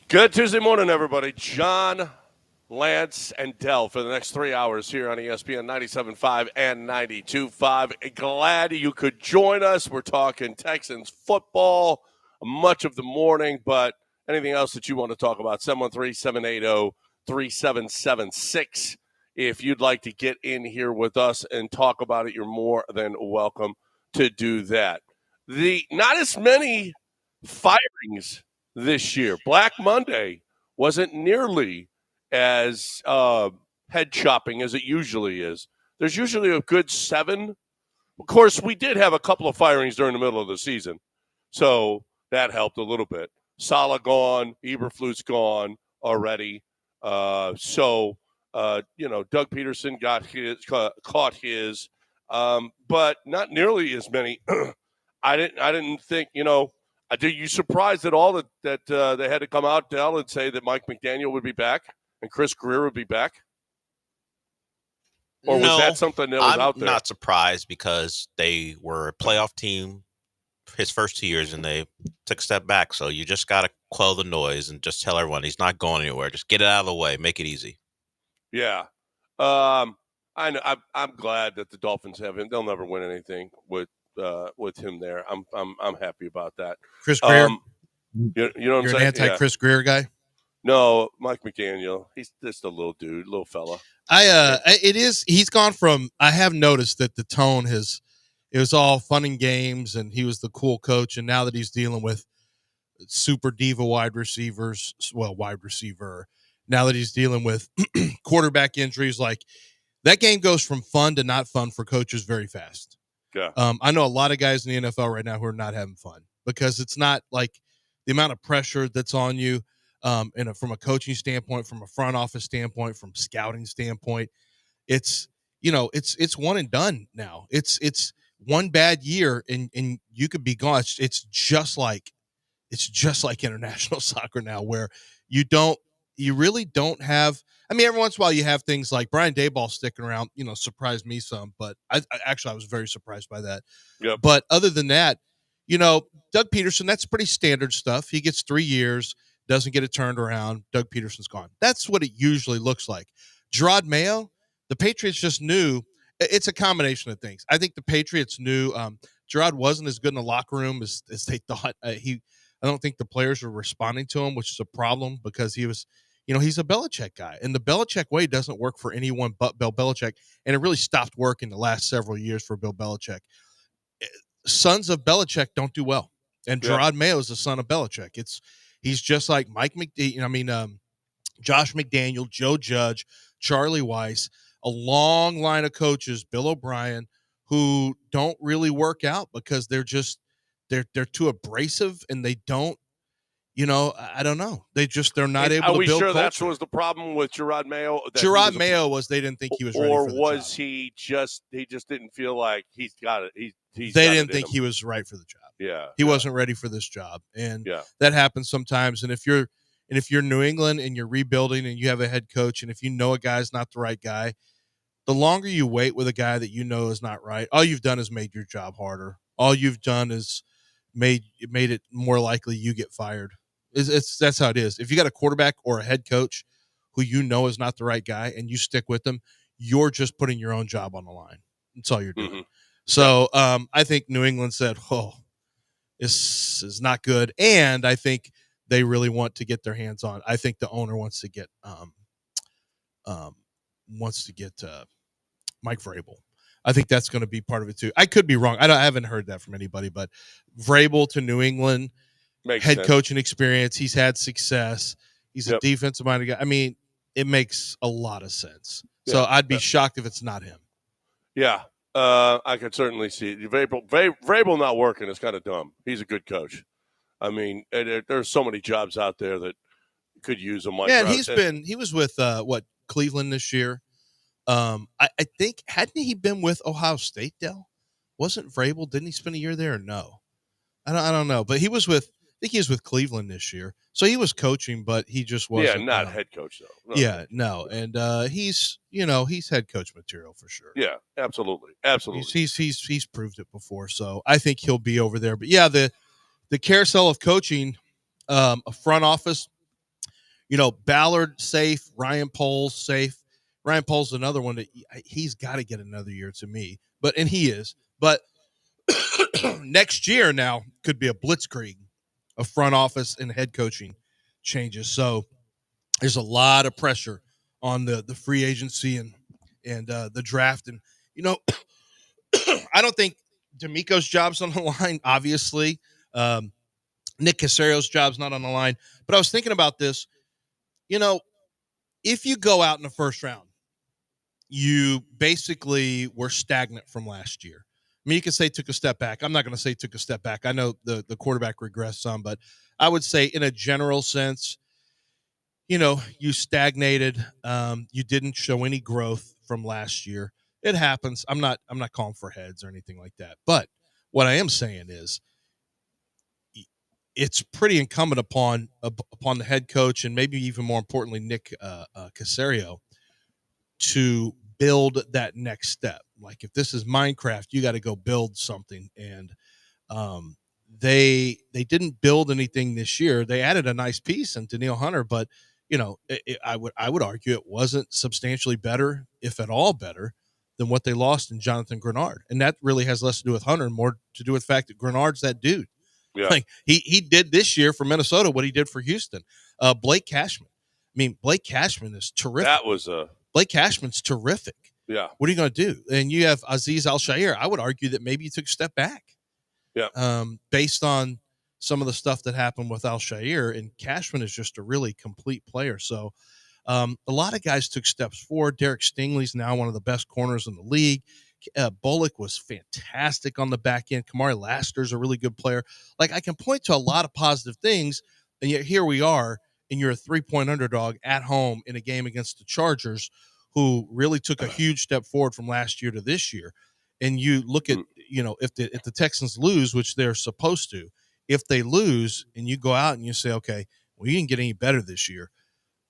Good Tuesday morning, everybody. John, Lance, and Dell for the next 3 hours here on ESPN 97.5 and 92.5. Glad you could join us. We're talking Texans football much of the morning, but anything else that you want to talk about, 713-780-3776. If you'd like to get in here with us and talk about it, you're more than welcome to do that. Not as many firings this year. Black Monday wasn't nearly as head chopping as it usually is. There's usually a good 7. Of course, we did have a couple of firings during the middle of the season, so that helped a little bit. Saleh gone, Eberflus gone already. Doug Peterson caught his, but not nearly as many. I didn't think, are you surprised at all that they had to come out, Dell, and say that Mike McDaniel would be back and Chris Greer would be back? Or was that something that was out there? I'm not surprised because they were a playoff team his first 2 years and they took a step back. So you just got to quell the noise and just tell everyone he's not going anywhere. Just get it out of the way. Make it easy. Yeah. I know. I'm glad that the Dolphins have him. They'll never win anything with him there. I'm happy about that. Chris Greer. You know what I'm saying? You're an anti-Chris Greer guy? No, Mike McDaniel. He's just a little dude, little fella. He's gone from, I have noticed that the tone it was all fun and games and he was the cool coach. And now that he's dealing with super diva wide receiver, now that he's dealing with quarterback injuries, like that game goes from fun to not fun for coaches very fast. Yeah. I know a lot of guys in the NFL right now who are not having fun because it's not like the amount of pressure that's on you. From a coaching standpoint, from a front office standpoint, from scouting standpoint, it's one and done now. It's one bad year and you could be gone. It's just like international soccer now, where you really don't have. I mean, every once in a while you have things like Brian Daboll sticking around. Surprised me some, but I was very surprised by that. Yep. But other than that, Doug Peterson, that's pretty standard stuff. He gets 3 years. Doesn't get it turned around. Doug Peterson's gone. That's what it usually looks like. Gerard Mayo, the Patriots just knew. It's a combination of things. I think the Patriots knew Gerard wasn't as good in the locker room as they thought. I don't think the players were responding to him, which is a problem because he was, he's a Belichick guy. And the Belichick way doesn't work for anyone but Bill Belichick. And it really stopped working the last several years for Bill Belichick. Sons of Belichick don't do well. And Gerard Mayo is the son of Belichick. He's just like Josh McDaniel, Joe Judge, Charlie Weiss, a long line of coaches, Bill O'Brien, who don't really work out because they're too abrasive and they don't, I don't know. They're not able to build culture. Are we sure that was the problem with Gerard Mayo? Gerard Mayo was they didn't think he was ready for the job. Or was he just didn't feel like he's got it? They didn't think he was right for the job. Yeah. He wasn't ready for this job. And that happens sometimes. And if you're New England and you're rebuilding and you have a head coach, and if you know a guy's not the right guy, the longer you wait with a guy that you know is not right, all you've done is made your job harder. All you've done is made it more likely you get fired. That's how it is. If you got a quarterback or a head coach who you know is not the right guy and you stick with them, you're just putting your own job on the line. That's all you're doing. Mm-hmm. So I think New England said, this is not good. And I think they really want to get their hands on. I think the owner wants to get Mike Vrabel. I think that's going to be part of it too. I could be wrong. I haven't heard that from anybody, but Vrabel to New England, head coaching experience. He's had success. He's a defensive minded guy. I mean, it makes a lot of sense. Yeah. So I'd be shocked if it's not him. Yeah. I could certainly see it. Vrabel not working is kind of dumb. He's a good coach. I mean, there's so many jobs out there that could use him. Yeah, and he was with Cleveland this year. I think hadn't he been with Ohio State? Dell wasn't Vrabel? Didn't he spend a year there or no? I don't know, but he was with. I think he was with Cleveland this year, so he was coaching, but he just wasn't. Yeah, not head coach though. No. Yeah, no, and he's head coach material for sure. Yeah, absolutely. He's proved it before, so I think he'll be over there. But yeah, the carousel of coaching, a front office Ballard safe, Ryan Poles safe. Ryan Poles another one that he's got to get another year to me, and he is. But next year now could be a blitzkrieg of front office and head coaching changes. So there's a lot of pressure on the free agency and the draft. And, I don't think D'Amico's job's on the line, obviously. Nick Caserio's job's not on the line. But I was thinking about this. If you go out in the first round, you basically were stagnant from last year. I mean, you could say took a step back. I'm not going to say took a step back. I know the quarterback regressed some, but I would say in a general sense, you stagnated. You didn't show any growth from last year. It happens. I'm not calling for heads or anything like that. But what I am saying is it's pretty incumbent upon the head coach and maybe even more importantly, Nick Caserio, to build that next step. Like if this is Minecraft, you got to go build something. And they didn't build anything this year. They added a nice piece in Danielle Hunter, but I would argue it wasn't substantially better, if at all better, than what they lost in Jonathan Grenard. And that really has less to do with Hunter and more to do with the fact that Grenard's that dude. Yeah. Like he did this year for Minnesota what he did for Houston. Blake Cashman. I mean, Blake Cashman is terrific. Blake Cashman's terrific. Yeah. What are you going to do? And you have Aziz Al-Shair. I would argue that maybe you took a step back. Yeah. Based on some of the stuff that happened with Al-Shair, and Cashman is just a really complete player. So a lot of guys took steps forward. Derek Stingley's now one of the best corners in the league. Bullock was fantastic on the back end. Kamari Laster's a really good player. Like I can point to a lot of positive things, and yet here we are, and you're a 3-point underdog at home in a game against the Chargers, who really took a huge step forward from last year to this year. And you look at, if the Texans lose, which they're supposed to, if they lose and you go out and you say, okay, well, you didn't get any better this year.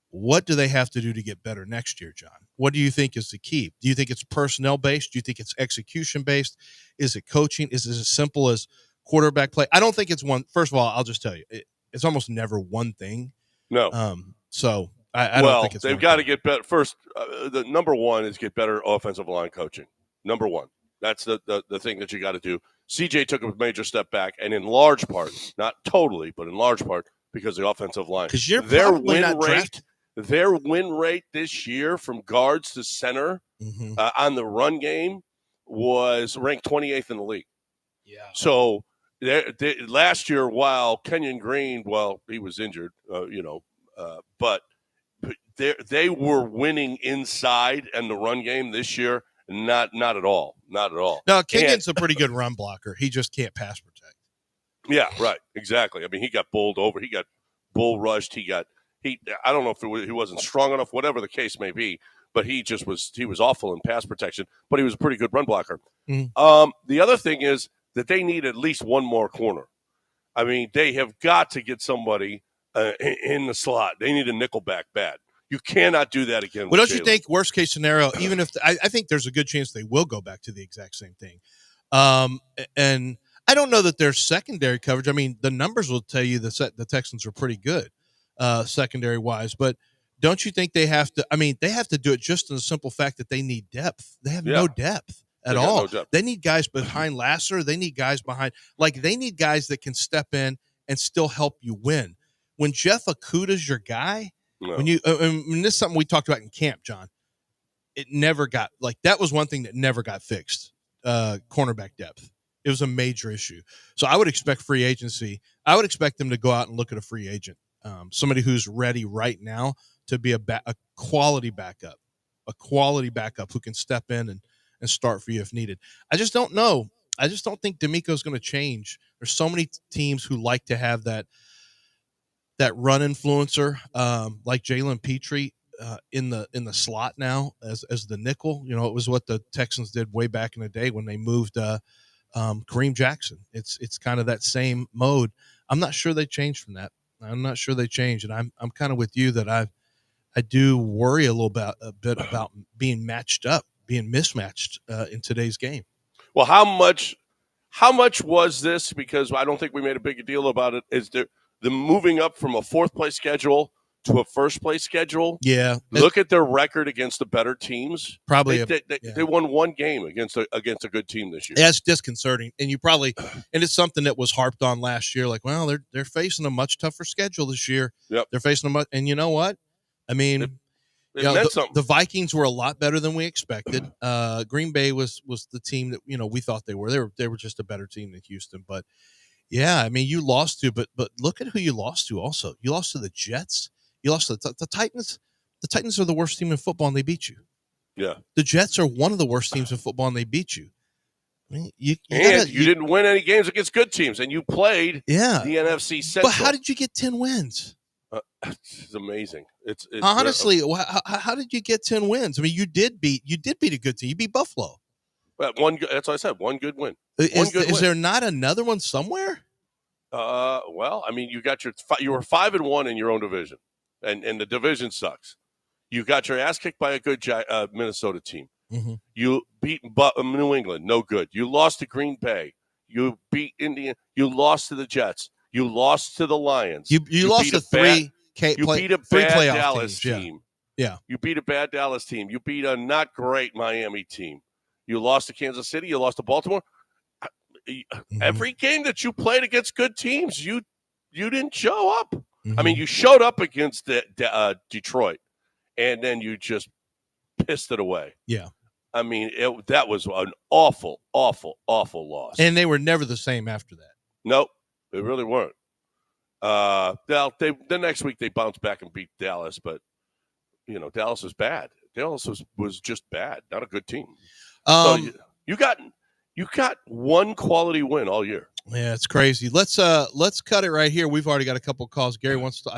What do they have to do to get better next year, John? What do you think is the key? Do you think it's personnel based? Do you think it's execution based? Is it coaching? Is it as simple as quarterback play? I don't think it's one. First of all, I'll just tell you, it's almost never one thing. No. So I don't think it's they've got to get better. First, the number one is get better offensive line coaching. Number one. That's the thing that you got to do. CJ took a major step back, and in large part, not totally, but in large part, because of the offensive line. Because you're probably not drafted. Their win rate this year from guards to center on the run game was ranked 28th in the league. Yeah. So last year, while Kenyon Green, he was injured, but they were winning inside and the run game this year. Not at all. Not at all. No, Kenyon's a pretty good run blocker. He just can't pass protect. Yeah, right. Exactly. I mean, he got bowled over. He got bull rushed. I don't know if he wasn't strong enough, whatever the case may be, but he was awful in pass protection, but he was a pretty good run blocker. Mm-hmm. The other thing is that they need at least one more corner. I mean, they have got to get somebody in the slot. They need a nickelback bad. You cannot do that again. Well, don't you think worst case scenario, even if I think there's a good chance they will go back to the exact same thing. And I don't know that there's secondary coverage. I mean, the numbers will tell you the Texans are pretty good secondary wise, but don't you think they have to? I mean, they have to do it just in the simple fact that they need depth. They have no depth at all. No depth. They need guys behind Lasser. They need guys behind, they need guys that can step in and still help you win. When Jeff Okudah's your guy. No. When this is something we talked about in camp, John, it never got that was one thing that never got fixed. Cornerback depth. It was a major issue. So I would expect free agency. I would expect them to go out and look at a free agent, somebody who's ready right now to be a quality backup, who can step in and start for you if needed. I just don't know. I just don't think D'Amico's going to change. There's so many teams who like to have that run influencer, like Jalen Petrie in the slot now as the nickel. It was what the Texans did way back in the day when they moved Kareem Jackson. It's kind of that same mode. I'm not sure they changed from that. I'm not sure they changed, and I'm kind of with you that I do worry a bit about being mismatched in today's game. Well, how much was this? Because I don't think we made a big deal about it. Is there the moving up from a fourth place schedule to a first place schedule. Yeah. Look at their record against the better teams. Probably they won one game against a good team this year. Yeah, it's disconcerting. And and it's something that was harped on last year. Like, well, they're facing a much tougher schedule this year. Yep. They're facing and you know what? I mean, the Vikings were a lot better than we expected. Green Bay was the team that, we thought they were. They were just a better team than Houston. But yeah, I mean, you lost to, but look at who you lost to also. You lost to the Jets. You lost to the Titans. The Titans are the worst team in football, and they beat you. Yeah. The Jets are one of the worst teams in football, and they beat you. I mean, you didn't win any games against good teams, and you played the NFC Central. But how did you get 10 wins? It's amazing. It's honestly, how did you get 10 wins? I mean, you did beat a good team. You beat Buffalo. That's what I said. One good win. Is there not another one somewhere? Well, I mean, you were 5-1 in your own division, and the division sucks. You got your ass kicked by a good Minnesota team. Mm-hmm. You beat New England, no good. You lost to Green Bay. You beat Indiana. You lost to the Jets. You lost to the Lions. You lost to three beat a bad Dallas teams. team. Yeah. You beat a bad Dallas team. You beat a not great Miami team. You lost to Kansas City. You lost to Baltimore. Mm-hmm. Every game that you played against good teams, you didn't show up. Mm-hmm. I mean, you showed up against Detroit, and then you just pissed it away. Yeah. I mean, that was an awful, awful, awful loss. And they were never the same after that. Nope, they really weren't. The next week they bounced back and beat Dallas, but Dallas was bad. Dallas was just bad, not a good team. So you got one quality win all year. Yeah, it's crazy. Let's cut it right here. We've already got a couple of calls. Gary wants to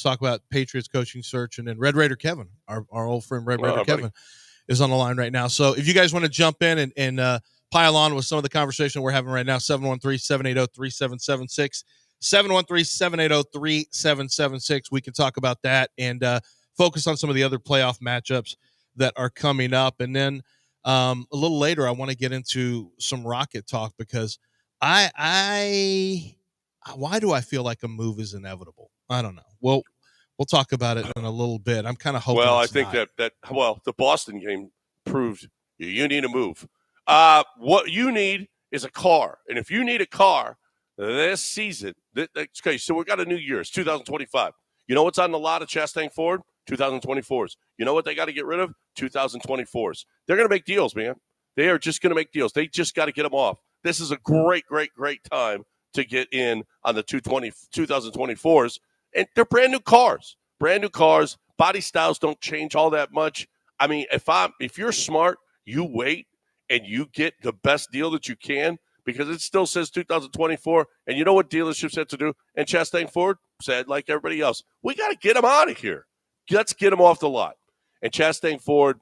talk about Patriots coaching search, and then Red Raider Kevin, our old friend Red Raider Kevin, is on the line right now. So if you guys want to jump in and pile on with some of the conversation we're having right now, 713-780-3776, 713-780-3776. We can talk about that and focus on some of the other playoff matchups that are coming up. And then a little later, I want to get into some Rocket talk because why do I feel like a move is inevitable? I don't know. Well, we'll talk about it in a little bit. I'm kind of hoping. Well, I think that the Boston game proved you need a move. What you need is a car, and if you need a car this season, okay. So we got a new year. It's 2025. You know what's on the lot of Chastang Ford? 2024s. You know what they got to get rid of? 2024s. They're going to make deals, man. They are just going to make deals. They just got to get them off. This is a great, great, great time to get in on the 2024s. And they're brand new cars. Brand new cars. Body styles don't change all that much. I mean, if you're smart, you wait and you get the best deal that you can because it still says 2024. And you know what dealerships had to do? And Chastang Ford said, like everybody else, we got to get them out of here. Let's get them off the lot. And Chastang Ford,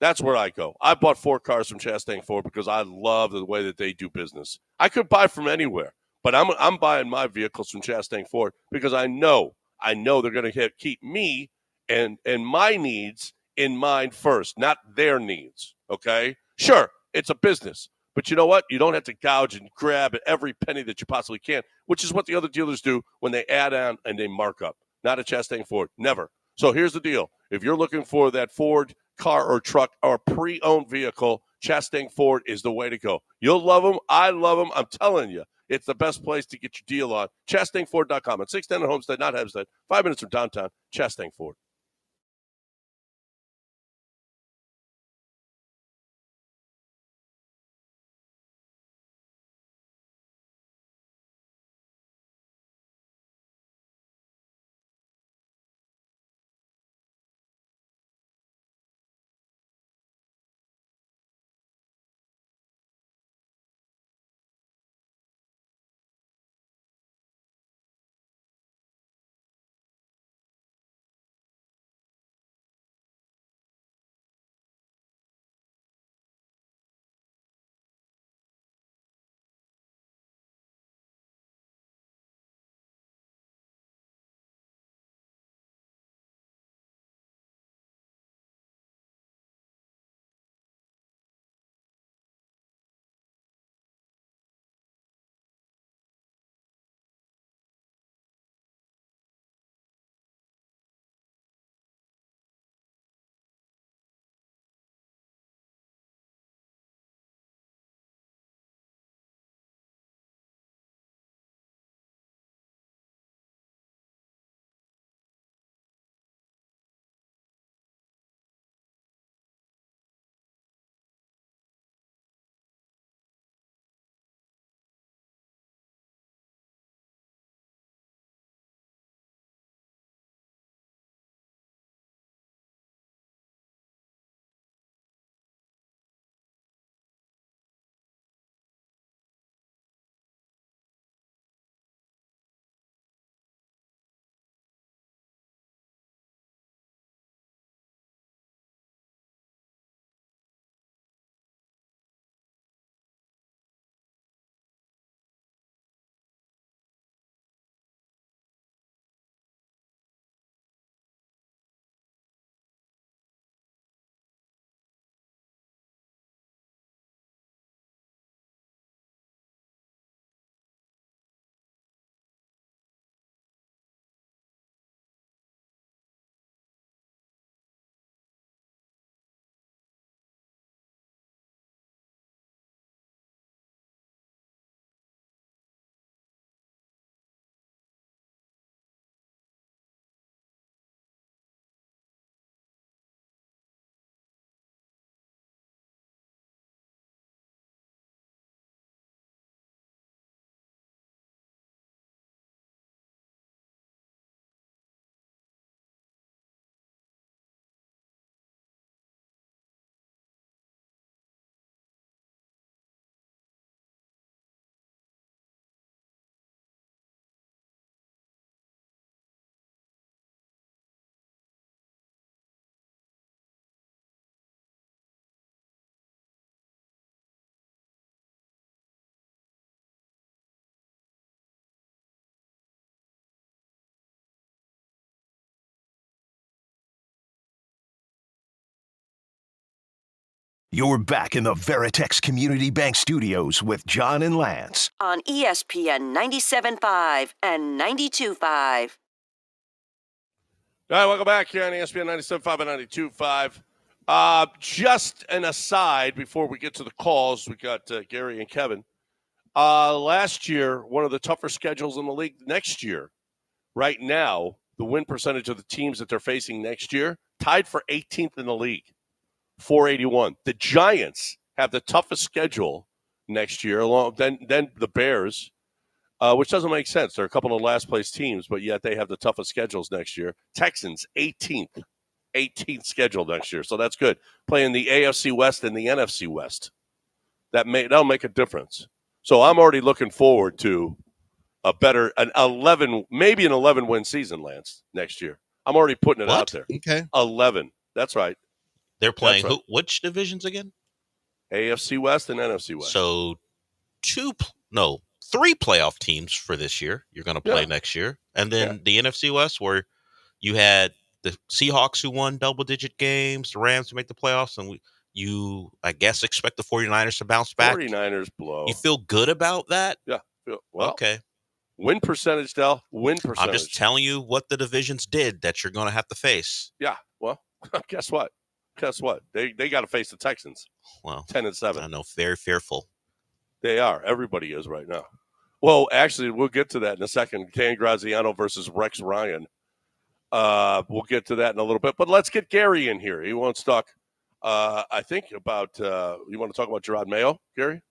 that's where I go. I bought 4 cars from Chastang Ford because I love the way that they do business. I could buy from anywhere, but I'm buying my vehicles from Chastang Ford because I know they're going to keep me and my needs in mind first, not their needs. Okay, sure, it's a business, but you know what? You don't have to gouge and grab at every penny that you possibly can, which is what the other dealers do when they add on and they mark up. Not a Chastang Ford, never. So here's the deal. If you're looking for that Ford car or truck or pre-owned vehicle, Chastang Ford is the way to go. You'll love them. I love them. I'm telling you, it's the best place to get your deal on. ChastangFord.com at 610 in Homestead, not Hempstead, 5 minutes from downtown. Chastang Ford. You're back in the Veritex Community Bank Studios with John and Lance on ESPN 97.5 and 92.5. All right, welcome back here on ESPN 97.5 and 92.5. Just an aside before we get to the calls, we got Gary and Kevin. Last year, one of the tougher schedules in the league. Next year, right now, the win percentage of the teams that they're facing next year, tied for 18th in the league. 481. The Giants have the toughest schedule next year, then the Bears, which doesn't make sense. They're a couple of last place teams, but yet they have the toughest schedules next year. Texans, 18th schedule next year, so that's good. Playing the AFC West and the NFC West. That'll make a difference. So I'm already looking forward to an 11 win season, Lance, next year. I'm already putting it out there. Okay. 11. That's right. They're playing which divisions again? AFC West and NFC West. So 3 playoff teams for this year you're going to play next year. And then the NFC West, where you had the Seahawks who won double-digit games, the Rams to make the playoffs, and you, I guess, expect the 49ers to bounce back. 49ers blow. You feel good about that? Yeah. Well, okay. Win percentage, Del. Win percentage. I'm just telling you what the divisions did that you're going to have to face. Yeah. Well, guess what? They got to face the Texans. Well, 10-7. I know, very fearful. They are. Everybody is right now. Well, actually, we'll get to that in a second. Dan Graziano versus Rex Ryan. We'll get to that in a little bit. But let's get Gary in here. He wants to talk, I think, about you want to talk about Gerard Mayo, Gary?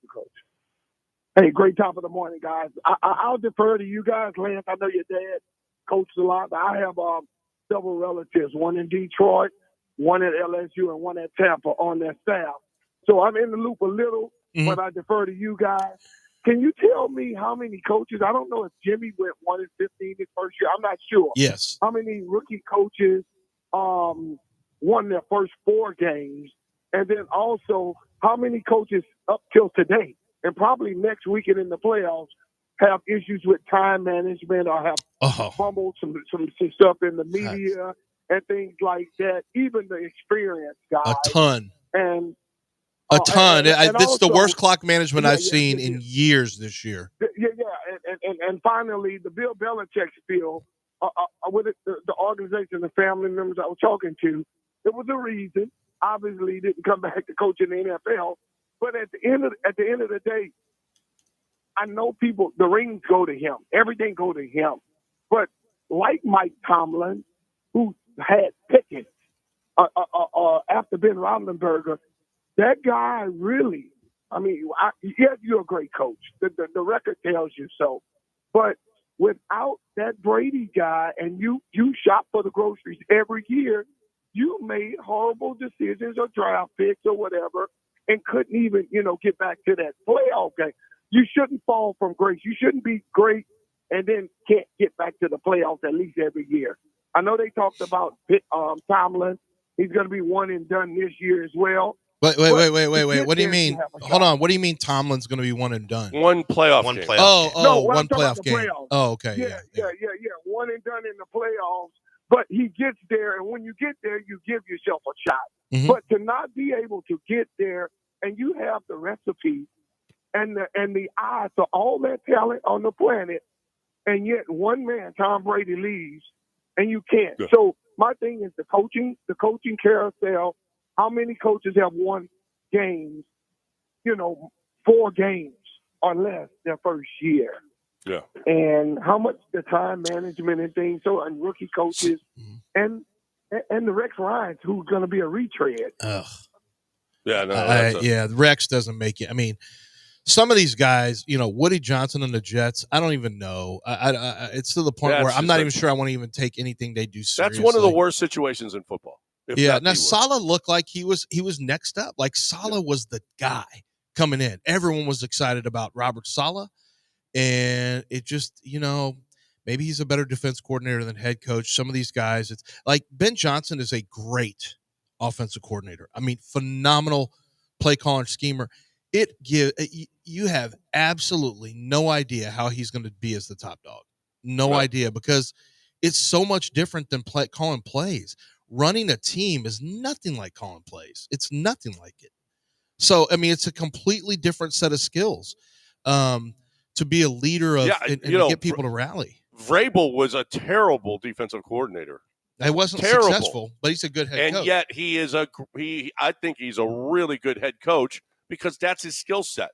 Hey, great top of the morning, guys. I'll defer to you guys. Lance, I know your dad coached a lot. I have several relatives, one in Detroit, one at LSU, and one at Tampa on their staff. So I'm in the loop a little, but I defer to you guys. Can you tell me how many coaches? I don't know if Jimmy went 1-15 his first year. I'm not sure. Yes. How many rookie coaches won their first 4 games? And then also, how many coaches up till today, and probably next weekend in the playoffs, have issues with time management or have fumbled some stuff in the media and things like that? Even the experienced guys. A ton. And a ton. And it's also, the worst clock management I've seen in years this year. And finally, the Bill Belichick spiel with the organization, the family members I was talking to, it was a reason. Obviously, he didn't come back to coach in the NFL. But at the end of the day, I know people, the rings go to him. Everything go to him. But like Mike Tomlin, who had Pickett after Ben Roethlisberger, that guy really, yes, you're a great coach. The record tells you so. But without that Brady guy, and you shop for the groceries every year, you made horrible decisions or draft picks or whatever, and couldn't even, get back to that playoff game. You shouldn't fall from grace. You shouldn't be great and then can't get back to the playoffs at least every year. I know they talked about Tomlin. He's going to be one and done this year as well. Wait. What do you mean? Hold on. What do you mean Tomlin's going to be one and done? One playoff game. One playoff game. Playoffs. Oh, okay. Yeah. One and done in the playoffs. But he gets there, and when you get there, you give yourself a shot. Mm-hmm. But to not be able to get there, and you have the recipe and the eye for all that talent on the planet, and yet one man, Tom Brady, leaves, and you can't. Yeah. So my thing is the coaching carousel. How many coaches have won games, 4 games or less their first year? Yeah. And how much the time management and things, and rookie coaches and the Rex Ryans, who's going to be a retread. Ugh. Yeah, Rex doesn't make it. I mean, some of these guys, Woody Johnson and the Jets, I don't even know. It's to the point where I'm not even sure I want to even take anything they do seriously. That's one of the worst situations in football. Now Saleh looked like he was next up. Like Saleh was the guy coming in. Everyone was excited about Robert Saleh, and it just, maybe he's a better defense coordinator than head coach. Some of these guys, it's like Ben Johnson is a great offensive coordinator. I mean, phenomenal play calling schemer. You have absolutely no idea how he's going to be as the top dog. No idea, because it's so much different than calling plays. Running a team is nothing like calling plays. It's nothing like it. So, I mean, it's a completely different set of skills to be a leader of and to get people to rally. Vrabel was a terrible defensive coordinator. He wasn't successful, but he's a good head coach. And yet I think he's a really good head coach because that's his skill set,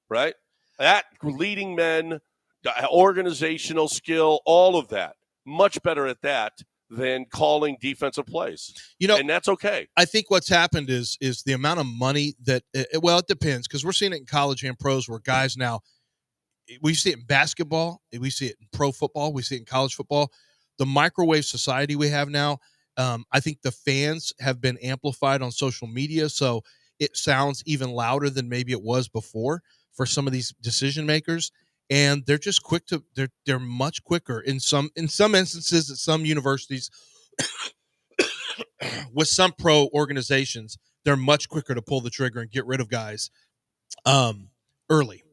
right? That leading men, organizational skill, all of that. Much better at that than calling defensive plays. And that's okay. I think what's happened is the amount of money that it depends, because we're seeing it in college and pros where guys now, we see it in basketball, we see it in pro football, we see it in college football. The microwave society we have now, I think the fans have been amplified on social media, so it sounds even louder than maybe it was before for some of these decision makers. And they're just quick to they're much quicker in some instances at some universities with some pro organizations. They're much quicker to pull the trigger and get rid of guys early.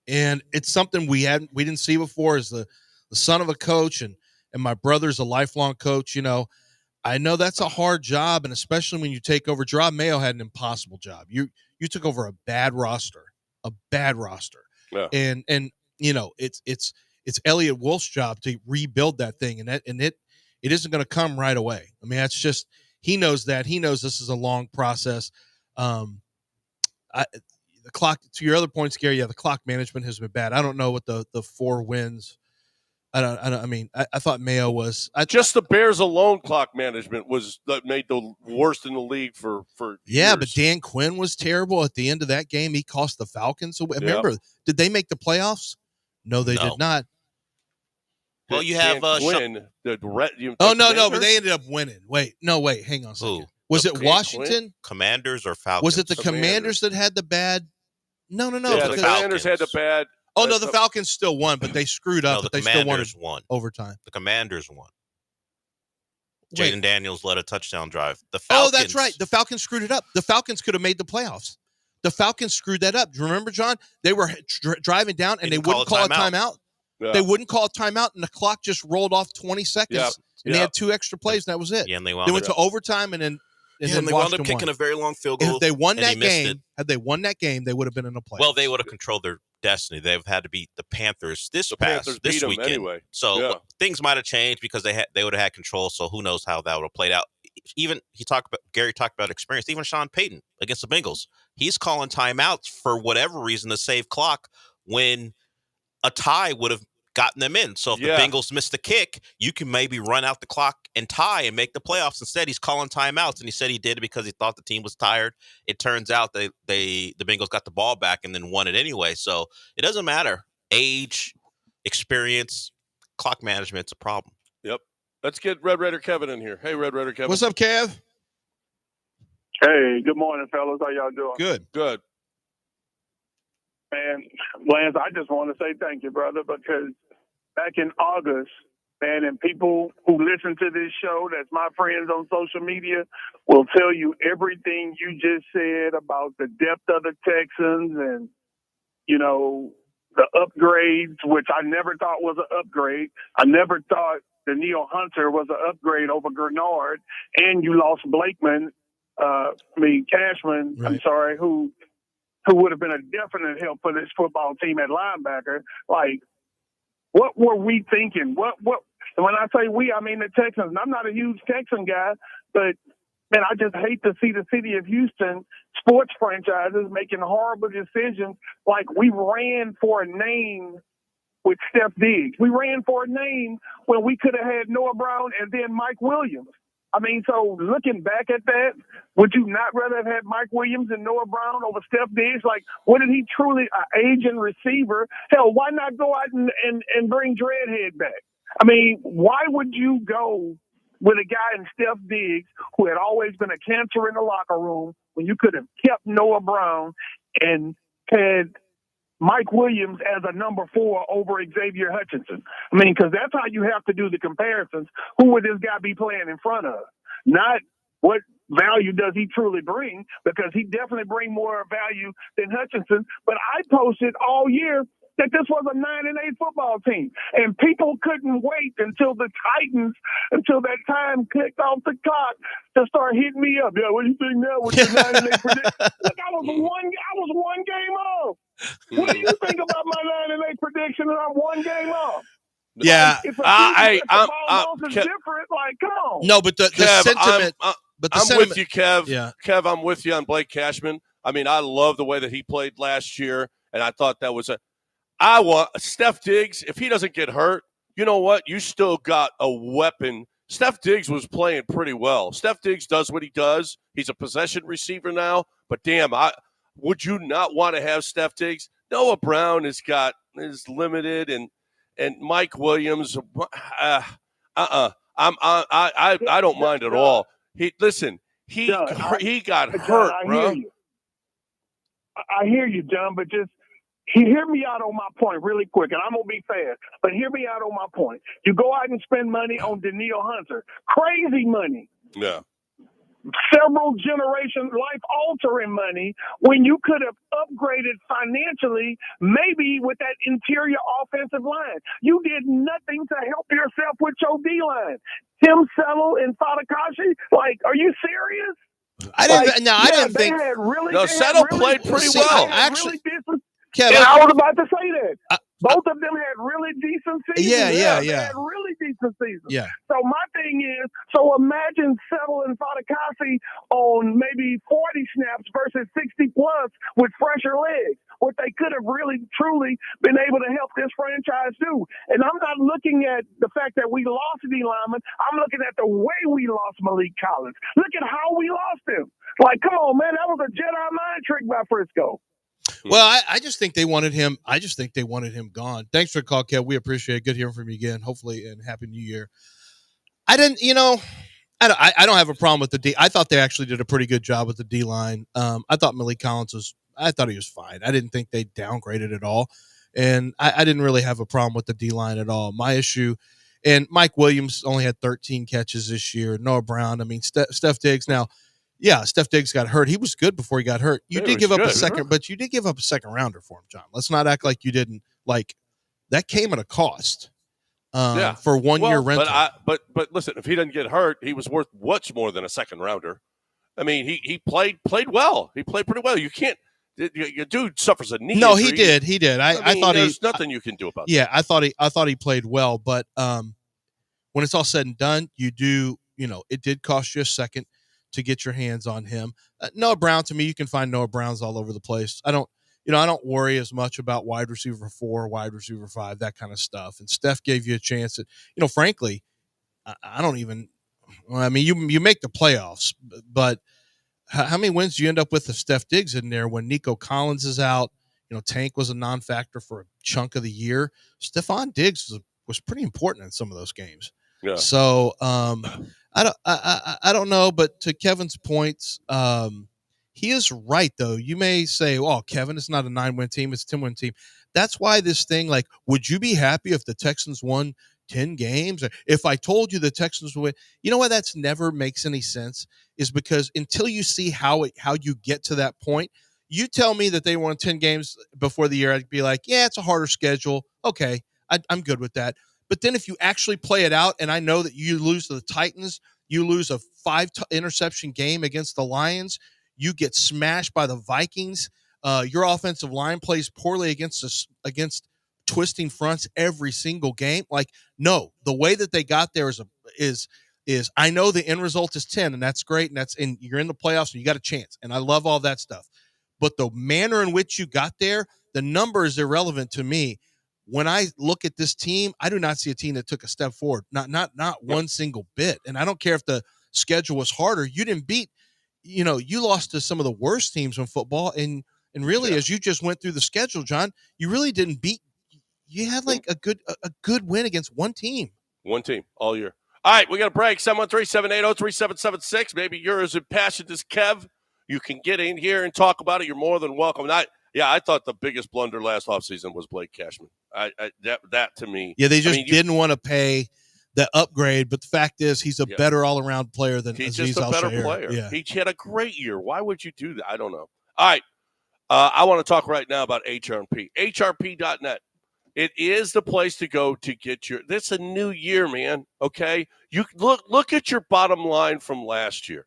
And it's something we didn't see before. As the son of a coach and my brother's a lifelong coach, I know that's a hard job, and especially when you take over. Gerard Mayo had an impossible job. You took over a bad roster. Yeah. And it's Elliott Wolf's job to rebuild that thing, and it isn't going to come right away. I mean, that's just, he knows that. He knows this is a long process. The clock, to your other points, Gary, the clock management has been bad. I don't know what the 4 wins. I thought Mayo was just the Bears alone. Clock management was that made the worst in the league for years. But Dan Quinn was terrible at the end of that game. He cost the Falcons. So remember, did they make the playoffs? No, they did not. Well, you have Quinn. But they ended up winning. Wait, hang on a second. Who? Was it Washington? Quinn? Commanders or Falcons? Was it the Commanders that had the bad? No. Yeah, the Commanders had the bad. Oh, no, the Falcons still won, but they screwed up. No, they still won overtime. The Commanders won. Jaden Daniels led a touchdown drive. The Falcons. Oh, that's right. The Falcons screwed it up. The Falcons could have made the playoffs. The Falcons screwed that up. Do you remember, John? They were driving down, and they wouldn't call a timeout. Yeah. They wouldn't call a timeout, and the clock just rolled off 20 seconds, and they had 2 extra plays, and that was it. Yeah, and they went to overtime, and then they wound up kicking a very long field goal. If they won that game, had they won that game, they would have been in the playoffs. Well, they would have controlled their destiny. They've had to beat the Panthers this weekend. Anyway. So things might have changed because they would have had control. So who knows how that would have played out. Even Gary talked about experience. Even Sean Payton against the Bengals, he's calling timeouts for whatever reason to save clock when a tie would have gotten them in. So if the Bengals missed the kick, you can maybe run out the clock and tie and make the playoffs. Instead, he's calling timeouts, and he said he did it because he thought the team was tired. It turns out the Bengals got the ball back and then won it anyway. So it doesn't matter. Age, experience, clock management's a problem. Yep. Let's get Red Raider Kevin in here. Hey, Red Raider Kevin. What's up, Kev? Hey, good morning, fellas. How y'all doing? Good. Man, Lance, I just want to say thank you, brother, because back in August, man, and people who listen to this show, that's my friends on social media, will tell you everything you just said about the depth of the Texans and, the upgrades, which I never thought was an upgrade. I never thought Danielle Hunter was an upgrade over Grenard, and you lost Cashman, right. I'm sorry, who would have been a definite help for this football team at linebacker. Like, what were we thinking? What? When I say we, I mean the Texans. And I'm not a huge Texan guy, but, man, I just hate to see the city of Houston sports franchises making horrible decisions. Like, we ran for a name with Steph Diggs. We ran for a name when we could have had Noah Brown and then Mike Williams. I mean, so looking back at that, would you not rather have had Mike Williams and Noah Brown over Steph Diggs? Like, what did he truly, an aging receiver? Hell, why not go out and bring Dreadhead back? I mean, why would you go with a guy in Steph Diggs who had always been a cancer in the locker room when you could have kept Noah Brown and had Mike Williams as a number 4 over Xavier Hutchinson? I mean, because that's how you have to do the comparisons. Who would this guy be playing in front of? Not what value does he truly bring, because he definitely brings more value than Hutchinson. But I posted all year, that this was a 9-8 football team. And people couldn't wait until the Titans, until that time clicked off the clock to start hitting me up. Yeah, what do you think now with your 9-8 prediction? Look, I was one game off. What do you think about my 9-8 prediction? And I'm one game off. Yeah, like, if I'm different. Like, come on. No, but the Kev, sentiment. I'm with you, Kev. Yeah. Kev, I'm with you on Blake Cashman. I mean, I love the way that he played last year, and I thought that was I want Steph Diggs. If he doesn't get hurt, you know what? You still got a weapon. Steph Diggs was playing pretty well. Steph Diggs does what he does. He's a possession receiver now, but damn, would you not want to have Steph Diggs? Noah Brown is limited, and Mike Williams. I don't mind at all. He got hurt, bro. I hear you, John, but just hear me out on my point really quick, and I'm going to be fast, but hear me out on my point. You go out and spend money on Danielle Hunter. Crazy money. Yeah. Several generations, life-altering money when you could have upgraded financially, maybe with that interior offensive line. You did nothing to help yourself with your D-line. Tim Settle and Fadakashi, like, are you serious? I didn't think. Settle played pretty well. Actually, Kevin, and I was about to say that. Both of them had really decent seasons. Yeah. They had really decent seasons. Yeah. So my thing is, imagine Settle and Fadakashi on maybe 40 snaps versus 60 plus with fresher legs. What they could have really, truly been able to help this franchise do. And I'm not looking at the fact that we lost D lineman. I'm looking at the way we lost Malik Collins. Look at how we lost him. Like, come on, man, that was a Jedi mind trick by Frisco. Well, I just think they wanted him. I just think they wanted him gone. Thanks for the call, Kev. We appreciate it. Good hearing from you again. Hopefully, and Happy New Year. I don't have a problem with the D. I thought they actually did a pretty good job with the D line. I thought Malik Collins I thought he was fine. I didn't think they downgraded at all, and I didn't really have a problem with the D line at all. My issue, and Mike Williams only had 13 catches this year. Noah Brown. I mean, Steph Diggs now. Yeah, Steph Diggs got hurt. He was good before he got hurt. You did give up a second, but you did give up a second rounder for him, John. Let's not act like you didn't. Like, that came at a cost for 1 year rental. But listen, if he didn't get hurt, he was worth much more than a second rounder. I mean, he played well. He played pretty well. You can't. Your dude suffers a knee. No, injury. he did. He did. I thought there's nothing you can do about that. Yeah, I thought he played well, but when it's all said and done, you do. It did cost you a second to get your hands on him. Noah Brown, to me, you can find Noah Browns all over the place. I don't worry as much about wide receiver 4, wide receiver 5, that kind of stuff. And Steph gave you a chance at, frankly, I don't even, I mean, you make the playoffs, but how many wins do you end up with if Steph Diggs in there when Nico Collins is out? Tank was a non-factor for a chunk of the year. Stephon Diggs was pretty important in some of those games. Yeah. So, I don't know, but to Kevin's points, he is right, though. You may say, "Oh, Kevin, it's not a 9-win team; it's a 10-win team." That's why this thing, like, would you be happy if the Texans won 10 games? Or if I told you the Texans would win, you know why that's never makes any sense is because until you see how you get to that point, you tell me that they won 10 games before the year, I'd be like, "Yeah, it's a harder schedule. Okay, I'm good with that." But then if you actually play it out, and I know that you lose to the Titans, you lose a 5-interception game against the Lions, you get smashed by the Vikings, your offensive line plays poorly against twisting fronts every single game. Like, no, the way that they got there is I know the end result is 10, and that's great, and you're in the playoffs, and you got a chance, and I love all that stuff. But the manner in which you got there, the number is irrelevant to me. When I look at this team, I do not see a team that took a step forward, not one single bit. And I don't care if the schedule was harder. You didn't beat, you lost to some of the worst teams in football. And really, as you just went through the schedule, John, you really didn't beat. You had like a good win against one team. One team all year. All right, we got a break. 713-780-3776. Maybe you're as impassioned as Kev. You can get in here and talk about it. You're more than welcome. I thought the biggest blunder last offseason was Blake Cashman. That to me. Yeah, they just didn't want to pay the upgrade, but the fact is he's a better all-around player than he's Azeez just a better Al-Shaair. player. Yeah. He had a great year. Why would you do that? I don't know. All right. I want to talk right now about HRP. HRP.net. It is the place to go to get your. This is a new year, man. Okay, you look at your bottom line from last year.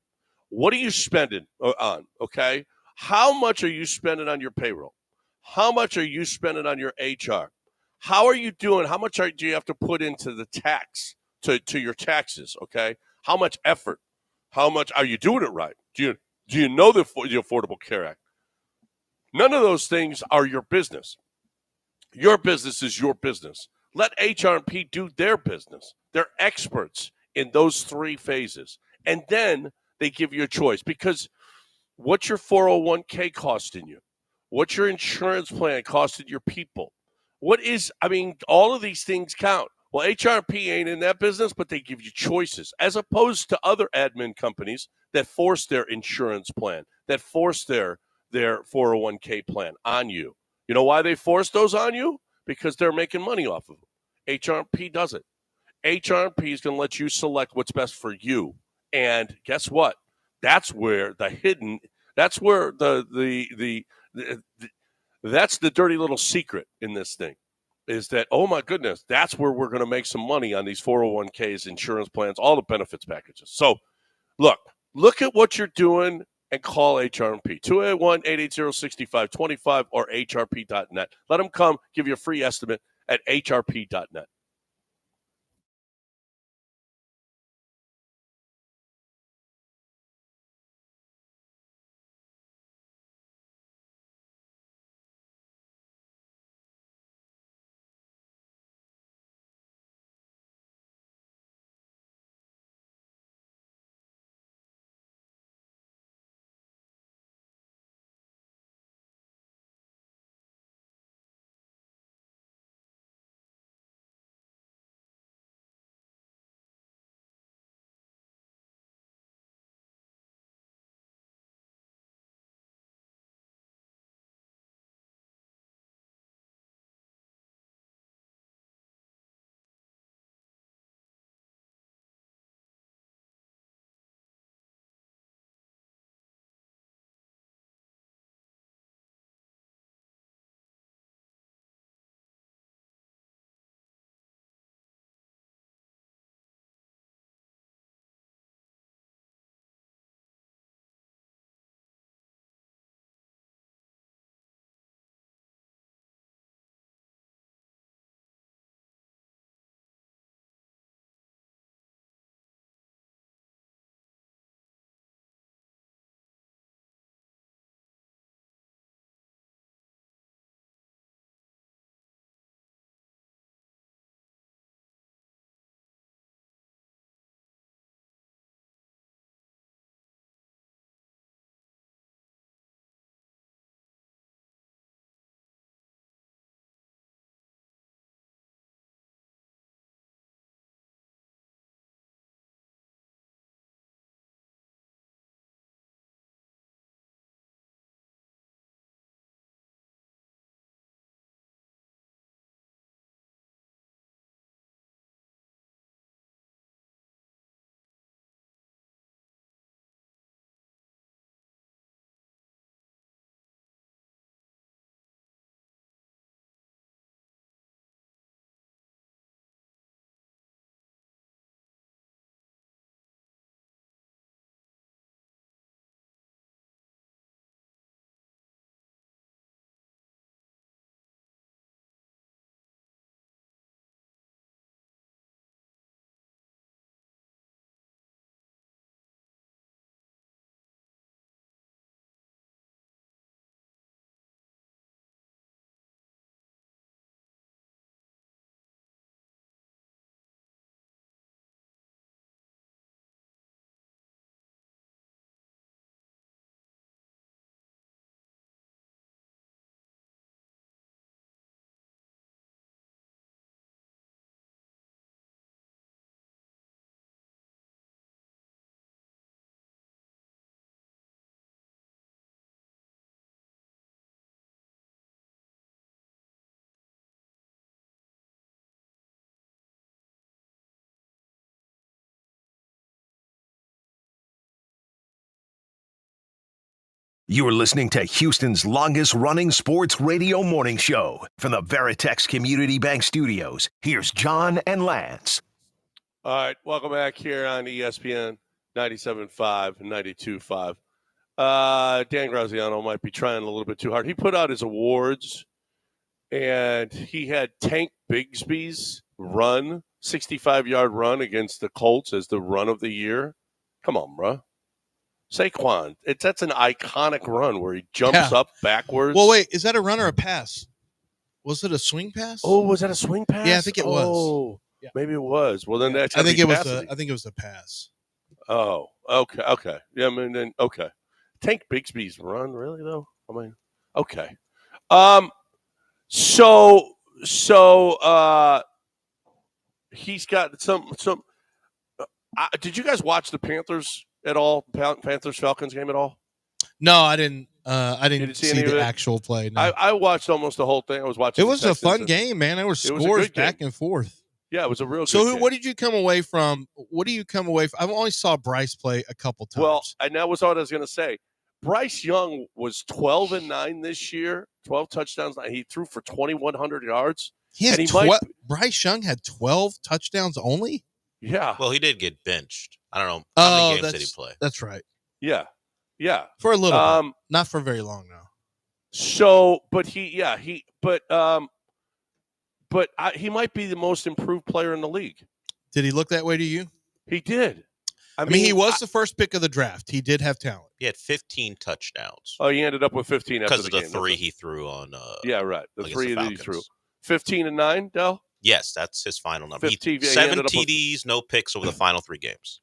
What are you spending on? Okay, how much are you spending on your payroll? How much are you spending on your HR? How are you doing? How much do you have to put into the tax to your taxes? Okay, how much effort? How much are you doing it right? Do you know the Affordable Care Act? None of those things are your business. Your business is your business. Let HR&P do their business. They're experts in those three phases. And then they give you a choice because what's your 401k costing you? What's your insurance plan costing your people? All of these things count. Well, HRP ain't in that business, but they give you choices as opposed to other admin companies that force their insurance plan, that force their 401k plan on you. You know why they force those on you? Because they're making money off of them. HRP doesn't. HRP is going to let you select what's best for you. And guess what? That's where that's where that's the dirty little secret in this thing is that, oh my goodness, that's where we're going to make some money on these 401ks, insurance plans, all the benefits packages. So look at what you're doing and call HRP, 281-880-6525 or hrp.net. Let them come give you a free estimate at hrp.net. You're listening to Houston's longest-running sports radio morning show from the Veritex Community Bank Studios. Here's John and Lance. All right, welcome back here on ESPN 97.5 and 92.5. Dan Graziano might be trying a little bit too hard. He put out his awards, and he had Tank Bigsby's run, 65-yard run against the Colts as the run of the year. Come on, bro. Saquon, that's an iconic run where he jumps up backwards. Well, wait, is that a run or a pass? Was it a swing pass? Oh, was that a swing pass? Yeah, I think it was. Oh, yeah. Maybe it was. Well, then that's I think it was a pass. Oh, okay. Yeah, I mean, then okay. Tank Bigsby's run, really though? I mean, okay. So he's got some. Did you guys watch the Panthers at all? Panthers Falcons game at all? No, I didn't. I didn't see the actual play. No. I watched almost the whole thing. I was watching. It was a fun game, man. There were scores back and forth. Yeah, it was a real. So, good game. What did you come away from? I've only saw Bryce play a couple times. Well, and that was what I was going to say. Bryce Young was 12-9 this year, 12 touchdowns. He threw for 2,100 yards. Bryce Young had 12 touchdowns only? Yeah. Well, he did get benched. I don't know how many games did he play. That's right. Yeah. For a little bit. Not for very long now. So, but he might be the most improved player in the league. Did he look that way to you? He did. I mean, he was the first pick of the draft. He did have talent. He had 15 touchdowns. Oh, he ended up with 15 after the game. Because of the 3 he threw on. Yeah, right. The 3 that he threw. 15-9, Del? Yes, that's his final number. 7 TDs, no picks over the final 3 games.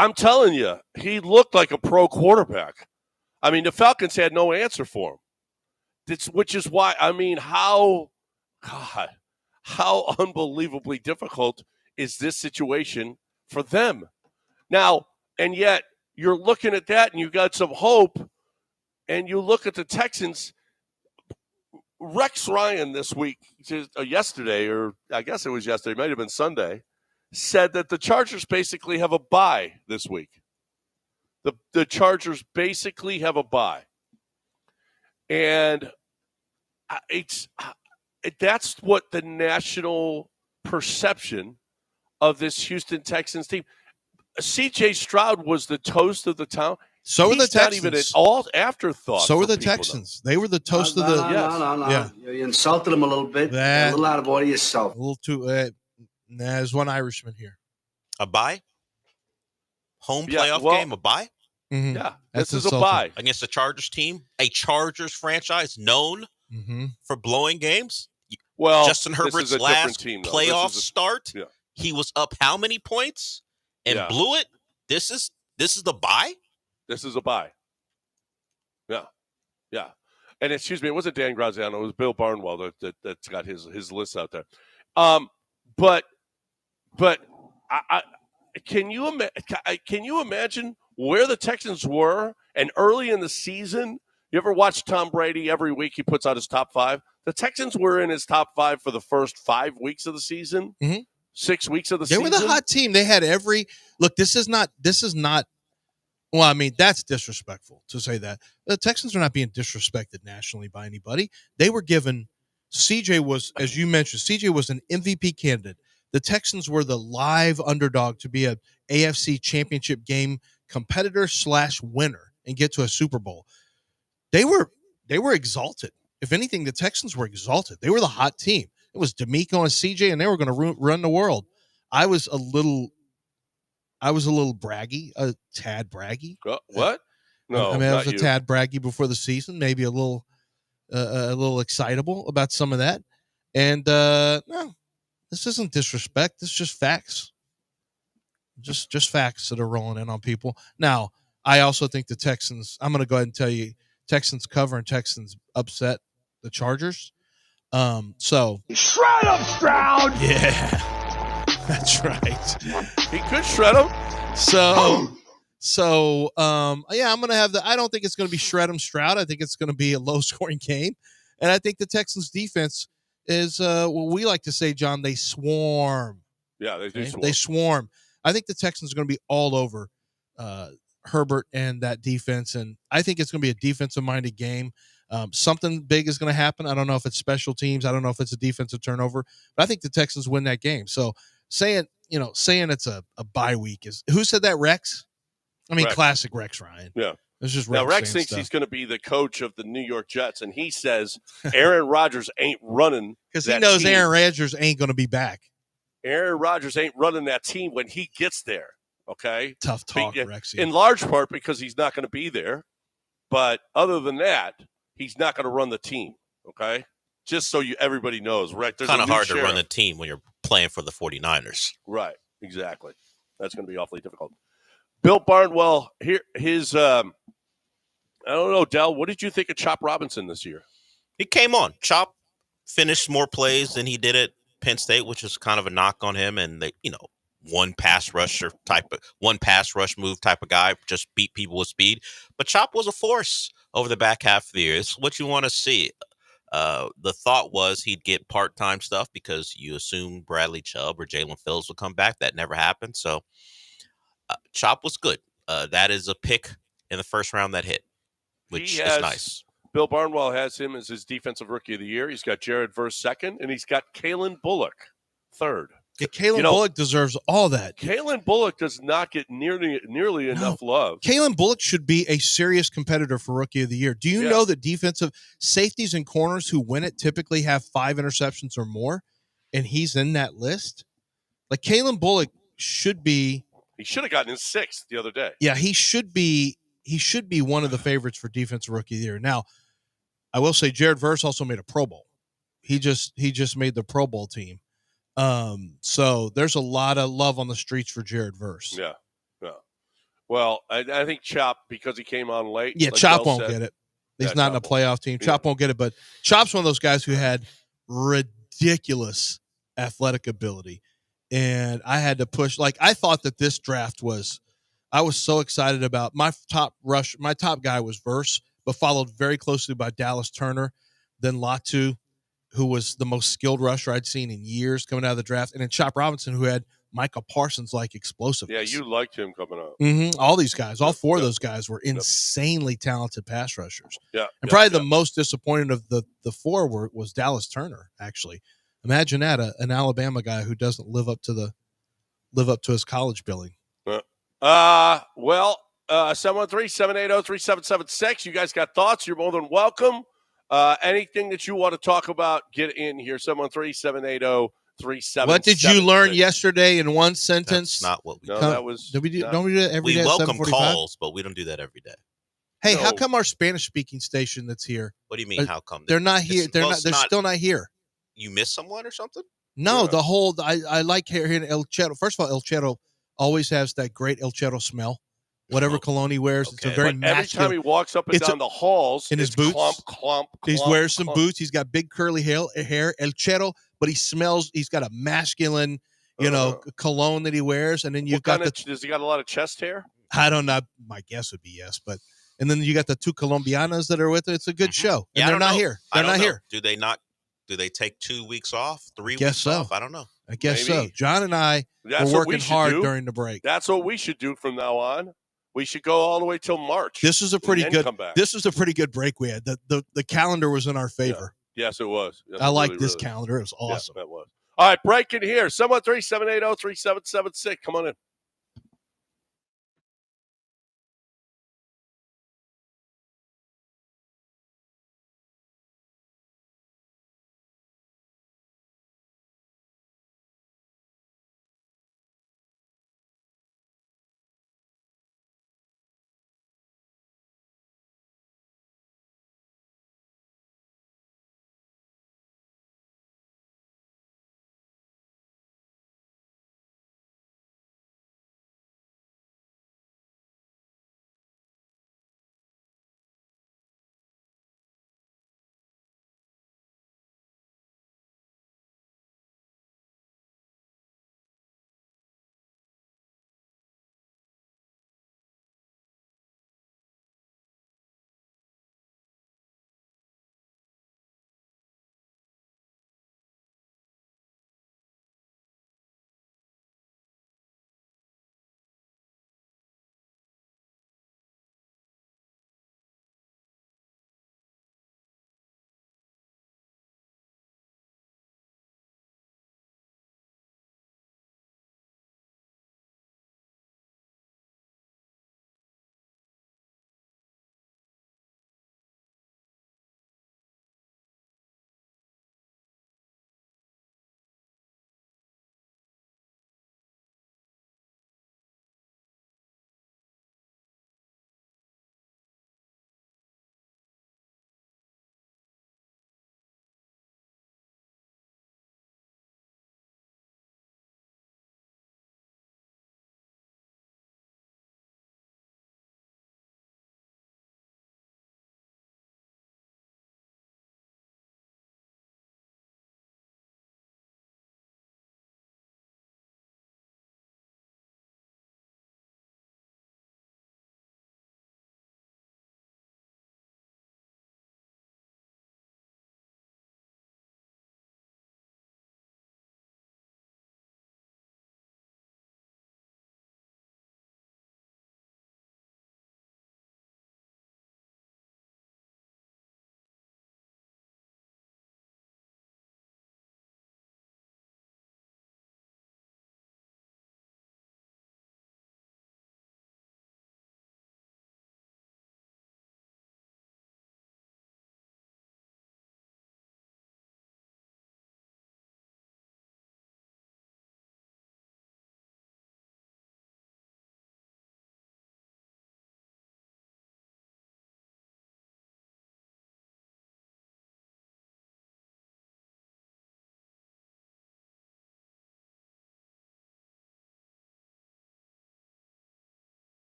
I'm telling you, he looked like a pro quarterback. I mean, the Falcons had no answer for him. Which is why, I mean, how unbelievably difficult is this situation for them? Now, and yet you're looking at that and you got some hope, and you look at the Texans. Rex Ryan this week, yesterday, or I guess it was yesterday, it might have been Sunday, said that the Chargers basically have a bye this week. The Chargers basically have a bye. And that's what the national perception of this Houston Texans team. C.J. Stroud was the toast of the town. So were the Texans. Not even an all afterthut. So were the Texans. They were the toast of the. No. Yeah. You insulted them a little bit. A little out of order yourself. A little too. There's one Irishman here. A bye? Home playoff game, a bye? Mm-hmm. Yeah, this is a bye. Against a Chargers team, a Chargers franchise known for blowing games. Well, Justin Herbert's last playoff start, he was up how many points and blew it? This is the bye? This is a bye. Yeah. And excuse me, it wasn't Dan Graziano. It was Bill Barnwell that's got his list out there. But can you imagine where the Texans were and early in the season? You ever watch Tom Brady? Every week he puts out his top 5. The Texans were in his top 5 for the first 5 weeks of the season. 6 weeks of the season. They were the hot team. They had look. This is not. Well, I mean, that's disrespectful to say that. The Texans are not being disrespected nationally by anybody. They were given. CJ was, as you mentioned, CJ was an MVP candidate. The Texans were the live underdog to be a AFC championship game competitor / winner and get to a Super Bowl. They were exalted. If anything, the Texans were exalted. They were the hot team. It was D'Amico and CJ, and they were going to run the world. I was a little braggy, a tad braggy. What? No, I mean, I was a tad braggy before the season, maybe a little excitable about some of that. And no, this isn't disrespect. This is just facts. Just facts that are rolling in on people. Now, I also think the Texans. I'm going to go ahead and tell you, Texans cover and Texans upset the Chargers. So shred them, Stroud. Yeah, that's right. He could shred them. So yeah, I'm gonna have I don't think it's gonna be shred them, Stroud. I think it's gonna be a low scoring game, and I think the Texans defense is what we like to say, John. They swarm. Yeah, they do. Okay? They swarm. I think the Texans are gonna be all over Herbert and that defense, and I think it's going to be a defensive-minded game. Something big is going to happen. I don't know if it's special teams. I don't know if it's a defensive turnover, but I think the Texans win that game. So saying it's a bye week is – who said that, Rex? I mean, Rex. Classic Rex Ryan. Yeah. It's just Now, Rex thinks stuff. he's going to be the coach of the New York Jets, and he says Aaron Rodgers ain't running because he knows team. Aaron Rodgers ain't going to be back. Aaron Rodgers ain't running that team when he gets there, okay? Tough talk, Rex. In large part because he's not going to be there. But other than that, he's not going to run the team, okay? Just so everybody knows, right? It's kind of hard to run the team when you're playing for the 49ers. Right, exactly. That's going to be awfully difficult. Bill Barnwell, here his I don't know, Del, what did you think of Chop Robinson this year? He came on. Chop finished more plays than he did at Penn State, which is kind of a knock on him. And they, one pass rush move type of guy, just beat people with speed. But Chop was a force over the back half of the year. It's what you want to see. The thought was he'd get part-time stuff because you assume Bradley Chubb or Jalen Phillips would come back. That never happened. So Chop was good. That is a pick in the first round that hit, which is nice. Bill Barnwell has him as his defensive rookie of the year. He's got Jared Verse second, and he's got Kalen Bullock third. Yeah, Kalen Bullock deserves all that. Kalen Bullock does not get nearly enough love. Kalen Bullock should be a serious competitor for Rookie of the Year. Do you know that defensive safeties and corners who win it typically have 5 interceptions or more, and he's in that list? Like Kalen Bullock should be. He should have gotten his 6th the other day. Yeah, he should be one of the favorites for defensive Rookie of the Year. Now, I will say Jared Verse also made a Pro Bowl. He just made the Pro Bowl team. So there's a lot of love on the streets for Jared Verse. Yeah. Well, I think Chop, because he came on late. Yeah, like Chop Del won't said, get it. He's not in a playoff team. Chop won't get it, but Chop's one of those guys who had ridiculous athletic ability. And I had to push. Like, I thought that this draft I was so excited about my top guy was Verse, but followed very closely by Dallas Turner, then Latu, who was the most skilled rusher I'd seen in years coming out of the draft, and then Chop Robinson, who had Micah Parsons-like explosiveness. Yeah, you liked him coming up. Mm-hmm. All these guys, all 4 of those guys were insanely talented pass rushers. Yeah, and probably the most disappointing of the 4 was Dallas Turner. Actually, imagine that an Alabama guy who doesn't live up to his college billing. 713-780-3776. You guys got thoughts? You're more than welcome. Anything that you want to talk about, get in here. 713-780-3776. What did you learn yesterday in one sentence? That's not what we do. That was. Don't we do that every day? We welcome calls, but we don't do that every day. Hey, how come our Spanish-speaking station that's here? What do you mean? How come they're not here? They're still not here. You missed someone or something? No, the whole I like hearing El Cheto. First of all, El Cheto always has that great El Cheto smell. Whatever cologne he wears, it's a very masculine. Every time he walks up and down the halls, in his boots, clomp. He wears some boots. He's got big curly hair, El Cheto, but he smells. He's got a masculine, cologne that he wears, and then you've got does he got a lot of chest hair? I don't know. My guess would be yes, but and then you got the 2 Colombianas that are with it. It's a good show, and they're not here. They're not here. Do they not? Do they take 2 weeks off? 3 weeks guess so. off? I don't know. I guess so. John and I were working hard during the break. That's what we should do from now on. We should go all the way till March. This is a pretty good. This is a pretty good break we had. The calendar was in our favor. Yeah. Yes, it was. Yes, I like this calendar. It was awesome. Yeah, that was. All right, break in here. 713-780-3776. Come on in.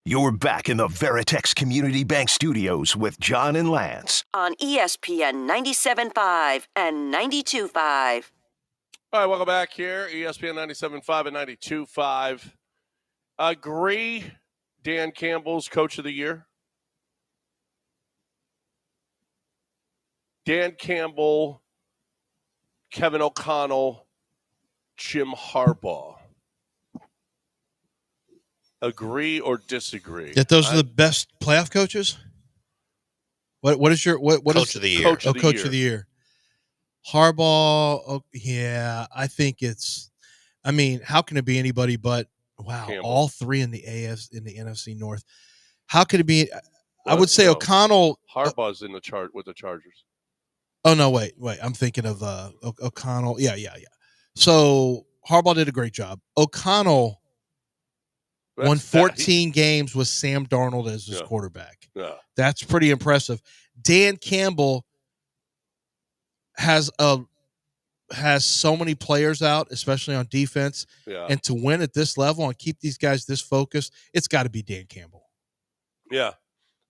You're back in the Veritex Community Bank Studios with John and Lance. On ESPN 97.5 and 92.5. All right, welcome back here. ESPN 97.5 and 92.5. Agree Dan Campbell's Coach of the Year? Dan Campbell, Kevin O'Connell, Jim Harbaugh. Agree or disagree? That those are the best playoff coaches? What is your what Coach is of the year? Coach of Coach of the Year. Harbaugh, yeah, I think it's. I mean, how can it be anybody but Campbell. all three in the NFC North? How could it be? I would say O'Connell. Harbaugh's in the chart with the Chargers. Oh no, wait, I'm thinking of O'Connell. Yeah. So Harbaugh did a great job. O'Connell won 14 games with Sam Darnold as his quarterback. Yeah. That's pretty impressive. Dan Campbell has so many players out, especially on defense. Yeah. And to win at this level and keep these guys this focused, it's got to be Dan Campbell. Yeah.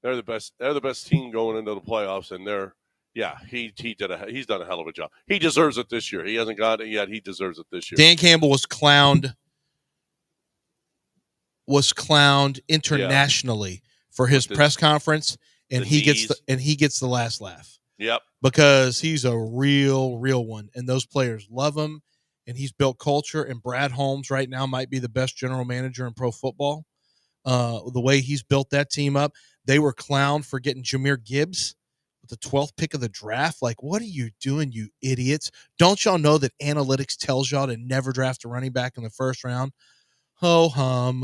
They're the best. They're the best team going into the playoffs, and he's done a hell of a job. He deserves it this year. He hasn't got it yet. He deserves it this year. Dan Campbell was clowned internationally for his press conference, and he gets the last laugh. Yep. Because he's a real one, and those players love him, and he's built culture. And Brad Holmes right now might be the best general manager in pro football. The way he's built that team up, they were clowned for getting Jahmyr Gibbs with the 12th pick of the draft. Like, what are you doing, you idiots? Don't y'all know that analytics tells y'all to never draft a running back in the first round? Ho hum,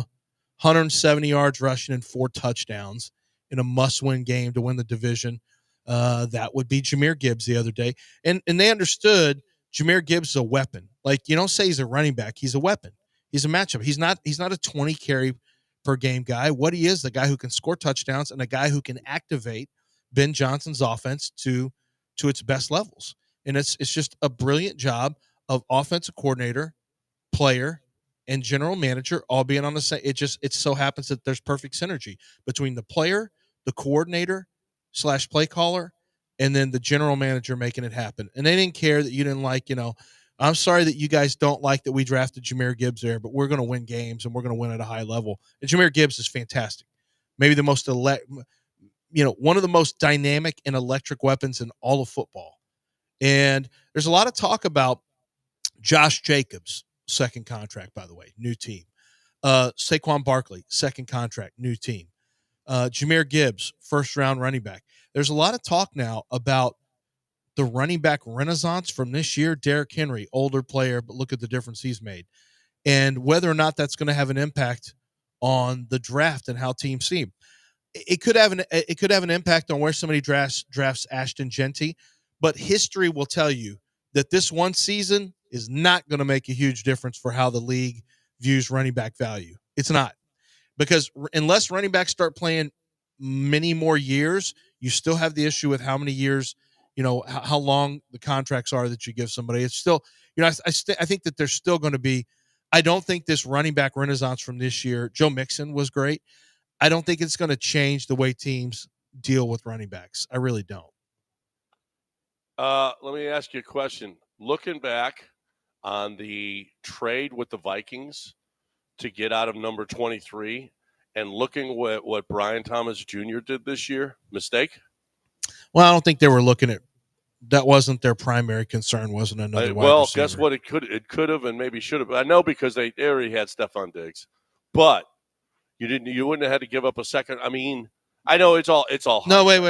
170 yards rushing and 4 touchdowns in a must-win game to win the division. That would be Jahmyr Gibbs the other day. And they understood Jahmyr Gibbs is a weapon. Like, you don't say he's a running back. He's a weapon. He's a matchup. He's not a 20 carry per game guy. What he is, the guy who can score touchdowns and a guy who can activate Ben Johnson's offense to its best levels. And it's just a brilliant job of offensive coordinator, player, and general manager all being on the same. It so happens that there's perfect synergy between the player, the coordinator / play caller, and then the general manager making it happen. And they didn't care that you didn't like, I'm sorry that you guys don't like that we drafted Jahmyr Gibbs there, but we're going to win games and we're going to win at a high level. And Jahmyr Gibbs is fantastic. Maybe the most one of the most dynamic and electric weapons in all of football. And there's a lot of talk about Josh Jacobs, second contract, by the way, new team. Saquon Barkley, second contract, new team. Jahmyr Gibbs, first-round running back. There's a lot of talk now about the running back renaissance from this year. Derrick Henry, older player, but look at the difference he's made. And whether or not that's going to have an impact on the draft and how teams see him. It could have an impact on where somebody drafts Ashton Genty, but history will tell you that this one season is not going to make a huge difference for how the league views running back value. It's not. Because unless running backs start playing many more years, you still have the issue with how many years, how long the contracts are that you give somebody. It's still, I think that there's still going to be, I don't think this running back renaissance from this year, Joe Mixon was great. I don't think it's going to change the way teams deal with running backs. I really don't. Let me ask you a question. Looking back on the trade with the Vikings to get out of number 23 and looking at what Brian Thomas Jr. did this year, mistake? Well, I don't think they were looking at that. Wasn't their primary concern, wasn't another wide receiver. Guess what? It could have and maybe should have. I know because they already had Stephon Diggs, but you wouldn't have had to give up a second. I mean, I know it's all. No, wait.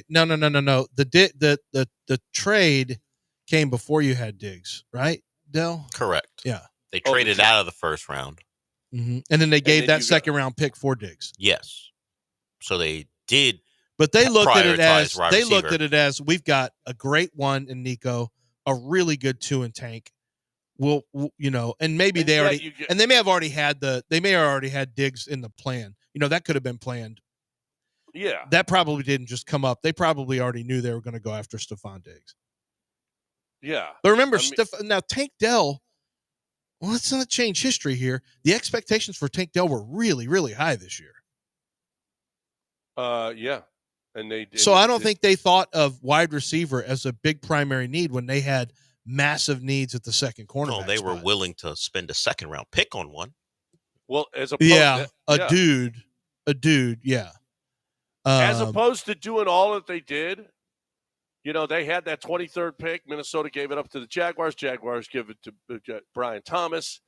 No. The trade came before you had Diggs, right, Dell? Correct. Yeah. They traded out of the first round. Mm-hmm. And then they gave that second round pick for Diggs. Yes. So they did. But they looked at it as we've got a great one in Nico, a really good 2 in Tank. And maybe they may have already had Diggs in the plan. That could have been planned. Yeah. That probably didn't just come up. They probably already knew they were going to go after Stephon Diggs. Yeah. But remember, now Tank Dell, well, let's not change history here. The expectations for Tank Dell were really, really high this year. Yeah. And they did. So I don't think they thought of wide receiver as a big primary need when they had massive needs at the second cornerback. No, they were spot. willing to spend a second round pick on one. Well, as opposed a dude, yeah. As opposed to doing all that they did, they had that 23rd pick. Minnesota gave it up to the Jaguars. Jaguars give it to Brian Thomas.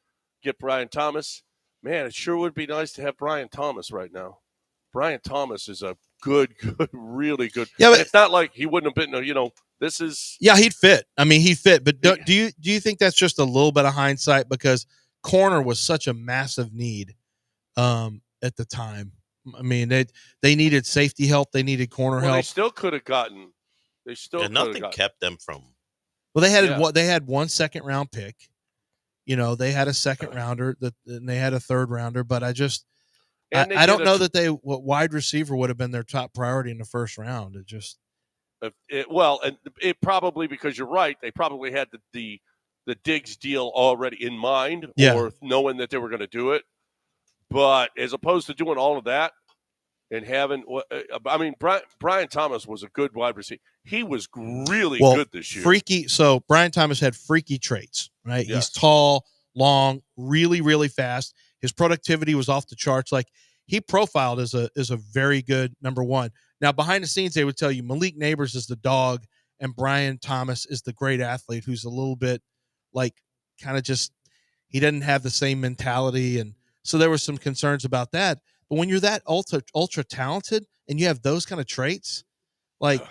Get Brian Thomas. Man, it sure would be nice to have Brian Thomas right now. Brian Thomas is a good, really good. Yeah, but it's not like he wouldn't have been. This is. Yeah, he'd fit. I mean, he'd fit. But do you think that's just a little bit of hindsight because corner was such a massive need at the time? I mean, they needed safety help. They needed corner help. They still could have gotten. They still nothing kept them from. Well, they had 1 second round pick. They had a second rounder and they had a third rounder. But I don't know that what wide receiver would have been their top priority in the first round. It probably, because you're right, they probably had the Diggs deal already in mind, or knowing that they were going to do it. But as opposed to doing all of that and having, Brian Thomas was a good wide receiver. He was really good this year. So Brian Thomas had freaky traits, right? Yes. He's tall, long, really, really fast. His productivity was off the charts. Like, he profiled as a very good number one. Now, behind the scenes, they would tell you Malik Neighbors is the dog and Brian Thomas is the great athlete who's a little bit like kind of just, he doesn't have the same mentality. And so there were some concerns about that. But when you're that ultra talented and you have those kind of traits, like,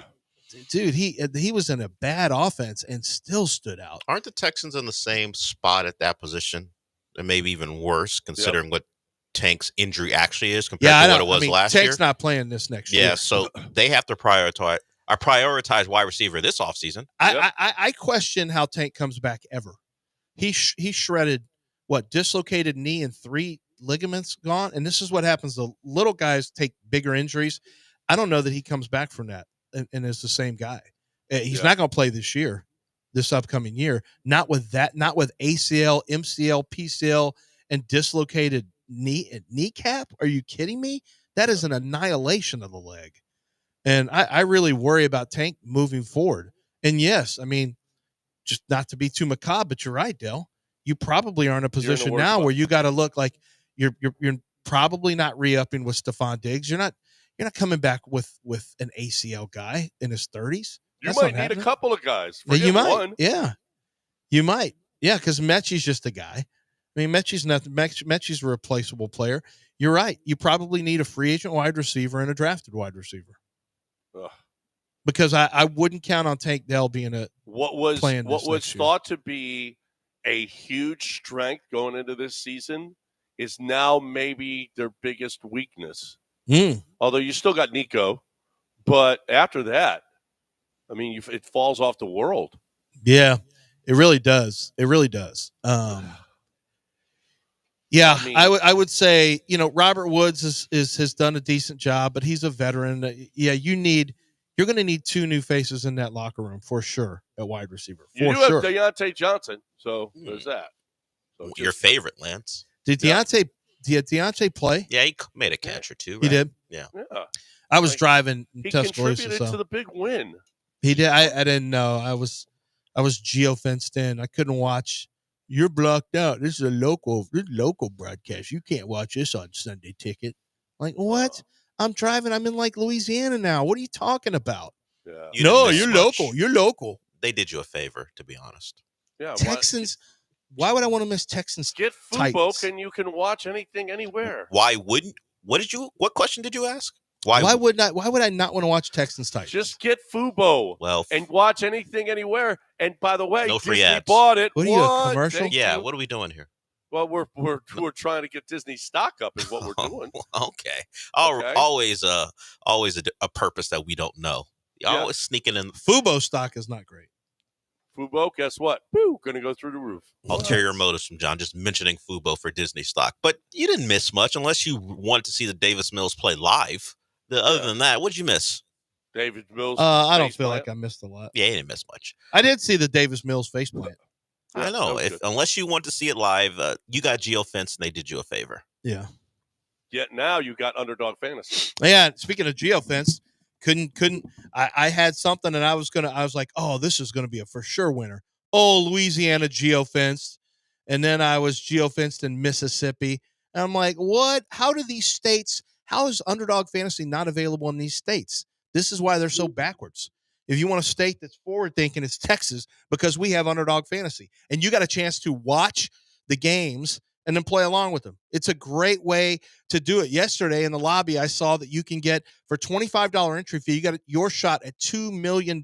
dude, he was in a bad offense and still stood out. Aren't the Texans in the same spot at that position? And maybe even worse, considering what Tank's injury actually is compared to what it was last year. Tank's not playing this next year. Yeah, so they have to prioritize wide receiver this offseason. I question how Tank comes back ever. He shredded, dislocated knee and 3 ligaments gone, and this is what happens. The little guys take bigger injuries. I don't know that he comes back from that and is the same guy. He's not going to play this upcoming year. Not with ACL, MCL, PCL, and dislocated kneecap. Are you kidding me? That is an annihilation of the leg. And I really worry about Tank moving forward. And yes, I mean, just not to be too macabre, but you're right, Dale. You probably are in a position now where you got to look like you're probably not re-upping with Stephon Diggs. You're not coming back with an ACL guy in his 30s. You might need a couple of guys. You might. One. Yeah. You might. Yeah, because Mechie's just a guy. I mean, Mechie's nothing. Mechie's a replaceable player. You're right. You probably need a free agent wide receiver and a drafted wide receiver. Ugh. Because I wouldn't count on Tank Dell being what was thought to be a huge strength going into this season is now maybe their biggest weakness. Although you still got Nico, but after that, I mean, it falls off the world. Yeah, it really does. It really does. Yeah, I would say, Robert Woods has done a decent job, but he's a veteran. Yeah, you're going to need 2 new faces in that locker room for sure at wide receiver. You do have Deontay Johnson, so there's that. So your favorite, Lance. Did Deontay play? Yeah, he made a catch or 2. Right? He did? Yeah. I was driving in he Tuscaloosa. Contributed to the big win. He did. I didn't know. I was geo-fenced in. I couldn't watch. You're blocked out. This is a local broadcast. You can't watch this on Sunday Ticket. Like, what? I'm driving. I'm in Louisiana now. What are you talking about? Yeah. You're local. You're local. They did you a favor, to be honest. Yeah. Texans. Why would I want to miss Texans? Get Fubo, and you can watch anything anywhere. Why wouldn't? What question did you ask? Why would I not want to watch Texans Titans? Just get Fubo and watch anything anywhere. And by the way, no free Disney ads. Bought it. What are you, a commercial? Yeah, what are we doing here? Well, we're trying to get Disney stock up is what we're doing. Okay. Always a purpose that we don't know. Always sneaking in. Fubo stock is not great. Fubo, guess what? Woo, gonna go through the roof. Ulterior motives from John, just mentioning Fubo for Disney stock. But you didn't miss much unless you wanted to see the Davis Mills play live. Other than that, what'd you miss? Davis Mills. I don't feel like I missed a lot. Yeah, you didn't miss much. I did see the Davis Mills faceplant. I know. Unless you want to see it live, you got geofence and they did you a favor. Yeah. Yet now you got Underdog Fantasy. Yeah. Speaking of geofence, I had something and I was like, oh, this is gonna be a for sure winner. Oh, Louisiana geofenced, and then I was geofenced in Mississippi, and I'm like, what? How is Underdog Fantasy not available in these states? This is why they're so backwards. If you want a state that's forward thinking, it's Texas, because we have Underdog Fantasy, and you got a chance to watch the games and then play along with them. It's a great way to do it. Yesterday in the lobby, I saw that you can get, for $25 entry fee, you got your shot at $2 million,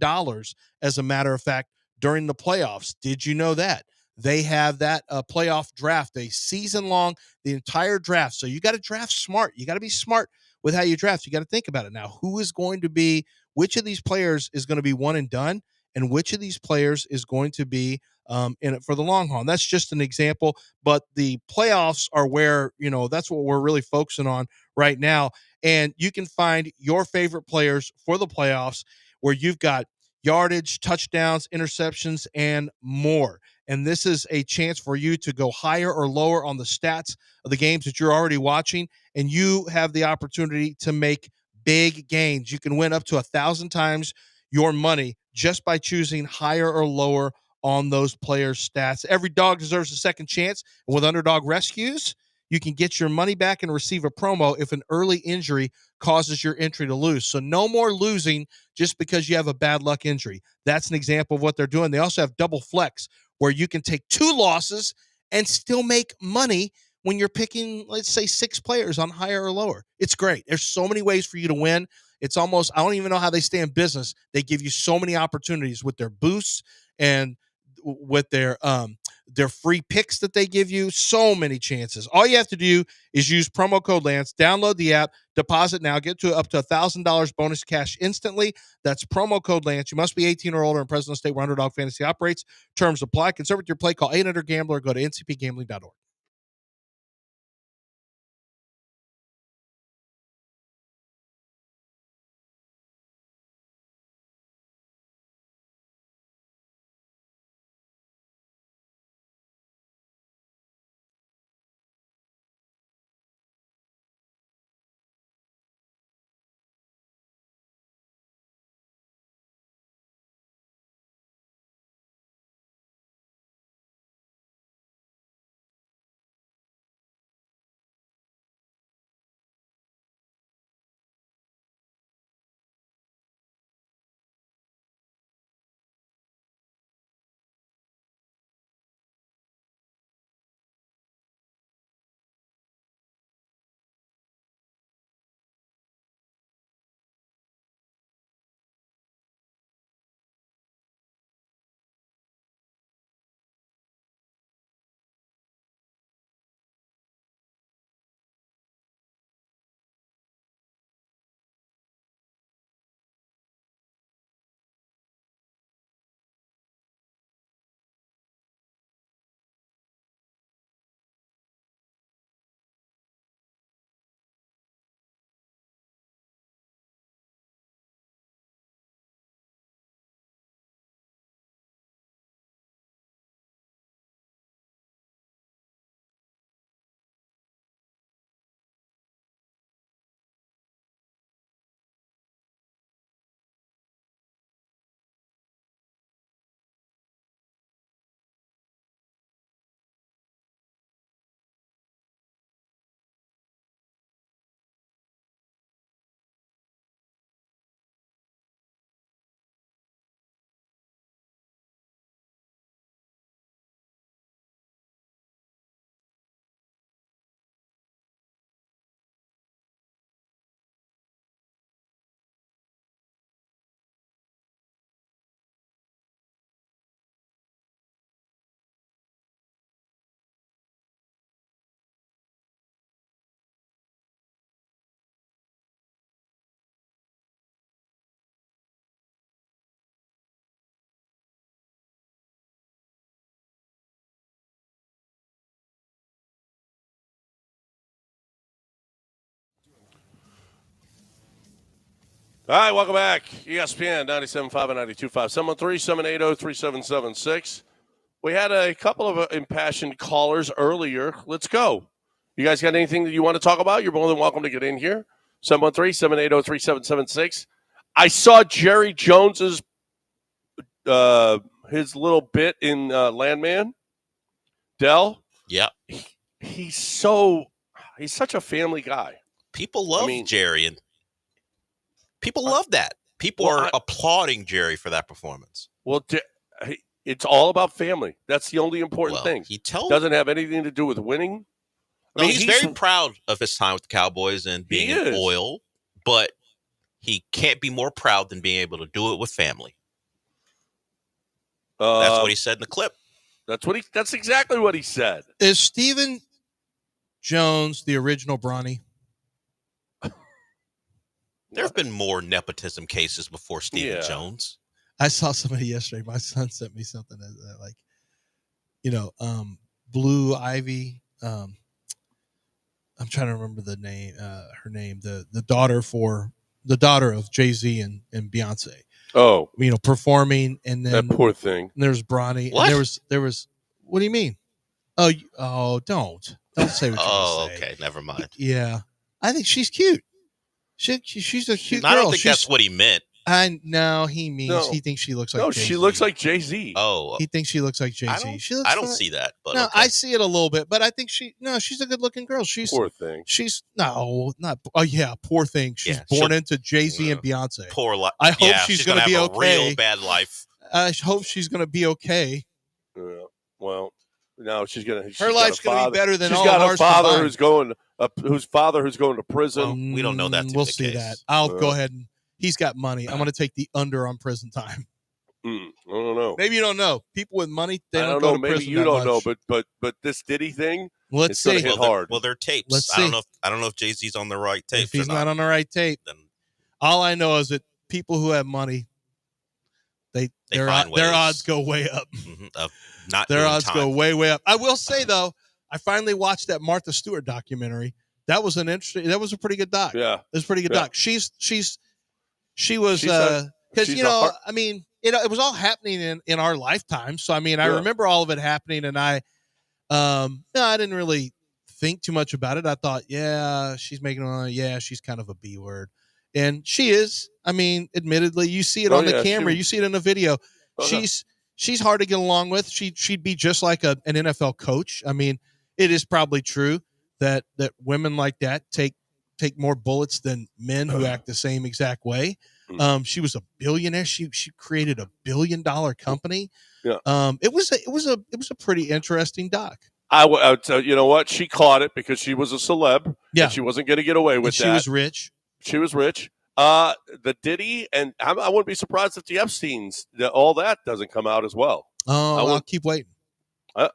as a matter of fact, during the playoffs. Did you know that? They have that playoff draft, a season long, the entire draft. So you got to draft smart. You got to be smart with how you draft. You got to think about it now. Which of these players is going to be one and done, and which of these players is going to be in it for the long haul? And that's just an example, but the playoffs are where, that's what we're really focusing on right now. And you can find your favorite players for the playoffs, where you've got yardage, touchdowns, interceptions, and more. And this is a chance for you to go higher or lower on the stats of the games that you're already watching, and you have the opportunity to make big gains. You can win up to 1,000 times your money just by choosing higher or lower on those players' stats. Every dog deserves a second chance. And with Underdog Rescues, you can get your money back and receive a promo if an early injury causes your entry to lose. So no more losing just because you have a bad luck injury. That's an example of what they're doing. They also have double flex, where you can take 2 losses and still make money when you're picking, let's say, 6 players on higher or lower. It's great. There's so many ways for you to win. It's almost, I don't even know how they stay in business. They give you so many opportunities with their boosts and with their free picks that they give you. So many chances. All you have to do is use promo code Lance, download the app, deposit now, get to up to $1,000 bonus cash instantly. That's promo code Lance. You must be 18 or older and present in the state where Underdog Fantasy operates. Terms apply. Concerned with your play, call 800-GAMBLER or go to ncpgambling.org. All right, welcome back. ESPN 97.5 and 92.5. 713-780-3776. We had a couple of impassioned callers earlier. Let's go. You guys got anything that you want to talk about? You're more than welcome to get in here. 713-780-3776. I saw Jerry Jones's his little bit in Landman. Dell. Yeah. He's such a family guy. People love Jerry, and people love that. People are applauding Jerry for that performance. Well, it's all about family. That's the only important thing. He doesn't have anything to do with winning. I mean, he's very proud of his time with the Cowboys and being in oil, but he can't be more proud than being able to do it with family. That's what he said in the clip. That's exactly what he said. Is Stephen Jones the original Bronny? There have been more nepotism cases before Stephen Jones. I saw somebody yesterday. My son sent me something Blue Ivy. I'm trying to remember the name. Her name, the daughter of Jay-Z and Beyonce. Oh, performing, and then that poor thing. And there's Bronny. What? And there was. What do you mean? Don't say what you say. Okay, never mind. Yeah, I think she's cute. She's a cute girl. I don't think that's what he meant. He thinks she looks like Jay-Z. She looks like Jay-Z. Oh, he thinks she looks like Jay-Z. I don't see that, but no, okay. I see it a little bit, but I think she's a good-looking girl. Poor thing. Poor thing. She's born into Jay-Z and Beyonce. Poor life. I hope she's going to be have okay. A real bad life. I hope she's going to be okay. Well, no, her life's going to be better than all of ours. She's got a father who's going to prison. We don't know that. We'll see that. I'll go ahead and he's got money. I'm going to take the under on prison time. I don't know. Maybe you don't know. People with money, they don't go to prison. Maybe you don't know, but this Diddy thing, let's see. Hit hard. Well, they're tapes. Let's see. I don't know if Jay-Z's on the right tape. If he's not on the right tape, then all I know is that people who have money, their odds go way up. Their odds go way up. I will say though, I finally watched that Martha Stewart documentary. That was a pretty good doc. Yeah, it was a pretty good doc. She was because it was all happening in our lifetime. So I remember all of it happening, and I didn't really think too much about it. I thought, she's making money. Yeah, she's kind of a B word, and she is. Admittedly, you see it on the camera, you see it in the video. She's hard to get along with. She'd be just like an NFL coach. It is probably true that women like that take more bullets than men who act the same exact way. She was a billionaire. She created $1 billion company. Yeah. It was a pretty interesting doc. I would tell you know what, she caught it because she was a celeb. Yeah, and she wasn't going to get away with that. She was rich. She was rich. The Diddy, and I wouldn't be surprised if the Epstein's, all that doesn't come out as well. Oh, I'll keep waiting. You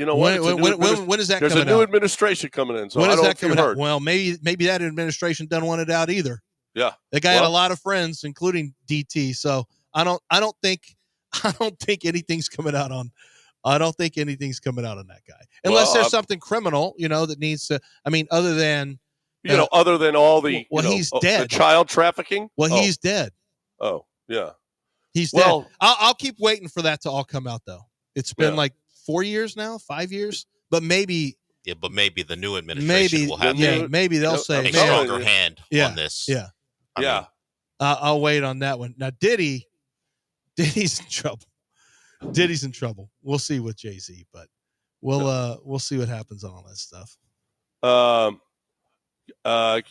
know what? When is that coming out? There's a new administration coming in, so when I is don't know that if you coming heard. out? Well, maybe that administration doesn't want it out either. Yeah, that guy had a lot of friends, including DT. So I don't think anything's coming out on. I don't think anything's coming out on that guy, unless there's something criminal, that needs to. Other than other than all the he's dead. The child trafficking. He's dead. Oh yeah, he's dead. I'll keep waiting for that to all come out though. It's been like 4 years now, 5 years, but maybe. Yeah, but maybe the new administration will have maybe they'll say a stronger hand on this. Yeah, I'll wait on that one. Now, Diddy's in trouble. Diddy's in trouble. We'll see with Jay-Z, but we'll see what happens on all that stuff. Well, the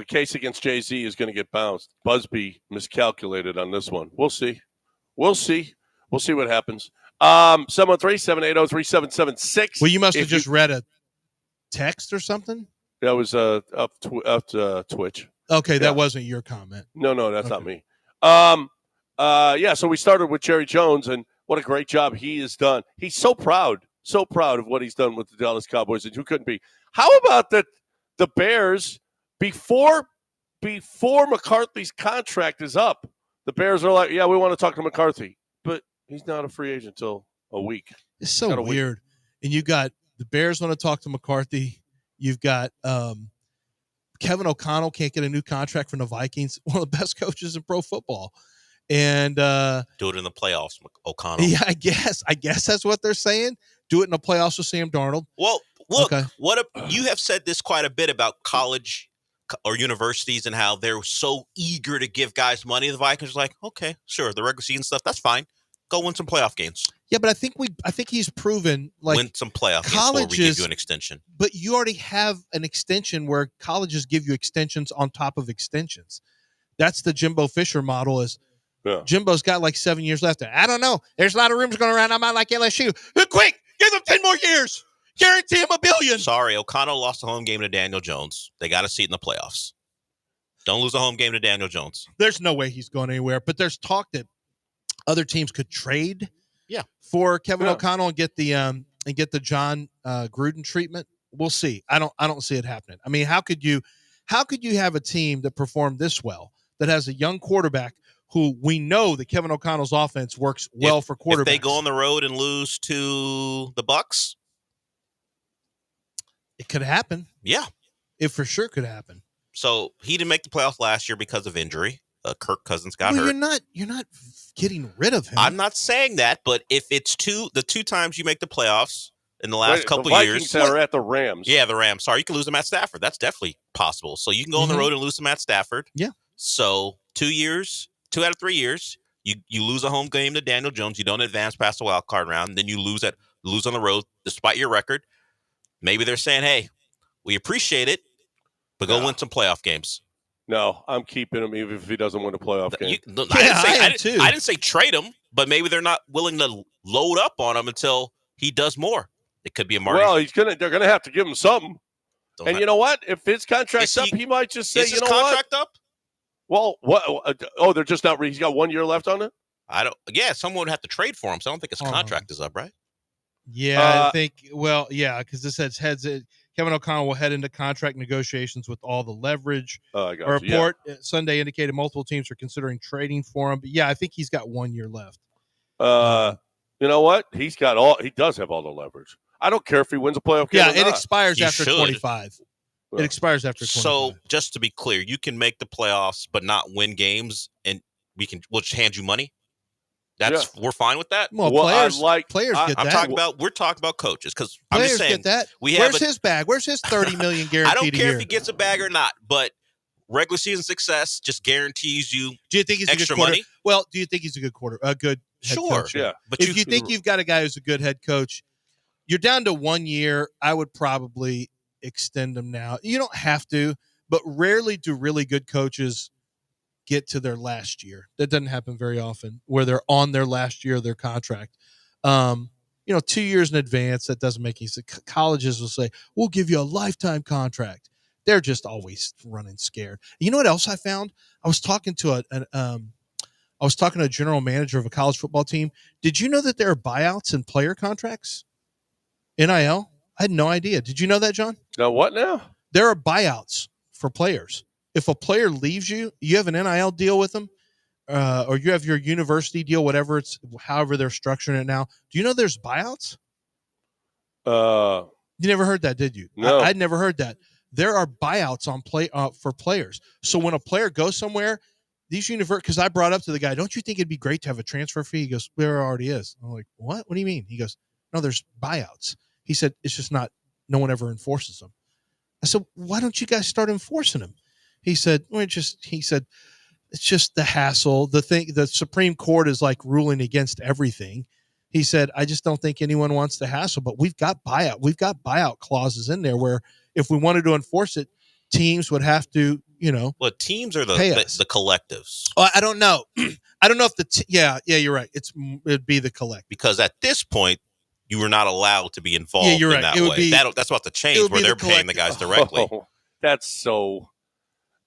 case against Jay-Z is going to get bounced. Busby miscalculated on this one. We'll see what happens. 713-780-3776. Well, you must have just read a text or something. That was up Twitch. Okay, that wasn't your comment. No, that's not me. So we started with Jerry Jones, and what a great job he has done. He's so proud of what he's done with the Dallas Cowboys, and who couldn't be? How about the Bears before McCarthy's contract is up? The Bears are like, we want to talk to McCarthy, but he's not a free agent until a week. It's so weird. And you got the Bears want to talk to McCarthy. You've got Kevin O'Connell can't get a new contract from the Vikings, one of the best coaches in pro football. And do it in the playoffs, O'Connell. Yeah, I guess that's what they're saying. Do it in the playoffs with Sam Darnold. Well, look, you have said this quite a bit about college or universities and how they're so eager to give guys money. The Vikings are like, okay, sure, the regular season stuff, that's fine. Go win some playoff games. Yeah, but I think he's proven win some playoff games before we give you an extension. But you already have an extension where colleges give you extensions on top of extensions. That's the Jimbo Fisher model. Jimbo's got like 7 years left. I don't know. There's a lot of rumors going around. I'm not like LSU. Quick, give them 10 more years. Guarantee him $1 billion. Sorry, O'Connell lost a home game to Daniel Jones. They got a seat in the playoffs. Don't lose a home game to Daniel Jones. There's no way he's going anywhere. But there's talk that other teams could trade for Kevin O'Connell and get the John Gruden treatment. We'll see. I don't see it happening. I mean, how could you have a team that performed this well, that has a young quarterback who we know that Kevin O'Connell's offense works well for quarterbacks? If they go on the road and lose to the Bucs, it could happen. Yeah, it for sure could happen. So he didn't make the playoffs last year because of injury. Kirk Cousins got hurt. You're not getting rid of him. I'm not saying that, but if it's the two times you make the playoffs in the last couple the years, Vikings are at the Rams. Yeah, the Rams. Sorry, you can lose to Matt Stafford. That's definitely possible. So you can go on the road and lose to Matt Stafford. Yeah. So 2 out of 3 years, you lose a home game to Daniel Jones. You don't advance past the wild card round. Then you lose on the road despite your record. Maybe they're saying, "Hey, we appreciate it, but go win some playoff games." No, I'm keeping him even if he doesn't win a playoff game. I didn't say trade him, but maybe they're not willing to load up on him until he does more. It could be a market. Well, they're gonna have to give him something. You know what? If his contract's up, he might just say, "Is his contract up?" Well, what? They're just not. He's got 1 year left on it. Yeah, someone would have to trade for him. So I don't think his contract is up, right? Yeah, I think. Well, yeah, because this says Kevin O'Connell will head into contract negotiations with all the leverage. A report Sunday indicated multiple teams are considering trading for him. But yeah, I think he's got 1 year left. You know what? He does have all the leverage. I don't care if he wins a playoff game. Yeah, it expires after 25. It expires after 25. So just to be clear, you can make the playoffs but not win games, and we'll just hand you money. We're fine with that. Well, players get that. We're talking about coaches because I'm just saying get that. Where's his bag? Where's his $30 million guaranteed? I don't care a year? if he gets a bag or not, but regular season success just guarantees you. Do you think he's extra a good money? Well, do you think he's a good head coach? Yeah. But if you think you've got a guy who's a good head coach, you're down to 1 year. I would probably extend him now. You don't have to, but rarely do really good coaches get to their last year. That doesn't happen very often where they're on their last year of their contract. 2 years in advance, that doesn't make any sense. Colleges will say, we'll give you a lifetime contract. They're just always running scared. You know what else I found? I was talking to a general manager of a college football team. Did you know that there are buyouts in player contracts? NIL? I had no idea. Did you know that, John? No, what now? There are buyouts for players. If a player leaves you have an NIL deal with them, or you have your university deal, however they're structuring it now. Do you know there's buyouts? You never heard that, did you? No. I'd never heard that. There are buyouts for players. So when a player goes somewhere, because I brought up to the guy, don't you think it'd be great to have a transfer fee? He goes, there already is. I'm like, what? What do you mean? He goes, no, there's buyouts. He said, it's just no one ever enforces them. I said, why don't you guys start enforcing them? He said, it's just the hassle. The Supreme Court is like ruling against everything. He said, I just don't think anyone wants the hassle, but we've got buyout clauses in there where if we wanted to enforce it, teams would have to, Well, teams are the collectives. Oh, I don't know. I don't know if you're right. It'd be the collective. Because at this point, you were not allowed to be involved in that way. That's about to change where they're paying the guys directly. Oh, that's so...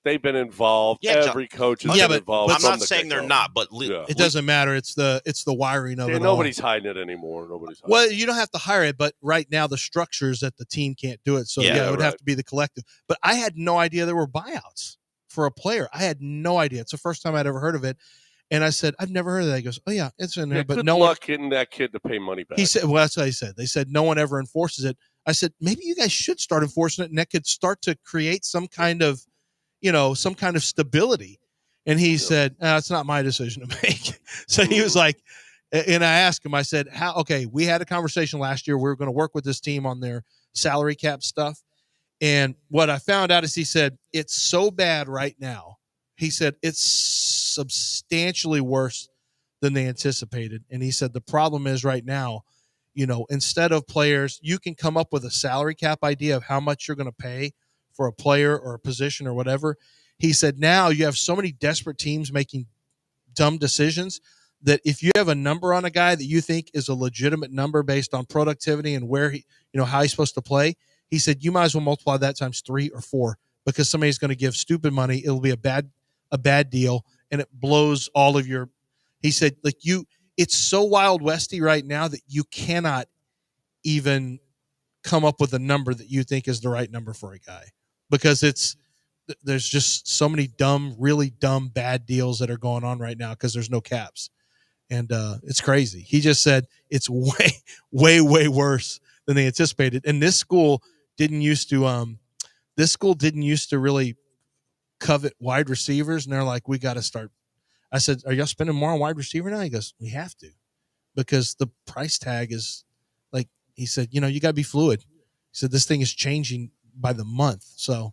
They've been involved. Every coach has been involved. I'm not saying they're not, but it doesn't matter. It's the wiring of it. Nobody's hiding it anymore. Well, you don't have to hire it, but right now the structure is that the team can't do it. So it would have to be the collective. But I had no idea there were buyouts for a player. I had no idea. It's the first time I'd ever heard of it. And I said, I've never heard of that. He goes, oh yeah, it's in there. But no one getting that kid to pay money back. He said, well, that's what he said. They said no one ever enforces it. I said, maybe you guys should start enforcing it, and that could start to create some kind of stability. And he said, it's not my decision to make. So he was like, and I asked him, I said, we had a conversation last year. We were going to work with this team on their salary cap stuff. And what I found out is he said, it's so bad right now. He said, it's substantially worse than they anticipated. And he said, the problem is right now, instead of players, you can come up with a salary cap idea of how much you're going to pay for a player or a position or whatever. He said, now you have so many desperate teams making dumb decisions that if you have a number on a guy that you think is a legitimate number based on productivity and where he, how he's supposed to play, he said, you might as well multiply that times 3 or 4 because somebody's going to give stupid money. It'll be a bad deal. And it blows all of your, he said, it's so Wild Westy right now that you cannot even come up with a number that you think is the right number for a guy because there's just so many really dumb, bad deals that are going on right now because there's no caps. And it's crazy. He just said it's way, way, way worse than they anticipated. And this school didn't used to really covet wide receivers. And they're like, we got to start. I said, are y'all spending more on wide receiver now? He goes, we have to, because the price tag is like, he said, you got to be fluid. He said, this thing is changing by the month. So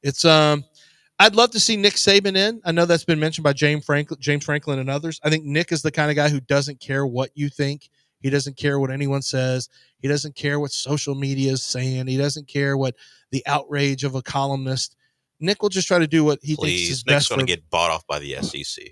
it's, I'd love to see Nick Saban in. I know that's been mentioned by James Franklin and others. I think Nick is the kind of guy who doesn't care what you think. He doesn't care what anyone says. He doesn't care what social media is saying. He doesn't care what the outrage of a columnist. Nick will just try to do what he thinks is best. Nick's going to get bought off by the SEC.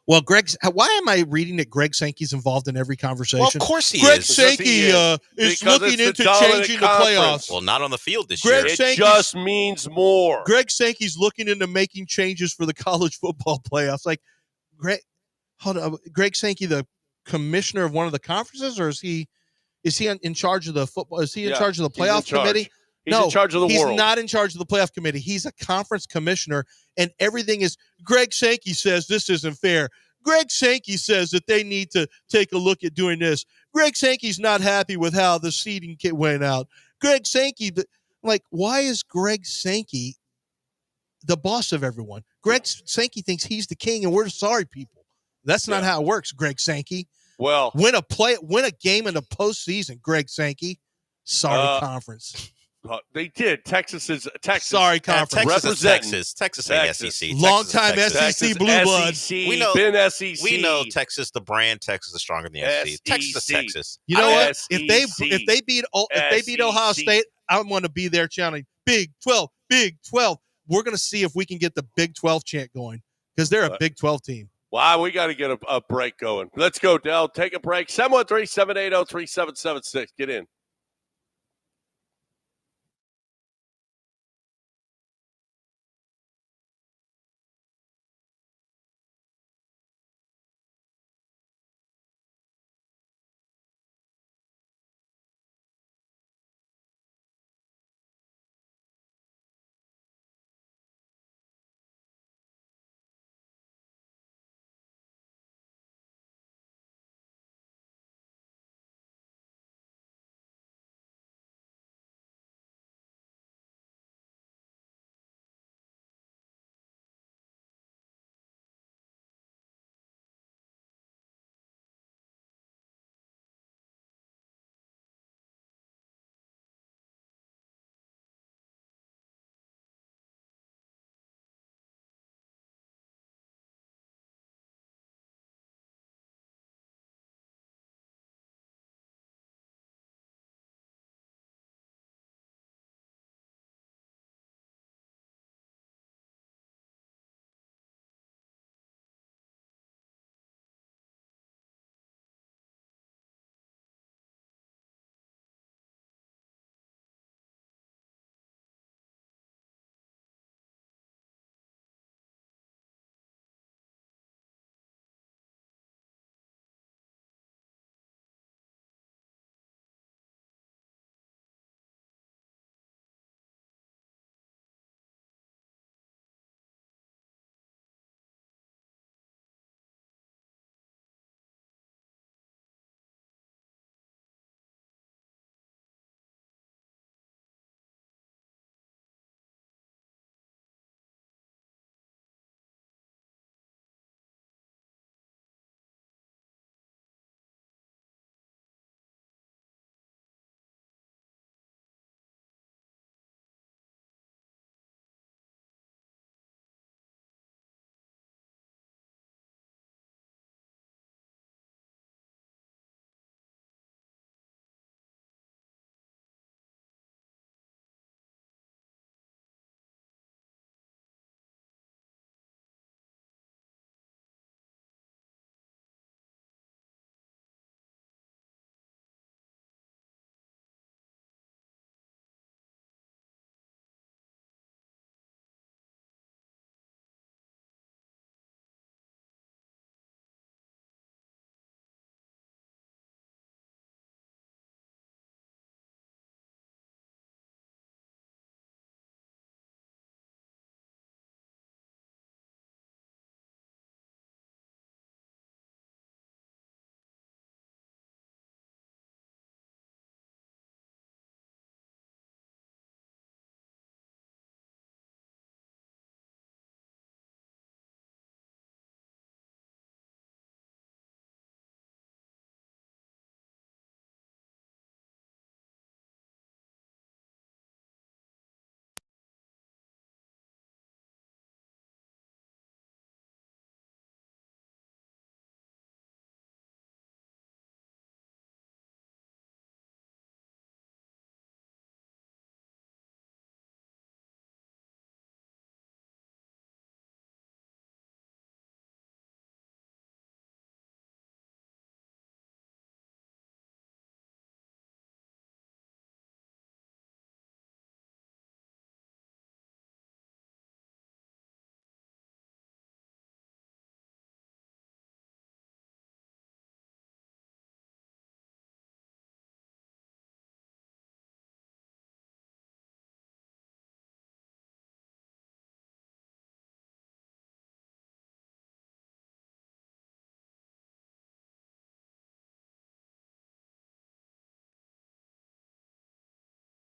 Well, why am I reading that Greg Sankey's involved in every conversation? Well, of course he Greg is. Sankey is looking into changing the playoffs. Well, not on the field this year. It just means more. Greg Sankey's looking into making changes for the college football playoffs. Like, Greg Sankey, the commissioner of one of the conferences, or is he in charge of the football? Is he in charge of the playoff committee? He's in charge of the world. He's not in charge of the playoff committee. He's a conference commissioner, and everything is Greg Sankey says this isn't fair. Greg Sankey says that they need to take a look at doing this. Greg Sankey's not happy with how the seeding kit went out. Greg Sankey, why is Greg Sankey the boss of everyone? Greg Sankey thinks he's the king, and we're the sorry people. That's not how it works, Greg Sankey. Well, win a game in the postseason, Greg Sankey. Sorry, conference. They did. Texas. Sorry, conference. Texas ain't SEC. Long-time SEC blue blood. We know, been SEC. We know Texas, the brand. Texas is stronger than the SEC. Texas. You know what? If they beat Ohio State, I want to be there chanting Big 12, Big 12. We're going to see if we can get the Big 12 chant going because they're a Big 12 team. Wow, we got to get a break going. Let's go, Dell. Take a break. 713-780-3776. Get in.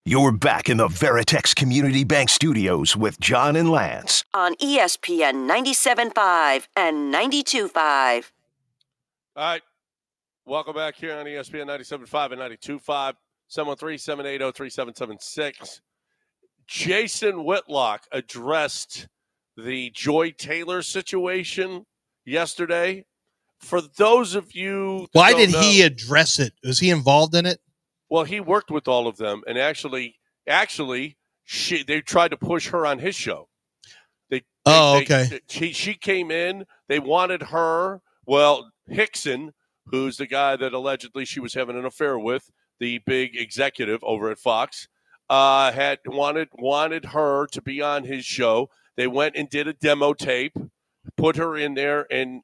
You're back in the Veritex Community Bank Studios with John and Lance. On ESPN 97.5 and 92.5. All right. Welcome back here on ESPN 97.5 and 92.5. 713-780-3776. Jason Whitlock addressed the Joy Taylor situation yesterday. For those of you why did he address it? Was he involved in it? Well, he worked with all of them, and actually, they tried to push her on his show. Okay. She came in. They wanted her. Well, Hickson, who's the guy that allegedly she was having an affair with, the big executive over at Fox, had wanted her to be on his show. They went and did a demo tape, put her in there, and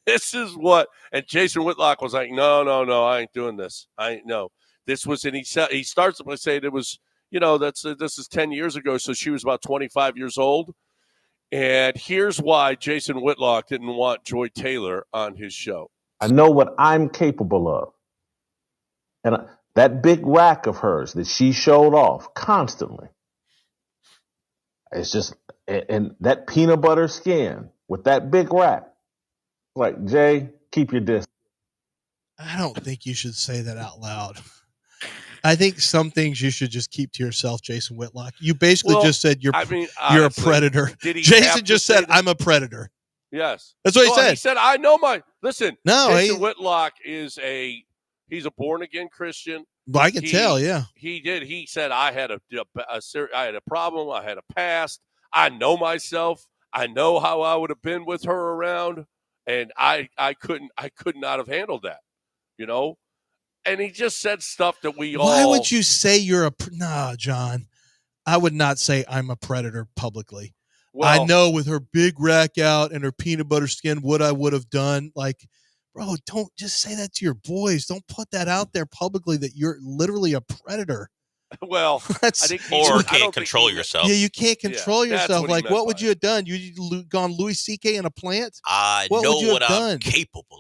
this is what. And Jason Whitlock was like, no, I ain't doing this. This was, and he starts by saying it was, this is 10 years ago, so she was about 25 years old. And here's why Jason Whitlock didn't want Joy Taylor on his show. I know what I'm capable of. And that big rack of hers that she showed off constantly, it's just, and that peanut butter skin with that big rack, like, Jay, keep your distance. I don't think you should say that out loud. I think some things you should just keep to yourself, Jason Whitlock. You basically just said you're a predator. Jason just said, I'm a predator. Yes. That's what he said. He said, I know Listen, no, Jason Whitlock is he's a born-again Christian. Well, I can tell, yeah. He did. He said, I had a problem. I had a past. I know myself. I know how I would have been with her around, and I could not have handled that, And he just said stuff that Why would you say you're John? I would not say I'm a predator publicly. Well, I know with her big rack out and her peanut butter skin, what I would have done. Like, bro, don't just say that to your boys. Don't put that out there publicly that you're literally a predator. Well, or can't control yourself. Yeah, you can't control yourself. Like, what would you have done? You'd gone Louis C.K. in a plant? I know what I'm capable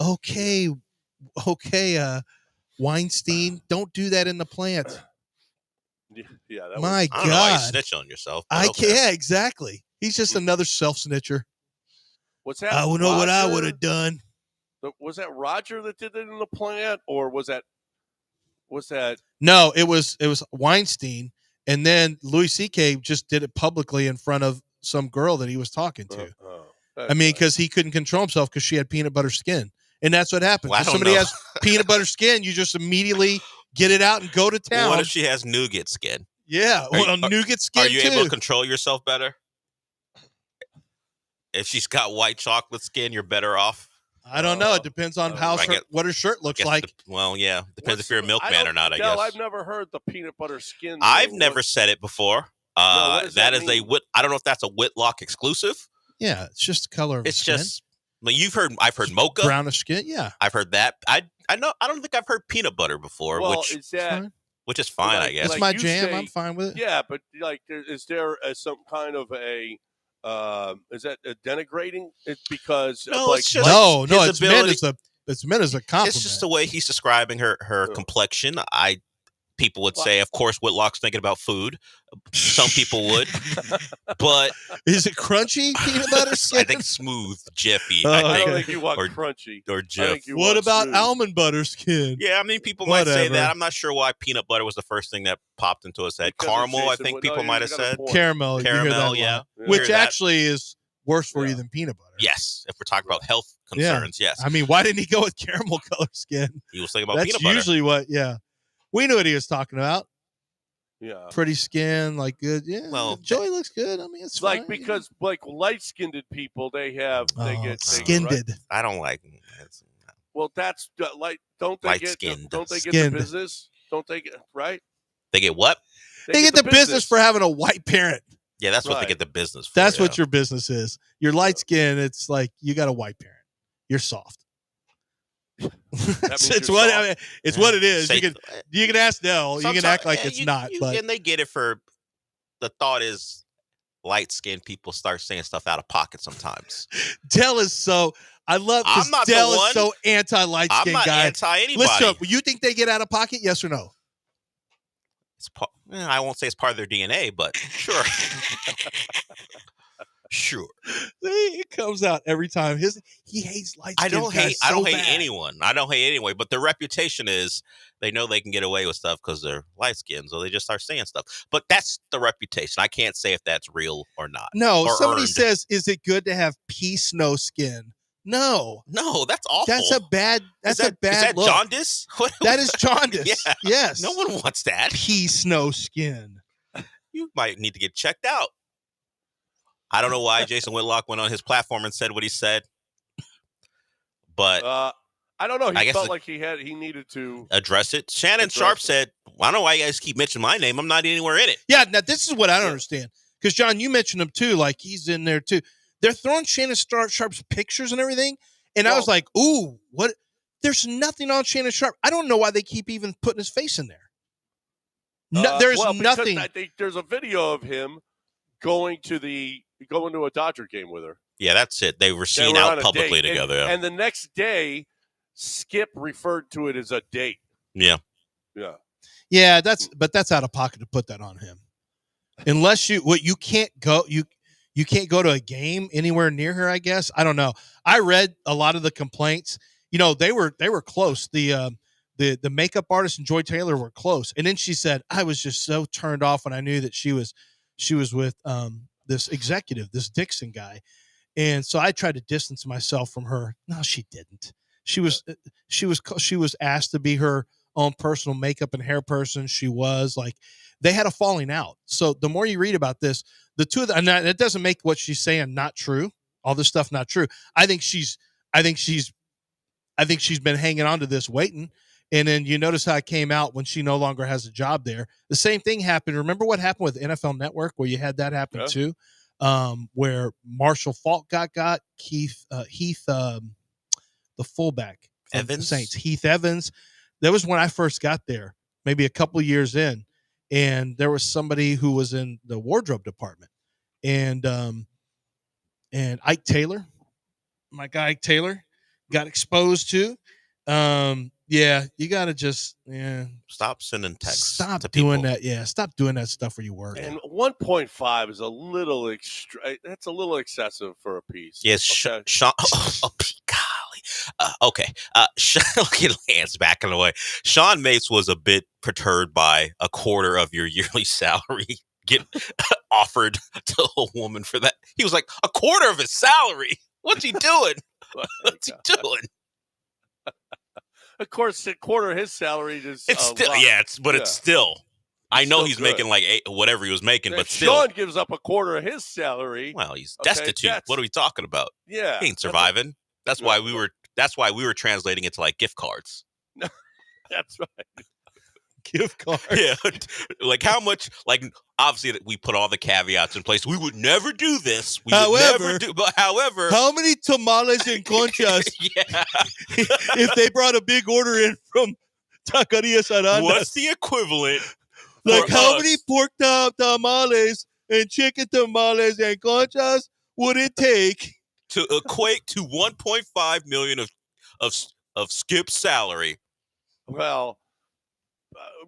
of. Okay, Weinstein, don't do that in the plant. Yeah, my God, I don't know why you snitch on yourself. Yeah, exactly. He's just another self-snitcher. What's that? I would know what I would have done. Was that Roger that did it in the plant, or was that? No, it was Weinstein, and then Louis C.K. just did it publicly in front of some girl that he was talking to. Because he couldn't control himself because she had peanut butter skin. And that's what happens. If somebody has peanut butter skin, you just immediately get it out and go to town. What if she has nougat skin? Yeah, nougat skin. Are you able to control yourself better? If she's got white chocolate skin, you're better off. I don't know. It depends on what her shirt looks like. Depends if you're a milkman or not, I guess. I've never heard the peanut butter skin. I've never said it before. That is I don't know if that's a Whitlock exclusive. Yeah, it's just the color of skin. I've heard mocha. Brownish skin, yeah. I've heard that. I don't think I've heard peanut butter before, which is fine, I guess. It's my jam. I'm fine with it. Yeah, but is there some kind of a is that denigrating? It's because it's meant as a compliment. It's just the way he's describing her complexion. People would say, of course, Whitlock's thinking about food. Some people would, but is it crunchy peanut butter skin? I think smooth, Jiffy. I don't think you want crunchy or Jiff. What about almond butter skin? Yeah, people might say that. I'm not sure why peanut butter was the first thing that popped into his head. Caramel, I think people might have said. Caramel, yeah. Which actually is worse for you than peanut butter. Yes, if we're talking about health concerns, yes. Why didn't he go with caramel color skin? He was thinking about peanut butter. That's usually we knew what he was talking about. Yeah. Pretty skin, good. Yeah. Well, Joey looks good. It's fine, because light-skinned people, they get skinned. Right? I don't like them. Well, that's don't they get the business? Don't they get right? They get what? They get the business for having a white parent. Yeah, that's what they get the business for. That's what your business is. You're light skinned. It's like you got a white parent. You're soft. It's what it is. You can ask Dell. You can act like it's not. But and they get it for the thought is light skinned people start saying stuff out of pocket sometimes. Dell is so. I love because Dell is so anti light skinned guy. I'm not anti anybody. Listen, you think they get out of pocket? Yes or no? I won't say it's part of their DNA, but sure. Sure. It comes out every time. He hates light skin. I don't hate anyone. I don't hate anyone, but their reputation is they know they can get away with stuff because they're light skinned, so they just start saying stuff. But that's the reputation. I can't say if that's real or not. No, or somebody earned. says, is it good to have pea snow skin? No, that's awful. That's a bad look. Is that look. jaundice? That is jaundice. Yeah. Yes. No one wants that. Pea snow skin. You might need to get checked out. I don't know why Jason Whitlock went on his platform and said what he said, but I don't know. He felt like he needed to address it. Shannon Sharp said, "I don't know why you guys keep mentioning my name. I'm not anywhere in it." Yeah, now this is what I don't understand, because John, you mentioned him too. Like he's in there too. They're throwing Shannon Sharp's pictures and everything, and I was like, "Ooh, what?" There's nothing on Shannon Sharp. I don't know why they keep even putting his face in there. There's nothing. I think there's a video of him going to a Dodger game with her. Yeah, that's it. They were seen out publicly together. And the next day, Skip referred to it as a date. Yeah. Yeah, that's out of pocket to put that on him. Unless you can't go to a game anywhere near her, I guess. I don't know. I read a lot of the complaints. They were close. The makeup artist and Joy Taylor were close. And then she said, I was just so turned off when I knew that she was with this executive, this Dixon guy. And so I tried to distance myself from her. No, she didn't. She was asked to be her own personal makeup and hair person. She was like, they had a falling out. So the more you read about this, the two of them, and it doesn't make what she's saying not true. All this stuff not true. I think she's been hanging on to this, waiting. And then you notice how it came out when she no longer has a job there. The same thing happened. Remember what happened with NFL Network, where you had that happen too, where Marshall Faulk got Heath, the fullback, Evans, Saints, Heath Evans. That was when I first got there, maybe a couple years in, and there was somebody who was in the wardrobe department, and Ike Taylor, my guy Ike Taylor, got exposed to. Yeah, you got to just stop sending texts. Stop to doing people. that. Yeah, stop doing that stuff where you work. And 1.5 is a little that's a little excessive for a piece. Yes, okay? Sean. Golly. Okay. Look at Lance backing away. Sean Mates was a bit perturbed by a quarter of your yearly salary get offered to a woman for that. He was like, a quarter of his salary? What's he doing? What's he doing? Of course, a quarter of his salary is it's still lot. It's still. I know he's making like whatever he was making, but still. Sean gives up a quarter of his salary. Well, he's destitute. What are we talking about? Yeah, he ain't surviving. That's why we were translating it to like gift cards. That's right. Gift card. Yeah, like how much? Like obviously, we put all the caveats in place. We would never do this. However, how many tamales and conchas? Yeah, if they brought a big order in from Taquerias Arandas, what's the equivalent? Like how many pork tamales and chicken tamales and conchas would it take to equate to 1.5 million of Skip's salary? Well.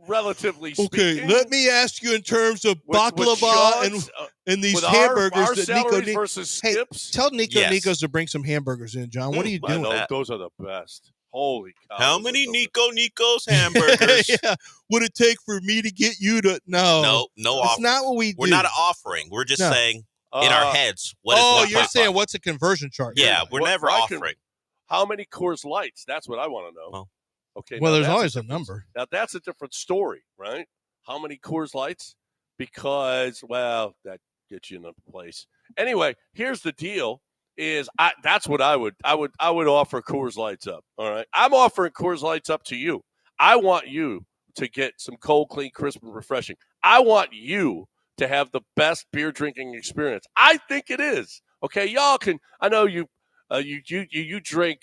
Relatively speaking. Okay, let me ask you in terms of baklava and these hamburgers that Nico versus Skips. Tell Nico's to bring some hamburgers in, John. What are you doing? Those are the best. Holy cow! How many Nico's hamburgers? Yeah, would it take for me to get you to? No offer. That's not what we do. We're not offering. We're just saying in our heads. You're saying what's a conversion chart? Yeah, we're never offering. How many Coors Lights? That's what I want to know. Well, okay. Well, there's always a number. Now that's a different story, right? How many Coors Lights? Because that gets you in a place. Anyway, here's the deal: that's what I would offer Coors Lights up. All right, I'm offering Coors Lights up to you. I want you to get some cold, clean, crisp, and refreshing. I want you to have the best beer drinking experience. I think it is. Okay, y'all can. I know you. You drink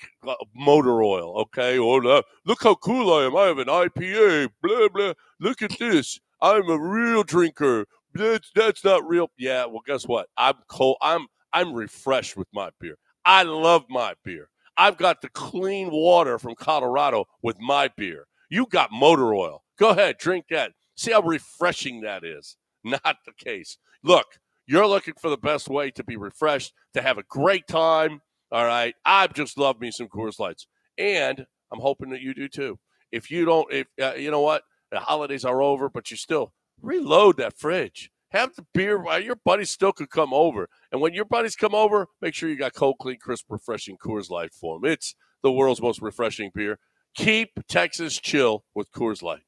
motor oil, okay? Or look how cool I am. I have an IPA. Blah blah. Look at this. I'm a real drinker. That's not real. Yeah. Well, guess what? I'm cold. I'm refreshed with my beer. I love my beer. I've got the clean water from Colorado with my beer. You got motor oil. Go ahead, drink that. See how refreshing that is. Not the case. Look, you're looking for the best way to be refreshed, to have a great time. All right. I just love me some Coors Lights. And I'm hoping that you do too. If you don't, you know what? The holidays are over, but you still reload that fridge. Have the beer while your buddies still could come over. And when your buddies come over, make sure you got cold, clean, crisp, refreshing Coors Light for them. It's the world's most refreshing beer. Keep Texas chill with Coors Light.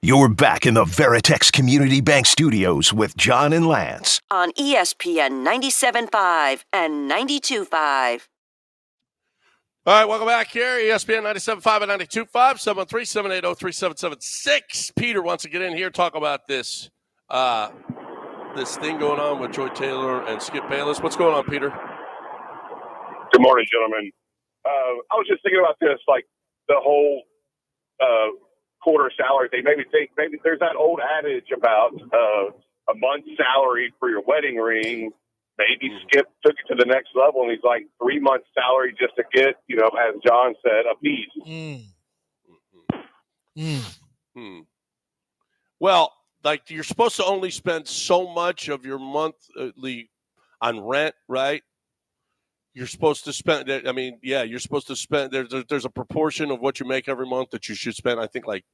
You're back in the Veritex Community Bank Studios with John and Lance. On ESPN 97.5 and 92.5. All right, welcome back here. ESPN 97.5 and 92.5, 713-780-3776. Peter wants to get in here, talk about this this thing going on with Joy Taylor and Skip Bayless. What's going on, Peter? Good morning, gentlemen. I was just thinking about this, like the whole quarter salary thing. Maybe there's that old adage about a month's salary for your wedding ring. Maybe Skip took it to the next level, and he's like 3 months' salary just to get, as John said, a piece. Well, like you're supposed to only spend so much of your monthly on rent, right? You're supposed to spend. You're supposed to spend. There's a proportion of what you make every month that you should spend. I think like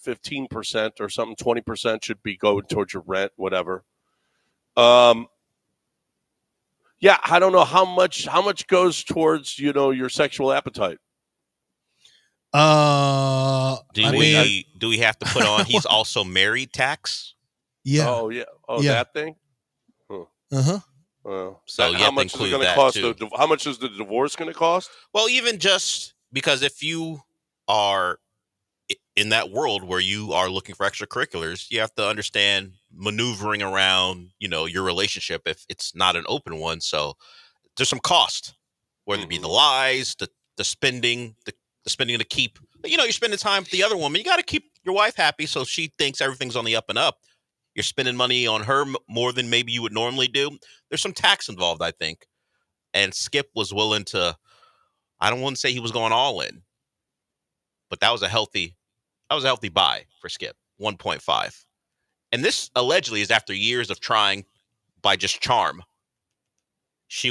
15% or something. 20% should be going towards your rent, whatever. Yeah, I don't know how much goes towards, your sexual appetite. Do we have to put on he's also married tax? Yeah. Oh yeah. Oh, yeah. That thing? Huh. Uh-huh. So how much is it going to cost? How much is the divorce going to cost? Well, even just because if you are in that world where you are looking for extracurriculars, you have to understand maneuvering around, your relationship if it's not an open one. So there's some cost, whether it be the lies, the spending, the spending to keep, you're spending time with the other woman. You got to keep your wife happy so she thinks everything's on the up and up. You're spending money on her more than maybe you would normally do. There's some tax involved, I think. And Skip was willing to, I don't want to say he was going all in, but that was a healthy buy for Skip, 1.5. And this allegedly is after years of trying by just charm. She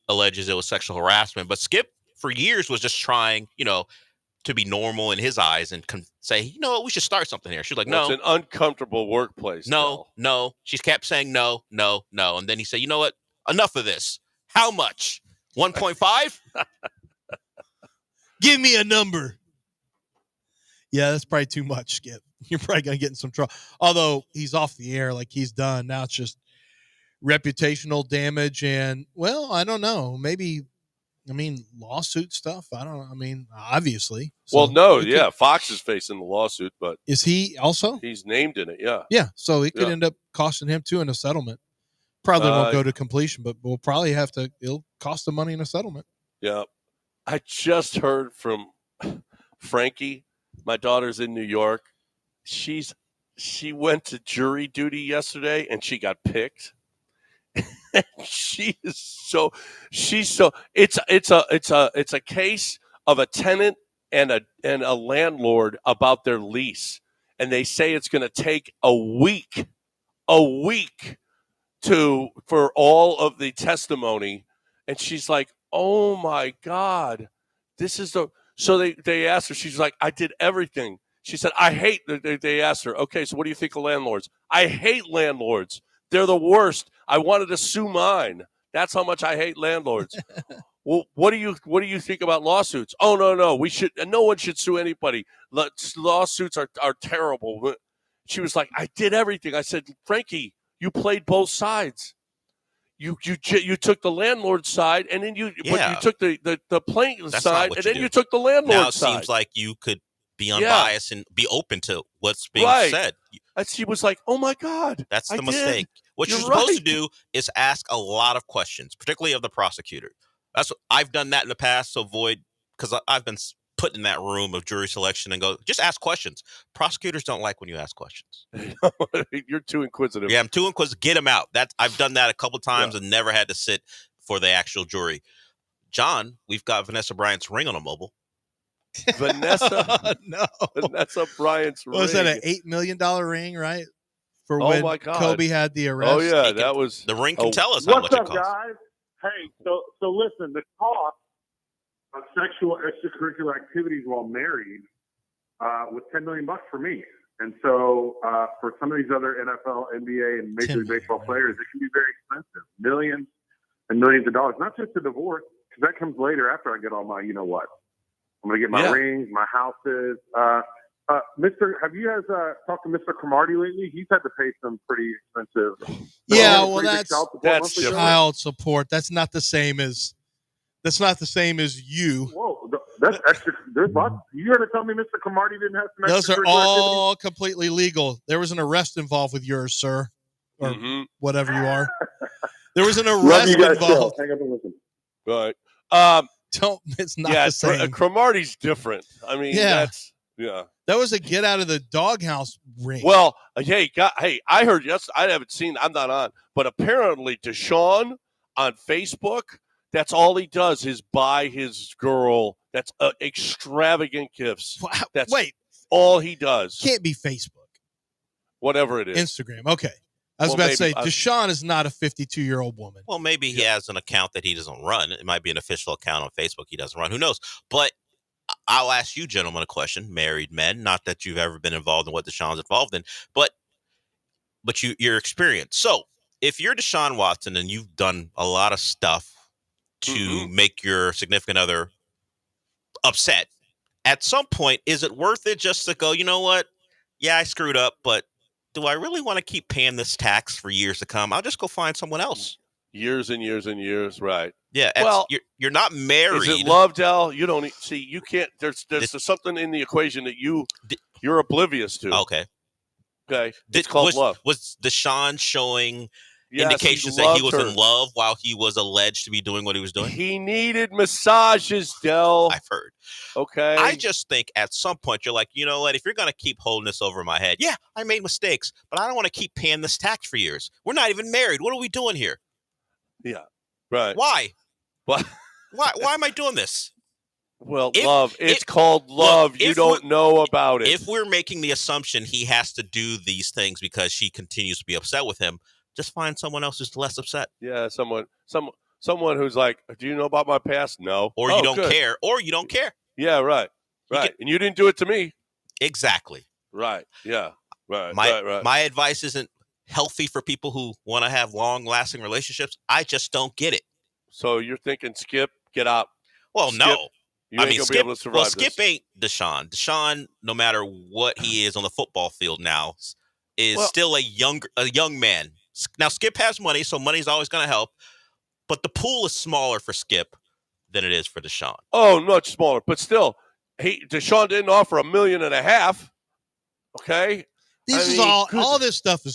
alleges it was sexual harassment, but Skip for years was just trying, to be normal in his eyes and say, we should start something here. She's like, no. It's an uncomfortable workplace. No. She kept saying no. And then he said, you know what? Enough of this. How much? 1.5? Give me a number. Yeah, that's probably too much, Skip. You're probably going to get in some trouble. Although he's off the air, like he's done. Now it's just reputational damage. And, well, I don't know. Maybe, lawsuit stuff. I don't know. Obviously. So well, no, yeah. Fox is facing the lawsuit, but. Is he also? He's named in it, yeah. Yeah, so it could end up costing him, too, in a settlement. Probably won't go to completion, but we'll probably it'll cost him money in a settlement. Yeah. I just heard from Frankie. My daughter's in New York. She went to jury duty yesterday and she got picked. It's a case of a tenant and a landlord about their lease, and they say it's going to take a week for all of the testimony, and she's like, "Oh my God, this is the." So they asked her. She's like, "I did everything." She said, "I hate." They asked her, "Okay, so what do you think of landlords?" "I hate landlords. They're the worst. I wanted to sue mine. That's how much I hate landlords." Well, what do you think about lawsuits? "Oh no, no one should sue anybody. Lawsuits are terrible." She was like, "I did everything." I said, "Frankie, you played both sides. You took the landlord's side, and then you took the plaintiff's side, and then you took the landlord's side." Now it seems like you could be unbiased and be open to what's being said. And she was like, "Oh my God, that's the mistake." What you're supposed to do is ask a lot of questions, particularly of the prosecutor. That's what I've done that in the past to avoid, because I've been put in that room of jury selection and go, just ask questions. Prosecutors don't like when you ask questions. You're too inquisitive. Yeah, I'm too inquisitive. Get them out. I've done that a couple times and never had to sit for the actual jury. John, we've got Vanessa Bryant's ring on a mobile. Vanessa Bryant's ring. Was that an $8 million ring, right? For when Kobe had the arrest. Oh yeah, that was the ring. Can tell us how much it costs. What's up, guys? Hey, so listen, the cost of sexual extracurricular activities while married was $10 million for me. And so for some of these other NFL, NBA, and Major League Baseball players, it can be very expensive, millions and millions of dollars. Not just the divorce, because that comes later after I get all my, I'm going to get my rings, my houses. Have you guys talked to Mr. Cromartie lately? He's had to pay some pretty expensive. Yeah, well, that's child support. That's not the same as you. Whoa, that's extra. There's lots. You're going to tell me Mr. Cromartie didn't have some Those extra? are all completely legal. There was an arrest involved with yours, sir, or whatever you are. There was an arrest involved. Hang up and listen. Right. It's not the same. Cromartie's different. I mean, That was a get out of the doghouse ring. Well, hey, I heard. Yes, I haven't seen. I'm not on, but apparently Deshaun on Facebook. That's all he does is buy his girl. That's extravagant gifts. Wow. That's Wait, all he does. Can't be Facebook. Whatever it is. Instagram. Okay. I was about to say, Deshaun is not a 52-year-old woman. Well, maybe he has an account that he doesn't run. It might be an official account on Facebook he doesn't run. Who knows? But I'll ask you, gentlemen, a question. Married men, not that you've ever been involved in what Deshaun's involved in, but your experience. So if you're Deshaun Watson and you've done a lot of stuff to make your significant other upset, at some point, is it worth it just to go, you know what? Yeah, I screwed up, but do I really want to keep paying this tax for years to come? I'll just go find someone else. Years and years and years, right? Yeah. Well, you're not married. Is it love, Del? You don't see. You can't. There's something in the equation that you're oblivious to. Okay. It's called love. Was Deshaun showing indications that he was in love while he was alleged to be doing what he was doing? He needed massages, Del. I've heard. Okay. I just think at some point you're like, you know what? If you're going to keep holding this over my head, yeah, I made mistakes, but I don't want to keep paying this tax for years. We're not even married. What are we doing here? Yeah. Right. Why? What? Why am I doing this? Well, love. It's called love. Look, you don't know about it. If we're making the assumption he has to do these things because she continues to be upset with him, just find someone else who's less upset. Yeah, someone who's like, do you know about my past? No. Or you don't care. Or you don't care. Yeah, right. Right. And you didn't do it to me. Exactly. Right. Yeah. Right. My advice isn't healthy for people who want to have long-lasting relationships. I just don't get it. So you're thinking Skip, get out. Well, Skip, no. You ain't gonna be able to survive Skip ain't Deshaun. Deshaun, no matter what he is on the football field now, is still a young man. Now, Skip has money, so money's always going to help. But the pool is smaller for Skip than it is for Deshaun. Oh, much smaller. But still, Deshaun didn't offer $1.5 million. Okay? All this stuff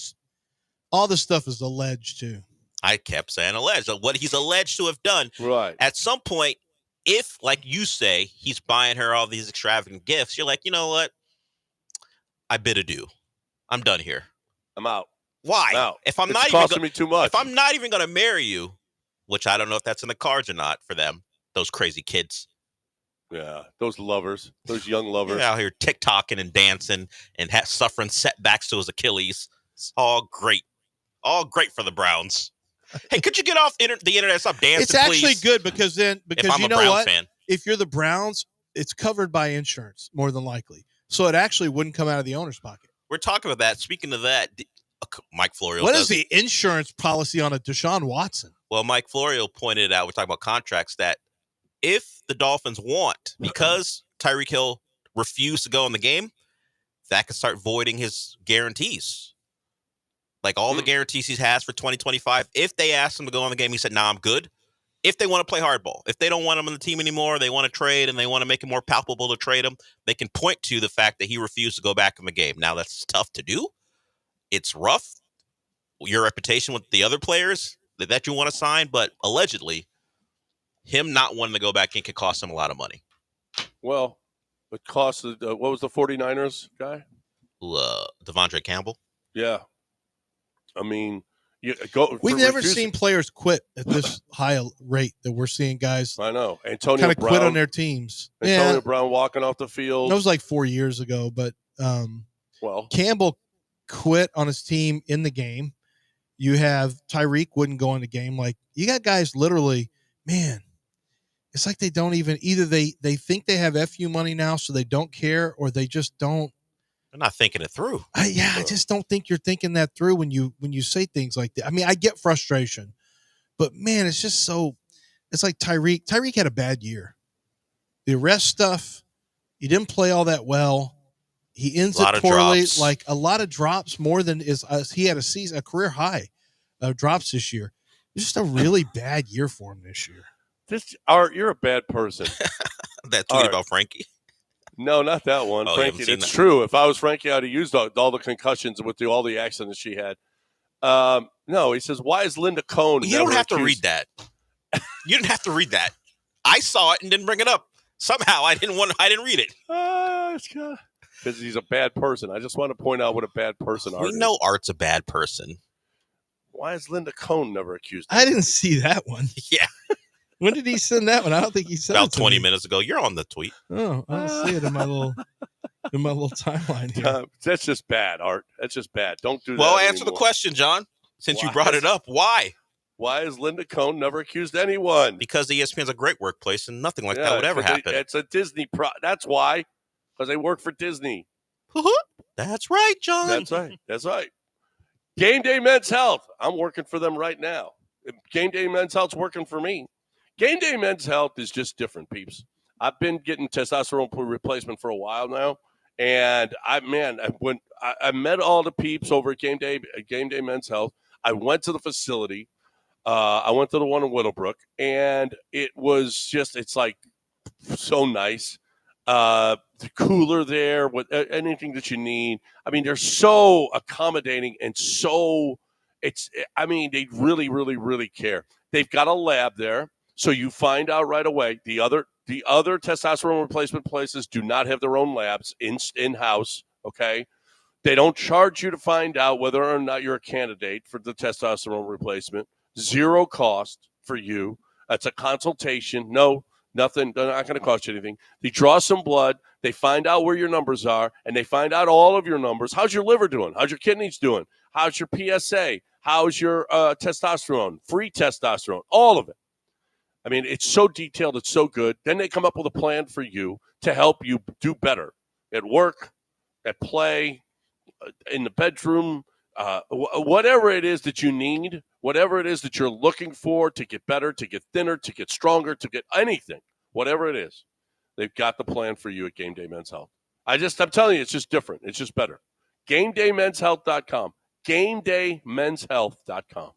is alleged too. I kept saying alleged. What he's alleged to have done. Right. At some point, if, like you say, he's buying her all these extravagant gifts, you're like, you know what? I bid adieu. I'm done here. I'm out. Why? No, if I'm it's not costing me too much. If I'm not even going to marry you, which I don't know if that's in the cards or not for them, those crazy kids. Yeah, those lovers, those young lovers. They're out here TikToking and dancing and suffering setbacks to his Achilles. It's all great. All great for the Browns. Hey, could you get off the internet? Stop dancing, It's actually please? good because I'm you a know Browns what? fan. If you're the Browns, it's covered by insurance more than likely. So it actually wouldn't come out of the owner's pocket. We're talking about that. Speaking of that, Mike Florio. What is the insurance policy on a Deshaun Watson? Well, Mike Florio pointed out, we're talking about contracts, that if the Dolphins want, because Tyreek Hill refused to go in the game, that could start voiding his guarantees. Like all the guarantees he has for 2025. If they asked him to go in the game, he said, nah, I'm good. If they want to play hardball, if they don't want him on the team anymore, they want to trade and they want to make it more palpable to trade him, they can point to the fact that he refused to go back in the game. Now, that's tough to do. It's rough. Your reputation with the other players that you want to sign, but allegedly, him not wanting to go back in could cost him a lot of money. Well, it cost, what was the 49ers guy? Devondre Campbell. Yeah. I mean, we've never seen players quit at this high rate that we're seeing guys. I know. Antonio kind of Brown quit on their teams. Antonio Brown walking off the field. That was like 4 years ago, but well, Campbell quit on his team in the game. You have Tyreek wouldn't go in the game. Like, you got guys literally, man, it's like they don't even, either they think they have FU money now, so they don't care, or they just don't. They're not thinking it through. I just don't think you're thinking that through when you say things like that. I mean, I get frustration, but man, it's just so, it's like Tyreek. Tyreek had a bad year. The arrest stuff, he didn't play all that well. He ends it poorly, like a lot of drops, more than he had a career high of drops this year. It's just a really bad year for him this year. Art, you're a bad person. That tweet about Frankie? No, not that one. Oh, Frankie, it's true. If I was Frankie, I'd have used all the concussions with all the accidents she had. No, he says, why is Linda Cohn You don't have to read that. You didn't have to read that. I saw it and didn't bring it up. Somehow I didn't read it. Because he's a bad person. I just want to point out what a bad person Art is. We know Art's a bad person. Why is Linda Cohn never accused? I didn't see that one. Yeah. When did he send that one? I don't think he sent about it to 20 me. minutes ago. You're on the tweet. Oh, I don't see it in my little timeline here. That's just bad, Art. That's just bad. Don't do that. Well, answer the question, John. Since you brought it up, why? Why has Linda Cohn never accused anyone? Because the ESPN's a great workplace and nothing like that would ever happen. It's a Disney That's why. Because they work for Disney. That's right, John. That's right. Game Day Men's Health. I'm working for them right now. Game Day Men's Health's working for me. Game Day Men's Health is just different, peeps. I've been getting testosterone replacement for a while now, and I met all the peeps over at Game Day Men's Health. I went to the facility. I went to the one in Willowbrook, and it was just, it's like so nice. The cooler there with anything that you need. I mean, they're so accommodating and they really, really, really care. They've got a lab there. So you find out right away. The other testosterone replacement places do not have their own labs in-house, okay? They don't charge you to find out whether or not you're a candidate for the testosterone replacement. Zero cost for you. That's a consultation. No, nothing. They're not going to cost you anything. They draw some blood. They find out where your numbers are, and they find out all of your numbers. How's your liver doing? How's your kidneys doing? How's your PSA? How's your testosterone? Free testosterone. All of it. I mean, it's so detailed. It's so good. Then they come up with a plan for you to help you do better at work, at play, in the bedroom, whatever it is that you need, whatever it is that you're looking for to get better, to get thinner, to get stronger, to get anything, whatever it is, they've got the plan for you at Game Day Men's Health. I'm telling you, it's just different. It's just better. GameDayMen'sHealth.com. GameDayMen'sHealth.com.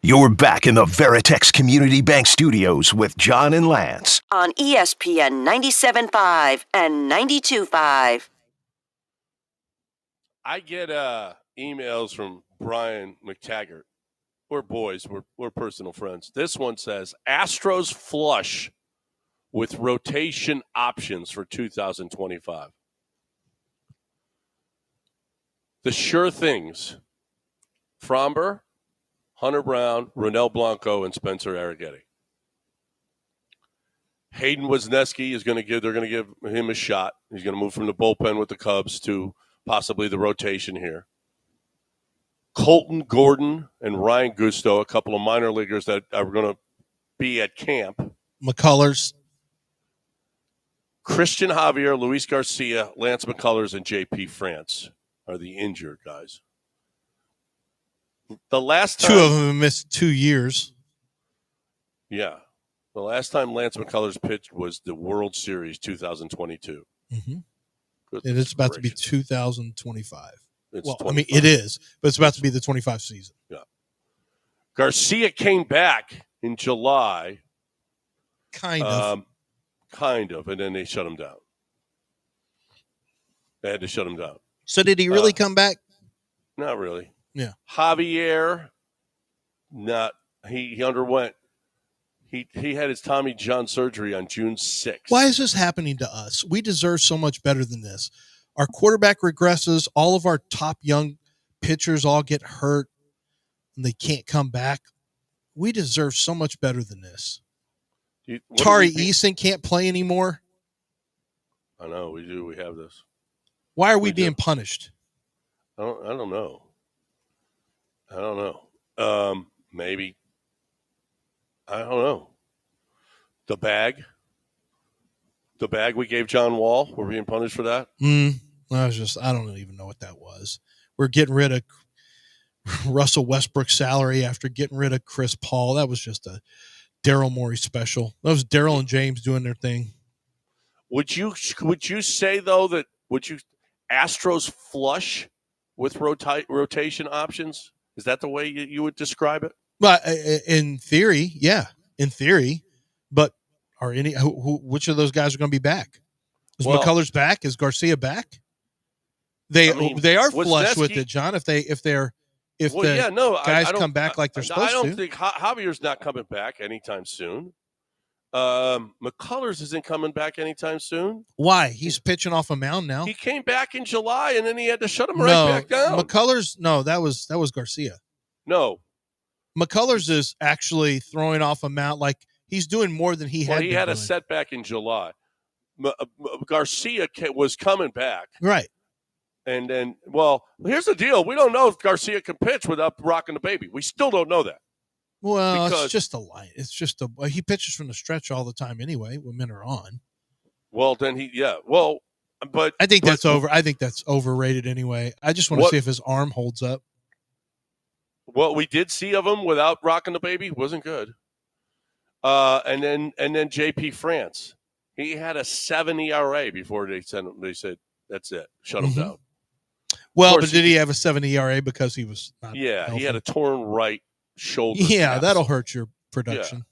You're back in the Veritex Community Bank Studios with John and Lance on ESPN 97.5 and 92.5. I get emails from Brian McTaggart. We're boys. We're personal friends. This one says, Astros flush with rotation options for 2025. The sure things, Fromber, Hunter Brown, Ronel Blanco, and Spencer Arrighetti. Hayden Wesneski is going to they're going to give him a shot. He's going to move from the bullpen with the Cubs to possibly the rotation here. Colton Gordon and Ryan Gusto, a couple of minor leaguers that are going to be at camp. McCullers. Christian Javier, Luis Garcia, Lance McCullers, and J.P. France are the injured guys. The last time, 2 of them missed 2 years. Yeah. The last time Lance McCullers pitched was the World Series 2022. Mm-hmm. And it's about to be 2025. It's well, 25. I mean, it is, but it's about to be the 25 season. Yeah. Garcia came back in July. Kind of. And then they shut him down. They had to shut him down. So did he really come back? Not really. Yeah. Javier, he underwent. He had his Tommy John surgery on June 6th. Why is this happening to us? We deserve so much better than this. Our quarterback regresses. All of our top young pitchers all get hurt, and they can't come back. We deserve so much better than this. Tari Eason can't play anymore. I know, we do. We have this. Why are we being punished? I don't know. Maybe. I don't know. The bag we gave John Wall, we're being punished for that? I don't even know what that was. We're getting rid of Russell Westbrook's salary after getting rid of Chris Paul. That was just a Daryl Morey special. That was Daryl and James doing their thing. Would you say, though, that Astros flush with rotation options? Is that the way you would describe it? Well, in theory, yeah. In theory. But which of those guys are going to be back? Is McCullers back? Is Garcia back? They are flush with it, John. If the guys come back like they're supposed to. I don't think Javier's not coming back anytime soon. McCullers isn't coming back anytime soon. Why? He's pitching off a mound now. He came back in July, and then he had to shut him right back down. McCullers, that was Garcia. No. McCullers is actually throwing off a mound like he's doing more than he had. He had a setback in July. Garcia was coming back. Right. And then, here's the deal. We don't know if Garcia can pitch without rocking the baby. We still don't know that. Well, it's just a lie. It's just he pitches from the stretch all the time anyway when men are on. Well, then but I think that's over. I think that's overrated anyway. I just want to see if his arm holds up. What we did see of him without rocking the baby wasn't good. And then J.P. France, he had a 7 ERA before they sent him. They said that's it, shut him down. Well, but did he have a 7 ERA because he was not healthy? He had a torn right shoulder. Yeah, that'll hurt your production.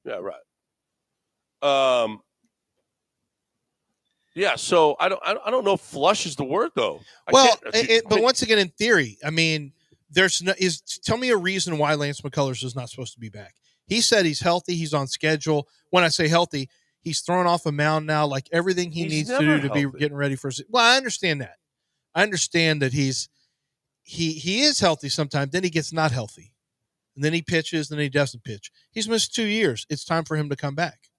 Yeah, right. So I don't know if flush is the word though. But once again, in theory, I mean, tell me a reason why Lance McCullers is not supposed to be back. He said he's healthy. He's on schedule. When I say healthy, he's thrown off a mound now, like everything he needs to do to be getting ready for. Well, I understand that. I understand that he is healthy sometimes. Then he gets not healthy, and then he pitches. Then he doesn't pitch. He's missed 2 years. It's time for him to come back.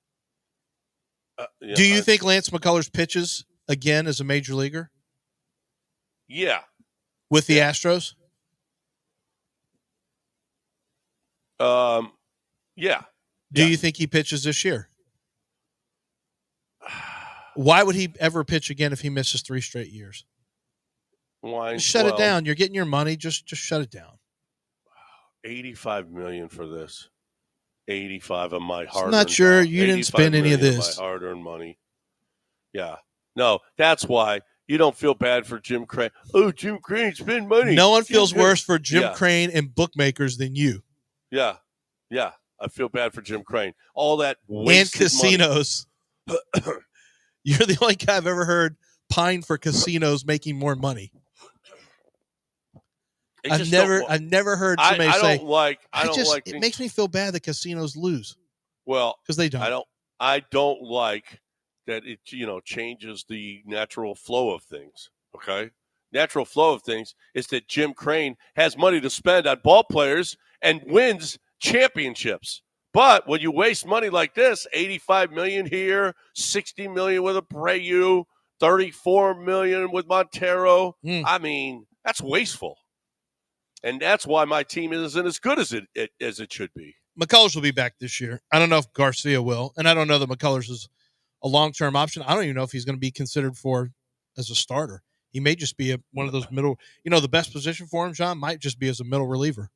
Do you think Lance McCullers pitches again as a major leaguer? Yeah, with the Astros. Yeah. Do you think he pitches this year? Why would he ever pitch again if he misses 3 straight years? Why? Shut it down. You're getting your money. Just shut it down. $85 million for this. 85 of my hard-earned. Not sure you didn't spend any of this. My hard-earned money. Yeah. No, that's why you don't feel bad for Jim Crane. Oh, Jim Crane spend money. No one feels worse for Jim Crane and bookmakers than you. Yeah. Yeah. I feel bad for Jim Crane. All that wasted and casinos. You're the only guy I've ever heard pine for casinos making more money. I've never heard somebody say. It makes me feel bad that casinos lose. Well, because they don't. I don't like that it changes the natural flow of things. Okay, natural flow of things is that Jim Crane has money to spend on ball players and wins championships. But when you waste money like this, $85 million here, $60 million with Abreu, $34 million with Montero, I mean, that's wasteful. And that's why my team isn't as good as it should be. McCullers will be back this year. I don't know if Garcia will, and I don't know that McCullers is a long-term option. I don't even know if he's going to be considered for as a starter. He may just be one of those middle. The best position for him, John, might just be as a middle reliever,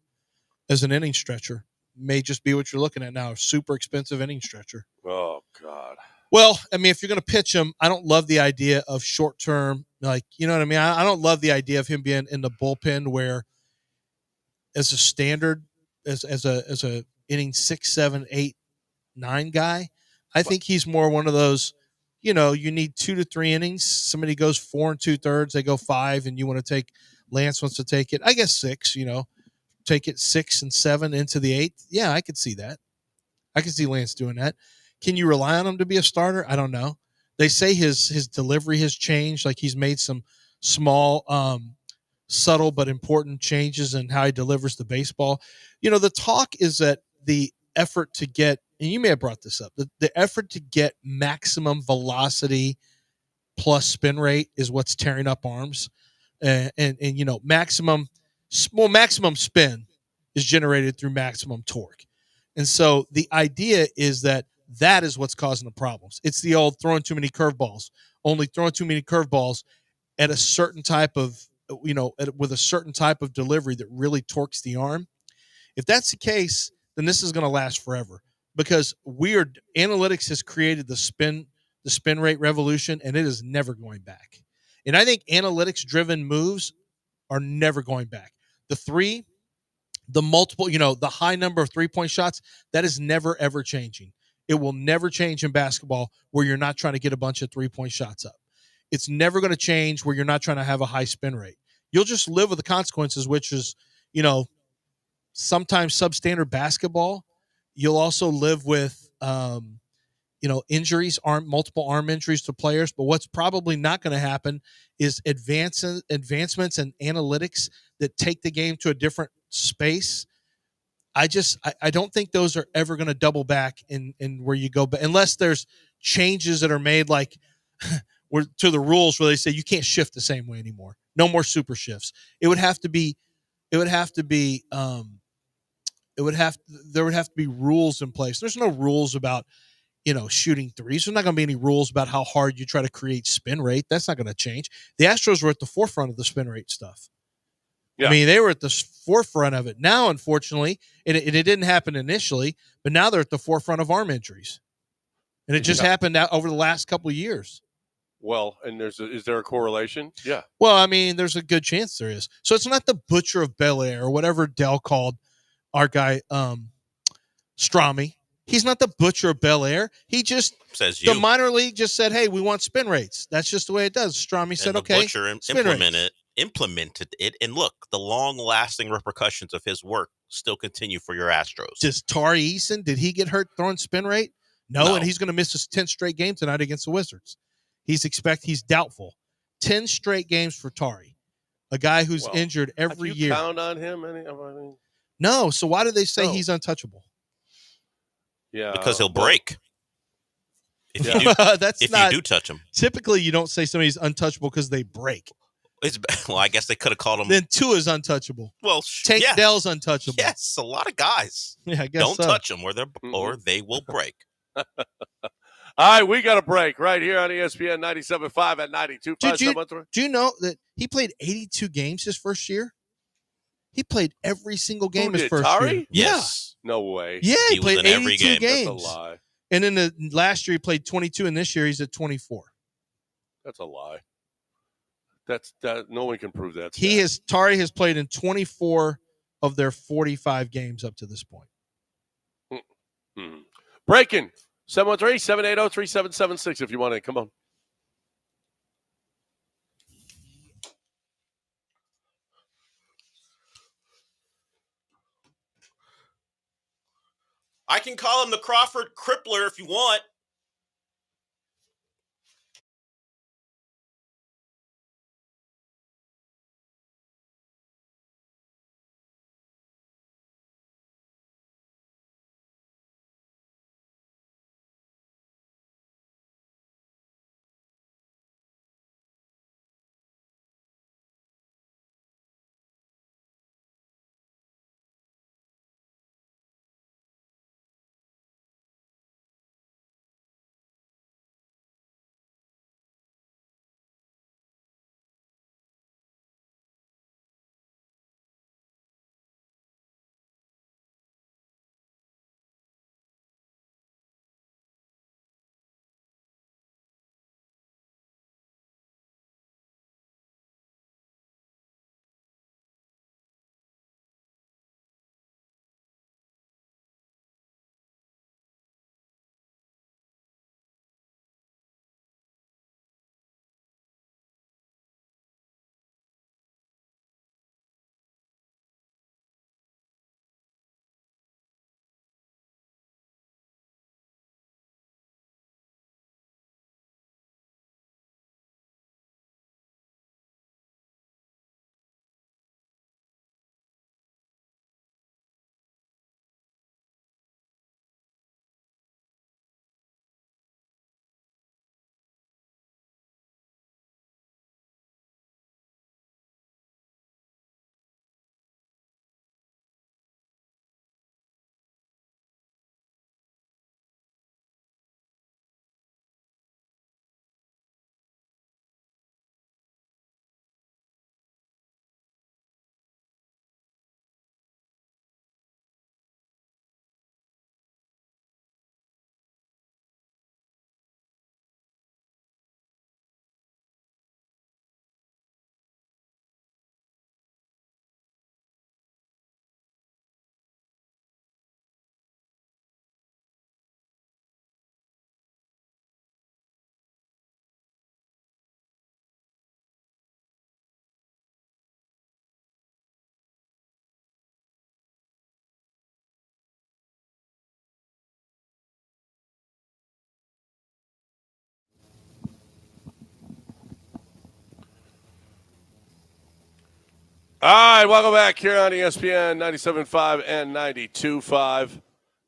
as an inning stretcher. May just be what you're looking at now, a super expensive inning stretcher. Oh, God. Well, I mean, if you're going to pitch him, I don't love the idea of short-term, like, you know what I mean? I don't love the idea of him being in the bullpen where as a standard, as a inning 6, 7, 8, 9 guy, I think he's more one of those, you need 2 to 3 innings. Somebody goes 4 2/3, they go 5, and you want to take, Lance wants to take it, I guess 6, take it 6 and 7 into the 8th. Yeah, I could see that. I could see Lance doing that. Can you rely on him to be a starter? I don't know. They say his delivery has changed. Like he's made some small, subtle but important changes in how he delivers the baseball. The talk is that the effort to get, and you may have brought this up, the effort to get maximum velocity plus spin rate is what's tearing up arms. And maximum spin is generated through maximum torque. And so the idea is that is what's causing the problems. It's the old throwing too many curveballs, only throwing too many curveballs at a certain type of, with a certain type of delivery that really torques the arm. If that's the case, then this is going to last forever because analytics has created the spin rate revolution, and it is never going back. And I think analytics driven moves are never going back. The multiple, the high number of 3-point shots, that is never, ever changing. It will never change in basketball where you're not trying to get a bunch of 3-point shots up. It's never going to change where you're not trying to have a high spin rate. You'll just live with the consequences, which is, sometimes substandard basketball. You'll also live with, injuries, multiple arm injuries to players. But what's probably not going to happen is advancements in analytics that take the game to a different space. I don't think those are ever going to double back in where you go, but unless there's changes that are made, like to the rules where they say you can't shift the same way anymore. No more super shifts. There would have to be rules in place. There's no rules about, shooting threes. There's not going to be any rules about how hard you try to create spin rate. That's not going to change. The Astros were at the forefront of the spin rate stuff. Yeah. I mean, they were at the forefront of it. Now, unfortunately, it didn't happen initially, but now they're at the forefront of arm injuries. And it just happened over the last couple of years. Well, and is there a correlation? Yeah. Well, I mean, there's a good chance there is. So it's not the butcher of Bel Air or whatever Dell called our guy, Strami. He's not the butcher of Bel Air. He just says the minor league just said, "Hey, we want spin rates." That's just the way it does. Strami said, "Okay." Butcher implemented it, and look, the long-lasting repercussions of his work still continue for your Astros. Does Tari Eason, did he get hurt throwing spin rate? No, and he's going to miss his 10th straight game tonight against the Wizards. He's doubtful. 10 straight games for Tari, a guy who's injured every year. Count on him? No. So why do they say he's untouchable? Yeah, because he'll break. If you do touch him, typically you don't say somebody's untouchable because they break. I guess they could have called him. Then Tua's untouchable. Well, Tank Dell's untouchable. Yes, a lot of guys. Yeah, I guess don't touch them, or they will break. All right, we got a break right here on ESPN 97.5 at 92.5. Do you know that he played 82 games his first year? He played every single game his first year. Yes. Yeah. No way. Yeah, he played 82 every game. games. That's a lie. And then last year he played 22, and this year he's at 24. That's a lie. That no one can prove that. Tari has played in 24 of their 45 games up to this point. Mm-hmm. Breaking 713-780-3776 if you want to. Come on. I can call him the Crawford Crippler if you want. All right, welcome back here on ESPN 97.5 and 92.5.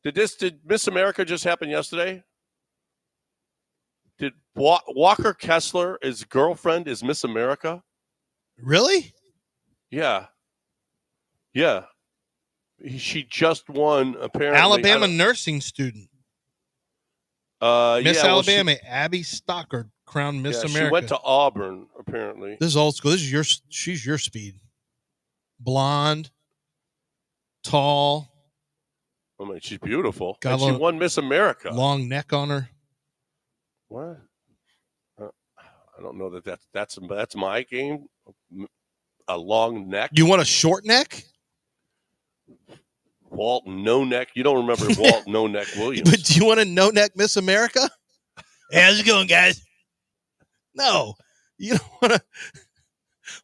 Did Miss America just happen yesterday? Did Walker Kessler, his girlfriend, is Miss America? Really? Yeah. Yeah. She just won, apparently. Alabama nursing student. Miss Alabama, Abby Stockard, crowned Miss America. She went to Auburn, apparently. This is old school. She's your speed. Blonde, tall. I mean, she's beautiful. And she won Miss America. Long neck on her. What? I don't know that's my game. A long neck. You want a short neck? Walt No Neck. You don't remember Walt No Neck Williams. But do you want a no neck Miss America? Hey, how's it going, guys? No. You don't want to.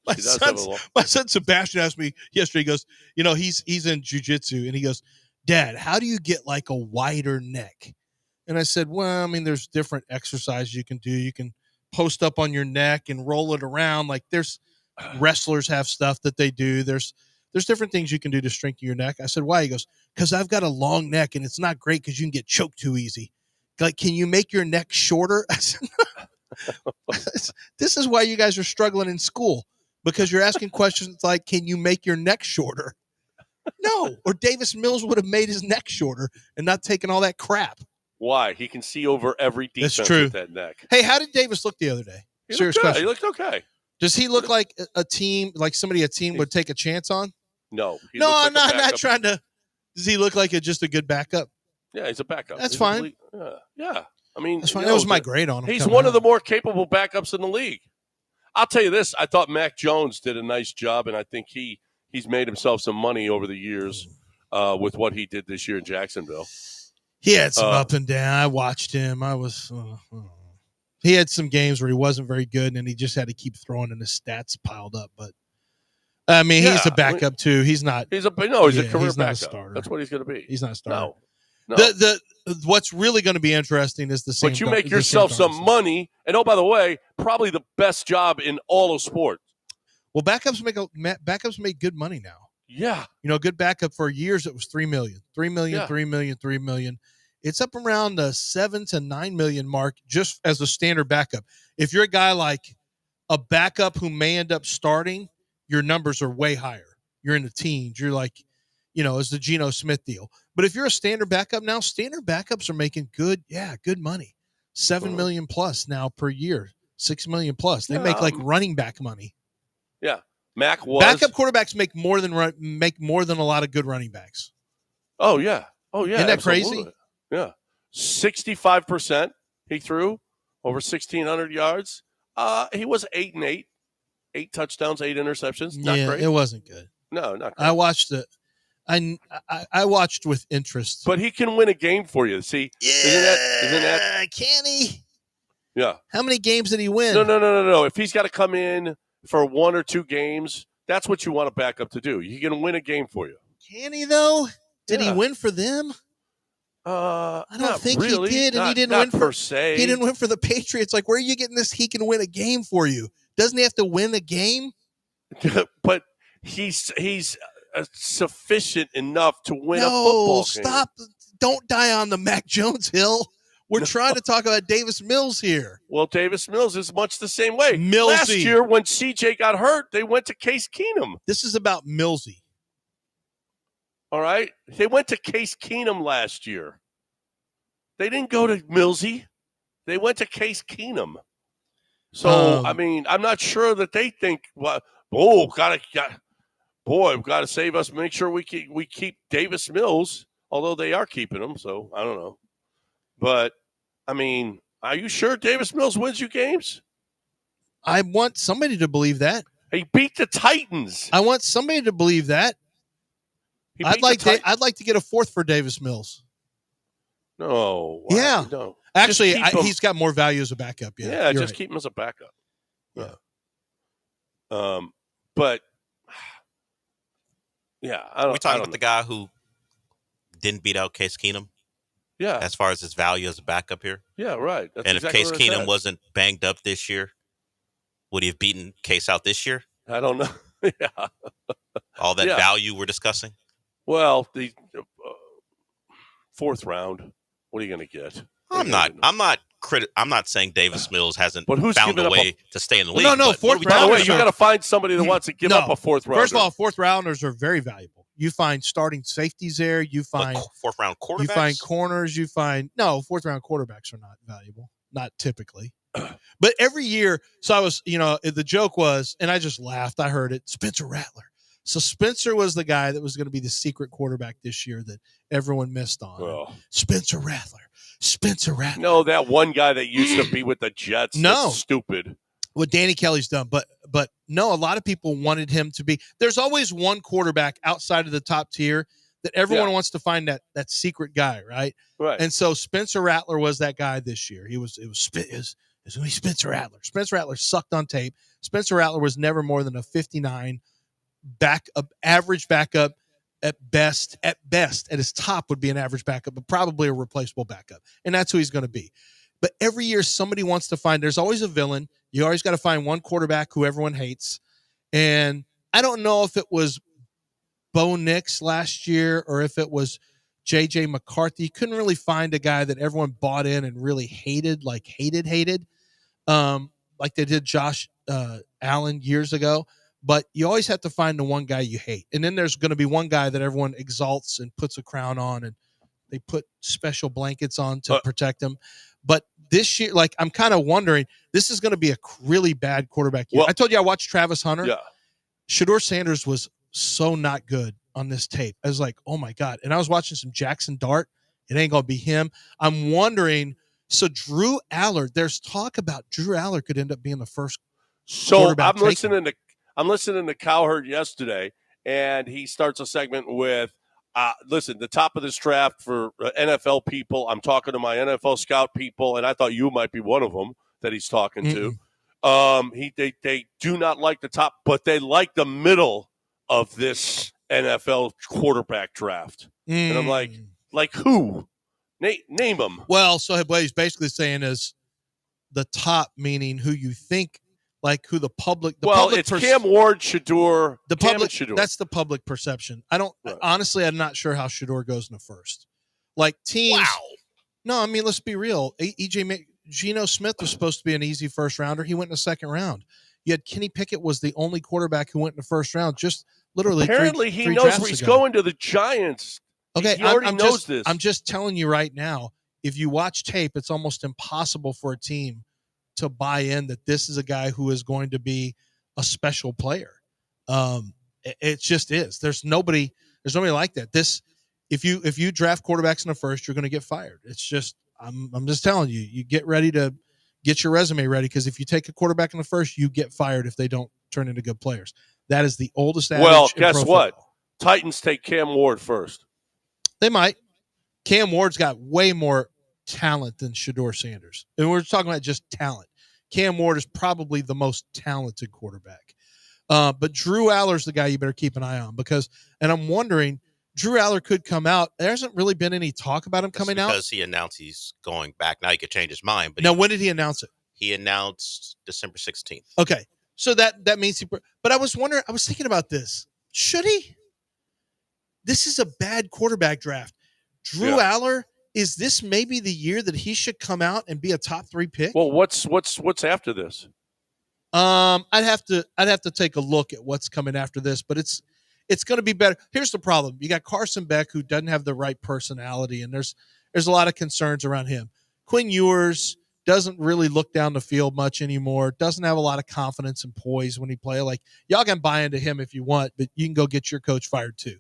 My son Sebastian asked me yesterday, he goes, he's in jiu-jitsu, and he goes, Dad, how do you get like a wider neck? And I said, well, I mean, there's different exercises you can do. You can post up on your neck and roll it around. Like there's wrestlers have stuff that they do. There's different things you can do to strengthen your neck. I said, why? He goes, because I've got a long neck and it's not great because you can get choked too easy. Like, can you make your neck shorter? I said, this is why you guys are struggling in school, because you're asking questions like, can you make your neck shorter? No. Or Davis Mills would have made his neck shorter and not taken all that crap. Why? He can see over every defense with that neck. Hey, how did Davis look the other day? Serious question. He looked okay. Does he look like a team would take a chance on? No. I'm not trying to. Does he look like just a good backup? Yeah, he's a backup. That's fine. Yeah. I mean, that's fine. That was my grade on him. He's one of the more capable backups in the league. I'll tell you this. I thought Mac Jones did a nice job, and I think he he's made himself some money over the years with what he did this year in Jacksonville. He had some up and down. I watched him. He had some games where he wasn't very good, and he just had to keep throwing, and his stats piled up. But I mean, he's a backup too. He's not. He's a career he's backup. Not a starter. That's what he's going to be. He's not a starter. No. What's really going to be interesting is the same. But you make yourself some money, and oh, by the way, probably the best job in all of sports. Well, backups make good money now. Yeah, good backup for years. It was $3 million, $3 million, yeah. $3 million. It's up around the $7 to $9 million mark just as a standard backup. If you're a guy like a backup who may end up starting, your numbers are way higher. You're in the teens. You're like, it's the Geno Smith deal. But if you're a standard backup now, standard backups are making good money. $7 million plus now per year, $6 million plus. They make like running back money. Yeah, Mac was backup quarterbacks make more than a lot of good running backs. Oh yeah. Isn't that absolutely. crazy? Yeah, 65% he threw over 1,600 yards. He was 8-8, 8 touchdowns, 8 interceptions. Not great. It wasn't good. No, not great. I watched it. I watched with interest. But he can win a game for you. See, isn't that? Can he? Yeah. How many games did he win? No. If he's got to come in for 1 or 2 games, that's what you want a backup to do. He can win a game for you. Can he though? Did he win for them? I don't think really. he did, and he didn't win per se. He didn't win for the Patriots. Like, where are you getting this? He can win a game for you. Doesn't he have to win a game? But he's sufficient enough to win a football game. Stop! Don't die on the Mac Jones hill. We're trying to talk about Davis Mills here. Well, Davis Mills is much the same way. Millsy. Last year, when CJ got hurt, they went to Case Keenum. This is about Millsy. All right? They went to Case Keenum last year. They didn't go to Millsy. They went to Case Keenum. So, I mean, I'm not sure that they think, we've got to save us, make sure we keep Davis Mills, although they are keeping him, so I don't know. But, I mean, are you sure Davis Mills wins you games? I want somebody to believe that. He beat the Titans. I want somebody to believe that. I'd like to get a 4th for Davis Mills. No. Yeah. No. Actually, he's got more value as a backup. Yeah, just keep him as a backup. Yeah. But yeah, we talking about the guy who didn't beat out Case Keenum. Yeah. As far as his value as a backup here. Yeah, right. That's and exactly if Case Keenum wasn't banged up this year, would he have beaten Case out this year? I don't know. Yeah. All that value we're discussing. Well, the 4th round. What are you going to get? I'm not saying Davis Mills hasn't found a way to stay in the league. No, 4th round. You got to find somebody that wants to give up a 4th rounder. First of all, 4th rounders are very valuable. You find starting safeties there. You find 4th round quarterbacks. You find corners. 4th round quarterbacks are not valuable. Not typically. But every year, so I was, the joke was, and I just laughed. I heard it. Spencer Rattler. So Spencer was the guy that was going to be the secret quarterback this year that everyone missed on. Oh. Spencer Rattler. No, that one guy that used to be with the Jets. No. That's stupid. What Danny Kelly's done. But no, a lot of people wanted him to be. There's always one quarterback outside of the top tier that everyone wants to find that secret guy, right? Right. And so Spencer Rattler was that guy this year. It was going to be Spencer Rattler. Spencer Rattler sucked on tape. Spencer Rattler was never more than a 59 average backup at best. At his top would be an average backup, but probably a replaceable backup. And that's who he's going to be. But every year somebody wants to find, there's always a villain. You always got to find one quarterback who everyone hates. And I don't know if it was Bo Nix last year or if it was J.J. McCarthy. Couldn't really find a guy that everyone bought in and really hated, like hated, like they did Josh Allen years ago. But you always have to find the one guy you hate. And then there's going to be one guy that everyone exalts and puts a crown on, and they put special blankets on to protect him. But this year, like, I'm kind of wondering, this is going to be a really bad quarterback year. I told you I watched Travis Hunter. Yeah. Shedeur Sanders was so not good on this tape. I was like, oh, my God. And I was watching some Jackson Dart. It ain't going to be him. I'm wondering, so Drew Allard, there's talk about Drew Allard could end up being the first quarterback I'm listening to Cowherd yesterday, and he starts a segment with, listen, the top of this draft for NFL people, I'm talking to my NFL scout people, and I thought you might be one of them that he's talking to. They do not like the top, but they like the middle of this NFL quarterback draft. And I'm like who? Name them. Well, so what he's basically saying is the top, meaning who you think, like who the public. It's Cam Ward, Shedeur. The public. Shedeur. That's the public perception. I don't honestly. I'm not sure how Shedeur goes in the first. Like teams. Wow. No, I mean let's be real. Geno Smith was supposed to be an easy first rounder. He went in the second round. You had Kenny Pickett was the only quarterback who went in the first round. Just literally. Apparently, he knows where he's going to the Giants. Okay, he already knows this. I'm just telling you right now. If you watch tape, it's almost impossible for a team to buy in that this is a guy who is going to be a special player. It just is. There's nobody like that. If you draft quarterbacks in the first, you're going to get fired. It's just I'm just telling you. You get ready to get your resume ready, because if you take a quarterback in the first, you get fired if they don't turn into good players. That is the oldest adage. Well, guess what? Football. Titans take Cam Ward first. They might. Cam Ward's got way more talent than Shedeur Sanders. And we're talking about just talent. Cam Ward is probably the most talented quarterback. But Drew Aller's the guy you better keep an eye on, and I'm wondering, Drew Aller could come out. There hasn't really been any talk about him coming out. Because he announced he's going back. Now he could change his mind. But now, when did he announce it? He announced December 16th. Okay. So that means but I was thinking about this. Should he? This is a bad quarterback draft. Drew Aller, is this maybe the year that he should come out and be a top 3 pick? Well, what's after this? I'd have to take a look at what's coming after this, but it's going to be better. Here's the problem: you got Carson Beck, who doesn't have the right personality, and there's a lot of concerns around him. Quinn Ewers doesn't really look down the field much anymore. Doesn't have a lot of confidence and poise when he plays. Like, y'all can buy into him if you want, but you can go get your coach fired too.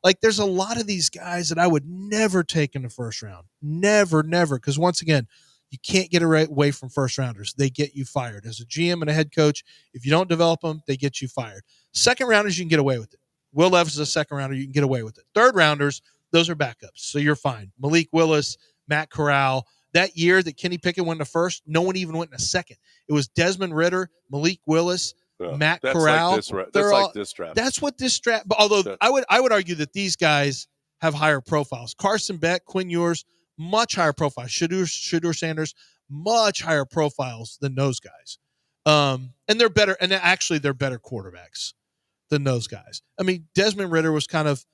Like, there's a lot of these guys that I would never take in the first round. Never. Because once again, you can't get away from first rounders. They get you fired. As a GM and a head coach, if you don't develop them, they get you fired. Second rounders, you can get away with it. Will Levis is a second rounder. You can get away with it. Third rounders, those are backups. So you're fine. Malik Willis, Matt Corral. That year that Kenny Pickett went in the first, no one even went in the second. It was Desmond Ridder, Malik Willis, Matt Corral. That's like this draft. That's what this draft. Although I would argue that these guys have higher profiles. Carson Beck, Quinn Ewers, much higher profiles. Shedeur Sanders, much higher profiles than those guys. And they're better. And actually, they're better quarterbacks than those guys. I mean, Desmond Ridder was kind of,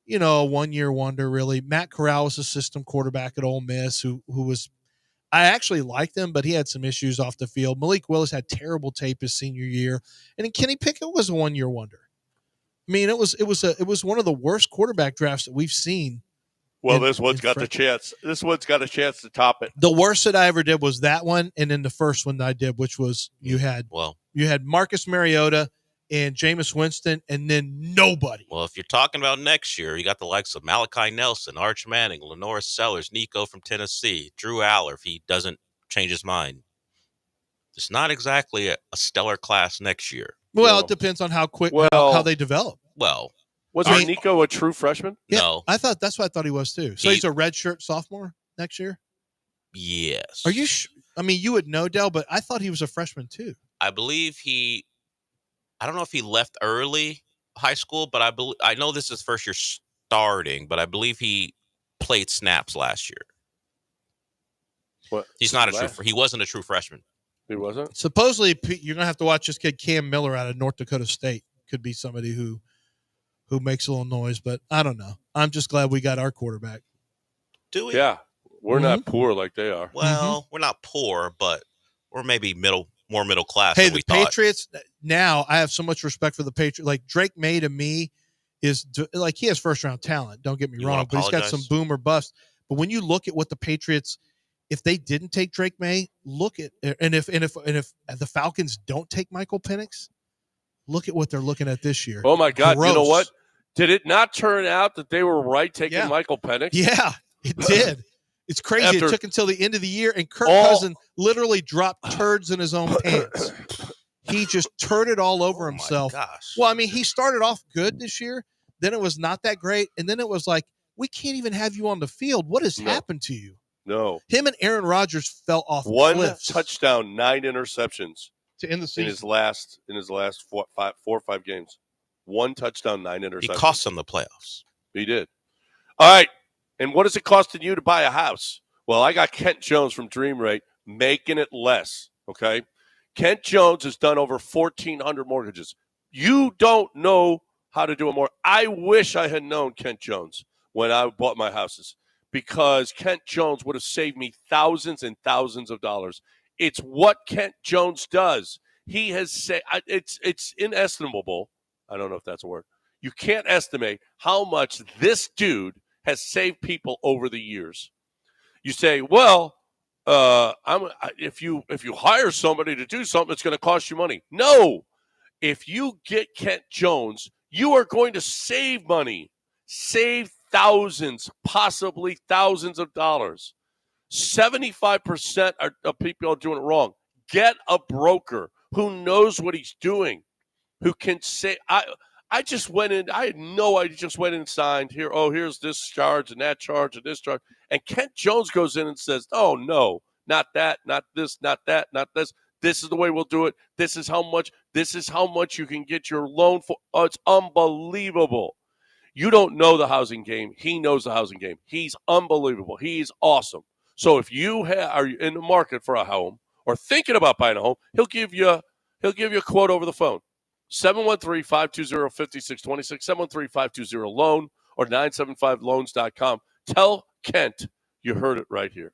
a 1-year wonder, really. Matt Corral was a system quarterback at Ole Miss who was. I actually liked him, but he had some issues off the field. Malik Willis had terrible tape his senior year, and then Kenny Pickett was a 1-year wonder. I mean, it was one of the worst quarterback drafts that we've seen. Well, this one's got the chance. This one's got a chance to top it. The worst that I ever did was that one, and then the first one that I did, which was you had Marcus Mariota and Jameis Winston, and then nobody. Well, if you're talking about next year, you got the likes of Malachi Nelson, Arch Manning, Lenore Sellers, Nico from Tennessee, Drew Aller, if he doesn't change his mind. It's not exactly a stellar class next year. Well, it depends on how quick how they develop. Well, was Nico a true freshman? Yeah, no. That's what I thought he was too. So he's a redshirt sophomore next year? Yes. Are you I mean, you would know, Del, but I thought he was a freshman too. I believe I don't know if he left early high school, but I know this is his first year starting, but I believe he played snaps last year. What? He's not he wasn't a true freshman. He wasn't? Supposedly, you're going to have to watch this kid Cam Miller out of North Dakota State. Could be somebody who makes a little noise, but I don't know. I'm just glad we got our quarterback. Do we? Yeah. We're not poor like they are. Well, we're not poor, but we're maybe more middle class. Hey, than we the Patriots, now I have so much respect for the Patriots. Like, Drake May to me is like, he has first round talent. Don't get me wrong, but he's got some boom or bust. But when you look at what the Patriots, if they didn't take Drake May, and if the Falcons don't take Michael Penix, look at what they're looking at this year. Oh my God! Gross. You know what? Did it not turn out that they were right taking Michael Penix? Yeah, it did. It's crazy. It took until the end of the year, and Kirk Cousins literally dropped turds in his own pants. he just turned it all over himself. Gosh. Well, I mean, he started off good this year. Then it was not that great. And then it was like, we can't even have you on the field. What has happened to you? No. Him and Aaron Rodgers fell off One cliffs. touchdown, 9 interceptions to end the season. In his last 4 or 5 games. 1 touchdown, 9 interceptions. He cost them the playoffs. He did. All right. And what is it costing you to buy a house? Well, I got Kent Jones from Dream Rate making it less. Okay. Kent Jones has done over 1,400 mortgages. You don't know how to do it more. I wish I had known Kent Jones when I bought my houses, because Kent Jones would have saved me thousands and thousands of dollars. It's what Kent Jones does. He has said it's inestimable. I don't know if that's a word. You can't estimate how much this dude has saved people over the years. You say, well, if you hire somebody to do something, it's going to cost you money. No. If you get Kent Jones, you are going to save money, save thousands, possibly thousands of dollars. 75% of people are doing it wrong. Get a broker who knows what he's doing, who can say, I just went in. I had no idea. Just went in and signed here. Oh, here's this charge and that charge and this charge. And Kent Jones goes in and says, oh, no, not that, not this, not that, not this. This is the way we'll do it. This is how much you can get your loan for. Oh, it's unbelievable. You don't know the housing game. He knows the housing game. He's unbelievable. He's awesome. So if you are in the market for a home or thinking about buying a home, he'll give you a quote over the phone. 713-520-5626, 713-520-LOAN, or 975loans.com. Tell Kent you heard it right here.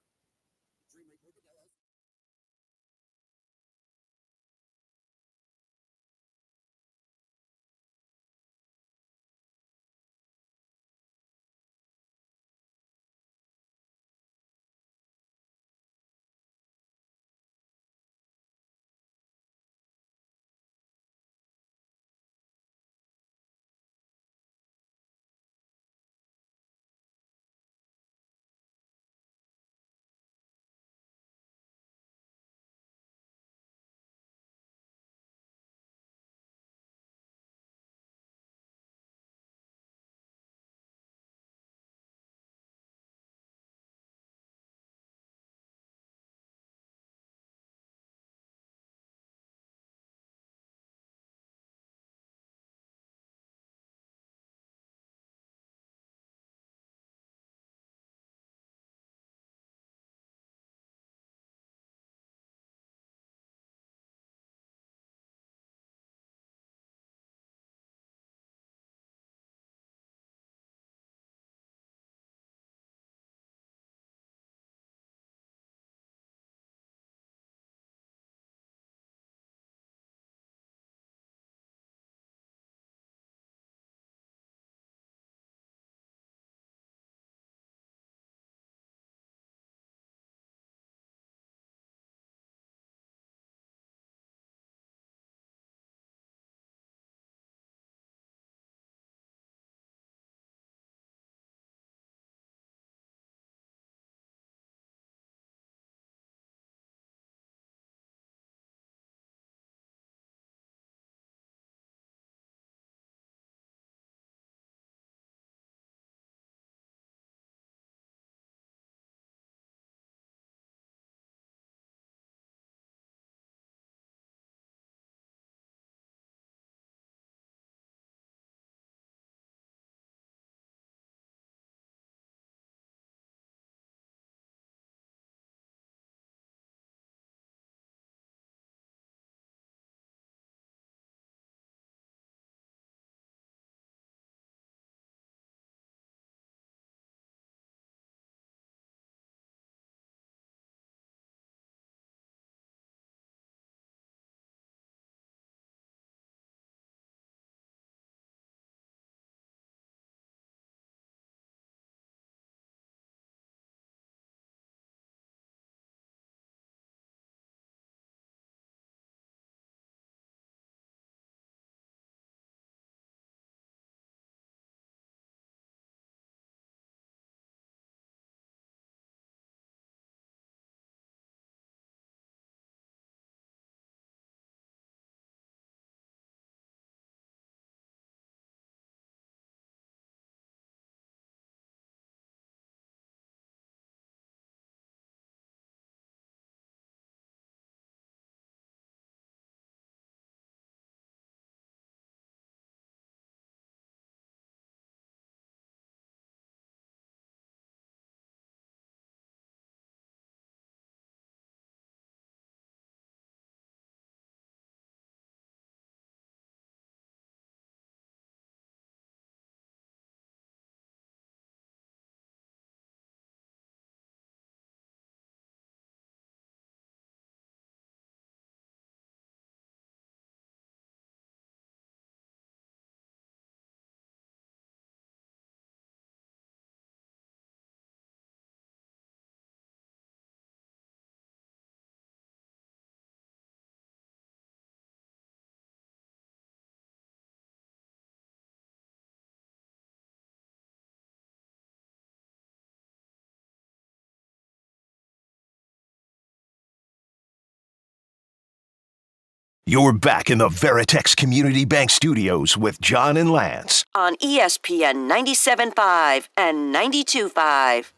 You're back in the Veritex Community Bank Studios with John and Lance on ESPN 97.5 and 92.5.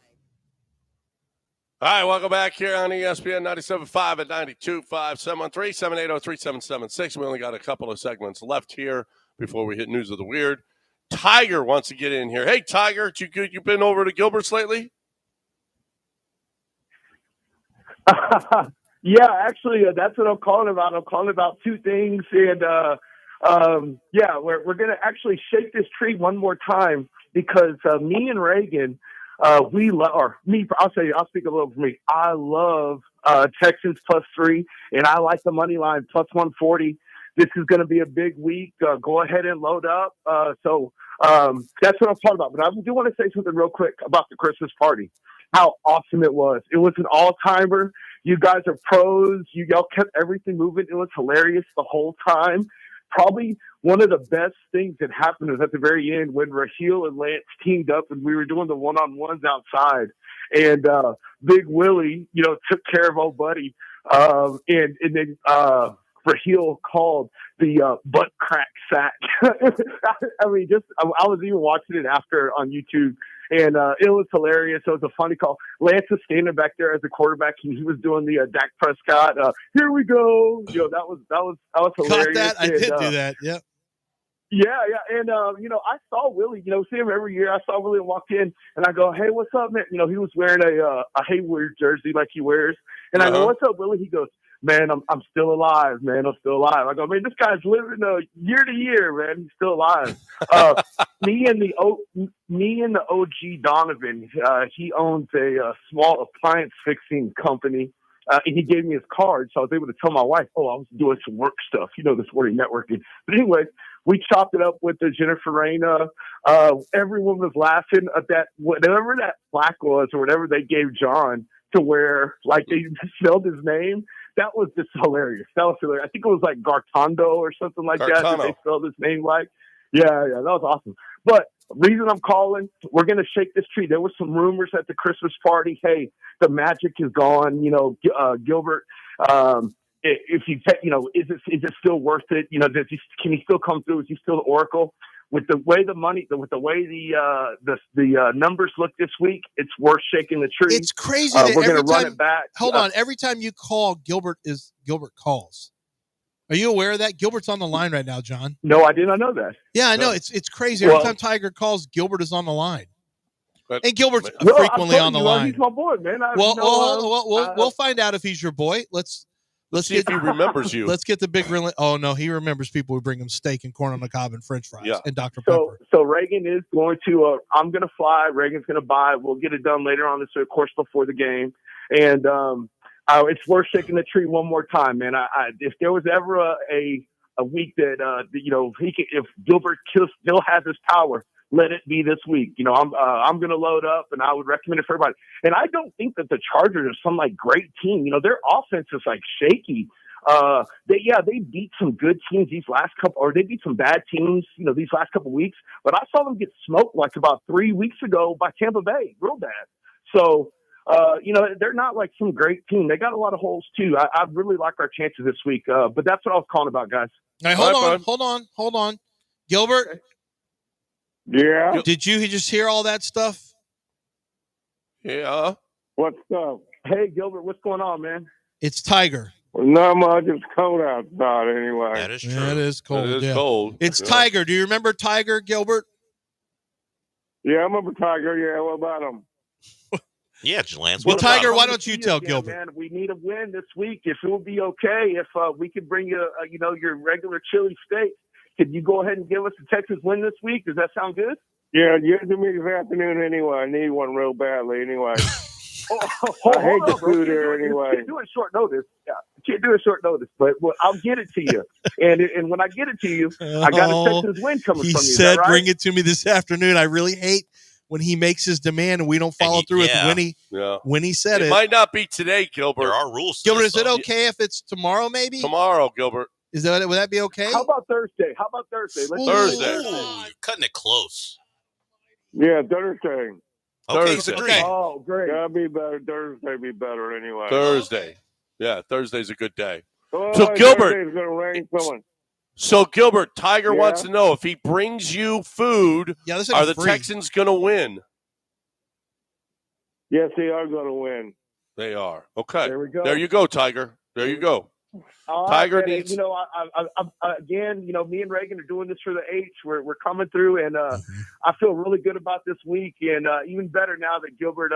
All right, welcome back here on ESPN 97.5 and 92.5, 713-780-3776. We only got a couple of segments left here before we hit News of the Weird. Tiger wants to get in here. Hey, Tiger, you been over to Gilbert's lately? Yeah, actually, that's what I'm calling about. I'm calling about two things, and we're gonna actually shake this tree one more time because me and Reagan, I'll speak a little for me. I love Texans +3, and I like the money line +140. This is going to be a big week. Go ahead and load up. That's what I'm talking about. But I do want to say something real quick about the Christmas party. How awesome it was. It was an all-timer. You guys are pros. Y'all kept everything moving. It was hilarious the whole time. Probably one of the best things that happened was at the very end when Raheel and Lance teamed up and we were doing the one-on-ones outside. And Big Willie, took care of old buddy. And then Raheel called the butt crack sack. I was even watching it after on YouTube. And it was hilarious. It was a funny call. Lance was standing back there as a quarterback, and he was doing the Dak Prescott. Here we go. That was hilarious. Caught that? I did do that. Yep. Yeah. And I saw Willie. See him every year. I saw Willie walk in, and I go, "Hey, what's up, man?" He was wearing a Hayward jersey like he wears, and I go, "What's up, Willie?" He goes, "Man, I'm still alive, man. I'm still alive." I go, "Man, this guy's living year to year, man. He's still alive." Me and the OG Donovan, he owns a small appliance fixing company, and he gave me his card, so I was able to tell my wife, "Oh, I was doing some work stuff, the sporting networking." But anyway, we chopped it up with the Jennifer Reyna. Everyone was laughing at that, whatever that plaque was or whatever they gave John to where, like, they spelled his name. That was just hilarious. I think it was like Gartando or something like that they spelled his name like. Yeah, that was awesome. But reason I'm calling, we're going to shake this tree. There was some rumors at the Christmas party. Hey, the magic is gone. Gilbert, if you take, is it still worth it? Can he still come through? Is he still the Oracle? With the way the numbers look this week, it's worth shaking the tree. It's crazy. That we're going to run it back. Hold on. Every time you call, Gilbert calls. Are you aware of that? Gilbert's on the line right now, John. No, I did not know that. Yeah, I know. It's crazy. Every time Tiger calls, Gilbert is on the line. And Gilbert's frequently on the line. He's my boy, man. We'll find out if he's your boy. Let's see if he remembers you. Let's get the big real. Oh no, he remembers people who bring him steak and corn on the cob and French fries and Dr. Pepper. So Reagan is going to. I'm going to fly. Reagan's going to buy. We'll get it done later on this course before the game, and it's worth shaking the tree one more time, man. If there was ever a week that if Gilbert still has his power, let it be this week. I'm going to load up, and I would recommend it for everybody. And I don't think that the Chargers are some great team. Their offense is shaky. They beat some good teams these last couple, or they beat some bad teams, these last couple weeks. But I saw them get smoked about 3 weeks ago by Tampa Bay, real bad. So, they're not some great team. They got a lot of holes too. I really like our chances this week. But that's what I was calling about, guys. Hey, hold on. Gilbert. Okay. Yeah. Did you just hear all that stuff? Yeah. What's up? Hey, Gilbert, what's going on, man? It's Tiger. Well, not much. It's cold outside anyway. That is true. Yeah, it is cold. It is cold. It's Tiger. Do you remember Tiger, Gilbert? Yeah, I remember Tiger. Yeah, what about him? Yeah, Lance. Well, Tiger, why don't you tell Gilbert? Man, we need a win this week. If it would be okay, if we could bring you, your regular chili steak, could you go ahead and give us a Texas win this week? Does that sound good? Yeah, give me this afternoon anyway. I need one real badly anyway. I hate the food there anyway. You can't do it short notice. Yeah, you can't do it short notice, but I'll get it to you. and when I get it to you, I got a Texas win coming from you. He said, right? "Bring it to me this afternoon." I really hate when he makes his demand and we don't follow through with when he said it. It might not be today, Gilbert. There are rules. Gilbert, is it okay if it's tomorrow? Maybe tomorrow, Gilbert. Would that be okay? How about Thursday? Thursday. You're cutting it close. Yeah, Thursday. Okay, Thursday. agree. Oh, great. That'll be better. Thursday be better anyway. Thursday. Yeah, Thursday's a good day. So Gilbert, it's going to rain someone. So Gilbert, Tiger wants to know if he brings you food, are the Texans going to win? Yes, they are going to win. They are. Okay. There we go. There you go, Tiger. There you go. Tiger needs. Again, me and Reagan are doing this for the H. We're coming through, and I feel really good about this week, and even better now that Gilbert,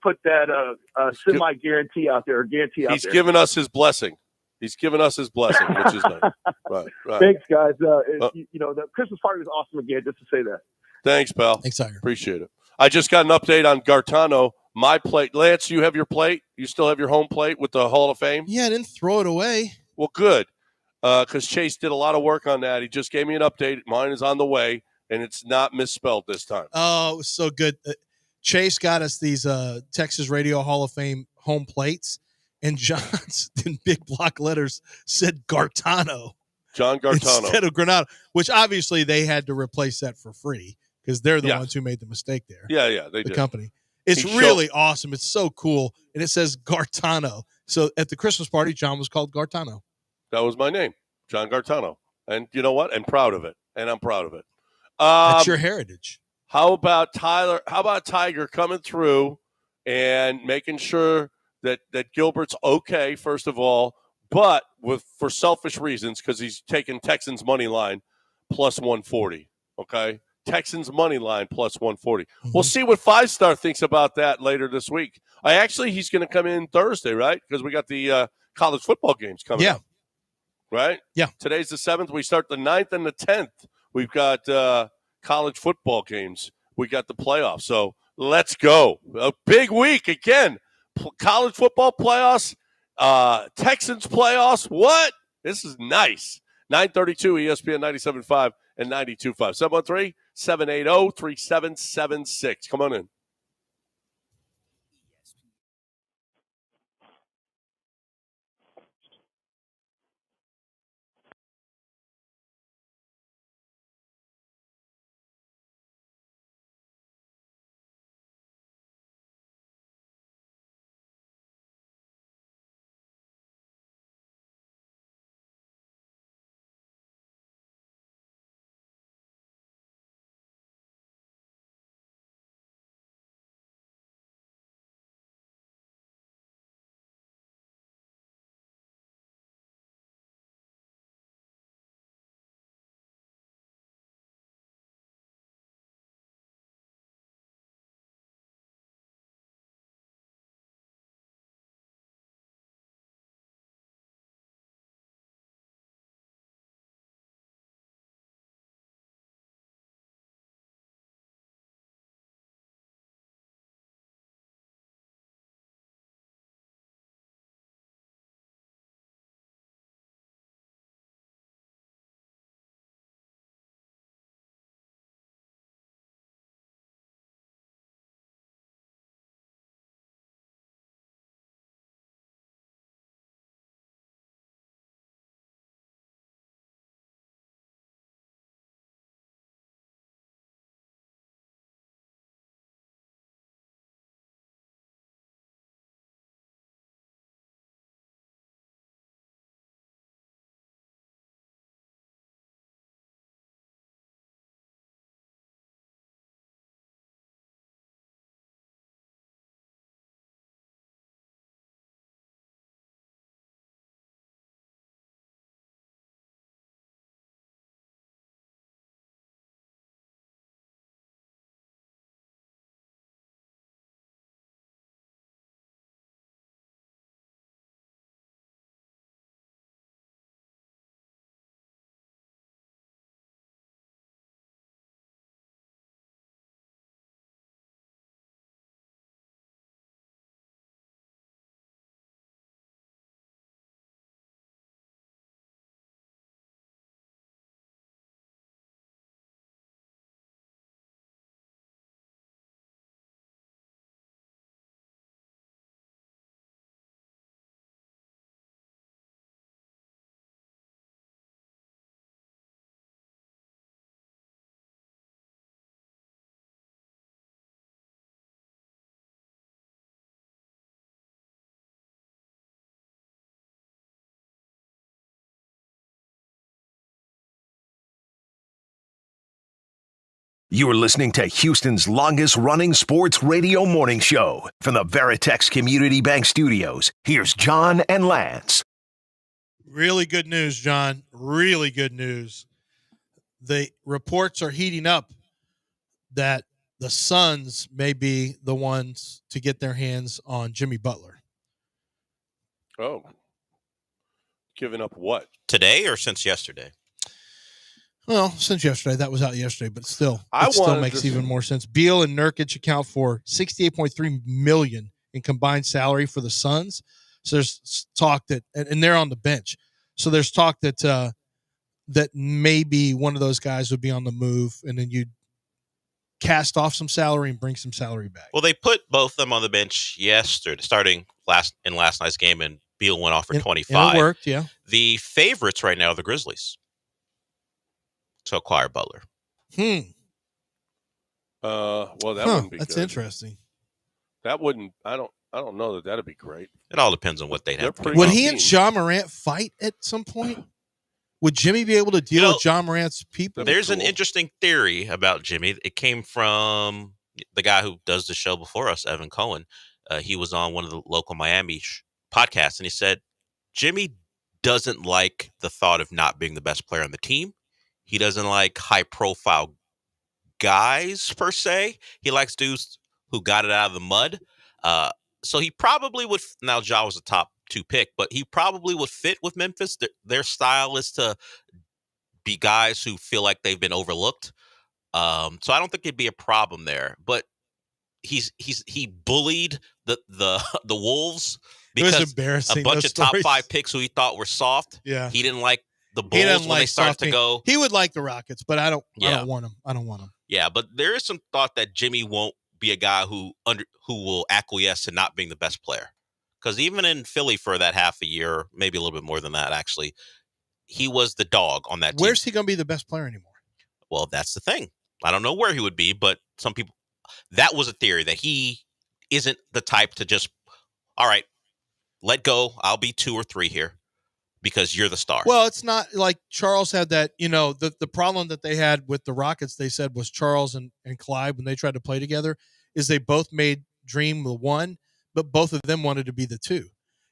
put that semi guarantee out there. He's given us his blessing. He's given us his blessing, which is nice. Right. Thanks, guys. The Christmas party was awesome again. Just to say that. Thanks, pal. Thanks, Tiger. Appreciate it. I just got an update on Gartano. My plate. Lance, you have your plate? You still have your home plate with the Hall of Fame? Yeah, I didn't throw it away. Well, good. Because Chase did a lot of work on that. He just gave me an update. Mine is on the way, and it's not misspelled this time. Oh, it was so good. Chase got us these Texas Radio Hall of Fame home plates, and John's in big block letters said Gartano. John Gartano. Instead of Granado, which obviously they had to replace that for free because they're the ones who made the mistake there. Yeah, they did. The company. It's really awesome. It's so cool. And it says Gartano. So at the Christmas party, John was called Gartano. That was my name, John Gartano. And you know what? I'm proud of it. And I'm proud of it. That's your heritage. How about Tyler? How about Tiger coming through and making sure that Gilbert's okay, first of all, but for selfish reasons, because he's taking Texans money line plus 140. Okay? Texans money line plus 140. Mm-hmm. We'll see what 5-Star thinks about that later this week. He's going to come in Thursday, right? Because we got the college football games coming up. Right? Yeah. Today's the 7th. We start the 9th and the 10th. We've got college football games. We got the playoffs. So let's go. A big week again. College football playoffs, Texans playoffs. What? This is nice. 932 ESPN 97.5 and 92.5. 713-780-3776. Come on in. You're listening to Houston's longest-running sports radio morning show. From the Veritex Community Bank Studios, here's John and Lance. Really good news, John. Really good news. The reports are heating up that the Suns may be the ones to get their hands on Jimmy Butler. Oh. Giving up what? Today or since yesterday? Well, since yesterday. That was out yesterday, but still, it still makes even more sense. Beal and Nurkic account for $68.3 million in combined salary for the Suns. So there's talk that, and they're on the bench. So there's talk that that maybe one of those guys would be on the move, and then you'd cast off some salary and bring some salary back. Well, they put both of them on the bench yesterday, starting last night's game, and Beal went off for 25. And it worked, yeah. The favorites right now are the Grizzlies to acquire Butler. Well, that wouldn't be that's good. Interesting. That wouldn't. I don't know that that'd be great. It all depends on what they'd have. Would he and Ja Morant fight at some point? Would Jimmy be able to deal with Ja Morant's people? There's an interesting theory about Jimmy. It came from the guy who does the show before us, Evan Cohen. He was on one of the local Miami podcasts, and he said Jimmy doesn't like the thought of not being the best player on the team. He doesn't like high-profile guys, per se. He likes dudes who got it out of the mud. So he probably would – now, Ja was a top 2 pick, but he probably would fit with Memphis. Their style is to be guys who feel like they've been overlooked. So I don't think it'd be a problem there. But he bullied the Wolves because it was embarrassing, a bunch of stories. top 5 picks who he thought were soft. Yeah. He didn't like the Bulls when they started to go. He would like the Rockets, but I don't want him. I don't want him. Yeah, but there is some thought that Jimmy won't be a guy who will acquiesce to not being the best player. Because even in Philly for that half a year, maybe a little bit more than that, actually, he was the dog on that team. Where's he going to be the best player anymore? Well, that's the thing. I don't know where he would be, but some people – that was a theory that he isn't the type to just, all right, let go. I'll be 2 or 3 here because you're the star. Well, it's not like Charles had that, the problem that they had with the Rockets, they said, was Charles and Clyde when they tried to play together, is they both made Dream the 1, but both of them wanted to be the 2.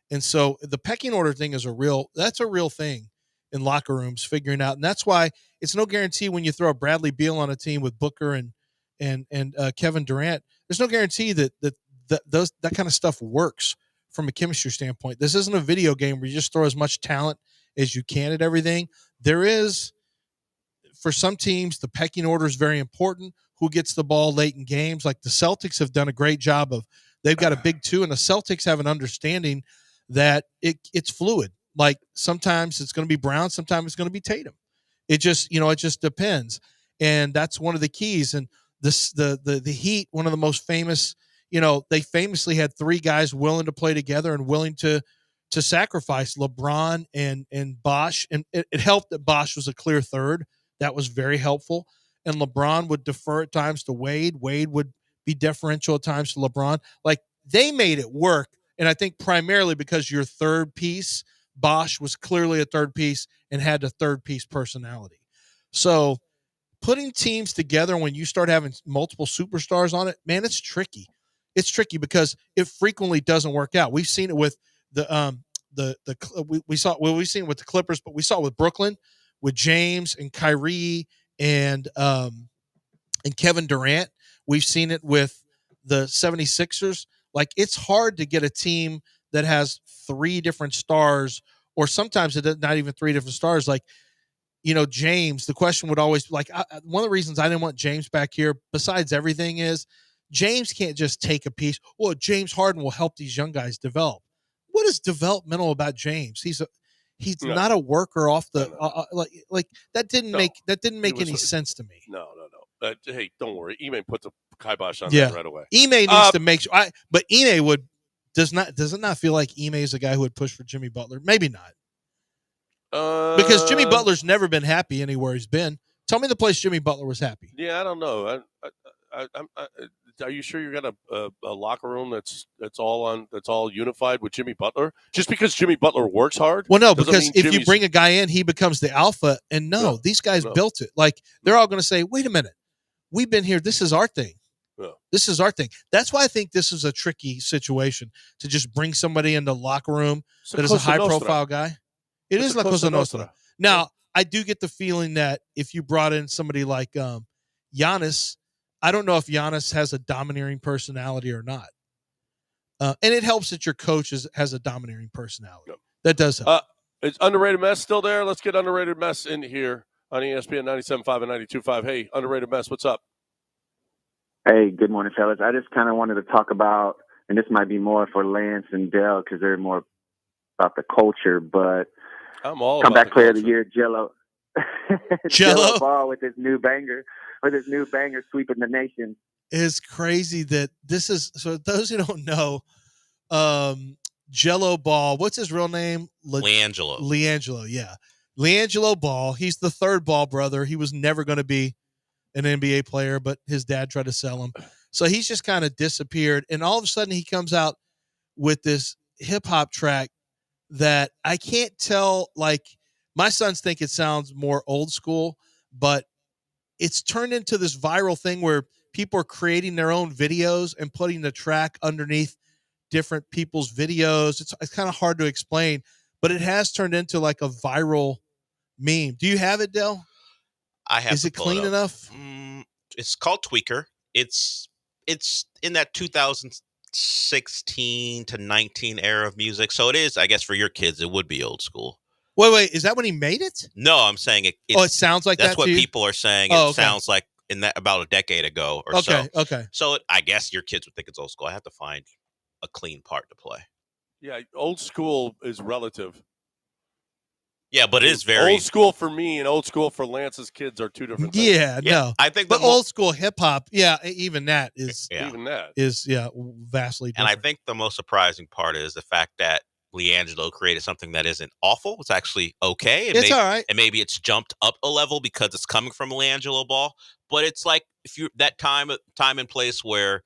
And so the pecking order thing is that's a real thing in locker rooms, figuring out. And that's why it's no guarantee when you throw a Bradley Beal on a team with Booker and Kevin Durant, there's no guarantee that kind of stuff works from a chemistry standpoint. This isn't a video game where you just throw as much talent as you can at everything. There is, for some teams, the pecking order is very important. Who gets the ball late in games? Like the Celtics have done a great job of, they've got a big 2, and the Celtics have an understanding that it's fluid. Like sometimes it's going to be Brown, sometimes it's going to be Tatum. It just, it just depends. And that's one of the keys. And the Heat, one of the most famous, they famously had 3 guys willing to play together and willing to sacrifice, LeBron and Bosh. And it helped that Bosh was a clear third. That was very helpful. And LeBron would defer at times to Wade. Wade would be deferential at times to LeBron. Like, they made it work. And I think primarily because your third piece, Bosh was clearly a third piece and had a third piece personality. So putting teams together when you start having multiple superstars on it, man, it's tricky. It's tricky because it frequently doesn't work out. We've seen it with we've seen it with the Clippers, but we saw it with Brooklyn, with James and Kyrie and Kevin Durant. We've seen it with the 76ers. Like, it's hard to get a team that has 3 different stars, or sometimes it's not even 3 different stars. Like, James, the question would always be like, one of the reasons I didn't want James back here, besides everything, is James can't just take a piece. Well, James Harden will help these young guys develop. What is developmental about James? He's not a worker off the like that didn't make any sense to me. No. Hey, don't worry. Ime puts a kibosh on that right away. Ime needs to make sure. But Ime does it not feel like Ime is a guy who would push for Jimmy Butler? Maybe not. Because Jimmy Butler's never been happy anywhere he's been. Tell me the place Jimmy Butler was happy. Yeah, I don't know. Are you sure you got a locker room that's all unified with Jimmy Butler? Just because Jimmy Butler works hard? Well, no, because if you bring a guy in, he becomes the alpha. And these guys built it. Like, they're all going to say, wait a minute. we've been here. This is our thing. Yeah. This is our thing. That's why I think this is a tricky situation to just bring somebody in the locker room that is a high-profile guy. It is La Cosa Nostra. Now, I do get the feeling that if you brought in somebody like Giannis, I don't know if Giannis has a domineering personality or not. And it helps that your coach has a domineering personality. Yep. That does help. Is Underrated Mess still there? Let's get Underrated Mess in here on ESPN 97.5 and 92.5. Hey, Underrated Mess, what's up? Hey, good morning, fellas. I just kind of wanted to talk about, and this might be more for Lance and Dell because they're more about the culture, but comeback player of the year, Jello. Jello Ball with his new banger sweeping the nation. It's crazy that this is, so those who don't know, Jello Ball, what's his real name? LiAngelo, yeah. LiAngelo Ball, he's the third Ball brother. He was never going to be an NBA player, but his dad tried to sell him. So he's just kind of disappeared. And all of a sudden he comes out with this hip-hop track that I can't tell, like, my sons think it sounds more old school, but it's turned into this viral thing where people are creating their own videos and putting the track underneath different people's videos. It's kind of hard to explain, but it has turned into like a viral meme. Do you have it, Del? I have. Is it clean enough? It's called Tweaker. It's in that 2016 to 19 era of music. So it is, I guess, for your kids, it would be old school. Wait, is that when he made it? No, I'm saying it. It sounds like that's that. That's what people are saying. It sounds like in that about a decade ago or so. Okay. So I guess your kids would think it's old school. I have to find a clean part to play. Yeah, old school is relative. Yeah, but it is very old school for me and old school for Lance's kids are two different things. Yeah, no. I think but old school hip hop, even that is vastly different. And I think the most surprising part is the fact that LiAngelo created something that isn't awful. It's actually okay. It's all right. And maybe it's jumped up a level because it's coming from LiAngelo Ball. But it's like if you that time and place where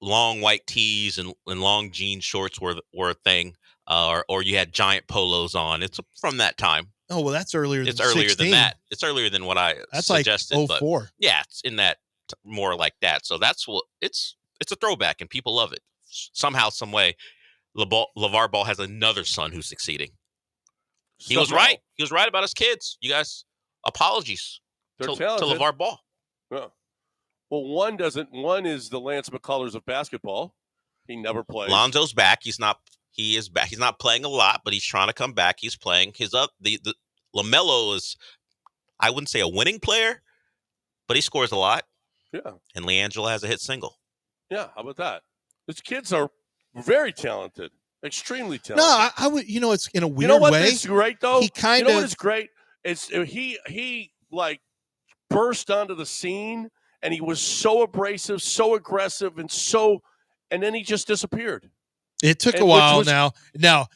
long white tees and long jean shorts were a thing. Or you had giant polos on. It's from that time. Oh, well, that's earlier than 16. It's earlier than that. It's earlier than what I suggested. Like 04. But yeah, it's in that more like that. So that's what it's a throwback and people love it. Somehow, some way, LeVar Ball has another son who's succeeding. He was right. He was right about his kids. You guys, apologies to LeVar Ball. Yeah. Well, one is the Lance McCullers of basketball. He never plays. Lonzo's back. He is back. He's not playing a lot, but he's trying to come back. He's playing. The LaMelo is, I wouldn't say a winning player, but he scores a lot. Yeah. And LiAngelo has a hit single. Yeah, how about that? His kids are very talented, extremely talented. No, I would. It's in a weird way. You know what is great though? He what is great? It's he like burst onto the scene and he was so abrasive, so aggressive, and then he just disappeared. It took a while now. Now,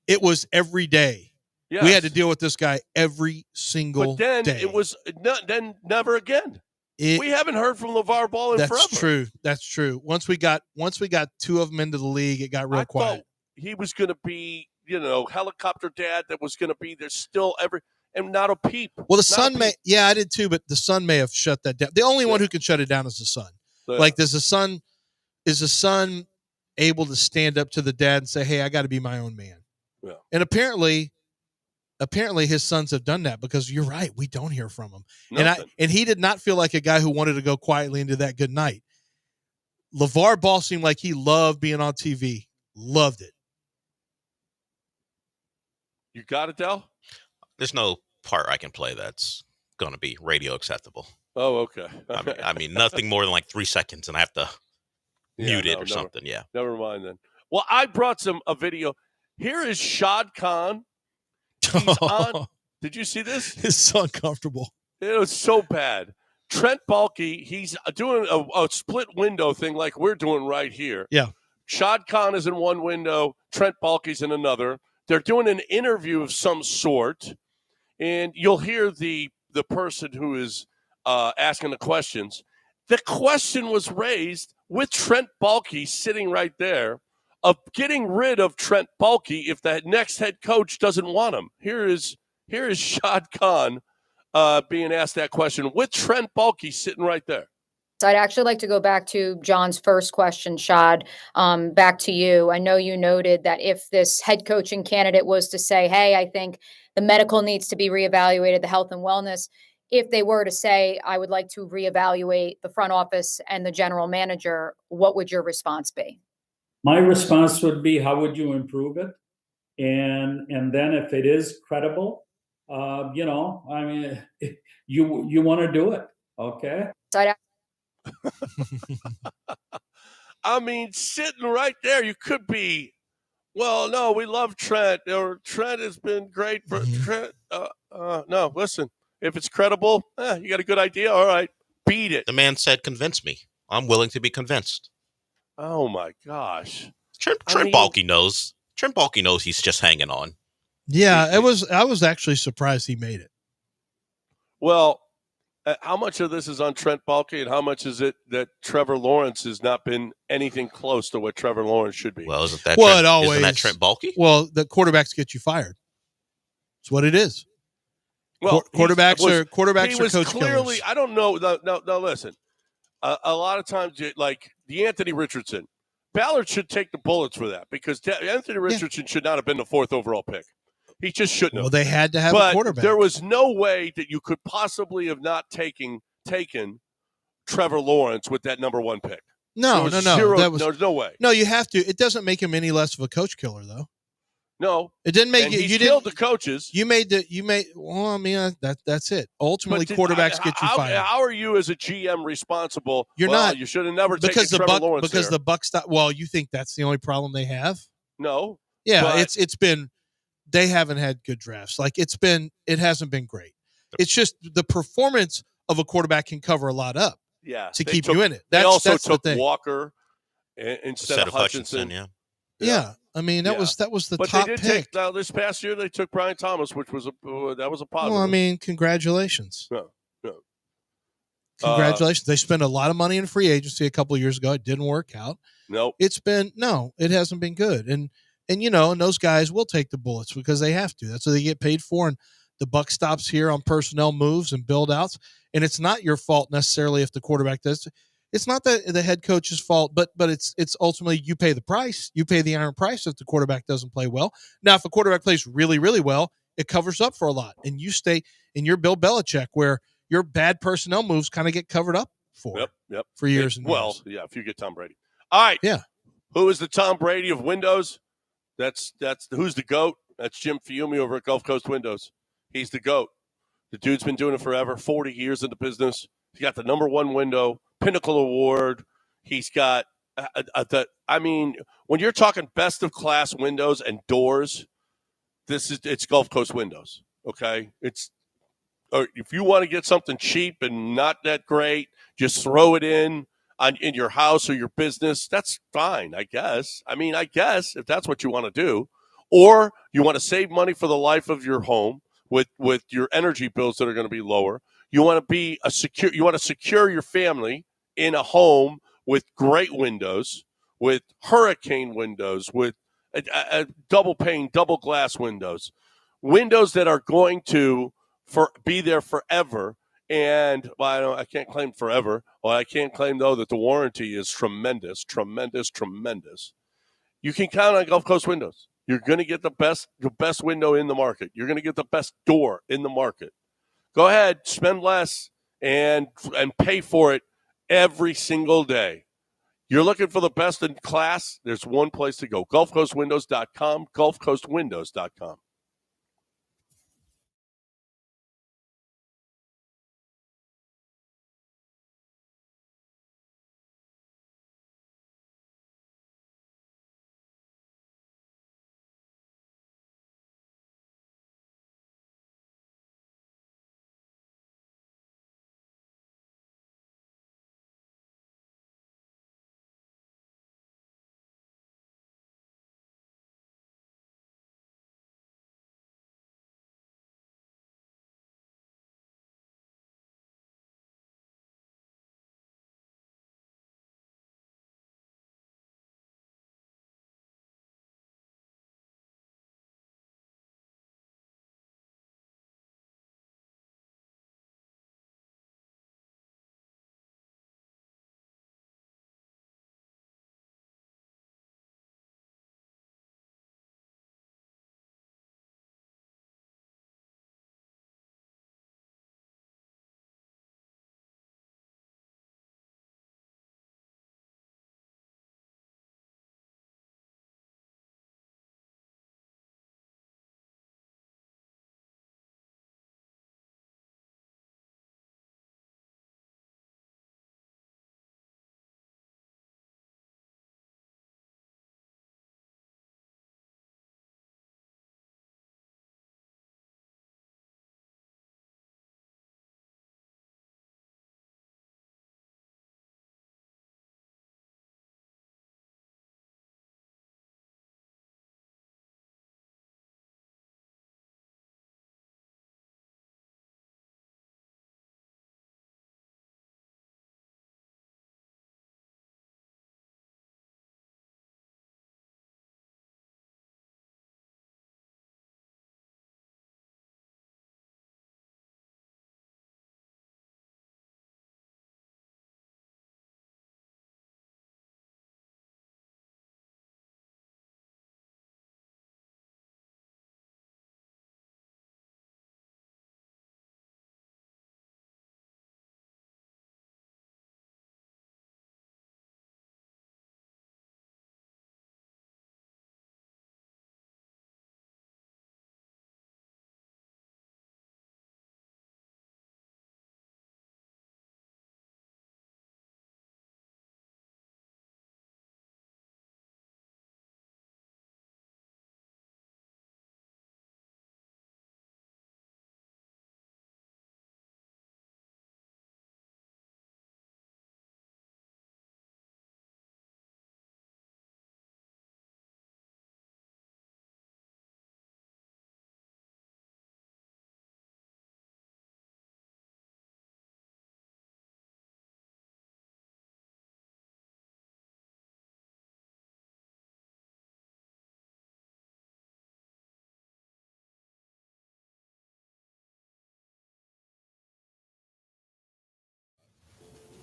it was every day. Yes. We had to deal with this guy every single day. But then it was then never again. We haven't heard from LeVar Ball in forever. That's true. Once we got two of them into the league, it got real quiet. He was going to be, helicopter dad that was going to be there still and not a peep. Well, the son may, I did too, but the son may have shut that down. The only one who can shut it down is the son. Like, is the son able to stand up to the dad and say, "Hey, I got to be my own man"? Yeah. And apparently his sons have done that because you're right. We don't hear from him. Nothing. And he did not feel like a guy who wanted to go quietly into that good night. LeVar Ball seemed like he loved being on TV. Loved it. You got it, Del? There's no part I can play that's going to be radio acceptable. Oh, okay. I mean, nothing more than like 3 seconds and I have to mute it or something. Yeah. Never mind then. Well, I brought a video. Here is Shad Khan. He's on. Did you see this? It's so uncomfortable. It was so bad. Trent Baalke, he's doing a split window thing like we're doing right here. Yeah. Shad Khan is in one window. Trent Baalke's in another. They're doing an interview of some sort, and you'll hear the person who is asking the questions. The question was raised with Trent Baalke sitting right there of getting rid of Trent Baalke if the next head coach doesn't want him. Here is Shad Khan being asked that question with Trent Baalke sitting right there. So I'd actually like to go back to John's first question, Shad, back to you. I know you noted that if this head coaching candidate was to say, hey, I think the medical needs to be reevaluated, the health and wellness, if they were to say, I would like to reevaluate the front office and the general manager, what would your response be? My response would be, how would you improve it? And then if it is credible, you want to do it. Okay. I mean, sitting right there, you could be, well, no, we love Trent, or Trent has been great for Trent. No, listen, if it's credible, you got a good idea. All right, beat it. The man said, convince me. I'm willing to be convinced. Oh, my gosh. Trent Baalke knows. Trent Baalke knows he's just hanging on. Yeah, I was actually surprised he made it. Well, how much of this is on Trent Baalke, and how much is it that Trevor Lawrence has not been anything close to what Trevor Lawrence should be? Well, isn't that Trent Baalke? Well, the quarterbacks get you fired. That's what it is. Well, quarterbacks are coach clearly, killers. I don't know. No, listen. A lot of times, like the Anthony Richardson, Ballard should take the bullets for that, because Anthony Richardson should not have been the 4th overall pick. He just shouldn't have. Well, they had to have a quarterback. There was no way that you could possibly have not taken Trevor Lawrence with that number 1 pick. No. There's no way. No, you have to. It doesn't make him any less of a coach killer, though. No, it didn't make you. You killed didn't. The coaches. Well, I mean, that's it. Ultimately, quarterbacks get you fired. How are you as a GM responsible? You're not. You should have never taken Trevor Lawrence because the Bucs. Well, you think that's the only problem they have? No. Yeah, it's been. They haven't had good drafts. Like it hasn't been great. It's just the performance of a quarterback can cover a lot up. Yeah, to keep you in it. They also took the thing. Walker instead of Hutchinson. Yeah. I mean that was the top they did pick. This past year they took Brian Thomas, which was a positive. Well, I mean, congratulations. No. Congratulations. They spent a lot of money in free agency a couple of years ago. It didn't work out. Nope. It hasn't been good. And those guys will take the bullets because they have to. That's what they get paid for. And the buck stops here on personnel moves and build outs. And it's not your fault necessarily if the quarterback does. It's not the head coach's fault, but it's ultimately you pay the price. You pay the iron price if the quarterback doesn't play well. Now, if a quarterback plays really, really well, it covers up for a lot. And you stay in your Bill Belichick where your bad personnel moves kind of get covered up for years and years. Well, yeah, if you get Tom Brady. All right. Yeah. Who is the Tom Brady of Windows? That's who's the GOAT? That's Jim Fiume over at Gulf Coast Windows. He's the GOAT. The dude's been doing it forever, 40 years in the business. He's got the number 1 window, Pinnacle Award. He's got when you're talking best of class windows and doors, it's Gulf Coast Windows. Okay, if you want to get something cheap and not that great, just throw it in your house or your business. That's fine, I guess. I guess if that's what you want to do, or you want to save money for the life of your home with your energy bills that are going to be lower. You want to secure your family in a home with great windows, with hurricane windows, with a double pane, double glass windows that are going to be there forever. And I can't claim forever. Well, I can't claim though that the warranty is tremendous, tremendous, tremendous. You can count on Gulf Coast Windows. You're going to get the best window in the market. You're going to get the best door in the market. Go ahead, spend less and pay for it every single day. You're looking for the best in class? There's one place to go. GulfCoastWindows.com, GulfCoastWindows.com.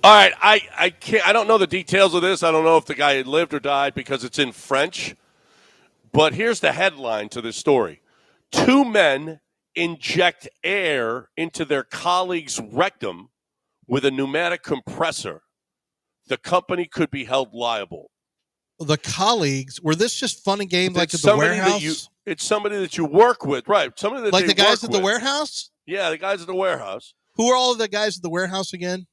All right, I can't. I don't know the details of this. I don't know if the guy had lived or died because it's in French. But here's the headline to this story: 2 men inject air into their colleague's rectum with a pneumatic compressor. The company could be held liable. The colleagues, were this just fun and games like at the warehouse? It's somebody that you work with, right? Somebody that like the guys at the warehouse? Yeah, the guys at the warehouse. Who are all of the guys at the warehouse again?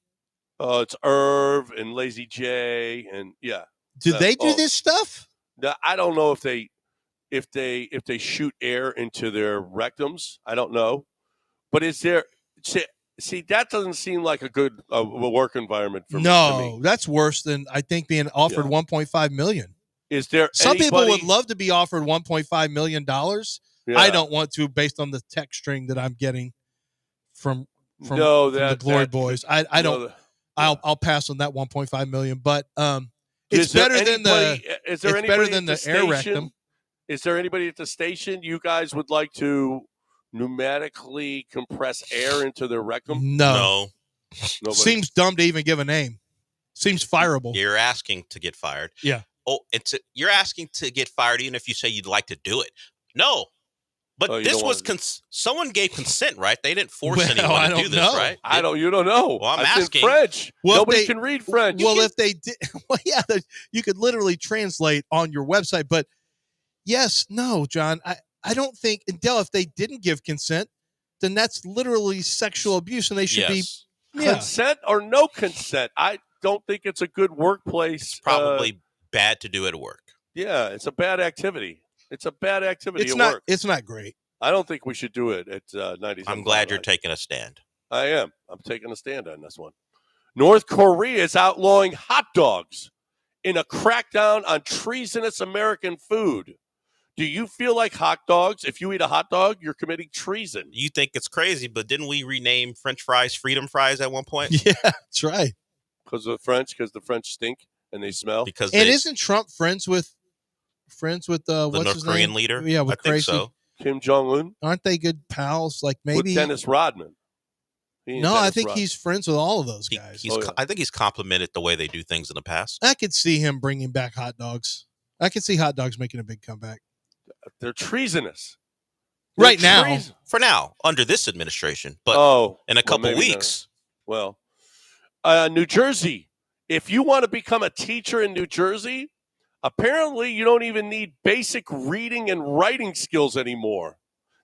It's Irv and Lazy J, and yeah. Do they do this stuff? I don't know if they shoot air into their rectums. I don't know, but is there? See, that doesn't seem like a good work environment for me. No, that's worse than I think being offered $1.5 million. Is there some people would love to be offered $1.5 million? Yeah. I don't want to, based on the text string that I'm getting from the Glory Boys. I don't. I'll pass on that $1.5 million, but it's better than the air rectum. Is there anybody at the station you guys would like to pneumatically compress air into their rectum? No. Seems dumb to even give a name. Seems fireable. You're asking to get fired. Yeah. Oh, you're asking to get fired even if you say you'd like to do it. No. But this was someone gave consent, right? They didn't force anyone to do this, right? You don't know. Well, I'm asking. In French. Nobody can read French. Well, if they did, you could literally translate on your website. But yes, no, John, I don't think, and Dell, if they didn't give consent, then that's literally sexual abuse, and they should be consent or no consent. I don't think it's a good workplace. It's probably bad to do at work. Yeah, it's a bad activity. It's a bad activity at work. It's not great. I don't think we should do it at 97. I'm glad you're taking a stand. I am. I'm taking a stand on this one. North Korea is outlawing hot dogs in a crackdown on treasonous American food. Do you feel like hot dogs, if you eat a hot dog, you're committing treason? You think it's crazy, but didn't we rename French fries Freedom Fries at one point? Yeah, that's right. Because the French stink and they smell? Isn't Trump friends with the what's North his Korean name? leader? Yeah, with I think so. Kim Jong-un? Aren't they good pals? Like maybe with Dennis Rodman. I think he's friends with all of those guys. I think he's complimented the way they do things in the past. I could see him bringing back hot dogs. I could see hot dogs making a big comeback. They're treasonous. Right now. For now, under this administration. But in a couple weeks. Well, New Jersey. If you want to become a teacher in New Jersey, apparently you don't even need basic reading and writing skills anymore.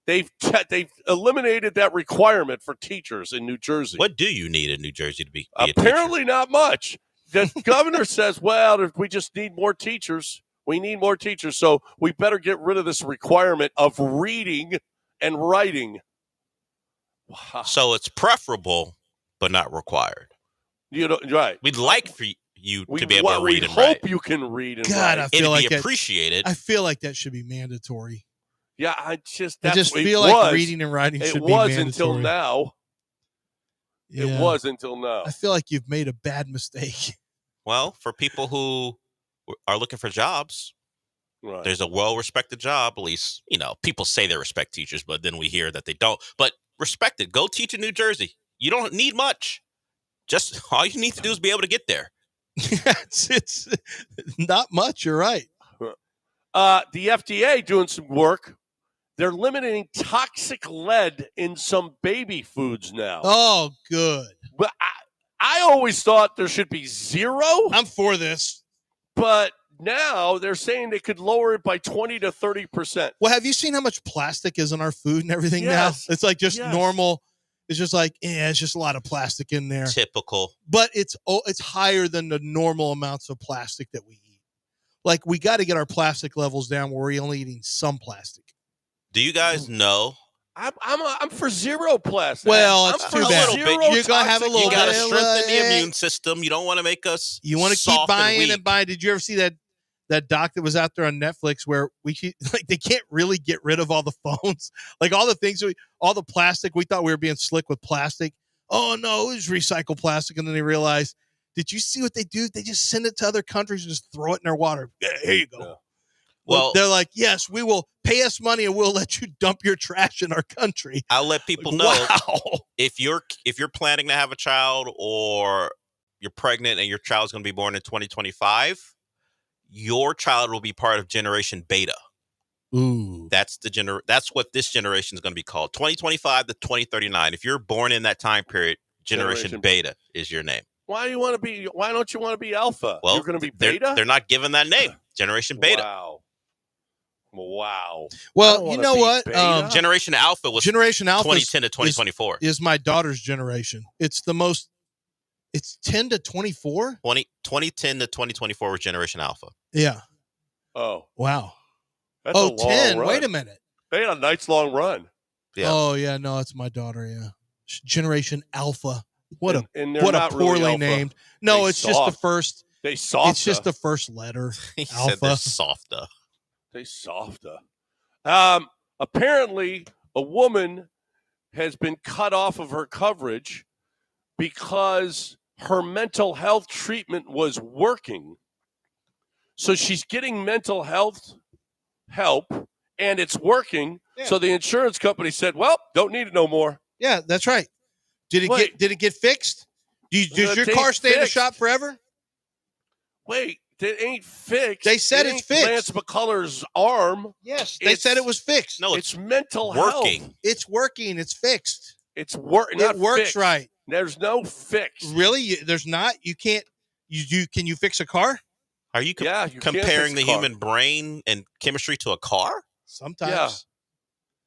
They've eliminated that requirement for teachers in New Jersey. What do you need in New Jersey to be apparently a teacher? Not much. The governor says, well, we just need more teachers. We need more teachers, so we better get rid of this requirement of reading and writing. Wow. So it's preferable, but not required. Right. We'd like for you to be able to read and write. We hope you can read and write. I feel like it'd be appreciated. I feel like that should be mandatory. Yeah, I just feel like reading and writing should be mandatory. It was until now. Yeah. It was until now. I feel like you've made a bad mistake. Well, for people who are looking for jobs, there's a well-respected job. At least, people say they respect teachers, but then we hear that they don't. But respect it. Go teach in New Jersey. You don't need much. Just all you need to do is be able to get there. it's not much. You're right. The FDA doing some work. They're limiting toxic lead in some baby foods now. Oh, good. But I always thought there should be 0. I'm for this. But now they're saying they could lower it by 20 to 30%. Well, have you seen how much plastic is in our food and everything now? It's like just normal. It's just like, it's just a lot of plastic in there. Typical. But it's higher than the normal amounts of plastic that we eat. Like, we got to get our plastic levels down where we're only eating some plastic. Do you guys know? I'm for 0 plastic. Well, it's too bad. You're gonna have a little. You got to strengthen the immune system. You don't want to make us. You want to keep buying and buying. Did you ever see that doc that was out there on Netflix where they can't really get rid of all the phones, like all the things, all the plastic. We thought we were being slick with plastic. Oh no, it was recycled plastic, and then they realized. Did you see what they do? They just send it to other countries and just throw it in their water. Yeah, here you go. Yeah. Well, they're like, yes, we will pay us money and we'll let you dump your trash in our country. I'll let people know if you're planning to have a child or you're pregnant and your child's going to be born in 2025, your child will be part of Generation Beta. Ooh. That's what this generation is going to be called. 2025 to 2039. If you're born in that time period, Generation Beta is your name. Why don't you want to be Alpha? Well, you're going to be Beta? They're not given that name. Generation Beta. Wow. Well, you know what? Generation Alpha was 2010 to 2024. Is my daughter's generation. It's 10 to 24? 2010 to 2024 was Generation Alpha. Yeah. Oh. Wow. That's a long 10. run. Wait a minute. They had a nice long run. Yeah. Oh, yeah. No, it's my daughter. Yeah. Generation Alpha. What a poorly really named. No, it's soft. just the first. They soft. It's just the first letter. He Alpha. said they're softer. They softer. Apparently, a woman has been cut off of her coverage because her mental health treatment was working. So she's getting mental health help, and it's working. Yeah. So the insurance company said, well, don't need it no more. Yeah, that's right. Did it get fixed? Does your car stay in the shop forever? Wait, it ain't fixed. They said it's fixed. Lance McCullers' arm. Yes, they said it was fixed. No, it's mental working. health. It's working. It's fixed. It's working. It works fixed. right. There's no fix. Really? There's not? You can't. Can you fix a car? Are you comparing the human brain and chemistry to a car? Sometimes.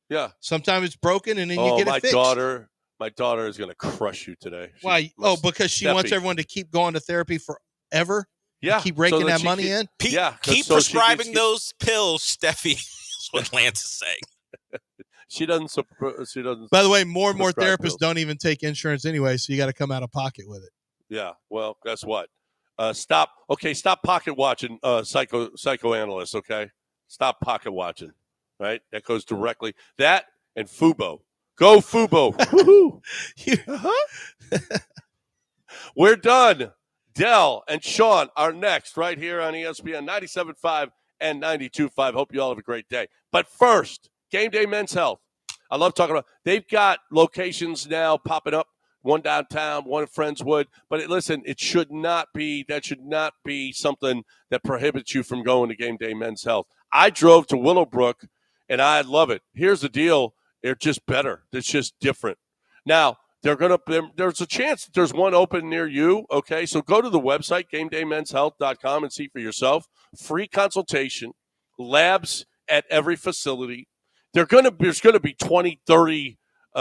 Yeah. Sometimes it's broken and then you get it fixed. My daughter is going to crush you today. Why? Because she wants everyone to keep going to therapy forever? Yeah. Keep raking that money in? Keep prescribing those pills, Steffi, is what Lance is saying. She doesn't. By the way, more and more therapists don't even take insurance anyway, so you got to come out of pocket with it. Yeah. Well, guess what? Stop pocket watching psychoanalysts, okay? Stop pocket watching, right? That goes directly. That and Fubo. Go Fubo. Woohoo! We're done. Dell and Sean are next right here on ESPN 97.5 and 92.5. Hope you all have a great day. But first, Game Day Men's Health. I love talking about. They've got locations now popping up. One downtown, one in Friendswood. But listen, that should not be something that prohibits you from going to Game Day Men's Health. I drove to Willowbrook, and I love it. Here's the deal. They're just better. It's just different. Now, there's a chance that there's one open near you, okay? So go to the website, GameDayMen'sHealth.com, and see for yourself. Free consultation, labs at every facility. There's going to be 20, 30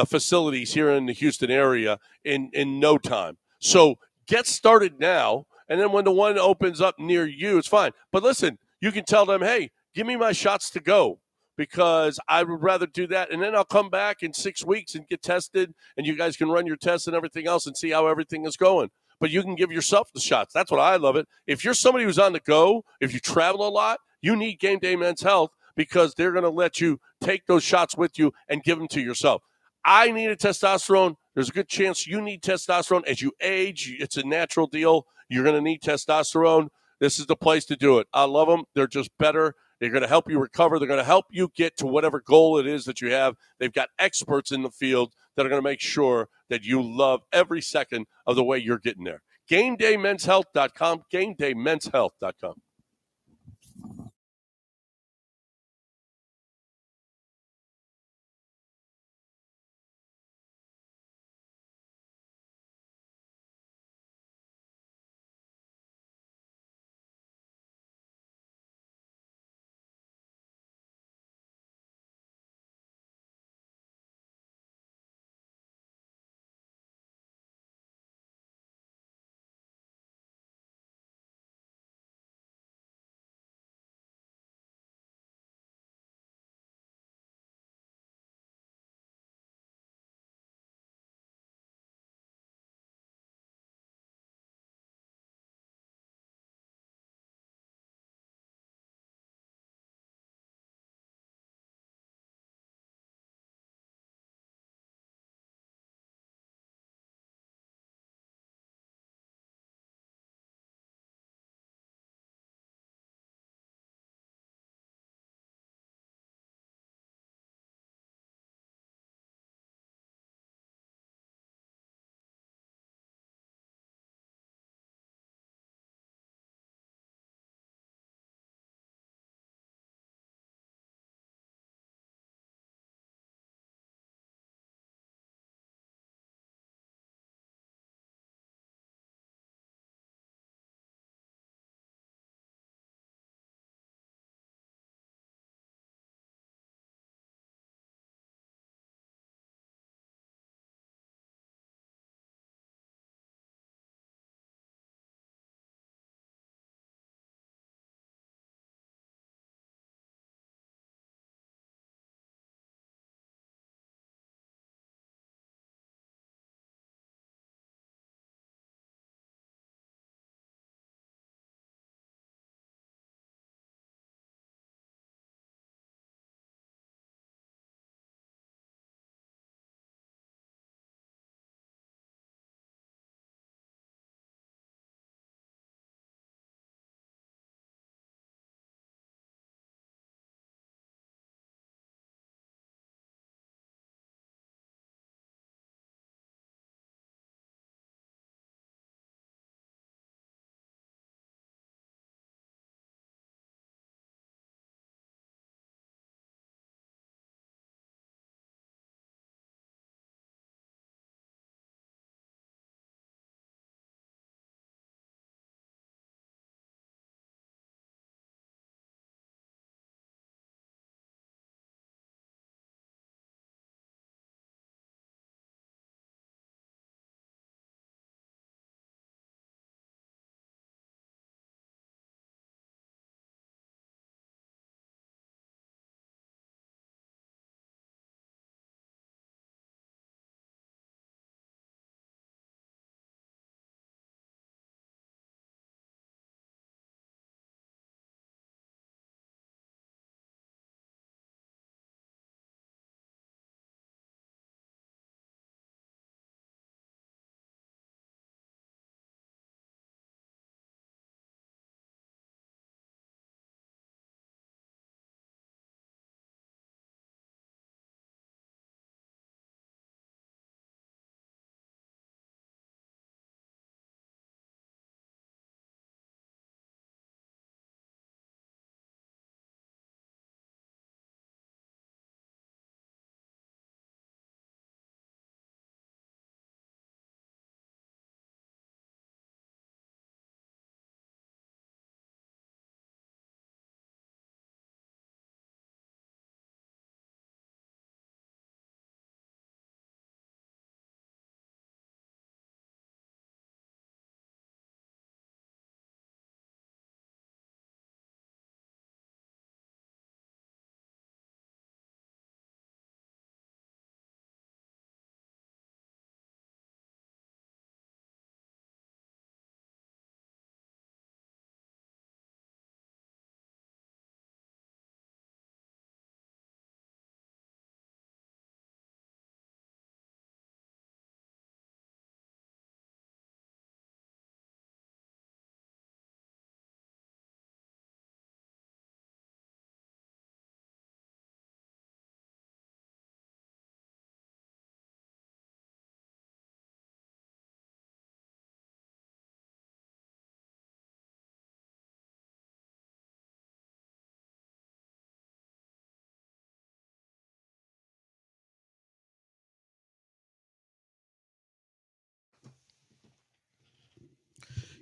facilities here in the Houston area in no time. So get started now, and then when the one opens up near you, it's fine. But listen, you can tell them, hey, give me my shots to go because I would rather do that, and then I'll come back in 6 weeks and get tested, and you guys can run your tests and everything else and see how everything is going. But you can give yourself the shots. That's what I love it. If you're somebody who's on the go, if you travel a lot, you need Game Day Men's Health because they're going to let you take those shots with you and give them to yourself. I needed testosterone. There's a good chance you need testosterone. As you age, it's a natural deal. You're going to need testosterone. This is the place to do it. I love them. They're just better. They're going to help you recover. They're going to help you get to whatever goal it is that you have. They've got experts in the field that are going to make sure that you love every second of the way you're getting there. GameDayMen'sHealth.com, GameDayMen'sHealth.com.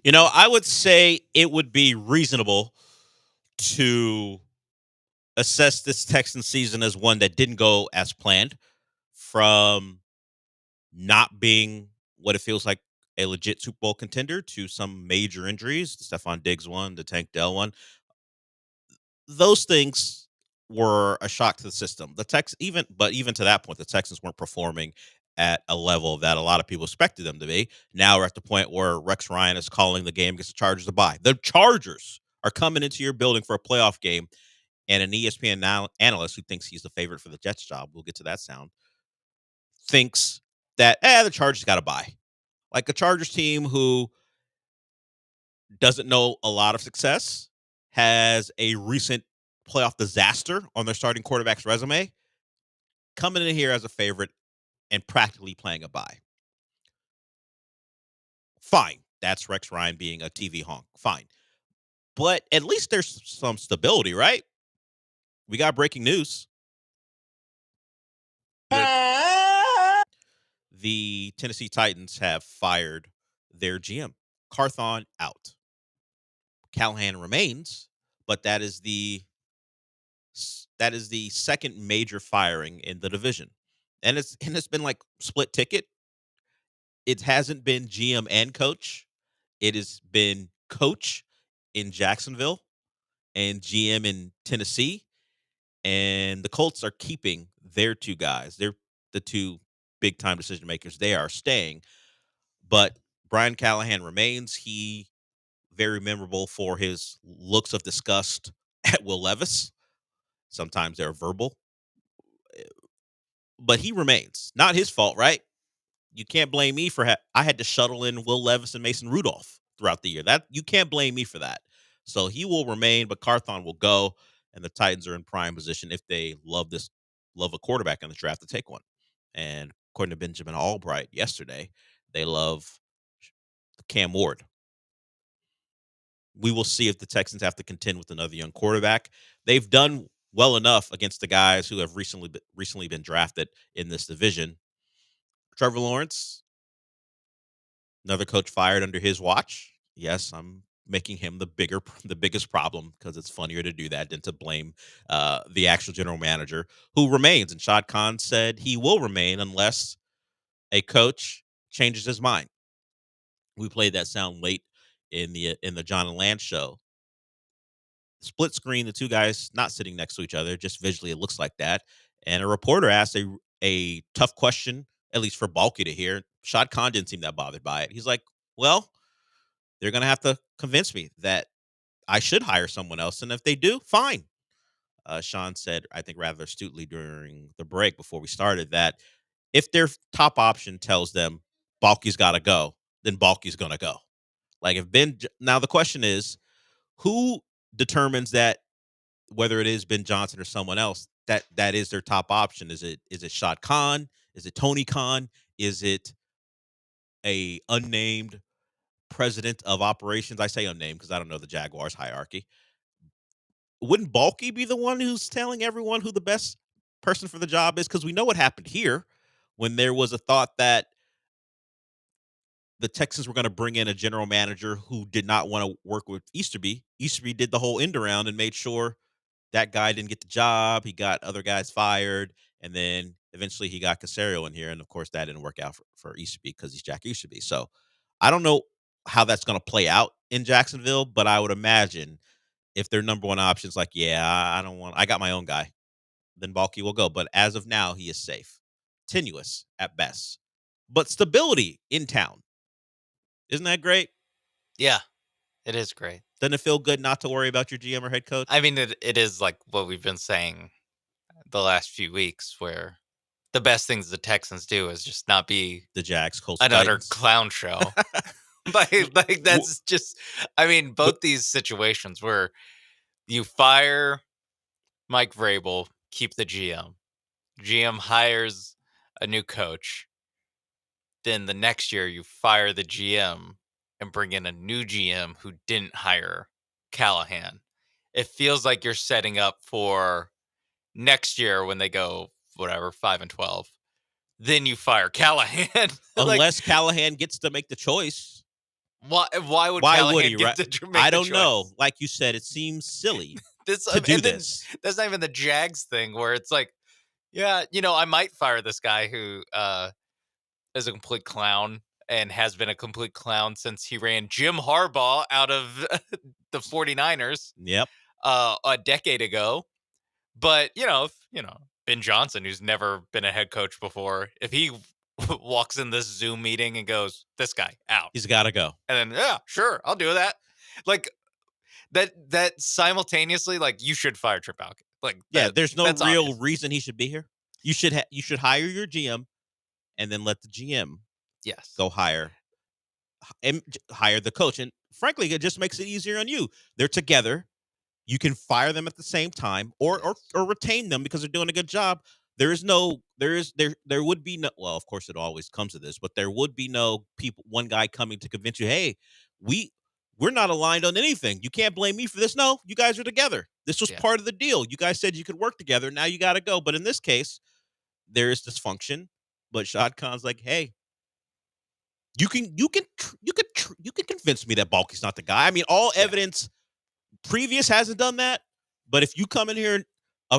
I would say it would be reasonable to assess this Texans season as one that didn't go as planned, from not being what it feels like a legit Super Bowl contender to some major injuries. The Stephon Diggs one, the Tank Dell one. Those things were a shock to the system. Even to that point, the Texans weren't performing at a level that a lot of people expected them to be. Now we're at the point where Rex Ryan is calling the game against the Chargers a bye. The Chargers are coming into your building for a playoff game, and an ESPN analyst who thinks he's the favorite for the Jets job, we'll get to that sound, thinks that the Chargers got a bye. Like a Chargers team who doesn't know a lot of success, has a recent playoff disaster on their starting quarterback's resume, coming in here as a favorite and practically playing a bye. Fine. That's Rex Ryan being a TV honk. Fine. But at least there's some stability, right? We got breaking news. The Tennessee Titans have fired their GM. Carthon out. Callahan remains, but that is the second major firing in the division. And it's been like split ticket. It hasn't been GM and coach. It has been coach in Jacksonville and GM in Tennessee. And the Colts are keeping their two guys. They're the two big-time decision makers. They are staying. But Brian Callahan remains. He very memorable for his looks of disgust at Will Levis. Sometimes they're verbal. But he remains. Not his fault, right? You can't blame me for I had to shuttle in Will Levis and Mason Rudolph throughout the year. That you can't blame me for that. So he will remain, but Carthon will go, and the Titans are in prime position if they love a quarterback in the draft to take one. And according to Benjamin Albright yesterday, they love Cam Ward. We will see if the Texans have to contend with another young quarterback. They've done well enough against the guys who have recently been drafted in this division. Trevor Lawrence, another coach fired under his watch. Yes, I'm making him the biggest problem because it's funnier to do that than to blame the actual general manager, who remains. And Shad Khan said he will remain unless a coach changes his mind. We played that sound late in the John and Lance show. Split screen, the two guys not sitting next to each other, just visually it looks like that. And a reporter asked a tough question, at least for Balky to hear. Shad Khan didn't seem that bothered by it. He's like, well, they're going to have to convince me that I should hire someone else. And if they do, fine. Sean said, I think rather astutely during the break before we started, that if their top option tells them Balky's got to go, then Balky's going to go. Like now the question is, who determines that whether it is Ben Johnson or someone else, that is their top option? Is it Shad Khan? Is it Tony Khan? Is it a unnamed president of operations? I say unnamed because I don't know the Jaguars hierarchy. Wouldn't Balky be the one who's telling everyone who the best person for the job is? Because we know what happened here when there was a thought that the Texans were going to bring in a general manager who did not want to work with Easterby. Easterby did the whole end around and made sure that guy didn't get the job. He got other guys fired. And then eventually he got Caserio in here. And of course that didn't work out for Easterby because he's Jack Easterby. So I don't know how that's going to play out in Jacksonville, but I would imagine if their number one option is like, I got my own guy, then Balky will go. But as of now, he is safe. Tenuous at best. But stability in town. Isn't that great? Yeah, it is great. Doesn't it feel good not to worry about your GM or head coach? I mean, it is like what we've been saying the last few weeks, where the best things the Texans do is just not be the Jags, Colts, an utter clown show. like that's just, I mean, both these situations where you fire Mike Vrabel, keep the GM. GM hires a new coach. Then the next year you fire the GM and bring in a new GM who didn't hire Callahan. It feels like you're setting up for next year when they go 5-12. Then you fire Callahan. Unless Callahan gets to make the choice. Why would he? Callahan I don't know. Like you said, it seems silly to do this. That's not even the Jags thing where it's like, yeah, I might fire this guy who is a complete clown and has been a complete clown since he ran Jim Harbaugh out of the 49ers. Yep. A decade ago. But, Ben Johnson, who's never been a head coach before, if he walks in this Zoom meeting and goes, this guy out, he's got to go. And then, yeah, sure, I'll do that. Like that simultaneously, like, you should fire Trip Alke. Like, there's no real obvious reason he should be here. You should hire your GM and then let the GM go hire the coach. And frankly, it just makes it easier on you. They're together. You can fire them at the same time or retain them because they're doing a good job. There would be no, well, of course it always comes to this, but there would be no one guy coming to convince you, hey, we're not aligned on anything. You can't blame me for this. No, you guys are together. This was part of the deal. You guys said you could work together. Now you got to go. But in this case, there is dysfunction. But Shad Khan's like, hey, you can convince me that Balky's not the guy. I mean, all evidence previous hasn't done that. But if you come in here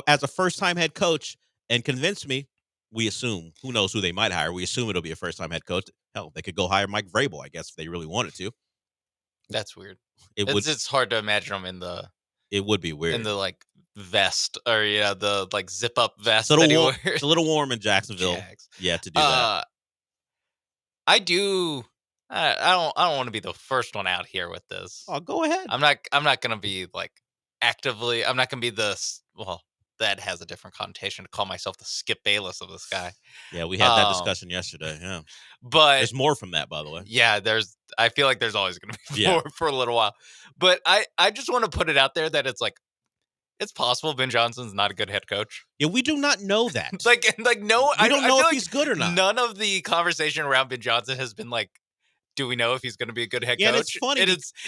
as a first-time head coach and convince me, we assume, who knows who they might hire. We assume it'll be a first-time head coach. Hell, they could go hire Mike Vrabel, I guess, if they really wanted to. That's weird. It's hard to imagine him in the. It would be weird in the like vest or the like zip up vest. It's a little warm in Jacksonville. Yeah, to do that. I do. I don't want to be the first one out here with this. Oh, go ahead. I'm not gonna be like actively. I'm not gonna be that has a different connotation to call myself the Skip Bayless of this guy. Yeah, we had that discussion yesterday. Yeah, but there's more from that, by the way. Yeah, I feel like there's always going to be more for a little while. But I just want to put it out there that it's like it's possible Ben Johnson's not a good head coach. Yeah, we do not know that. No, I don't know if he's good or not. None of the conversation around Ben Johnson has been like, do we know if he's going to be a good head coach? And it's funny.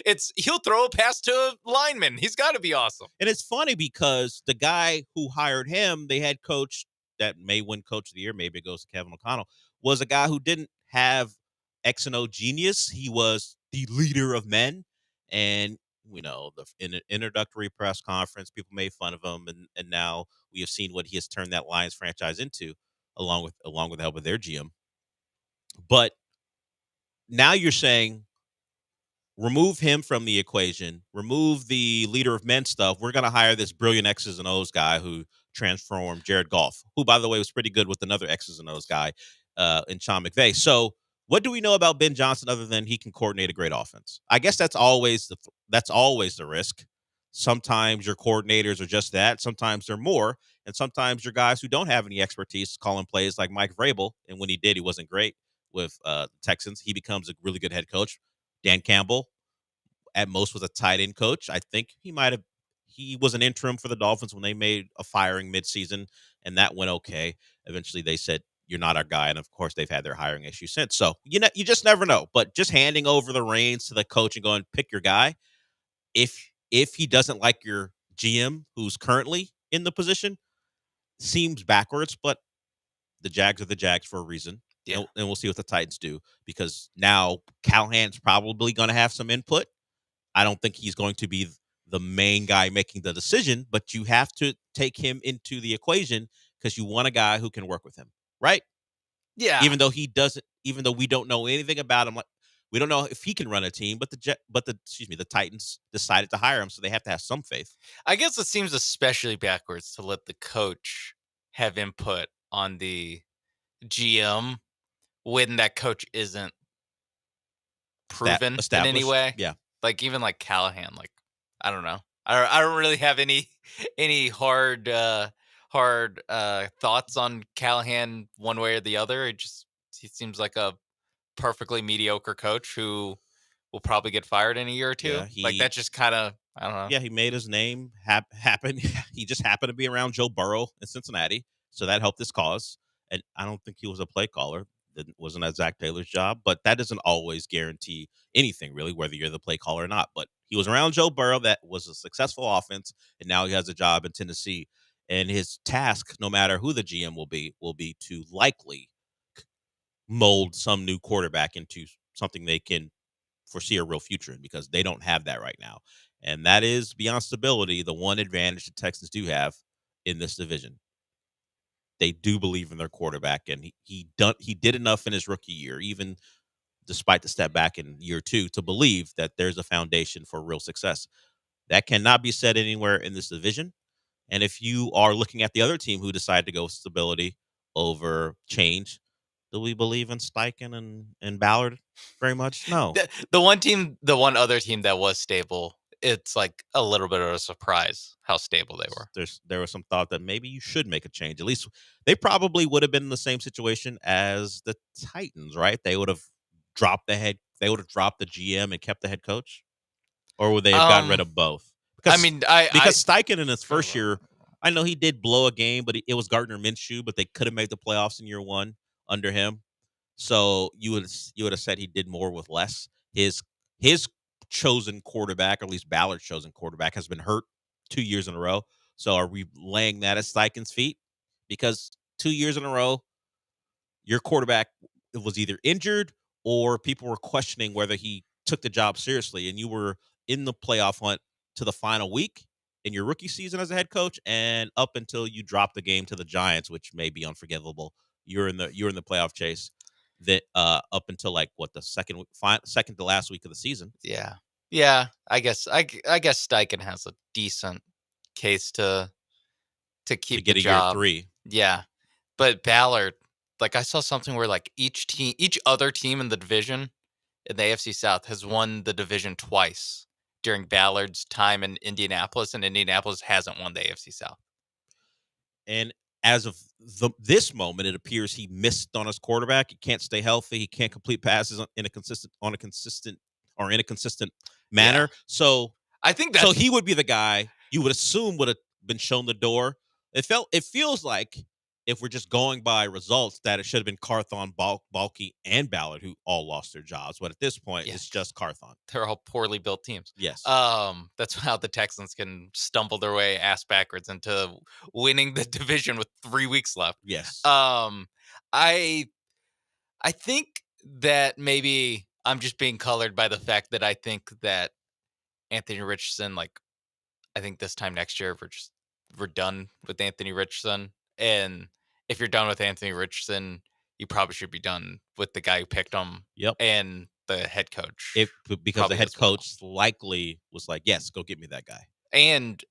It's he'll throw a pass to a lineman. He's got to be awesome. And it's funny because the guy who hired him, the head coach that may win Coach of the Year, maybe it goes to Kevin O'Connell, was a guy who didn't have X and O genius. He was the leader of men, and in an introductory press conference, people made fun of him, and now we have seen what he has turned that Lions franchise into, along with the help of their GM. But now you're saying remove him from the equation, remove the leader of men stuff. We're going to hire this brilliant X's and O's guy who transformed Jared Goff, who, by the way, was pretty good with another X's and O's guy in Sean McVay. So what do we know about Ben Johnson other than he can coordinate a great offense? I guess that's always the risk. Sometimes your coordinators are just that. Sometimes they're more. And sometimes you're guys who don't have any expertise calling plays like Mike Vrabel. And when he did, he wasn't great with the Texans. He becomes a really good head coach. Dan Campbell, at most, was a tight end coach. I think he was an interim for the Dolphins when they made a firing midseason, and that went okay. Eventually, they said, you're not our guy. And, of course, they've had their hiring issues since. So, you just never know. But just handing over the reins to the coach and going, pick your guy, if he doesn't like your GM, who's currently in the position, seems backwards. But the Jags are the Jags for a reason. Yeah. And we'll see what the Titans do, because now Callahan's probably going to have some input. I don't think he's going to be the main guy making the decision, but you have to take him into the equation because you want a guy who can work with him, right? Yeah. Even though we don't know anything about him, like we don't know if he can run a team, but the Titans decided to hire him, so they have to have some faith. I guess it seems especially backwards to let the coach have input on the GM when that coach isn't proven in any way. Yeah. Like even like Callahan, like I don't know. I don't really have any hard thoughts on Callahan one way or the other. He seems like a perfectly mediocre coach who will probably get fired in a year or two. Yeah, that's just kind of, I don't know. Yeah, he made his name happen. He just happened to be around Joe Burrow in Cincinnati, so that helped his cause. And I don't think he was a play caller. It wasn't that Zach Taylor's job, but that doesn't always guarantee anything, really, whether you're the play caller or not. But he was around Joe Burrow. That was a successful offense, and now he has a job in Tennessee. And his task, no matter who the GM will be to likely mold some new quarterback into something they can foresee a real future in, because they don't have that right now. And that is, beyond stability, the one advantage the Texans do have in this division. They do believe in their quarterback, and he did enough in his rookie year, even despite the step back in year 2, to believe that there's a foundation for real success. That cannot be said anywhere in this division. And if you are looking at the other team who decided to go with stability over change, do we believe in Steichen and Ballard very much? No. The one other team that was stable, it's like a little bit of a surprise how stable they were. There was some thought that maybe you should make a change. At least they probably would have been in the same situation as the Titans, right? They would have dropped the GM and kept the head coach, or would they have gotten rid of both? Because Steichen in his first year, I know he did blow a game, but it was Gardner Minshew, but they could have made the playoffs in year 1 under him. So you would have said he did more with less. His chosen quarterback, or at least Ballard's chosen quarterback, has been hurt 2 years in a row. So are we laying that at Steichen's feet? Because 2 years in a row, your quarterback was either injured or people were questioning whether he took the job seriously, and you were in the playoff hunt to the final week in your rookie season as a head coach, and up until you dropped the game to the Giants, which may be unforgivable. You're in the playoff chase that up until like the second to last week of the season. Yeah. I guess Steichen has a decent case to keep get the a job. Year 3. Yeah, but Ballard, like I saw something where like each other team in the division in the AFC South has won the division twice during Ballard's time in Indianapolis, and Indianapolis hasn't won the AFC South. And as of this moment, it appears he missed on his quarterback. He can't stay healthy. He can't complete passes in a consistent manner. Yeah. So I think so he would be the guy you would assume would have been shown the door. It feels like, if we're just going by results, that it should have been Carthon, Balky, and Ballard who all lost their jobs. But at this point, it's just Carthon. They're all poorly built teams. Yes. That's how the Texans can stumble their way ass backwards into winning the division with 3 weeks left. Yes. I think that maybe I'm just being colored by the fact that I think that Anthony Richardson, I think this time next year we're done with Anthony Richardson. And if you're done with Anthony Richardson, you probably should be done with the guy who picked him. Yep. And the head coach. Because the head coach likely was like, yes, go get me that guy. And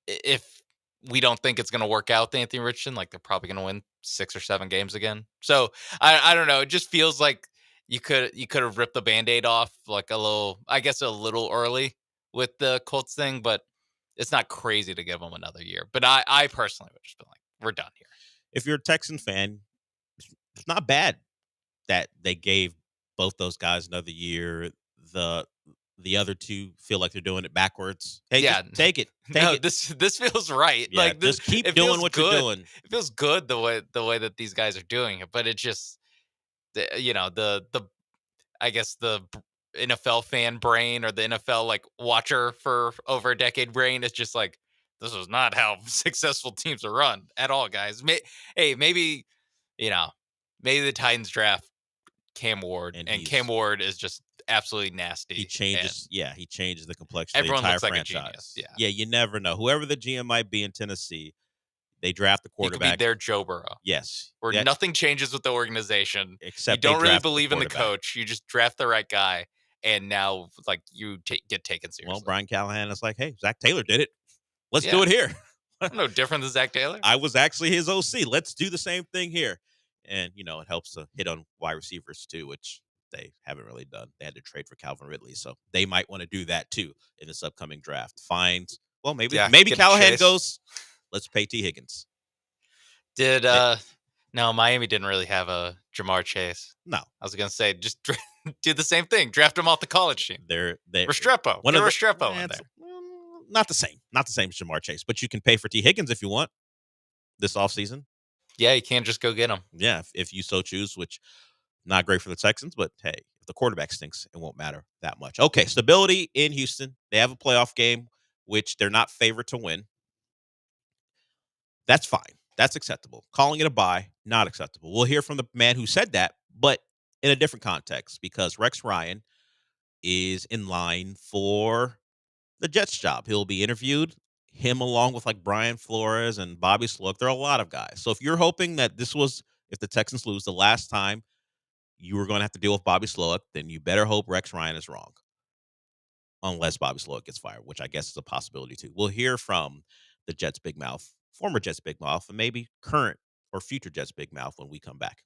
if we don't think it's going to work out with Anthony Richardson, they're probably going to win 6 or 7 games again. So I don't know. It just feels like you could have ripped the Band-Aid off a little early with the Colts thing, but it's not crazy to give them another year. But I personally would just be like, we're done here. If you're a Texan fan, it's not bad that they gave both those guys another year. The other two feel like they're doing it backwards. Hey, just take it. This feels right. Yeah, just keep doing what you're doing. It feels good the way that these guys are doing it, but it just the I guess the NFL fan brain, or the NFL watcher for over a decade brain, is just this is not how successful teams are run at all, guys. Maybe the Titans draft Cam Ward, and Cam Ward is just absolutely nasty. He changes the complexion of the everyone entire looks like franchise. a genius. Yeah, you never know. Whoever the GM might be in Tennessee, they draft the quarterback. He could be their Joe Burrow. Yes. Where nothing changes with the organization. Except you don't really believe in the coach. You just draft the right guy, and now you get taken seriously. Well, Brian Callahan is like, hey, Zach Taylor did it. Let's do it here. No different than Zach Taylor. I was actually his OC. Let's do the same thing here. And, it helps to hit on wide receivers, too, which they haven't really done. They had to trade for Calvin Ridley, so they might want to do that, too, in this upcoming draft. Maybe Callahan goes, let's pay T. Higgins. No, Miami didn't really have a Jamar Chase. No. I was going to say, just do the same thing. Draft him off the college team. Restrepo. Get Restrepo in there. Not the same. Not the same as Jamar Chase, but you can pay for T. Higgins if you want this offseason. Yeah, you can't just go get him. Yeah, if you so choose, which not great for the Texans, but hey, if the quarterback stinks, it won't matter that much. Okay, stability in Houston. They have a playoff game, which they're not favored to win. That's fine. That's acceptable. Calling it a bye, not acceptable. We'll hear from the man who said that, but in a different context, because Rex Ryan is in line for the Jets job. He'll be interviewed. Him along with like Brian Flores and Bobby Sloak. There are a lot of guys. So if you're hoping that this was, if the Texans lose the last time you were going to have to deal with Bobby Sloak, then you better hope Rex Ryan is wrong. Unless Bobby Sloak gets fired, which I guess is a possibility too. We'll hear from the Jets big mouth, former Jets big mouth, and maybe current or future Jets big mouth when we come back.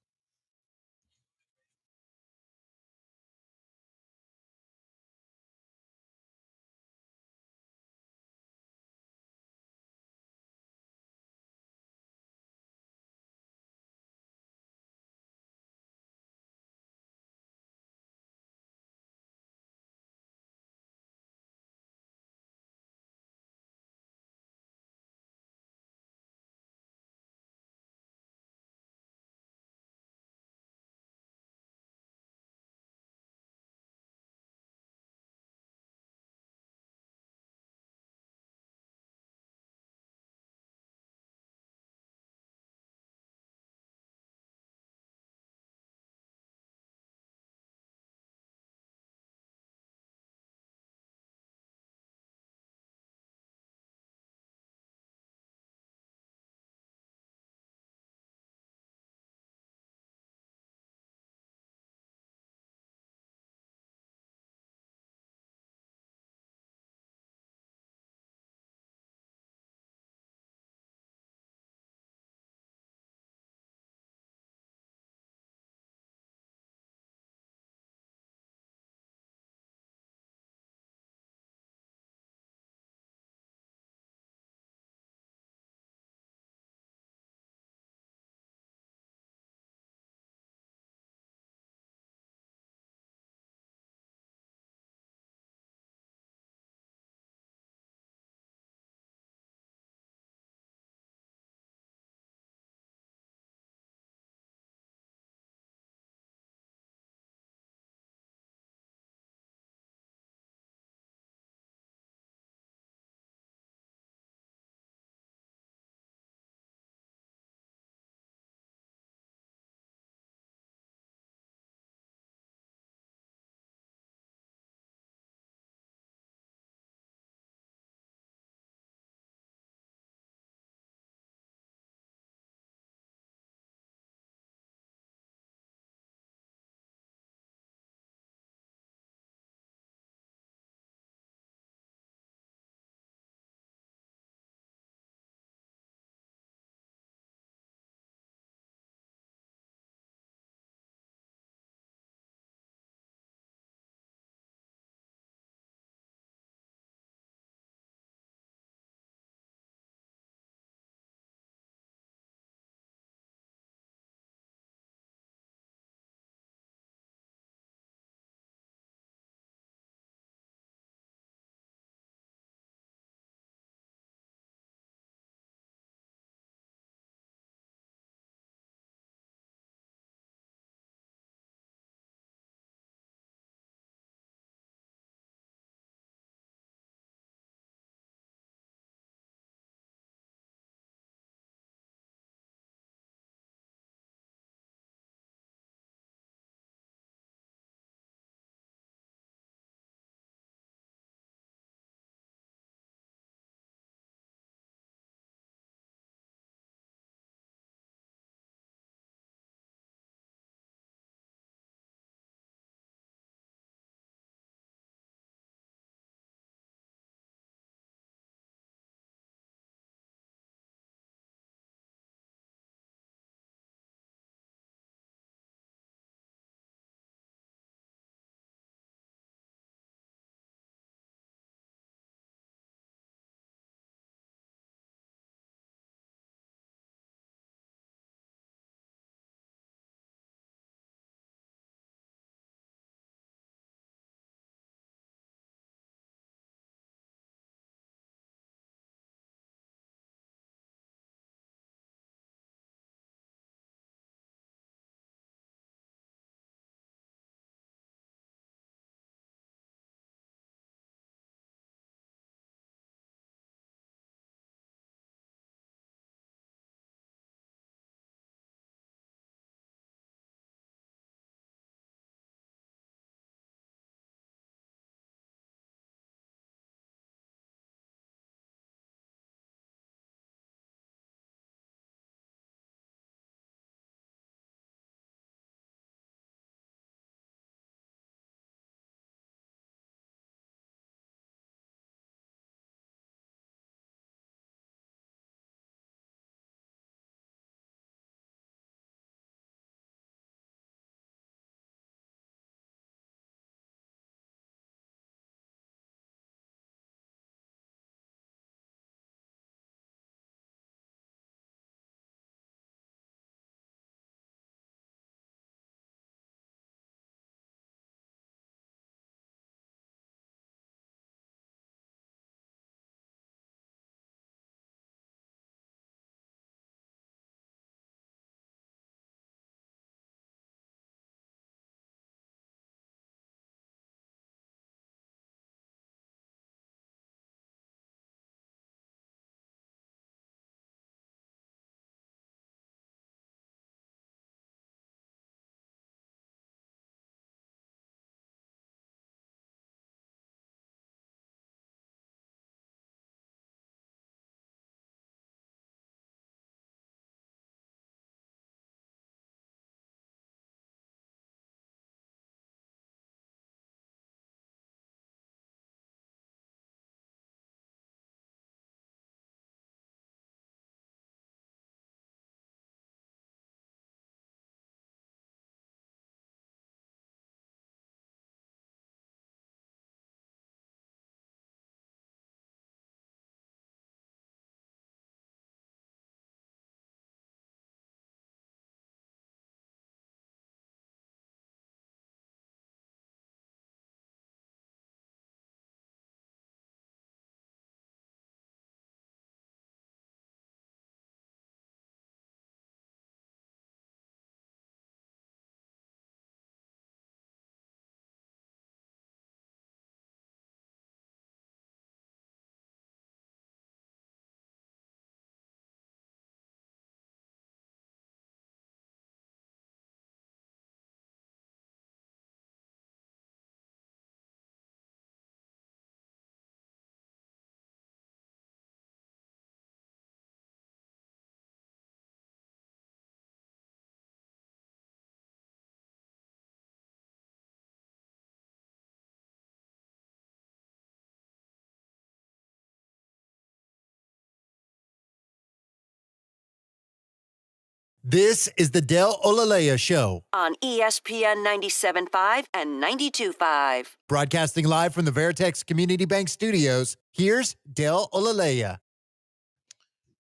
This is the Del Olaleye Show. On ESPN 97.5 and 92.5. Broadcasting live from the Veritex Community Bank Studios, here's Del Olaleye.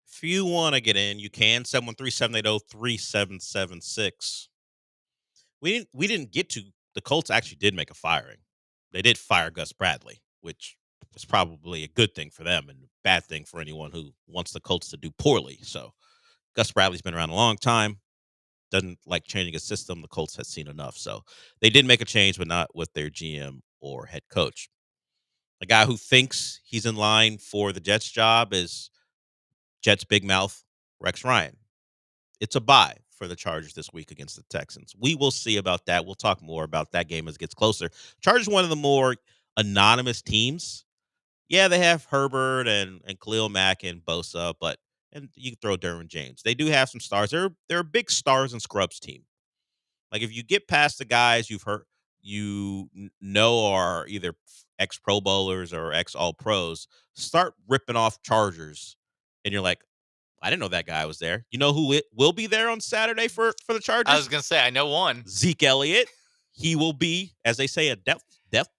If you want to get in, you can. 713-780-3776. We didn't get to, the Colts actually did make a firing. They did fire Gus Bradley, which is probably a good thing for them and a bad thing for anyone who wants the Colts to do poorly. So Gus Bradley's been around a long time. Doesn't like changing a system. The Colts has seen enough. So they did make a change, but not with their GM or head coach. A guy who thinks he's in line for the Jets job is Jets big mouth Rex Ryan. It's a bye for the Chargers this week against the Texans. We will see about that. We'll talk more about that game as it gets closer. Chargers, one of the more anonymous teams. Yeah, they have Herbert and Khalil Mack and Bosa, and you can throw Derwin James. They do have some stars. They're a big stars and scrubs team. Like if you get past the guys you've heard, are either ex-Pro Bowlers or ex-All-Pros, start ripping off Chargers, and you're like, I didn't know that guy was there. You know who will be there on Saturday for the Chargers? I was going to say, I know one. Zeke Elliott. He will be, as they say, a depth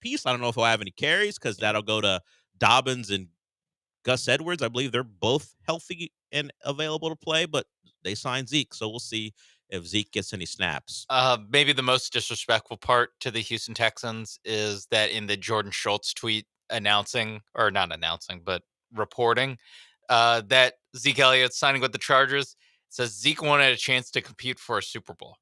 piece. I don't know if he'll have any carries because that'll go to Dobbins and Gus Edwards. I believe they're both healthy and available to play, but they signed Zeke, so we'll see if Zeke gets any snaps. Maybe the most disrespectful part to the Houston Texans is that in the Jordan Schultz tweet reporting that Zeke Elliott's signing with the Chargers, says Zeke wanted a chance to compete for a Super Bowl.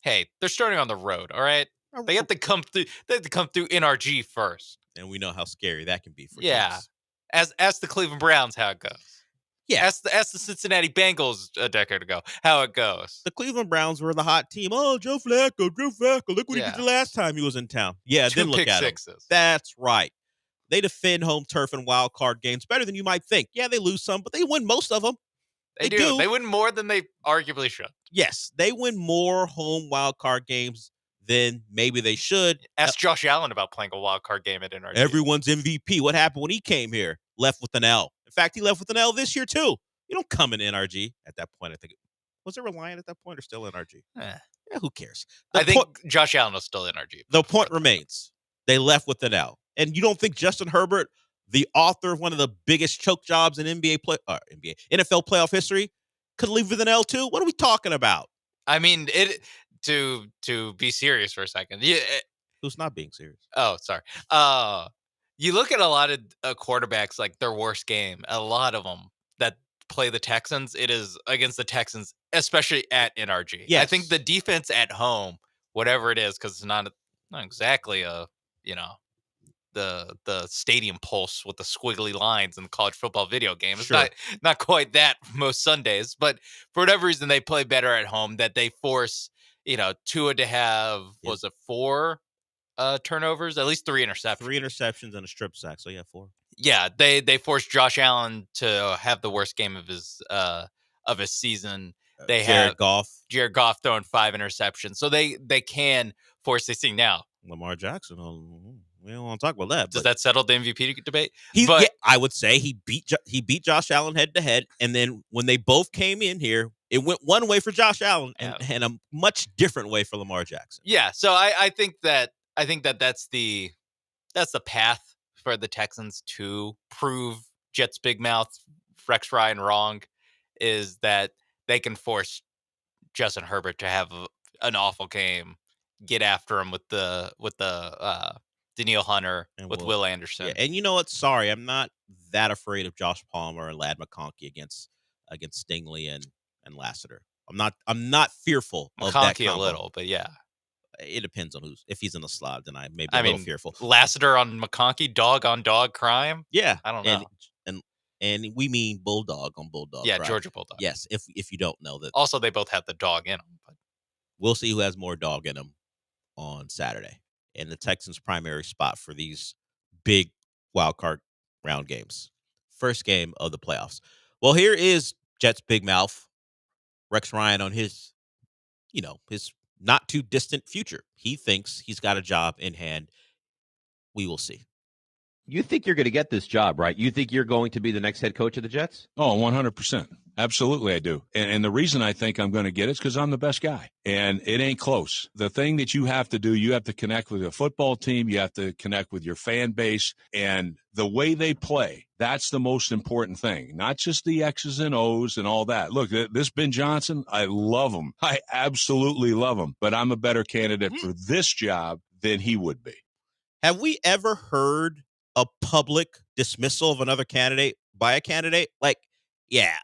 Hey, they're starting on the road, all right? They have to come through. They have to come through NRG first, and we know how scary that can be for teams. Ask the Cleveland Browns how it goes. Yeah, ask the Cincinnati Bengals a decade ago how it goes. The Cleveland Browns were the hot team. Oh, Joe Flacco. Look what he did the last time he was in town. Yeah, then look at him. That's right. They defend home turf and wild card games better than you might think. Yeah, they lose some, but they win most of them. They do. They win more than they arguably should. Yes, they win more home wild card games than maybe they should. Ask Josh Allen about playing a wild card game at NRG. Everyone's MVP. What happened when he came here? Left with an L. In fact, he left with an L this year, too. You don't come in NRG at that point. I think. Was it Reliant at that point or still NRG? Yeah, who cares? I think Josh Allen was still NRG. The point remains. They left with an L. And you don't think Justin Herbert, the author of one of the biggest choke jobs in NFL playoff history, could leave with an L too? What are we talking about? I mean, to be serious for a second. Who's not being serious? Oh, sorry. You look at a lot of quarterbacks, like their worst game, a lot of them that play the Texans, it is against the Texans, especially at NRG. Yes. I think the defense at home, whatever it is, because it's not exactly the stadium pulse with the squiggly lines in the college football video game. It's not quite that most Sundays, but for whatever reason, they play better at home, that they force, Tua to have, was it 4 turnovers? At least 3 interceptions. 3 interceptions and a strip sack, so 4. Yeah, they forced Josh Allen to have the worst game of his season. They have Jared Goff throwing 5 interceptions, so they can force this thing now. Lamar Jackson, we don't want to talk about that. Does that settle the MVP debate? I would say he beat Josh Allen head to head, and then when they both came in here, it went one way for Josh Allen and a much different way for Lamar Jackson. Yeah, so I think that's the path for the Texans to prove Jets big mouth Rex Ryan wrong, is that they can force Justin Herbert to have an awful game, get after him with the Danielle Hunter and with Will Anderson. Yeah, and you know what? Sorry, I'm not that afraid of Josh Palmer and Ladd McConkey against Stingley and Lassiter. I'm not fearful of that combo. A little, but yeah. It depends on if he's in the slot, then I may be a little fearful. Lassiter on McConkey, dog on dog crime. Yeah, I don't know. And we mean bulldog on bulldog. Yeah, crime. Georgia bulldog. Yes, if you don't know that. Also, they both have the dog in them. But we'll see who has more dog in them on Saturday in the Texans' primary spot for these big wild card round games. First game of the playoffs. Well, here is Jets big mouth Rex Ryan on his not too distant future. He thinks he's got a job in hand. We will see. You think you're going to get this job, right? You think you're going to be the next head coach of the Jets? Oh, 100%. Absolutely, I do. And the reason I think I'm going to get it is because I'm the best guy. And it ain't close. The thing that you have to do, you have to connect with a football team. You have to connect with your fan base. And the way they play, that's the most important thing. Not just the X's and O's and all that. Look, this Ben Johnson, I love him. I absolutely love him. But I'm a better candidate for this job than he would be. Have we ever heard a public dismissal of another candidate by a candidate? Like, yeah,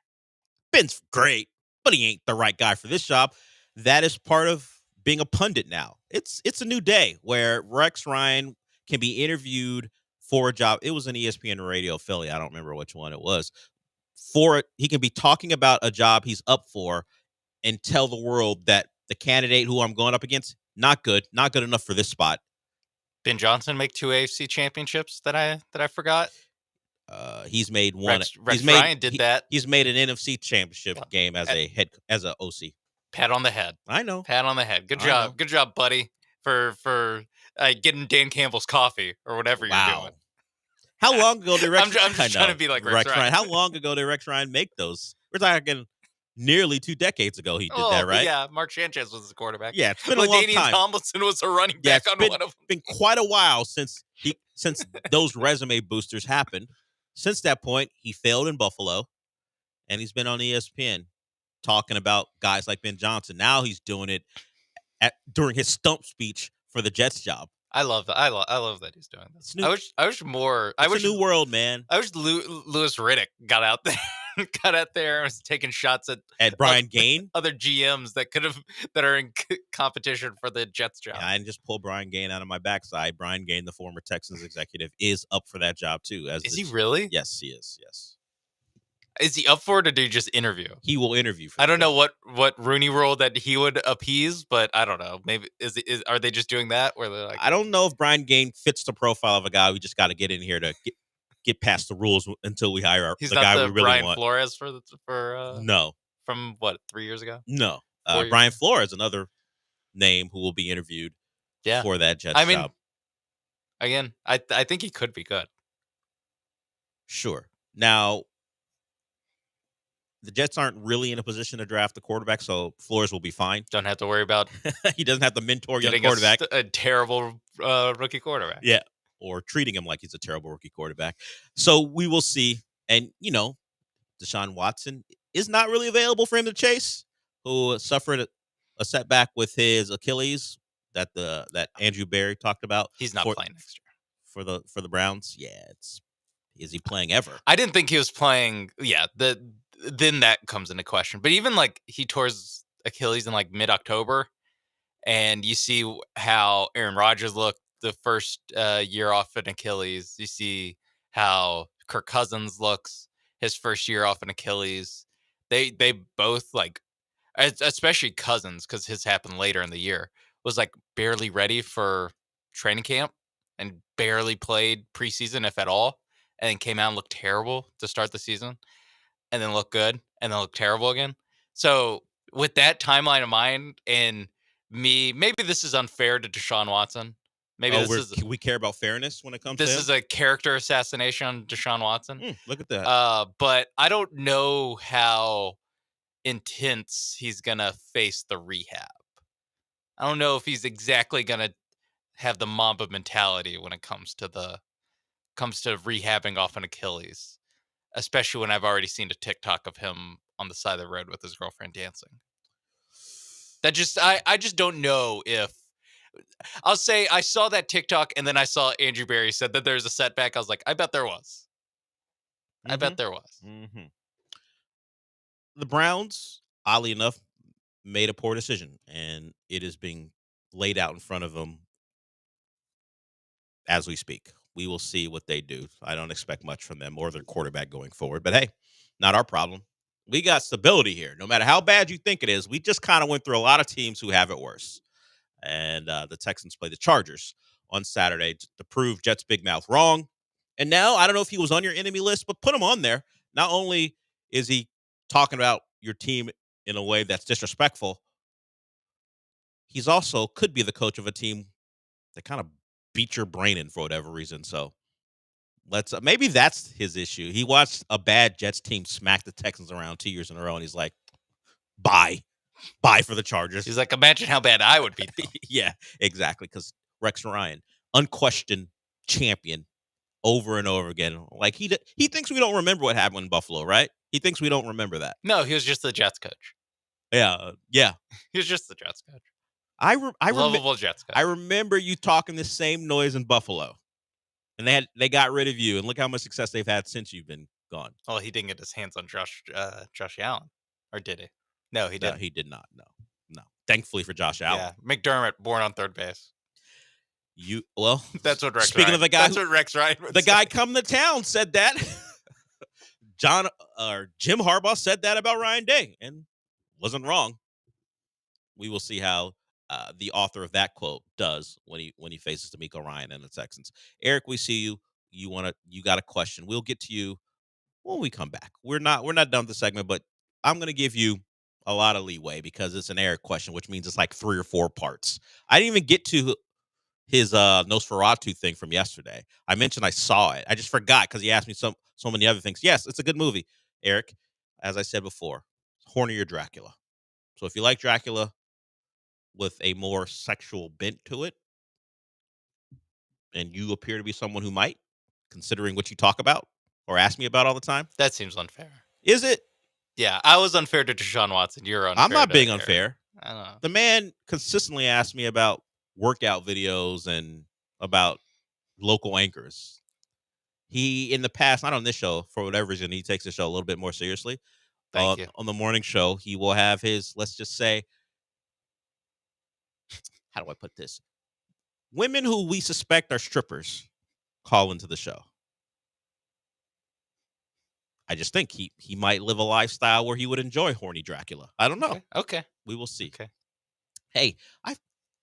Ben's great, but he ain't the right guy for this job. That is part of being a pundit now. It's a new day where Rex Ryan can be interviewed for a job. It was an ESPN radio Philly. I don't remember which one it was. For it, he can be talking about a job he's up for and tell the world that the candidate who I'm going up against, not good enough for this spot. Ben Johnson make 2 AFC championships that I forgot. He's made one. Rex Ryan did that. He's made an NFC championship game as a OC. Pat on the head. I know. Pat on the head. Good job. Good job, buddy, for getting Dan Campbell's coffee or whatever you're doing. How long ago did Rex? I'm just trying to be like Rex Ryan. How long ago did Rex Ryan make those? We're talking nearly 2 decades ago. He did that, right? Yeah. Mark Sanchez was the quarterback. Yeah, it's been a long time. Tomlinson was a running back on one of them. It's been quite a while since those resume boosters happened. Since that point, he failed in Buffalo, and he's been on ESPN talking about guys like Ben Johnson. Now he's doing it during his stump speech for the Jets job. I love that. I love that he's doing this. I wish more. It's a new world, man. I wish Louis Riddick got out there. Got out there and was taking shots at Brian Gaine, other GMs that are in competition for the Jets job. Yeah, I didn't just pull Brian Gaine out of my backside. Brian Gaine, the former Texans executive, is up for that job too. Is he really? Yes, he is. Yes. Is he up for it, or do you just interview? He will interview. I don't know what Rooney Rule that he would appease, but I don't know. Maybe are they just doing that where they're like? I don't know if Brian Gaine fits the profile of a guy we just got to get in here to get past the rules until we hire the guy we really Brian want. Flores for no, from what, 3 years ago? No, Brian Flores, another name who will be interviewed for that Jets job. Again, I think he could be good. Sure. Now, the Jets aren't really in a position to draft the quarterback, so Flores will be fine. Don't have to worry about. He doesn't have to mentor young quarterback. A terrible rookie quarterback. Yeah. Or treating him like he's a terrible rookie quarterback. So we will see. And, Deshaun Watson is not really available for him to chase, who suffered a setback with his Achilles that Andrew Berry talked about. He's not playing next year. For the Browns. Yeah. Is he playing ever? I didn't think he was playing. Yeah. Then that comes into question. But even he tore his Achilles in mid-October, and you see how Aaron Rodgers looked the first year off an Achilles. You see how Kirk Cousins looks his first year off an Achilles. They both especially Cousins, because his happened later in the year, was barely ready for training camp and barely played preseason, if at all, and then came out and looked terrible to start the season, and then looked good, and then looked terrible again. So with that timeline in mind, and maybe this is unfair to Deshaun Watson. Maybe we care about fairness when it comes to this is a character assassination on Deshaun Watson. Look at that. But I don't know how intense he's gonna face the rehab. I don't know if he's exactly gonna have the Mamba mentality when it comes to rehabbing off an Achilles, especially when I've already seen a TikTok of him on the side of the road with his girlfriend dancing. That I just don't know if. I'll say I saw that TikTok, and then I saw Andrew Berry said that there's a setback. I was like, I bet there was. I bet there was. Mm-hmm. The Browns, oddly enough, made a poor decision, and it is being laid out in front of them as we speak. We will see what they do. I don't expect much from them or their quarterback going forward. But hey, not our problem. We got stability here. No matter how bad you think it is, we just kind of went through a lot of teams who have it worse. And the Texans play the Chargers on Saturday to prove Jets' big mouth wrong. And now, I don't know if he was on your enemy list, but put him on there. Not only is he talking about your team in a way that's disrespectful, he's also could be the coach of a team that kind of beat your brain in for whatever reason. So Let's maybe that's his issue. He watched a bad Jets team smack the Texans around 2 years in a row, and he's like, "Bye for the Chargers." He's like, imagine how bad I would beat them. Yeah, exactly. Because Rex Ryan, unquestioned champion, over and over again. Like he thinks we don't remember what happened in Buffalo, right? He thinks we don't remember that. No, he was just the Jets coach. Yeah. He was just the Jets coach. Lovable Jets coach. I remember you talking the same noise in Buffalo, and they got rid of you, and look how much success they've had since you've been gone. Well, he didn't get his hands on Josh Allen, or did he? No, he didn't. He did not. No. Thankfully for Josh Allen. Yeah, McDermott, born on third base. That's what Rex. Speaking Ryan, of the guy, that's what Rex Ryan. The guy come to town said that. Jim Harbaugh said that about Ryan Day, and wasn't wrong. We will see how the author of that quote does when he faces D'Amico Ryan and the Texans. Eric, we see you. You got a question. We'll get to you when we come back. We're not done with the segment, but I'm going to give you a lot of leeway because it's an Eric question, which means it's like 3 or 4 parts. I didn't even get to his Nosferatu thing from yesterday. I mentioned I saw it. I just forgot because he asked me so many other things. Yes, it's a good movie, Eric. As I said before, hornier Dracula. So if you like Dracula with a more sexual bent to it, and you appear to be someone who might, considering what you talk about or ask me about all the time. That seems unfair. Is it? Yeah, I was unfair to Deshaun Watson. You're unfair. I'm not being unfair. I don't know. The man consistently asks me about workout videos and about local anchors. He, in the past, not on this show, for whatever reason, he takes the show a little bit more seriously. Thank you. On the morning show, he will have his, let's just say, how do I put this? Women who we suspect are strippers call into the show. I just think he might live a lifestyle where he would enjoy horny Dracula. I don't know. Okay. We will see. Okay. Hey,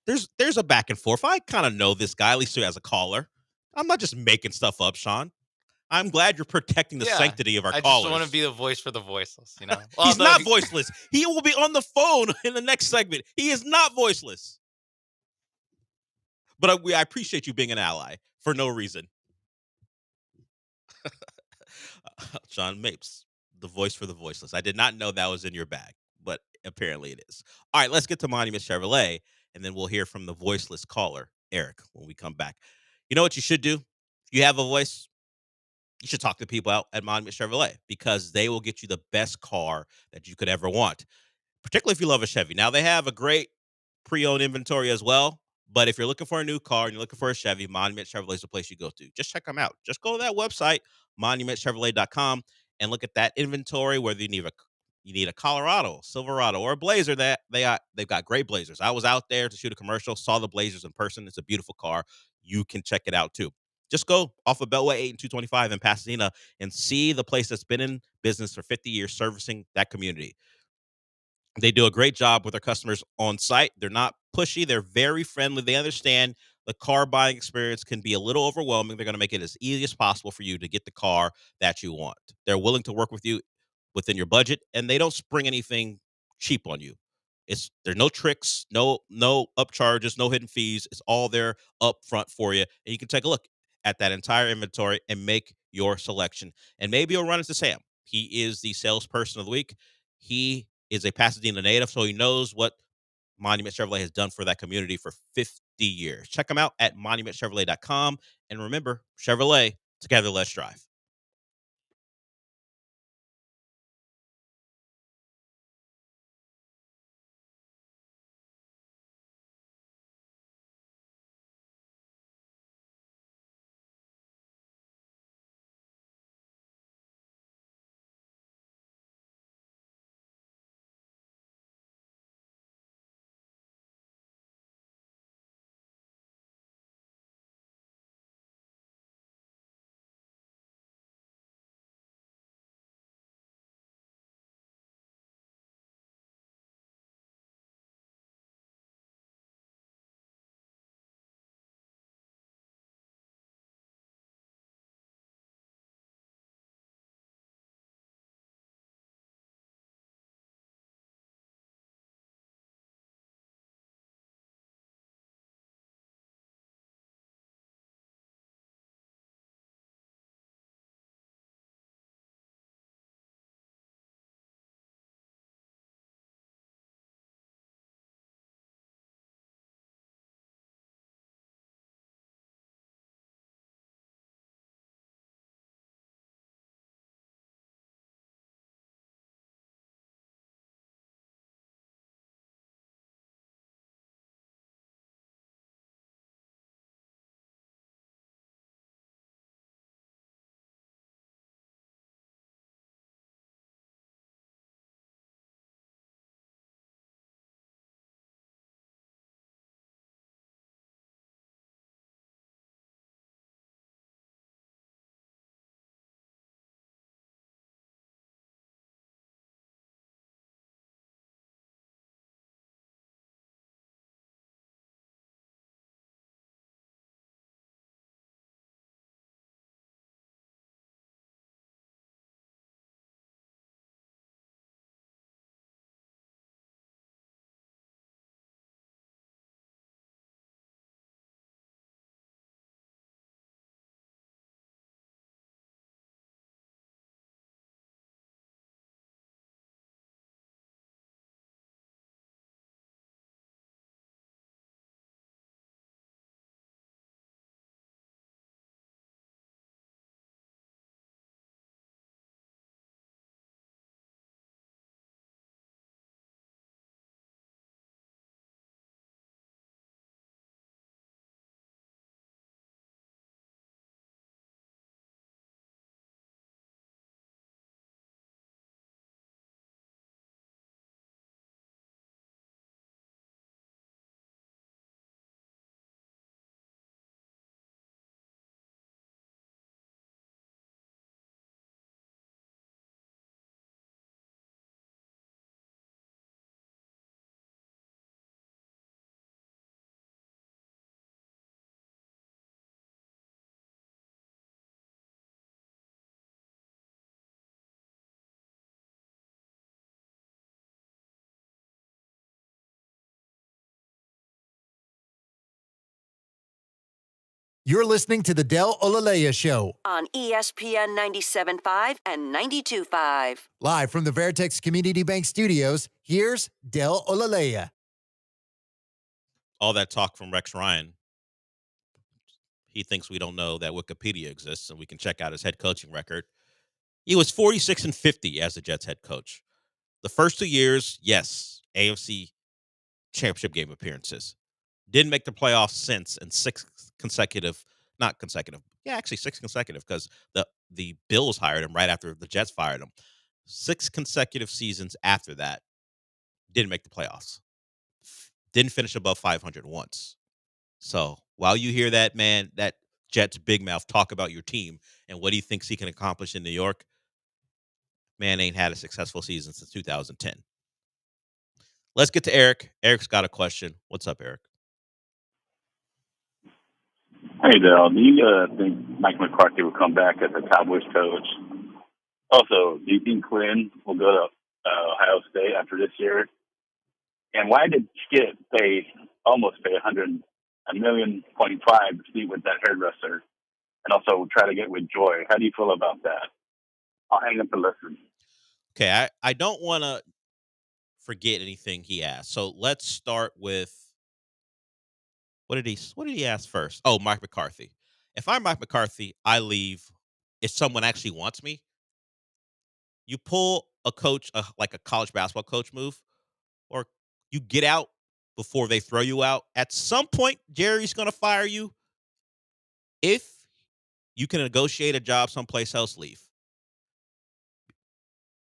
there's a back and forth. I kind of know this guy, at least as a caller. I'm not just making stuff up, Sean. I'm glad you're protecting the sanctity of our callers. I just want to be the voice for the voiceless, you know. He's not voiceless. He will be on the phone in the next segment. He is not voiceless. But I appreciate you being an ally for no reason. Sean Mapes, the voice for the voiceless. I did not know that was in your bag, but apparently it is. All right, let's get to Monument Chevrolet, and then we'll hear from the voiceless caller, Eric, when we come back. You know what you should do? If you have a voice, you should talk to people out at Monument Chevrolet because they will get you the best car that you could ever want, particularly if you love a Chevy. Now, they have a great pre-owned inventory as well, but if you're looking for a new car and you're looking for a Chevy, Monument Chevrolet is the place you go to. Just check them out. Just go to that website, monumentchevrolet.com, and look at that inventory, whether you need a Colorado, Silverado, or a Blazer. They've got great Blazers. I was out there to shoot a commercial, saw the Blazers in person. It's a beautiful car. You can check it out too. Just go off of Beltway 8 and 225 in Pasadena and see the place that's been in business for 50 years servicing that community. They do a great job with their customers on site. They're not pushy. They're very friendly. They understand the car buying experience can be a little overwhelming. They're going to make it as easy as possible for you to get the car that you want. They're willing to work with you within your budget, and they don't spring anything cheap on you. There's no tricks, no upcharges, no hidden fees. It's all there up front for you, and you can take a look at that entire inventory and make your selection. And maybe you'll run into Sam. He is the salesperson of the week. He is a Pasadena native, so he knows what Monument Chevrolet has done for that community for 50 years. Check them out at monumentchevrolet.com. And remember, Chevrolet, together, let's drive. You're listening to the Del Olaleye Show on ESPN 97.5 and 92.5. Live from the Veritex Community Bank Studios, here's Del Olaleye. All that talk from Rex Ryan, he thinks we don't know that Wikipedia exists and we can check out his head coaching record. He was 46-50 as the Jets head coach. The first 2 years, yes, AFC championship game appearances. Didn't make the playoffs since, and 6 consecutive because the Bills hired him right after the Jets fired him. 6 consecutive seasons after that, didn't make the playoffs. Didn't finish above 500 once. So while you hear that man, that Jets big mouth talk about your team and what he thinks he can accomplish in New York, man ain't had a successful season since 2010. Let's get to Eric. Eric's got a question. What's up, Eric? Hey, Dale. Do you think Mike McCarthy will come back as a Cowboys coach? Also, do you think Quinn will go to Ohio State after this year? And why did Skip almost pay $1.5 million to meet with that hairdresser and also try to get with Joy? How do you feel about that? I'll hang up and listen. Okay, I don't want to forget anything he asked. So let's start with what did he ask first? Oh, Mike McCarthy. If I'm Mike McCarthy, I leave if someone actually wants me. You pull a coach, like a college basketball coach move, or you get out before they throw you out. At some point, Jerry's going to fire you. If you can negotiate a job someplace else, leave.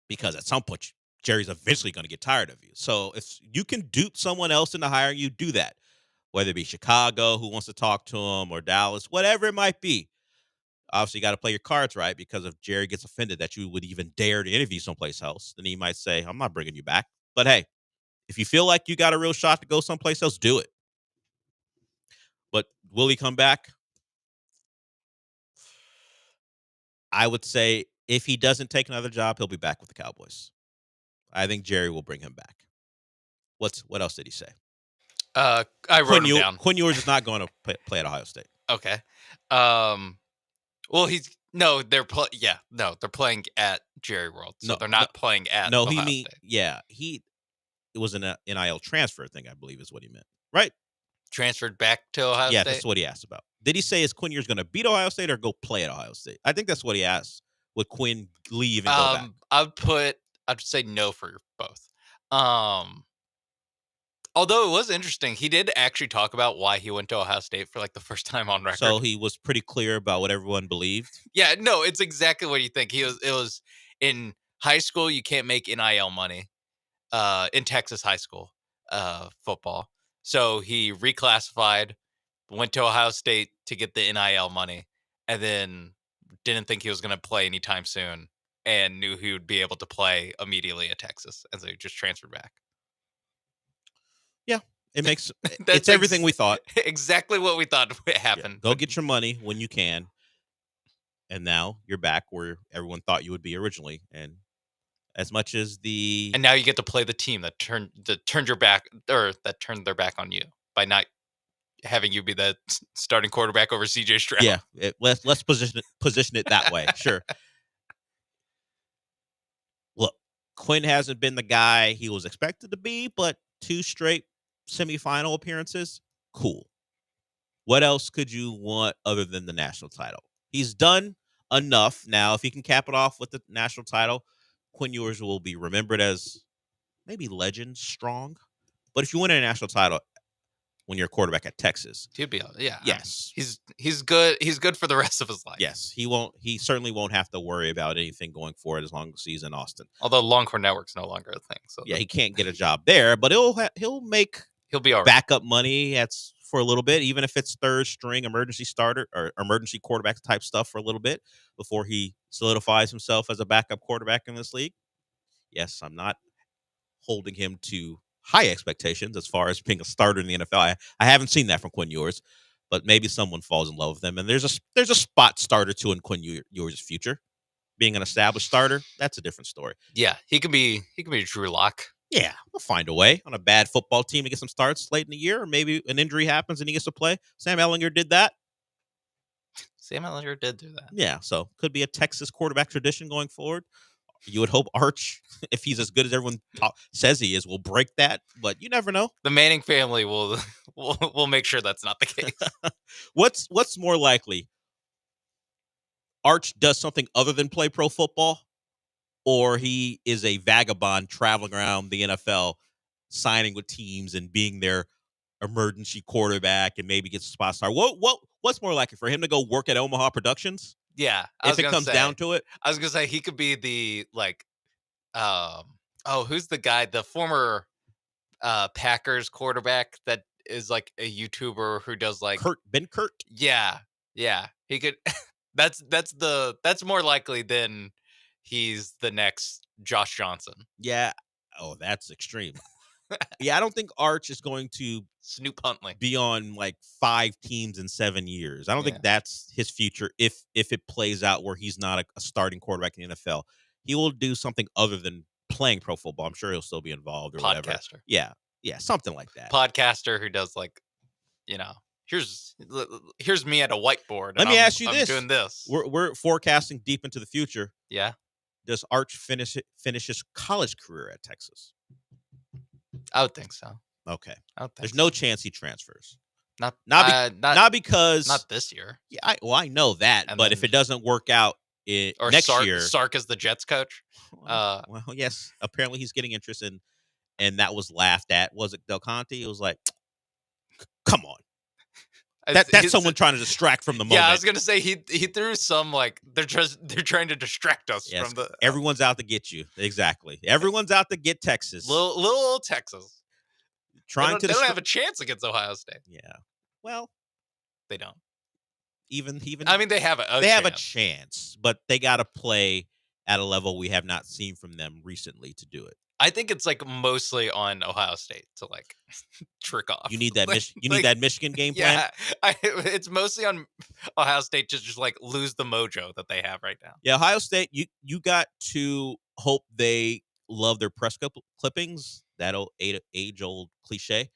Because at some point, Jerry's eventually going to get tired of you. So if you can dupe someone else into hiring you, do that. Whether it be Chicago, who wants to talk to him, or Dallas, whatever it might be. Obviously, you got to play your cards right, because if Jerry gets offended that you would even dare to interview someplace else, then he might say, I'm not bringing you back. But hey, if you feel like you got a real shot to go someplace else, do it. But will he come back? I would say if he doesn't take another job, he'll be back with the Cowboys. I think Jerry will bring him back. What else did he say? I wrote him down. Quinn Ewers is not going to play at Ohio State. Okay. Well, they're playing at Jerry World, so they're not playing at Ohio State. It was an NIL transfer thing, I believe is what he meant, right? Transferred back to Ohio State? Yeah, that's what he asked about. Did he say is Quinn Ewers going to beat Ohio State or go play at Ohio State? I think that's what he asked. Would Quinn leave and go back? I'd say no for both. Although it was interesting, he did actually talk about why he went to Ohio State for like the first time on record. So he was pretty clear about what everyone believed. Yeah, no, it's exactly what you think. It was in high school, you can't make NIL money in Texas high school football. So he reclassified, went to Ohio State to get the NIL money, and then didn't think he was going to play anytime soon and knew he would be able to play immediately at Texas. And so he just transferred back. Yeah, it makes it's everything we thought. Exactly what we thought would happen. Yeah, go get your money when you can. And now you're back where everyone thought you would be originally. And as much as and now you get to play the team that turned their back on you by not having you be the starting quarterback over CJ Stroud. Yeah, let's position it that way. Sure. Look, Quinn hasn't been the guy he was expected to be, but 2 straight semifinal appearances, cool. What else could you want other than the national title? He's done enough. Now, if he can cap it off with the national title, Quinn Ewers will be remembered as maybe legend strong. But if you win a national title when you're a quarterback at Texas, he'd be yes. He's good. He's good for the rest of his life. Yes, he certainly won't have to worry about anything going forward as long as he's in Austin. Although Longhorn Network's no longer a thing, so yeah, he can't get a job there, but he'll be all right. Backup money for a little bit, even if it's third string emergency starter or emergency quarterback type stuff for a little bit before he solidifies himself as a backup quarterback in this league. Yes, I'm not holding him to high expectations as far as being a starter in the NFL. I haven't seen that from Quinn Ewers, but maybe someone falls in love with him. And there's a spot starter too in Quinn Ewers' future. Being an established starter, that's a different story. Yeah, he can be Drew Lock. Yeah, we'll find a way on a bad football team to get some starts late in the year, or maybe an injury happens and he gets to play. Sam Ehlinger did that. Sam Ehlinger did do that. Yeah, so could be a Texas quarterback tradition going forward. You would hope Arch, if he's as good as everyone says he is, will break that, but you never know. The Manning family will make sure that's not the case. What's more likely? Arch does something other than play pro football, or he is a vagabond traveling around the NFL, signing with teams and being their emergency quarterback and maybe gets a spot star. What's more likely, for him to go work at Omaha Productions? Yeah, if it comes down to it. I was gonna say he could be the who's the guy, the former Packers quarterback that is like a YouTuber who does like Ben Kurt. Yeah, he could. That's more likely than he's the next Josh Johnson. Yeah. Oh, that's extreme. Yeah, I don't think Arch is going to Snoop Huntley be on like 5 teams in 7 years. I don't think that's his future if it plays out where he's not a starting quarterback in the NFL. He will do something other than playing pro football. I'm sure he'll still be involved or whatever. Yeah, something like that. Podcaster who does like, here's me at a whiteboard. Let me ask you this. I'm doing this. We're forecasting deep into the future. Yeah. Does Arch finish his college career at Texas? I would think so. Okay. There's so. no chance he transfers. Not because not this year. Yeah, I know that, and but if it doesn't work out next year, Sark is the Jets coach. Well, yes. Apparently, he's getting interest in, and that was laughed at. Was it Del Conte? It was like, come on. That's someone trying to distract from the moment. Yeah, I was gonna say he threw some like they're trying to distract us from the. Everyone's out to get you. Exactly. Everyone's out to get Texas. Little Texas. They don't have a chance against Ohio State. Yeah. Well, they don't. Even. I mean, they have a chance, but they got to play at a level we have not seen from them recently to do it. I think it's like mostly on Ohio State to like trick off. You need that. Need that Michigan game plan. Yeah, it's mostly on Ohio State to just like lose the mojo that they have right now. Yeah, Ohio State. You got to hope they love their press clippings. That age-old cliche.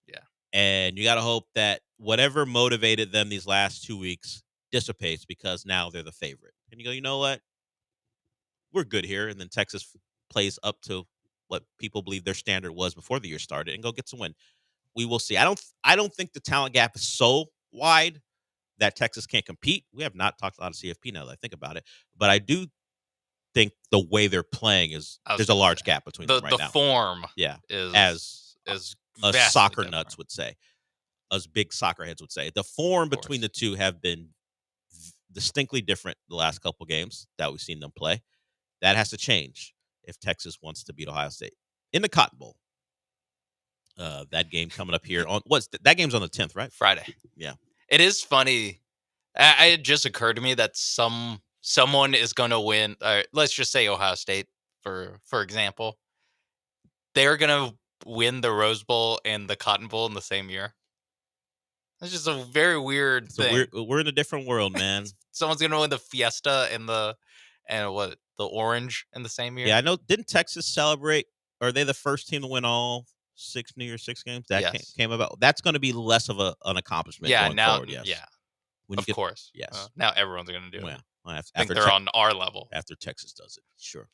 Yeah, and you got to hope that whatever motivated them these last 2 weeks dissipates because now they're the favorite. And you go, you know what? We're good here, and then Texas plays up to what people believe their standard was before the year started and go get some win. We will see. I don't think the talent gap is so wide that Texas can't compete. We have not talked a lot of CFP now that I think about it, but I do think the way they're playing there's a large gap between them right now. The form is as soccer nuts would say, as big soccer heads would say. The form between the two have been distinctly different the last couple games that we've seen them play. That has to change if Texas wants to beat Ohio State in the Cotton Bowl. That game coming up here on that game's on the 10th, right? Friday. Yeah. It is funny. It just occurred to me that someone is going to win. Let's just say Ohio State, for example. They're going to win the Rose Bowl and the Cotton Bowl in the same year. It's just a very weird thing. We're in a different world, man. Someone's going to win the Fiesta and the Orange in the same year. Yeah, I know. Didn't Texas celebrate? Are they the first team to win all 6 New Year's Six games? That came about. That's going to be less of an accomplishment. Yeah, going forward, yes. Yeah, of course. Yes. Now everyone's going to do it. I think they're on our level after Texas does it. Sure.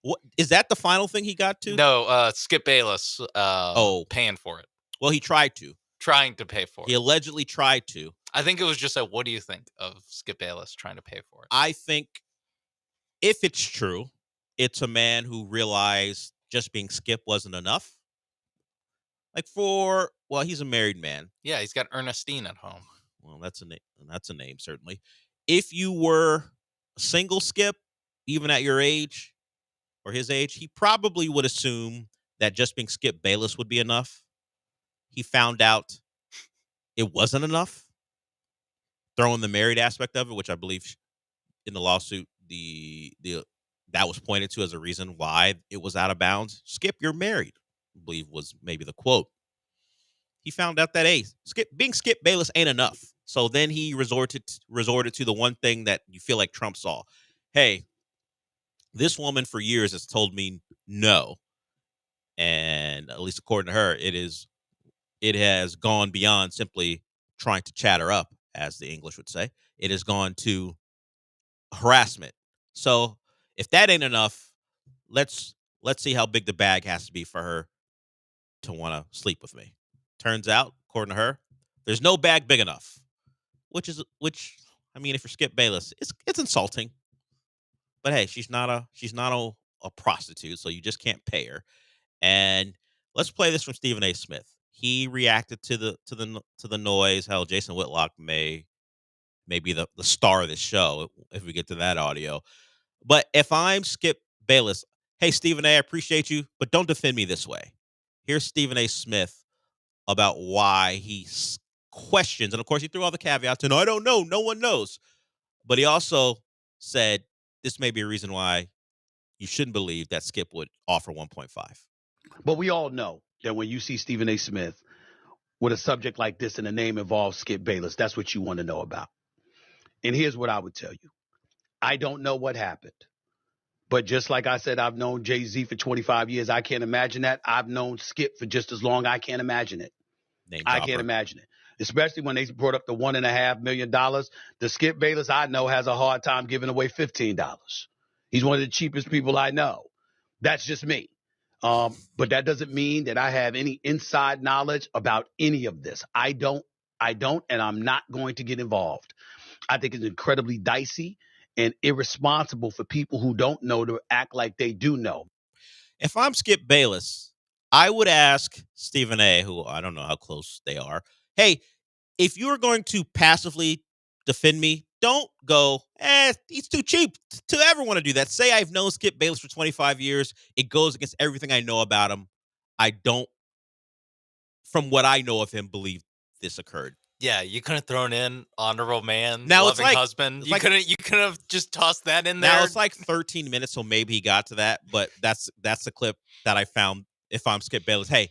What is that? The final thing he got to? No, Skip Bayless. Paying for it. Well, he tried to. Trying to pay for it. He allegedly tried to. I think it was just what do you think of Skip Bayless trying to pay for it? I think if it's true, it's a man who realized just being Skip wasn't enough. He's a married man. Yeah, he's got Ernestine at home. Well, that's a name, certainly. If you were a single Skip, even at your age or his age, he probably would assume that just being Skip Bayless would be enough. He found out it wasn't enough. Throwing the married aspect of it, which I believe in the lawsuit, that was pointed to as a reason why it was out of bounds. Skip, you're married, I believe was maybe the quote. He found out that being Skip Bayless ain't enough. So then he resorted to the one thing that you feel like Trump saw. Hey, this woman for years has told me no. And at least according to her, it has gone beyond simply trying to chat her up as the English would say. It has gone to harassment. So if that ain't enough, let's see how big the bag has to be for her to want to sleep with me. Turns out, according to her, there's no bag big enough. Which I mean, if you're Skip Bayless, it's insulting. But hey, she's not a prostitute, so you just can't pay her. And let's play this from Stephen A. Smith. He reacted to the noise. Hell, Jason Whitlock may be the star of this show if we get to that audio. But if I'm Skip Bayless, hey, Stephen A., I appreciate you, but don't defend me this way. Here's Stephen A. Smith about why he questions. And, of course, he threw all the caveats in, I don't know, no one knows. But he also said this may be a reason why you shouldn't believe that Skip would offer 1.5. But we all know that when you see Stephen A. Smith with a subject like this and the name involves Skip Bayless, that's what you want to know about. And here's what I would tell you. I don't know what happened. But just like I said, I've known Jay-Z for 25 years. I can't imagine that. I've known Skip for just as long. I can't imagine it. I can't imagine it. Especially when they brought up the $1.5 million. The Skip Bayless I know has a hard time giving away $15. He's one of the cheapest people I know. That's just me. But that doesn't mean that I have any inside knowledge about any of this. I don't, and I'm not going to get involved. I think it's incredibly dicey and irresponsible for people who don't know to act like they do know. If I'm Skip Bayless, I would ask Stephen A., who I don't know how close they are, hey, if you're going to passively defend me, don't go, he's too cheap to ever want to do that. Say I've known Skip Bayless for 25 years. It goes against everything I know about him. I don't, from what I know of him, believe this occurred. Yeah, you could have thrown in honorable man, now loving husband. You couldn't have just tossed that in there. Now it's like 13 minutes, so maybe he got to that. But that's the clip that I found. If I'm Skip Bayless, hey,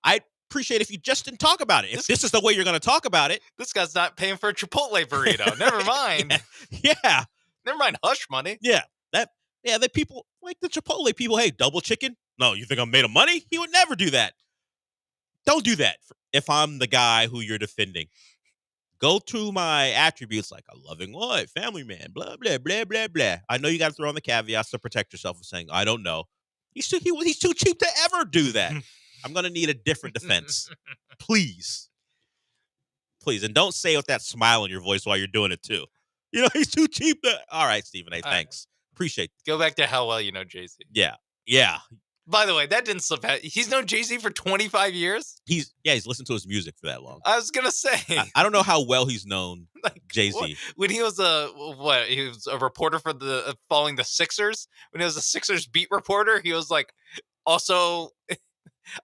I appreciate if you just didn't talk about it. If this is the way you're going to talk about it, this guy's not paying for a Chipotle burrito. Never mind. Yeah. Never mind hush money. Yeah, the people like the Chipotle people. Hey, double chicken? No, you think I'm made of money? He would never do that. Don't do that. If I'm the guy who you're defending, go to my attributes like a loving wife, family man, blah, blah, blah, blah, blah. I know you got to throw in the caveats to protect yourself from saying, I don't know. He's too cheap to ever do that. I'm going to need a different defense. Please. And don't say it with that smile on your voice while you're doing it too. You know, he's too cheap. All right, Stephen A., thanks. Appreciate it. Go back to how well you know Jay-Z. Yeah. By the way, that didn't slip out. He's known Jay-Z for 25 years? He's listened to his music for that long. I was going to say. I don't know how well he's known Jay-Z. When he was he was a reporter for following the Sixers. When he was a Sixers beat reporter, he was like, also,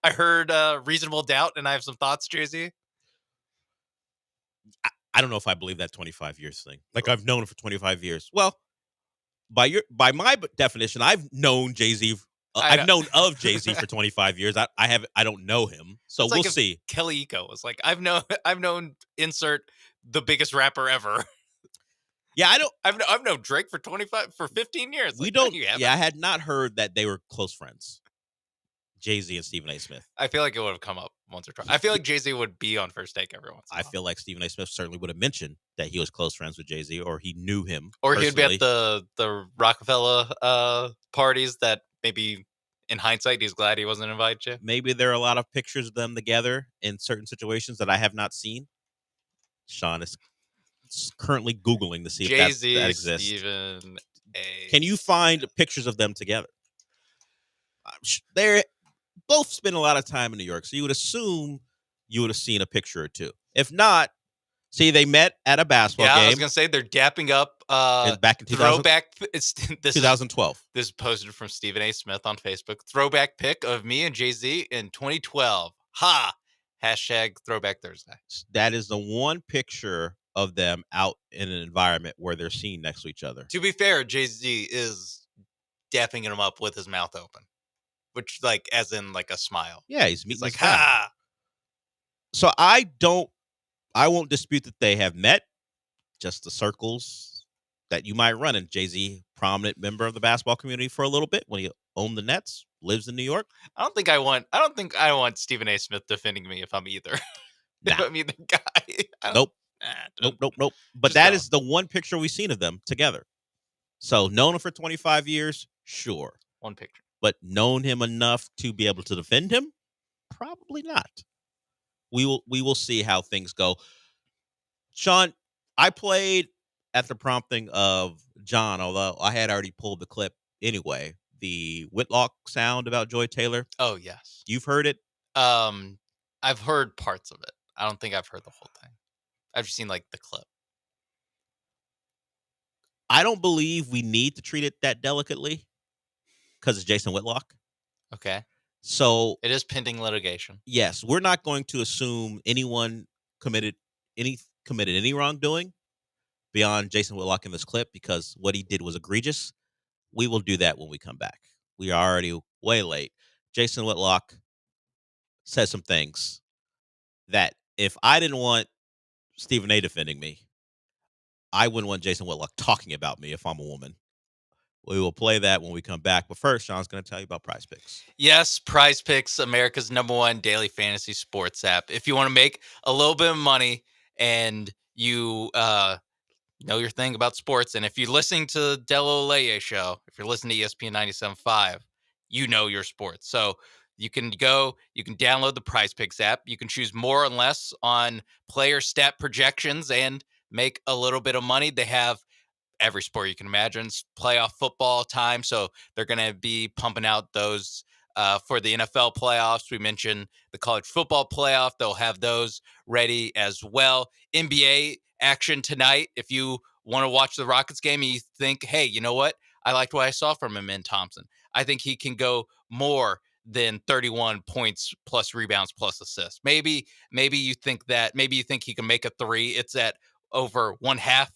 I heard Reasonable Doubt and I have some thoughts, Jay-Z. I don't know if I believe that 25 years thing. Like, I've known him for 25 years. Well, by my definition, I've known Jay-Z. I've known of Jay-Z for 25 years. I don't know him, so we'll see. Kelly Eco was like, I've known insert the biggest rapper ever. Yeah, I've known Drake for 15 years. We don't. Yeah, I had not heard that they were close friends. Jay-Z and Stephen A. Smith. I feel like it would have come up once or twice. I feel like Jay-Z would be on First Take every once in a while. I feel like Stephen A. Smith certainly would have mentioned that he was close friends with Jay-Z, or he knew him, or personally. He'd be at the Rockefeller parties that maybe. In hindsight, he's glad he wasn't invited to. Maybe there are a lot of pictures of them together in certain situations that I have not seen. Sean is currently Googling to see if that exists. Stephen A. Can you find pictures of them together? They're both spend a lot of time in New York, so you would assume you would have seen a picture or two. If not, see, they met at a basketball game. I was going to say they're dapping up. Back in 2012. This is posted from Stephen A. Smith on Facebook. Throwback pic of me and Jay-Z in 2012. Ha! Hashtag Throwback Thursday. That is the one picture of them out in an environment where they're seen next to each other. To be fair, Jay-Z is dapping him up with his mouth open, which like as in like a smile. Yeah, he's like, ha! So I won't dispute that they have met, just the circles that you might run in. Jay-Z, prominent member of the basketball community for a little bit when he owned the Nets, lives in New York. I don't think I want Stephen A. Smith defending me if I'm either. If I'm either guy. Nope. Nope. But that is the one picture we've seen of them together. So known him for 25 years, sure. One picture. But known him enough to be able to defend him? Probably not. We will see how things go. Sean, I played at the prompting of John, although I had already pulled the clip anyway. The Whitlock sound about Joy Taylor. Oh, yes. You've heard it? I've heard parts of it. I don't think I've heard the whole thing. I've just seen like the clip. I don't believe we need to treat it that delicately because it's Jason Whitlock. Okay. So it is pending litigation. Yes, we're not going to assume anyone committed any wrongdoing beyond Jason Whitlock in this clip because what he did was egregious. We will do that when we come back. We are already way late. Jason Whitlock said some things that if I didn't want Stephen A. defending me, I wouldn't want Jason Whitlock talking about me if I'm a woman. We will play that when we come back. But first, Sean's going to tell you about Prize Picks. Yes, Prize Picks, America's #1 daily fantasy sports app. If you want to make a little bit of money and you know your thing about sports, and if you're listening to the Olaleye Show, if you're listening to ESPN 97.5, you know your sports. So you can download the Prize Picks app. You can choose more and less on player stat projections and make a little bit of money. They have every sport you can imagine. It's playoff football time, so they're going to be pumping out those for the NFL playoffs. We mentioned the college football playoff. They'll have those ready as well. NBA action tonight. If you want to watch the Rockets game and you think, hey, you know what? I liked what I saw from him in Thompson. I think he can go more than 31 points plus rebounds plus assists. Maybe you think he can make a three. It's at over 1/2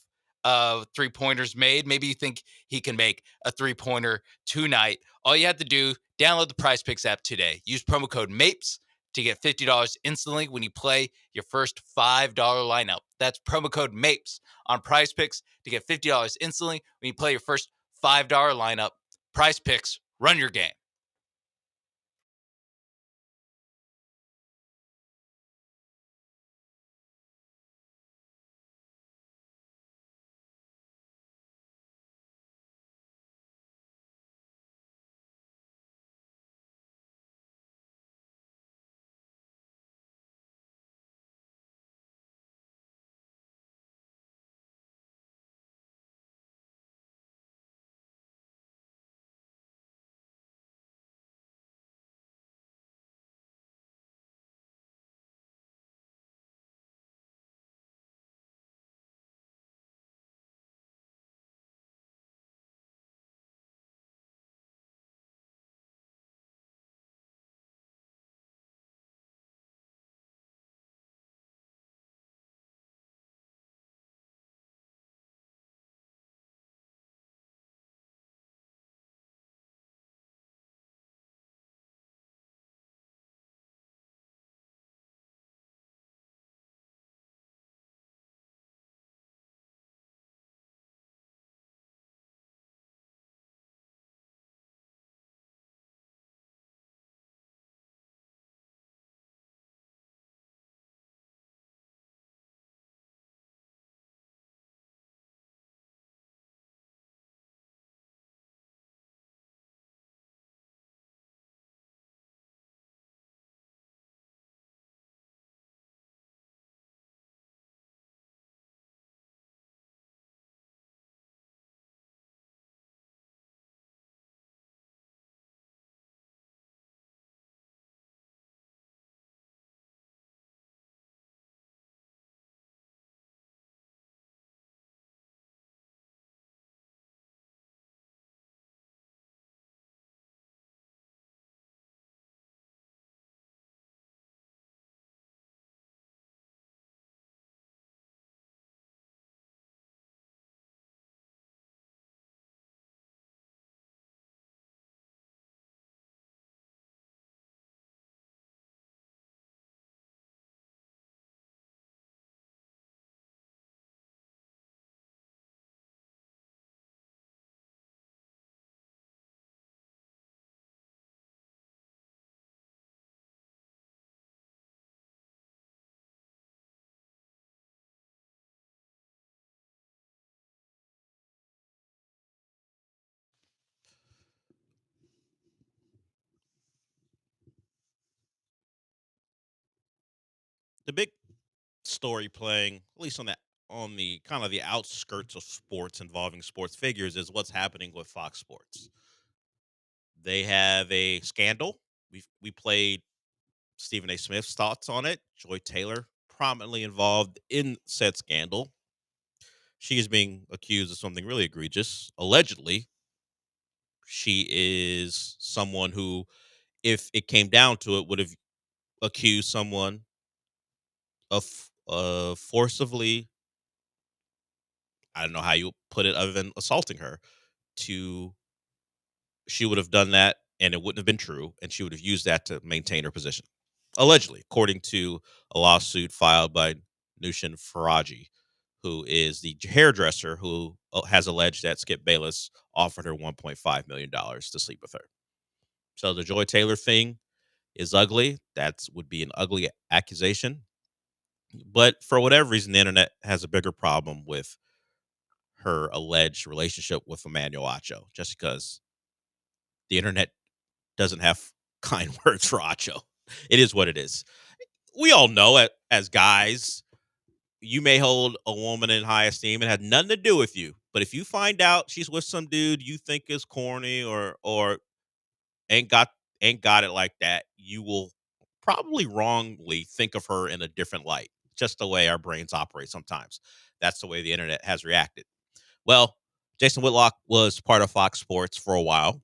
of 3-pointers made. Maybe you think he can make a 3-pointer tonight. All you have to do, download the Prize Picks app today. Use promo code MAPES to get $50 instantly when you play your first $5 lineup. That's promo code MAPES on Prize Picks to get $50 instantly when you play your first $5 lineup. Prize Picks, run your game. the big story playing, at least on the kind of the outskirts of sports involving sports figures, is what's happening with Fox Sports. They have a scandal. We played Stephen A. Smith's thoughts on it. Joy Taylor prominently involved in said scandal. She is being accused of something really egregious. Allegedly, she is someone who, if it came down to it, would have accused someone of forcibly, I don't know how you put it other than assaulting her. She would have done that and it wouldn't have been true, and she would have used that to maintain her position. Allegedly, according to a lawsuit filed by Nushin Faraji, who is the hairdresser who has alleged that Skip Bayless offered her $1.5 million to sleep with her. So the Joy Taylor thing is ugly. That would be an ugly accusation. But for whatever reason, the internet has a bigger problem with her alleged relationship with Emmanuel Acho, just because the internet doesn't have kind words for Acho. It is what it is. We all know, as guys, you may hold a woman in high esteem and had nothing to do with you. But if you find out she's with some dude you think is corny or ain't got it like that, you will probably wrongly think of her in a different light. Just the way our brains operate sometimes. That's the way the internet has reacted. Well, Jason Whitlock was part of Fox Sports for a while,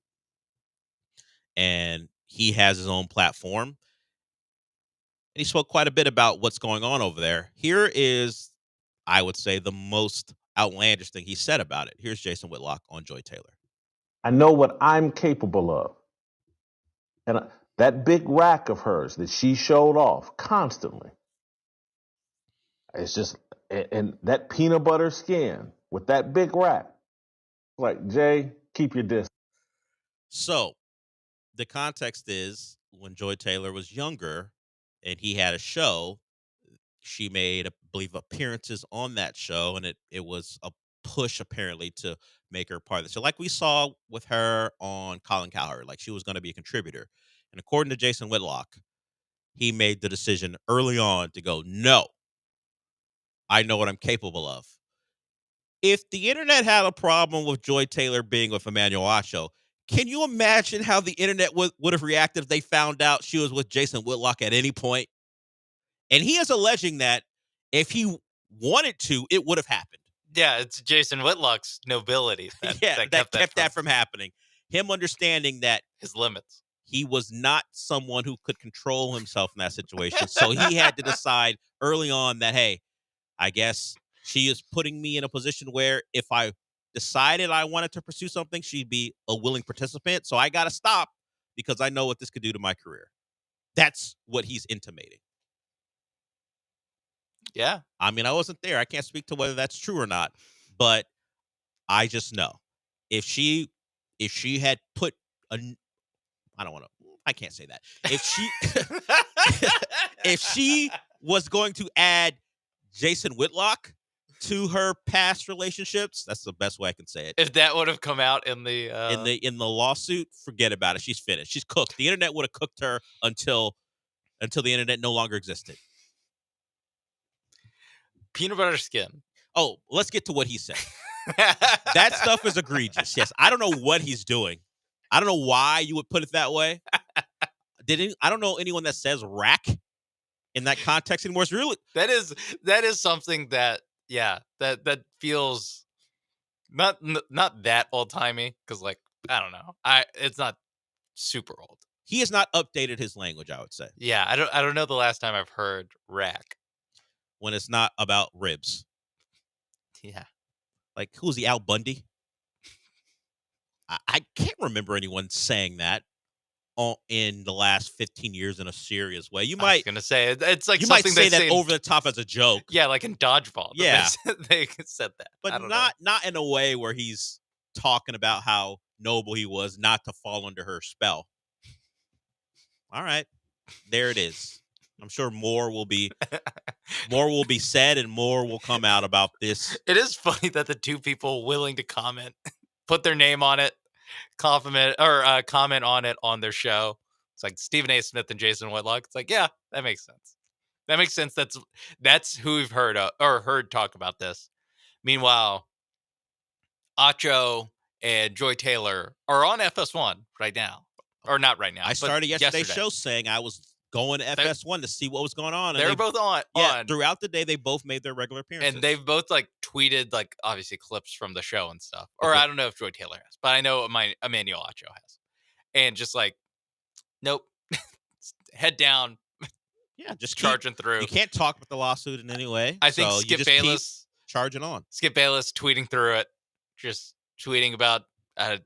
and he has his own platform. And he spoke quite a bit about what's going on over there. Here is, I would say, the most outlandish thing he said about it. Here's Jason Whitlock on Joy Taylor. I know what I'm capable of. And that big rack of hers that she showed off constantly, it's just, and that peanut butter skin with that big rack. Like, Jay, keep your distance. So the context is, when Joy Taylor was younger and he had a show, she made, I believe, appearances on that show, and it was a push apparently to make her part of the show, like we saw with her on Colin Cowherd. Like, she was going to be a contributor. And according to Jason Whitlock, he made the decision early on to go, no, I know what I'm capable of. If the internet had a problem with Joy Taylor being with Emmanuel Acho, can you imagine how the internet would have reacted if they found out she was with Jason Whitlock at any point? And he is alleging that if he wanted to, it would have happened. Yeah, it's Jason Whitlock's nobility that kept that from happening. Him understanding that his limits. He was not someone who could control himself in that situation. So he had to decide early on that, hey, I guess she is putting me in a position where if I decided I wanted to pursue something, she'd be a willing participant. So I got to stop because I know what this could do to my career. That's what he's intimating. Yeah. I mean, I wasn't there. I can't speak to whether that's true or not, but I just know if she had put I can't say that. If she was going to add Jason Whitlock to her past relationships, that's the best way I can say it. If that would have come out in the lawsuit, forget about it. She's finished. She's cooked. The internet would have cooked her until the internet no longer existed. Peanut butter skin. Oh, let's get to what he said. That stuff is egregious. Yes, I don't know what he's doing. I don't know why you would put it that way. I don't know anyone that says rack in that context anymore. It's really that is something that that feels not that old timey, because like I don't know, it's not super old. He has not updated his language, I would say. Yeah, I don't know the last time I've heard rack when it's not about ribs. Yeah, like who's the Al Bundy? I can't remember anyone saying that in the last 15 years in a serious way. I was gonna say it's like you something might say that over the top as a joke. Yeah, like in Dodgeball. Yeah, they said that, but not in a way where he's talking about how noble he was not to fall under her spell. All right, there it is. I'm sure more will be said and more will come out about this. It is funny that the two people willing to comment, put their name on it, comment on it on their show. It's like Stephen A. Smith and Jason Whitlock. It's like, yeah, that makes sense. That makes sense. That's who we've heard talk about this. Meanwhile, Acho and Joy Taylor are on FS1 right now. Or not right now. I started yesterday's show saying I was going to FS1 to see what was going on. And they're both on. Throughout the day, they both made their regular appearances. And they've both tweeted obviously clips from the show and stuff. Or I don't know if Joy Taylor has, but I know Emmanuel Acho has. And just nope. Head down. Yeah, just charging through. You can't talk about the lawsuit in any way. I think Skip Bayless charging on. Skip Bayless tweeting through it, just tweeting about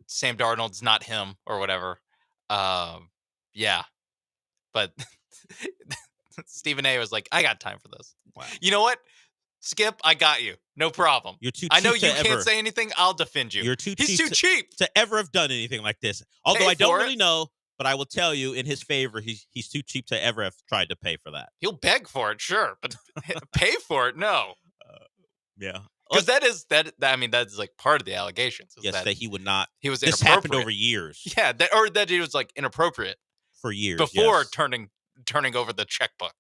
Sam Darnold's not him or whatever. Yeah, but Stephen A was like, I got time for this. Wow. You know what, Skip, I got you. No problem. You're too cheap. I know you can't say anything. I'll defend you. He's too cheap to ever have done anything like this. Although I don't really know. But I will tell you, in his favor, he's too cheap to ever have tried to pay for that. He'll beg for it, sure, but pay for it, no. Yeah, because that's part of the allegations. Yes, that he would not. He was. This happened over years. Yeah, that he was inappropriate for years before turning over the checkbook.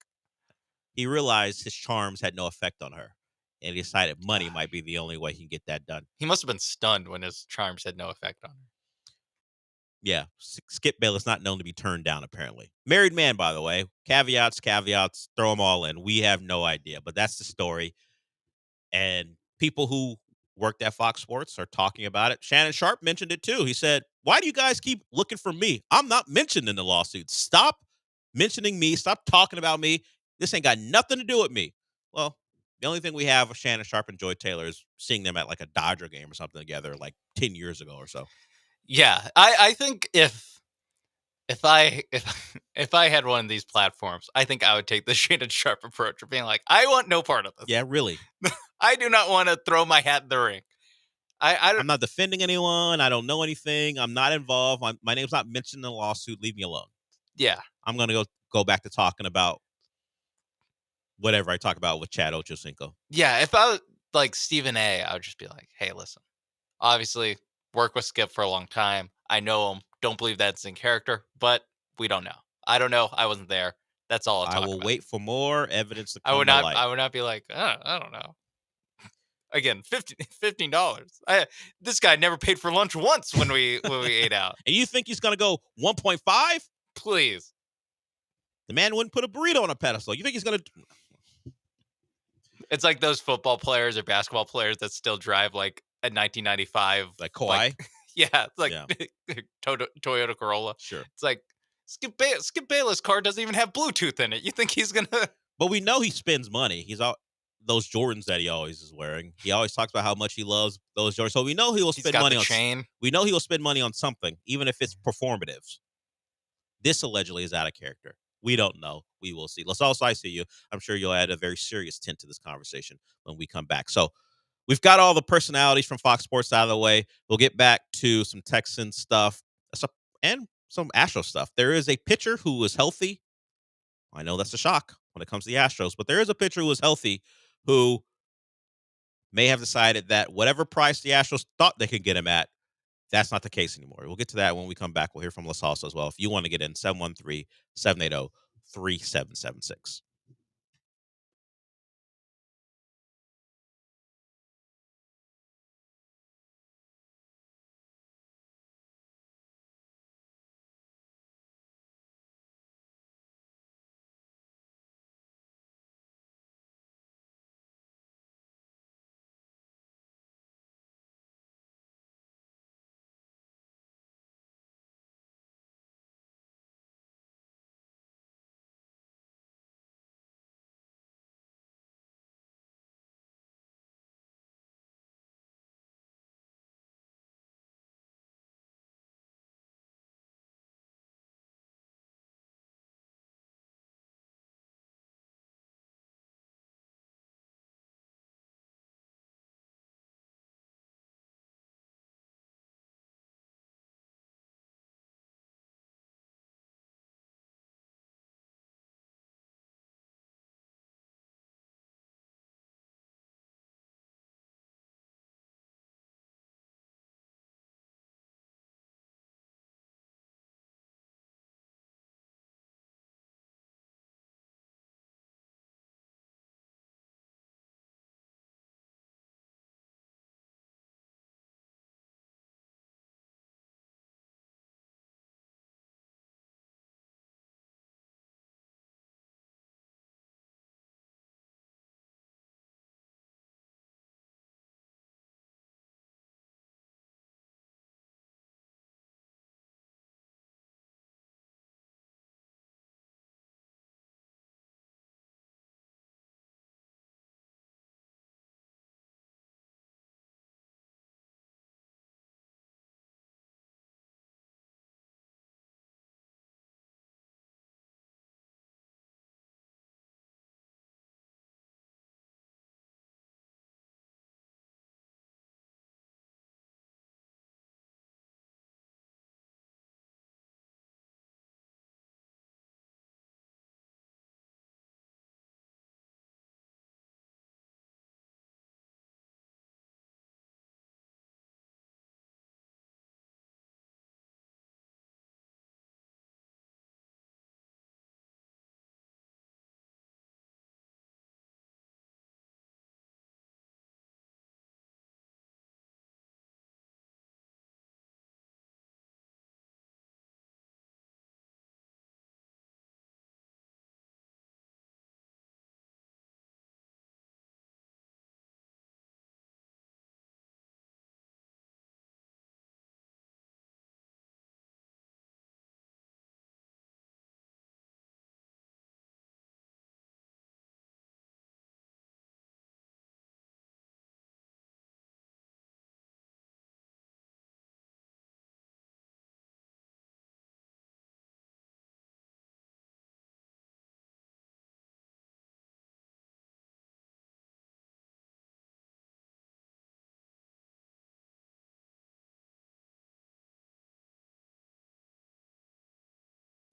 He realized his charms had no effect on her, and he decided money might be the only way he can get that done. He must have been stunned when his charms had no effect on her. Yeah, Skip Bayless not known to be turned down, apparently. Married man, by the way. Caveats, throw them all in. We have no idea, but that's the story. And people who worked at Fox Sports are talking about it. Shannon Sharpe mentioned it, too. He said, why do you guys keep looking for me? I'm not mentioned in the lawsuit. Stop mentioning me. Stop talking about me. This ain't got nothing to do with me. Well, the only thing we have of Shannon Sharpe and Joy Taylor is seeing them at a Dodger game or something together 10 years ago or so. Yeah, I think if I had one of these platforms, I think I would take the Shannon Sharpe approach of being I want no part of this. Yeah, really. I do not want to throw my hat in the ring. I'm not defending anyone. I don't know anything. I'm not involved. My name's not mentioned in the lawsuit. Leave me alone. Yeah. I'm going to go back to talking about whatever I talk about with Chad Ochocinco. Yeah, if I was Stephen A, I would just be hey, listen, obviously worked with Skip for a long time. I know him. Don't believe that's in character, but we don't know. I don't know. I wasn't there. That's all I will wait for more evidence to come I would to not. light. I would not be I don't know. Again, $15. This guy never paid for lunch once when we ate out. And you think he's going to go 1.5? Please. The man wouldn't put a burrito on a pedestal. You think he's going to? It's like those football players or basketball players that still drive a 1995 Kawhi. Yeah, it's Toyota Corolla. Sure. It's Skip Bayless' car doesn't even have Bluetooth in it. You think he's gonna? But we know he spends money. He's all those Jordans that he always is wearing. He always talks about how much he loves those Jordans. So we know he will spend money on chain. We know he will spend money on something, even if it's performative. This allegedly is out of character. We don't know. We will see. LaSalle, I see you. I'm sure you'll add a very serious tint to this conversation when we come back. So we've got all the personalities from Fox Sports out of the way. We'll get back to some Texans stuff and some Astros stuff. There is a pitcher who is healthy. I know that's a shock when it comes to the Astros, but there is a pitcher who is healthy who may have decided that whatever price the Astros thought they could get him at, that's not the case anymore. We'll get to that when we come back. We'll hear from LaSalsa as well. If you want to get in, 713-780-3776.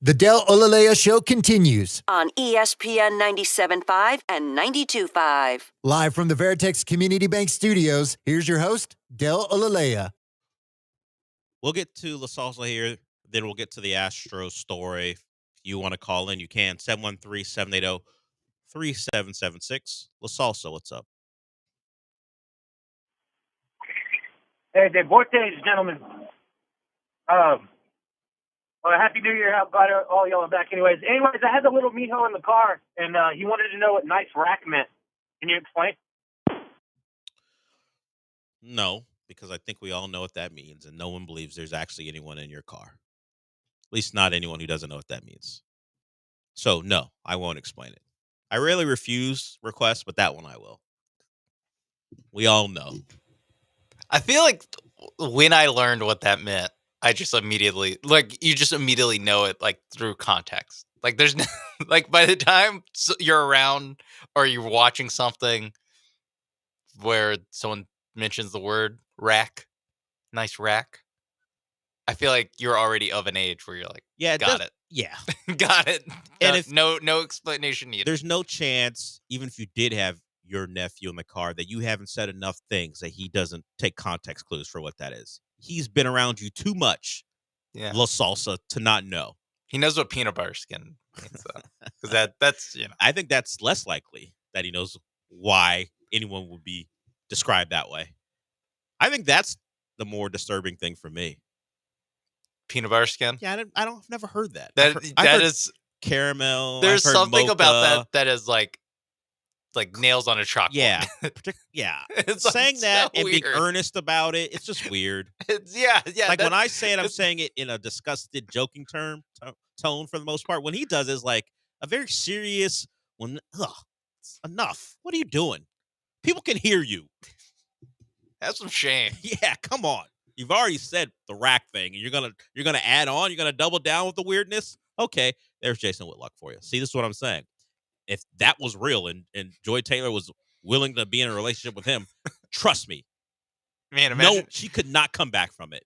The Del Olaleye Show continues on ESPN 97.5 and 92.5. Live from the Veritex Community Bank Studios, here's your host, Del Olaleye. We'll get to La Salsa here, then we'll get to the Astros story. If you want to call in, you can. 713-780-3776. La Salsa, what's up? Hey, Deportes, gentlemen. Well, Happy New Year. I'm glad all y'all are back anyways. Anyways, I had the little mijo in the car, and he wanted to know what nice rack meant. Can you explain? No, because I think we all know what that means, and no one believes there's actually anyone in your car. At least not anyone who doesn't know what that means. So, no, I won't explain it. I rarely refuse requests, but that one I will. We all know. I feel like when I learned what that meant, I just immediately, you just immediately know it, through context. There's no, by the time you're around or you're watching something where someone mentions the word rack, nice rack, I feel like you're already of an age where you're like, yeah, got it. Yeah. Got it. And if no explanation needed. There's no chance, even if you did have your nephew in the car, that you haven't said enough things that he doesn't take context clues for what that is. He's been around you too much, La Salsa, to not know. He knows what peanut butter skin means, though. Because that's, I think that's less likely that he knows why anyone would be described that way. I think that's the more disturbing thing for me. Peanut butter skin? Yeah, I've never heard that. That heard is caramel. There's something mocha. about that is like nails on a chalkboard. Yeah. Yeah. It's saying that so and being weird. earnest about it, it's just weird. Yeah. When I say it, I'm saying it in a disgusted, joking tone for the most part. When he does, it's like a very serious. Enough. What are you doing? People can hear you. Have some shame. Yeah, come on. You've already said the rack thing, and you're gonna add on. You're gonna double down with the weirdness. Okay, there's Jason Whitlock for you. See, this is what I'm saying. If that was real and Joy Taylor was willing to be in a relationship with him, trust me, man, imagine. No, she could not come back from it.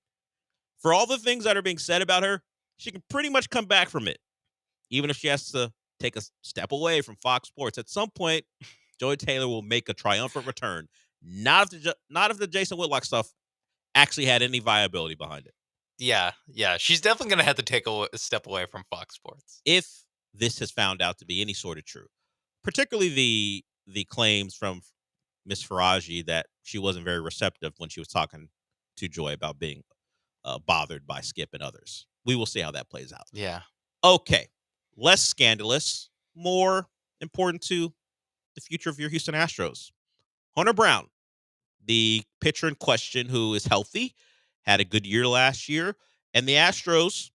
For all the things that are being said about her, she can pretty much come back from it, even if she has to take a step away from Fox Sports. At some point, Joy Taylor will make a triumphant return. Not if the Jason Whitlock stuff actually had any viability behind it. Yeah. She's definitely going to have to take a step away from Fox Sports. If this has found out to be any sort of true, particularly the claims from Miss Faraji that she wasn't very receptive when she was talking to Joy about being bothered by Skip and others. We will see how that plays out. Yeah. Okay. Less scandalous, more important to the future of your Houston Astros. Hunter Brown, the pitcher in question who is healthy, had a good year last year. And the Astros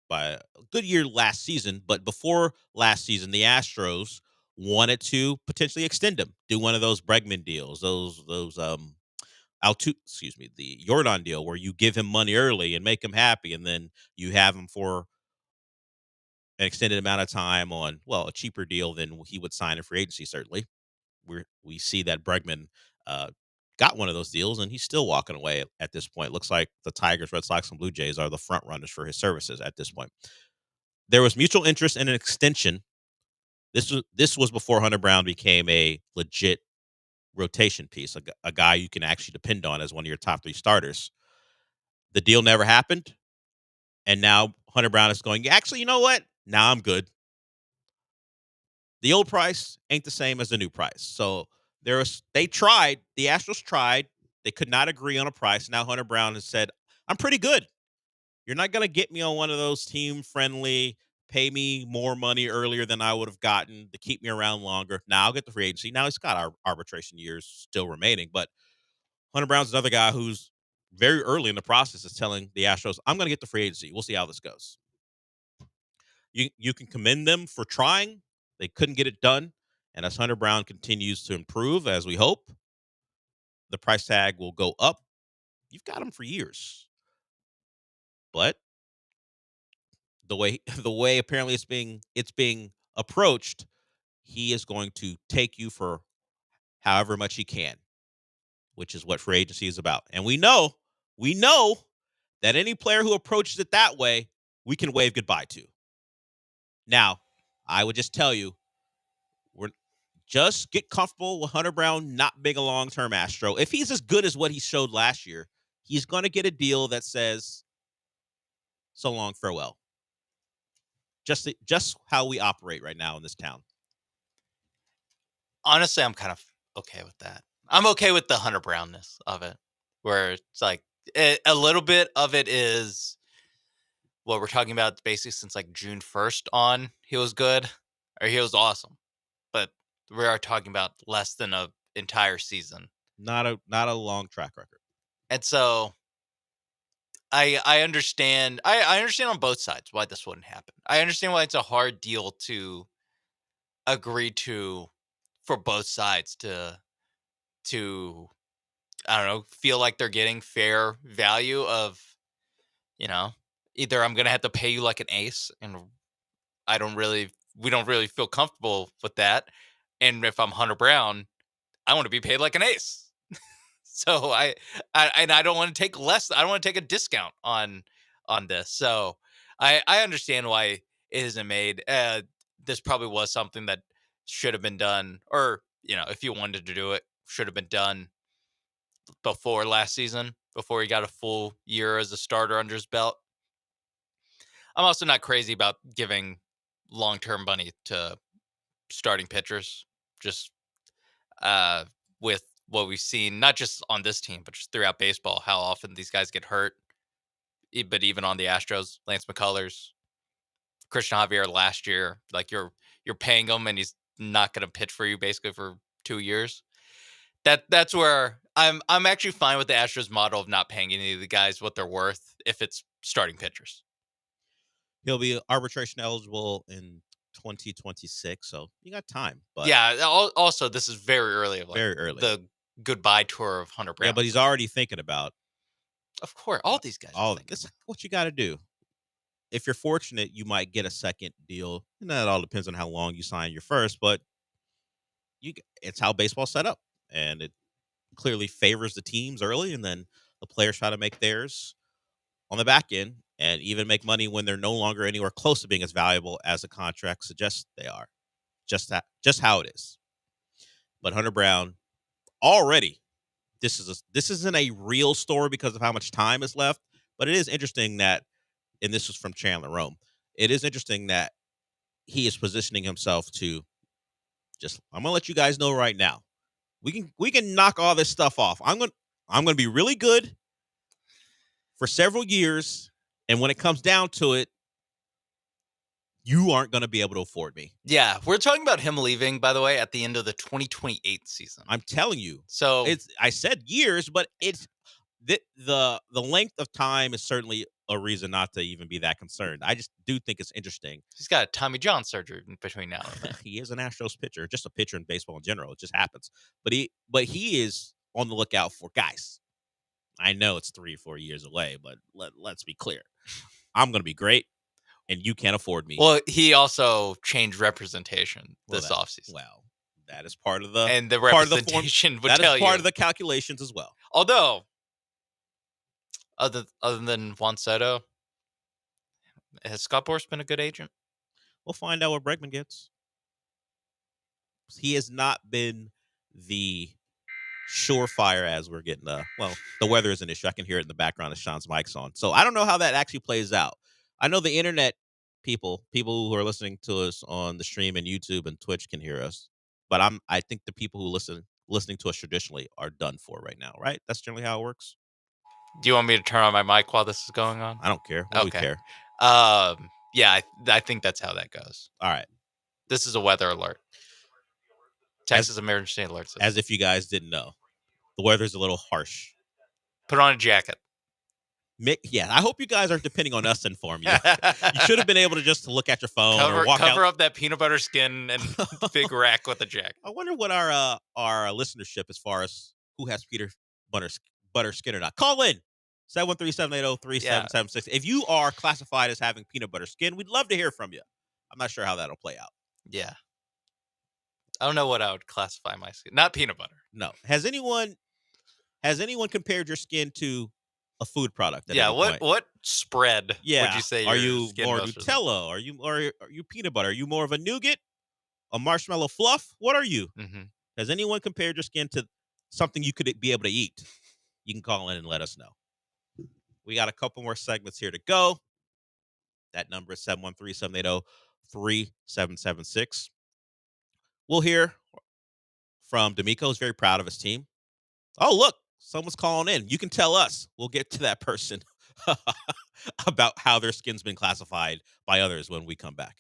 by a good year last season, but before last season, the Astros wanted to potentially extend him, do one of those Bregman deals, the Jordan deal where you give him money early and make him happy, and then you have him for an extended amount of time on, a cheaper deal than he would sign in free agency, certainly. We see that Bregman got one of those deals, and he's still walking away at this point. Looks like the Tigers, Red Sox, and Blue Jays are the front runners for his services at this point. There was mutual interest in an extension. This was before Hunter Brown became a legit rotation piece, a guy you can actually depend on as one of your top 3 starters. The deal never happened, and now Hunter Brown is going, actually, you know what? Now I'm good. The old price ain't the same as the new price. So the Astros tried. They could not agree on a price. Now Hunter Brown has said, I'm pretty good. You're not going to get me on one of those team-friendly, pay me more money earlier than I would have gotten to keep me around longer. Now I'll get the free agency. Now he's got our arbitration years still remaining. But Hunter Brown's another guy who's very early in the process is telling the Astros, I'm going to get the free agency. We'll see how this goes. You can commend them for trying. They couldn't get it done. And as Hunter Brown continues to improve, as we hope, the price tag will go up. You've got him for years. But the way apparently it's being approached, he is going to take you for however much he can, which is what free agency is about. And we know that any player who approaches it that way, we can wave goodbye to. Now, I would just tell you, just get comfortable with Hunter Brown not being a long-term Astro. If he's as good as what he showed last year, he's going to get a deal that says, so long, farewell. Just how we operate right now in this town. Honestly, I'm kind of okay with that. I'm okay with the Hunter Brownness of it, where it's like a little bit of it is what we're talking about basically since like June 1st on. He was good, or he was awesome. But we are talking about less than an entire season. Not a long track record. And so I understand. I understand on both sides why this wouldn't happen. I understand why it's a hard deal to agree to for both sides to I don't know, feel like they're getting fair value of, either I'm going to have to pay you like an ace and we don't really feel comfortable with that. And if I'm Hunter Brown, I want to be paid like an ace. So I don't want to take less. I don't want to take a discount on this. So I understand why it isn't made. This probably was something that should have been done, or, if you wanted to do it, should have been done before last season, before he got a full year as a starter under his belt. I'm also not crazy about giving long-term money to starting pitchers, just with what we've seen, not just on this team, but just throughout baseball, how often these guys get hurt. But even on the Astros, Lance McCullers, Christian Javier last year, like you're paying him and he's not going to pitch for you basically for 2 years. That's where I'm actually fine with the Astros model of not paying any of the guys what they're worth if it's starting pitchers. He'll be arbitration eligible in 2026, so you got time. But yeah, also this is very early. Very early. The goodbye tour of Hunter Brown. Yeah, but he's already thinking about. Of course, all these guys. This is what you got to do. If you're fortunate, you might get a second deal, and that all depends on how long you sign your first. But it's how baseball's set up, and it clearly favors the teams early, and then the players try to make theirs on the back end, and even make money when they're no longer anywhere close to being as valuable as the contract suggests they are. Just how it is. But Hunter Brown, already, this isn't a real story because of how much time is left, but it is interesting that, and this was from Chandler Rome, it is interesting that he is positioning himself to I'm gonna let you guys know right now. We can knock all this stuff off. I'm gonna be really good for several years, and when it comes down to it, you aren't going to be able to afford me. Yeah, we're talking about him leaving, by the way, at the end of the 2028 season. I'm telling you. So I said years, but it's the length of time is certainly a reason not to even be that concerned. I just do think it's interesting. He's got Tommy John surgery between now and then. He is an Astros pitcher, just a pitcher in baseball in general. It just happens. But he is on the lookout for guys. I know it's 3 or 4 years away, but let's be clear. I'm going to be great, and you can't afford me. Well, he also changed representation this offseason. Well, that is part of the and the representation would tell you. That is part of the calculations as well. Although, other than Juan Soto, has Scott Boras been a good agent? We'll find out what Bregman gets. He has not been the surefire as we're getting the weather is an issue. I can hear it in the background as Sean's mic's on. So I don't know how that actually plays out. I know the internet people who are listening to us on the stream and YouTube and Twitch can hear us. But I think the people who listening to us traditionally are done for right now, right? That's generally how it works. Do you want me to turn on my mic while this is going on? I don't care. What do we care? Yeah, I think that's how that goes. All right. This is a weather alert. Texas emergency alert system. As if you guys didn't know. The weather's a little harsh. Put on a jacket. Yeah, I hope you guys are depending on us to inform you. You should have been able to just look at your phone or walk out. Cover up that peanut butter skin and big rack with a jacket. I wonder what our listenership as far as who has peanut butter skin or not. Call in 737803776. If you are classified as having peanut butter skin, we'd love to hear from you. I'm not sure how that'll play out. Yeah. I don't know what I would classify my skin. Not peanut butter. No. Has anyone compared your skin to a food product. At Yeah, any what point. spread would Yeah. you say Are your you skin more roasters Nutella? Are you peanut butter? Are you more of a nougat? A marshmallow fluff? What are you? Mm-hmm. Has anyone compared your skin to something you could be able to eat? You can call in and let us know. We got a couple more segments here to go. That number is 713-780-3776. We'll hear from D'Amico, who's very proud of his team. Oh, look, someone's calling in. You can tell us. We'll get to that person about how their skin's been classified by others when we come back.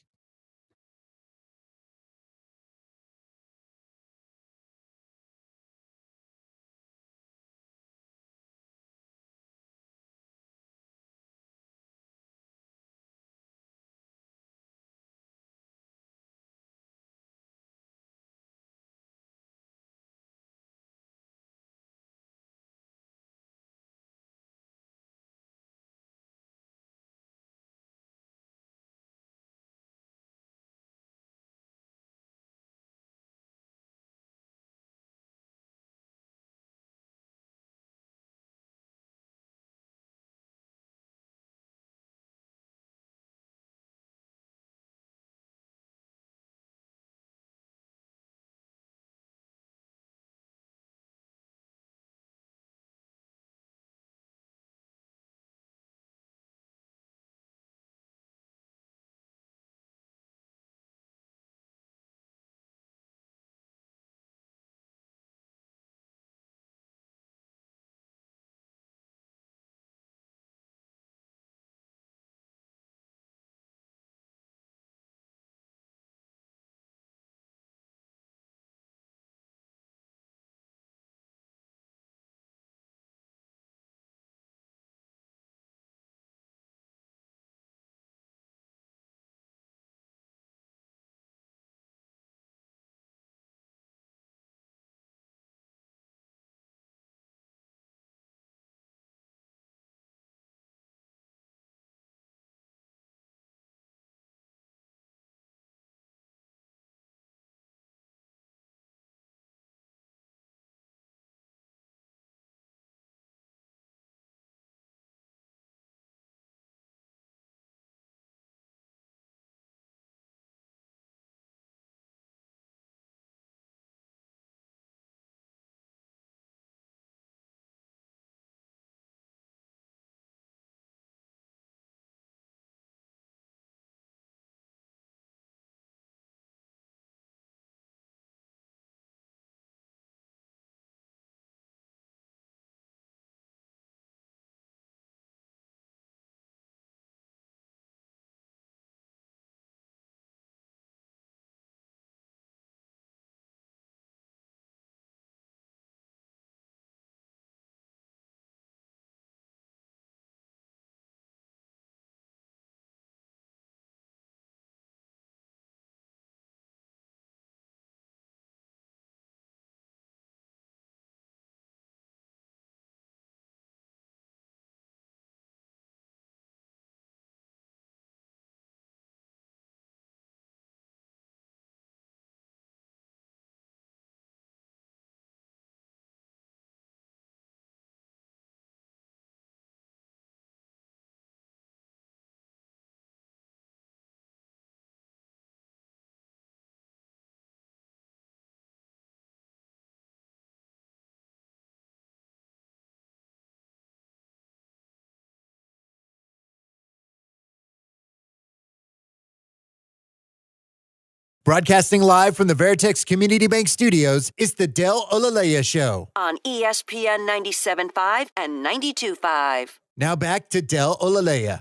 Broadcasting live from the Veritex Community Bank Studios, it's the Del Olaleye Show. On ESPN 97.5 and 92.5. Now back to Del Olaleye.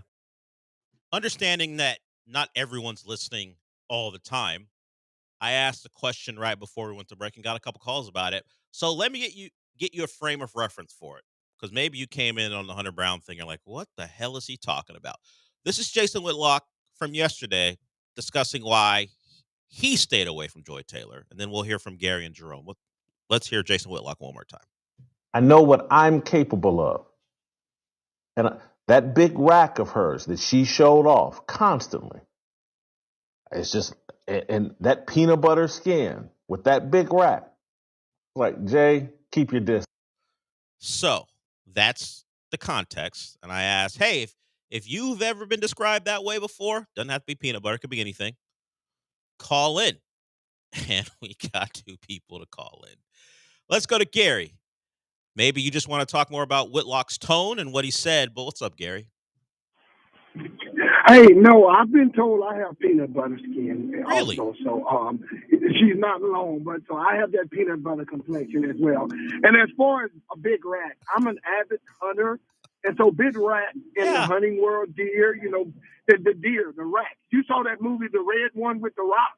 Understanding that not everyone's listening all the time, I asked a question right before we went to break and got a couple calls about it. So let me get you a frame of reference for it, because maybe you came in on the Hunter Brown thing. You're like, what the hell is he talking about? This is Jason Whitlock from yesterday discussing why he stayed away from Joy Taylor, and then we'll hear from Gary and Jerome. Let's hear Jason Whitlock one more time. I know what I'm capable of. And that big rack of hers that she showed off constantly, it's just, and that peanut butter skin with that big rack. Like, Jay, keep your distance. So that's the context and I asked, hey, if you've ever been described that way before, doesn't have to be peanut butter, it could be anything, call in. And we got 2 people to call in. Let's go to Gary. Maybe you just want to talk more about Whitlock's tone and what he said, but what's up, Gary? Hey, no, I've been told I have peanut butter skin really? Also. So she's not alone, but so I have that peanut butter complexion as well. And as far as a big rat, I'm an avid hunter. And so big rat in the hunting world, deer, the deer, the rat. You saw that movie, the red one with the rock?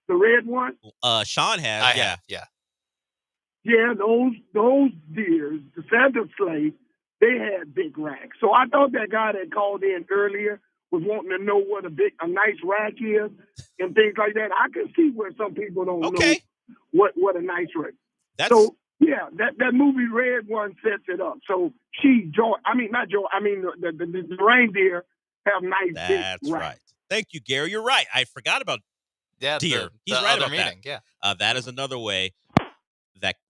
The red one? Sean has, I have. Yeah, those deers, the Santa sleigh, they had big racks. So I thought that guy that called in earlier was wanting to know what a nice rack is and things like that. I can see where some people don't know what a nice rack. So yeah, that movie Red One sets it up. So the reindeer have nice big racks. Right. Thank you, Gary. You're right. I forgot about deer. He's right about meeting, that. That is another way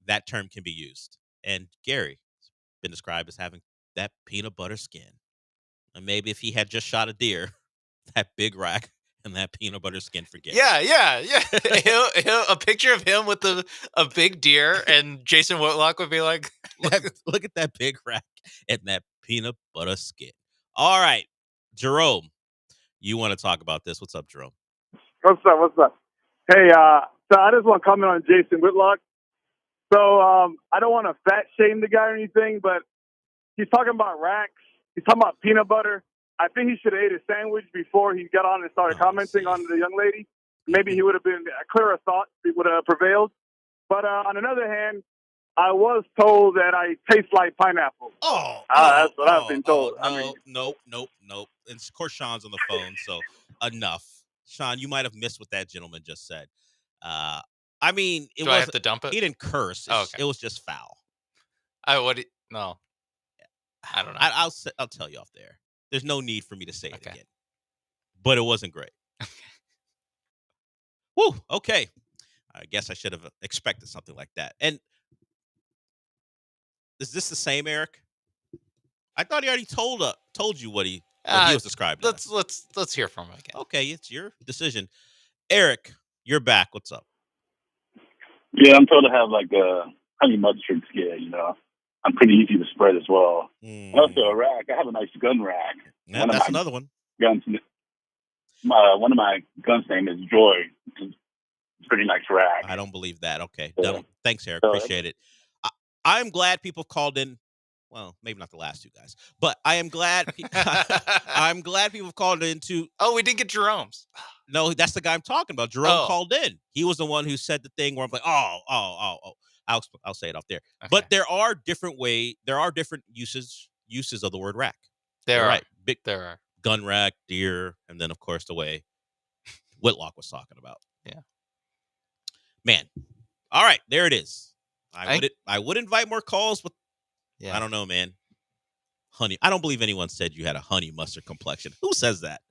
that term can be used. And Gary has been described as having that peanut butter skin. And maybe if he had just shot a deer, that big rack and that peanut butter skin for Gary. Yeah. A picture of him with a big deer, and Jason Whitlock would be like, look at that big rack and that peanut butter skin. All right, Jerome, you want to talk about this. What's up, Jerome? What's up? Hey, so I just want to comment on Jason Whitlock. So I don't want to fat shame the guy or anything, but he's talking about racks. He's talking about peanut butter. I think he should have ate a sandwich before he got on and started commenting on the young lady. Maybe he would have been a clearer thought. It would have prevailed. But on another hand, I was told that I taste like pineapple. That's what I've been told. Nope. And of course, Sean's on the phone, so enough. Sean, you might have missed what that gentleman just said. I have to dump it? He didn't curse. It was just foul. No. I don't know. I'll tell you off there. There's no need for me to say it again. But it wasn't great. Woo. Okay. I guess I should have expected something like that. And is this the same Eric? I thought he already told you what he was described. Let's hear from him again. Okay, it's your decision. Eric, you're back. What's up? Yeah, I'm told to have like a honey mustard skin. I'm pretty easy to spread as well. Also, a rack. I have a nice gun rack. Yeah, that's another one. Guns. One of my guns' name is Joy. It's a pretty nice rack. I don't believe that. Okay. Thanks, Eric. Appreciate it. I'm glad people called in. Well, maybe not the last 2 guys, but I am glad. I'm glad people called in to. Oh, we didn't get Jerome's. No, that's the guy I'm talking about. Jerome called in. He was the one who said the thing where I'm like, I'll say it off there. Okay. But there are different uses of the word rack. There are gun rack, deer, and then of course the way Whitlock was talking about. Yeah. Man. All right, there it is. I would invite more calls, but I don't know, man. Honey. I don't believe anyone said you had a honey mustard complexion. Who says that?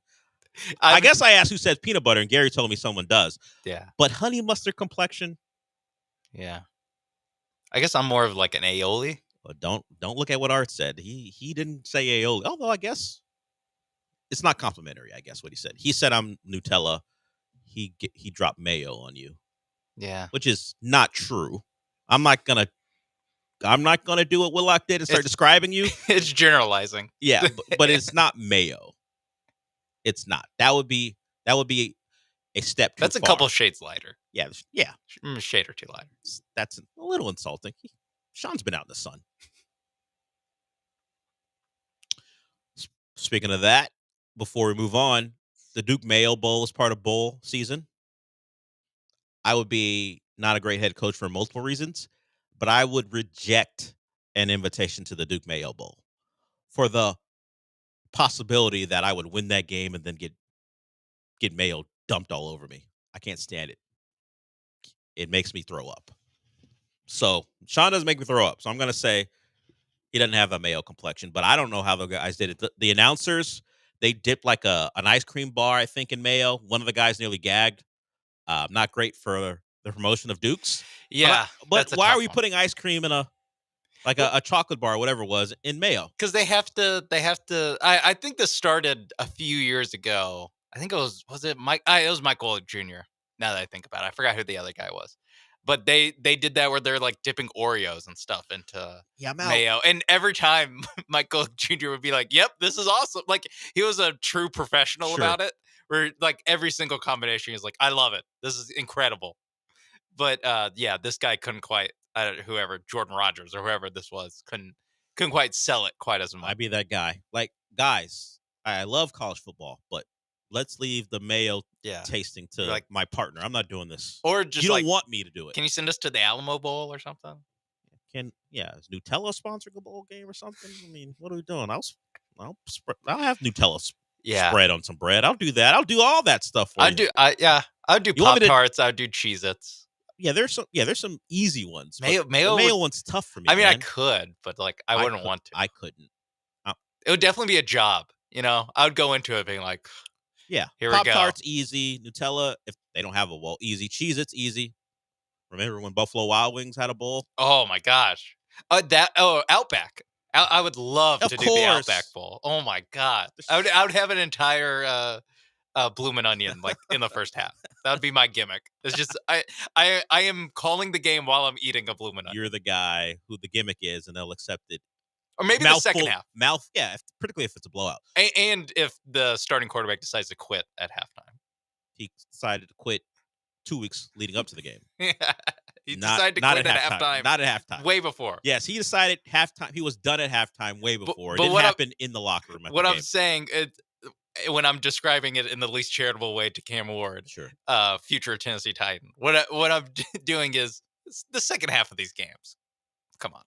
I guess I asked who says peanut butter, and Gary told me someone does. Yeah. But honey mustard complexion? Yeah. I guess I'm more of like an aioli. But don't look at what Art said. He didn't say aioli. Although I guess it's not complimentary, I guess, what he said. He said I'm Nutella. He dropped mayo on you. Yeah. Which is not true. I'm not gonna do what Whitlock did and start describing you. It's generalizing. Yeah, but it's not mayo. It's not. That would be a step too That's far. A couple shades lighter. Yeah. A shade or 2 lighter. That's a little insulting. Sean's been out in the sun. Speaking of that, before we move on, the Duke Mayo Bowl is part of bowl season. I would be not a great head coach for multiple reasons, but I would reject an invitation to the Duke Mayo Bowl for the possibility that I would win that game and then get mayo dumped all over me. I can't stand it. It makes me throw up. So Sean doesn't make me throw up. So I'm going to say he doesn't have a mayo complexion, but I don't know how the guys did it. The announcers, they dipped like an ice cream bar, I think, in mayo. One of the guys nearly gagged. Not great for the promotion of Dukes. Yeah. But why are we putting ice cream in a like a chocolate bar, whatever it was, in mayo. Because they have to. I think this started a few years ago. I think was it Mike? It was Michael Jr. Now that I think about it, I forgot who the other guy was. But they did that where they're like dipping Oreos and stuff into mayo. And every time Michael Jr. would be like, "Yep, this is awesome." Like he was a true professional about it. Where like every single combination is like, "I love it. This is incredible." But this guy couldn't quite. Whoever Jordan Rodgers or whoever this was couldn't quite sell it quite as much. I'd be that guy. Like, guys, I love college football, but let's leave the mayo tasting to my partner. I'm not doing this. Or just you don't want me to do it. Can you send us to the Alamo Bowl or something? Is Nutella sponsoring a bowl game or something? I mean, what are we doing? I'll have Nutella spread on some bread. I'll do that. I'll do all that stuff for you. I would do Pop-Tarts. I would do Cheez-Its. Yeah, there's some easy ones. Mayo the mayo one's tough for me. I mean, man. I could, but like I wouldn't want to. I couldn't. It would definitely be a job. I would go into it being like, yeah, here we go. Pop-Tarts easy. Nutella, if they don't have a bowl, easy. Cheez-Its easy. Remember when Buffalo Wild Wings had a bowl? Oh my gosh, Outback. I would love to do the Outback Bowl. Oh my god, I would have an entire Bloomin' Onion like in the first half. That would be my gimmick. It's just I am calling the game while I'm eating a Bloomin' Onion. You're the guy who the gimmick is, and they'll accept it. Or maybe the second half. Particularly if it's a blowout. And if the starting quarterback decides to quit at halftime. He decided to quit 2 weeks leading up to the game. He decided to quit at halftime. Not at halftime. Way before. Yes, he decided halftime. He was done at halftime way before. It didn't happen in the locker room. What I'm saying, when I'm describing it in the least charitable way to Cam Ward, future Tennessee Titan, what I'm doing is the second half of these games. Come on,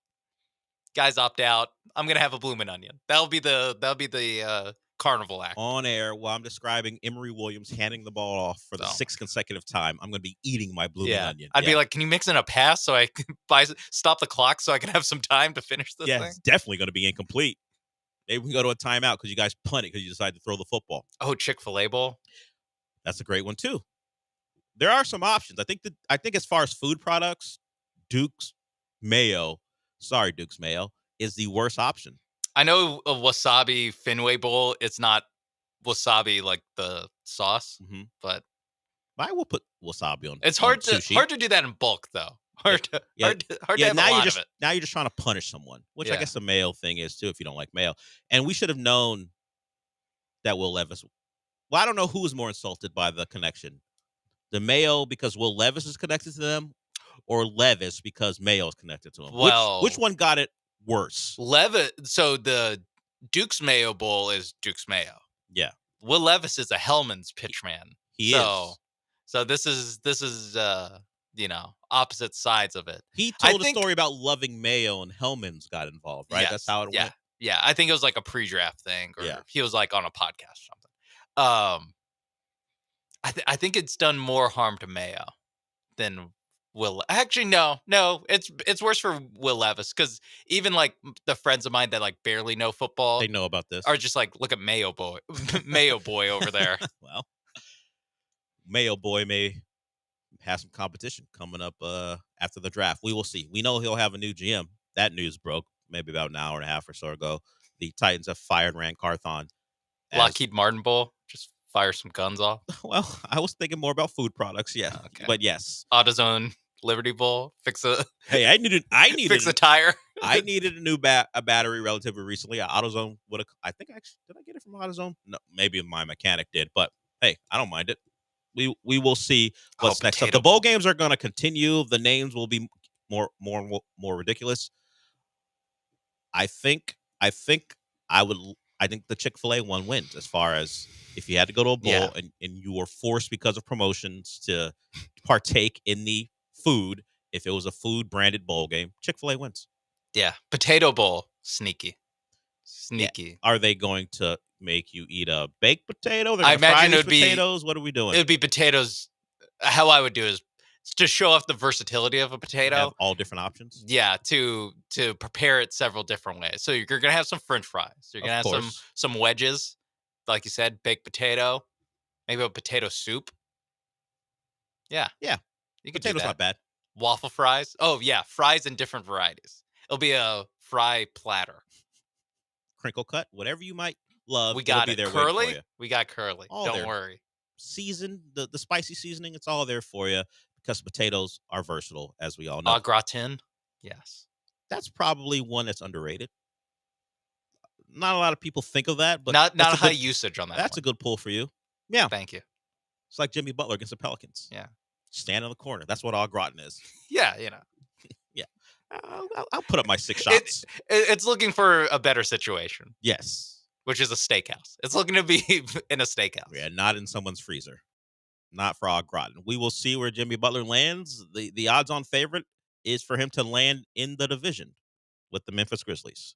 guys, opt out. I'm gonna have a Bloomin' Onion. That'll be the carnival act on air while I'm describing Emory Williams handing the ball off for the sixth consecutive time. I'm gonna be eating my Bloomin' Onion. I'd be like, can you mix in a pass so I can stop the clock so I can have some time to finish this thing? It's definitely gonna be incomplete. Maybe we can go to a timeout because you guys punt it because you decided to throw the football. Oh, Chick-fil-A Bowl? That's a great one, too. There are some options. I think as far as food products, Duke's Mayo is the worst option. I know a Wasabi Fenway Bowl. It's not wasabi like the sauce, but I will put wasabi on. It's hard to do that in bulk, though. Hard to have a lot of it. Now you're just trying to punish someone, which I guess the mayo thing is too. If you don't like mayo, and we should have known that Will Levis. Well, I don't know who was more insulted by the connection, the Mayo because Will Levis is connected to them, or Levis because Mayo is connected to him. Well, which one got it worse? Levis. So the Duke's Mayo Bowl is Duke's Mayo. Yeah. Will Levis is a Hellman's pitchman. He is. So this is opposite sides of it. He told a story about loving Mayo and Hellman's got involved, right? Yes, that's how it went. Yeah, I think it was like a pre-draft thing, or he was like on a podcast or something. I think it's done more harm to Mayo than Will. Actually, no, it's worse for Will Levis because even like the friends of mine that like barely know football, they know about this, are just like, look at Mayo boy, Mayo boy over there. Well, Mayo boy may have some competition coming up after the draft. We will see. We know he'll have a new GM. That news broke maybe about an hour and a half or so ago. The Titans have fired Rand Carthon. Lockheed Martin Bowl, just fire some guns off. Well, I was thinking more about food products, but yes. AutoZone Liberty Bowl, Hey, I needed fix a tire. I needed a new battery relatively recently. AutoZone would have. I think actually did I get it from AutoZone? No, maybe my mechanic did, but hey, I don't mind it. We will see what's next up. The bowl games are going to continue. The names will be more ridiculous. I think the Chick-fil-A one wins as far as if you had to go to a bowl and you were forced because of promotions to partake in the food. If it was a food branded bowl game, Chick-fil-A wins. Yeah. Potato Bowl. Sneaky. Yeah. Are they going to make you eat a baked potato? I imagine it would be potatoes. What are we doing? It would be potatoes. How I would do is to show off the versatility of a potato. Have all different options. Yeah, to prepare it several different ways. So you're gonna have some French fries. You're gonna have some wedges, like you said, baked potato, maybe a potato soup. Yeah. Yeah. You could Potato's not bad. Waffle fries. Oh yeah, fries in different varieties. It'll be a fry platter. Crinkle cut, whatever you might love. We got it'll be it. there waiting for Curly? you. We got curly. All Don't there. worry. Season, the spicy seasoning, it's all there for you because potatoes are versatile, as we all know. Au gratin? Yes. That's probably one that's underrated. Not a lot of people think of that, but not a high usage on that. That's one. a good pull for you. Yeah. Thank you. It's like Jimmy Butler against the Pelicans. Yeah. Stand in the corner. That's what au gratin is. Yeah, Yeah. I'll put up my 6 shots. It's looking for a better situation. Yes. Which is a steakhouse. It's looking to be in a steakhouse. Yeah, not in someone's freezer. Not for au gratin. We will see where Jimmy Butler lands. The odds-on favorite is for him to land in the division with the Memphis Grizzlies.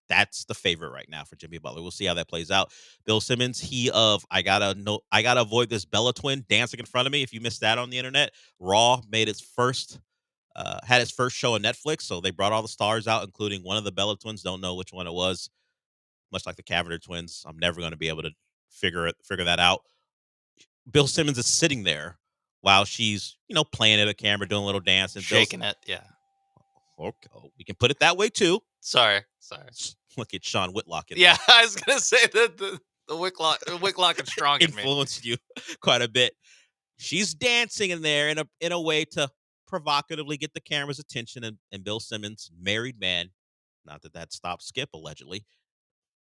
That's the favorite right now for Jimmy Butler. We'll see how that plays out. Bill Simmons, I gotta avoid this Bella twin dancing in front of me. If you missed that on the internet, Raw made its first had its first show on Netflix, so they brought all the stars out, including one of the Bella twins. Don't know which one it was. Much like the Cavender twins, I'm never going to be able to figure that out. Bill Simmons is sitting there while she's playing at a camera, doing a little dance and shaking it. Yeah. Okay, we can put it that way too. Sorry. Look at Sean Whitlock. Yeah, I was gonna say that the Whitlock and Strong influenced you quite a bit. She's dancing in there in a way to provocatively get the camera's attention, and Bill Simmons, married man, not that stopped Skip allegedly,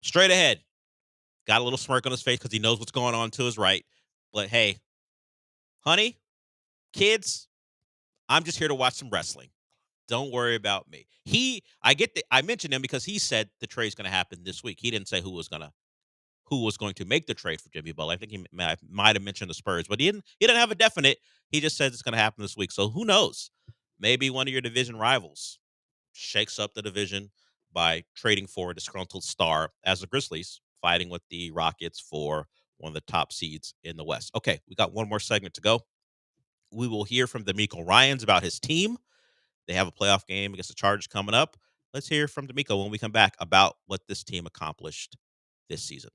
straight ahead, got a little smirk on his face because he knows what's going on to his right. But hey, honey, kids, I'm just here to watch some wrestling. Don't worry about me. I mentioned him because he said the trade's going to happen this week. He didn't say who was going to make the trade for Jimmy Butler. I think he might have mentioned the Spurs, but he didn't have a definite. He just says it's going to happen this week. So who knows? Maybe one of your division rivals shakes up the division by trading for a disgruntled star, as the Grizzlies fighting with the Rockets for one of the top seeds in the West. Okay, we got one more segment to go. We will hear from D'Amico Ryans about his team. They have a playoff game against the Chargers coming up. Let's hear from D'Amico when we come back about what this team accomplished this season.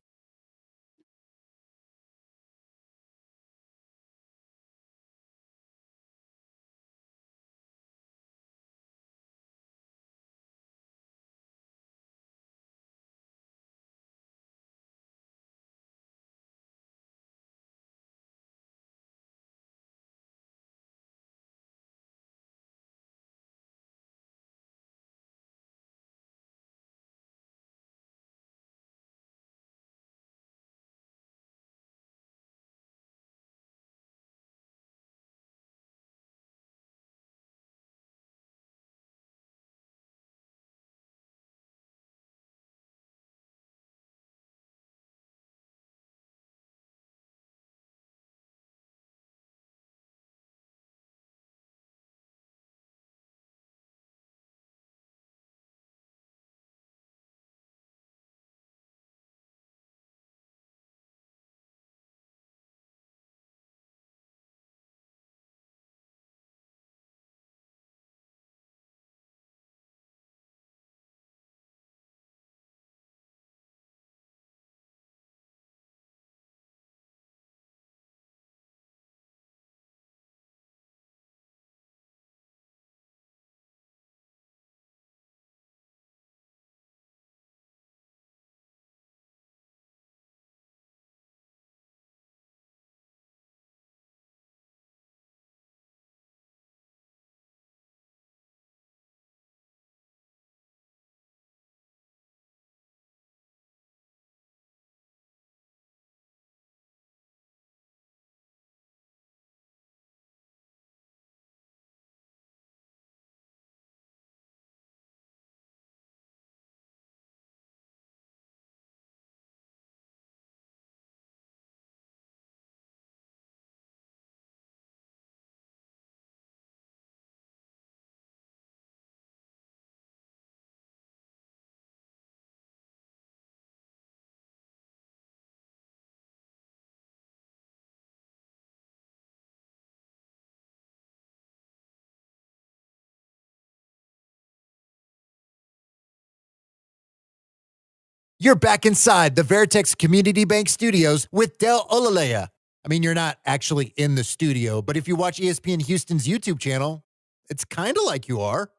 You're back inside the Veritex Community Bank Studios with Del Olaleye. I mean, you're not actually in the studio, but if you watch ESPN Houston's YouTube channel, it's kind of like you are.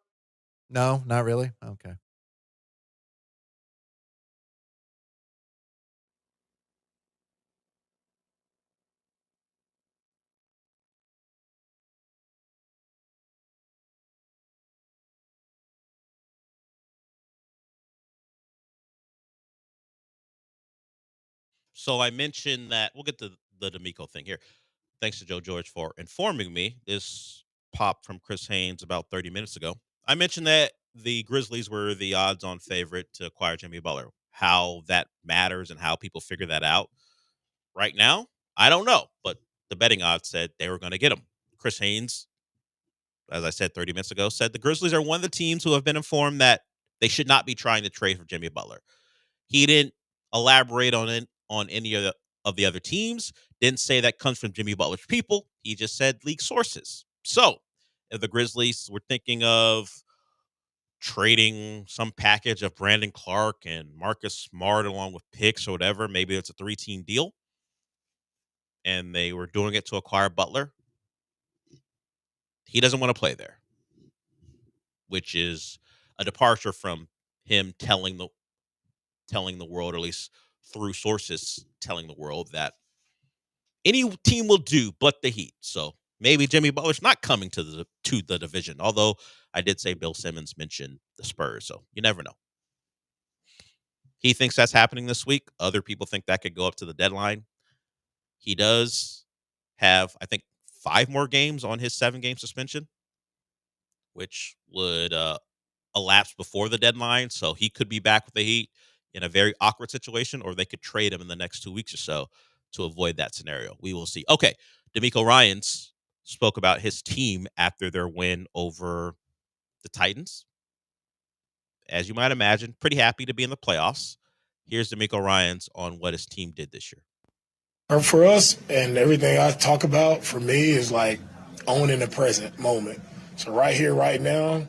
No, not really. Okay. So I mentioned that we'll get to the D'Amico thing here. Thanks to Joe George for informing me. This popped from Chris Haynes about 30 minutes ago. I mentioned that the Grizzlies were the odds-on favorite to acquire Jimmy Butler. How that matters and how people figure that out right now, I don't know. But the betting odds said they were going to get him. Chris Haynes, as I said 30 minutes ago, said the Grizzlies are one of the teams who have been informed that they should not be trying to trade for Jimmy Butler. He didn't elaborate on it on any of the other teams. Didn't say that comes from Jimmy Butler's people. He just said league sources. So if the Grizzlies were thinking of trading some package of Brandon Clark and Marcus Smart along with picks or whatever, maybe it's a 3-team deal, and they were doing it to acquire Butler, he doesn't want to play there, which is a departure from him telling the world, or at least through sources telling the world, that any team will do but the Heat. So maybe Jimmy Butler's not coming to the division, although I did say Bill Simmons mentioned the Spurs, so you never know. He thinks that's happening this week. Other people think that could go up to the deadline. He does have, I think, 5 more games on his 7-game suspension, which would elapse before the deadline. So he could be back with the Heat in a very awkward situation, or they could trade him in the next 2 weeks or so to avoid that scenario. We will see. Okay, D'Amico Ryans spoke about his team after their win over the Titans. As you might imagine, pretty happy to be in the playoffs. Here's D'Amico Ryans on what his team did this year. For us, and everything I talk about for me is like owning the present moment. So right here, right now,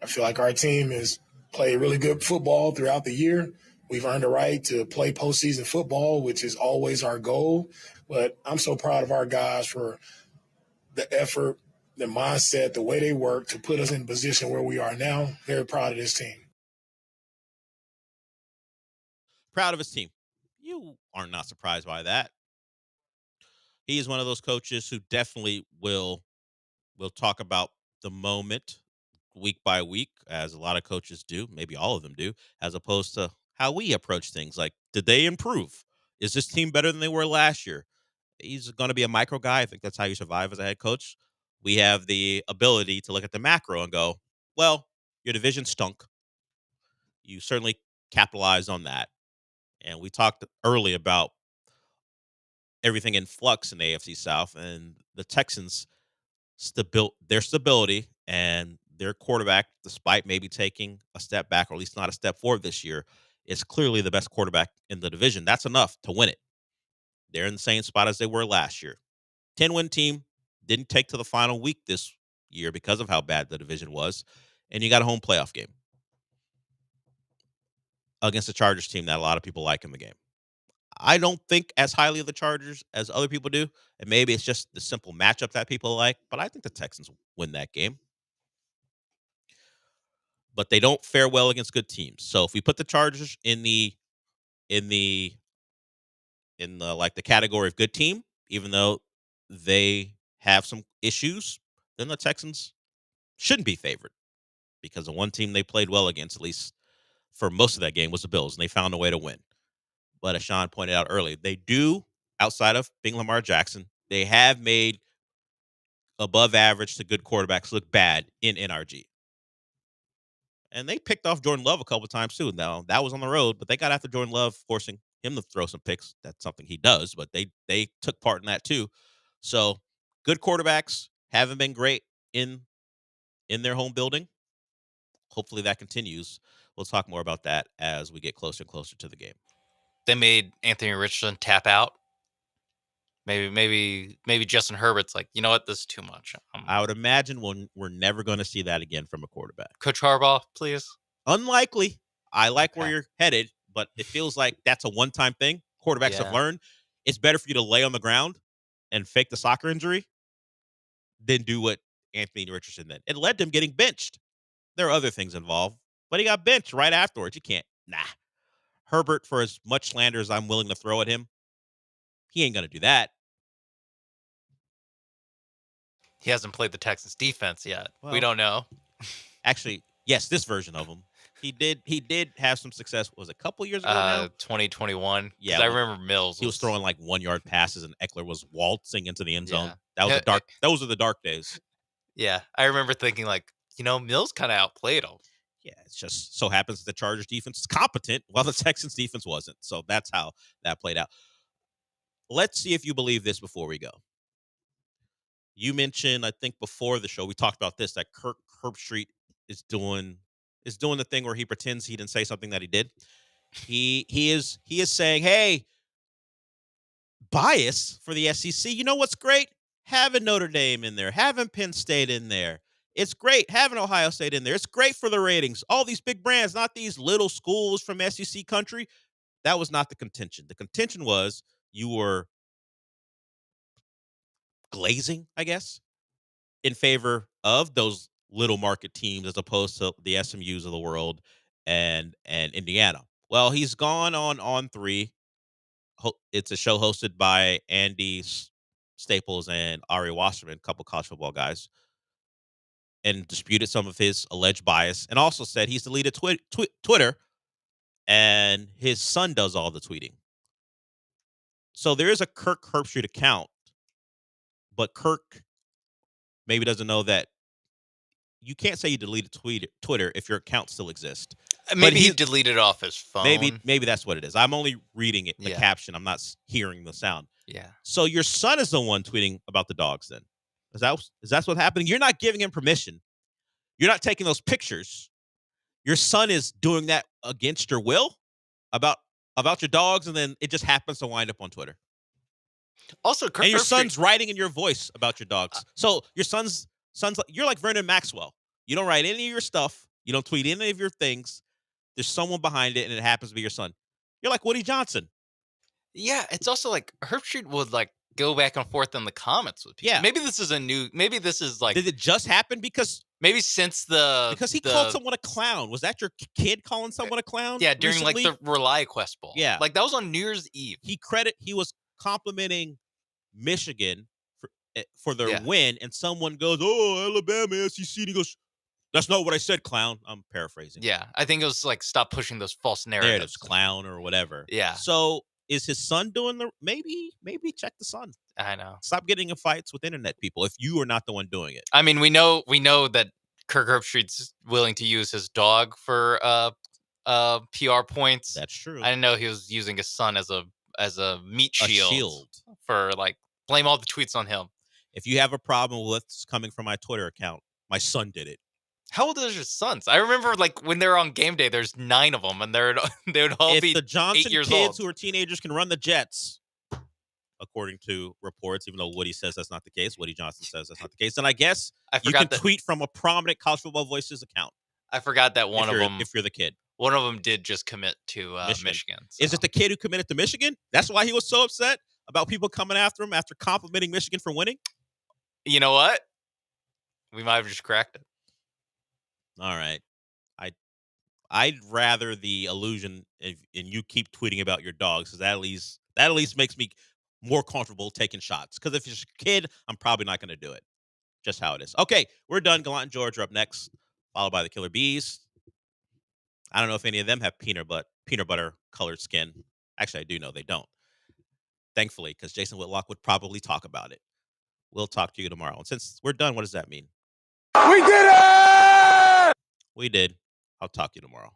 I feel like our team has played really good football throughout the year. We've earned the right to play postseason football, which is always our goal. But I'm so proud of our guys for the effort, the mindset, the way they work to put us in a position where we are now. Very proud of this team. Proud of his team. You are not surprised by that. He is one of those coaches who definitely will talk about the moment week by week, as a lot of coaches do, maybe all of them do, as opposed to how we approach things. Like, did they improve? Is this team better than they were last year? He's going to be a micro guy. I think that's how you survive as a head coach. We have the ability to look at the macro and go, well, your division stunk. You certainly capitalized on that. And we talked early about everything in flux in the AFC South, and the Texans their stability and their quarterback, despite maybe taking a step back, or at least not a step forward this year, is clearly the best quarterback in the division. That's enough to win it. They're in the same spot as they were last year. 10-win team, didn't take to the final week this year because of how bad the division was, and you got a home playoff game against a Chargers team that a lot of people like in the game. I don't think as highly of the Chargers as other people do, and maybe it's just the simple matchup that people like, but I think the Texans win that game. But they don't fare well against good teams. So if we put the Chargers in the like the category of good team, even though they have some issues, then the Texans shouldn't be favored, because the one team they played well against, at least for most of that game, was the Bills, and they found a way to win. But as Sean pointed out earlier, they do, outside of being Lamar Jackson, they have made above average to good quarterbacks look bad in NRG. And they picked off Jordan Love a couple of times too. Now, that was on the road, but they got after Jordan Love, forcing him to throw some picks. That's something he does, but they took part in that too. So good quarterbacks haven't been great in their home building. Hopefully that continues. We'll talk more about that as we get closer and closer to the game. They made Anthony Richardson tap out. Maybe Justin Herbert's like, you know what, this is too much. I would imagine we're never going to see that again from a quarterback. Coach Harbaugh, please. Unlikely. I like where you're headed, but it feels like that's a one-time thing. Quarterbacks have learned it's better for you to lay on the ground and fake the soccer injury than do what Anthony Richardson did. It led to him getting benched. there are other things involved, but he got benched right afterwards. You can't. Nah. Herbert, for as much slander as I'm willing to throw at him, he ain't going to do that. He hasn't played the Texans defense yet. Well, we don't know. Actually, yes, this version of him. He did have some success. Was it a couple years ago now? 2021. Yeah, I remember Mills. He was throwing like 1-yard passes, and Eckler was waltzing into the end zone. Yeah. Those were the dark days. Yeah, I remember thinking like, Mills kind of outplayed him. Yeah, it's just so happens the Chargers defense is competent, while the Texans defense wasn't. So that's how that played out. Let's see if you believe this before we go. You mentioned, I think before the show, we talked about this, that Kirk Herbstreit is doing the thing where he pretends he didn't say something that he did. He is saying, hey, bias for the SEC. You know what's great? Having Notre Dame in there, having Penn State in there. It's great having Ohio State in there. It's great for the ratings. All these big brands, not these little schools from SEC country. That was not the contention. The contention was you were glazing, I guess, in favor of those little market teams as opposed to the SMUs of the world and Indiana. Well, he's gone on 3. It's a show hosted by Andy Staples and Ari Wasserman, a couple college football guys, and disputed some of his alleged bias, and also said he's deleted Twitter, and his son does all the tweeting. So there is a Kirk Herbstreit account, but Kirk maybe doesn't know that you can't say you deleted Twitter if your account still exists. Maybe he deleted off his phone. Maybe that's what it is. I'm only reading it, the caption. I'm not hearing the sound. Yeah. So your son is the one tweeting about the dogs then. Is that what's happening? You're not giving him permission. You're not taking those pictures. Your son is doing that against your will about your dogs, and then it just happens to wind up on Twitter. Also, Kirk and your Herbstreit, son's writing in your voice about your dogs. So your son's you're like Vernon Maxwell. You don't write any of your stuff. You don't tweet any of your things. There's someone behind it, and it happens to be your son. You're like Woody Johnson. Yeah, it's also like Herbstreit would like go back and forth in the comments with people. Yeah. Maybe this is like. Did it just happen because he called someone a clown? Was that your kid calling someone a clown? Yeah, during recently? like the Rely Quest Bowl. Yeah. Like that was on New Year's Eve. He was complimenting Michigan for their win, and someone goes, "Oh, Alabama, SEC." And he goes, "That's not what I said, clown." I'm paraphrasing. Yeah, I think it was like stop pushing those false narratives. There it is, clown or whatever. Yeah. So is his son doing maybe check the son. I know. Stop getting in fights with internet people if you are not the one doing it. I mean, we know that Kirk Herbstreit's willing to use his dog for PR points. That's true. I didn't know he was using his son as a meat shield for like blame all the tweets on him. If you have a problem with what's coming from my Twitter account, my son did it. How old is your sons? I remember like when they're on game day, there's 9 of them, and they would all be the Johnson 8 years kids old. who are teenagers can run the Jets, according to reports, even though Woody says that's not the case. Woody Johnson says that's not the case. And I guess you can tweet from a prominent College Football Voices account. I forgot that one of them. If you're the kid. One of them did just commit to Michigan. So. Is it the kid who committed to Michigan? That's why he was so upset about people coming after him after complimenting Michigan for winning? You know what? We might have just cracked it. All right. I'd rather the illusion and you keep tweeting about your dogs, because that at least makes me more comfortable taking shots. Because if it's a kid, I'm probably not going to do it. Just how it is. Okay, we're done. Gallant George are up next, followed by the Killer Bees. I don't know if any of them have peanut butter colored skin. Actually, I do know they don't. Thankfully, because Jason Whitlock would probably talk about it. We'll talk to you tomorrow. And since we're done, what does that mean? We did it! We did. I'll talk to you tomorrow.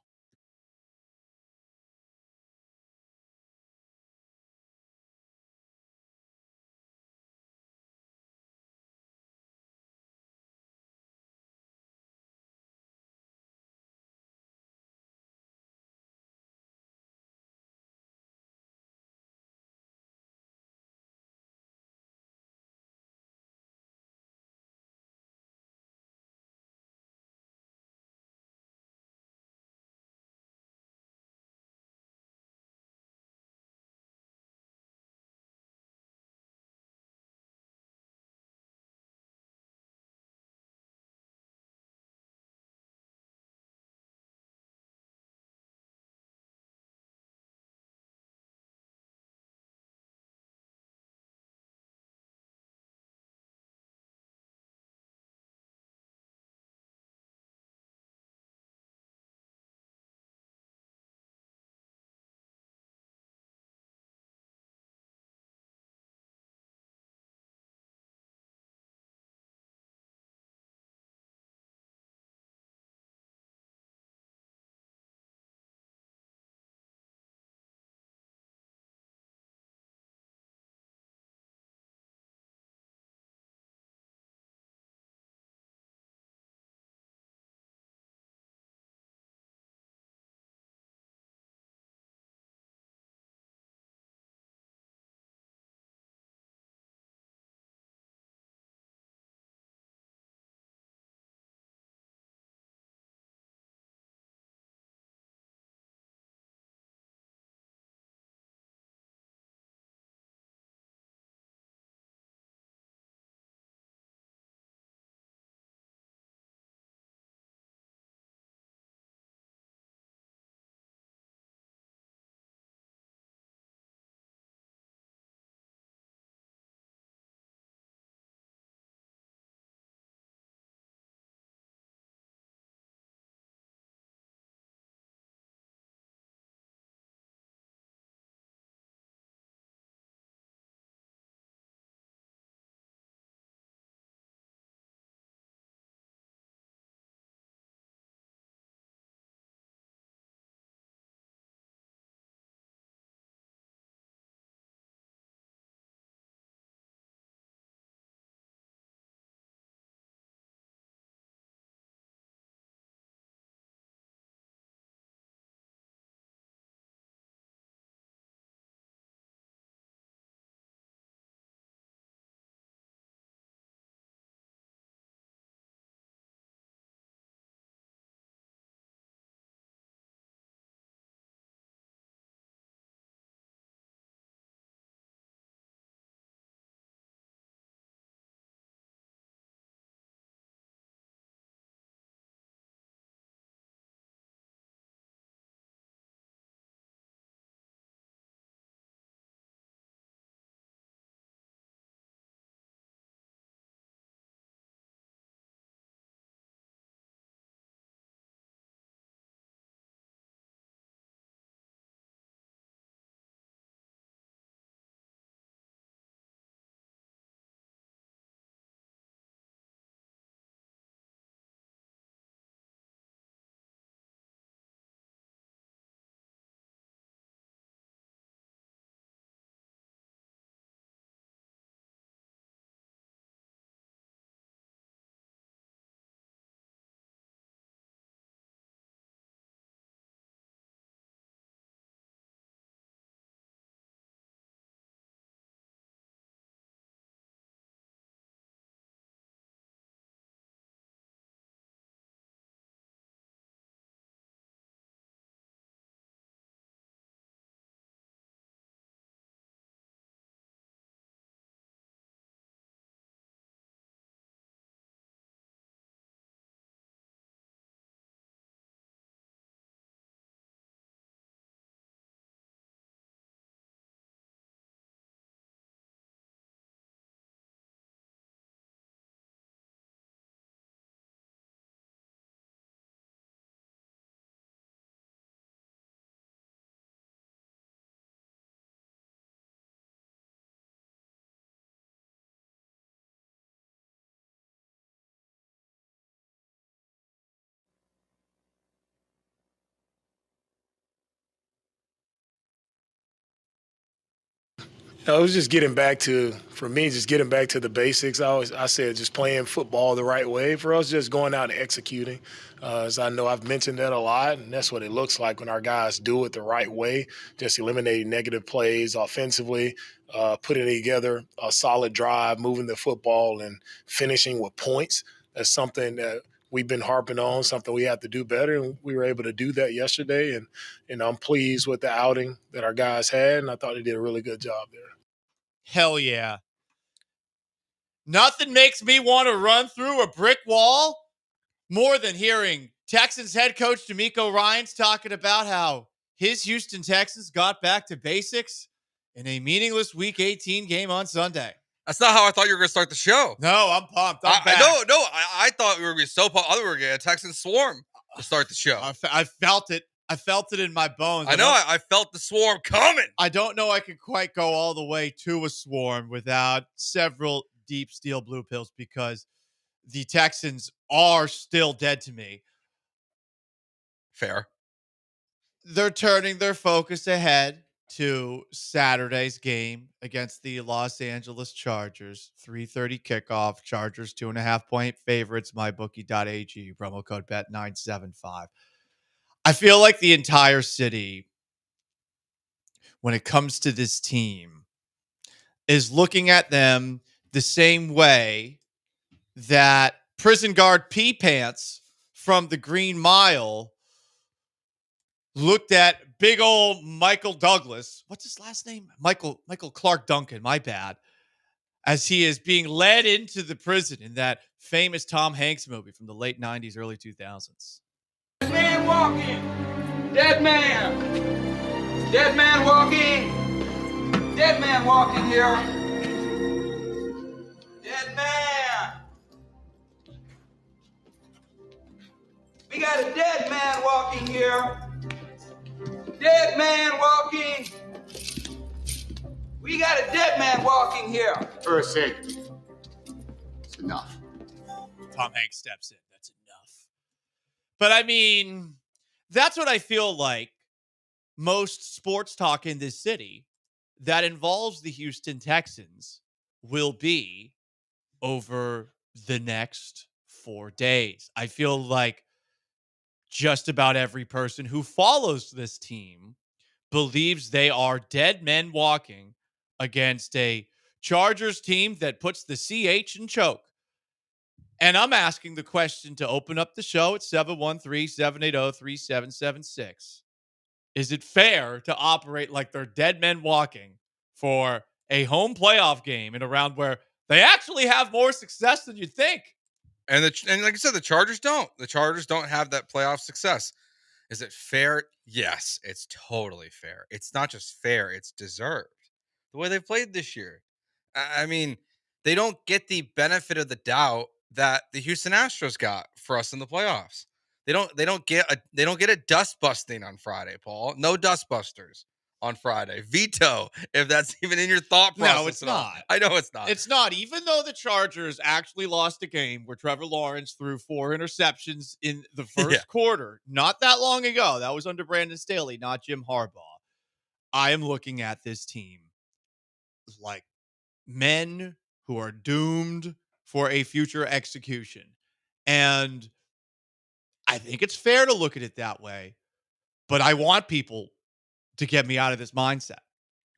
No, it was just getting back to, for me, just getting back to the basics. I said just playing football the right way. For us, just going out and executing. As I know I've mentioned that a lot, and that's what it looks like when our guys do it the right way, just eliminating negative plays offensively, putting together a solid drive, moving the football, and finishing with points. That's something that we've been harping on, something we have to do better, and we were able to do that yesterday. And I'm pleased with the outing that our guys had, and I thought they did a really good job there. Hell yeah. Nothing makes me want to run through a brick wall more than hearing Texans head coach DeMeco Ryans talking about how his Houston Texans got back to basics in a meaningless Week 18 game on Sunday. That's not how I thought you were going to start the show. No, I'm pumped. I'm back. I thought we were going to be so pumped. I thought we were going to get a Texan swarm to start the show. I felt it. I felt it in my bones. I felt the swarm coming. I don't know I could quite go all the way to a swarm without several deep steel blue pills because the Texans are still dead to me. Fair. They're turning their focus ahead to Saturday's game against the Los Angeles Chargers. 3:30 kickoff. Chargers 2.5-point favorites. MyBookie.ag. Promo code BET975. I feel like the entire city, when it comes to this team, is looking at them the same way that prison guard P Pants from the Green Mile looked at big old Michael Douglas. What's his last name? Michael Clark Duncan, my bad. As he is being led into the prison in that famous Tom Hanks movie from the late 90s, early 2000s. Man walking. Dead man. Dead man walking. Dead man walking here. Dead man. We got a dead man walking here. Dead man walking. We got a dead man walking here. For a second. It's enough. Tom Hanks steps in. That's enough. But I mean, that's what I feel like most sports talk in this city that involves the Houston Texans will be over the next 4 days. I feel like just about every person who follows this team believes they are dead men walking against a Chargers team that puts the CH in choke. And I'm asking the question to open up the show at 713-780-3776. Is it fair to operate like they're dead men walking for a home playoff game in a round where they actually have more success than you'd think? And like I said, the Chargers don't. The Chargers don't have that playoff success. Is it fair? Yes, it's totally fair. It's not just fair, it's deserved. The way they've played this year. I mean, they don't get the benefit of the doubt that the Houston Astros got for us in the playoffs. They don't get a dust busting on Friday, Paul. No dust busters on Friday. Veto, if that's even in your thought process. No, it's not. I know it's not. It's not. Even though the Chargers actually lost a game where Trevor Lawrence threw 4 interceptions in the first quarter, not that long ago. That was under Brandon Staley, not Jim Harbaugh. I am looking at this team like men who are doomed for a future execution. And I think it's fair to look at it that way, but I want people to get me out of this mindset.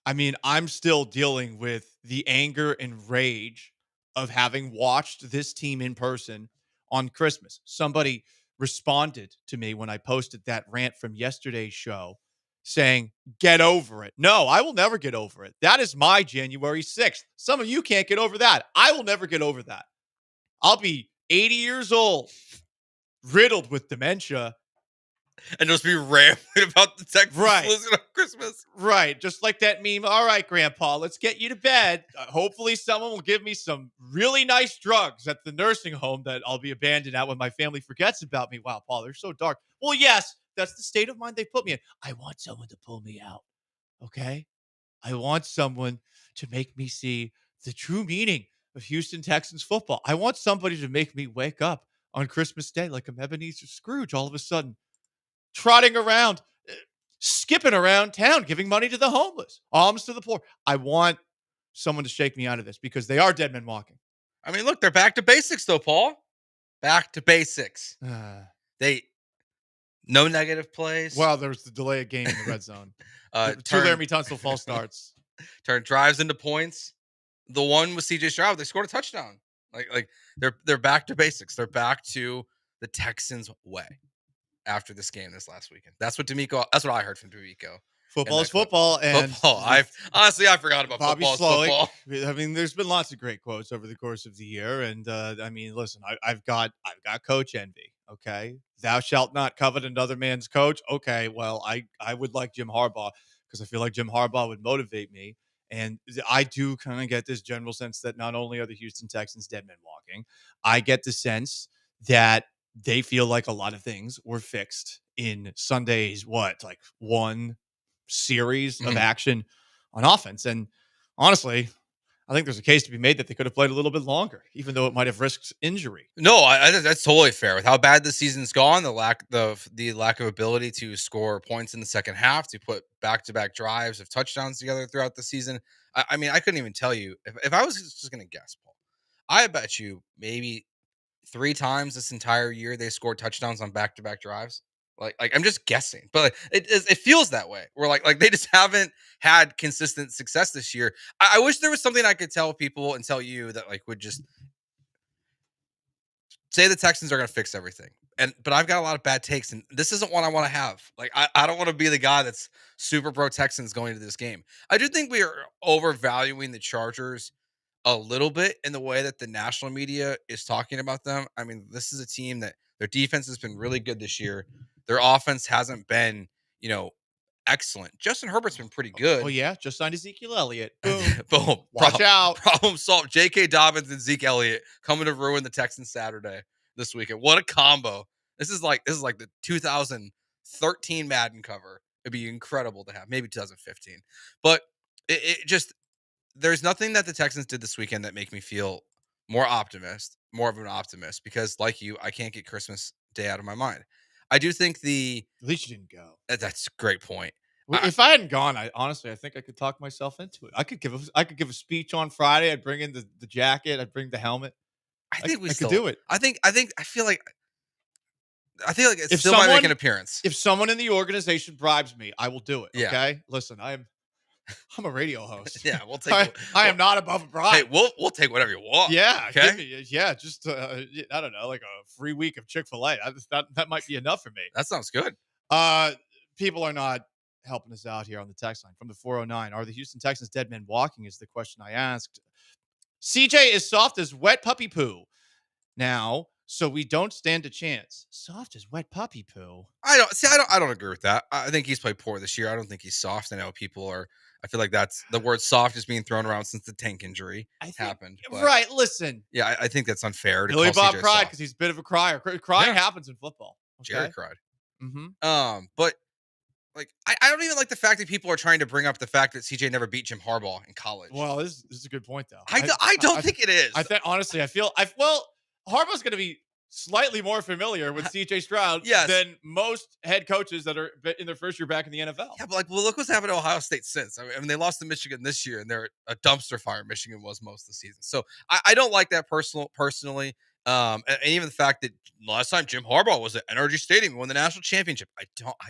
I mean, I'm still dealing with the anger and rage of having watched this team in person on Christmas. Somebody responded to me when I posted that rant from yesterday's show saying, get over it. No, I will never get over it. That is my January 6th. Some of you can't get over that. I will never get over that. I'll be 80 years old, riddled with dementia, and just be rambling about the Texans losing on Christmas. Right. Just like that meme. All right, Grandpa, let's get you to bed. Hopefully someone will give me some really nice drugs at the nursing home that I'll be abandoned at when my family forgets about me. Wow, Paul, they're so dark. Well, yes, that's the state of mind they put me in. I want someone to pull me out. Okay? I want someone to make me see the true meaning of Houston Texans football. I want somebody to make me wake up on Christmas Day like I'm Ebenezer Scrooge all of a sudden, trotting around, skipping around town, giving money to the homeless, alms to the poor. I want someone to shake me out of this because they are dead men walking. I mean, look, they're back to basics though, Paul. Back to basics. No negative plays. Well, there was the delay of game in the red zone. Two Laramie Tunsil false starts. Turn drives into points. The one with CJ Stroud, they scored a touchdown. Like they're back to basics. They're back to the Texans way after this game this last weekend. That's what I heard from D'Amico. Football is football, and football. I forgot about Bobby football. Slowick. I mean, there's been lots of great quotes over the course of the year, and I mean, listen, I've got coach envy. Okay, thou shalt not covet another man's coach. Okay, well, I would like Jim Harbaugh because I feel like Jim Harbaugh would motivate me, and I do kind of get this general sense that not only are the Houston Texans dead men walking, I get the sense that they feel like a lot of things were fixed in Sunday's one series of action on offense. And honestly, I think there's a case to be made that they could have played a little bit longer, even though it might have risked injury. No, that's totally fair. With how bad the season's gone, the lack of ability to score points in the second half, to put back-to-back drives of touchdowns together throughout the season. I mean, I couldn't even tell you. If I was just going to guess, Paul, I bet you maybe 3 times this entire year they scored touchdowns on back-to-back drives. Like I'm just guessing, but it feels that way. We're like they just haven't had consistent success this year. I wish there was something I could tell people and tell you that would just say the Texans are going to fix everything. But I've got a lot of bad takes, and this isn't one I want to have. I don't want to be the guy that's super pro Texans going into this game. I do think we are overvaluing the Chargers a little bit in the way that the national media is talking about them. I mean, this is a team that their defense has been really good this year. Their offense hasn't been, excellent. Justin Herbert's been pretty good. Oh yeah, just signed Ezekiel Elliott. Boom. Boom. Watch out. Problem solved. J.K. Dobbins and Zeke Elliott coming to ruin the Texans Saturday this weekend. What a combo. This is like the 2013 Madden cover. It'd be incredible to have. Maybe 2015. But it just, there's nothing that the Texans did this weekend that make me feel more of an optimist, because like you, I can't get Christmas Day out of my mind. I do think at least you didn't go. That's a great point. If I hadn't gone, I think I could talk myself into it. I could give a speech on Friday. I'd bring in the jacket. I'd bring the helmet. I think we could do it. I feel like it still might make an appearance. If someone in the organization bribes me, I will do it. Yeah. Okay. Listen, I'm a radio host. Yeah, we'll take. I am not above a bribe. Hey, we'll take whatever you want. Yeah. Okay. Just I don't know, like a free week of Chick-fil-A. That might be enough for me. That sounds good. People are not helping us out here on the text line from the 409. Are the Houston Texans dead men walking? Is the question I asked. CJ is soft as wet puppy poo now, so we don't stand a chance. Soft as wet puppy poo. I don't agree with that. I think he's played poor this year. I don't think he's soft. I know people are. I feel like that's the word soft is being thrown around since the Tank injury happened. Right. Listen. Yeah, I think that's unfair. Billy Bob cried because he's a bit of a crier. Crying happens in football. Okay? Jerry cried. Mm-hmm. But I don't even like the fact that people are trying to bring up the fact that CJ never beat Jim Harbaugh in college. Well, this is a good point, though. I don't think it is. Honestly, Harbaugh's going to be slightly more familiar with CJ Stroud than most head coaches that are in their first year back in the NFL. Yeah, but look what's happened to Ohio State since. I mean, they lost to Michigan this year, and they're a dumpster fire. Michigan was most of the season, so I don't like that personally. And even the fact that last time Jim Harbaugh was at NRG Stadium and won the national championship, I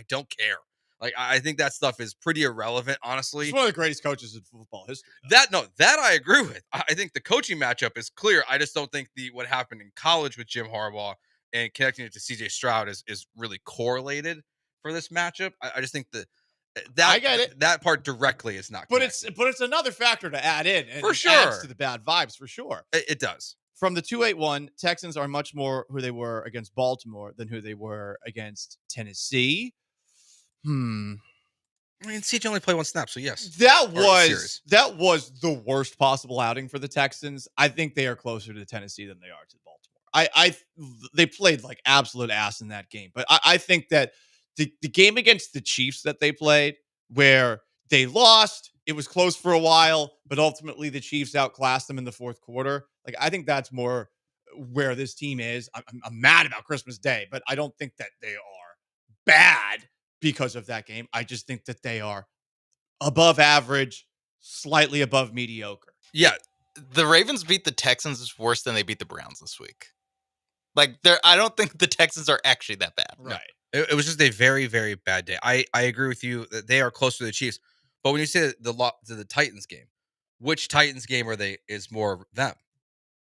don't care. I think that stuff is pretty irrelevant, honestly. He's one of the greatest coaches in football history. That I agree with. I think the coaching matchup is clear. I just don't think what happened in college with Jim Harbaugh and connecting it to CJ Stroud is really correlated for this matchup. I just think I get it. That part directly is not. But it's another factor to add in. And for sure, adds to the bad vibes for sure. It does. From the 281, Texans are much more who they were against Baltimore than who they were against Tennessee. I mean, CJ only played one snap, so yes. That was the worst possible outing for the Texans. I think they are closer to Tennessee than they are to Baltimore. They played like absolute ass in that game. But I think that the game against the Chiefs that they played, where they lost, it was close for a while, but ultimately the Chiefs outclassed them in the fourth quarter. I think that's more where this team is. I'm mad about Christmas Day, but I don't think that they are bad because of that game. I just think that they are above average slightly above mediocre. Yeah, the Ravens beat the Texans worse than they beat the Browns this week. Like, I don't think the Texans are actually that bad. Right. No. It was just a very, very bad day. I agree with you that they are close to the Chiefs. But when you say the Titans game, which Titans game is more them?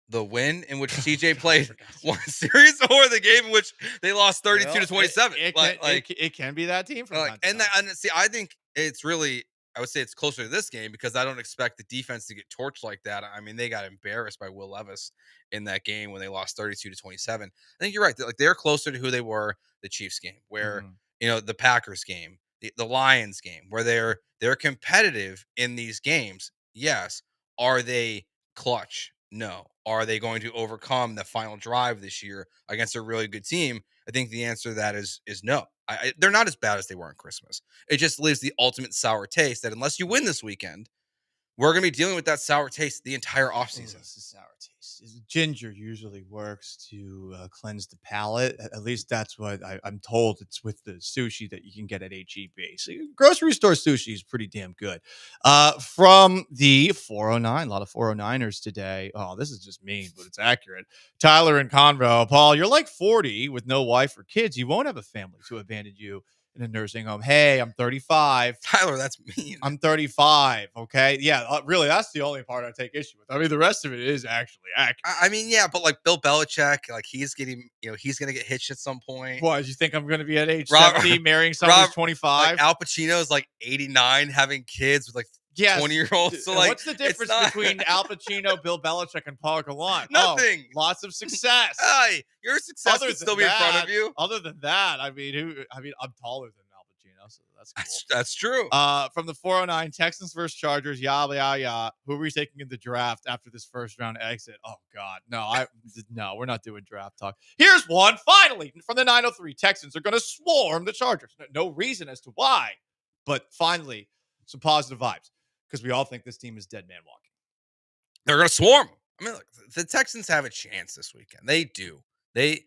The win in which CJ played one series, or the game in which they lost 32-27? It can be that team. And see, I think it's really, I would say it's closer to this game because I don't expect the defense to get torched like that. I mean, they got embarrassed by Will Levis in that game when they lost 32-27. I think you're right. Like, they're closer to who they were the Chiefs game, where the Packers game, the Lions game, where they're competitive in these games. Yes. Are they clutch? No. Are they going to overcome the final drive this year against a really good team? I think the answer to that is no. They're not as bad as they were on Christmas. It just leaves the ultimate sour taste that unless you win this weekend, we're going to be dealing with that sour taste the entire offseason. This is sour taste. Ginger usually works to cleanse the palate. At least that's what I'm told. It's with the sushi that you can get at HEB. So grocery store sushi is pretty damn good. From the 409, a lot of 409ers today. Oh, this is just mean, but it's accurate. Tyler and Conroe. Paul, you're like 40 with no wife or kids. You won't have a family to abandon you in a nursing home. Hey, I'm 35. Tyler, that's mean. I'm 35. Okay. Yeah, really, that's the only part I take issue with. I mean, the rest of it is actually accurate. I mean, yeah, but like Bill Belichick, like he's getting, he's going to get hitched at some point. Why, you think I'm going to be at age 70 marrying someone who's 25? Like Al Pacino's like 89 having kids with like 20-year-olds. So like, what's the difference between Al Pacino, Bill Belichick, and Paul Gallant? Nothing. Oh, lots of success. Hey, your success will still be in front of you. Other than that, I mean, I'm taller than Al Pacino, so that's cool. That's true. From the 409, Texans versus Chargers. Yeah. Who are we taking in the draft after this first round exit? Oh God, no, we're not doing draft talk. Here's one. Finally, from the 903, Texans are going to swarm the Chargers. No reason as to why, but finally, some positive vibes. Because we all think this team is dead man walking. They're going to swarm. I mean, look, the Texans have a chance this weekend. They do. The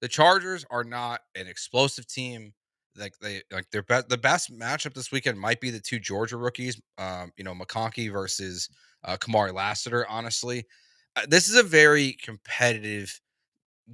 Chargers are not an explosive team. The best matchup this weekend might be the two Georgia rookies. McConkey versus Kamari Lassiter. Honestly, this is a very competitive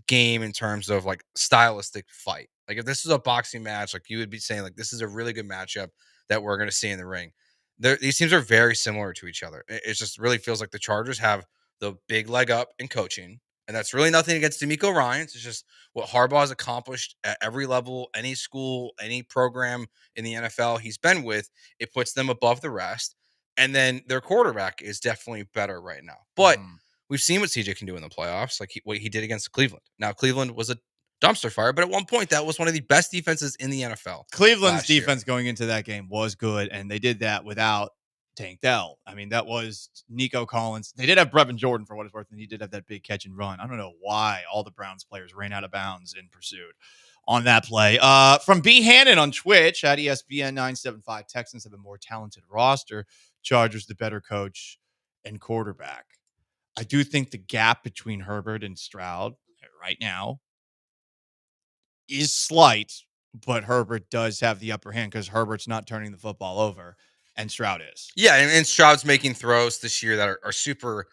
game in terms of like stylistic fight. Like if this is a boxing match, like you would be saying, like this is a really good matchup that we're going to see in the ring. These teams are very similar to each other. It just really feels like the Chargers have the big leg up in coaching, and that's really nothing against DeMeco Ryans. It's just what Harbaugh has accomplished at every level, any school, any program in the NFL he's been with. It puts them above the rest, and then their quarterback is definitely better right now. But we've seen what CJ can do in the playoffs, like what he did against Cleveland. Now, Cleveland was a dumpster fire, but at one point that was one of the best defenses in the NFL. Cleveland's defense going into that game was good, and they did that without Tank Dell. I mean, that was Nico Collins. They did have Brevin Jordan for what it's worth, and he did have that big catch and run. I don't know why all the Browns players ran out of bounds in pursuit on that play. From B. Hannon on Twitch at ESPN 975, Texans have a more talented roster. Chargers the better coach and quarterback. I do think the gap between Herbert and Stroud right now is slight, but Herbert does have the upper hand because Herbert's not turning the football over, and Stroud is. Yeah, and Stroud's making throws this year that are super,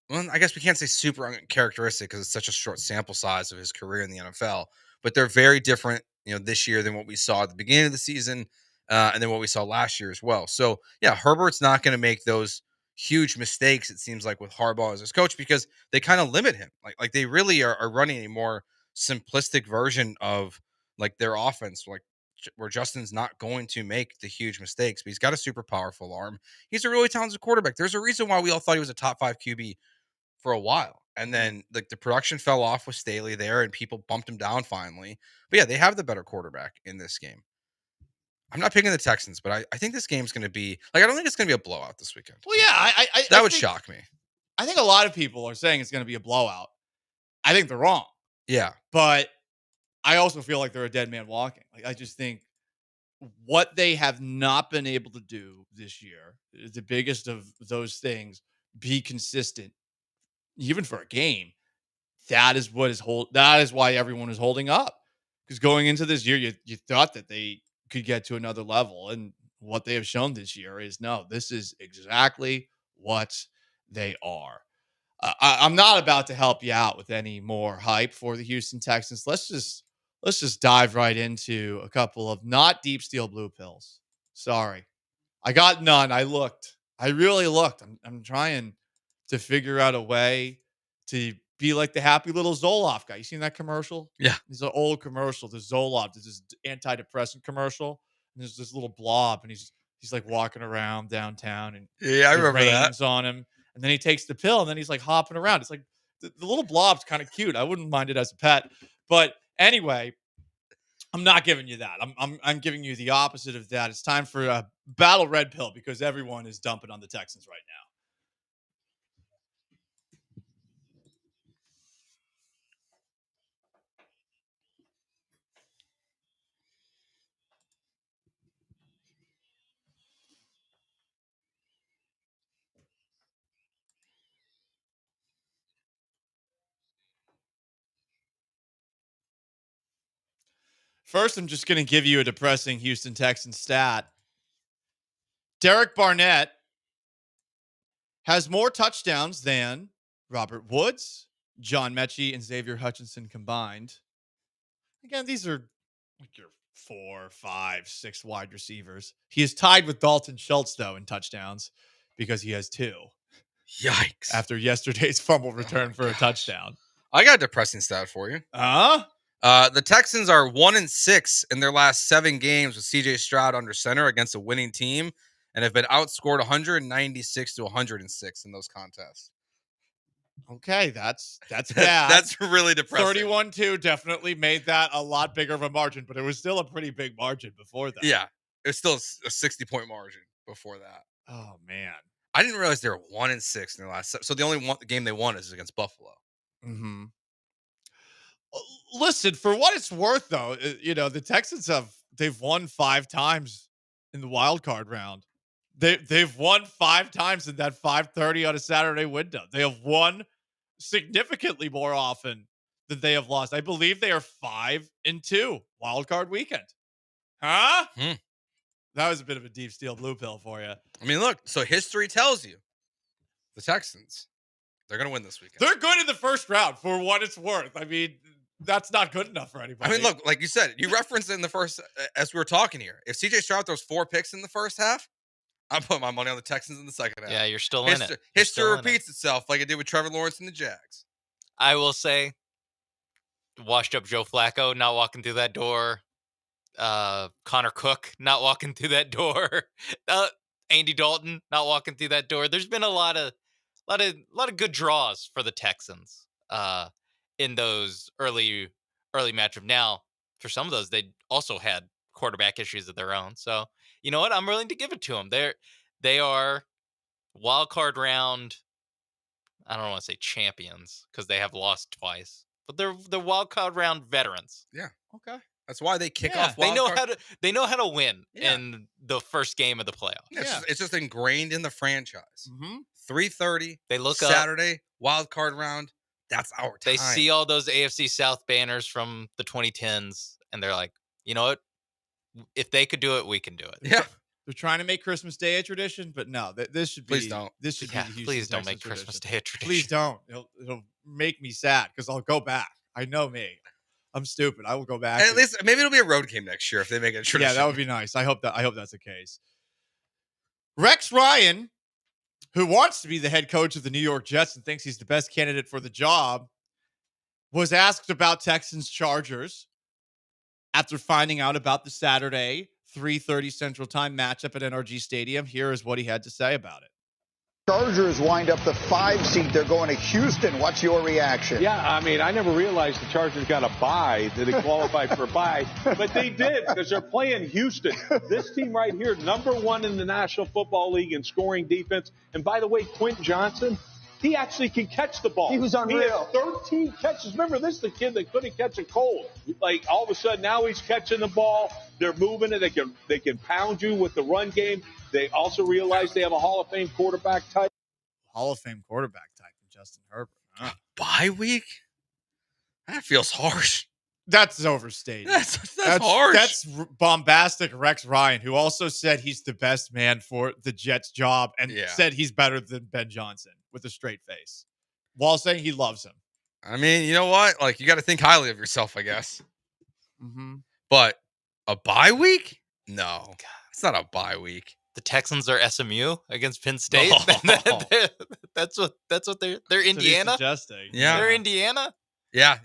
well, I guess we can't say super uncharacteristic because it's such a short sample size of his career in the NFL, but they're very different, this year than what we saw at the beginning of the season and then what we saw last year as well. So, yeah, Herbert's not going to make those huge mistakes, it seems like, with Harbaugh as his coach because they kind of limit him. Like they really are running a more simplistic version of like their offense, like where Justin's not going to make the huge mistakes, but he's got a super powerful arm. He's a really talented quarterback. There's a reason why we all thought he was a top 5 QB for a while. And then like the production fell off with Staley there and people bumped him down finally. But yeah, they have the better quarterback in this game. I'm not picking the Texans, but I think this game's going to be like, I don't think it's going to be a blowout this weekend. Well, yeah, that would shock me. I think a lot of people are saying it's going to be a blowout. I think they're wrong. Yeah. But I also feel like they're a dead man walking. Like I just think what they have not been able to do this year is the biggest of those things, be consistent, even for a game. That is why everyone is holding up. Because going into this year, you thought that they could get to another level. And what they have shown this year is, no, this is exactly what they are. I'm not about to help you out with any more hype for the Houston Texans. Let's just dive right into a couple of not deep steel blue pills. Sorry, I got none. I really looked. I'm trying to figure out a way to be like the happy little Zoloft guy. You seen that commercial? Yeah. It's an old commercial. The Zoloft is this antidepressant commercial. And there's this little blob, and he's like walking around downtown, and Yeah, I remember that. rains on him. And then he takes the pill, and then he's like hopping around. It's like the little blob's kind of cute. I wouldn't mind it as a pet. But anyway, I'm not giving you that. I'm giving you the opposite of that. It's time for a battle red pill because everyone is dumping on the Texans right now. First, I'm just going to give you a depressing Houston Texans stat. Derek Barnett has more touchdowns than Robert Woods, John Mechie, and Xavier Hutchinson combined. Again, these are like your 4, 5, 6 wide receivers. He is tied with Dalton Schultz, though, in touchdowns because he has 2. Yikes. After yesterday's fumble return for a touchdown. I got a depressing stat for you. The Texans are 1-6 in their last 7 games with C.J. Stroud under center against a winning team, and have been outscored 196-106 in those contests. Okay, that's bad. That's really depressing. 31-2 definitely made that a lot bigger of a margin, but it was still a pretty big margin before that. Yeah, it was still a 60-point margin before that. Oh man, I didn't realize they were 1-6 in their last. So the only game they won is against Buffalo. Mm-hmm. Listen, for what it's worth, though, the Texans they've won 5 times in the wild card round. They've won 5 times in that 5:30 on a Saturday window. They have won significantly more often than they have lost. I believe they are 5-2 wild card weekend. Huh? That was a bit of a deep steel blue pill for you. I mean, look. So history tells you the Texans, they're going to win this weekend. They're good in the first round for what it's worth. I mean, that's not good enough for anybody. I mean, look, like you said, you referenced it in the first, as we were talking here. If C.J. Stroud throws 4 picks in the first half, I'm putting my money on the Texans in the second half. Yeah, you're still in it. History repeats itself like it did with Trevor Lawrence and the Jags. I will say, washed up Joe Flacco not walking through that door. Connor Cook not walking through that door. Andy Dalton not walking through that door. There's been a lot of good draws for the Texans in those early matchup. Now, for some of those, they also had quarterback issues of their own. So, you know what? I'm willing to give it to them. They are wild card round. I don't want to say champions because they have lost twice, but they're wild card round veterans. Yeah. Okay. That's why they kick off. They know how to win in the first game of the playoffs. Yeah. It's just ingrained in the franchise. Mm-hmm. 3:30. They look Saturday wild card round. That's our time. They see all those AFC South banners from the 2010s, and they're like, you know what? If they could do it, we can do it. Yeah. They're trying to make Christmas Day a tradition, but no, this should be. Please don't. This should be the Houston please don't Texans make Christmas tradition. Day a tradition. Please don't. It'll make me sad because I'll go back. I know me. I'm stupid. I will go back. And at least maybe it'll be a road game next year if they make it a tradition. Yeah, that would be nice. I hope that's the case. Rex Ryan, who wants to be the head coach of the New York Jets and thinks he's the best candidate for the job, was asked about Texans Chargers after finding out about the Saturday 3:30 Central Time matchup at NRG Stadium. Here is what he had to say about it. Chargers wind up the 5 seed. They're going to Houston. What's your reaction? Yeah, I mean, I never realized the Chargers got a bye. Did they qualify for a bye? But they did because they're playing Houston. This team right here, #1 in the National Football League in scoring defense. And by the way, Quentin Johnson, he actually can catch the ball. He was unreal. He had 13 catches. Remember, this is the kid that couldn't catch a cold. Like, all of a sudden, now he's catching the ball. They're moving it. They can pound you with the run game. They also realize they have a Hall of Fame quarterback type. Hall of Fame quarterback type in Justin Herbert. Bye week? That feels harsh. That's overstated. That's harsh. That's bombastic Rex Ryan, who also said he's the best man for the Jets job and said he's better than Ben Johnson with a straight face while saying he loves him. I mean, you know what? Like, you got to think highly of yourself, I guess. Mm-hmm. But a bye week? No, it's not a bye week. The Texans are SMU against Penn State. That's what they're Indiana. Suggesting. Yeah, they're Indiana. Yeah.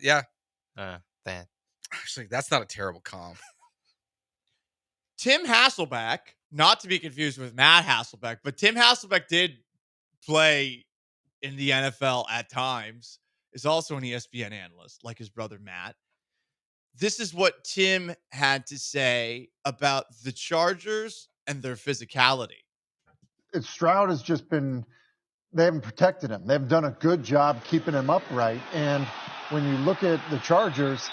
Man. Actually, that's not a terrible comp. Tim Hasselbeck, not to be confused with Matt Hasselbeck, but Tim Hasselbeck did play in the NFL at times, is also an ESPN analyst, like his brother Matt. This is what Tim had to say about the Chargers and their physicality. Stroud has just been, they haven't protected him. They've done a good job keeping him upright. And when you look at the Chargers,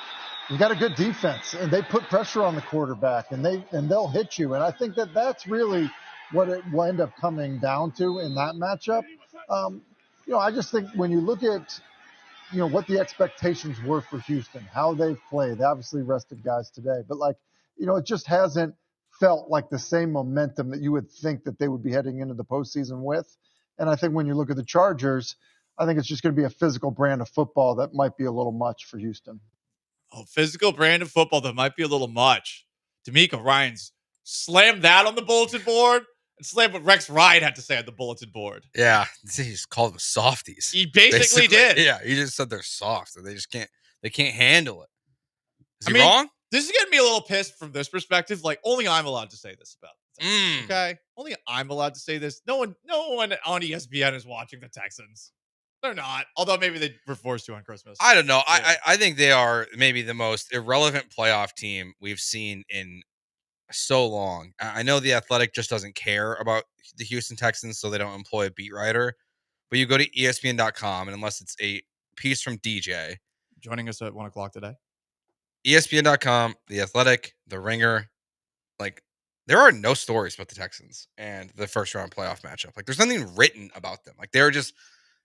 you got a good defense, and they put pressure on the quarterback, and they'll hit you. And I think that's really what it will end up coming down to in that matchup. I just think when you look at, what the expectations were for Houston, how they've played. They obviously rested guys today, but it just hasn't felt like the same momentum that you would think that they would be heading into the postseason with. And I think when you look at the Chargers, I think it's just going to be a physical brand of football that might be a little much for Houston. Oh, physical brand of football that might be a little much. D'Amico Ryans slammed that on the bulletin board and slammed what Rex Ryan had to say on the bulletin board. Yeah, he just called them softies. He basically did. Yeah, he just said they're soft and they can't handle it. Is he wrong? This is getting me a little pissed from this perspective. Like, only I'm allowed to say this about the Texans, okay? Only I'm allowed to say this. No one on ESPN is watching the Texans. They're not. Although maybe they were forced to on Christmas. I don't know. I think they are maybe the most irrelevant playoff team we've seen in so long. I know The Athletic just doesn't care about the Houston Texans, so they don't employ a beat writer. But you go to ESPN.com, and unless it's a piece from DJ. Joining us at 1 o'clock today. ESPN.com, The Athletic, The Ringer. Like, there are no stories about the Texans and the first round playoff matchup. Like, there's nothing written about them. Like, they're just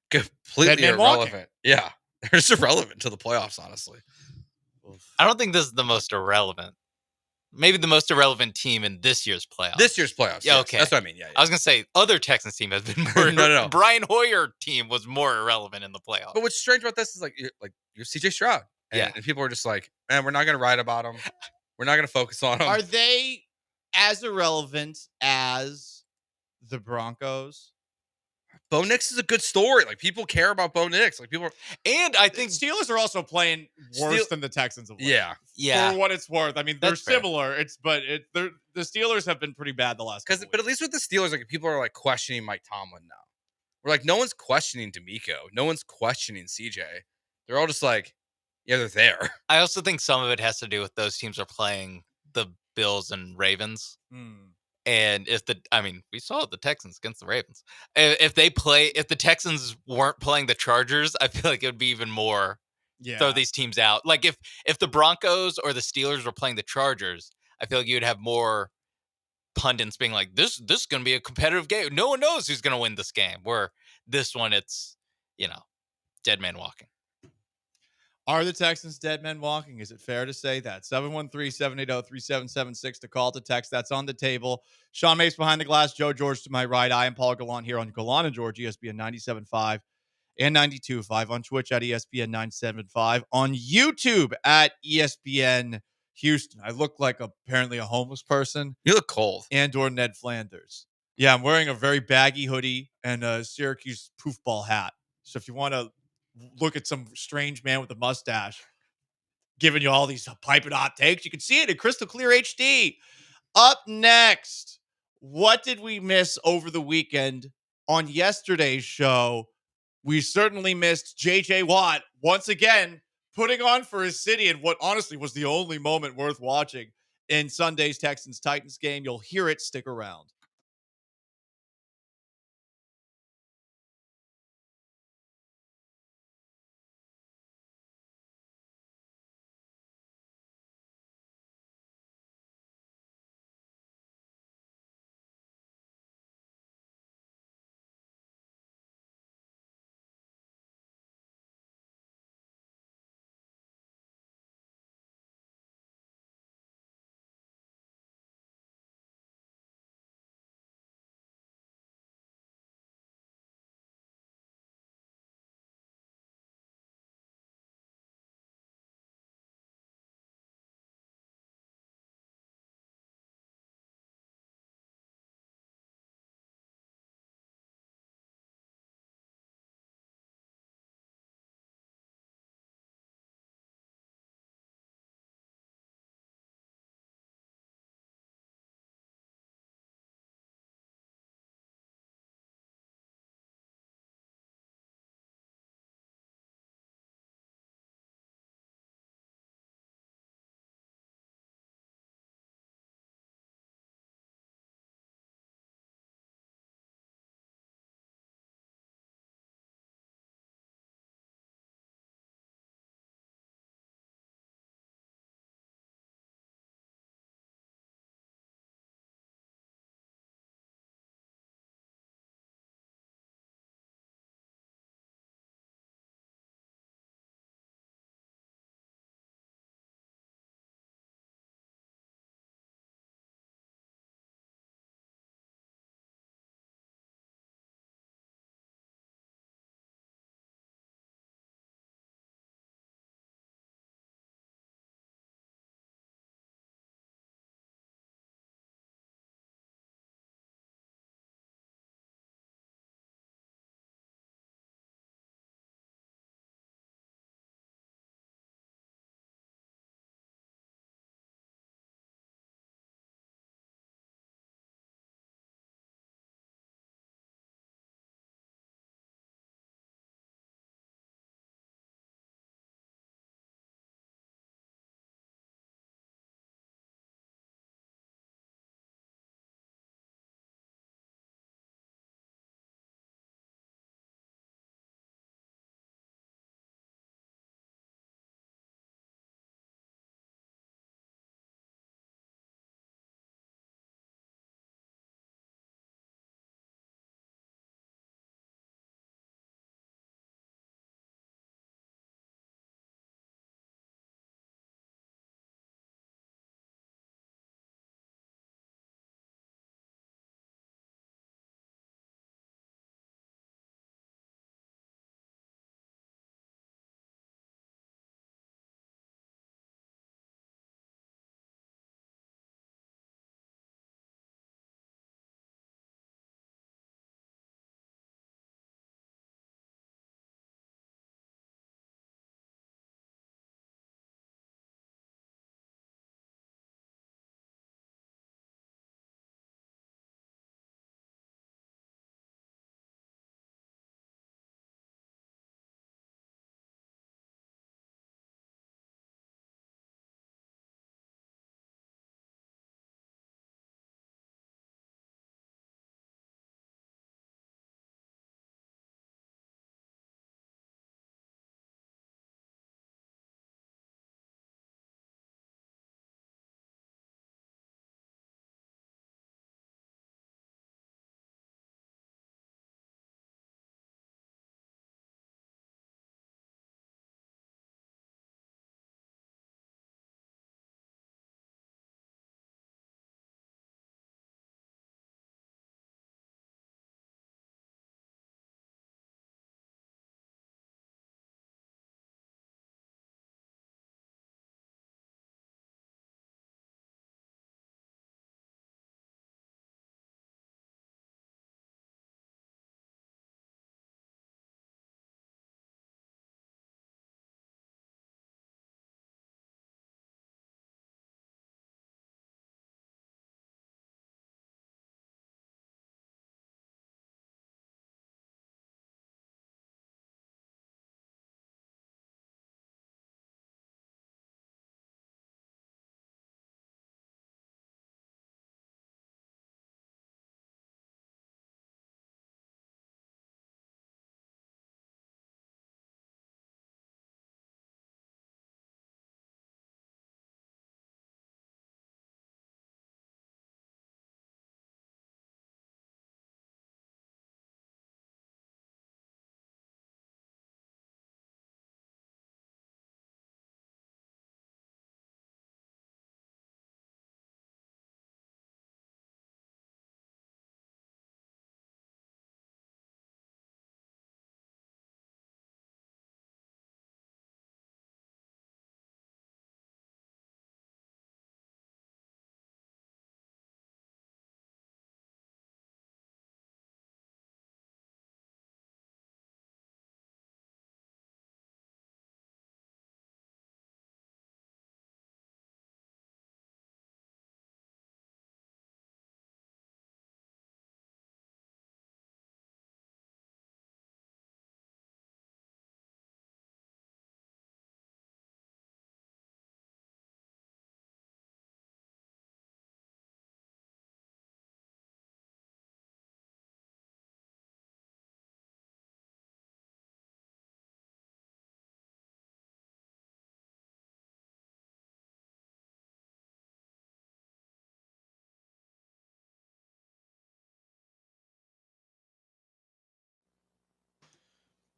completely irrelevant. Yeah. They're just irrelevant to the playoffs, honestly. I don't think this is the most irrelevant. Maybe the most irrelevant team in this year's playoffs. This year's playoffs. Yeah, yes. okay. That's what I mean. Yeah. I was going to say, other Texans team has been more. No. Brian Hoyer team was more irrelevant in the playoffs. But what's strange about this is you're CJ Stroud. And people are just like, man, we're not going to write about him. We're not going to focus on him. Are they as irrelevant as the Broncos? Bo Nix is a good story. Like, people care about Bo Nix. Like, people are, and I think Steelers are also playing worse than the Texans of late. Yeah. For what it's worth. I mean, they're similar. The Steelers have been pretty bad the last couple but at least with the Steelers, like, people are like questioning Mike Tomlin now. We're like, no one's questioning D'Amico. No one's questioning CJ. They're all just like, yeah, they're there. I also think some of it has to do with those teams are playing the Bills and Ravens. And we saw the Texans against the Ravens. If the Texans weren't playing the Chargers, I feel like it would be even more throw these teams out. Like if the Broncos or the Steelers were playing the Chargers, I feel like you'd have more pundits being like, this is going to be a competitive game. No one knows who's going to win this game. Where this one, it's, dead man walking. Are the Texans dead men walking? Is it fair to say that? 713-780-3776 to call, to text. That's on the table. Sean Mace behind the glass. Joe George to my right. I am Paul Gallant here on Gallant and George, ESPN 97.5 and 92.5. On Twitch at ESPN 975. On YouTube at ESPN Houston. I look like apparently a homeless person. You look cold. And/or Ned Flanders. Yeah, I'm wearing a very baggy hoodie and a Syracuse poofball hat. So if you want to look at some strange man with a mustache giving you all these piping hot takes, you can see it in crystal clear HD. Up next, what did we miss over the weekend? On yesterday's show, we certainly missed JJ Watt once again putting on for his city in what honestly was the only moment worth watching in Sunday's Texans-Titans game. You'll hear it. Stick around.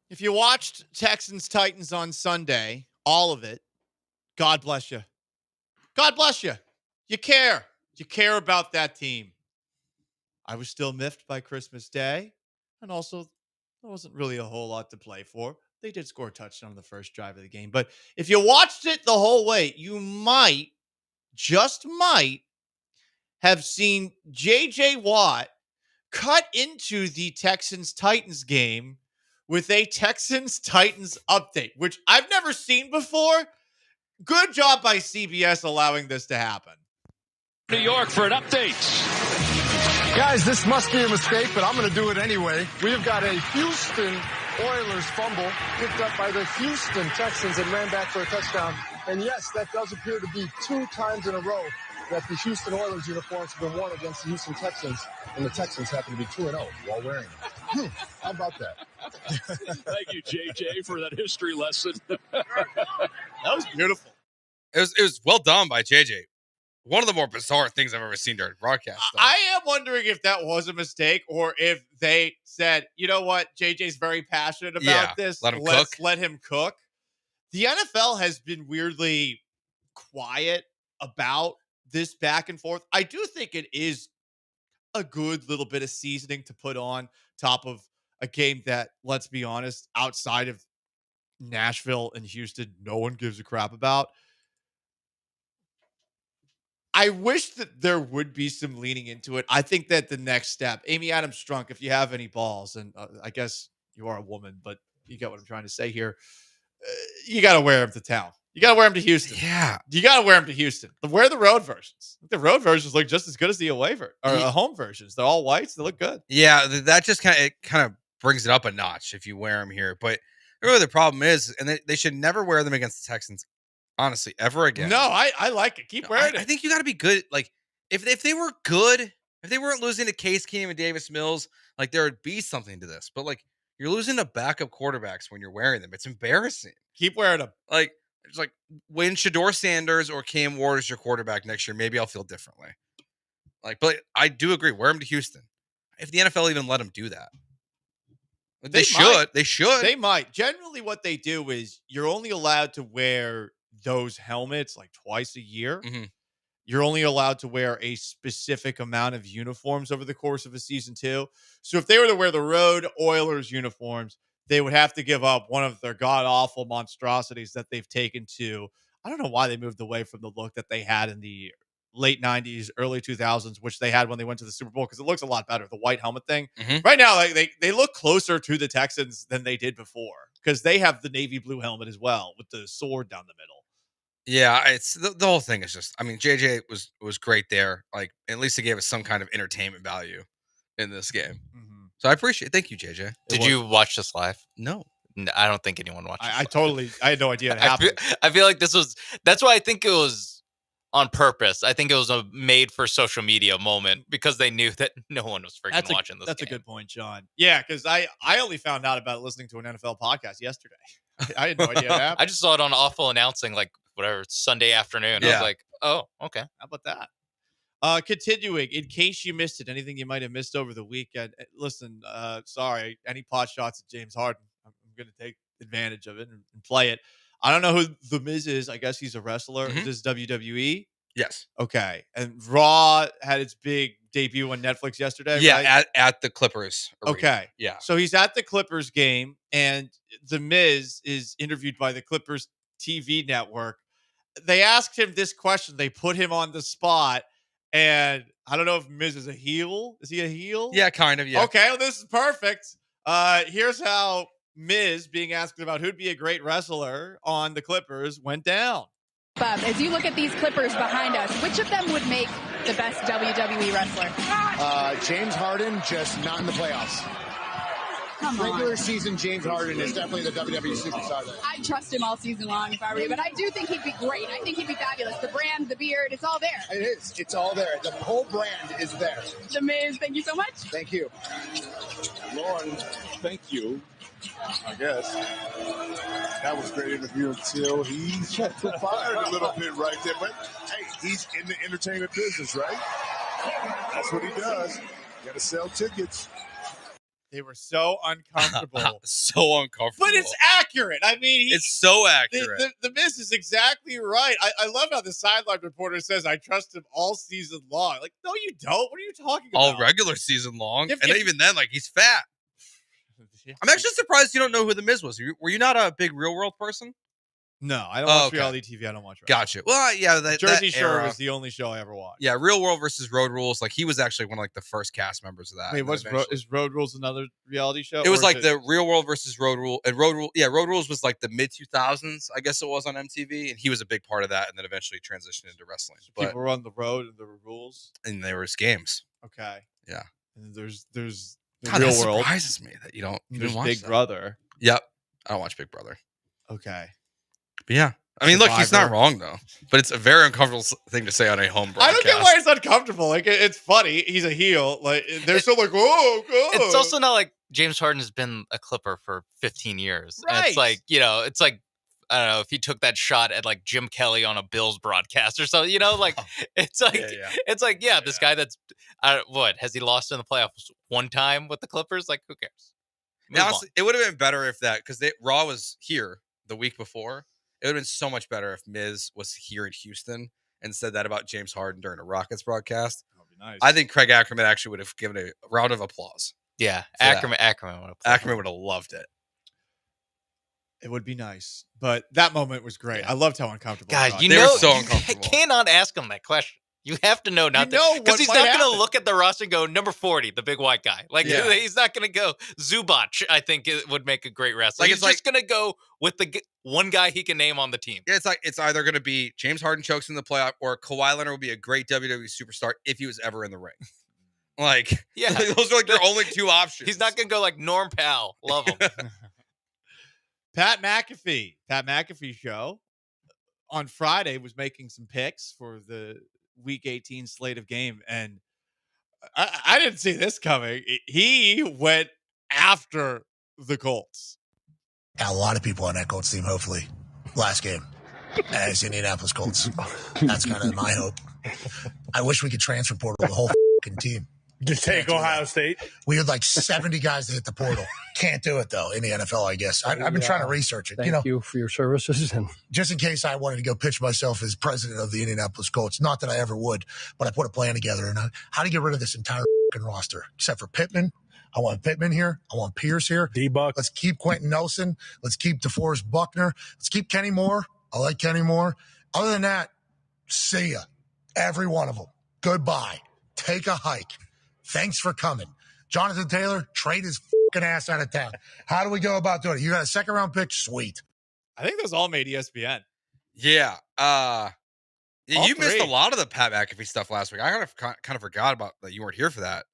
If you watched Texans-Titans on Sunday, all of it, God bless you. God bless you. You care. You care about that team. I was still miffed by Christmas Day, and also there wasn't really a whole lot to play for. They did score a touchdown on the first drive of the game, but if you watched it the whole way, you might, just might, have seen J.J. Watt cut into the Texans-Titans game with a Texans-Titans update, which I've never seen before. Good job by CBS allowing this to happen. New York for an update. Guys, this must be a mistake, but I'm going to do it anyway. We've got a Houston Oilers fumble picked up by the Houston Texans and ran back for a touchdown. And yes, that does appear to be 2 times in a row that the Houston Oilers uniforms have been worn against the Houston Texans, and the Texans happen to be 2-0 while wearing them. How about that? Thank you, JJ, for that history lesson. That was beautiful. It was well done by JJ. One of the more bizarre things I've ever seen during broadcast. I am wondering if that was a mistake or if they said, you know what, JJ's very passionate about this. Let's let him cook. The NFL has been weirdly quiet about this back and forth. I do think it is a good little bit of seasoning to put on top of a game that, let's be honest, outside of Nashville and Houston, no one gives a crap about. I wish that there would be some leaning into it. I think that the next step, Amy Adams Strunk, if you have any balls, and I guess you are a woman, but you get what I'm trying to say here. You got to wear them to town. You got to wear them to Houston. Yeah. You got to wear them to Houston. Wear the road versions. The road versions look just as good as the away or the home versions. They're all whites. They look good. Yeah, that just kind of brings it up a notch if you wear them here. But really the problem is, and they should never wear them against the Texans, honestly, ever again. No, I like it. Keep wearing it. I think you got to be good. Like, if they were good, if they weren't losing to Case Keenum and Davis Mills, like, there would be something to this. But, like, you're losing to backup quarterbacks when you're wearing them. It's embarrassing. Keep wearing them. Like, it's like when Shedeur Sanders or Cam Ward is your quarterback next year, maybe I'll feel differently. Like, but I do agree. Wear them to Houston. If the NFL even let them do that. They should. They should. They might. Generally, what they do is you're only allowed to wear those helmets like twice a year. Mm-hmm. You're only allowed to wear a specific amount of uniforms over the course of a season too. So if they were to wear the road Oilers uniforms, they would have to give up one of their god-awful monstrosities that they've taken to. I don't know why they moved away from the look that they had in the late 90s, early 2000s, which they had when they went to the Super Bowl, because it looks a lot better, the white helmet thing. Mm-hmm. Right now, like they look closer to the Texans than they did before, because they have the navy blue helmet as well with the sword down the middle. Yeah, it's the whole thing is just, I mean, JJ was great there. Like, at least it gave us some kind of entertainment value in this game. Mm-hmm. So I appreciate it. Thank you, JJ. Did you watch this live? No. I don't think anyone watched this. I had no idea it happened. I feel like that's why I think it was on purpose. I think it was a made for social media moment because they knew that no one was freaking watching this. That's game. a good point, John. Yeah, because I only found out about it listening to an NFL podcast yesterday. I had no idea it happened. I just saw it on Awful Announcing, like, whatever, Sunday afternoon. Yeah. I was like, oh, okay. How about that? Continuing, in case you missed it, anything you might have missed over the weekend, listen, sorry, any pot shots at James Harden, I'm going to take advantage of it and play it. I don't know who The Miz is. I guess he's a wrestler. Mm-hmm. Is this WWE? Yes. Okay. And Raw had its big debut on Netflix yesterday. Yeah, right? at the Clippers arena. Okay. Yeah. So he's at the Clippers game, and The Miz is interviewed by the Clippers TV network. They asked him this question. They put him on the spot, and I don't know if Miz is a heel. Is he a heel? Yeah, kind of, yeah. Okay, well, this is perfect. Here's how Miz being asked about who'd be a great wrestler on the Clippers went down. As you look at these Clippers behind us, which of them would make the best WWE wrestler? James Harden, just not in the playoffs. Come on. Regular season, James Harden is definitely the WWE superstar there. I'd trust him all season long if I were you, but I do think he'd be great. I think he'd be fabulous. The brand, the beard, it's all there. It is. It's all there. The whole brand is there. The Miz, thank you so much. Thank you. Lauren, thank you. I guess that was a great interview until he fired a little bit right there. But hey, he's in the entertainment business, right? That's what he does. You got to sell tickets. They were so uncomfortable. So uncomfortable. But it's accurate. I mean, it's so accurate. The Miz is exactly right. I love how the sideline reporter says, I trust him all season long. Like, no, you don't. What are you talking about? All regular season long. Even then, like, he's fat. I'm actually surprised you don't know who the Miz was. Were you not a big Real World person? No, I don't watch reality TV. I don't watch reality. Gotcha. Well, yeah, Jersey that Shore era was the only show I ever watched. Yeah, Real World versus Road Rules. Like, he was actually one of like the first cast members of that. Wait, is Road Rules another reality show? It was like the Real World versus Road Rule. And Road Rules was like the mid 2000s, I guess it was, on MTV, and he was a big part of that, and then eventually transitioned into wrestling. So people were on the road and there were rules, and there was games. Okay. Yeah. And there's the God, Real that World. Surprises me that you don't. There's watch Big that. Brother. Yep, I don't watch Big Brother. Okay. But yeah. I mean, look, he's not Survivor. wrong, though. But it's a very uncomfortable thing to say on a home broadcast. I don't get why it's uncomfortable. Like, it's funny. He's a heel. Like, they're still like, oh, God. It's also not like James Harden has been a Clipper for 15 years. Right. And it's like, it's like, I don't know, if he took that shot at like Jim Kelly on a Bills broadcast or something, like, it's like, this guy that's, what, has he lost in the playoffs one time with the Clippers? Like, who cares? Move on. Honestly, it would have been better if because Raw was here the week before. It would have been so much better if Miz was here in Houston and said that about James Harden during a Rockets broadcast. That would be nice. I think Craig Ackerman actually would have given a round of applause. Yeah, Ackerman would have loved it. It would be nice. But that moment was great. I loved how uncomfortable it God, got. you cannot ask him that question. You have to know not to, because he's not going to look at the roster and go number 40, the big white guy. Like he's not going to go Zubac. I think it would make a great wrestler. Like, he's just going to go with the one guy he can name on the team. Yeah, it's either going to be James Harden chokes in the playoff, or Kawhi Leonard will be a great WWE superstar if he was ever in the ring. Like, yeah, those are like your only two options. He's not going to go like Norm Powell. Love him. Pat McAfee show on Friday was making some picks for the Week 18 slate of game, and I didn't see this coming. He went after the Colts. A lot of people on that Colts team, hopefully. Last game as Indianapolis Colts. That's kind of my hope. I wish we could transfer portal the whole fucking team. Just take Ohio State. We had like 70 guys that hit the portal. Can't do it, though, in the NFL, I guess. I've been trying to research it. Thank you for your services. And just in case I wanted to go pitch myself as president of the Indianapolis Colts. Not that I ever would, but I put a plan together. And how to get rid of this entire fucking roster, except for Pittman. I want Pittman here. I want Pierce here. D-Buck. Let's keep Quentin Nelson. Let's keep DeForest Buckner. Let's keep Kenny Moore. I like Kenny Moore. Other than that, see ya. Every one of them. Goodbye. Take a hike. Thanks for coming. Jonathan Taylor, trade his fucking ass out of town. How do we go about doing it? You got a second round pick? Sweet. I think those all made ESPN. Yeah. You missed three. a lot of the Pat McAfee stuff last week. I kind of forgot about that. You weren't here for that.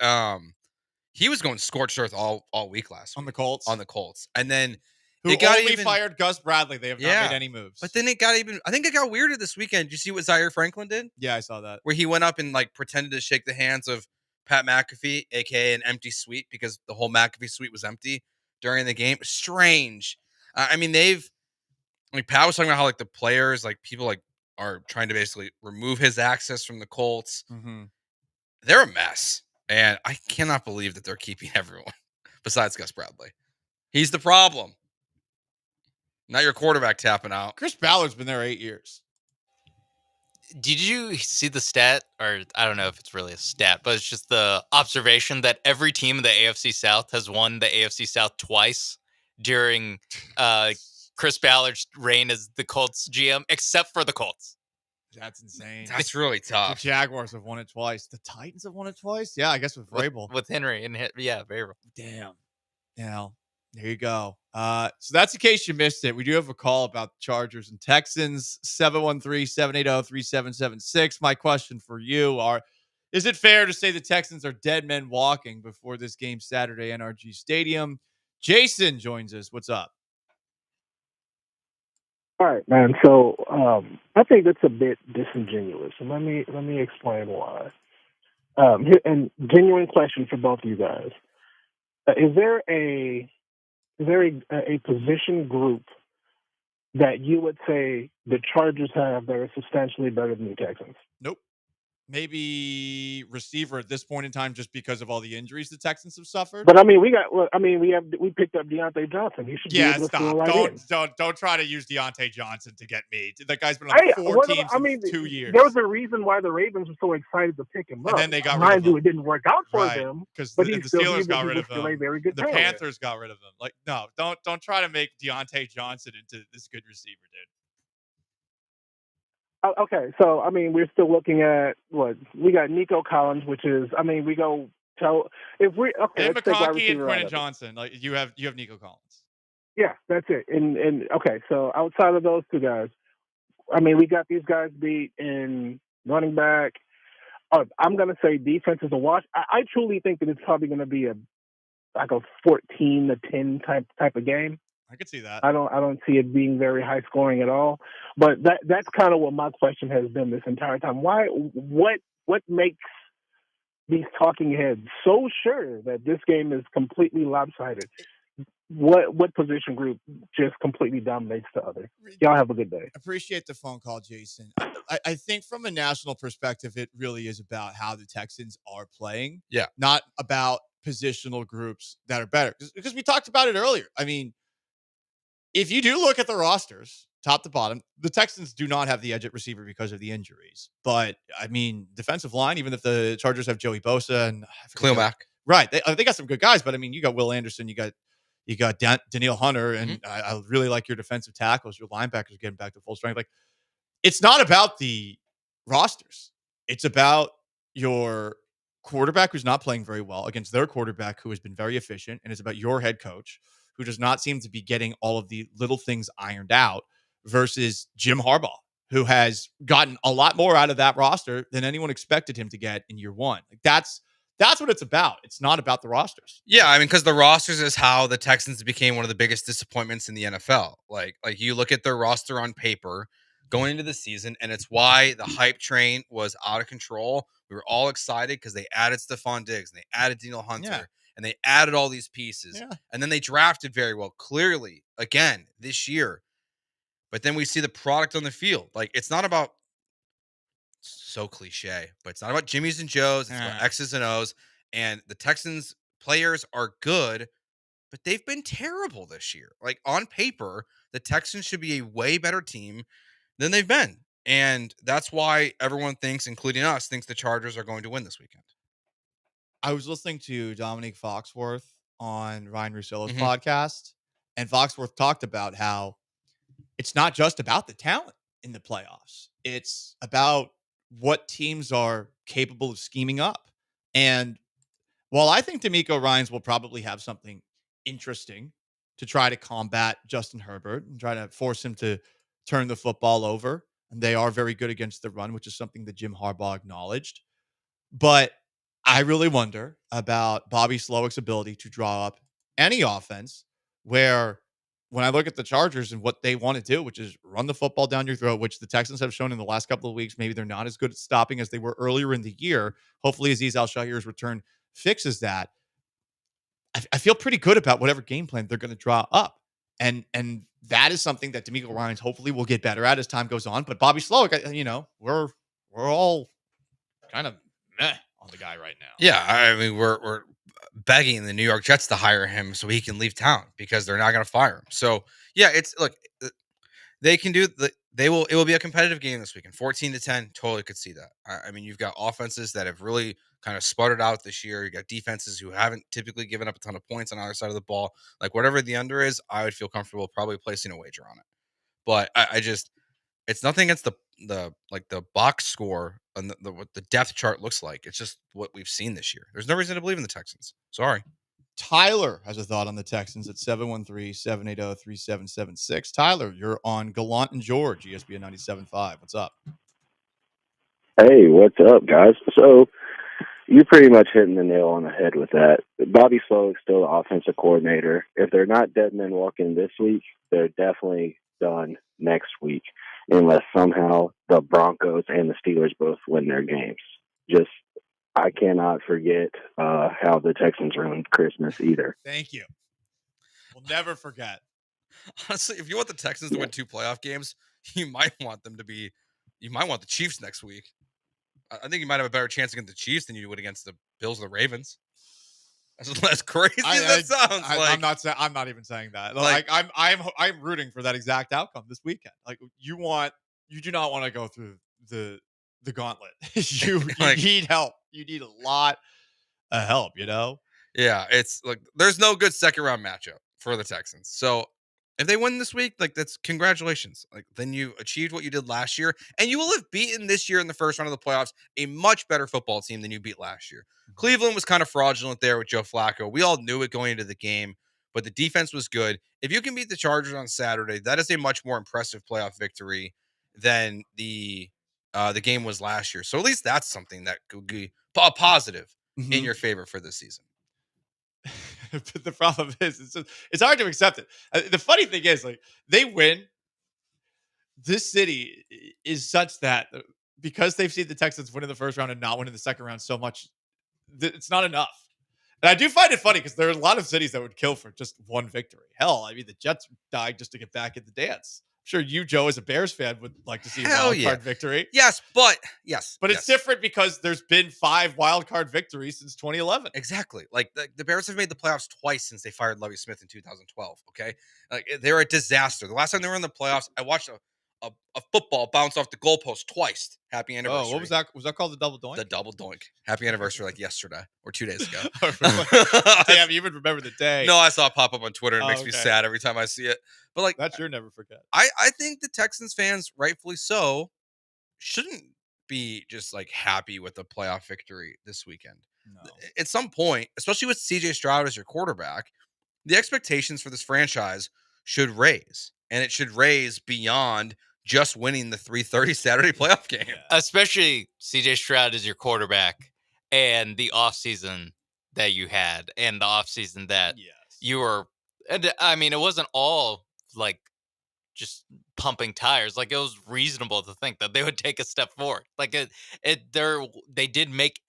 He was going scorched earth all week last week. On the Colts? On the Colts. And then Who only fired Gus Bradley. They have not made any moves. But then I think it got weirder this weekend. Did you see what Zaire Franklin did? Yeah, I saw that. Where he went up and like pretended to shake the hands of Pat McAfee, aka an empty suite, because the whole McAfee suite was empty during the game. Strange. I mean, Pat was talking about how like the players, like people like are trying to basically remove his access from the Colts. Mm-hmm. They're a mess. And I cannot believe that they're keeping everyone besides Gus Bradley. He's the problem. Not your quarterback tapping out. Chris Ballard's been there 8 years. Did you see the stat, or I don't know if it's really a stat, but it's just the observation that every team in the AFC South has won the AFC South twice during Chris Ballard's reign as the Colts GM, except for the Colts. That's insane. That's really tough. The Jaguars have won it twice. The Titans have won it twice? Yeah, I guess with Vrabel. With Henry and Vrabel. Damn. Yeah. There you go. So that's in case you missed it. We do have a call about the Chargers and Texans, 713-780-3776. My question for you is it fair to say the Texans are dead men walking before this game Saturday, NRG Stadium? Jason joins us. What's up? All right, man. So I think that's a bit disingenuous, and let me explain why. And genuine question for both of you guys: is there a position group that you would say the Chargers have that are substantially better than the Texans? Nope. maybe receiver at this point in time, just because of all the injuries the Texans have suffered. But I mean, we picked up Deontay Johnson. He should be able to fill right in. Don't try to use Deontay Johnson to get me. That guy's been on 4 teams in 2 years. There was a reason why the Ravens were so excited to pick him up. And then they got rid Mind of him. you, it didn't work out for Right. them. Because but the Steelers got rid of him. Very good the talent. Panthers got rid of him. Like, no, don't try to make Deontay Johnson into this good receiver, dude. Okay, so I mean, we're still looking at what we got. Nico Collins, which is, I mean, we go tell if we okay. Dave Let's take wide McConkey and receiver out Quentin of it. Johnson. Like you have Nico Collins. Yeah, that's it. And okay, so outside of those two guys, I mean, we got these guys beat in running back. I'm gonna say defense is a wash. I truly think that it's probably gonna be a 14-10 type of game. I could see that. I don't see it being very high scoring at all. But that's kind of what my question has been this entire time. What makes these talking heads so sure that this game is completely lopsided? What position group just completely dominates the other? Y'all have a good day. Appreciate the phone call, Jason. I think from a national perspective, it really is about how the Texans are playing. Yeah. Not about positional groups that are better. Because we talked about it earlier. I mean, if you do look at the rosters, top to bottom, the Texans do not have the edge at receiver because of the injuries. But, I mean, defensive line, even if the Chargers have Joey Bosa and Khalil Mack. Right. They got some good guys, but, I mean, you got Will Anderson, you got Danielle Hunter, and I really like your defensive tackles, your linebackers getting back to full strength. Like, it's not about the rosters. It's about your quarterback who's not playing very well against their quarterback who has been very efficient, and it's about your head coach who does not seem to be getting all of the little things ironed out versus Jim Harbaugh, who has gotten a lot more out of that roster than anyone expected him to get in year one. Like that's what it's about. It's not about the rosters. Yeah, I mean, because the rosters is how the Texans became one of the biggest disappointments in the NFL. Like you look at their roster on paper going into the season, and it's why the hype train was out of control. We were all excited because they added Stephon Diggs and they added Danielle Hunter. Yeah. And they added all these pieces. Yeah. And then they drafted very well, clearly, again, this year. But then we see the product on the field. Like, it's not about, so cliche, but it's not about Jimmys and Joes. It's about X's and O's. And the Texans players are good, but they've been terrible this year. Like, on paper, the Texans should be a way better team than they've been. And that's why everyone thinks, including us, thinks the Chargers are going to win this weekend. I was listening to Dominique Foxworth on Ryan Russillo's podcast, and Foxworth talked about how it's not just about the talent in the playoffs. It's about what teams are capable of scheming up. And while I think D'Amico Ryans will probably have something interesting to try to combat Justin Herbert and try to force him to turn the football over, and they are very good against the run, which is something that Jim Harbaugh acknowledged. But I really wonder about Bobby Slowick's ability to draw up any offense where when I look at the Chargers and what they want to do, which is run the football down your throat, which the Texans have shown in the last couple of weeks, maybe they're not as good at stopping as they were earlier in the year. Hopefully Azeez Al-Shaair's return fixes that. I feel pretty good about whatever game plan they're going to draw up. And that is something that D'Amico Ryans hopefully will get better at as time goes on. But Bobby Slowick, you know, we're all kind of meh on the guy right now. Yeah, I mean, we're begging the New York Jets to hire him so he can leave town because they're not going to fire him. So yeah, they can do it will be a competitive game this weekend. 14-10, totally could see that. I mean, you've got offenses that have really kind of sputtered out this year. You got defenses who haven't typically given up a ton of points on either side of the ball. Like whatever the under is, I would feel comfortable probably placing a wager on it. But I just, it's nothing against the box score and what the depth chart looks like. It's just what we've seen this year. There's no reason to believe in the Texans. Sorry. Tyler has a thought on the Texans at 713-780-3776. Tyler, you're on Gallant and George, ESPN 97.5. What's up? Hey, what's up, guys? So you're pretty much hitting the nail on the head with that. Bobby Slowick's still the offensive coordinator. If they're not dead men walking this week, they're definitely done next week, unless somehow the Broncos and the Steelers both win their games. I cannot forget how the Texans ruined Christmas either. Thank you. We'll never forget. Honestly, if you want the Texans to win 2 playoff games, you might want the Chiefs next week. I think you might have a better chance against the Chiefs than you would against the Bills or the Ravens. As crazy as that sounds. I'm not even saying that. I'm rooting for that exact outcome this weekend. Like you do not want to go through the gauntlet. you need help. You need a lot of help. Yeah, it's like there's no good second round matchup for the Texans. So if they win this week, like that's congratulations. Like then you achieved what you did last year, and you will have beaten this year in the first round of the playoffs a much better football team than you beat last year. Cleveland was kind of fraudulent there with Joe Flacco. We all knew it going into the game, but the defense was good. If you can beat the Chargers on Saturday, that is a much more impressive playoff victory than the game was last year. So at least that's something that could be a positive in your favor for this season. But the problem is, it's hard to accept it. The funny thing is, like they win. This city is such that because they've seen the Texans win in the first round and not win in the second round so much, it's not enough. And I do find it funny because there are a lot of cities that would kill for just one victory. Hell, I mean, the Jets died just to get back in the dance. I'm sure you, Joe, as a Bears fan, would like to see a wild card victory. Yes, but it's different because there's been 5 wild card victories since 2011. Exactly. Like the Bears have made the playoffs twice since they fired Lovie Smith in 2012. Okay, like they're a disaster. The last time they were in the playoffs, I watched a football bounce off the goalpost twice. Happy anniversary. Oh, what was that? Was that called the double doink? The double doink. Happy anniversary, like yesterday or 2 days ago. Damn, you even remember the day. No, I saw it pop up on Twitter. And it makes me sad every time I see it. But like that's your never forget. I think the Texans fans, rightfully so, shouldn't be just like happy with the playoff victory this weekend. No. At some point, especially with CJ Stroud as your quarterback, the expectations for this franchise should raise, and it should raise beyond just winning the 3:30 Saturday playoff game. Yeah. Especially CJ Stroud as your quarterback and the offseason that you had and the offseason that you were. And I mean, it wasn't all like just pumping tires. Like it was reasonable to think that they would take a step forward. Like they did make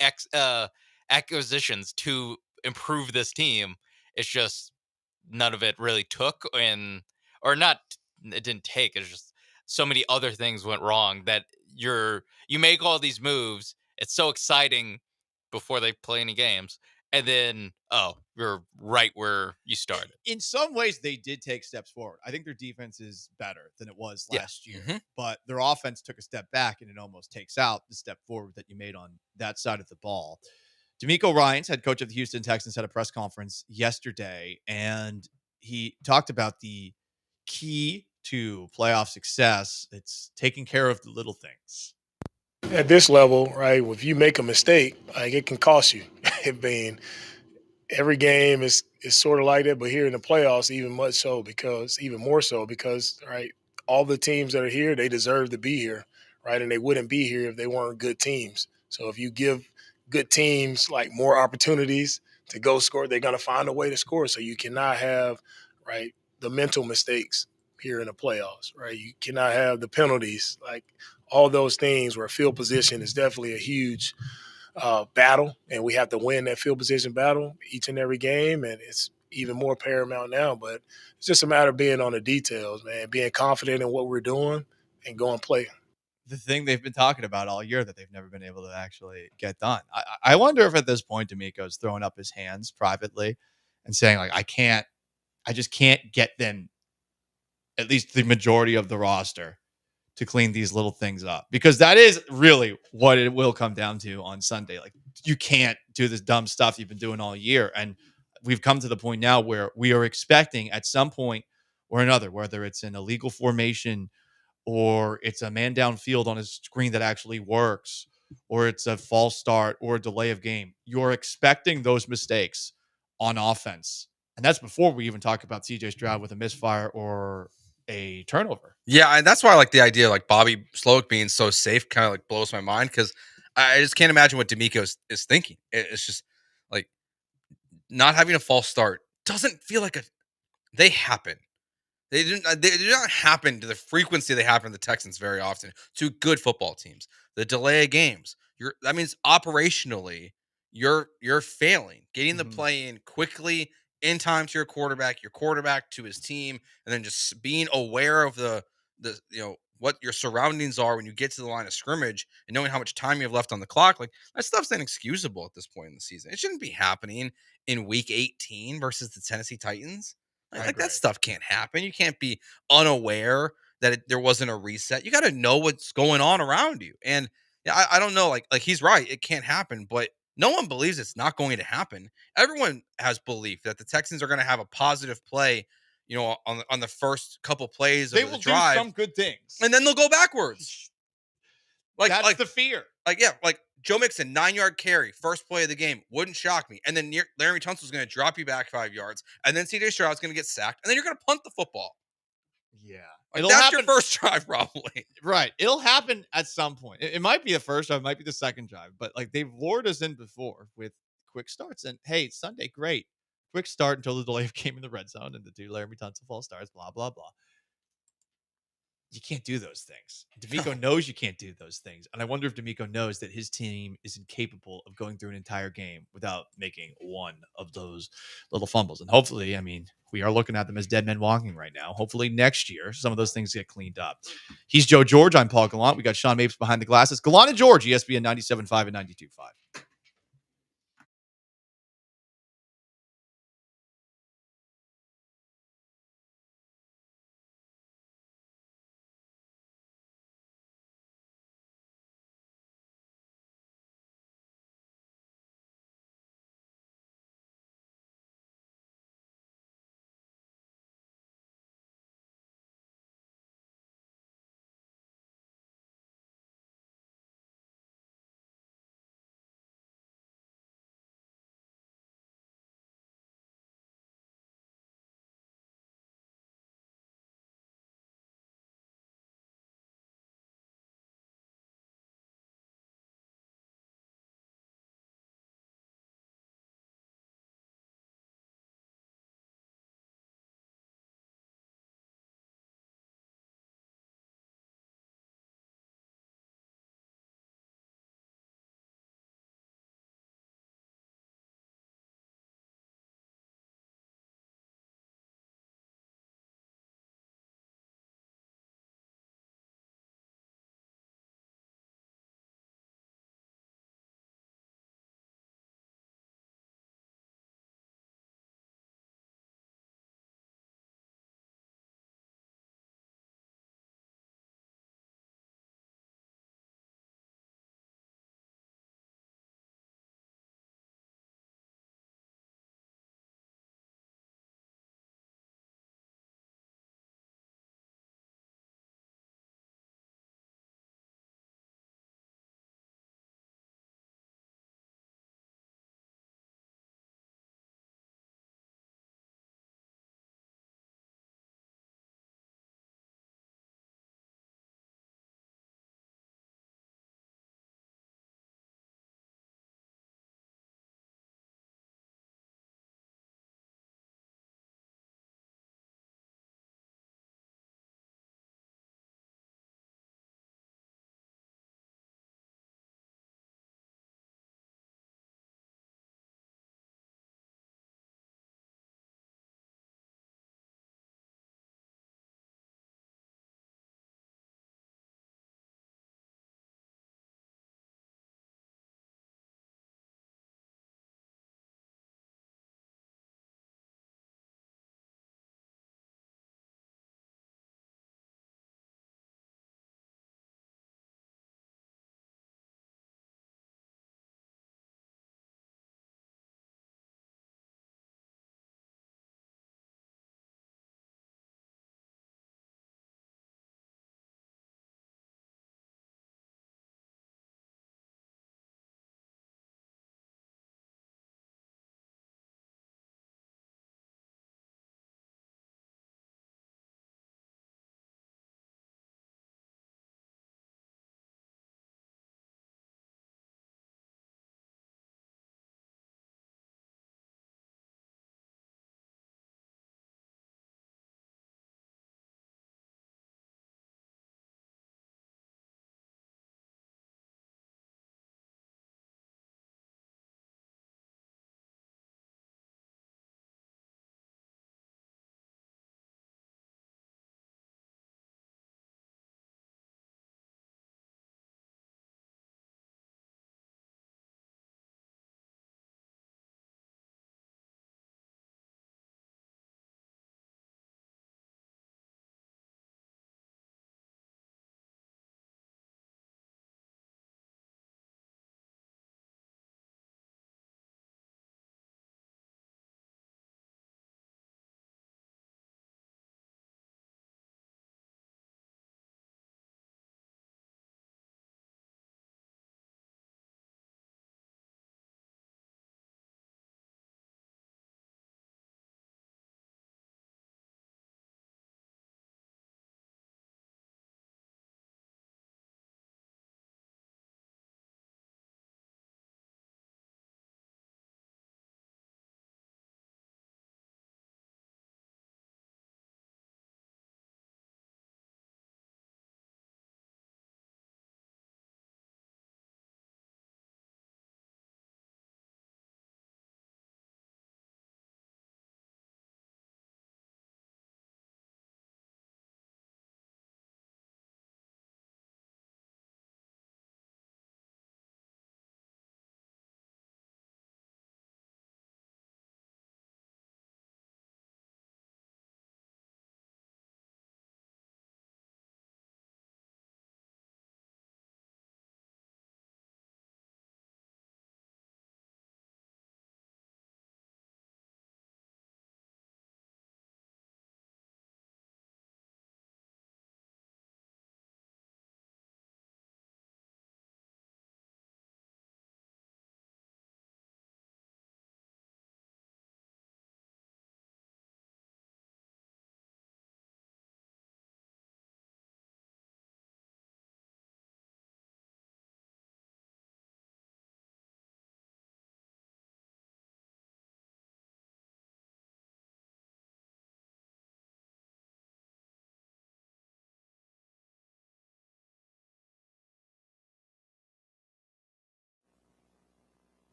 acquisitions to improve this team. It's just none of it really took it didn't take. It's just so many other things went wrong that you make all these moves. It's so exciting before they play any games. And then, you're right where you started. In some ways, they did take steps forward. I think their defense is better than it was last year. But their offense took a step back, and it almost takes out the step forward that you made on that side of the ball. DeMeco Ryans, head coach of the Houston Texans, had a press conference yesterday, and he talked about the key to playoff success. It's taking care of the little things. At this level, right, if you make a mistake, like it can cost you. Every game is sort of like that, but here in the playoffs, even more so because, right, all the teams that are here, they deserve to be here, right, and they wouldn't be here if they weren't good teams. So if you give good teams like more opportunities to go score, they're going to find a way to score. So you cannot have, right, the mental mistakes here in the playoffs, right? You cannot have the penalties, like all those things where field position is definitely a huge battle, and we have to win that field position battle each and every game, and it's even more paramount now. But it's just a matter of being on the details, man, being confident in what we're doing and going play. The thing they've been talking about all year that they've never been able to actually get done. I wonder if at this point DeMeco's throwing up his hands privately and saying, like, I just can't get them, at least the majority of the roster, to clean these little things up, because that is really what it will come down to on Sunday. Like, you can't do this dumb stuff you've been doing all year. And we've come to the point now where we are expecting at some point or another, whether it's an illegal formation or it's a man downfield on a screen that actually works, or it's a false start or a delay of game, you're expecting those mistakes on offense. And that's before we even talk about CJ Stroud with a misfire or a turnover. Yeah, and that's why I like the idea, like Bobby Slowick being so safe, kind of like blows my mind, because I just can't imagine what DeMeco is thinking. It's just like not having a false start doesn't feel like they happen. They do not happen to the frequency they happen to the Texans very often to good football teams. The delay of games, that means operationally you're failing, getting the play in quickly, in time to your quarterback to his team, and then just being aware of the what your surroundings are when you get to the line of scrimmage and knowing how much time you have left on the clock, like that stuff's inexcusable at this point in the season. It shouldn't be happening in week 18 versus the Tennessee Titans. Like that stuff can't happen. You can't be unaware that there wasn't a reset. You got to know what's going on around you. And I don't know, like he's right. It can't happen, but no one believes it's not going to happen. Everyone has belief that the Texans are going to have a positive play, on the first couple plays of the drive. Do some good things, and then they'll go backwards. That's the fear. Like Joe Mixon, 9-yard carry, first play of the game, wouldn't shock me. And then Laramie Tunsil's going to drop you back 5 yards, and then C.J. Stroud's going to get sacked, and then you're going to punt the football. Yeah, that's happen. Your first drive, probably. Right, it'll happen at some point. It might be the first drive, it might be the second drive, but like they've lured us in before with quick starts. And hey, it's Sunday, great, quick start until the delay of game in the red zone and the 2 Laramie Tunsil false starts. Blah blah blah. You can't do those things. D'Amico knows you can't do those things. And I wonder if D'Amico knows that his team is incapable of going through an entire game without making one of those little fumbles. And hopefully, I mean, we are looking at them as dead men walking right now. Hopefully next year, some of those things get cleaned up. He's Joe George. I'm Paul Gallant. We got Sean Mapes behind the glasses. Gallant and George, ESPN 97.5 and 92.5.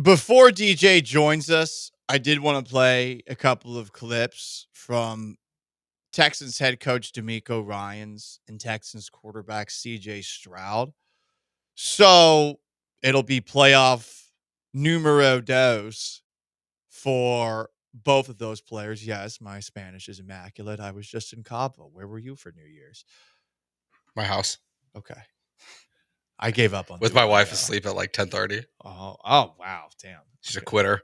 Before DJ joins us, I did want to play a couple of clips from Texans head coach D'Amico Ryans and Texans quarterback CJ Stroud. So it'll be playoff numero dos for both of those players. Yes, my Spanish is immaculate. I was just in Cabo. Where were you for New Year's? My house. Okay. I gave up on with my wife asleep at like 10:30. Oh, wow. Damn. She's a quitter.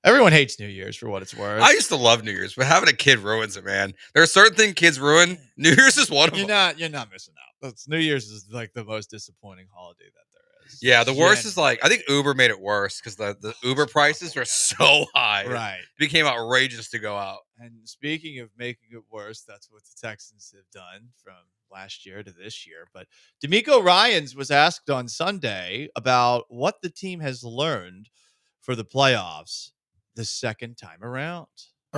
Everyone hates New Year's for what it's worth. I used to love New Year's, but having a kid ruins it, man. There are certain things kids ruin. New Year's is one of them. You're not missing out. New Year's is like the most disappointing holiday that there is. Yeah, the worst is like, I think Uber made it worse because the Uber prices were so high. Right. It became outrageous to go out. And speaking of making it worse, that's what the Texans have done from last year to this year. But D'Amico Ryans was asked on Sunday about what the team has learned for the playoffs the second time around.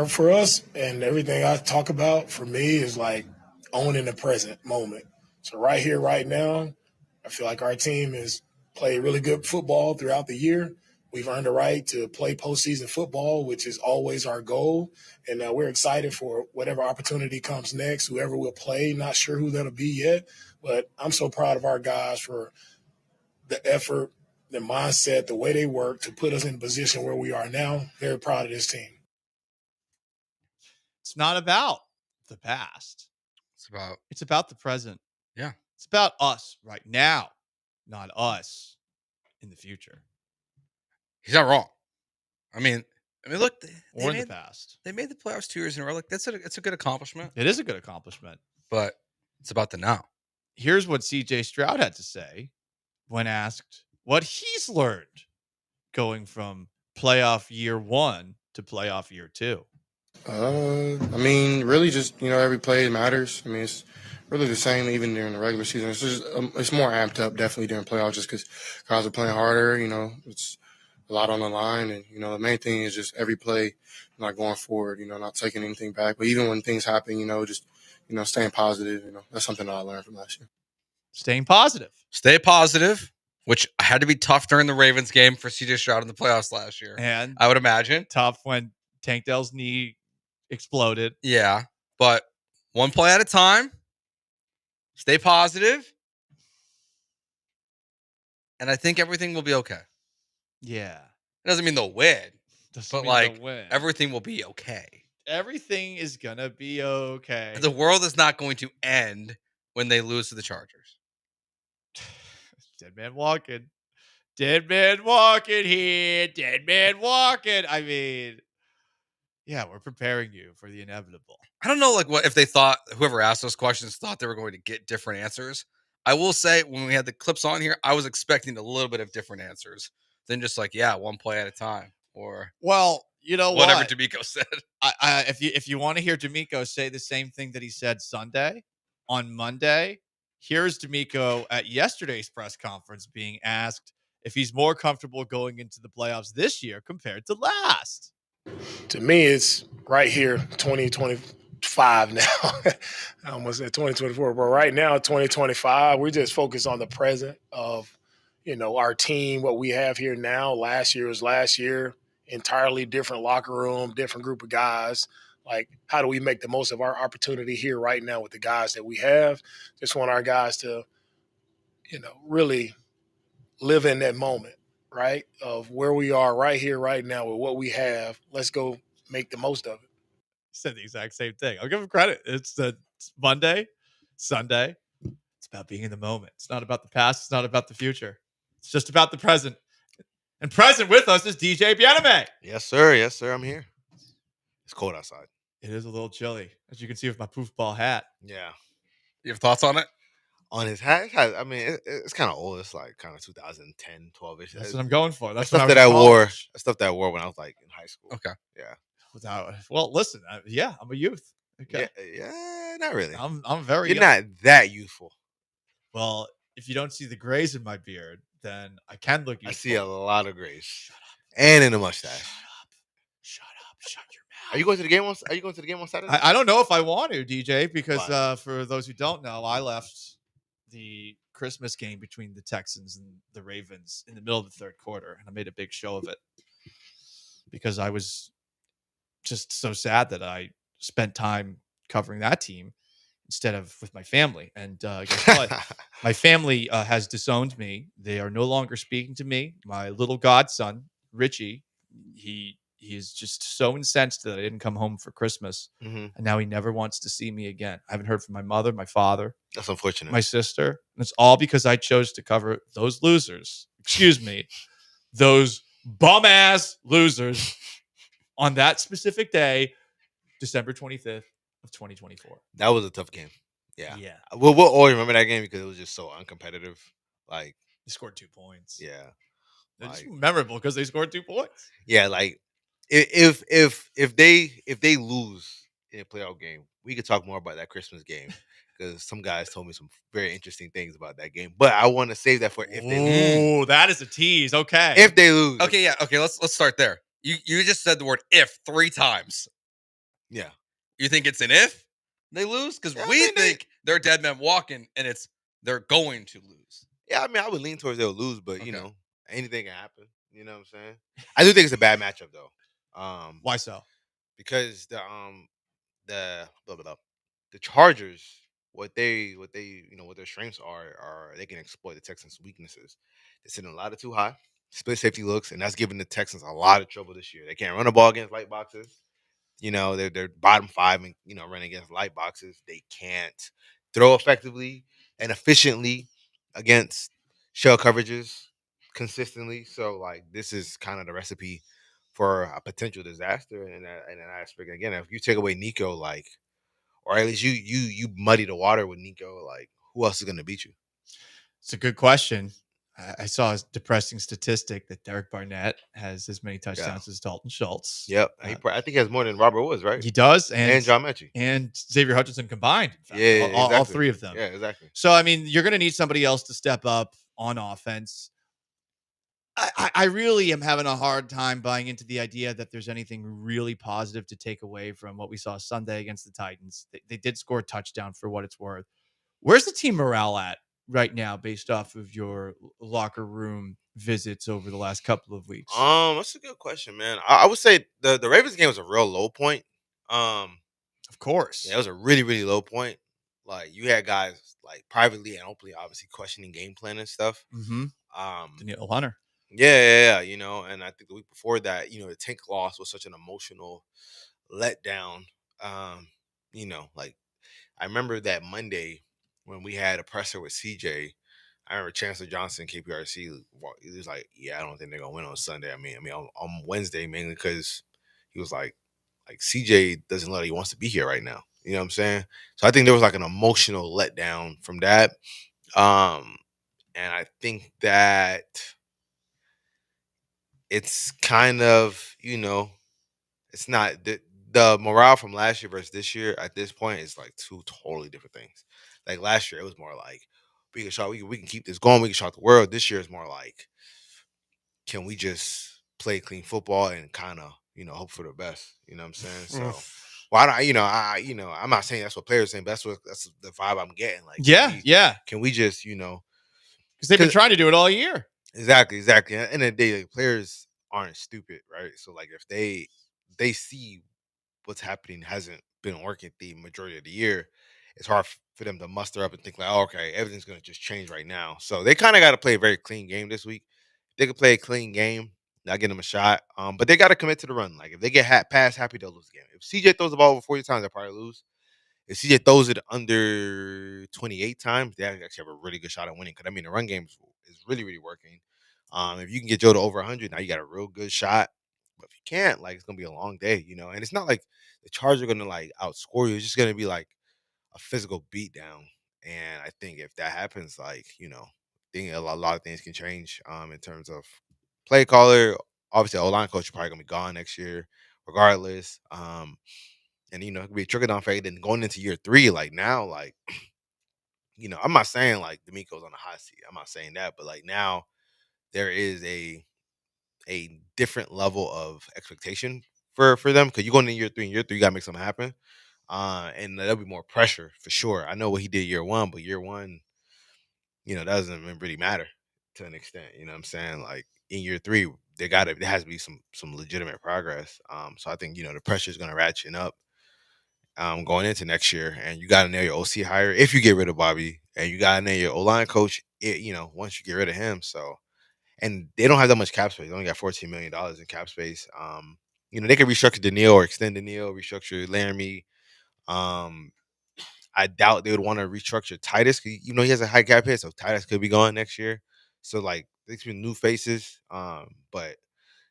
For us, and everything I talk about for me is like owning the present moment. So right here, right now, I feel like our team has played really good football throughout the year. We've earned the right to play postseason football, which is always our goal. And we're excited for whatever opportunity comes next, whoever will play. Not sure who that'll be yet, but I'm so proud of our guys for the effort, the mindset, the way they work to put us in a position where we are now. Very proud of this team. It's not about the past. It's about the present. Yeah. It's about us right now, not us in the future. He's not wrong. I mean, look, or in the past. They made the playoffs 2 years in a row. Like it's a good accomplishment. It is a good accomplishment. But it's about the now. Here's what CJ Stroud had to say when asked what he's learned going from playoff year 1 to playoff year 2. Really just, every play matters. It's really the same even during the regular season. It's just, it's more amped up definitely during playoffs just because guys are playing harder, it's a lot on the line. And, the main thing is just every play, not going forward, not taking anything back. But even when things happen, just, staying positive, that's something that I learned from last year. Staying positive. Stay positive, which had to be tough during the Ravens game for CJ Stroud in the playoffs last year. And I would imagine. Tough when Tank Dell's knee exploded. Yeah, but one play at a time. Stay positive. And I think everything will be okay. Yeah. It doesn't mean they'll win. Doesn't but mean they'll win. Everything will be okay. Everything is going to be okay. The world is not going to end when they lose to the Chargers. Dead man walking. Dead man walking here. Dead man walking. Yeah, we're preparing you for the inevitable. I don't know, what if they thought whoever asked those questions thought they were going to get different answers. I will say when we had the clips on here, I was expecting a little bit of different answers than just one play at a time or whatever D'Amico said. If you want to hear D'Amico say the same thing that he said Sunday on Monday, here's D'Amico at yesterday's press conference being asked if he's more comfortable going into the playoffs this year compared to last. To me, it's right here, 2025 now. I almost said 2024, but right now, 2025, we're just focused on the present of, our team, what we have here now. Last year was last year, entirely different locker room, different group of guys. How do we make the most of our opportunity here right now with the guys that we have? Just want our guys to, really live in that moment. Right, of where we are right here, right now with what we have. Let's go make the most of it. He said the exact same thing. I'll give him credit. It's Monday, Sunday. It's about being in the moment. It's not about the past. It's not about the future. It's just about the present. And present with us is DJ Bieneme. Yes, sir. Yes, sir. I'm here. It's cold outside. It is a little chilly, as you can see with my poofball hat. Yeah. You have thoughts on it? On his hat, it's kind of old. It's kind of 2010, 12ish. That's what I'm going for. That's stuff that I wore. Stuff that I wore when I was in high school. Okay. Yeah. Well, listen. I'm a youth. Okay. Yeah, not really. I'm very. You're young. not that youthful. Well, if you don't see the grays in my beard, then I can look youthful. I see a lot of grays. Shut up. And in the mustache. Shut your mouth. Are you going to the game on Saturday? I don't know if I want to, DJ, because for those who don't know, I left the Christmas game between the Texans and the Ravens in the middle of the third quarter, and I made a big show of it because I was just so sad that I spent time covering that team instead of with my family. And guess what? My family has disowned me. They are no longer speaking to me. My little godson, Richie, he is just so incensed that I didn't come home for Christmas. Mhm. And now he never wants to see me again. I haven't heard from my mother, my father. That's unfortunate. My sister. And it's all because I chose to cover those losers. Excuse me. Those bum-ass losers on that specific day, December 25th of 2024. That was a tough game. Yeah. Yeah. We'll always remember that game because it was just so uncompetitive. Like, they scored 2 points. Yeah. They're just memorable because they scored 2 points. Yeah, like if they lose in a playoff game, we could talk more about that Christmas game because some guys told me some very interesting things about that game. But I want to save that for if they lose. Ooh, that is a tease. Okay. If they lose. Okay, yeah. Okay, let's start there. You just said the word if 3 times. Yeah. You think it's an if they lose? Because we think they're dead men walking and it's they're going to lose. Yeah, I mean, I would lean towards they'll lose, but you know, anything can happen. You know what I'm saying? I do think it's a bad matchup though. Why so? Because the blah, blah, blah. The Chargers, what their strengths are they can exploit the Texans' weaknesses. They're sitting a lot of too high, split safety looks, and that's giving the Texans a lot of trouble this year. They can't run the ball against light boxes. You know, they're bottom 5 and running against light boxes. They can't throw effectively and efficiently against shell coverages consistently. So like this is kind of the recipe for a potential disaster in that aspect. Again, if you take away Nico, like, or at least you muddy the water with Nico, like who else is going to beat you? It's a good question. I saw a depressing statistic that Derek Barnett has as many touchdowns as Dalton Schultz. Yep. I think he has more than Robert Woods, right? He does. And John Mechie. And Xavier Hutchinson combined. In fact. Yeah, all exactly. 3 of them. Yeah, exactly. So, I mean, you're going to need somebody else to step up on offense. I really am having a hard time buying into the idea that there's anything really positive to take away from what we saw Sunday against the Titans. They did score a touchdown for what it's worth. Where's the team morale at right now based off of your locker room visits over the last couple of weeks? That's a good question, man. I would say the Ravens game was a real low point. Of course. Yeah, it was a really, really low point. Like you had guys like privately and openly obviously questioning game plan and stuff. Mm-hmm. Danielle Hunter. Yeah, and I think the week before that, the Tank loss was such an emotional letdown. Like I remember that Monday when we had a presser with CJ. I remember Chancellor Johnson, KPRC, he was like, "Yeah, I don't think they're gonna win on Sunday." I mean, on Wednesday mainly because he was like CJ doesn't look like he wants to be here right now. You know what I'm saying? So I think there was like an emotional letdown from that, and I think that it's kind of it's not the morale from last year versus this year at this point is like 2 totally different things. Like last year, it was more like we can keep this going, we can shock the world. This year is more like, can we just play clean football and kind of hope for the best? You know what I'm saying? So, I'm not saying that's what players are saying, but that's the vibe I'm getting. Like, can we just because they've been trying to do it all year. Exactly. At the end of the day, like, players aren't stupid, right? So like if they see what's happening hasn't been working the majority of the year, it's hard for them to muster up and think like, oh, okay, everything's going to just change right now. So they kind of got to play a very clean game this week. They could play a clean game, not get them a shot. But they got to commit to the run. Like if they get past happy, they'll lose the game. If CJ throws the ball over 40 times, they'll probably lose. If CJ throws it under 28 times, they actually have a really good shot at winning. Because I mean, the run game is really, really working. If you can get Joe to over 100, now you got a real good shot. But if you can't, like, it's gonna be a long day, And it's not like the Chargers are gonna like outscore you. It's just gonna be like a physical beatdown. And I think if that happens, like, think a lot of things can change. In terms of play caller, obviously, O-line coach is probably gonna be gone next year, regardless. And it could be a trickle down fade. Then going into year 3, like now, like, I'm not saying like D'Amico's on the hot seat. I'm not saying that, but like now there is a different level of expectation for them because you're going into year 3 and year 3 you gotta make something happen. And there'll be more pressure for sure. I know what he did year 1, but year 1, doesn't even really matter to an extent. You know what I'm saying? Like in year 3, there has to be some legitimate progress. So I think the pressure is going to ratchet up going into next year, and you got to nail your OC hire if you get rid of Bobby, and you got to nail your O-line coach. Once you get rid of him, and they don't have that much cap space. They only got $14 million in cap space. They could restructure Daniil or extend Daniil, restructure Laramie. I doubt they would want to restructure Titus. He has a high cap hit, so Titus could be gone next year. So like, there's been new faces. But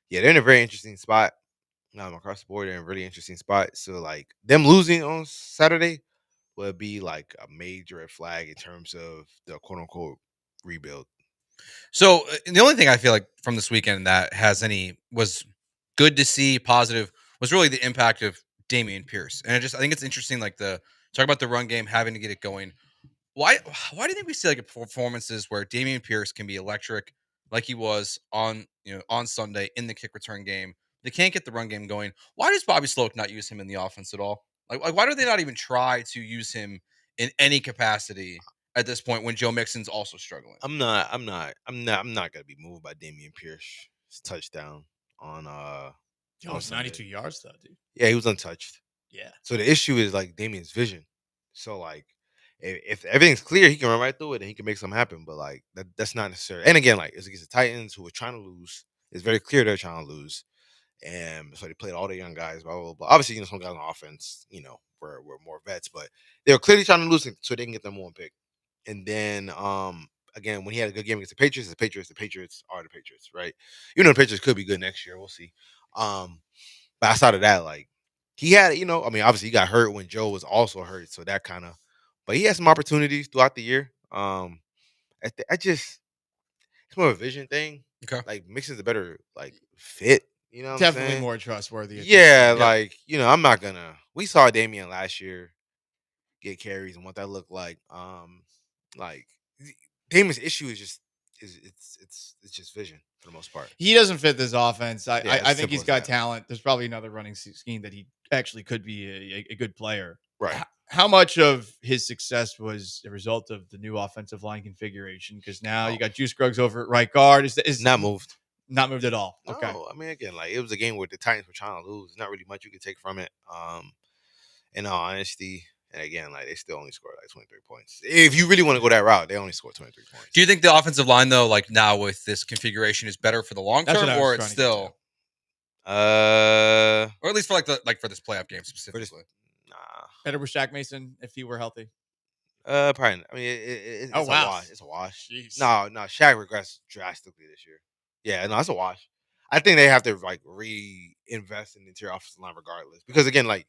yeah, they're in a very interesting spot. Across the board, they're in a really interesting spot. So like, them losing on Saturday would be like a major red flag in terms of the quote unquote rebuild. So the only thing I feel like from this weekend that was good to see, positive, was really the impact of Dameon Pierce. And I think it's interesting, like talk about the run game, having to get it going. Why do you think we see like performances where Dameon Pierce can be electric, like he was on Sunday in the kick return game? They can't get the run game going. Why does Bobby Sloak not use him in the offense at all? Like why do they not even try to use him in any capacity at this point when Joe Mixon's also struggling? I'm not gonna be moved by Dameon Pierce's touchdown on It was 92 yards though, dude. Yeah, he was untouched. Yeah. So the issue is like Damien's vision. So like, if everything's clear, he can run right through it and he can make something happen. But like that's not necessary. And again, like, it's against the Titans, who are trying to lose. It's very clear they're trying to lose, and so they played all the young guys. Blah blah blah. Obviously, some guys on offense, were more vets, but they were clearly trying to lose so they can get them one pick. And then again, when he had a good game against the Patriots are the Patriots, right? The Patriots could be good next year. We'll see. But outside of that, like, he had, obviously he got hurt when Joe was also hurt, so that kind of. But he had some opportunities throughout the year. It's more of a vision thing. Okay. Like, Mixon's a better fit. You know, what Definitely I'm saying? more trustworthy. Yeah, like, I'm not gonna. We saw Damian last year get carries and what that looked like. Like, Damian's issue is just it's just vision for the most part. He doesn't fit this offense. I think simple he's as got that. talent. There's probably another running scheme that he actually could be a good player. Right. How much of his success was a result of the new offensive line configuration? Because now you got Juice Scruggs over at right guard. Is Not moved. Not moved at all. Okay. No, I mean, again, like, it was a game where the Titans were trying to lose. Not really much you could take from it. In all honesty, and again, like, they still only scored like 23 points. If you really want to go that route, they only scored 23 points. Do you think the offensive line, though, like now with this configuration, is better for the long term, or it's still, or at least for for this playoff game specifically? Better with Shaq Mason if he were healthy. Probably. I mean, it's Oh, a wow. wash. It's a wash. Jeez. No, Shaq regressed drastically this year. Yeah, no, it's a wash. I think they have to like reinvest in the interior offensive line regardless, because again, like,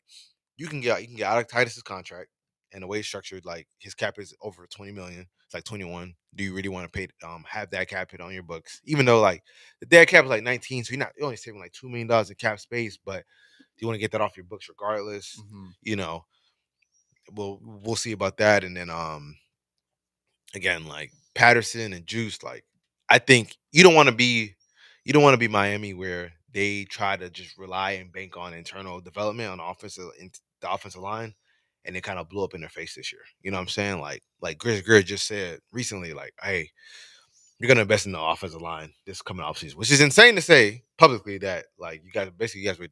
you can get out of Titus's contract, and the way it's structured, like, his cap is over 20 million. It's like 21. Do you really want to pay have that cap hit on your books? Even though like the dead cap is like 19, so you're only saving like $2 million in cap space, but do you want to get that off your books regardless? We'll see about that. And then again, like, Patterson and Juice, like, I think you don't want to be Miami, where they try to just rely and bank on internal development on the offensive line, and they kind of blew up in their face this year. You know what I'm saying? Like Chris Greer just said recently, like, hey, you're gonna invest in the offensive line this coming offseason, which is insane to say publicly, that like you guys were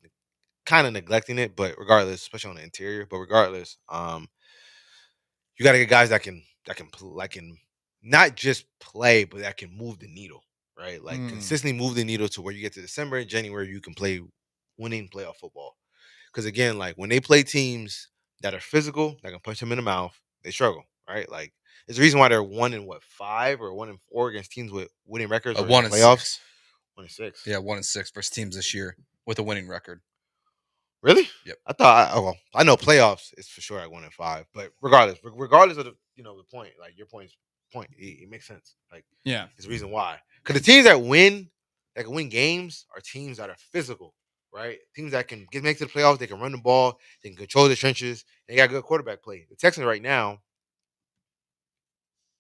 kind of neglecting it, but regardless, especially on the interior, but regardless, you got to get guys that can not just play, but that can move the needle, right? Like, consistently move the needle to where you get to December and January, you can play winning playoff football. Because again, like, when they play teams that are physical, that can punch them in the mouth, they struggle, right? Like, there's a reason why they're 1-5 or 1-4 against teams with winning records. 1-6. 1-6. Yeah, 1-6 versus teams this year with a winning record. Really? Yep. I thought. I know playoffs is for sure at 1-5, but regardless of the the point, like, your point, it makes sense. Like, yeah, there's a reason why. Because the teams that can win games, are teams that are physical, right? Teams that can make to the playoffs, they can run the ball, they can control the trenches, they got good quarterback play. The Texans right now,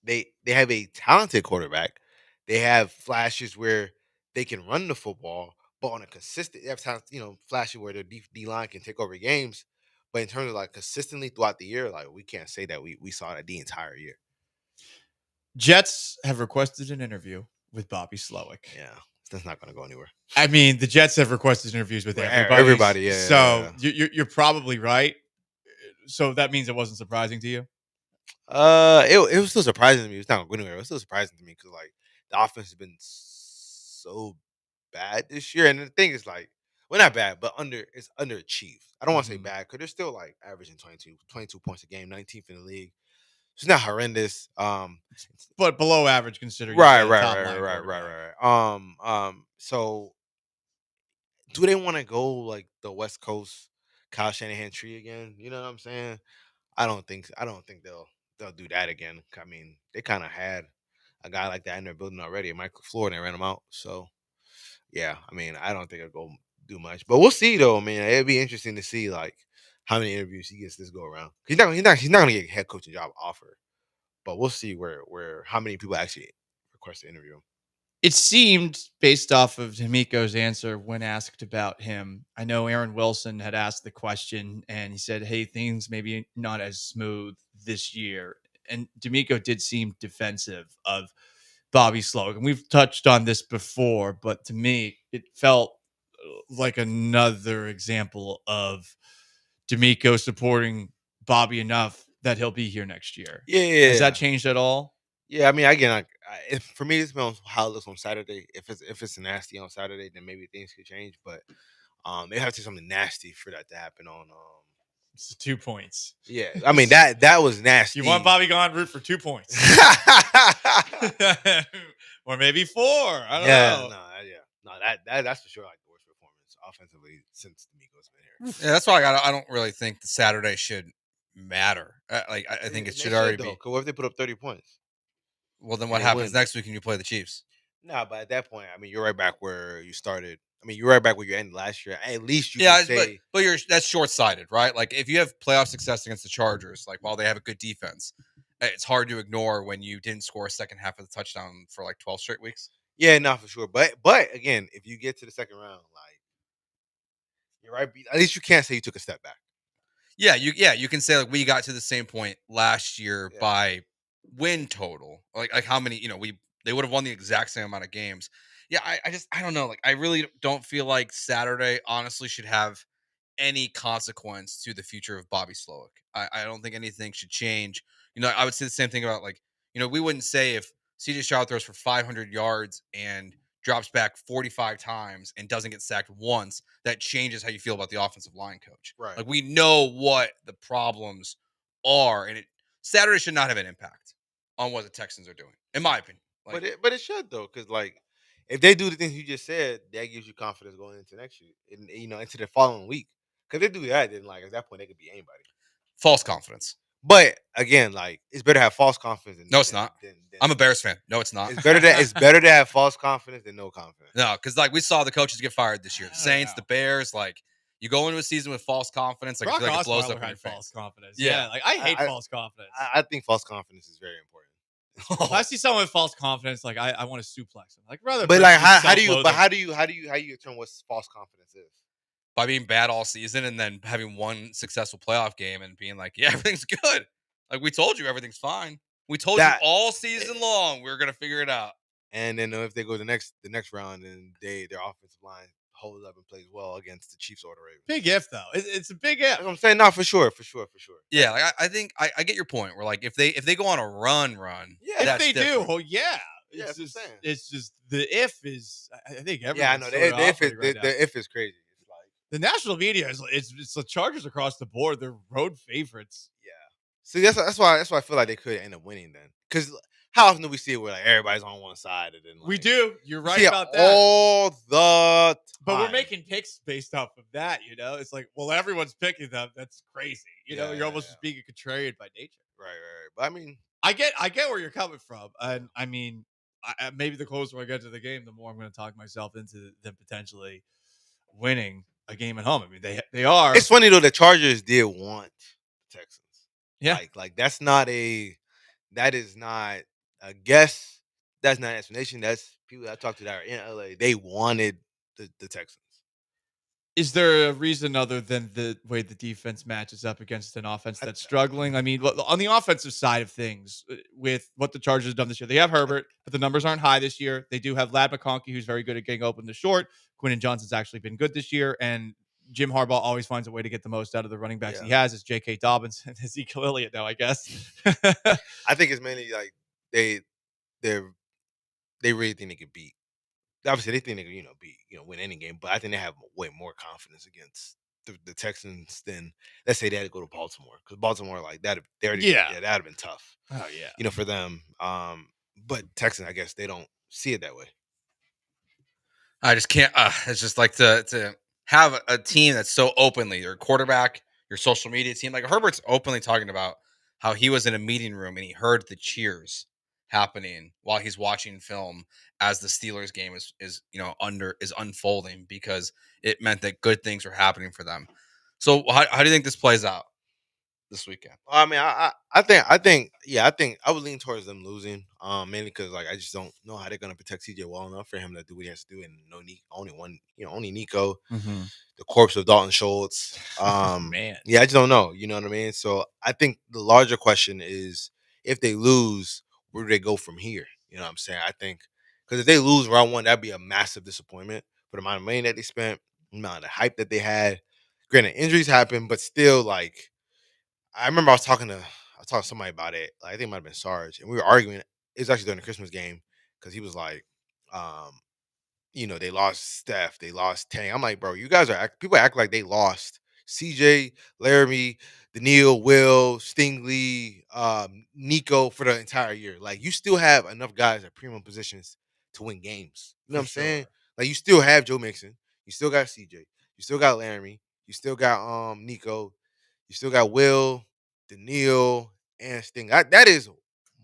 they have a talented quarterback. They have flashes where they can run the football, but on a consistent, they have times, flashes where their D line can take over games. But in terms of like consistently throughout the year, like, we can't say that we saw that the entire year. Jets have requested an interview with Bobby Slowick. Yeah, that's not going to go anywhere. I mean, the Jets have requested interviews with everybody. Everybody, yeah. So you're probably right. So that means it wasn't surprising to you. It was still surprising to me. It's not going to go anywhere. It was still surprising to me because like the offense has been so bad this year, and the thing is like, well, not bad, but it's underachieved. I don't want to say bad because they're still like averaging 22 points a game, 19th in the league. It's not horrendous. But below average considering. Right. So do they want to go like the West Coast Kyle Shanahan tree again? You know what I'm saying? I don't think they'll do that again. I mean, they kind of had a guy like that in their building already, Michael Floyd, and they ran him out. So yeah, I mean, I don't think it'll go do much, but we'll see though. I mean, it'd be interesting to see like how many interviews he gets this go around. He's not gonna get a head coaching job offer, but we'll see where how many people actually request to interview him. It seemed, based off of D'Amico's answer when asked about him, I know Aaron Wilson had asked the question, and he said, hey, things maybe not as smooth this year. And D'Amico did seem defensive of Bobby Slowick. And we've touched on this before, but to me, it felt like another example of D'Amico supporting Bobby enough that he'll be here next year. Yeah. Has that changed at all? Yeah, I mean, again, for me, it's on how it looks on Saturday. If it's nasty on Saturday, then maybe things could change. But they have to do something nasty for that to happen on. It's 2 points. Yeah, I mean that was nasty. You want Bobby gone? Root for 2 points, or maybe 4. I don't know. That's for sure. Like the worst performance offensively since D'Amico's been here. Yeah, that's why I don't really think the Saturday should matter. I think it should already be. What if they put up 30 points? Well, then what happens next week when you play the Chiefs? Nah, but at that point, I mean, you're right back where you started. I mean, you're right back where you ended last year. At least you can say, but that's short sighted, right? Like if you have playoff success against the Chargers, like while they have a good defense, it's hard to ignore when you didn't score a second half of the touchdown for like 12 straight weeks. Yeah, not for sure. But again, if you get to the second round, like you're right. At least you can't say you took a step back. Yeah, you can say like we got to the same point last year by win total. Like how many, they would have won the exact same amount of games. Yeah, I don't know. Like I really don't feel like Saturday honestly should have any consequence to the future of Bobby Slowick. I don't think anything should change. I would say the same thing about we wouldn't say if CJ Stroud throws for 500 yards and drops back 45 times and doesn't get sacked once, that changes how you feel about the offensive line coach. Right. Like we know what the problems are, and Saturday should not have an impact on what the Texans are doing, in my opinion. But it should though, because like if they do the things you just said, that gives you confidence going into next year, and into the following week. Because they do that, then like at that point they could be anybody. False confidence. But again, like it's better to have false confidence. No, it's not. I'm a Bears fan. No, it's not. It's better to have false confidence than no confidence. No, because like we saw the coaches get fired this year. The Saints, the Bears, like you go into a season with false confidence, like, it blows up in your face. False confidence. Yeah, like I hate false confidence. I think false confidence is very important. If I see someone with false confidence, like I want to suplex him. Like rather. But like how do you determine what false confidence is? By being bad all season and then having one successful playoff game and being like, yeah, everything's good. Like we told you, everything's fine. We told you all season long we were gonna figure it out. And then if they go the next round and their offensive line holds up and plays well against the Chiefs or the Ravens. Big if though. It's a big if. That's what I'm saying. No, for sure. Yeah, like I think I get your point. Where like if they go on a run, yeah, if they different. do, well, yeah. It's just the if is. I think everyone. Yeah, I know the if is crazy. It's like the national media is it's the Chargers across the board. They're road favorites. Yeah. See, that's why I feel like they could end up winning then. Because how often do we see it where like everybody's on one side and then we do. You're right about that all the time. But we're making picks based off of that. It's like, well, everyone's picking them. That's crazy. You're almost just being a contrarian by nature. Right. But I mean, I get where you're coming from, and I mean, maybe the closer I get to the game, the more I'm going to talk myself into them potentially winning a game at home. I mean, they are. It's funny though. The Chargers did want the Texans. Yeah, like that is not a guess. That's not an explanation. That's people I talked to that are in LA. They wanted the Texans. Is there a reason other than the way the defense matches up against an offense that's struggling? I mean, on the offensive side of things, with what the Chargers have done this year, they have Herbert, but the numbers aren't high this year. They do have Lad McConkey, who's very good at getting open to short. Quinton Johnson's actually been good this year, and Jim Harbaugh always finds a way to get the most out of the running backs he has. It's J.K. Dobbins and Ezekiel Elliott now, I guess. I think it's mainly like they really think they could beat. Obviously, they think they could win any game, but I think they have way more confidence against the Texans than, let's say, they had to go to Baltimore, because Baltimore, like that, that'd have been tough. Oh yeah, for them. But Texans, I guess they don't see it that way. I just can't. It's just like to have a team that's so openly, your quarterback, your social media team, like Herbert's openly talking about how he was in a meeting room and he heard the cheers happening while he's watching film as the Steelers game is unfolding, because it meant that good things were happening for them. So how do you think this plays out this weekend? I mean, I think I would lean towards them losing, mainly because like I just don't know how they're gonna protect CJ well enough for him to do what he has to do, and only Nico, the corpse of Dalton Schultz. Man, yeah, I just don't know. You know what I mean? So I think the larger question is, if they lose, where do they go from here? You know what I'm saying? I think because if they lose round one, that'd be a massive disappointment for the amount of money that they spent, the amount of hype that they had. Granted, injuries happen, but still, like. I remember I was talking to somebody about it. Like, I think it might have been Sarge, and we were arguing. It was actually during the Christmas game, because he was like, they lost Steph, they lost Tang. I'm like, bro, you guys people act like they lost CJ, Laramie, Daniil, Will, Stingley, Nico for the entire year. Like, you still have enough guys at premium positions to win games. You know what I'm saying? Like, you still have Joe Mixon, you still got CJ, you still got Laramie, you still got Nico. You still got Will, Daniil, and Sting. That is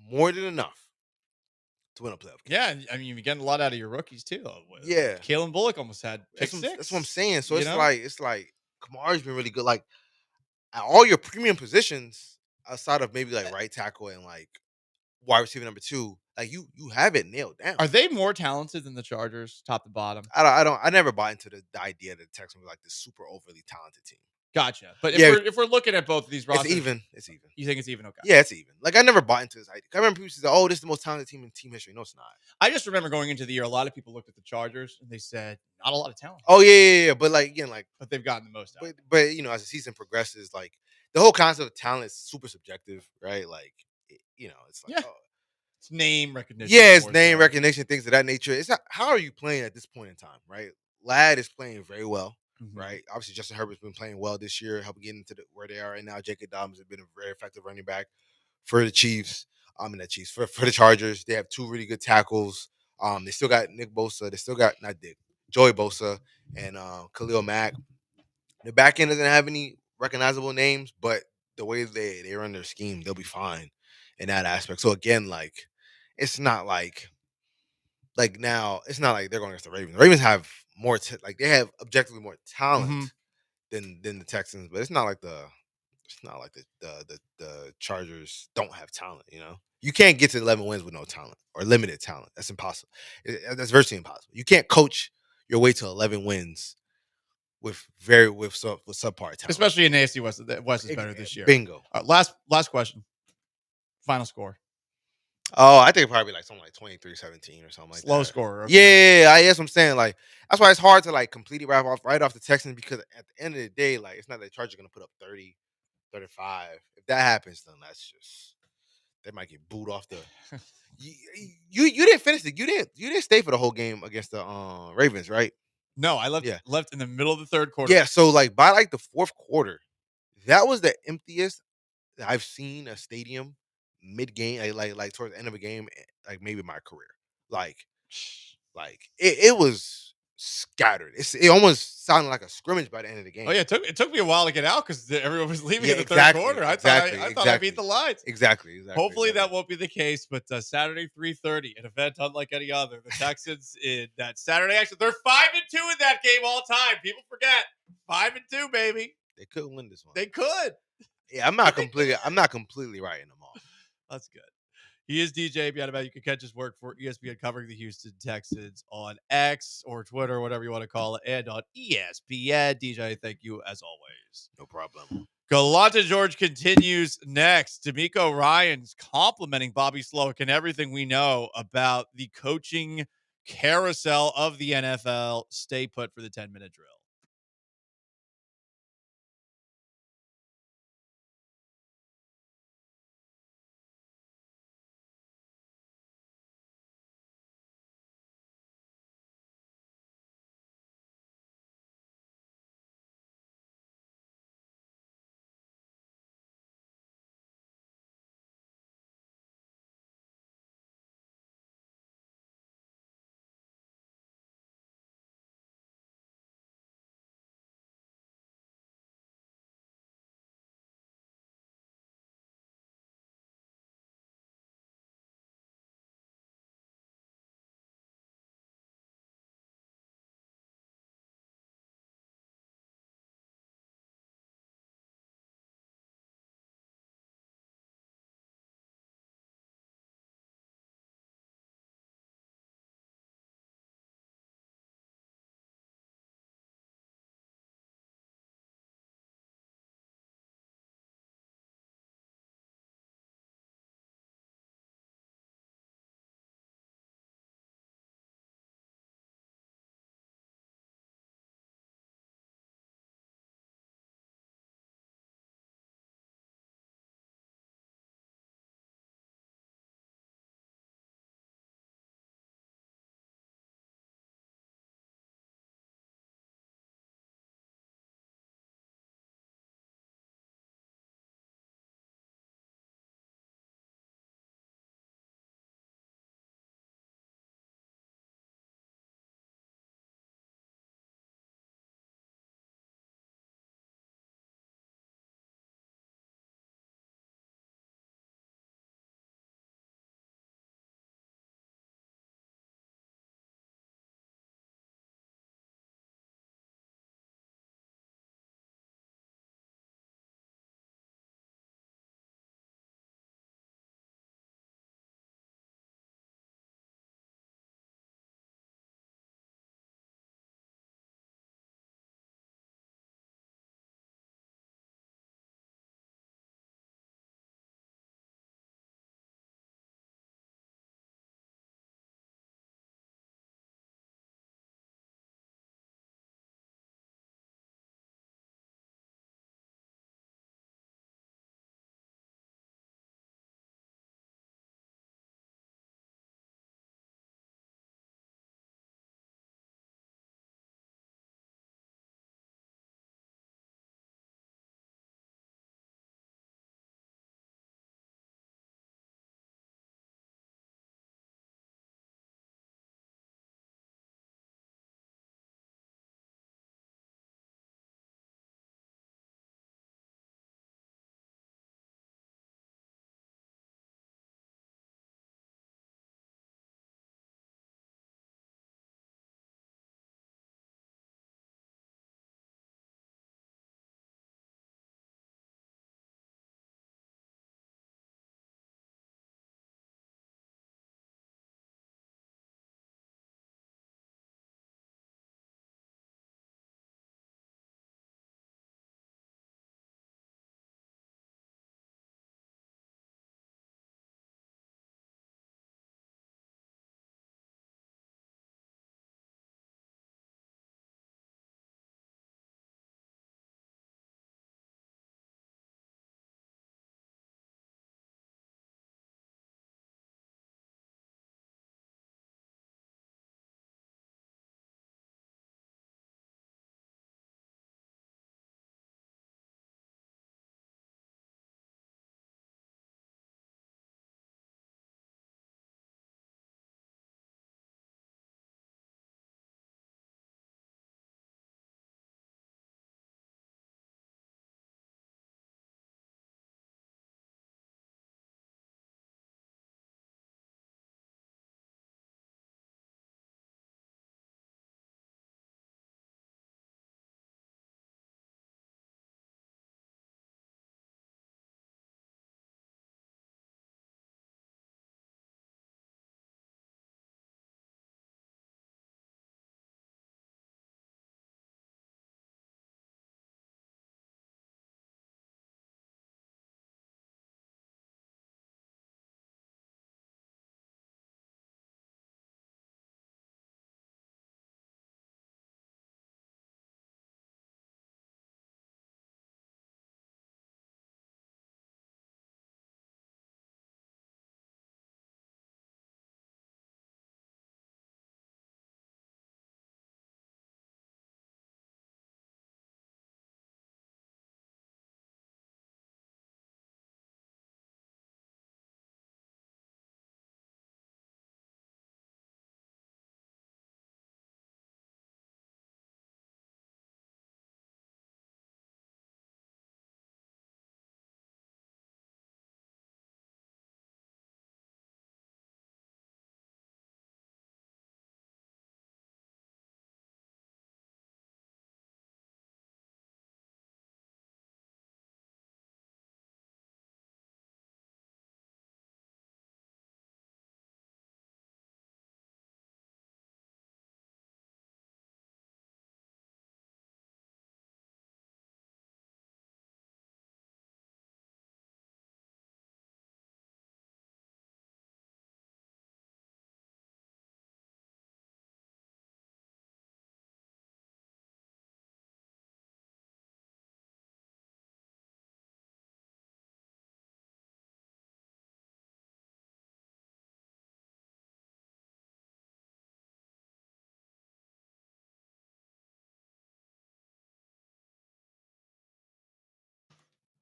more than enough to win a playoff game. Yeah, I mean, you're getting a lot out of your rookies too. Yeah, Kalen Bullock almost had pick six. That's what I'm saying. So it's like Kamara's been really good. Like, at all your premium positions, outside of maybe like right tackle and like wide receiver number 2, like you have it nailed down. Are they more talented than the Chargers, top to bottom? I never bought into the idea that the Texans were like this super overly talented team. Gotcha. But if we're looking at both of these rosters, it's even. You think it's even? Okay. Yeah, it's even. Like, I never bought into this idea. I remember people say, "Oh, this is the most talented team in team history." No, it's not. I just remember going into the year, a lot of people looked at the Chargers and they said, "Not a lot of talent." Oh yeah. But like again, but they've gotten the most out. But as the season progresses, like the whole concept of talent is super subjective, right? Like, it's like it's name recognition. Yeah, it's name recognition, things of that nature. It's not, how are you playing at this point in time, right? Lad is playing very well. Right, obviously Justin Herbert's been playing well this year, helping get into where they are right now. J.K. Dobbins has been a very effective running back for the Chiefs. For the Chargers, they have 2 really good tackles. They still got Nick Bosa. They still got Joey Bosa and Khalil Mack. The back end doesn't have any recognizable names, but the way they run their scheme, they'll be fine in that aspect. So again, like, it's not like now, it's not like they're going against the Ravens. The Ravens have more, they have objectively more talent than the Texans, but it's not like the Chargers don't have talent. You can't get to 11 wins with no talent or limited talent. That's impossible. That's virtually impossible. You can't coach your way to 11 wins with subpar talent, especially in AFC West. The West is better this year. Bingo. Last question. Final score. Oh, I think probably like something like 23-17 or something like that. Slow score. Okay. Yeah, that's what I'm saying. Like, that's why it's hard to like completely right off the Texans, because at the end of the day, like, it's not that the Chargers are going to put up 30, 35. If that happens, then that's just, they might get booed off the. You didn't finish it. You didn't stay for the whole game against the Ravens, right? No, I left in the middle of the third quarter. Yeah, so like by like the fourth quarter, that was the emptiest that I've seen a stadium mid-game, like towards the end of a game, like maybe my career. Like it was scattered. It almost sounded like a scrimmage by the end of the game. Oh yeah, it took me a while to get out because everyone was leaving in the third quarter. I thought I beat the lines. Exactly. Hopefully that won't be the case. But Saturday 3:30, an event unlike any other. The Texans in that Saturday action, they're 5-2 in that game all time. People forget 5-2, baby. They could win this one. They could. Yeah, I'm not completely writing them off. That's good. He is DJ Biadabat. You can catch his work for ESPN covering the Houston Texans on X or Twitter, whatever you want to call it, and on ESPN. DJ, thank you as always. No problem. Gallant George continues next. D'Amico Ryans complimenting Bobby Slowick and everything we know about the coaching carousel of the NFL. Stay put for the 10-minute drill.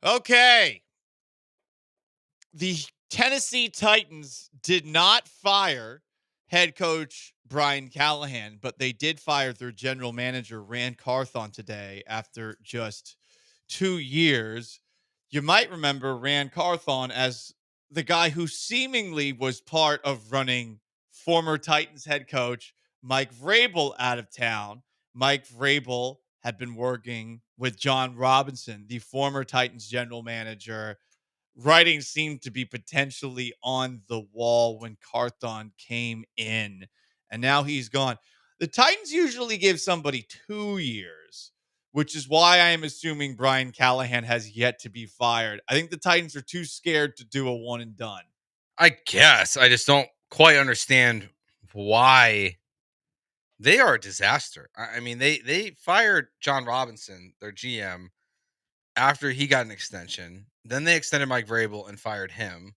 Okay. The Tennessee Titans did not fire head coach Brian Callahan, but they did fire their general manager, Rand Carthon, today after just 2 years. You might remember Rand Carthon as the guy who seemingly was part of running former Titans head coach Mike Vrabel out of town. Mike Vrabel had been working with John Robinson, the former Titans general manager. Writing seemed to be potentially on the wall when Carthon came in, and now he's gone. The Titans usually give somebody 2 years, which is why I am assuming Brian Callahan has yet to be fired. I think the Titans are too scared to do a one and done. I guess. I just don't quite understand why they are a disaster. I mean, they fired John Robinson, their GM, after he got an extension. Then they extended Mike Vrabel and fired him.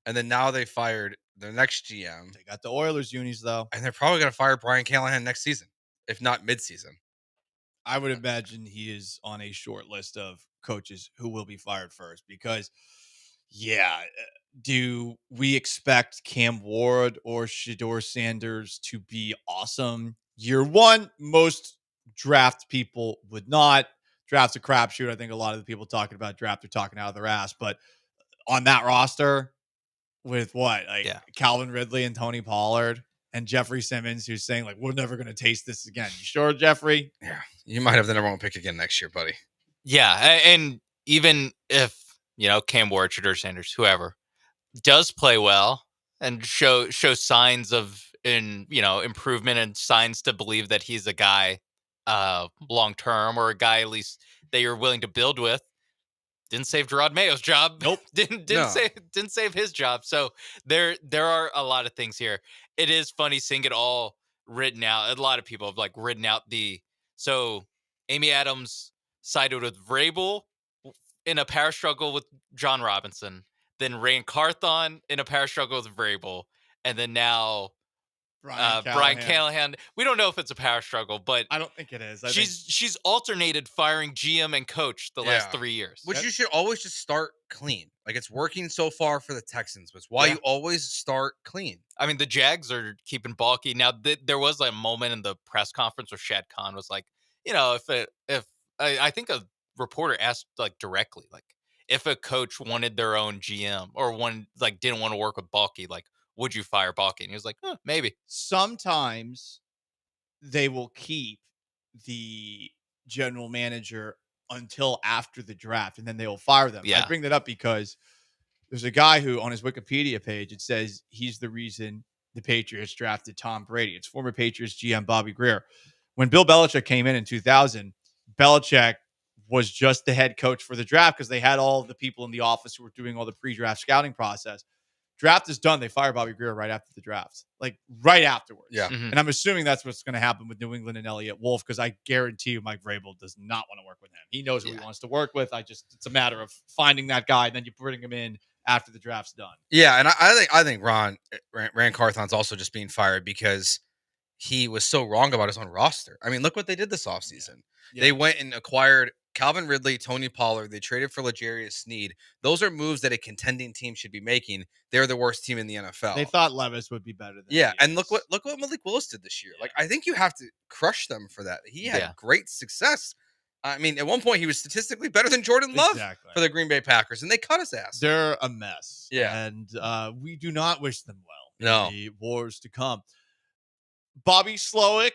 And then now they fired their next GM. They got the Oilers unis, though. And they're probably going to fire Brian Callahan next season, if not midseason. I would imagine he is on a short list of coaches who will be fired first because, do we expect Cam Ward or Shedeur Sanders to be awesome year one? Most draft people would not. Draft's a crapshoot. I think a lot of the people talking about draft are talking out of their ass. But on that roster with Calvin Ridley and Tony Pollard and Jeffrey Simmons, who's saying, we're never going to taste this again. You sure, Jeffrey? Yeah. You might have the number one pick again next year, buddy. Yeah. And even if, Cam Ward, Shedeur Sanders, whoever, does play well and show signs of improvement and signs to believe that he's a guy long term or a guy at least that you're willing to build with. Didn't save Gerard Mayo's job. Nope. Didn't save his job. So there are a lot of things here. It is funny seeing it all written out. A lot of people have written out so Amy Adams sided with Vrabel in a power struggle with John Robinson, then Rand Carthon in a power struggle with Vrabel, and then now Brian Callahan. We don't know if it's a power struggle, but I don't think it is. She's alternated firing GM and coach the last 3 years. Which you should always just start clean. It's working so far for the Texans, but it's why you always start clean. I mean, the Jags are keeping bulky. Now, there was a moment in the press conference where Shad Khan was like, if I think a reporter asked directly, if a coach wanted their own GM or didn't want to work with Balky, would you fire Balky? And he was like, maybe. Sometimes they will keep the general manager until after the draft, and then they will fire them. Yeah. I bring that up because there's a guy who, on his Wikipedia page, it says he's the reason the Patriots drafted Tom Brady. It's former Patriots GM Bobby Greer. When Bill Belichick came in 2000, Belichick was just the head coach for the draft because they had all of the people in the office who were doing all the pre-draft scouting process. Draft is done. They fire Bobby Greer right after the draft, right afterwards. Yeah. Mm-hmm. And I'm assuming that's what's going to happen with New England and Elliott Wolf because I guarantee you Mike Vrabel does not want to work with him. He knows who he wants to work with. It's a matter of finding that guy, and then you bring him in after the draft's done. Yeah, and I think Rand Carthon's also just being fired because he was so wrong about his own roster. I mean, look what they did this offseason. Yeah. They went and acquired Calvin Ridley, Tony Pollard. They traded for L'Jarius Sneed. Those are moves that a contending team should be making. They're the worst team in the NFL. They thought Levis would be better than and look what Malik Willis did this year. I think you have to crush them for that. He had great success. I mean, at one point he was statistically better than Jordan Love for the Green Bay Packers, and they cut his ass. They're a mess. Yeah, and we do not wish them well. No, in the wars to come. Bobby Slowick,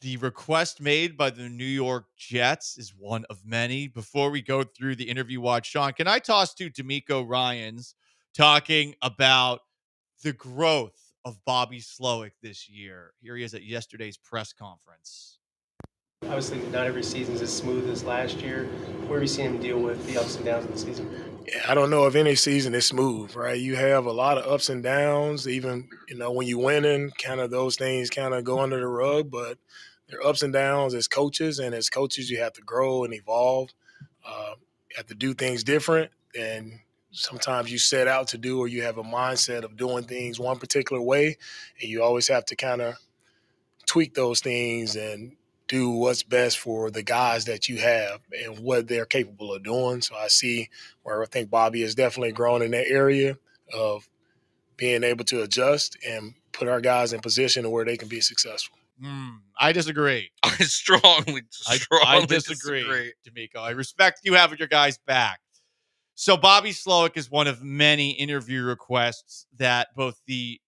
the request made by the New York Jets is one of many. Before we go through the interview watch, Sean, can I toss to D'Amico Ryans talking about the growth of Bobby Slowick this year? Here he is at yesterday's press conference. Obviously, not every season is as smooth as last year. Where have you seen him deal with the ups and downs of the season? Yeah, I don't know if any season is smooth, right? You have a lot of ups and downs. Even, when you're winning, kind of those things kind of go under the rug. But there are ups and downs as coaches. And as coaches, you have to grow and evolve. You have to do things different. And sometimes you set out to do, or you have a mindset of doing things one particular way. And you always have to kind of tweak those things and do what's best for the guys that you have and what they're capable of doing. So I see where I think Bobby has definitely grown in that area of being able to adjust and put our guys in position where they can be successful. I disagree. I strongly disagree, D'Amico. I respect you having your guys back. So Bobby Slowick is one of many interview requests that both the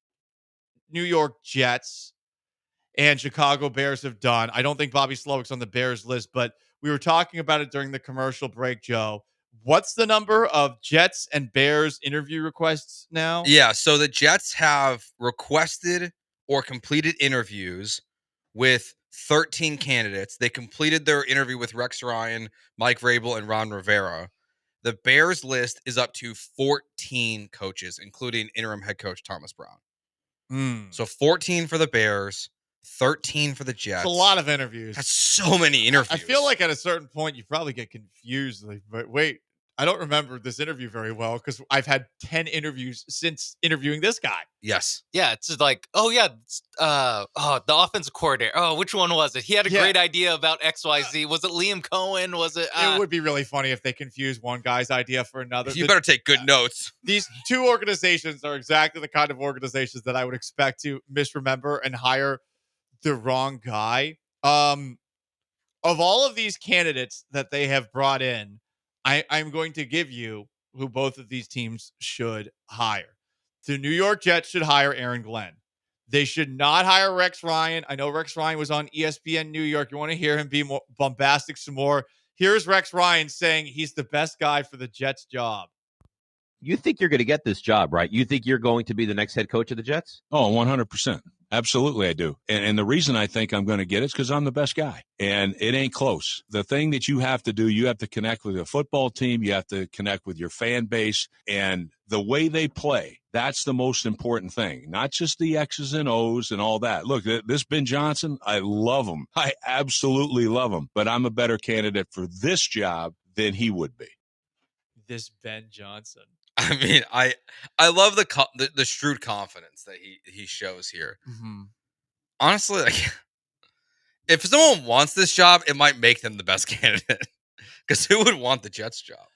New York Jets and Chicago Bears have done. I don't think Bobby Slowick's on the Bears list, but we were talking about it during the commercial break, Joe. What's the number of Jets and Bears interview requests now? Yeah, so the Jets have requested or completed interviews with 13 candidates. They completed their interview with Rex Ryan, Mike Vrabel, and Ron Rivera. The Bears list is up to 14 coaches, including interim head coach Thomas Brown. So 14 for the Bears, 13 for the Jets. It's a lot of interviews. That's so many interviews. I feel like at a certain point, you probably get confused. Like, but wait, I don't remember this interview very well because I've had 10 interviews since interviewing this guy. Yes. Yeah, it's like, the offensive coordinator. Oh, which one was it? He had a great idea about XYZ. Was it Liam Cohen? Was it? It would be really funny if they confuse one guy's idea for another. You better take good notes. These two organizations are exactly the kind of organizations that I would expect to misremember and hire the wrong guy. Of all of these candidates that they have brought in, I'm going to give you who both of these teams should hire. The New York Jets should hire Aaron Glenn. They should not hire Rex Ryan. I know Rex Ryan was on ESPN New York. You want to hear him be more bombastic some more? Here's Rex Ryan saying he's the best guy for the Jets job. You think you're going to get this job, right? You think you're going to be the next head coach of the Jets? Oh, 100%. Absolutely, I do. And the reason I think I'm going to get it is because I'm the best guy. And it ain't close. The thing that you have to do, you have to connect with a football team. You have to connect with your fan base. And the way they play, that's the most important thing. Not just the X's and O's and all that. Look, this Ben Johnson, I love him. I absolutely love him. But I'm a better candidate for this job than he would be. This Ben Johnson. I mean, I love the shrewd confidence that he shows here. Mm-hmm. Honestly, like, if someone wants this job, it might make them the best candidate. Because who would want the Jets job?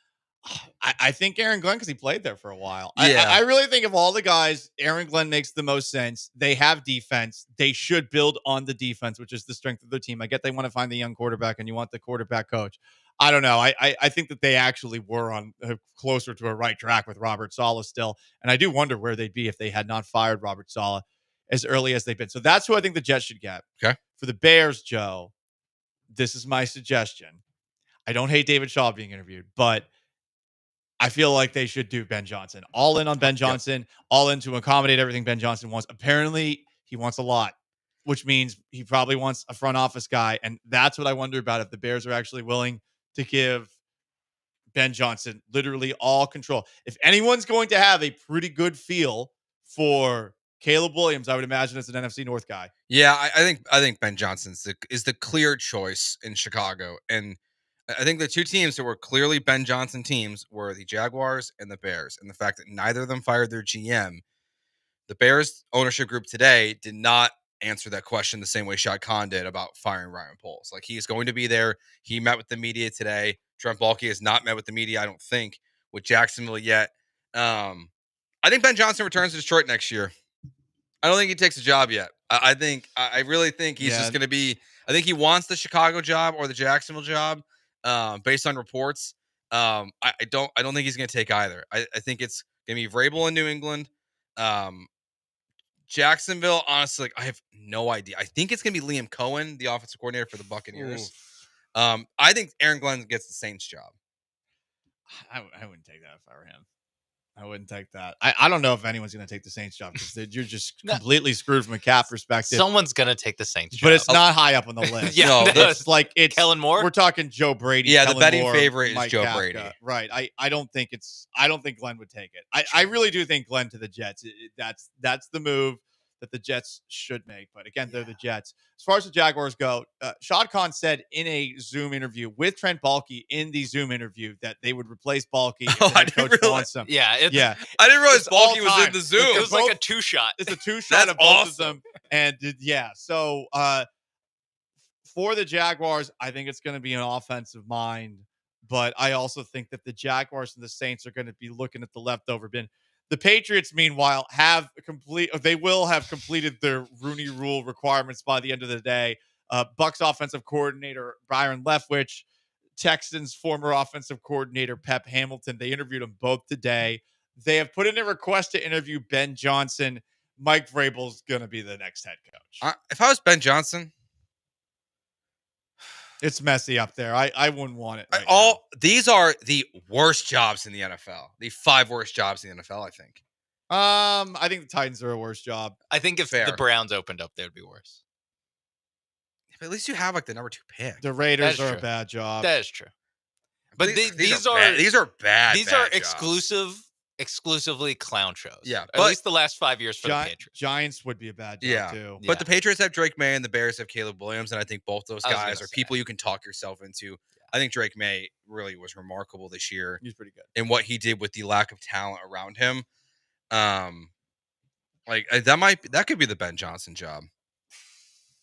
I think Aaron Glenn, because he played there for a while. Yeah. I really think of all the guys, Aaron Glenn makes the most sense. They have defense. They should build on the defense, which is the strength of their team. I get they want to find the young quarterback and you want the quarterback coach. I don't know. I think that they actually were on closer to a right track with Robert Saleh still. And I do wonder where they'd be if they had not fired Robert Saleh as early as they've been. So that's who I think the Jets should get. Okay. For the Bears, Joe, this is my suggestion. I don't hate David Shaw being interviewed, but I feel like they should do Ben Johnson. All in on Ben Johnson, all in to accommodate everything Ben Johnson wants. Apparently, he wants a lot, which means he probably wants a front office guy. And that's what I wonder about if the Bears are actually willing to give Ben Johnson literally all control. If anyone's going to have a pretty good feel for Caleb Williams, I would imagine it's an NFC North guy. Yeah, I think Ben Johnson is the clear choice in Chicago. And I think the two teams that were clearly Ben Johnson teams were the Jaguars and the Bears. And the fact that neither of them fired their GM, the Bears ownership group today did not answer that question the same way Shad Khan did about firing Ryan Poles. Like, he is going to be there. He met with the media today. Trent Baalke has not met with the media, I don't think, with Jacksonville yet. I think Ben Johnson returns to Detroit next year. I don't think he takes a job yet. I really think he's just going to be. I think he wants the Chicago job or the Jacksonville job, based on reports. I don't think he's going to take either. I think it's going to be Vrabel in New England. Jacksonville, honestly, like, I have no idea. I think it's going to be Liam Cohen, the offensive coordinator for the Buccaneers. I think Aaron Glenn gets the Saints job. I wouldn't take that if I were him. I wouldn't take that. I don't know if anyone's going to take the Saints job because you're just completely screwed from a cap perspective. Someone's going to take the Saints job. But it's not high up on the list. It's Kellen Moore. We're talking Joe Brady. Yeah, Kellen the betting Moore, favorite Mike is Joe Kafka. Brady. Right. I don't think Glenn would take it. I really do think Glenn to the Jets. That's the move that the Jets should make. But again, they're the Jets. As far as the Jaguars go, Shad Khan said in a Zoom interview with Trent Baalke in the Zoom interview that they would replace Baalke if the head coach wants him. Yeah. I didn't realize Baalke was in the Zoom. It was like a two-shot. It's a two-shot of both of them. And so for the Jaguars, I think it's going to be an offensive mind, but I also think that the Jaguars and the Saints are going to be looking at the leftover bin. The Patriots, meanwhile, they will have completed their Rooney Rule requirements by the end of the day. Bucs offensive coordinator Byron Leftwich, Texans former offensive coordinator Pep Hamilton. They interviewed them both today. They have put in a request to interview Ben Johnson. Mike Vrabel's going to be the next head coach. If I was Ben Johnson, it's messy up there. I wouldn't want it. Right these are the worst jobs in the NFL. The 5 worst jobs in the NFL, I think. I think the Titans are a worse job. I think if the Browns opened up, they would be worse. But at least you have like the number 2 pick. The Raiders are a bad job. That is true. But these are bad. These are exclusively clown shows. Yeah, at least the last 5 years for the Patriots. Giants would be a bad job too. But the Patriots have Drake May and the Bears have Caleb Williams, and I think both those guys are people you can talk yourself into. I think Drake May really was remarkable this year. He's pretty good in what he did with the lack of talent around him. That could be the Ben Johnson job.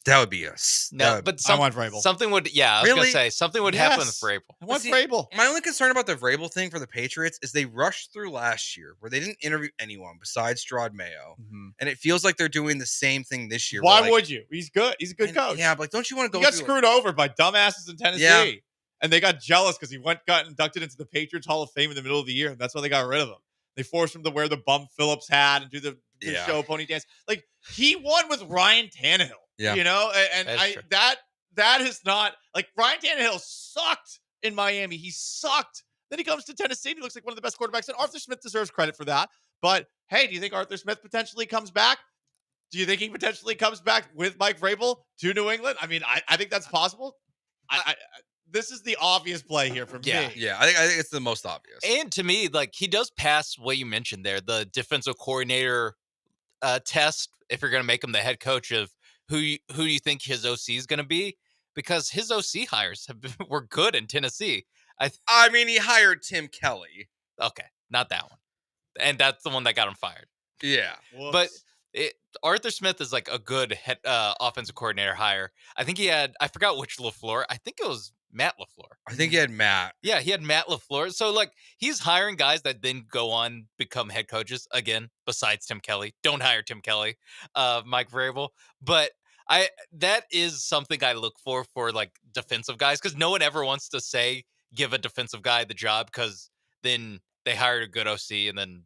That would be us. No, but I want Vrabel. Something would, I was gonna say something would happen with Vrabel. I want Vrabel. My only concern about the Vrabel thing for the Patriots is they rushed through last year where they didn't interview anyone besides Strad Mayo, and it feels like they're doing the same thing this year. Why would you? He's good. He's a good coach. Yeah, but like, don't you want to go? He got screwed over by dumbasses in Tennessee, and they got jealous because he got inducted into the Patriots Hall of Fame in the middle of the year, and that's why they got rid of him. They forced him to wear the Bum Phillips hat and do the show pony dance. Like he won with Ryan Tannehill. Yeah. You know, and that is not like Ryan Tannehill sucked in Miami. He sucked. Then he comes to Tennessee and he looks like one of the best quarterbacks. And Arthur Smith deserves credit for that. But hey, do you think Arthur Smith potentially comes back? Do you think he potentially comes back with Mike Vrabel to New England? I mean, I think that's possible. This is the obvious play here for me. Yeah, I think it's the most obvious. And to me, like he does pass what you mentioned there, the defensive coordinator test. If you're going to make him the head coach of who you think his OC is going to be, because his OC hires were good in Tennessee. I mean, he hired Tim Kelly. Okay, not that one, and that's the one that got him fired. Yeah, but Arthur Smith is like a good offensive coordinator hire. I think he had, I forgot which LaFleur. I think it was Matt LaFleur. I think he had Matt. Yeah, he had Matt LaFleur. So like he's hiring guys that then go on become head coaches again. Besides Tim Kelly, don't hire Tim Kelly, Mike Vrabel. But that is something I look for like defensive guys, because no one ever wants to give a defensive guy the job because then they hired a good OC and then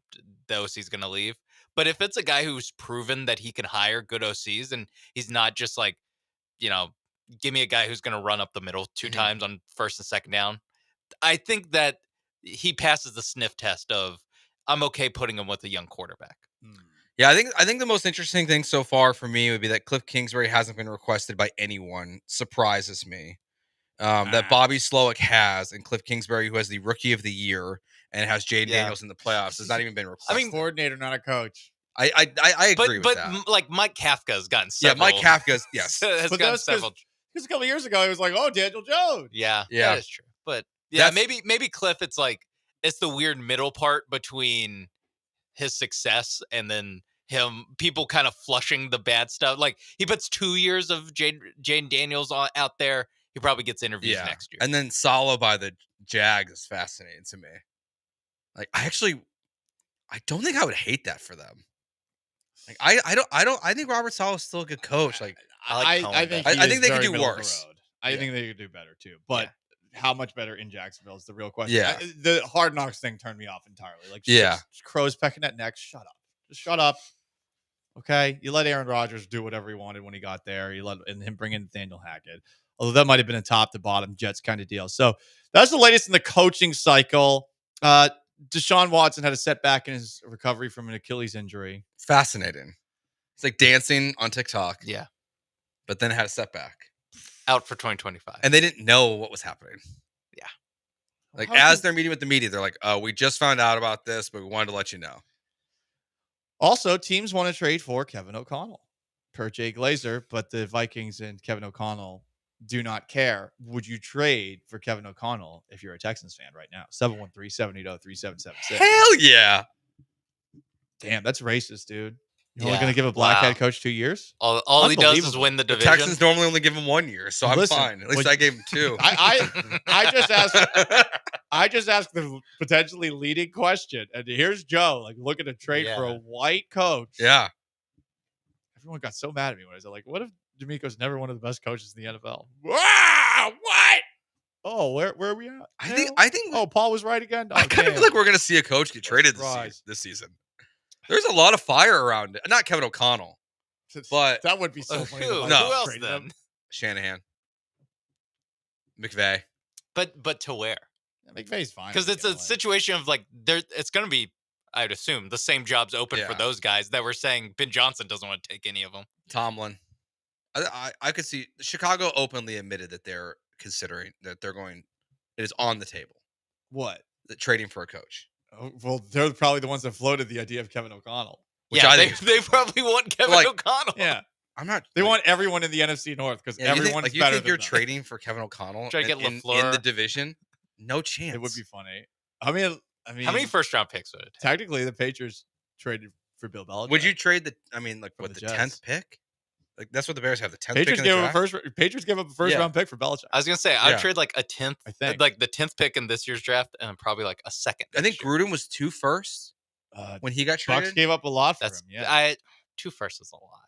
the OC is going to leave. But if it's a guy who's proven that he can hire good OCs and he's not just like, give me a guy who's going to run up the middle 2 times on first and second down, I think that he passes the sniff test of I'm okay putting him with a young quarterback. Yeah, I think the most interesting thing so far for me would be that Cliff Kingsbury hasn't been requested by anyone. Surprises me. That Bobby Slowick has, and Cliff Kingsbury, who has the Rookie of the Year and has Jaden Daniels in the playoffs, has not even been requested. I mean, coordinator, not a coach. I agree with that. But like Mike Kafka has gotten several. Yeah, Mike Kafka's has gotten several. Because a couple years ago, he was like, "Oh, Daniel Jones." Yeah, that is true. But maybe Cliff, it's the weird middle part between his success and then people kind of flushing the bad stuff. Like he puts 2 years of Jaden Daniels out there. He probably gets interviews next year. And then Saleh by the Jags is fascinating to me. Like I don't think I would hate that for them. Like I think Robert Saleh is still a good coach. Like I think they could do worse. I think they could do better too. But how much better in Jacksonville is the real question. Yeah. The Hard Knocks thing turned me off entirely. Like, Crows pecking at necks. Shut up. Just shut up. Okay. You let Aaron Rodgers do whatever he wanted when he got there. You let him bring in Nathaniel Hackett. Although that might have been a top to bottom Jets kind of deal. So that's the latest in the coaching cycle. Deshaun Watson had a setback in his recovery from an Achilles injury. Fascinating. It's like dancing on TikTok. Yeah. But then had a setback. Out for 2025. And they didn't know what was happening. Yeah. Like as they're meeting with the media, they're like, we just found out about this, but we wanted to let you know. Also, teams want to trade for Kevin O'Connell per Jay Glazer, but the Vikings and Kevin O'Connell do not care. Would you trade for Kevin O'Connell if you're a Texans fan right now? 713-780-3776. Hell yeah. Damn, that's racist, dude. You're only going to give a black head coach 2 years? All he does is win the The division. Texans normally only give him 1 year, so I'm fine. At least I gave him 2. I just asked the potentially leading question, and here's Joe, like looking to trade for a white coach. Yeah. Everyone got so mad at me when I said, like, what if D'Amico's never one of the best coaches in the NFL? Wow, what? Oh, where are we at? I think. Oh, Paul was right again. I kind of feel like we're going to see a coach get traded this season. There's a lot of fire around it. Not Kevin O'Connell, but that would be so funny. Who else then? Shanahan, McVay. But to where? McVay's fine. Because it's a situation of like it's going to be, I'd assume, the same jobs open for those guys that were saying Ben Johnson doesn't want to take any of them. Tomlin. I could see Chicago openly admitted that they're considering that they're going. It is on the table. What? Trading for a coach. Oh, well, they're probably the ones that floated the idea of Kevin O'Connell. They probably want Kevin O'Connell. Yeah. I'm not. They want everyone in the NFC North because everyone's you better think than you're them. trading for Kevin O'Connell Try to get in LaFleur. the division? No chance. It would be funny. I mean, how many first round picks would it take? Technically, the Patriots traded for Bill Belichick. Would you trade the 10th pick? Like that's what the Bears have, the 10th pick in the draft? Patriots gave up a first round pick for Belichick. I was gonna say I'd trade like a 10th, I think. like the 10th pick in this year's draft, and probably like a second. I think Gruden was 2 firsts when he got traded. Bucks gave up a lot for him. Yeah, 2 firsts is a lot,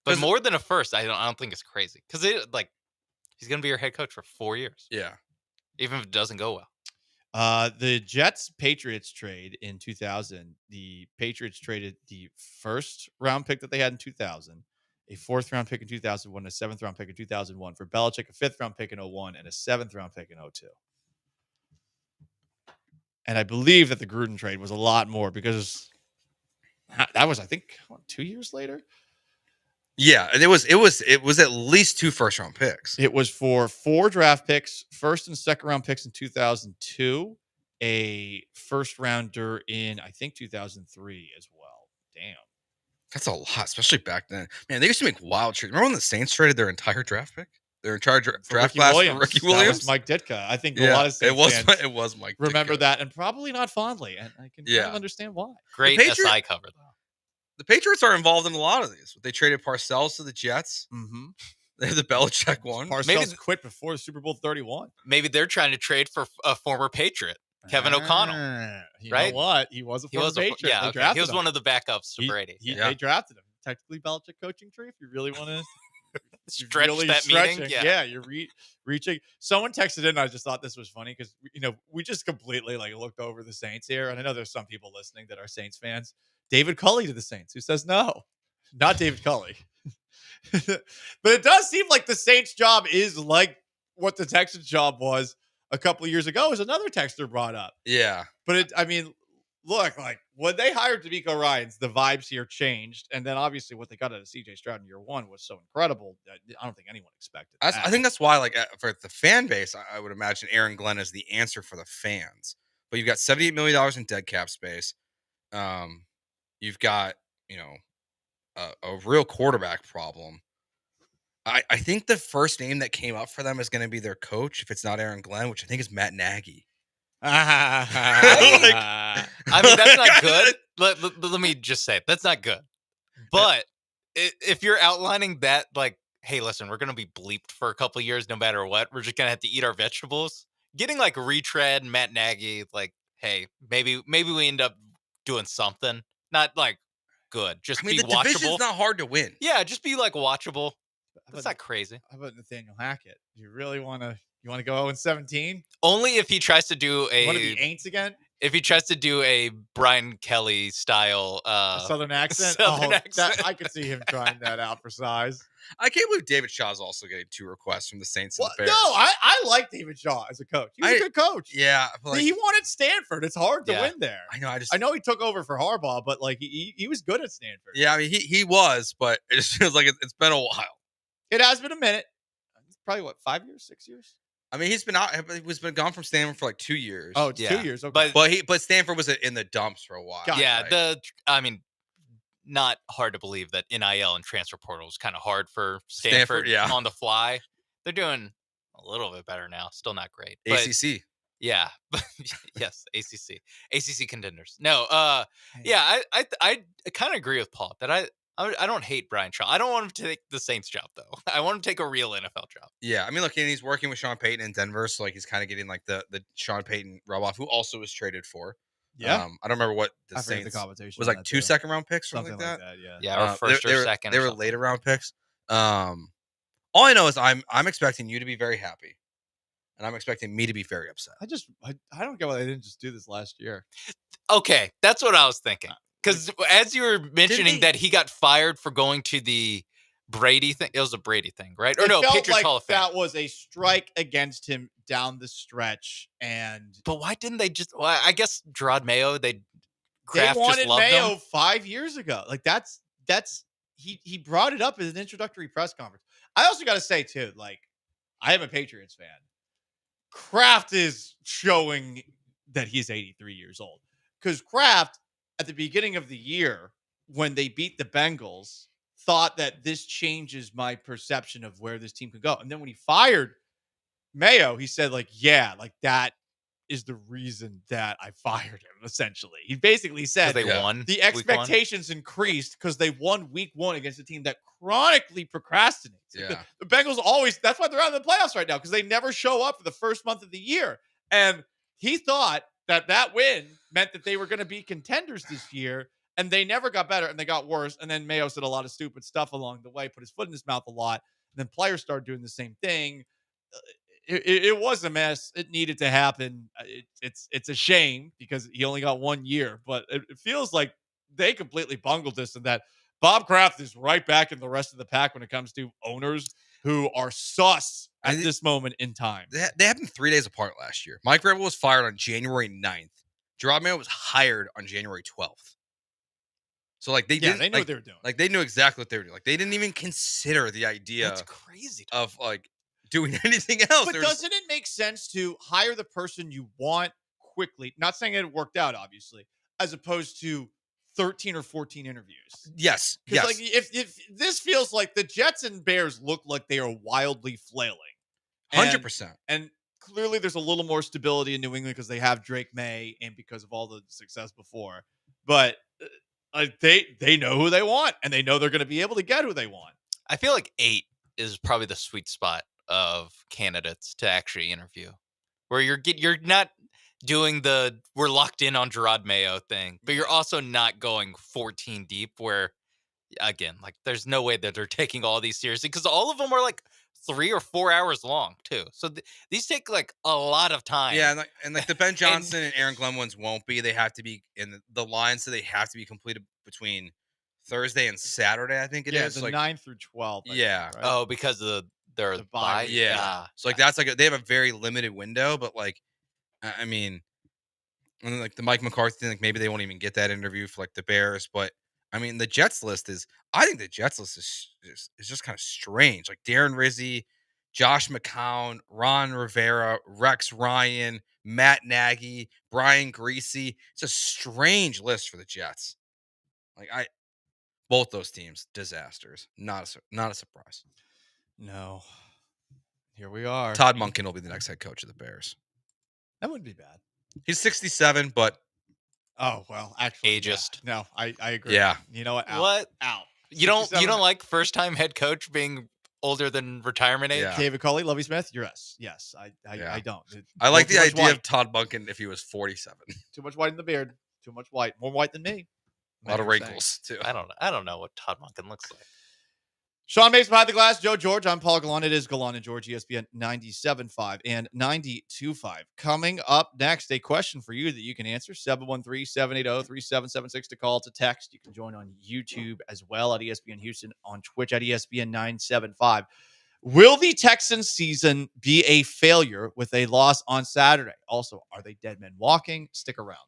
but more than a first, I don't think it's crazy because he's gonna be your head coach for 4 years. Yeah, even if it doesn't go well. The Jets-Patriots trade in 2000, the Patriots traded the first round pick that they had in 2000, a 4th round pick in 2001, a 7th round pick in 2001 for Belichick, a 5th round pick in 2001, and a 7th round pick in 2002. And I believe that the Gruden trade was a lot more because that was, I think, 2 years later. Yeah, and it was at least 2 first round picks. It was for 4 draft picks, 1st and 2nd round picks in 2002, a 1st rounder in I think 2003 as well. Damn, that's a lot, especially back then. Man, they used to make wild trades. Remember when the Saints traded their entire draft pick, their entire draft class for Ricky Williams? That was Mike Ditka. I think a lot of Saints fans it was Mike. Remember Ditka. that, and probably not fondly, and I can kind of understand why. Great SI cover though. The Patriots are involved in a lot of these. They traded Parcells to the Jets. Mm-hmm. They have the Belichick one. Parcells quit before Super Bowl 31. Maybe they're trying to trade for a former Patriot, Kevin O'Connell. You right? know what? He was a former Patriot. Yeah, okay. He was one of the backups to Brady. They drafted him. Technically, Belichick coaching tree. If you really want to stretch that meeting, you're reaching. Someone texted in. I just thought this was funny because we just completely looked over the Saints here, and I know there's some people listening that are Saints fans. David Culley to the Saints, who says no, not David Culley. But it does seem like the Saints' job is like what the Texans' job was a couple of years ago, as another texter brought up. Yeah. But look, like when they hired DeMeco Ryans, the vibes here changed. And then obviously what they got out of CJ Stroud in year 1 was so incredible that I don't think anyone expected that. I think that's why, for the fan base, I would imagine Aaron Glenn is the answer for the fans. But you've got $78 million in dead cap space. You've got, a real quarterback problem. I think the first name that came up for them is going to be their coach, if it's not Aaron Glenn, which I think is Matt Nagy. I mean, that's not good. Let me just say, that's not good. But if you're outlining that, hey, listen, we're going to be bleeped for a couple of years no matter what. We're just going to have to eat our vegetables. Getting retread, Matt Nagy, hey, maybe we end up doing something. Not good. Just be the watchable. Division's not hard to win. Yeah, just be watchable. That's not crazy. How about Nathaniel Hackett? Do you really want to? You want to go 0-17? Only if he tries to do One of the Aints again. If he tries to do a Brian Kelly style a Southern accent. accent. I could see him trying that out for size. I can't believe David Shaw's also getting 2 requests from the Saints and the Bears. No, I like David Shaw as a coach. He was a good coach. Yeah, he wanted Stanford. It's hard to win there. I know. I know he took over for Harbaugh, but he was good at Stanford. Yeah, I mean he was, but it just feels like it's been a while. It has been a minute. Probably 5 years, 6 years. I mean, he's been gone from Stanford for 2 years. Oh, it's 2 years. Okay. But Stanford was in the dumps for a while. Right? Not hard to believe that NIL and transfer portal is kind of hard for Stanford on the fly. They're doing a little bit better now. Still not great. ACC. Yeah. Yes, ACC contenders. No, yeah, I kind of agree with Paul that I don't hate Brian Shaw. I don't want him to take the Saints job though. I want him to take a real NFL job. Yeah, I mean, look, and he's working with Sean Payton in Denver, so like he's kind of getting like the Sean Payton rub-off, who also was traded for. Yeah. I don't remember what the I forget the Saints compensation was on like that, 2 too. second-round picks, or Something something like like that. that, Yeah, or first or second. They were later round picks. All I know is I'm expecting you to be very happy, and I'm expecting me to be very upset. I don't get why they didn't just do this last year. Okay, that's what I was thinking. Because as you were mentioning that he got fired for going to the Brady thing, it was a Brady thing, right? Or It no, felt Patriots like Hall of Fame. that was a strike against him down the stretch, But why didn't they just? Well, I guess Gerard Mayo. Kraft they wanted just loved Mayo him. 5 years ago. Like that's he brought it up as an introductory press conference. I also got to say too, like I am a Patriots fan. Kraft is showing that he's 83 years old because Kraft at the beginning of the year when they beat the Bengals thought that this changes my perception of where this team could go. And then when he fired Mayo, he said like, yeah, like that is the reason that I fired him, essentially. He basically said they won the week one? expectations increased because they won week 1 against a team that chronically procrastinates. Like, Yeah. the Bengals always, that's why they're out of the playoffs right now, because they never show up for the first month of the year. And he thought that win meant that they were going to be contenders this year, and they never got better, and they got worse. And then Mayo said a lot of stupid stuff along the way, put his foot in his mouth a lot. And then players started doing the same thing. It was a mess. It needed to happen. It's a shame because he only got 1 year, but it feels like they completely bungled this, and that Bob Kraft is right back in the rest of the pack when it comes to owners who are sus at this moment in time. They happened 3 days apart last year. Mike Vrabel was fired on January 9th. Gerard Mayo was hired on January 12th. So like they didn't, they knew what they were doing. Like they knew exactly what they were doing. Like they didn't even consider the idea. That's crazy. Of like doing anything else. But doesn't it make sense to hire the person you want quickly? Not saying it worked out, obviously, as opposed to 13 or 14 interviews. Yes. Because like if this feels like the Jets and Bears look like they are wildly flailing. 100%. And clearly there's a little more stability in New England because they have Drake May and because of all the success before. But they know who they want, and they know they're going to be able to get who they want. I feel like 8 is probably the sweet spot of candidates to actually interview, where you're not doing the we're locked in on Gerard Mayo thing, but you're also not going 14 deep where, again, like there's no way that they're taking all these seriously because all of them are like 3 or 4 hours long too. So these take like a lot of time. Yeah, and like the Ben Johnson and Aaron Glenn ones won't be. They have to be in the lines, so they have to be completed between Thursday and Saturday, I think it is. The like 9 through 12. Yeah. Right? Oh, because of their bye. Yeah. So like that's like they have a very limited window, but like I mean, and then like the Mike McCarthy thing, like maybe they won't even get that interview for like the Bears, but I mean the Jets list is just kind of strange. Like Darren Rizzi, Josh McCown, Ron Rivera, Rex Ryan, Matt Nagy, Brian Greasy. It's a strange list for the Jets. Like both those teams disasters. Not a surprise. No. Here we are. Todd Monken will be the next head coach of the Bears. That wouldn't be bad. He's 67, but oh well, actually, ageist. Yeah. No, I agree. Yeah. You know what? Out. What? Out. You don't like first time head coach being older than retirement age? Yeah. David Culley, Lovie Smith. Yes. I don't. I like the idea white. of Todd Monken if he was 47. Too much white in the beard. Too much white. More white than me. A lot of wrinkles too. I don't know what Todd Monken looks like. Sean Mason behind the glass, Joe George. I'm Paul Gallant. It is Gallant and George, ESPN 97.5 and 92.5. Coming up next, a question for you that you can answer. 713-780-3776 to call, to text. You can join on YouTube as well at ESPN Houston, on Twitch at ESPN 975. Will the Texans season be a failure with a loss on Saturday? Also, are they dead men walking? Stick around.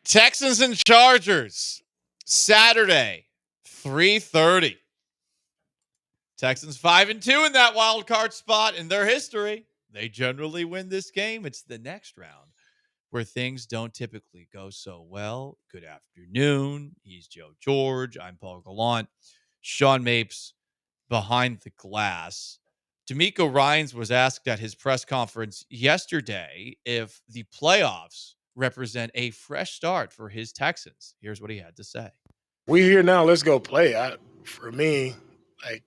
Texans and Chargers, Saturday, 3:30. Texans 5-2 in that wild card spot in their history. They generally win this game. It's the next round where things don't typically go so well. Good afternoon. He's Joe George. I'm Paul Gallant. Sean Mapes behind the glass. D'Amico Ryans was asked at his press conference yesterday if the playoffs represent a fresh start for his Texans. Here's what he had to say. We're here now. Let's go play. For me, like,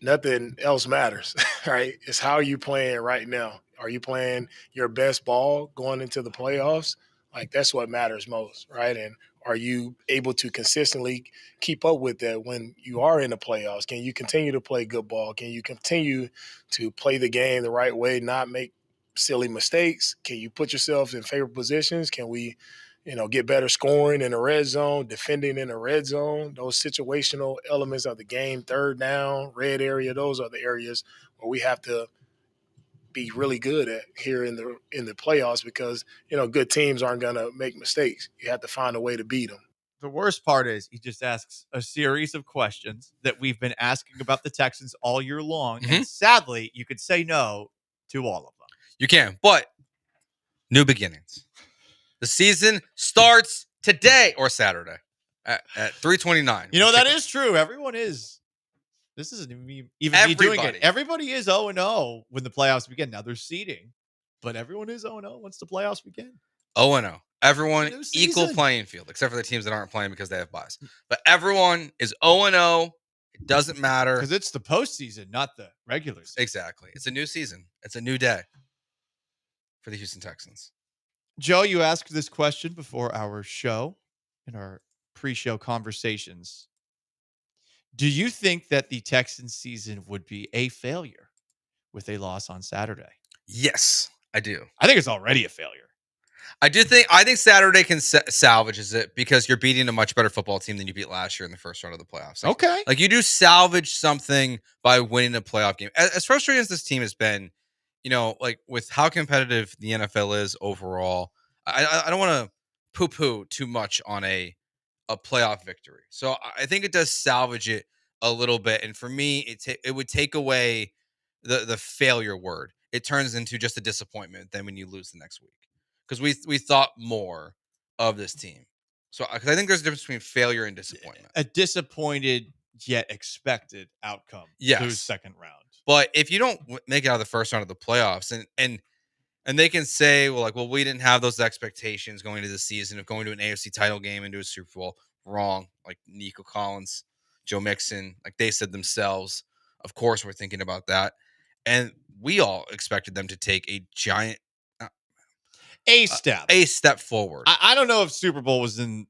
nothing else matters, right? It's how you playing right now. Are you playing your best ball going into the playoffs? Like, that's what matters most, right? And are you able to consistently keep up with that when you are in the playoffs? Can you continue to play good ball? Can you continue to play the game the right way, not make silly mistakes? Can you put yourself in favorable positions? Can we get better scoring in the red zone, defending in the red zone, those situational elements of the game, third down, red area, those are the areas where we have to be really good at here in the playoffs because, good teams aren't going to make mistakes. You have to find a way to beat them. The worst part is he just asks a series of questions that we've been asking about the Texans all year long. And sadly, you could say no to all of them. You can, but new beginnings. The season starts today or Saturday at 3:29. That is true. Everyone is. This isn't even me doing it. Everybody is 0-0 when the playoffs begin. Now, there's seeding, but everyone is 0-0 once the playoffs begin. 0-0. Everyone equal playing field, except for the teams that aren't playing because they have buys. But everyone is 0-0. It doesn't matter. Because it's the postseason, not the regular season. Exactly. It's a new season. It's a new day for the Houston Texans. Joe, you asked this question before our show, in our pre-show conversations. Do you think that the Texans season would be a failure with a loss on Saturday? Yes, I do. I think it's already a failure. I think Saturday can salvages it because you're beating a much better football team than you beat last year in the first round of the playoffs. Okay. Like, you do salvage something by winning a playoff game. As frustrating as this team has been, like, with how competitive the NFL is overall, I don't want to poo-poo too much on a playoff victory. So I think it does salvage it a little bit. And for me, it would take away the failure word. It turns into just a disappointment than when you lose the next week. Because we thought more of this team. So I think there's a difference between failure and disappointment. A disappointed yet expected outcome. Yes. Through second round. But if you don't make it out of the first round of the playoffs, and they can say, well, we didn't have those expectations going into the season of going to an AFC title game and to a Super Bowl. Wrong. Like Nico Collins, Joe Mixon, like they said themselves. Of course, we're thinking about that. And we all expected them to take a giant a step forward. I don't know if Super Bowl was in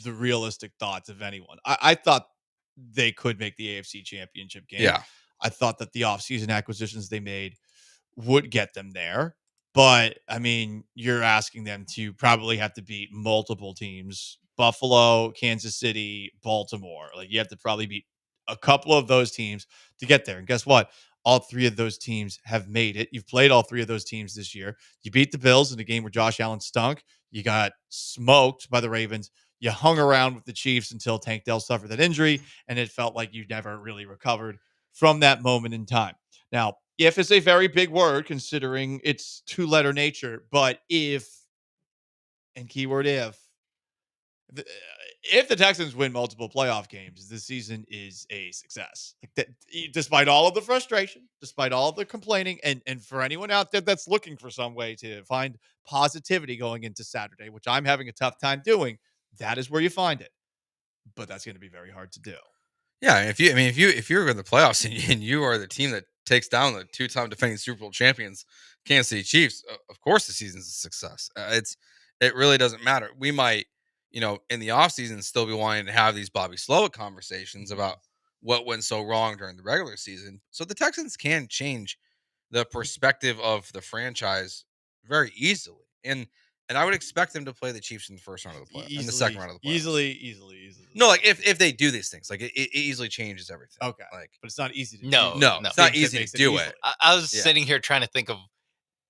the realistic thoughts of anyone. I thought they could make the AFC Championship game. Yeah. I thought that the offseason acquisitions they made would get them there. But, I mean, you're asking them to probably have to beat multiple teams. Buffalo, Kansas City, Baltimore. Like, you have to probably beat a couple of those teams to get there. And guess what? All three of those teams have made it. You've played all three of those teams this year. You beat the Bills in a game where Josh Allen stunk. You got smoked by the Ravens. You hung around with the Chiefs until Tank Dell suffered that injury, and it felt like you never really recovered from that moment in time. Now, if is a very big word considering its two-letter nature, but if, and keyword if the Texans win multiple playoff games, this season is a success. Like that, despite all of the frustration, despite all of the complaining, and for anyone out there that's looking for some way to find positivity going into Saturday, which I'm having a tough time doing, that is where you find it. But that's going to be very hard to do. Yeah, if you're in the playoffs and you are the team that takes down the two-time defending Super Bowl champions, Kansas City Chiefs, of course the season's a success. It really doesn't matter. We might, in the offseason still be wanting to have these Bobby Slowick conversations about what went so wrong during the regular season. So the Texans can change the perspective of the franchise very easily. And I would expect them to play the Chiefs in the first round of the playoffs, in the second round of the playoffs. Easily. No, like if they do these things, like it easily changes everything. Okay, like, but it's not easy to do. No, it's not easy to do it. I was sitting here trying to think of,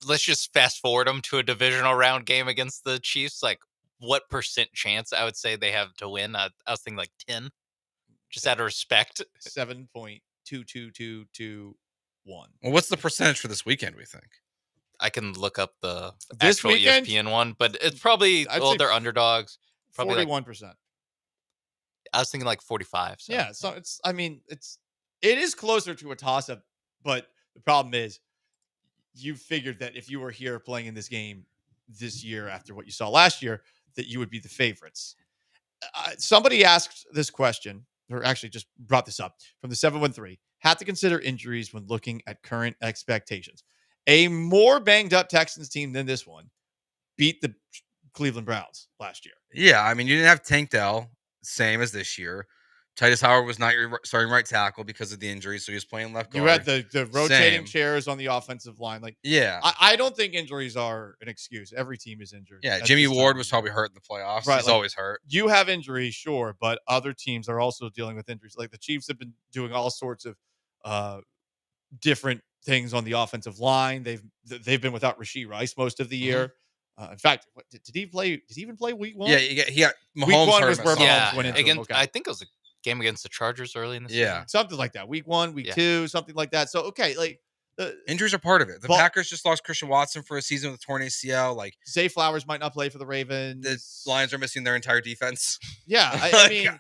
let's just fast forward them to a divisional round game against the Chiefs. Like, what percent chance I would say they have to win. I was thinking like 10, just out of respect. 7.22221. Well, what's the percentage for this weekend, we think? I can look up the This actual weekend? ESPN one, but it's probably, they're underdogs. Probably 41%. I was thinking like 45. So. Yeah, so it is closer to a toss-up, but the problem is you figured that if you were here playing in this game this year after what you saw last year, that you would be the favorites. Somebody asked this question, or actually just brought this up from the 713. Had to consider injuries when looking at current expectations. A more banged up Texans team than this one beat the Cleveland Browns last year. Yeah, I mean, you didn't have Tank Dell, same as this year. Titus Howard was not your starting right tackle because of the injury, so he was playing left guard. You had the rotating Same. chairs on the offensive line. Like, Yeah. I don't think injuries are an excuse. Every team is injured. Yeah, at Jimmy this time Ward of was the probably year. hurt in the playoffs. Right, He's like, always hurt. You have injuries, sure, but other teams are also dealing with injuries. Like the Chiefs have been doing all sorts of different things on the offensive line. They've been without Rashee Rice most of the year. In fact, did he play? Did he even play week one? Yeah, he got Mahomes week one hurt was where himself. Mahomes went into him. Okay. I think it was a game against the Chargers early in the Yeah. season. Something like that. Week one, week two, something like that. So, okay, like Injuries are part of it. The But- Packers just lost Christian Watson for a season with a torn ACL. Like Zay Flowers might not play for the Ravens. the Lions are missing their entire defense. Yeah, I mean,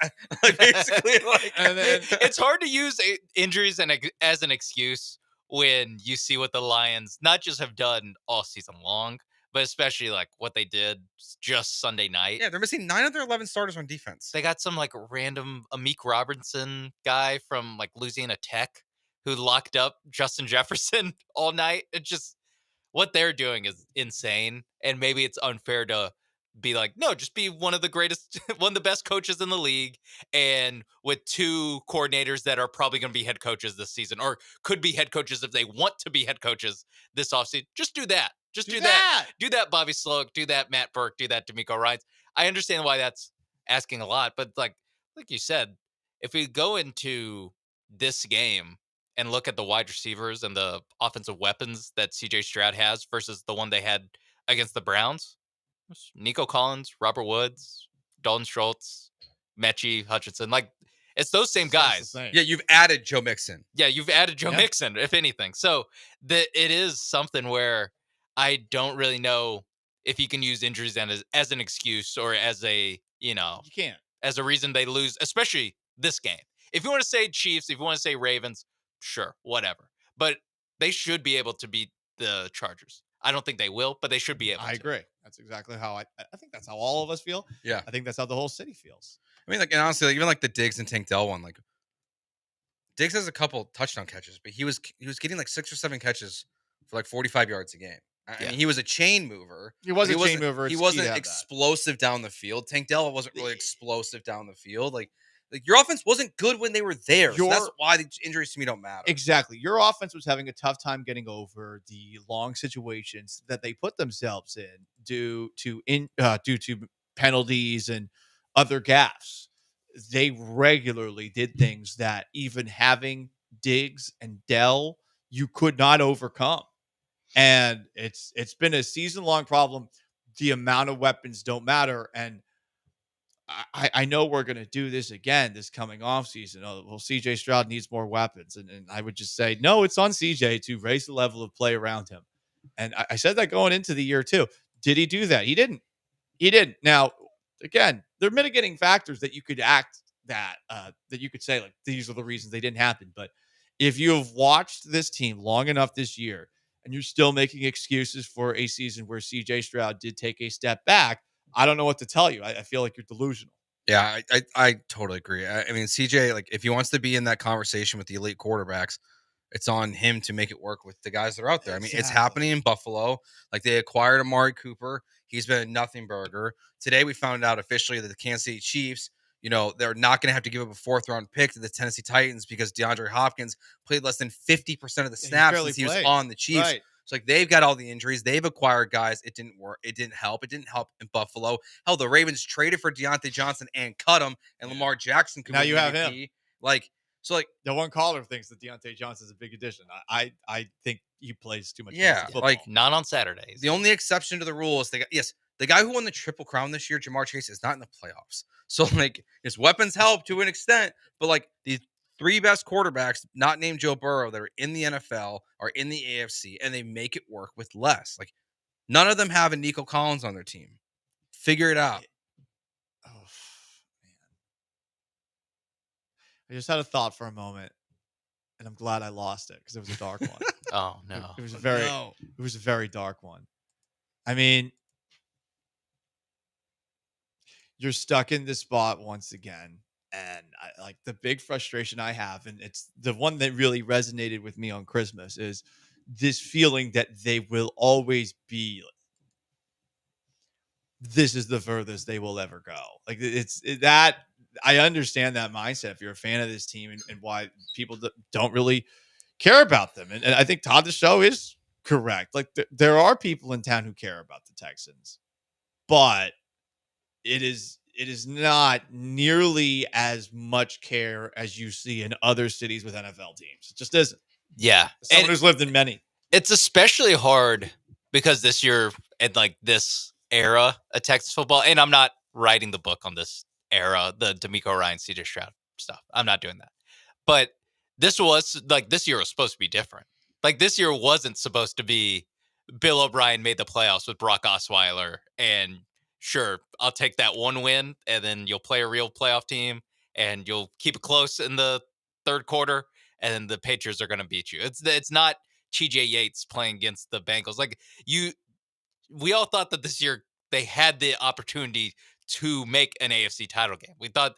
basically, like, and then It's hard to use injuries as an excuse when you see what the Lions not just have done all season long, but especially like what they did just Sunday night. yeah, they're missing 9 of their 11 starters on defense. They got some like random Amik Robertson guy from like Louisiana Tech who locked up Justin Jefferson all night. It just, what they're doing is insane. And maybe it's unfair to be like, no, just be one of the greatest, one of the best coaches in the league. And with 2 coordinators that are probably going to be head coaches this season, or could be head coaches if they want to be head coaches this offseason. Just do that. Just do that. Do that, Bobby Sloak. Do that, Matt Burke. Do that, D'Amico Ryans. I understand why that's asking a lot, but like you said, if we go into this game and look at the wide receivers and the offensive weapons that CJ Stroud has versus the one they had against the Browns, Nico Collins, Robert Woods, Dalton Schultz, Mechie, Hutchinson, like it's those same guys. Yeah, you've added Joe Mixon. Yeah, you've added Joe Mixon, if anything. So it is something where I don't really know if you can use injuries as an excuse or as a, you can't. As a reason they lose, especially this game. If you want to say Chiefs, if you want to say Ravens, sure, whatever. But they should be able to beat the Chargers. I don't think they will, but they should be able to. I agree. That's exactly how I think that's how all of us feel. Yeah. I think that's how the whole city feels. I mean, like, and honestly, like, even like the Diggs and Tank Dell one, like Diggs has a couple touchdown catches, but he was getting like 6 or 7 catches for like 45 yards a game. I mean, he was a chain mover. He was but a chain mover. He It's key to wasn't have that. explosive down the field. Tank Dell wasn't really explosive down the field. Like your offense wasn't good when they were there. So that's why the injuries to me don't matter. Exactly. Your offense was having a tough time getting over the long situations that they put themselves in due to penalties and other gaffes. They regularly did things that even having Diggs and Dell, you could not overcome. And it's been a season-long problem. The amount of weapons don't matter. And I know we're going to do this again this coming off season. Oh, well, CJ Stroud needs more weapons. And I would just say, no, it's on CJ to raise the level of play around him. And I said that going into the year too. Did he do that? He didn't. Now, again, they're mitigating factors that you could that you could say, like, these are the reasons they didn't happen. But if you have watched this team long enough this year and you're still making excuses for a season where CJ Stroud did take a step back, I don't know what to tell you. I feel like you're delusional. Yeah, I totally agree. I mean, CJ, like, if he wants to be in that conversation with the elite quarterbacks, it's on him to make it work with the guys that are out there. I mean, it's happening in Buffalo. Like, they acquired Amari Cooper. He's been a nothing burger. Today, we found out officially that the Kansas City Chiefs, they're not going to have to give up a 4th-round pick to the Tennessee Titans because DeAndre Hopkins played less than 50% of the snaps since he was on the Chiefs. Right. So, like, they've got all the injuries. They've acquired guys. It didn't work. It didn't help. It didn't help in Buffalo. Hell, the Ravens traded for Deontay Johnson and cut him, and Lamar Jackson could Now win you the have MVP. him. The one caller thinks that Deontay Johnson is a big addition. I think he plays too much. Yeah, football. like, not on Saturdays. The only exception to the rule is The guy who won the Triple Crown this year, Jamar Chase, is not in the playoffs. So, like, his weapons help to an extent, but, like, the 3 best quarterbacks, not named Joe Burrow, that are in the NFL, are in the AFC, and they make it work with less. Like, none of them have a Nico Collins on their team. Figure it out. Oh, man. I just had a thought for a moment, and I'm glad I lost it because it was a dark one. Oh, no. It was a very dark one. I mean, you're stuck in this spot once again. And like the big frustration I have, and it's the one that really resonated with me on Christmas, is this feeling that they will always be, this is the furthest they will ever go. Like that, I understand that mindset if you're a fan of this team and why people don't really care about them. And I think Todd the Show is correct. Like there are people in town who care about the Texans, but it is not nearly as much care as you see in other cities with NFL teams. It just isn't. Yeah. Someone who's lived in many. It's especially hard because this year and like this era of Texas football, and I'm not writing the book on this era, the D'Amico Ryan, CJ Stroud stuff. I'm not doing that. But this year was supposed to be different. Like this year wasn't supposed to be Bill O'Brien made the playoffs with Brock Osweiler and sure, I'll take that one win, and then you'll play a real playoff team, and you'll keep it close in the third quarter, and then the Patriots are going to beat you. It's not TJ Yates playing against the Bengals. Like we all thought that this year they had the opportunity to make an AFC title game. We thought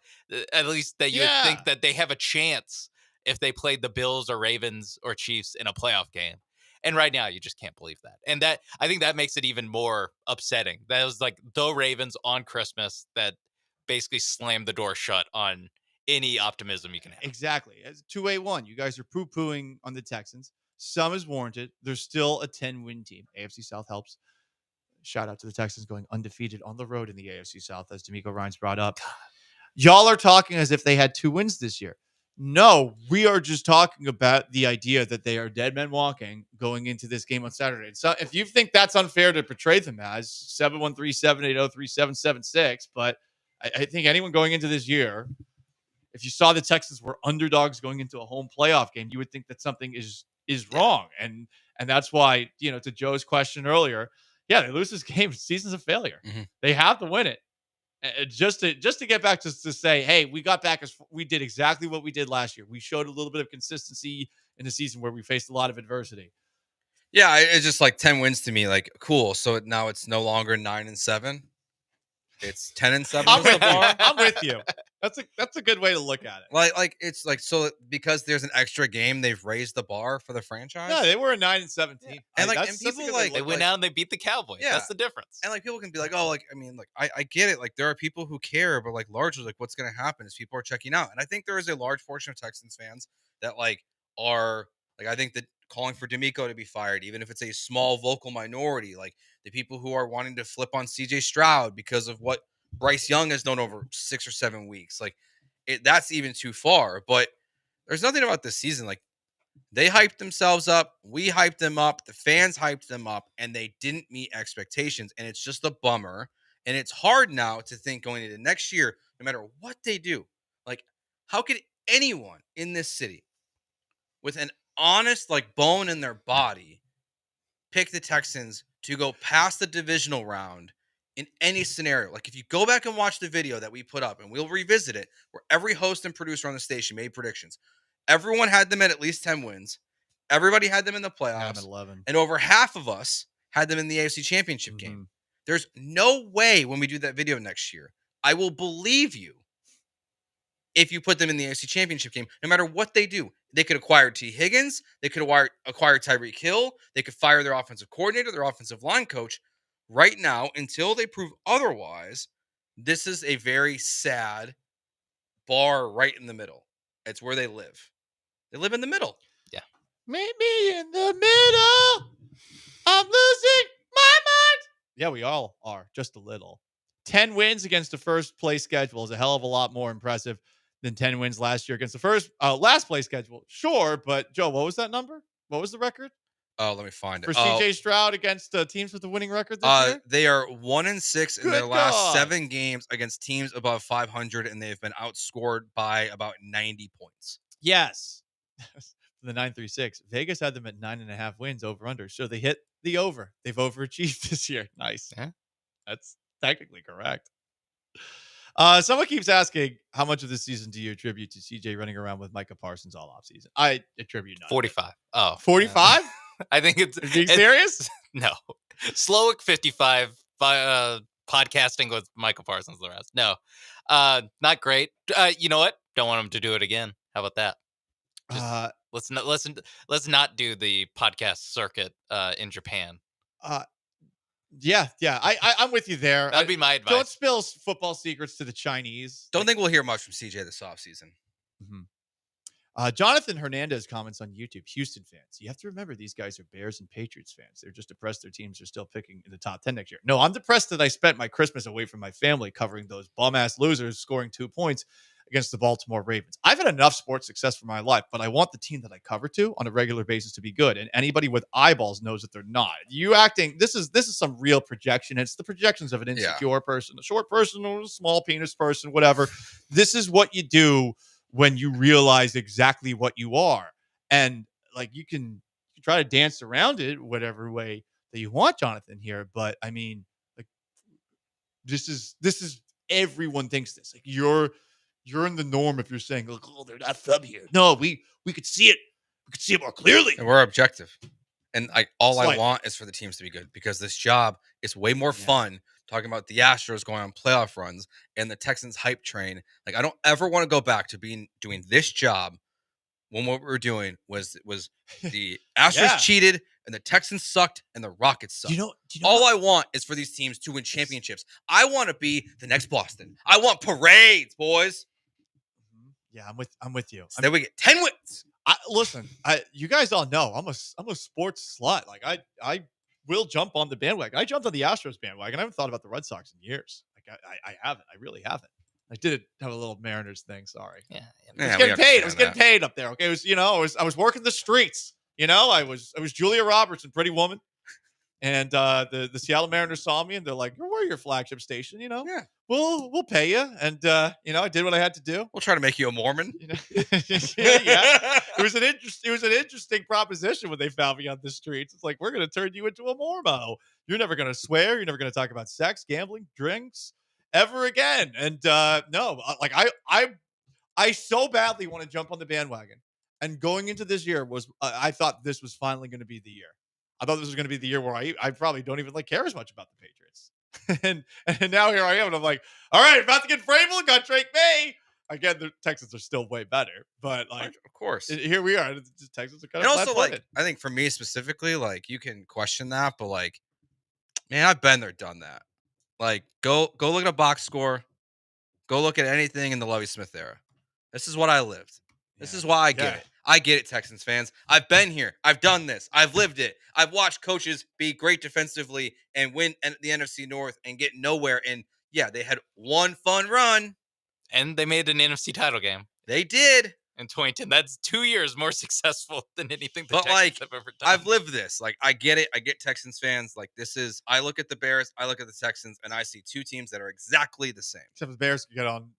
at least that you would think that they have a chance if they played the Bills or Ravens or Chiefs in a playoff game. And right now, you just can't believe that. And that I think that makes it even more upsetting. That was like the Ravens on Christmas that basically slammed the door shut on any optimism you can have. Exactly. As 2A1, you guys are poo-pooing on the Texans. Some is warranted. There's still a 10-win team. AFC South helps. Shout out to the Texans going undefeated on the road in the AFC South, as D'Amico Ryan's brought up. Y'all are talking as if they had 2 wins this year. No, we are just talking about the idea that they are dead men walking going into this game on Saturday. And so if you think that's unfair to portray them as, 713-780-3776, but I think anyone going into this year, if you saw the Texans were underdogs going into a home playoff game, you would think that something is wrong. And that's why, to Joe's question earlier, they lose this game, season's a failure. Mm-hmm. They have to win it. Just to get back to say, hey, we got back as we did exactly what we did last year. We showed a little bit of consistency in the season where we faced a lot of adversity. Yeah, it's just like 10 wins to me. Like, cool. So now it's no longer 9-7. It's 10-7. I'm with you. That's a good way to look at it. Like it's like, so because there's an extra game, they've raised the bar for the franchise. No, they were a 9-7 team. And people like they went out and they beat the Cowboys. Yeah, that's the difference. And like people can be like, oh, like I mean, like I get it. Like there are people who care, but like largely, like what's going to happen is people are checking out. And I think there is a large portion of Texans fans that like are like I think that calling for D'Amico to be fired, even if it's a small vocal minority, like the people who are wanting to flip on CJ Stroud because of what Bryce Young has done over 6 or 7 weeks. Like that's even too far, but there's nothing about this season. Like they hyped themselves up. We hyped them up. The fans hyped them up and they didn't meet expectations. And it's just a bummer. And it's hard now to think going into next year, no matter what they do, like how could anyone in this city with an honest, like bone in their body pick the Texans to go past the divisional round in any scenario? Like if you go back and watch the video that we put up and we'll revisit it, where every host and producer on the station made predictions, everyone had them at least 10 wins. Everybody had them in the playoffs. At 11. And over half of us had them in the AFC Championship game. There's no way when we do that video next year, I will believe you if you put them in the AFC Championship game, no matter what they do. They could acquire T. Higgins. They could acquire Tyreek Hill. They could fire their offensive coordinator, their offensive line coach. Right now, until they prove otherwise, this is a very sad bar right in the middle. It's where they live. They live in the middle. Yeah. Meet me in the middle. I'm losing my mind. Yeah, we all are, just a little. 10 wins against the first place schedule is a hell of a lot more impressive than 10 wins last year against the last place schedule. Sure, but Joe, what was that number? What was the record? Oh, let me find For it. CJ Stroud against teams with a winning record this year? They are 1-6 in their Good last God. 7 games against teams above 500, and they've been outscored by about 90 points. Yes. The 936. Vegas had them at 9.5 wins over under. So they hit the over. They've overachieved this year. Nice. Yeah. That's technically correct. Someone keeps asking, how much of this season do you attribute to CJ running around with Micah Parsons all offseason? I attribute none. 45. Oh. 45? I think it's... Are you being serious? No. Slowick 55 podcasting with Michael Parsons the rest. No. Not great. You know what? Don't want him to do it again. How about that? Just, let's not do the podcast circuit in Japan. Yeah. I'm with you there. That'd be my advice. Don't spill football secrets to the Chinese. Don't think we'll hear much from CJ this offseason. Jonathan Hernandez comments on YouTube. Houston fans, you have to remember these guys are Bears and Patriots fans. They're just depressed their teams are still picking in the top 10 next year. No, I'm depressed that I spent my Christmas away from my family covering those bum-ass losers scoring 2 points against the Baltimore Ravens. I've had enough sports success for my life, but I want the team that I cover to on a regular basis to be good. And anybody with eyeballs knows that they're not. This is some real projection. It's the projections of an insecure person, a short person, or a small penis person, whatever. This is what you do when you realize exactly what you are. And like you can try to dance around it whatever way that you want, Jonathan, here. But I mean, like this is everyone thinks this. Like you're in the norm if you're saying, look, oh, they're not from here. No, we could see it. We could see it more clearly. And we're objective. And I want is for the teams to be good, because this job is way more fun talking about the Astros going on playoff runs and the Texans hype train. Like, I don't ever want to go back to doing this job when what we were doing was the Astros cheated and the Texans sucked and the Rockets sucked. All I want is for these teams to win championships. I want to be the next Boston. I want parades, boys. Yeah, I'm with you. So then we get 10 wins. Listen, you guys all know I'm a sports slut. Like I will jump on the bandwagon. I jumped on the Astros bandwagon. I haven't thought about the Red Sox in years. Like I haven't. I really haven't. I did have a little Mariners thing. Sorry. Yeah. I was getting paid. I was getting paid up there. Okay. It was, I was working the streets. I was Julia Roberts in Pretty Woman. And the Seattle Mariners saw me and they're like, we're your flagship station, Yeah. We'll pay you. And I did what I had to do. We'll try to make you a Mormon. Yeah. It was an interesting proposition when they found me on the streets. It's like, we're gonna turn you into a Mormo. You're never gonna swear, you're never gonna talk about sex, gambling, drinks ever again. And no, like I so badly want to jump on the bandwagon. And going into this year was I thought this was finally gonna be the year. I thought this was going to be the year where I probably don't even care as much about the Patriots. and now here I am, and I'm like, all right, about to get Vrabel, got Drake May. Again, the Texans are still way better, but like, of course, here we are. The Texans are kind of. And also, like, I think for me specifically, like, you can question that, but like, man, I've been there, done that. Like, go look at a box score, go look at anything in the Lovie Smith era. This is what I lived. This is why I get it. I get it, Texans fans. I've been here. I've done this. I've lived it. I've watched coaches be great defensively and win the NFC North and get nowhere. And yeah, they had one fun run. And they made an NFC title game. They did. In 2010. That's 2 years more successful than anything the Texans have ever done. I've lived this. Like, I get it. I get Texans fans. Like, I look at the Bears, I look at the Texans, and I see two teams that are exactly the same. Except the Bears can get on.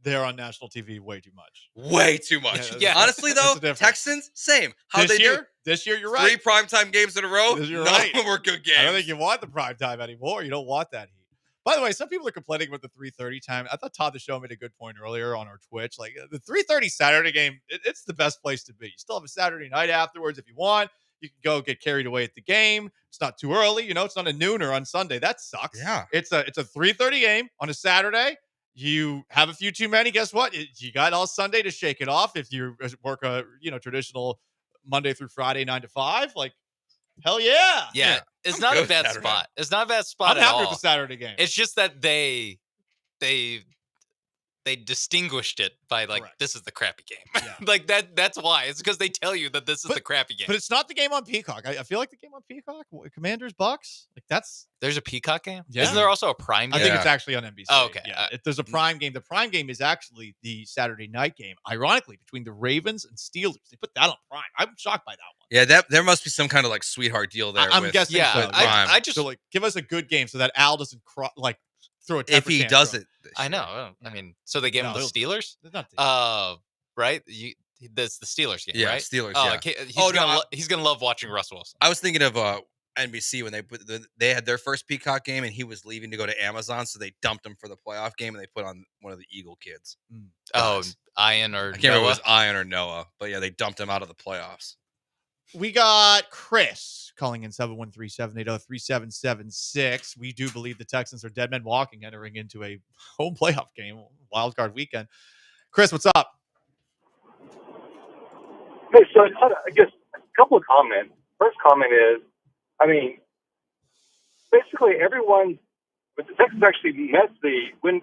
They're on national TV way too much. Way too much. Yeah. Honestly, though, Texans, same. This year, you're right. 3 primetime games in a row. None of them were good games. I don't think you want the primetime anymore. You don't want that heat. By the way, some people are complaining about the 3:30 time. I thought Todd the Show made a good point earlier on our Twitch. Like, the 3:30 Saturday game, it's the best place to be. You still have a Saturday night afterwards if you want. You can go get carried away at the game. It's not too early. It's not a noon or on Sunday. That sucks. Yeah. It's a 3:30 game on a Saturday. You have a few too many. Guess what? You got all Sunday to shake it off. If you work a traditional Monday through Friday 9 to 5, like hell yeah. Yeah, it's not a bad spot. It's not a bad spot I'm at happy all. with the Saturday game. It's just that they they distinguished it by like Correct. this is the crappy game. Yeah. Like that's why. It's because they tell you that this is the crappy game. But it's not the game on Peacock. I feel like the game on Peacock, Commanders Bucks, like there's a Peacock game. Yeah. Isn't there also a Prime game? I think it's actually on NBC. Oh, okay. Yeah. There's a Prime game. The Prime game is actually the Saturday night game. Ironically, between the Ravens and Steelers, they put that on Prime. I'm shocked by that one. Yeah, there must be some kind of like sweetheart deal there. I'm with, guessing. Yeah, so. I just so like give us a good game so that Al doesn't throw a temper if he does tantrum. it. I know. I mean, so they gave him the Steelers. Right? That's the Steelers game, Yeah, right? Steelers. Oh, Yeah. he's gonna love watching Russ Wilson. I was thinking of NBC when they had their first Peacock game and he was leaving to go to Amazon, so they dumped him for the playoff game and they put on one of the Eagle kids. Oh, Ian or I can't remember if it Noah? was Ian or Noah, but yeah, they dumped him out of the playoffs. We got Chris calling in 713-780-3776. We do believe the Texans are dead men walking entering into a home playoff game, wild card weekend. Chris, what's up? Hey, so I guess a couple of comments. First comment is, I mean, basically everyone, but the Texans actually met the win,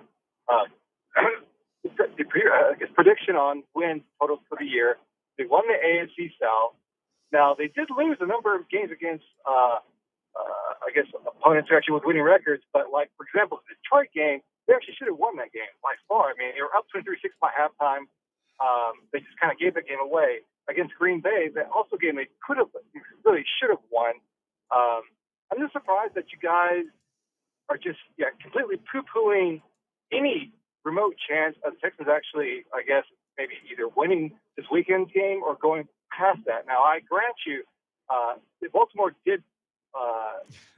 prediction on wins totals for the year. They won the AFC South. Now, they did lose a number of games against, I guess, opponents who actually with winning records. But, like, for example, the Detroit game, they actually should have won that game by far. I mean, they were up 23-6 by halftime. They just kind of gave that game away. Against Green Bay, that also game they could have, really should have won. I'm just surprised that you guys are just completely poo-pooing any remote chance of the Texans actually, I guess, maybe either winning this weekend's game or going past that. Now, I grant you, Baltimore did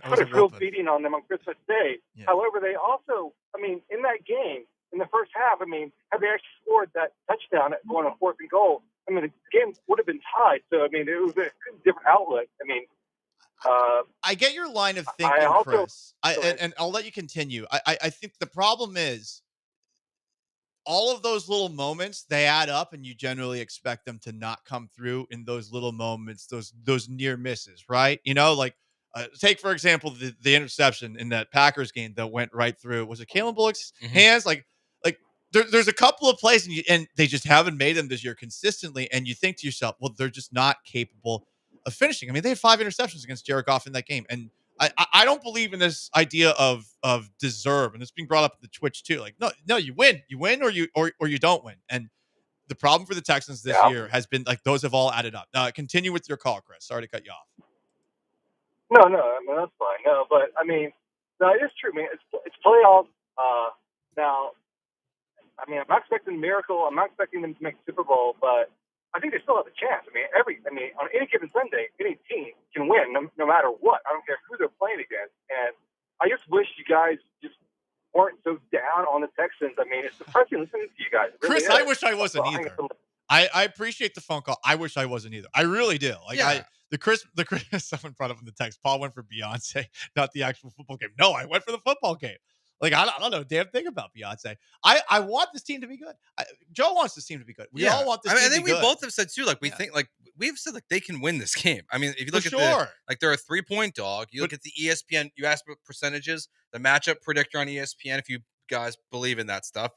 put a real beating on them on Christmas Day. Yeah. However, they also, I mean, in that game, in the first half, I mean, had they actually scored that touchdown going on 4th and goal, I mean, the game would have been tied. So, I mean, it was a different outlook. I mean, I get your line of thinking, Chris, and I'll let you continue. I think the problem is all of those little moments, they add up, and you generally expect them to not come through in those little moments, those near misses, right? You know, like take, for example, the interception in that Packers game that went right through. Was it Kalen Bullock's hands? Like there's a couple of plays, and they just haven't made them this year consistently, and you think to yourself, well, they're just not capable of finishing. I mean, they had 5 interceptions against Jared Goff in that game, and I don't believe in this idea of deserve, and it's being brought up in the Twitch too. Like, no, you win or you don't win. And the problem for the Texans this year has been like those have all added up. Continue with your call, Chris. Sorry to cut you off. No, I mean that's fine. No, but I mean, no, it is true, man. It's playoffs. Now, I mean, I'm not expecting a miracle. I'm not expecting them to make the Super Bowl, but I think they still have a chance. I mean, on any given Sunday, any team can win no matter what. I don't care who they're playing against. And I just wish you guys just weren't so down on the Texans. I mean, it's depressing listening to you guys. Really Chris, is. I wish I wasn't either. I appreciate the phone call. I wish I wasn't either. I really do. Like the Chris, someone brought up in the text, Paul went for Beyonce, not the actual football game. No, I went for the football game. Like, I don't know a damn thing about Beyonce. I want this team to be good. Joe wants this team to be good. We all want this team to be good. I think we both have said, too, like, we think, like, we've said, like, they can win this game. I mean, if you look at they're a 3-point dog. You look at the ESPN, you asked about percentages, the matchup predictor on ESPN, if you guys believe in that stuff,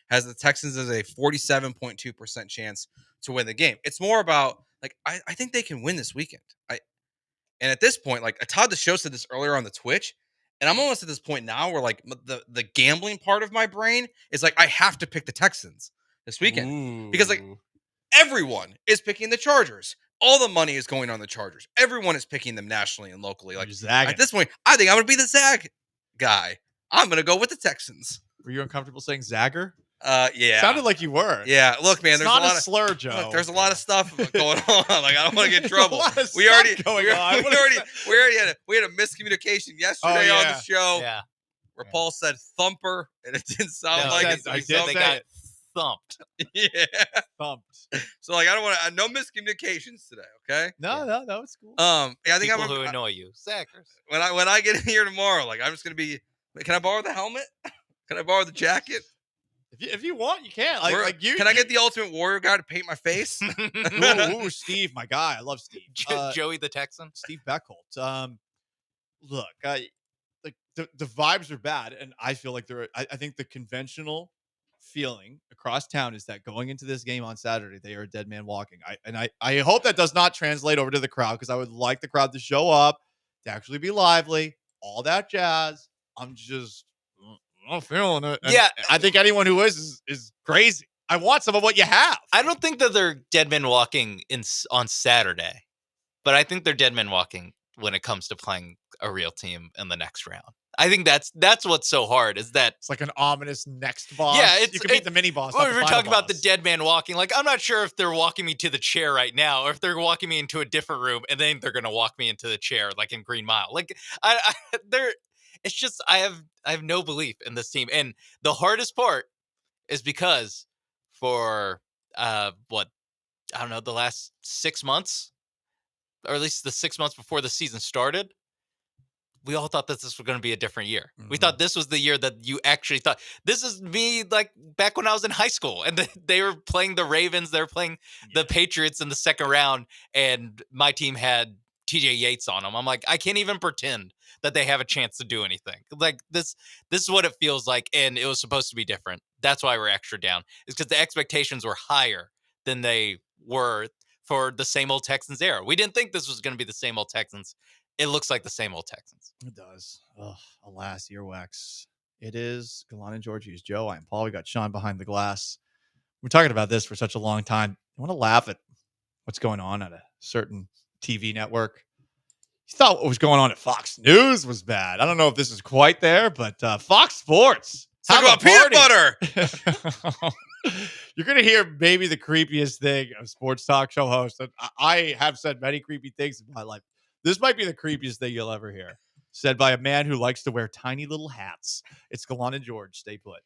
has the Texans as a 47.2% chance to win the game. It's more about, like, I think they can win this weekend. And at this point, like, Todd the Show said this earlier on the Twitch, and I'm almost at this point now where, like, the gambling part of my brain is like, I have to pick the Texans this weekend. Because, like, everyone is picking the Chargers. All the money is going on the Chargers. Everyone is picking them nationally and locally. Like, at this point, I think I'm going to be the Zag guy. I'm going to go with the Texans. Were you uncomfortable saying Zagger? Yeah. Sounded like you were. Yeah. Look, man, there's not a slur, Joe. Look, there's a lot of stuff going on. Like, I don't want to get in trouble. We had a miscommunication yesterday on the show. Yeah. Where Paul said thumper, and it didn't sound like it. So I did. They got thumped. Yeah. Thumped. So, like, I don't want to. No miscommunications today. Okay. No, it's cool. Yeah, I think people who annoy you, Zackers. When I get in here tomorrow, like, I'm just gonna be. Can I borrow the helmet? Can I borrow the jacket? If you want, you can. Can I get the Ultimate Warrior guy to paint my face? Ooh, Steve, my guy. I love Steve. Joey the Texan. Steve Beckholt. Look, the vibes are bad, and I feel like I think the conventional feeling across town is that going into this game on Saturday, they are a dead man walking. I hope that does not translate over to the crowd, because I would like the crowd to show up, to actually be lively, all that jazz. I'm not feeling it. And Yeah. I think anyone who is crazy. I want some of what you have. I don't think that they're dead men walking on Saturday, but I think they're dead men walking when it comes to playing a real team in the next round. I think that's what's so hard, is that it's like an ominous next boss. Yeah, you can beat the mini boss. Well, we're talking about the dead man walking. Like, I'm not sure if they're walking me to the chair right now, or if they're walking me into a different room, and then they're gonna walk me into the chair, like in Green Mile. Like, it's just I have no belief in this team, and the hardest part is because for what, I don't know, the last 6 months, or at least the 6 months before the season started, we all thought that this was going to be a different year. We thought this was the year that you actually thought. This is me, like, back when I was in high school, and they were playing the Ravens. They were playing the Patriots in the second round, and my team had TJ Yates on them. I'm like, I can't even pretend that they have a chance to do anything. Like, this is what it feels like, and it was supposed to be different. That's why we're extra down. It's because the expectations were higher than they were for the same old Texans era. We didn't think this was going to be the same old Texans. It looks like the same old Texans. It does. Oh, alas, earwax. It is Gallant and George. He's Joe. I'm Paul. We got Sean behind the glass. We're talking about this for such a long time. I want to laugh at what's going on at a certain TV network. You thought what was going on at Fox News was bad. I don't know if this is quite there, but Fox Sports. Talk about peanut butter. You're going to hear maybe the creepiest thing a sports talk show host. And I have said many creepy things in my life. This might be the creepiest thing you'll ever hear. Said by a man who likes to wear tiny little hats. It's Gallant and George. Stay put.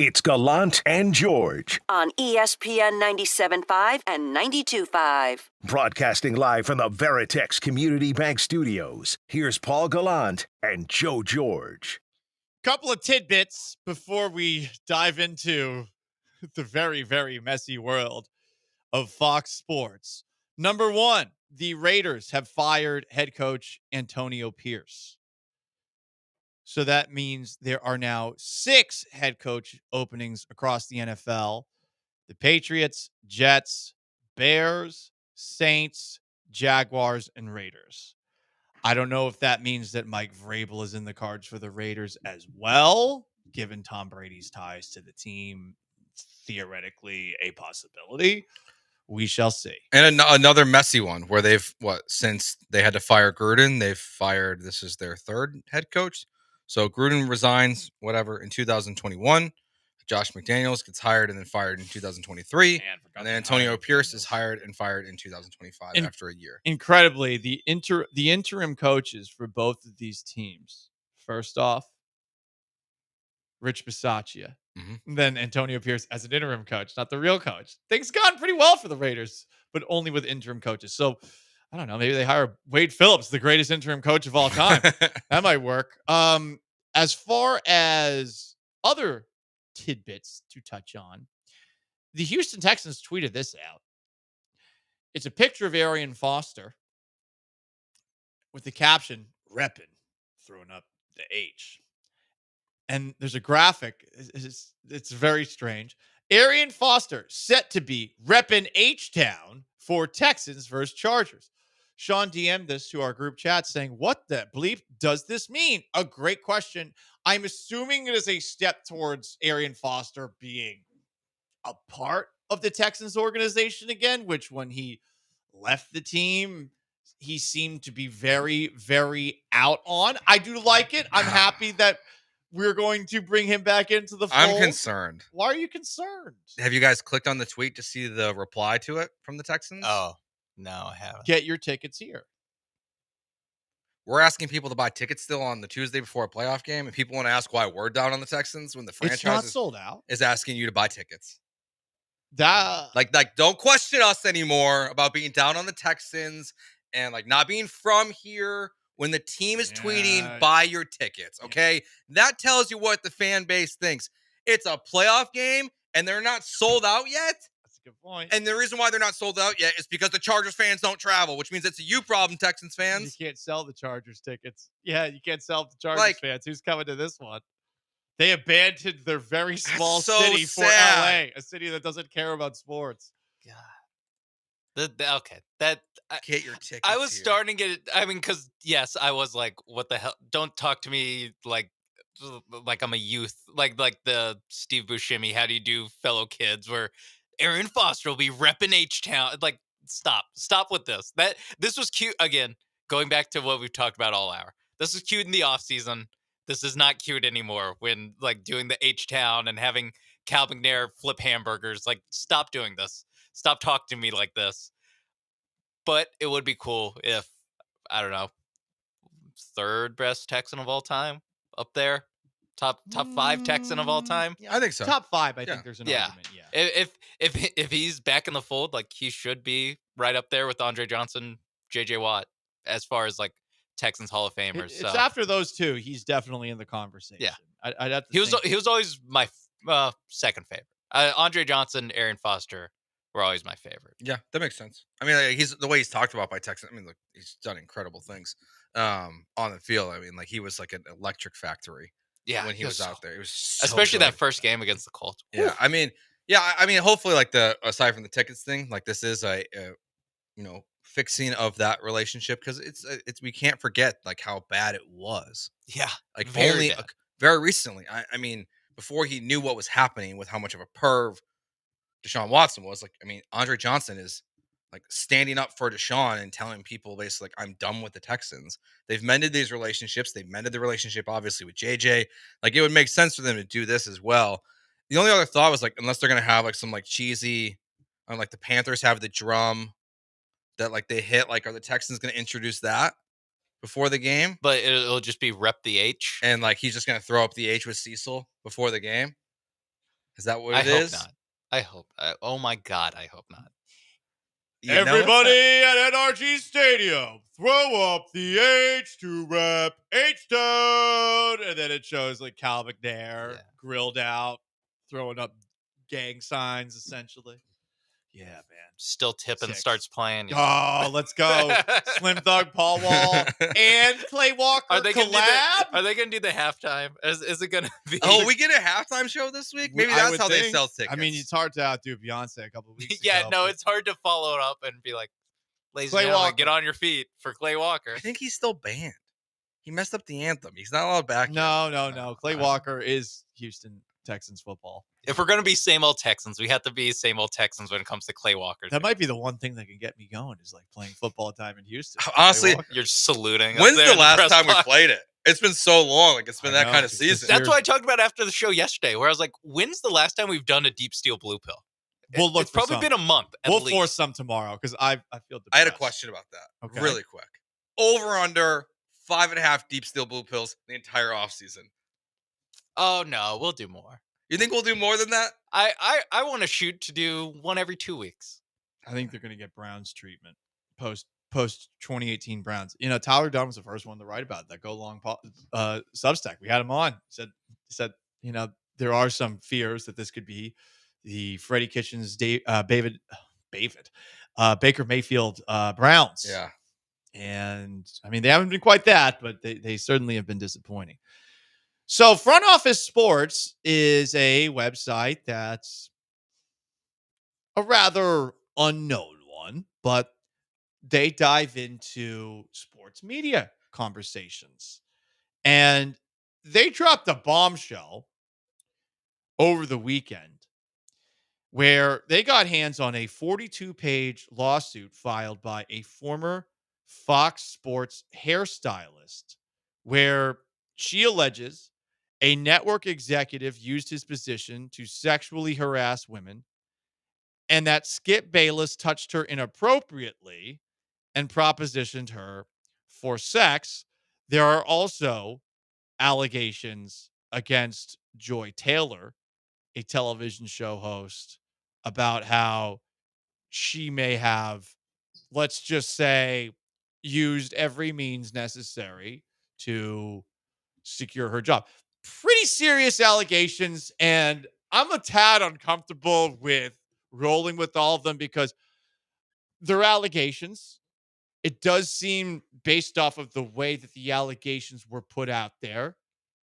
It's Gallant and George. On ESPN 97.5 and 92.5. Broadcasting live from the Veritex Community Bank Studios. Here's Paul Gallant and Joe George. Couple of tidbits before we dive into the very, very messy world of Fox Sports. Number one, the Raiders have fired head coach Antonio Pierce. So that means there are now 6 head coach openings across the NFL. The Patriots, Jets, Bears, Saints, Jaguars, and Raiders. I don't know if that means that Mike Vrabel is in the cards for the Raiders as well, given Tom Brady's ties to the team. Theoretically, a possibility. We shall see. And another messy one where they've, since they had to fire Gruden, this is their 3rd head coach. So Gruden resigns, in 2021. Josh McDaniels gets hired and then fired in 2023. And then Antonio Pierce is hired and fired in 2025 after a year. Incredibly, the interim coaches for both of these teams, first off, Rich Bisaccia. Then Antonio Pierce as an interim coach, not the real coach. Things gone pretty well for the Raiders, but only with interim coaches. So I don't know. Maybe they hire Wade Phillips, the greatest interim coach of all time. That might work. As far as other tidbits to touch on, the Houston Texans tweeted this out. It's a picture of Arian Foster with the caption, "Reppin'," throwing up the H. And there's a graphic. It's very strange. Arian Foster set to be reppin' H-Town for Texans versus Chargers. Sean DM'd this to our group chat saying, what the bleep does this mean? A great question. I'm assuming it is a step towards Arian Foster being a part of the Texans organization again, which when he left the team, he seemed to be very, very out on. I do like it. I'm happy that we're going to bring him back into the fold. I'm concerned. Why are you concerned? Have you guys clicked on the tweet to see the reply to it from the Texans? Oh, no, I haven't. Get your tickets here. We're asking people to buy tickets still on the Tuesday before a playoff game, and people want to ask why we're down on the Texans when the franchise sold out. is asking you to buy tickets. Like, don't question us anymore about being down on the Texans and not being from here. When the team is tweeting, buy your tickets, okay? That tells you what the fan base thinks. It's a playoff game, and they're not sold out yet. That's a good point. And the reason why they're not sold out yet is because the Chargers fans don't travel, which means it's a you problem, Texans fans. You can't sell the Chargers tickets. Yeah, you can't sell the Chargers fans. Who's coming to this one? They abandoned their very small city for LA, a city that doesn't care about sports. God. Okay, that get your tickets. I was starting to get it. I mean, because yes, I was like, "What the hell? Don't talk to me like I'm a youth, like the Steve Buscemi. How do you do, fellow kids? Where Arian Foster will be repping H-Town. Like, stop with this. This was cute again. Going back to what we've talked about all hour. This was cute in the off season. This is not cute anymore. When doing the H-Town and having Cal McNair flip hamburgers. Stop doing this. Stop talking to me like this. But it would be cool if, I don't know, 3rd best Texan of all time up there. Top 5 Texan of all time. Yeah, I think so. Top 5, I think there's an argument. Yeah. If he's back in the fold, he should be right up there with Andre Johnson, JJ Watt, as far as Texans Hall of Famers. It's after those two, he's definitely in the conversation. Yeah. I'd have to he was always my second favorite. Andre Johnson, Arian Foster were always my favorite. Yeah, that makes sense. I mean, he's the way he's talked about by Texans. I mean, he's done incredible things on the field. I mean, he was like an electric factory. Yeah, when he was out there, it was so especially good. That first game against the Colts. Yeah, I mean, hopefully, aside from the tickets thing, this is a fixing of that relationship, because it's we can't forget how bad it was. Yeah, very recently. I mean, before he knew what was happening with how much of a perv Deshaun Watson was, Andre Johnson is standing up for Deshaun and telling people basically I'm done with the Texans. They've mended these relationships. They've mended the relationship obviously with JJ. It would make sense for them to do this as well. The only other thought was unless they're gonna have some cheesy, the Panthers have the drum that they hit. Are the Texans gonna introduce that before the game? But it'll just be rep the H, and he's just gonna throw up the H with Cecil before the game. Is that what I it hope is? not. I hope. Oh my God, I hope not. You know it's Everybody at NRG Stadium, throw up the H to rep H-Town. And then it shows like Cal McNair grilled out, throwing up gang signs, essentially. Yeah, man. Still Tippin Six. starts playing. Oh, let's go. Slim Thug, Paul Wall, and Clay Walker Are they gonna collab? Are they going to do the halftime? Is it going to be? Oh, we get a halftime show this week? Maybe I that's would how they think. sell tickets. I mean, it's hard to outdo Beyonce a couple of weeks Yeah, ago. no, but- it's hard to follow it up and be like, ladies Clay and gentlemen, Walker. get on your feet for Clay Walker. I think he's still banned. He messed up the anthem. He's not allowed back. No. Clay Walker is Houston Texans football. If we're going to be same old Texans, we have to be same old Texans when it comes to Clay Walker. That might be the one thing that can get me going is like playing football time in Houston. Honestly, You're saluting. up when's there the in last press time we box. played it? It's been so long. Like it's been that kind of season. That's what I talked about after the show yesterday, where I was like, when's the last time we've done a deep steel blue pill? We'll look It's for probably some. been a month. At We'll least. force some tomorrow because I feel depressed. I had a question about that. Okay. Really quick. Over under 5.5 deep steel blue pills the entire offseason. Oh no, we'll do more. You think we'll do more than that? I want to shoot to do one every 2 weeks. I think they're going to get Browns treatment post 2018 Browns. You know, Tyler Dunn was the first one to write about that Go Long Substack. We had him on. He said, you know, there are some fears that this could be the Freddie Kitchens, Baker Mayfield Browns. Yeah. And I mean, they haven't been quite that, but they certainly have been disappointing. So Front Office Sports is a website that's a rather unknown one, but they dive into sports media conversations. And they dropped a bombshell over the weekend where they got hands on a 42-page lawsuit filed by a former Fox Sports hairstylist where she alleges a network executive used his position to sexually harass women and that Skip Bayless touched her inappropriately and propositioned her for sex. There are also allegations against Joy Taylor, a television show host, about how she may have, let's just say, used every means necessary to secure her job. Pretty serious allegations, and I'm a tad uncomfortable with rolling with all of them because they're allegations. It does seem, based off of the way that the allegations were put out there,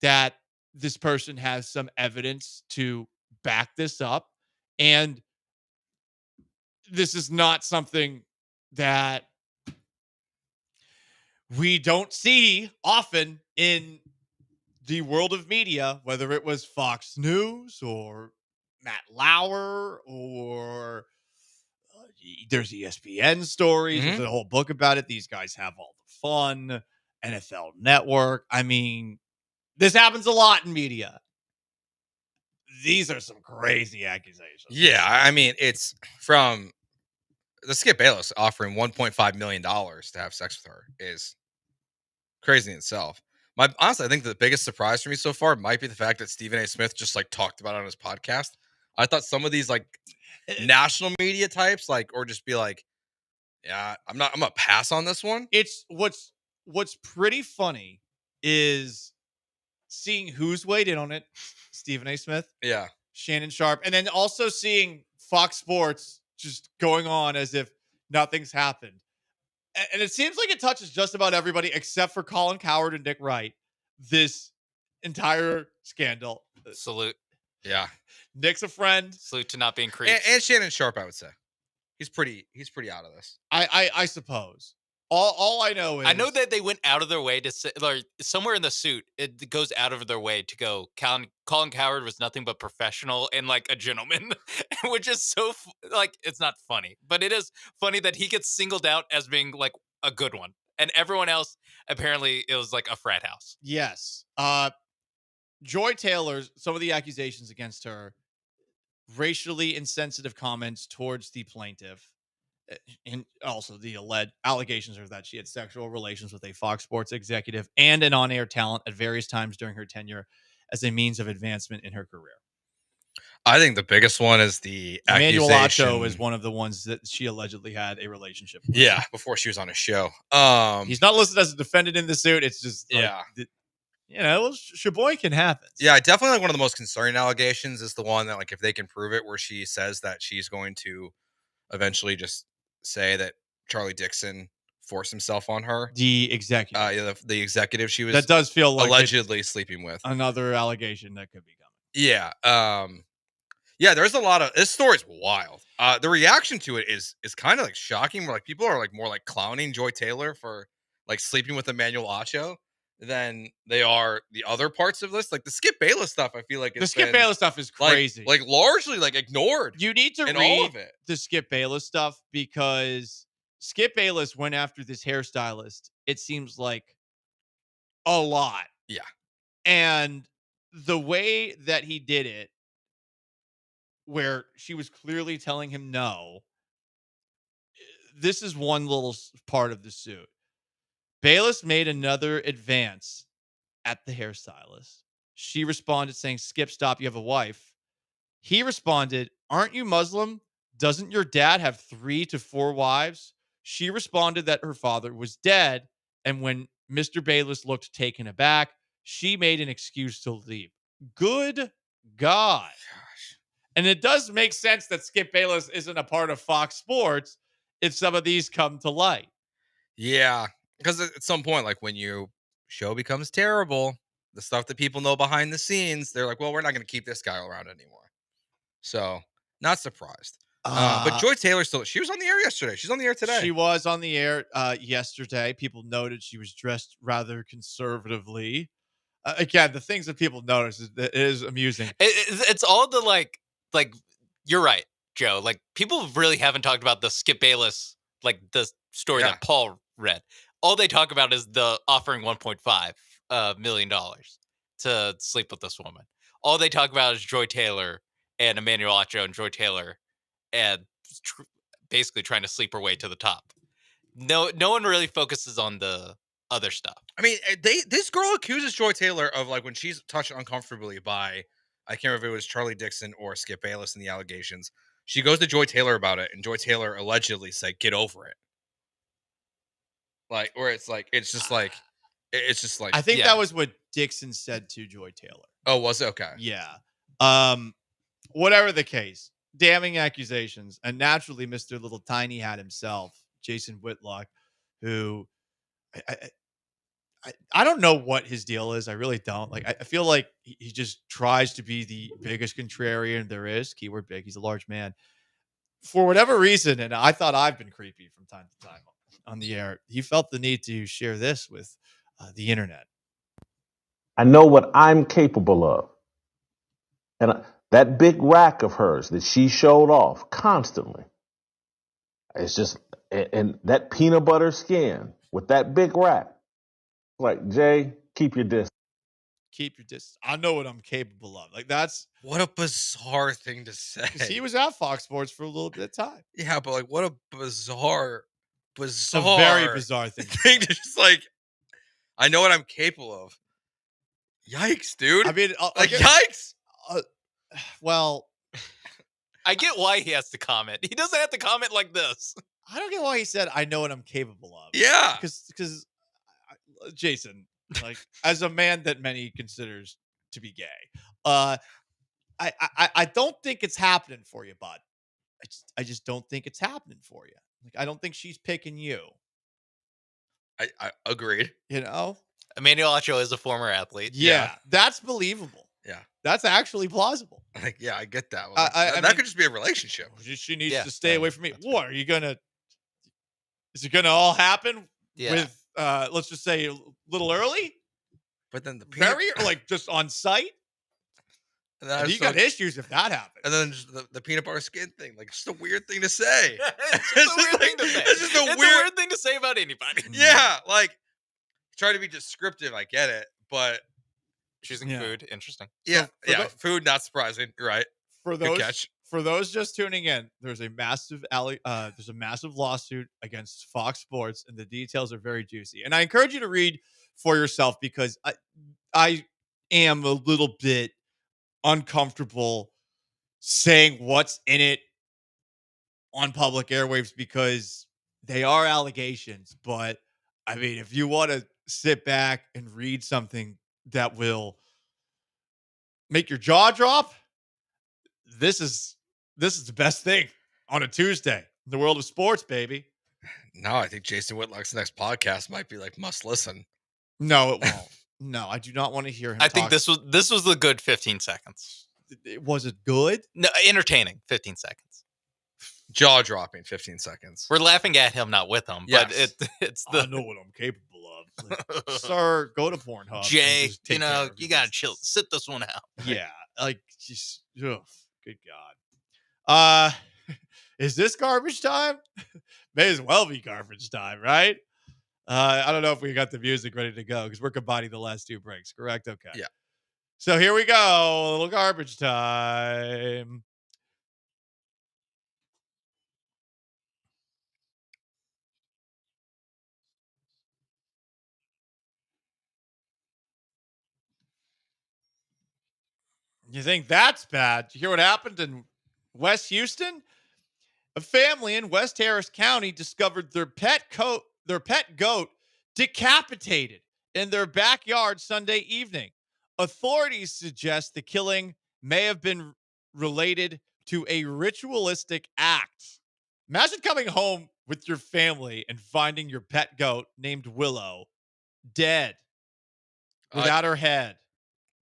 that this person has some evidence to back this up. And this is not something that we don't see often in the world of media, whether it was Fox News or Matt Lauer or there's ESPN stories. There's a whole book about it. These guys have all the fun. NFL Network. I mean, this happens a lot in media. These are some crazy accusations. Yeah, I mean, it's from the Skip Bayless offering $1.5 million to have sex with her is crazy in itself. Honestly, I think the biggest surprise for me so far might be the fact that Stephen A. Smith just like talked about it on his podcast. I thought some of these like national media types, like, or just be like, yeah, I'm gonna pass on this one. It's what's pretty funny is seeing who's weighed in on it. Stephen A. Smith. Yeah. Shannon Sharp. And then also seeing Fox Sports just going on as if nothing's happened. And it seems like it touches just about everybody except for Colin Cowherd and Nick Wright. This entire scandal. Salute. Yeah. Nick's a friend. Salute to not being creeps. And Shannon Sharp, I would say. He's pretty out of this. I suppose. All I know is I know that they went out of their way to say, like, somewhere in the suit, it goes out of their way to go, Colin Cowherd was nothing but professional and like a gentleman, which is so like, it's not funny, but it is funny that he gets singled out as being like a good one. And everyone else, apparently it was like a frat house. Yes. Joy Taylor's, some of the accusations against her, racially insensitive comments towards the plaintiff. And also the alleged allegations are that she had sexual relations with a Fox Sports executive and an on-air talent at various times during her tenure as a means of advancement in her career. I think the biggest one is the Emmanuel accusation. Acho is one of the ones that she allegedly had a relationship with. Yeah, before she was on a show. He's not listed as a defendant in the suit. It's just like, Sheboygan happens. Yeah, definitely like one of the most concerning allegations is the one that like if they can prove it, where she says that she's going to eventually just say that Charlie Dixon forced himself on her. The executive. The executive she was That does feel like allegedly sleeping with. Another allegation that could be coming. Yeah. Yeah, there's a lot of this story's wild. The reaction to it is kind of like shocking. Where like people are like more like clowning Joy Taylor for like sleeping with Emmanuel Acho than they are the other parts of this. Like the Skip Bayless stuff, I feel like The Skip Bayless stuff is crazy. Like largely like ignored. You need to in read all of it. the Skip Bayless stuff because Skip Bayless went after this hairstylist. It seems like a lot. Yeah. And the way that he did it, where she was clearly telling him no, this is one little part of the suit. Bayless made another advance at the hairstylist. She responded saying, "Skip, stop, you have a wife." He responded, "Aren't you Muslim? Doesn't your dad have 3 to 4 wives?" She responded that her father was dead. And when Mr. Bayless looked taken aback, she made an excuse to leave. Good God. Gosh. And it does make sense that Skip Bayless isn't a part of Fox Sports if some of these come to light. Yeah. Because at some point, like when your show becomes terrible, the stuff that people know behind the scenes, they're like, well, we're not going to keep this guy around anymore. So, not surprised. But Joy Taylor she was on the air yesterday. She's on the air today. She was on the air yesterday. People noted she was dressed rather conservatively. Again, the things that people notice is amusing. It's all the like you're right, Joe. Like people really haven't talked about the Skip Bayless, like the story that Paul read. All they talk about is the offering $1.5 million to sleep with this woman. All they talk about is Joy Taylor and Emmanuel Acho and Joy Taylor and basically trying to sleep her way to the top. No one really focuses on the other stuff. I mean, this girl accuses Joy Taylor of like when she's touched uncomfortably by, I can't remember if it was Charlie Dixon or Skip Bayless in the allegations. She goes to Joy Taylor about it, and Joy Taylor allegedly said, "Get over it." Like, where it's just like. I think that was what Dixon said to Joy Taylor. Oh, was it? Okay. Yeah. Whatever the case, damning accusations, and naturally, Mr. Little Tiny Hat himself, Jason Whitlock, who I don't know what his deal is. I really don't. Like, I feel like he just tries to be the biggest contrarian there is. Keyword big. He's a large man. For whatever reason, and I thought I've been creepy from time to time on the air, he felt the need to share this with the internet. I know what I'm capable of. And that big rack of hers that she showed off constantly, it's just, and that peanut butter skin with that big rack. Like, Jay, keep your distance. Keep your distance. I know what I'm capable of. Like, that's what a bizarre thing to say. Because he was at Fox Sports for a little bit of time. Yeah, but like, what a bizarre, a very bizarre thing to just like, I know what I'm capable of. Yikes, dude. I mean, yikes. Well, I get why he has to comment. He doesn't have to comment like this. I don't get why he said, "I know what I'm capable of." Yeah. Because Jason, like, as a man that many considers to be gay, I don't think it's happening for you, bud. I just don't think it's happening for you. Like, I don't think she's picking you. I agreed. You know, Emmanuel Acho is a former athlete. Yeah, that's believable. Yeah, that's actually plausible. Like, yeah, I get that. Like, that mean, could just be a relationship. She needs to stay away from me. What are you gonna? Is it gonna all happen with? Let's just say a little early. But then like just on site. And you got issues if that happens. And then just the peanut butter skin thing, like, it's just a weird thing to say. It's just a weird thing to say. It's a weird thing to say about anybody. Yeah, like, try to be descriptive. I get it, but choosing food, interesting. Yeah, food, not surprising. You're right. Good catch. For those just tuning in, there's a massive lawsuit against Fox Sports, and the details are very juicy. And I encourage you to read for yourself because I am a little bit uncomfortable saying what's in it on public airwaves because they are allegations. But I mean, if you want to sit back and read something that will make your jaw drop, this is the best thing on a Tuesday in the world of sports, baby. No, I think Jason Whitlock's next podcast might be like must listen. No, it won't. No, I do not want to hear him. I think this was the good 15 seconds. Was it good? No, entertaining 15 seconds. Jaw dropping 15 seconds. We're laughing at him, not with him. Yes. But it's the I know what I'm capable of. Like, sir, go to Pornhub. and Jay. just take You care know, of you it. gotta chill. Sit this one out. Yeah, like just ugh, good God. Is this garbage time? May as well be garbage time, right? I don't know if we got the music ready to go because we're combining the last two breaks, correct? Okay. Yeah. So here we go. A little garbage time. You think that's bad? Did you hear what happened in West Houston? A family in West Harris County discovered their pet goat decapitated in their backyard Sunday evening. Authorities suggest the killing may have been related to a ritualistic act. Imagine coming home with your family and finding your pet goat named Willow dead without her head.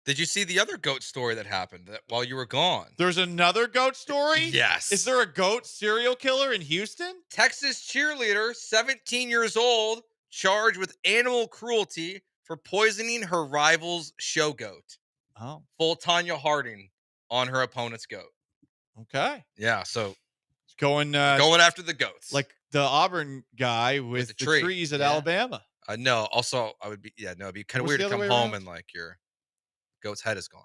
Did you see the other goat story that happened while you were gone? There's another goat story? Yes. Is there a goat serial killer in Houston? Texas cheerleader, 17 years old, charged with animal cruelty for poisoning her rival's show goat. Oh. Full Tanya Harding on her opponent's goat. Okay. Yeah, so going after the goats. Like the Auburn guy with the trees at Alabama. No, also I would be it'd be kind of What's weird the to other come way home around? and like your goat's head is gone.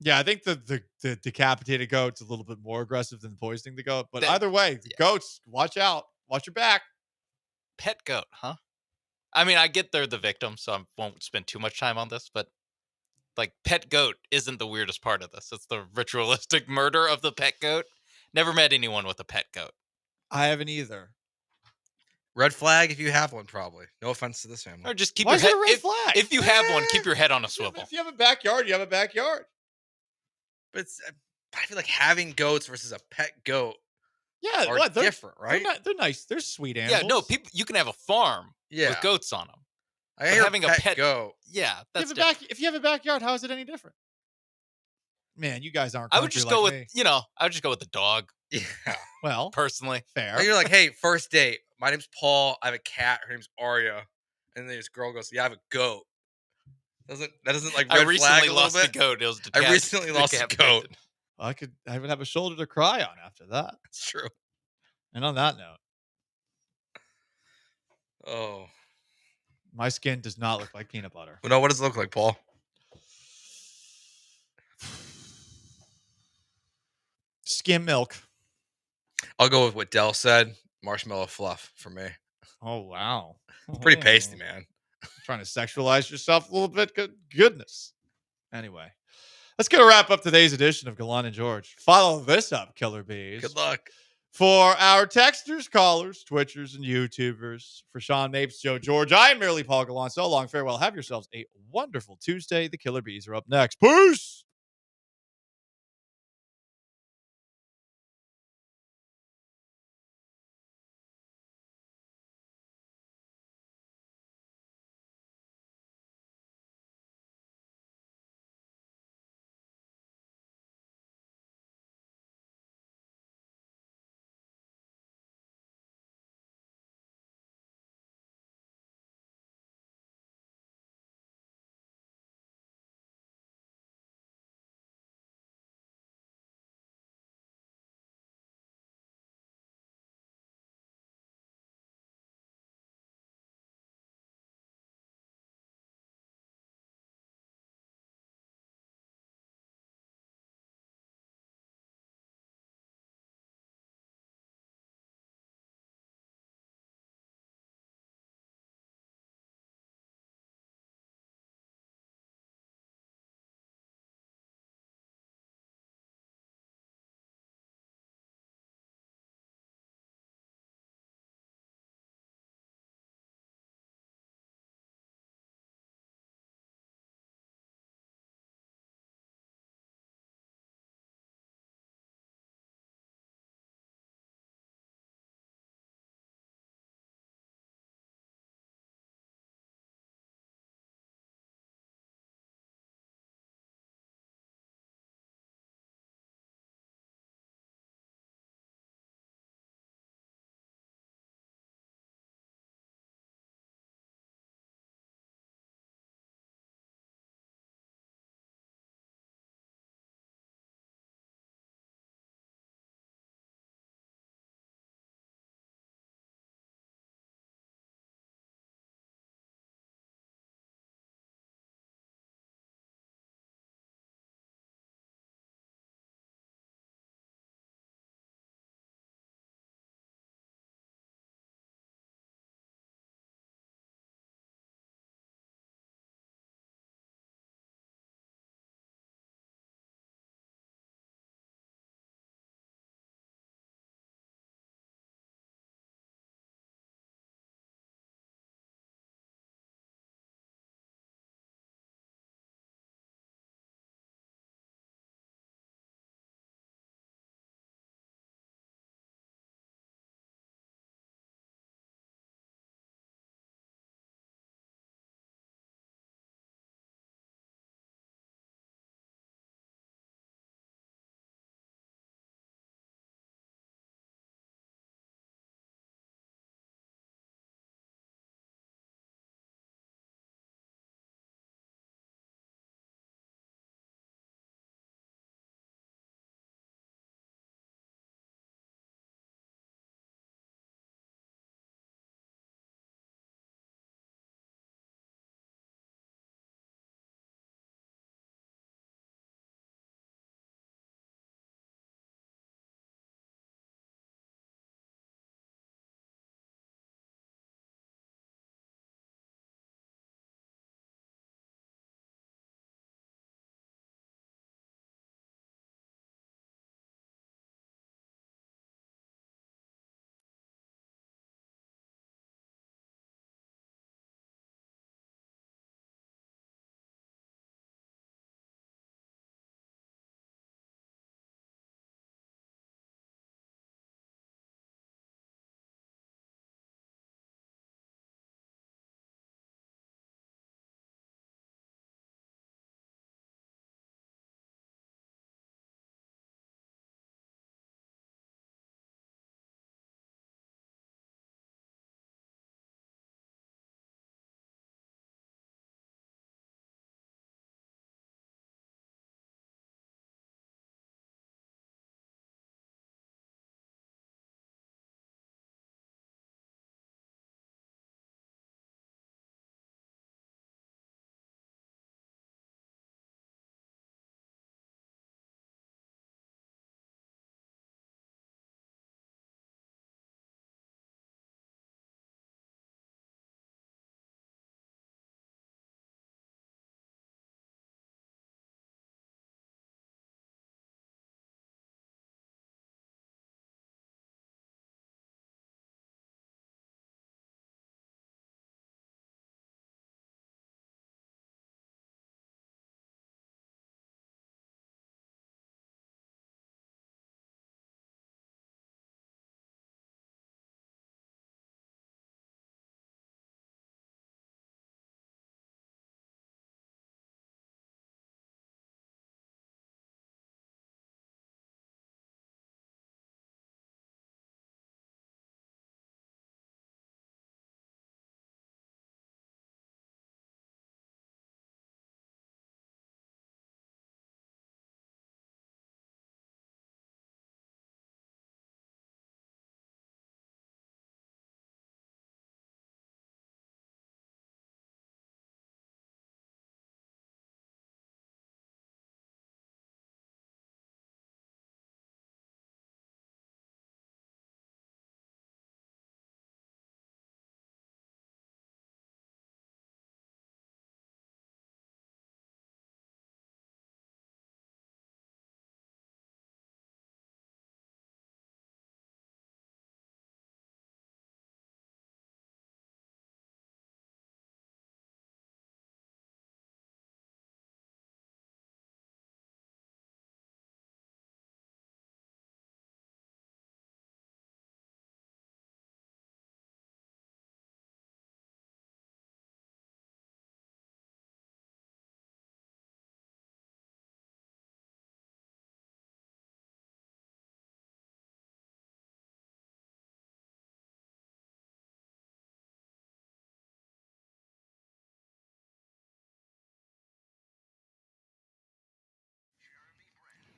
Yeah, I think the decapitated goat's a little bit more aggressive than poisoning the goat. But either way, goats, watch out. Watch your back. Pet goat, huh? I mean, I get they're the victim, so I won't spend too much time on this, but like pet goat isn't the weirdest part of this. It's the ritualistic murder of the pet goat. Never met anyone with a pet goat. I haven't either. Red flag if you have one, probably. No offense to this family. Or just keep Why your is it head. a red flag? If you have one, keep your head on a swivel. If you have a backyard, you have a backyard. But I feel like having goats versus a pet goat Yeah, are what? different, right? They're nice. They're sweet animals. Yeah, no, people. You can have a farm with goats on them. I hear having a pet goat. Yeah, that's if you have a backyard, how is it any different? Man, you guys aren't. I would just country go like with me. I would just go with the dog. Yeah. Well, personally, fair. Like you're like, hey, first date. My name's Paul. I have a cat. Her name's Arya. And then this girl goes, yeah, I have a goat. That doesn't like red I flag recently a lost little the bit? goat. It was I recently lost a goat. I would have a shoulder to cry on after that. It's true. And on that note, Oh, my skin does not look like peanut butter. well, no, what does it look like, Paul? Skim milk. I'll go with what Dell said. Marshmallow fluff for me. Oh wow, It's pretty pasty, man. Trying to sexualize yourself a little bit. Goodness. Anyway, let's get a wrap up today's edition of Gallant and George. Follow this up, Killer Bees. Good luck. For our texters, callers, Twitchers, and YouTubers, for Sean Mapes, Joe George, I am merely Paul Gallant. So long, farewell. Have yourselves a wonderful Tuesday. The Killer Bees are up next. Peace.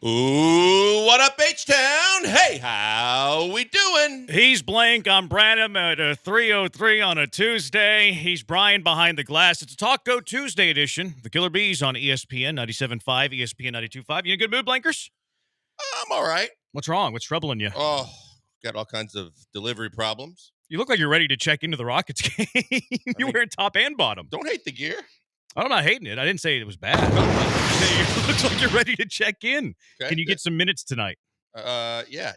Ooh, what up, H-Town? Hey, how we doing? He's Blank. I'm Branham at 3:03 on a Tuesday. He's Brian behind the glass. It's a Talk Go Tuesday edition. The Killer Bees on ESPN 97.5, ESPN 92.5. You in a good mood, Blankers? I'm all right. What's wrong? What's troubling you? Oh, got all kinds of delivery problems. You look like you're ready to check into the Rockets game. You're wearing top and bottom. Don't hate the gear. I'm not hating it. I didn't say it was bad. It looks like you're ready to check in. Okay, Can you get some minutes tonight? Yeah.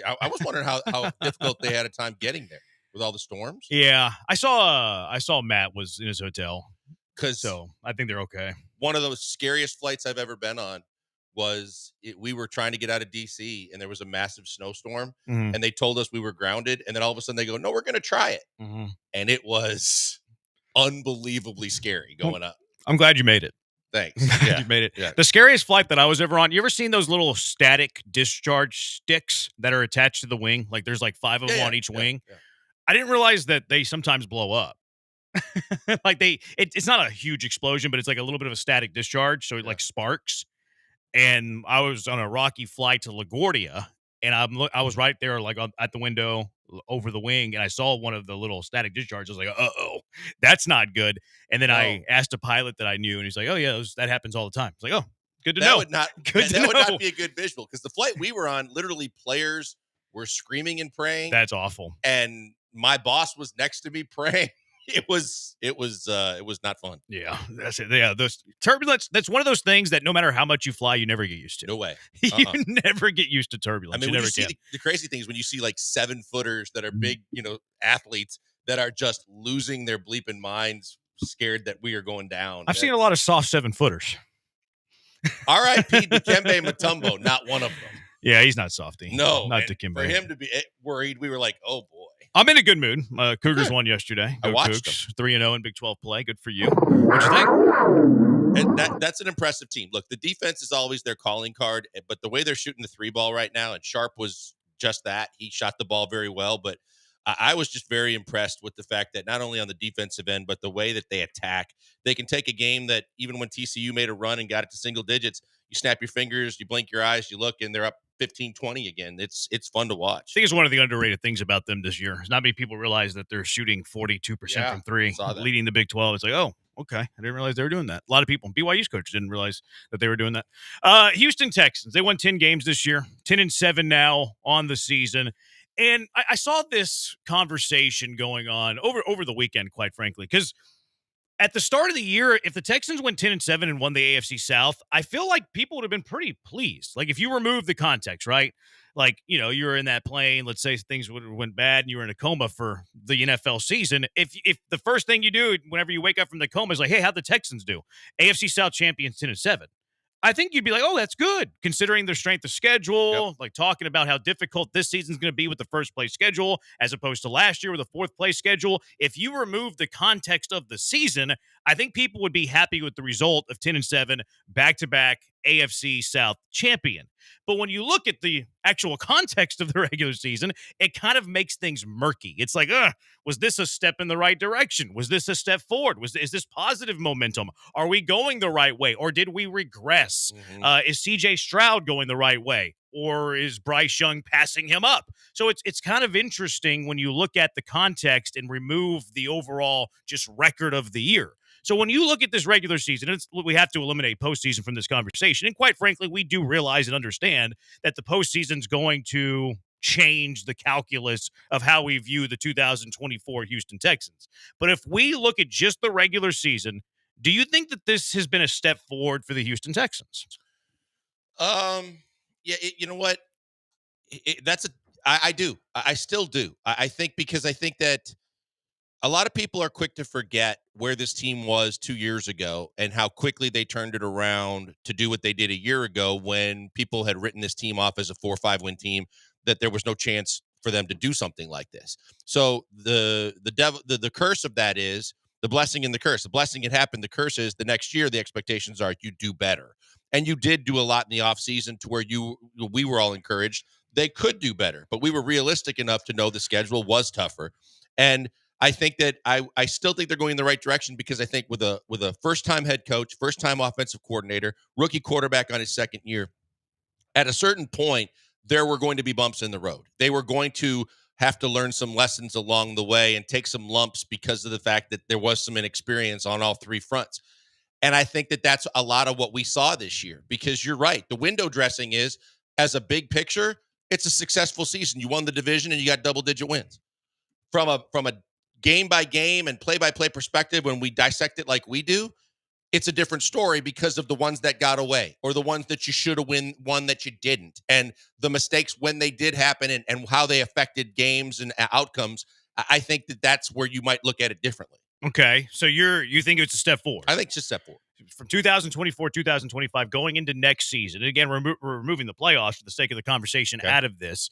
I was wondering how difficult they had a time getting there with all the storms. Yeah, I saw Matt was in his hotel, Because so I think they're okay. one of those scariest flights I've ever been on was we were trying to get out of DC and there was a massive snowstorm and they told us we were grounded. And then all of a sudden they go, no, we're going to try it. And it was unbelievably scary going up. I'm glad you made it. Thanks. Yeah. You made it. Yeah. The scariest flight that I was ever on, you ever seen those little static discharge sticks that are attached to the wing? Like there's like 5 of them on each wing. Yeah. I didn't realize that they sometimes blow up. Like it's not a huge explosion, but it's like a little bit of a static discharge. So it like sparks. And I was on a rocky flight to LaGuardia, and I was right there like at the window over the wing, and I saw one of the little static discharges. I was like, uh-oh, that's not good. And then I asked a pilot that I knew, and he's like, oh, yeah, that happens all the time. I was like, oh, good to know. Would not be a good visual because the flight we were on, literally players were screaming and praying. That's awful. And my boss was next to me praying. It was not fun. Yeah, that's it. Yeah, those turbulence. That's one of those things that no matter how much you fly, you never get used to. No way. You never get used to turbulence. I mean, you never see the crazy thing is when you see like 7-footers that are big, athletes that are just losing their bleeping minds, scared that we are going down. I've seen a lot of soft 7-footers. R.I.P. Dikembe Mutombo, not one of them. Yeah, he's not softy. No, not Dikembe. For him to be worried, we were like, oh boy. I'm in a good mood. Cougars won yesterday. I watched them. 3-0 in Big 12 play. Good for you. What'd you think? And that's an impressive team. Look, the defense is always their calling card, but the way they're shooting the 3-ball right now, and Sharp was just that. He shot the ball very well, but I was just very impressed with the fact that not only on the defensive end, but the way that they attack. They can take a game that even when TCU made a run and got it to single digits, you snap your fingers, you blink your eyes, you look, and they're up 15-20 again. It's fun to watch. I think it's one of the underrated things about them this year. Not many people realize that they're shooting 42% from three, leading the Big 12. It's like, oh, okay. I didn't realize they were doing that. A lot of people, BYU's coach didn't realize that they were doing that. Houston Texans, they won 10 games this year, 10-7 now on the season. And I saw this conversation going on over the weekend, quite frankly, because at the start of the year, if the Texans went 10-7 and won the AFC South, I feel like people would have been pretty pleased. Like if you remove the context, right? Like, you were in that plane, let's say things went bad and you were in a coma for the NFL season. If the first thing you do whenever you wake up from the coma is like, hey, how'd the Texans do? AFC South champions 10-7. I think you'd be like, oh, that's good, considering their strength of schedule, like talking about how difficult this season's going to be with the first place schedule, as opposed to last year with a fourth place schedule. If you remove the context of the season, I think people would be happy with the result of 10-7, back-to-back AFC South champion. But when you look at the actual context of the regular season, it kind of makes things murky. It's like, was this a step in the right direction? Was this a step forward? Is this positive momentum? Are we going the right way? Or did we regress? Is CJ Stroud going the right way? Or is Bryce Young passing him up? So it's kind of interesting when you look at the context and remove the overall just record of the year. So when you look at this regular season, we have to eliminate postseason from this conversation. And quite frankly, we do realize and understand that the postseason's going to change the calculus of how we view the 2024 Houston Texans. But if we look at just the regular season, do you think that this has been a step forward for the Houston Texans? Yeah, you know what? I do. I still do. I think that a lot of people are quick to forget where this team was 2 years ago and how quickly they turned it around to do what they did a year ago when people had written this team off as a 4 or 5 win team, that there was no chance for them to do something like this. So the curse of that is the blessing and the curse. The blessing had happened. The curse is the next year, the expectations are you do better. And you did do a lot in the offseason to where we were all encouraged. They could do better, but we were realistic enough to know the schedule was tougher. And I think that I still think they're going in the right direction because I think with a first-time head coach, first-time offensive coordinator, rookie quarterback on his second year, At a certain point, there were going to be bumps in the road. They were going to have to learn some lessons along the way and take some lumps because of the fact that there was some inexperience on all three fronts. And I think that that's a lot of what we saw this year, because you're right. The window dressing is, as a big picture, it's a successful season. You won the division and you got double-digit wins. From a game-by-game and play-by-play perspective, when we dissect it like we do, it's a different story because of the ones that got away or the ones that you should have won that you didn't, and the mistakes when they did happen and how they affected games and outcomes. I think that that's where you might look at it differently. Okay, so you think it's a step forward? I think it's a step forward. From 2024, 2025, going into next season. And again, we're removing the playoffs for the sake of the conversation out of this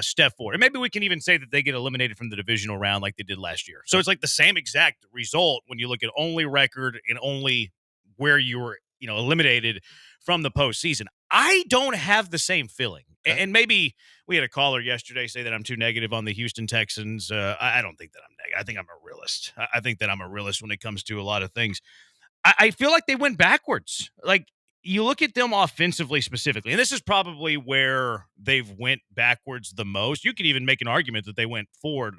step forward. And maybe we can even say that they get eliminated from the divisional round like they did last year. So it's like the same exact result when you look at only record and only where you were, eliminated from the postseason. I don't have the same feeling. Okay. And maybe we had a caller yesterday say that I'm too negative on the Houston Texans. I don't think that I'm negative. I think I'm a realist. I think that I'm a realist when it comes to a lot of things. I feel like they went backwards. Like, you look at them offensively specifically, and this is probably where they've went backwards the most. You could even make an argument that they went forward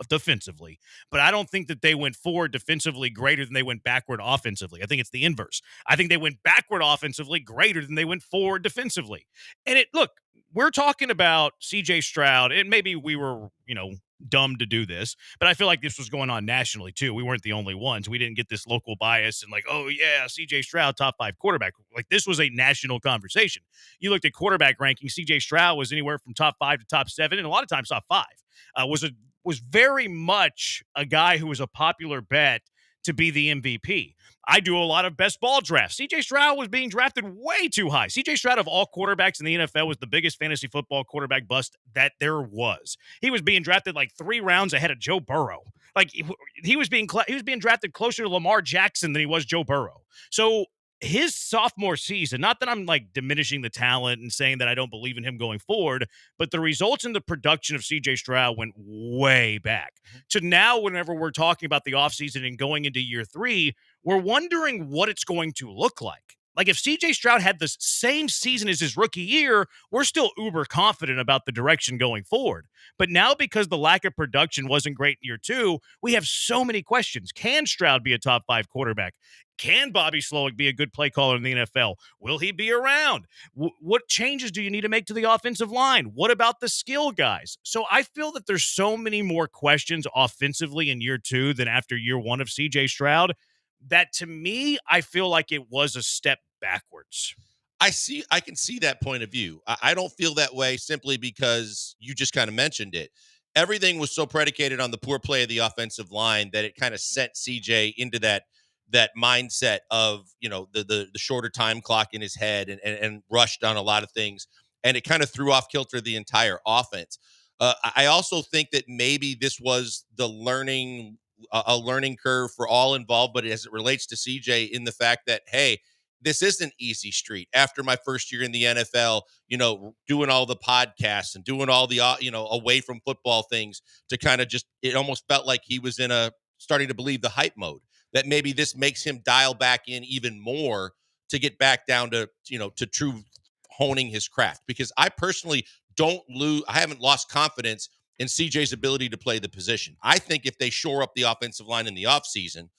defensively, but I don't think that they went forward defensively greater than they went backward offensively. I think it's the inverse. I think they went backward offensively greater than they went forward defensively. And look, we're talking about CJ Stroud, and maybe we were, dumb to do this, but I feel like this was going on nationally too. We weren't the only ones. We didn't get this local bias and like, oh yeah, CJ Stroud, top 5 quarterback. Like, this was a national conversation. You looked at quarterback rankings, CJ Stroud was anywhere from top 5 to top 7, and a lot of times top 5. Was very much a guy who was a popular bet to be the MVP. I do a lot of best ball drafts. CJ Stroud was being drafted way too high. CJ Stroud, of all quarterbacks in the NFL, was the biggest fantasy football quarterback bust that there was. He was being drafted like 3 rounds ahead of Joe Burrow. Like, he was being drafted closer to Lamar Jackson than he was Joe Burrow. So his sophomore season, not that I'm like diminishing the talent and saying that I don't believe in him going forward, but the results in the production of CJ Stroud went way back to now. Whenever we're talking about the offseason and going into year 3, we're wondering what it's going to look like. Like, if CJ Stroud had the same season as his rookie year, we're still uber confident about the direction going forward. But now, because the lack of production wasn't great in year 2, we have so many questions. Can Stroud be a top 5 quarterback? Can Bobby Slowick be a good play caller in the NFL? Will he be around? What changes do you need to make to the offensive line? What about the skill guys? So I feel that there's so many more questions offensively in year 2 than after year 1 of CJ Stroud, that to me, I feel like it was a step backwards. I can see that point of view. I don't feel that way simply because you just kind of mentioned it. Everything was so predicated on the poor play of the offensive line that it kind of sent CJ into that mindset of, the shorter time clock in his head and rushed on a lot of things. And it kind of threw off kilter the entire offense. I also think that maybe this was a learning curve for all involved, but as it relates to CJ, in the fact that, hey, this isn't easy street. After my first year in the NFL, doing all the podcasts and doing all the, away from football things, to kind of it almost felt like he was starting to believe the hype mode, that maybe this makes him dial back in even more to get back down to, to true honing his craft. Because I personally I haven't lost confidence in CJ's ability to play the position. I think if they shore up the offensive line in the offseason,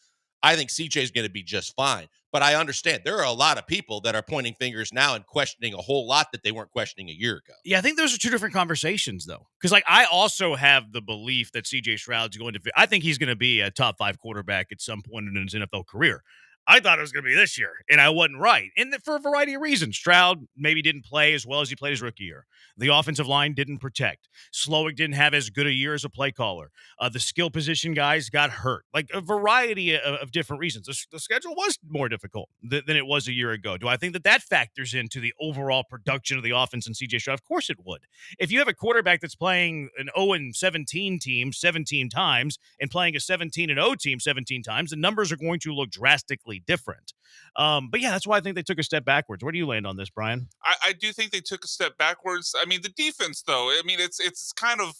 I think CJ is going to be just fine. But I understand there are a lot of people that are pointing fingers now and questioning a whole lot that they weren't questioning a year ago. Yeah, I think those are 2 different conversations, though. Because, I also have the belief that CJ Stroud's I think he's going to be a top 5 quarterback at some point in his NFL career. I thought it was going to be this year, and I wasn't right. And for a variety of reasons. Stroud maybe didn't play as well as he played his rookie year. The offensive line didn't protect. Slowick didn't have as good a year as a play caller. The skill position guys got hurt. Like, a variety of different reasons. The schedule was more difficult than it was a year ago. Do I think that factors into the overall production of the offense in CJ Stroud? Of course it would. If you have a quarterback that's playing an 0-17 team 17 times and playing a 17-0 team 17 times, the numbers are going to look drastically different. But yeah, that's why I think they took a step backwards. Where do you land on this, Brian? I do think they took a step backwards. I mean, the defense, though, it's kind of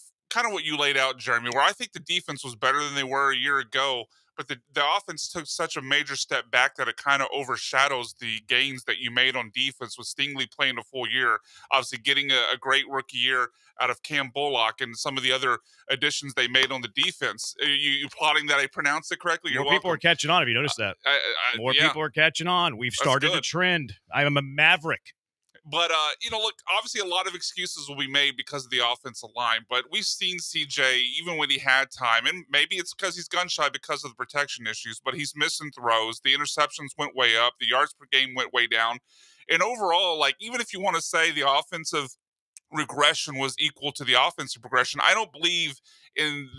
what you laid out, Jeremy, where I think the defense was better than they were a year ago. but the offense took such a major step back that it kind of overshadows the gains that you made on defense with Stingley playing a full year. Obviously, getting a great rookie year out of Cam Bullock and some of the other additions they made on the defense. You plotting that I pronounced it correctly? You're More people welcome. are catching on. Have you noticed that? More Yeah. people are catching on. We've started a trend. I am a maverick. But, look, obviously a lot of excuses will be made because of the offensive line, but we've seen CJ, even when he had time, and maybe it's because he's gun shy because of the protection issues, but he's missing throws. The interceptions went way up. The yards per game went way down. And overall, like, even if you want to say the offensive regression was equal to the offensive progression, I don't believe in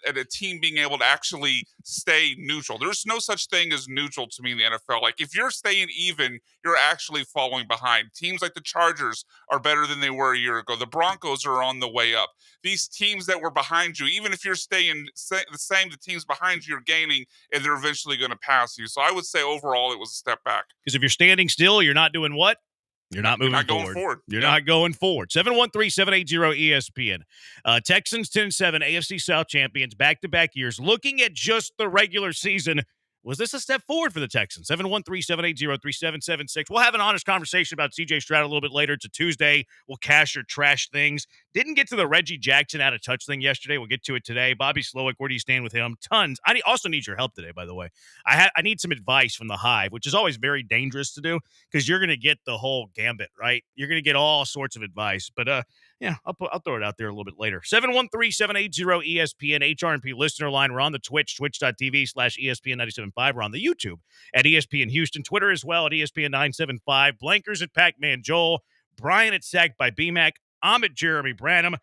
a team being able to actually stay neutral. There's no such thing as neutral to me in the NFL. Like, if you're staying even, you're actually falling behind. Teams like the Chargers are better than they were a year ago. The Broncos are on the way up. These teams that were behind you, even if you're staying the same, the teams behind you are gaining, and they're eventually going to pass you. So I would say overall it was a step back. Because if you're standing still, you're not doing what? You're not moving forward. You're not going forward. 713-780-ESPN. Texans 10-7, AFC South champions, back-to-back years. Looking at just the regular season, was this a step forward for the Texans? 713-780-3776. We'll have an honest conversation about C.J. Stroud a little bit later. It's a Tuesday. We'll cash or trash things. Didn't get to the Reggie Jackson out of touch thing yesterday. We'll get to it today. Bobby Slowick, where do you stand with him? Tons. I also need your help today, by the way. I need some advice from the Hive, which is always very dangerous to do because you're going to get the whole gambit, right? You're going to get all sorts of advice. But, I'll throw it out there a little bit later. 713-780-ESPN, HRP listener line. We're on the Twitch, twitch.tv/ESPN975. We're on the YouTube at ESPN Houston, Twitter as well at ESPN975, Blankers at Pac-Man Joel, Brian at Sacked by BMAC, I'm at Jeremy Branham.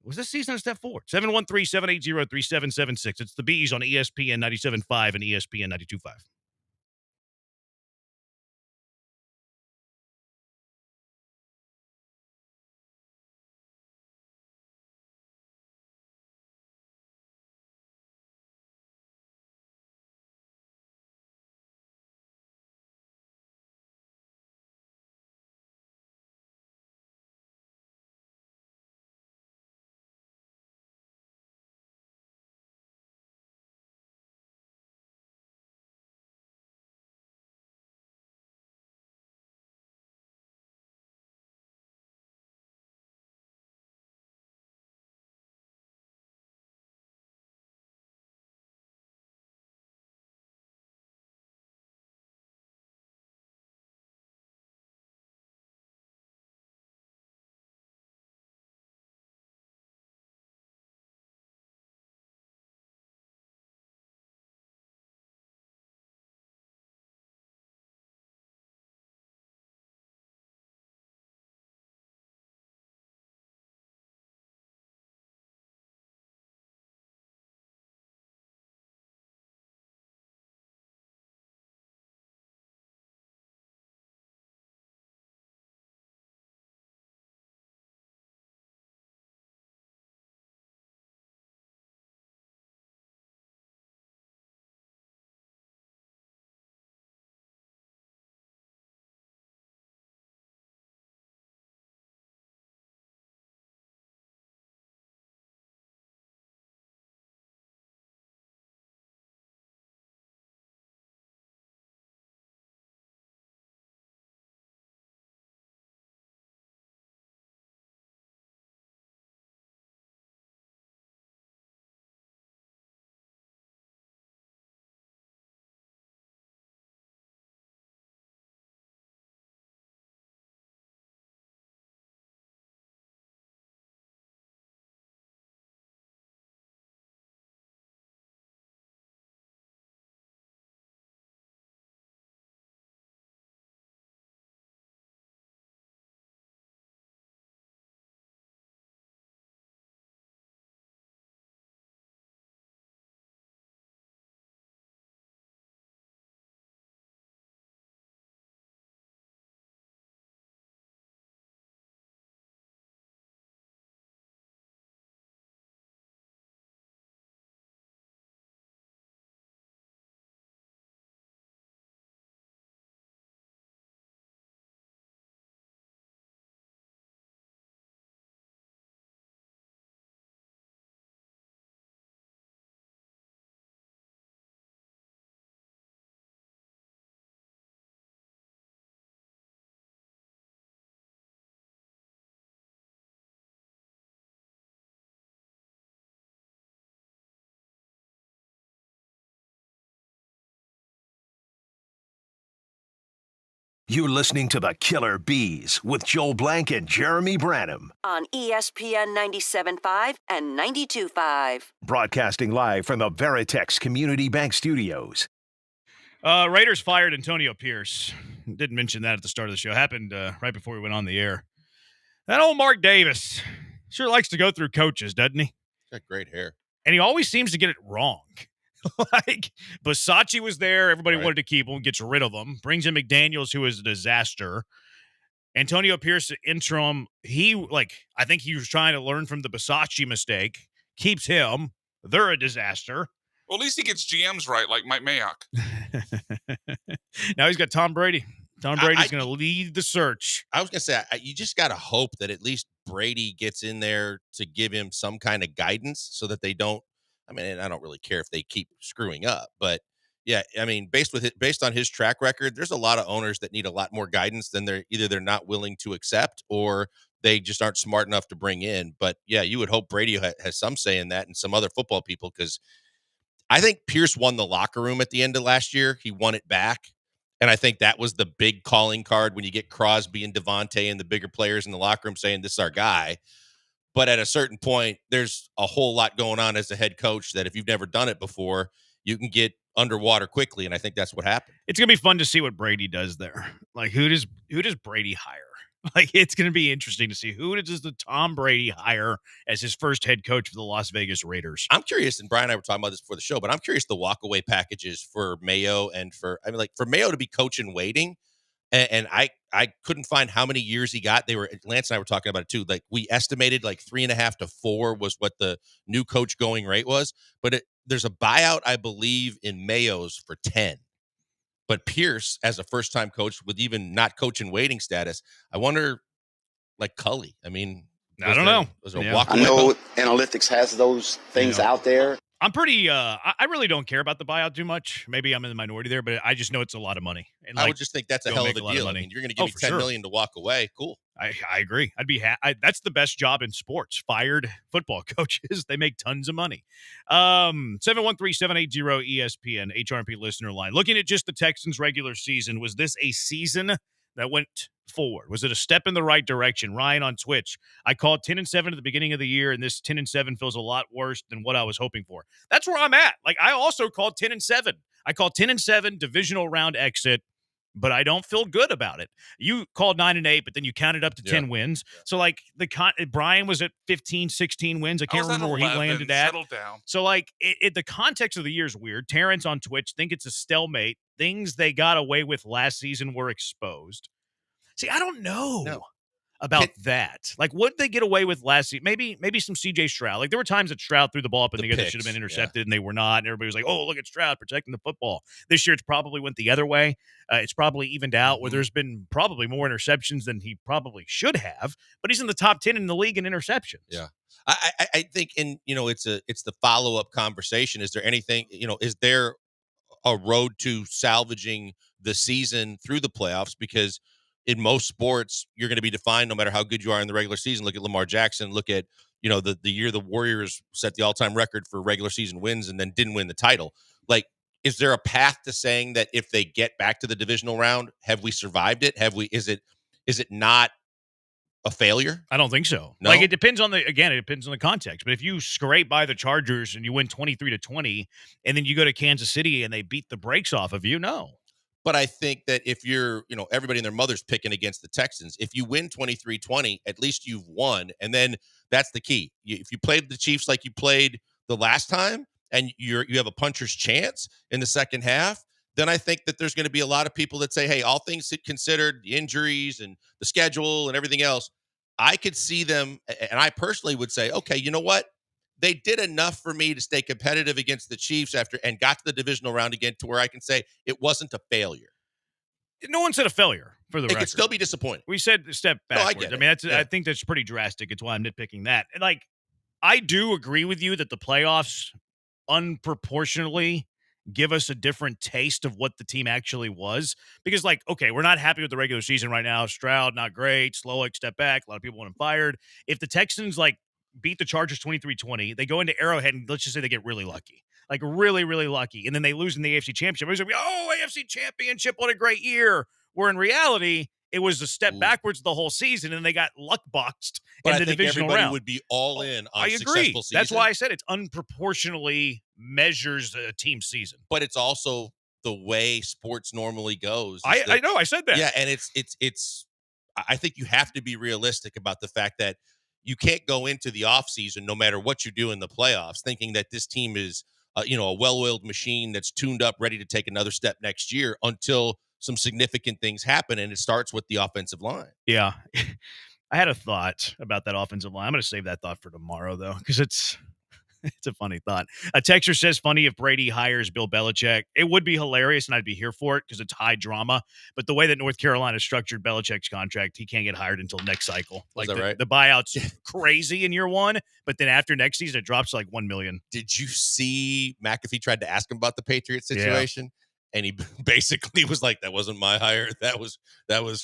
Was this season a step forward? 713-780-3776. It's the Bees on ESPN 97.5 and ESPN 92.5. You're listening to the Killer Bees with Joel Blank and Jeremy Branham. On ESPN 97.5 and 92.5. Broadcasting live from the Veritex Community Bank Studios. Raiders fired Antonio Pierce. Didn't mention that at the start of the show. Happened right before we went on the air. That old Mark Davis sure likes to go through coaches, doesn't he? He's got great hair. And he always seems to get it wrong. Like, Bisaccia was there. Everybody wanted to keep him, gets rid of him. Brings in McDaniels, who is a disaster. Antonio Pierce, interim, I think he was trying to learn from the Bisaccia mistake. Keeps him. They're a disaster. Well, at least he gets GMs right, like Mike Mayock. Now he's got Tom Brady. Tom Brady's going to lead the search. I was going to say, you just got to hope that at least Brady gets in there to give him some kind of guidance so that they don't. I mean, I don't really care if they keep screwing up, but yeah, I mean, based on his track record, there's a lot of owners that need a lot more guidance than they're not willing to accept, or they just aren't smart enough to bring in. But yeah, you would hope Brady has some say in that, and some other football people, because I think Pierce won the locker room at the end of last year. He won it back. And I think that was the big calling card when you get Crosby and Devontae and the bigger players in the locker room saying, this is our guy. But at a certain point, there's a whole lot going on as a head coach that if you've never done it before, you can get underwater quickly. And I think that's what happened. It's going to be fun to see what Brady does there. Like, who does Brady hire? Like, it's going to be interesting to see who does the Tom Brady hire as his first head coach for the Las Vegas Raiders. I'm curious, and Brian and I were talking about this before the show, but I'm curious the walkaway packages for Mayo and for Mayo to be coach in waiting. And I couldn't find how many years he got. Lance and I were talking about it too. Like, we estimated like 3.5 to 4 was what the new coach going rate was. But there's a buyout, I believe, in Mayo's for 10. But Pierce, as a first-time coach with even not coach in waiting status, I wonder, like Cully. I mean, I don't know. Was there a walk I know analytics has those things out there. I'm pretty, I really don't care about the buyout too much. Maybe I'm in the minority there, but I just know it's a lot of money. And I would just think that's a hell of a deal. I mean, you're going to give me $10 million to walk away. Cool. I agree. I'd be that's the best job in sports. Fired football coaches. They make tons of money. 713-780-ESPN, HRP listener line. Looking at just the Texans regular season, was this a season that went forward? Was it a step in the right direction? Ryan on Twitch, I called 10-7 at the beginning of the year, and this 10-7 feels a lot worse than what I was hoping for. That's where I'm at. Like, I also called 10-7. I called 10-7 divisional round exit, but I don't feel good about it. You called 9-8, but then you counted up to 10 wins. So, like, Brian was at 15, 16 wins. I can't remember where he landed at. Settle down. So, like, the context of the year is weird. Terrence on Twitch think it's a stalemate. Things they got away with last season were exposed. See, I don't know about that. Like, what did they get away with last season? Maybe some CJ Stroud. Like, there were times that Stroud threw the ball up in the air that should have been intercepted, and they were not. And everybody was like, oh, look at Stroud protecting the football. This year, it's probably went the other way. It's probably evened out where there's been probably more interceptions than he probably should have. But he's in the top 10 in the league in interceptions. Yeah. I think it's the follow-up conversation. Is there anything, is there a road to salvaging the season through the playoffs? Because in most sports, you're going to be defined no matter how good you are in the regular season. Look at Lamar Jackson. Look at, the year the Warriors set the all-time record for regular season wins and then didn't win the title. Like, is there a path to saying that if they get back to the divisional round, have we survived it? Is it not a failure? I don't think so. No? Like, it depends on the context. But if you scrape by the Chargers and you win 23-20, and then you go to Kansas City and they beat the brakes off of you, no. But I think that if you're, everybody and their mother's picking against the Texans, if you win 23-20, at least you've won. And then that's the key. If you played the Chiefs like you played the last time and you have a puncher's chance in the second half, then I think that there's going to be a lot of people that say, hey, all things considered, the injuries and the schedule and everything else, I could see them. And I personally would say, okay, you know what? They did enough for me to stay competitive against the Chiefs and got to the divisional round again to where I can say it wasn't a failure. No one said a failure for the record. It could still be disappointing. We said step backwards. No, I get it. I mean, I think that's pretty drastic. It's why I'm nitpicking that. And, like, I do agree with you that the playoffs unproportionately give us a different taste of what the team actually was. Because, like, okay, we're not happy with the regular season right now. Stroud, not great. Slowick, step back. A lot of people want him fired. If the Texans, like, beat the Chargers 23-20, they go into Arrowhead, and let's just say they get really lucky. Like, really, really lucky. And then they lose in the AFC Championship. Everybody's like, oh, AFC Championship, what a great year. Where in reality, it was a step backwards the whole season, and they got luck boxed But in I the think divisional everybody round. would be all in on I agree. successful season. That's why I said it's unproportionally measures a team season. But it's also the way sports normally goes. I know. I said that. Yeah, and it's. I think you have to be realistic about the fact that you can't go into the offseason, no matter what you do in the playoffs, thinking that this team is a well-oiled machine that's tuned up, ready to take another step next year until some significant things happen, and it starts with the offensive line. Yeah. I had a thought about that offensive line. I'm going to save that thought for tomorrow, though, because it's a funny thought. A texter says, funny if Brady hires Bill Belichick. It would be hilarious, and I'd be here for it because it's high drama. But the way that North Carolina structured Belichick's contract, he can't get hired until next cycle. Is that right? The buyout's crazy in year one, but then after next season, it drops to like $1 million. Did you see McAfee tried to ask him about the Patriots situation? And he basically was like, that wasn't my hire. That was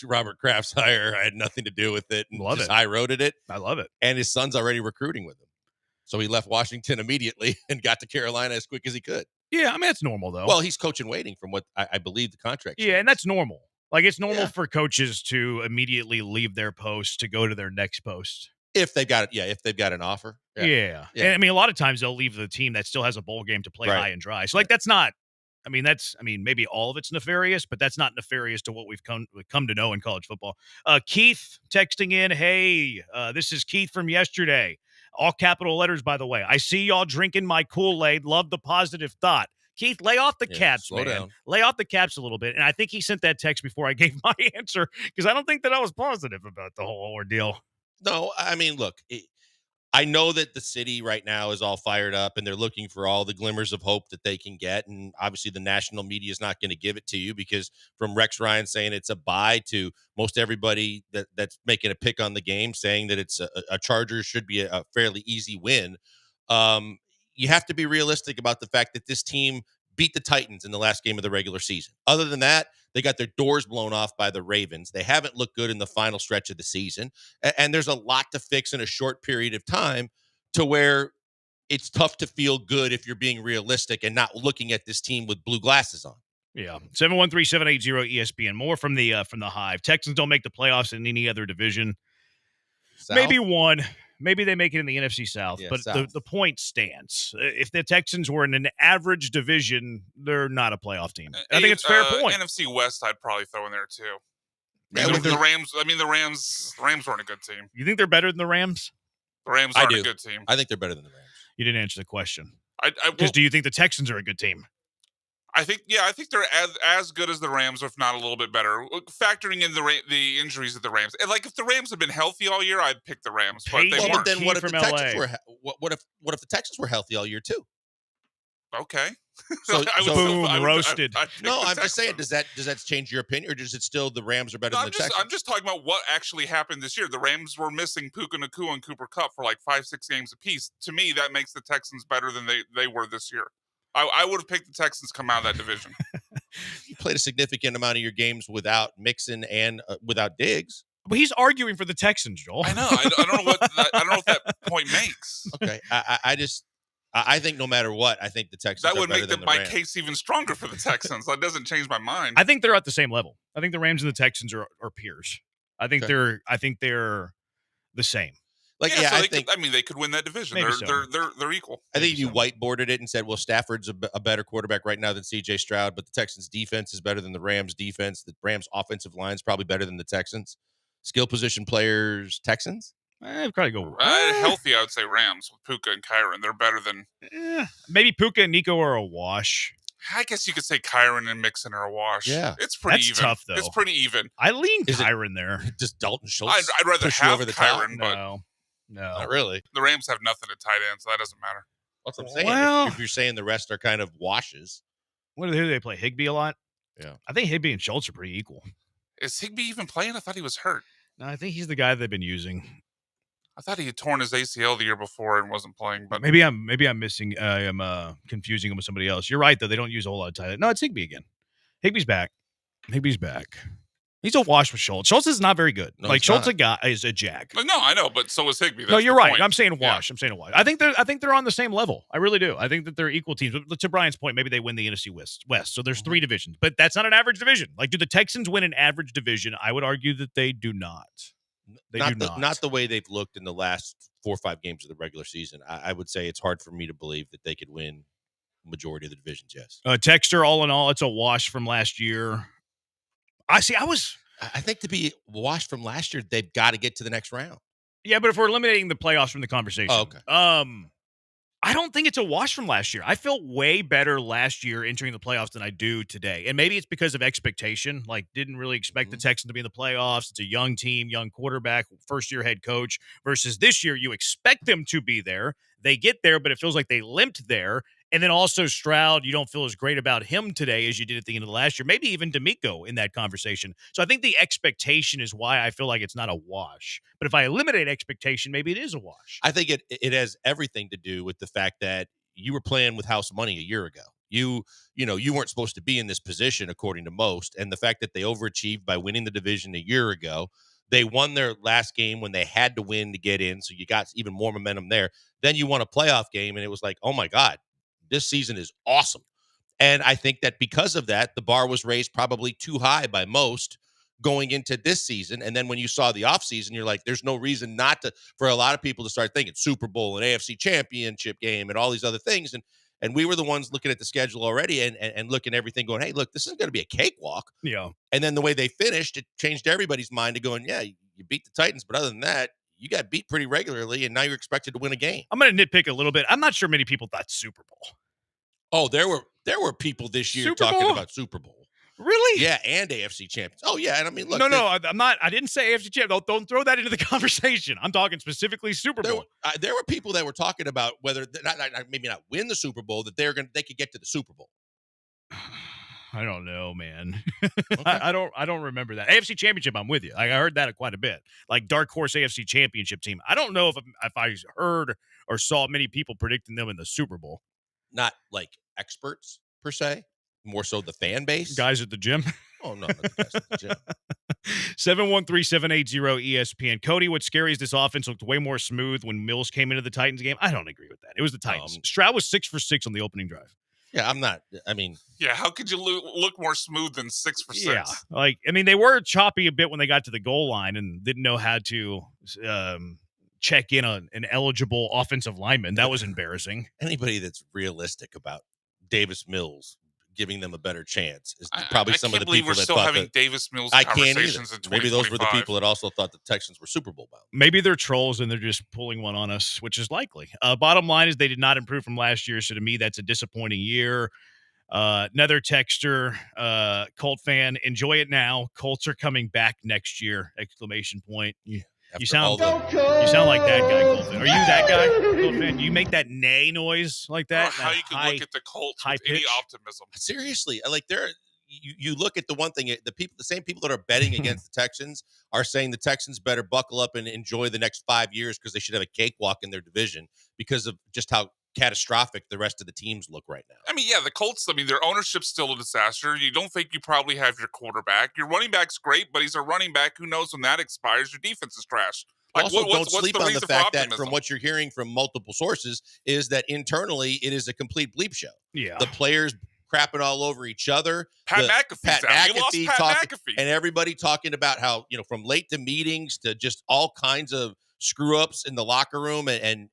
Robert Kraft's hire. I had nothing to do with it. And just high-roaded it. I love it. And his son's already recruiting with him. So he left Washington immediately and got to Carolina as quick as he could. Yeah, I mean, that's normal, though. Well, he's coaching waiting from what I believe the contract Yeah, and that's normal. Like, it's normal for coaches to immediately leave their post to go to their next post. If they've got an offer. Yeah. And I mean, a lot of times they'll leave the team that still has a bowl game to play high and dry. So, like, that's not, maybe all of it's nefarious, but that's not nefarious to what we've come to know in college football. Keith texting in, hey, this is Keith from yesterday. All capital letters, by the way. I see y'all drinking my Kool-Aid. Love the positive thought. Keith, lay off the caps, slow man. down. Lay off the caps a little bit. And I think he sent that text before I gave my answer because I don't think that I was positive about the whole ordeal. No, I mean, look, I know that the city right now is all fired up and they're looking for all the glimmers of hope that they can get. And obviously the national media is not going to give it to you because from Rex Ryan saying it's a bye to most everybody that's making a pick on the game saying that it's a Chargers should be a fairly easy win. You have to be realistic about the fact that this team beat the Titans in the last game of the regular season. Other than that, they got their doors blown off by the Ravens. They haven't looked good in the final stretch of the season. And there's a lot to fix in a short period of time to where it's tough to feel good if you're being realistic and not looking at this team with blue glasses on. Yeah. 713-780-ESPN. More from the Hive. Texans don't make the playoffs in any other division. South? Maybe one. Maybe they make it in the NFC South, Yeah, but South. the point stands. If the Texans were in an average division, they're not a playoff team. I think it's a fair point. NFC West, I'd probably throw in there too. Yeah, the Rams. I mean, the Rams weren't a good team. You think they're better than the Rams? The Rams aren't a good team. I think they're better than the Rams. You didn't answer the question. Because do you think the Texans are a good team? I think they're as good as the Rams, if not a little bit better. Factoring in the injuries of the Rams, and like if the Rams had been healthy all year, I'd pick the Rams. But they weren't. But then what if the Texans were? What if the Texans were healthy all year too? Okay. Roasted. No, I'm just saying. Does that change your opinion, or does it still the Rams are better than the Texans? I'm just talking about what actually happened this year. The Rams were missing Puka Nacua and Cooper Kupp for like 5-6 games apiece. To me, that makes the Texans better than they were this year. I would have picked the Texans come out of that division. You played a significant amount of your games without Mixon and without Diggs. But he's arguing for the Texans, Joel. I know. I don't know what that point makes. Okay, I think no matter what, I think the Texans that are would better make than the my Rams. case even stronger for the Texans. That doesn't change my mind. I think they're at the same level. I think the Rams and the Texans are peers. I think they're the same. I think they could win that division. They're equal. I think if you whiteboarded it and said, well, Stafford's a better quarterback right now than C.J. Stroud, but the Texans' defense is better than the Rams' defense. The Rams' offensive line is probably better than the Texans. Skill position players, Texans? I'd probably go healthy. I would say Rams with Puka and Kyron. They're better than maybe Puka and Nico are a wash. I guess you could say Kyron and Mixon are a wash. Yeah, it's pretty That's even. Tough though. It's pretty even. I lean Kyron there. Just Dalton Schultz. I'd rather push you have over the Kyron, top? but No, not really. The Rams have nothing at tight end, so that doesn't matter. That's what I'm saying. Well, if you're saying the rest are kind of washes, who do they play? Higbee a lot. Yeah, I think Higbee and Schultz are pretty equal. Is Higbee even playing? I thought he was hurt. No, I think he's the guy they've been using. I thought he had torn his ACL the year before and wasn't playing. But maybe I'm missing. I'm confusing him with somebody else. You're right though. They don't use a whole lot of tight end. No, it's Higbee again. Higbee's back. He's a wash with Schultz. Schultz is not very good. No, like he's Schultz not. is a jag. No, I know, but so is Higbee. No, That's you're the right. point. I'm saying wash. I'm saying a wash. I think they're on the same level. I really do. I think that they're equal teams. But to Brian's point, maybe they win the NFC West. So there's 3 divisions, but that's not an average division. Like, do the Texans win an average division? I would argue that they do not. They do not. Not the way they've looked in the last 4 or 5 games of the regular season. I would say it's hard for me to believe that they could win majority of the divisions. Yes. Texter, all in all, it's a wash from last year. I think to be washed from last year, they've got to get to the next round. Yeah, but if we're eliminating the playoffs from the conversation, okay. I don't think it's a wash from last year. I felt way better last year entering the playoffs than I do today. And maybe it's because of expectation. Like, didn't really expect the Texans to be in the playoffs. It's a young team, young quarterback, first-year head coach, versus this year you expect them to be there. They get there, but it feels like they limped there. And then also Stroud, you don't feel as great about him today as you did at the end of the last year. Maybe even D'Amico in that conversation. So I think the expectation is why I feel like it's not a wash. But if I eliminate expectation, maybe it is a wash. I think it has everything to do with the fact that you were playing with house money a year ago. You weren't supposed to be in this position according to most. And the fact that they overachieved by winning the division a year ago, they won their last game when they had to win to get in. So you got even more momentum there. Then you won a playoff game and it was like, oh my God, this season is awesome. And I think that because of that, the bar was raised probably too high by most going into this season. And then when you saw the offseason, you're like, there's no reason not to, for a lot of people to start thinking Super Bowl and AFC championship game and all these other things. And we were the ones looking at the schedule already and looking at everything going, hey, look, this isn't going to be a cakewalk. Yeah. And then the way they finished, it changed everybody's mind to going, yeah, you beat the Titans. But other than that, you got beat pretty regularly, and now you're expected to win a game. I'm going to nitpick a little bit. I'm not sure many people thought Super Bowl. Oh, there were people this year talking about Super Bowl. Really? Yeah, and AFC champions. Oh, yeah, and I mean, look. No, I'm not. I didn't say AFC champions. Don't throw that into the conversation. I'm talking specifically Super Bowl. There were people that were talking about whether maybe not win the Super Bowl, that they could get to the Super Bowl. I don't know, man. Okay. I don't remember that. AFC Championship, I'm with you. Like, I heard that quite a bit. Like, dark horse AFC Championship team. I don't know if I heard or saw many people predicting them in the Super Bowl. Not like experts per se, more so the fan base. Guys at the gym. Oh no, not the guys at the gym. 713-780-ESPN. Cody, what's scary is this offense looked way more smooth when Mills came into the Titans game. I don't agree with that. It was the Titans. Stroud was 6 for 6 on the opening drive. Yeah, I'm not. I mean, yeah, how could you look more smooth than 6 for 6? Yeah, like, I mean, they were choppy a bit when they got to the goal line and didn't know how to check in an eligible offensive lineman. That was embarrassing. Anybody that's realistic about Davis Mills giving them a better chance is probably some of the people that still thought having that Davis Mills I can't either. conversations in Maybe those were the 2025. people that also thought the Texans were Super Bowl bound. Maybe they're trolls and they're just pulling one on us, which is likely. Bottom line is they did not improve from last year, so to me, that's a disappointing year. Another texter, Colt fan, enjoy it now. Colts are coming back next year! Exclamation point. You sound like that guy, Colt fan. Are you that guy, Colt fan? Do you make that neigh noise like that? How you can look at the Colts with any optimism. Seriously, like you look at the one thing, the same people that are betting against the Texans are saying the Texans better buckle up and enjoy the next 5 years because they should have a cakewalk in their division because of just how catastrophic the rest of the teams look right now. I mean, yeah, the Colts, their ownership's still a disaster. You don't think you probably have your quarterback. Your running back's great, but he's a running back. Who knows when that expires? Your defense is trash. Like, Also, don't what's sleep the on the reason fact for that optimism? from what you're hearing from multiple sources is that internally it is a complete bleep show. Yeah. The players crapping all over each other. Pat McAfee's out. You lost Pat talking, McAfee. and everybody talking about how, from late to meetings to just all kinds of screw ups in the locker room and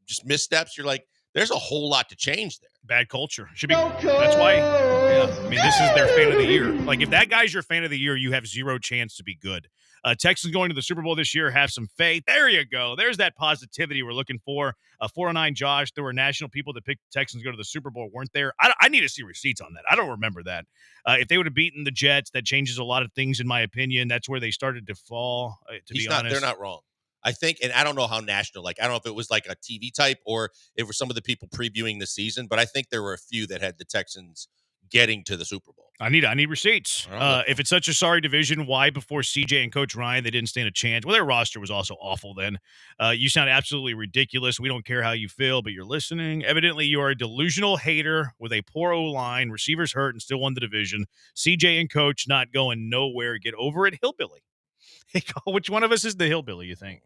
just missteps. You're like, there's a whole lot to change there. Bad culture. Should be. That's why. Yeah. I mean, this is their fan of the year. Like, if that guy's your fan of the year, you have zero chance to be good. Texans going to the Super Bowl this year. Have some faith. There you go. There's that positivity we're looking for. 409 Josh. There were national people that picked the Texans to go to the Super Bowl, weren't there? I need to see receipts on that. I don't remember that. If they would have beaten the Jets, that changes a lot of things in my opinion. That's where they started to fall. To be honest, they're not wrong. I think, and I don't know how national, like, I don't know if it was like a TV type or if it was some of the people previewing the season, but I think there were a few that had the Texans getting to the Super Bowl. I need receipts. If it's such a sorry division, why before CJ and Coach Ryan they didn't stand a chance? Well, their roster was also awful then. You sound absolutely ridiculous. We don't care how you feel, but you're listening. Evidently, you are a delusional hater with a poor O-line, receivers hurt, and still won the division. CJ and Coach not going nowhere. Get over it, hillbilly. Which one of us is the hillbilly, you think?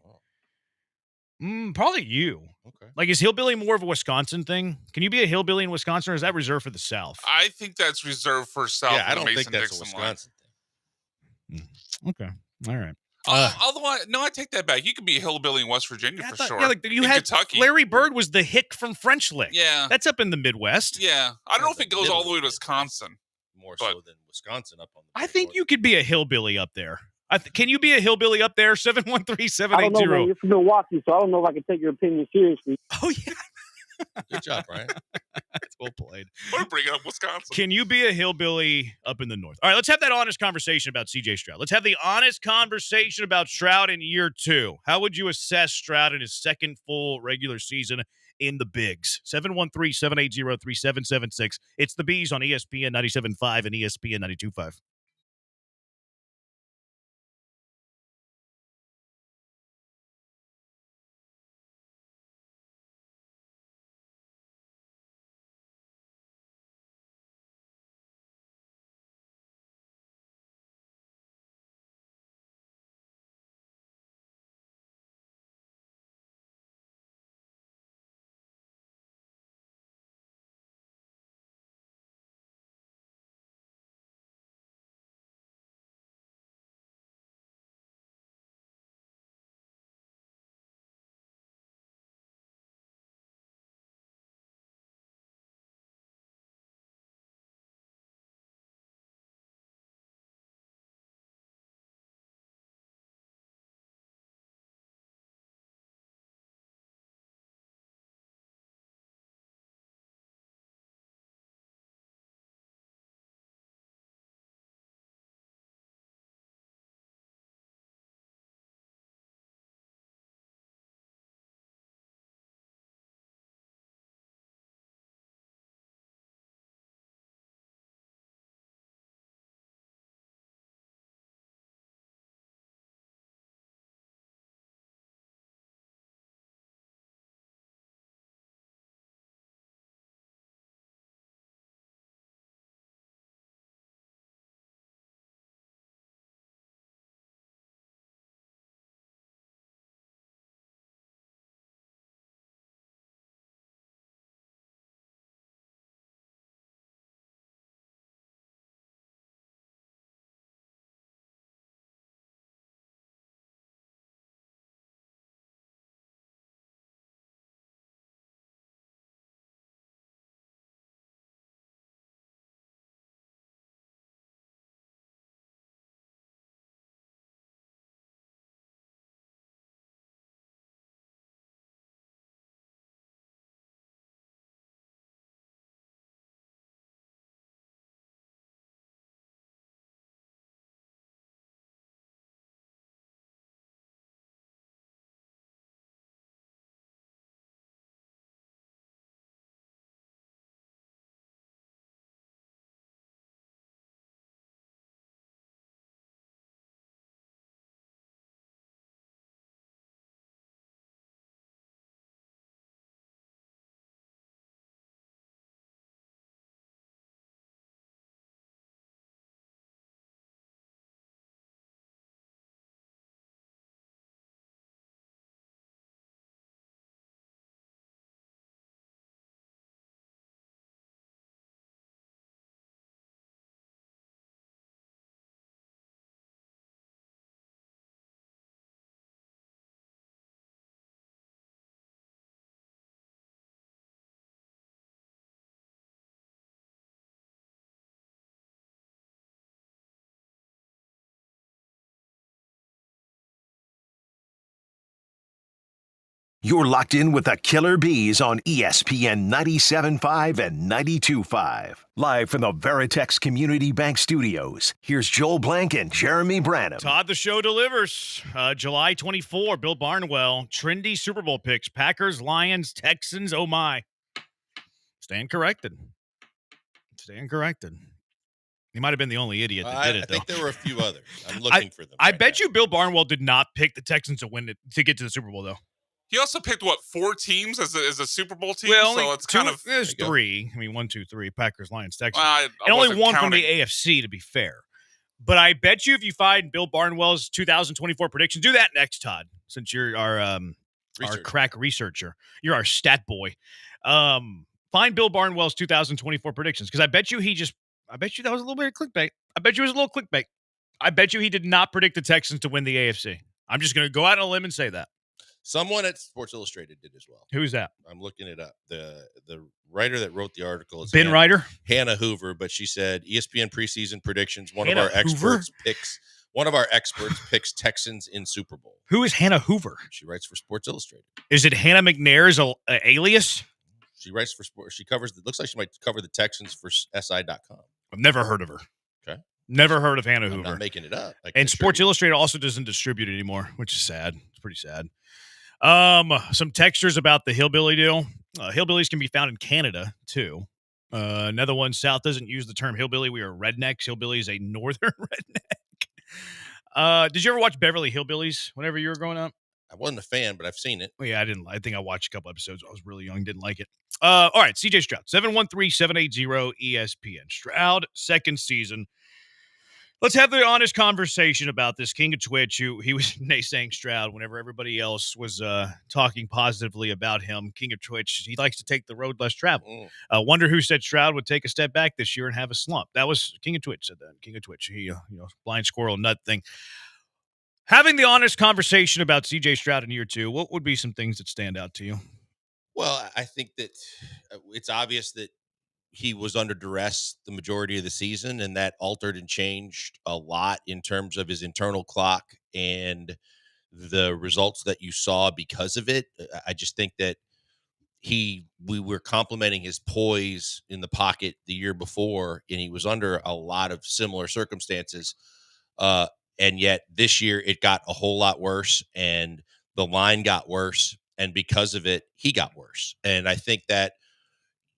Probably you. Okay. Like, is hillbilly more of a Wisconsin thing? Can you be a hillbilly in Wisconsin, or is that reserved for the South? I think that's reserved for South. Yeah, I don't think that's a Mason-Dixon line. Wisconsin thing. Okay. All right. Although, I take that back. You could be a hillbilly in West Virginia for sure. Yeah, like you in had Kentucky. Larry Bird was the hick from French Lick. Yeah. That's up in the Midwest. Yeah. I don't know if it goes all the way to Wisconsin. More so than Wisconsin up on the I think you could be a hillbilly up there. Can you be a hillbilly up there? 713-780. I don't know, man. You're from Milwaukee, so I don't know if I can take your opinion seriously. Oh, yeah. Good job, Brian. That's well played. Want to bring up Wisconsin? Can you be a hillbilly up in the north? All right, let's have that honest conversation about C.J. Stroud. Let's have the honest conversation about Stroud in year 2. How would you assess Stroud in his second full regular season in the Bigs? 713-780-3776. It's the Bees on ESPN 97.5 and ESPN 92.5. You're locked in with the Killer Bees on ESPN 97.5 and 92.5. Live from the Veritex Community Bank Studios, here's Joel Blank and Jeremy Branham. Todd the Show delivers. July 24, Bill Barnwell. Trendy Super Bowl picks. Packers, Lions, Texans. Oh, my. Stand corrected. He might have been the only idiot that did it, I though. think there were a few others. I'm looking for them. I bet you Bill Barnwell did not pick the Texans to win it to get to the Super Bowl, though. He also picked, 4 teams as a Super Bowl team? Well, so it's kind of... There's 3. I mean, 1, 2, 3. Packers, Lions, Texans. I and only wasn't 1 from counting. the AFC, to be fair. But I bet you if you find Bill Barnwell's 2024 predictions, do that next, Todd, since you're our crack researcher. You're our stat boy. Find Bill Barnwell's 2024 predictions, because I bet you that was a little bit of clickbait. I bet you it was a little clickbait. I bet you he did not predict the Texans to win the AFC. I'm just going to go out on a limb and say that. Someone at Sports Illustrated did as well. Who's that? I'm looking it up. The writer that wrote the article is Ben Ryder? Hannah Hoover, but she said ESPN preseason predictions. One Hannah of our experts Hoover? picks Texans in Super Bowl. Who is Hannah Hoover? She writes for Sports Illustrated. Is it Hannah McNair's alias? She writes for Sports. She covers. Looks like she might cover the Texans for SI.com. I've never heard of her. Okay. Never heard of Hannah I'm Hoover. not making it up. And Sports Illustrated also doesn't distribute it anymore, which is sad. It's pretty sad. Some textures about the hillbilly deal. Hillbillies can be found in Canada, too. Another one, South doesn't use the term hillbilly. We are rednecks. Hillbilly is a northern redneck. Did you ever watch Beverly Hillbillies whenever you were growing up? I wasn't a fan, but I've seen it. Well, yeah, I didn't. I think I watched a couple episodes. I was really young, didn't like it. All right, CJ Stroud, 713-780 ESPN. Stroud, second season. Let's have the honest conversation about this King of Twitch, who he was naysaying Stroud whenever everybody else was talking positively about him. King of Twitch, he likes to take the road less traveled. Wonder who said Stroud would take a step back this year and have a slump. That was King of Twitch said that. King of Twitch, he blind squirrel nut thing. Having the honest conversation about CJ Stroud in year 2, what would be some things that stand out to you? Well, I think that it's obvious that he was under duress the majority of the season, and that altered and changed a lot in terms of his internal clock and the results that you saw because of it. I just think that we were complimenting his poise in the pocket the year before, and he was under a lot of similar circumstances. And yet this year it got a whole lot worse, and the line got worse. And because of it, he got worse. And I think that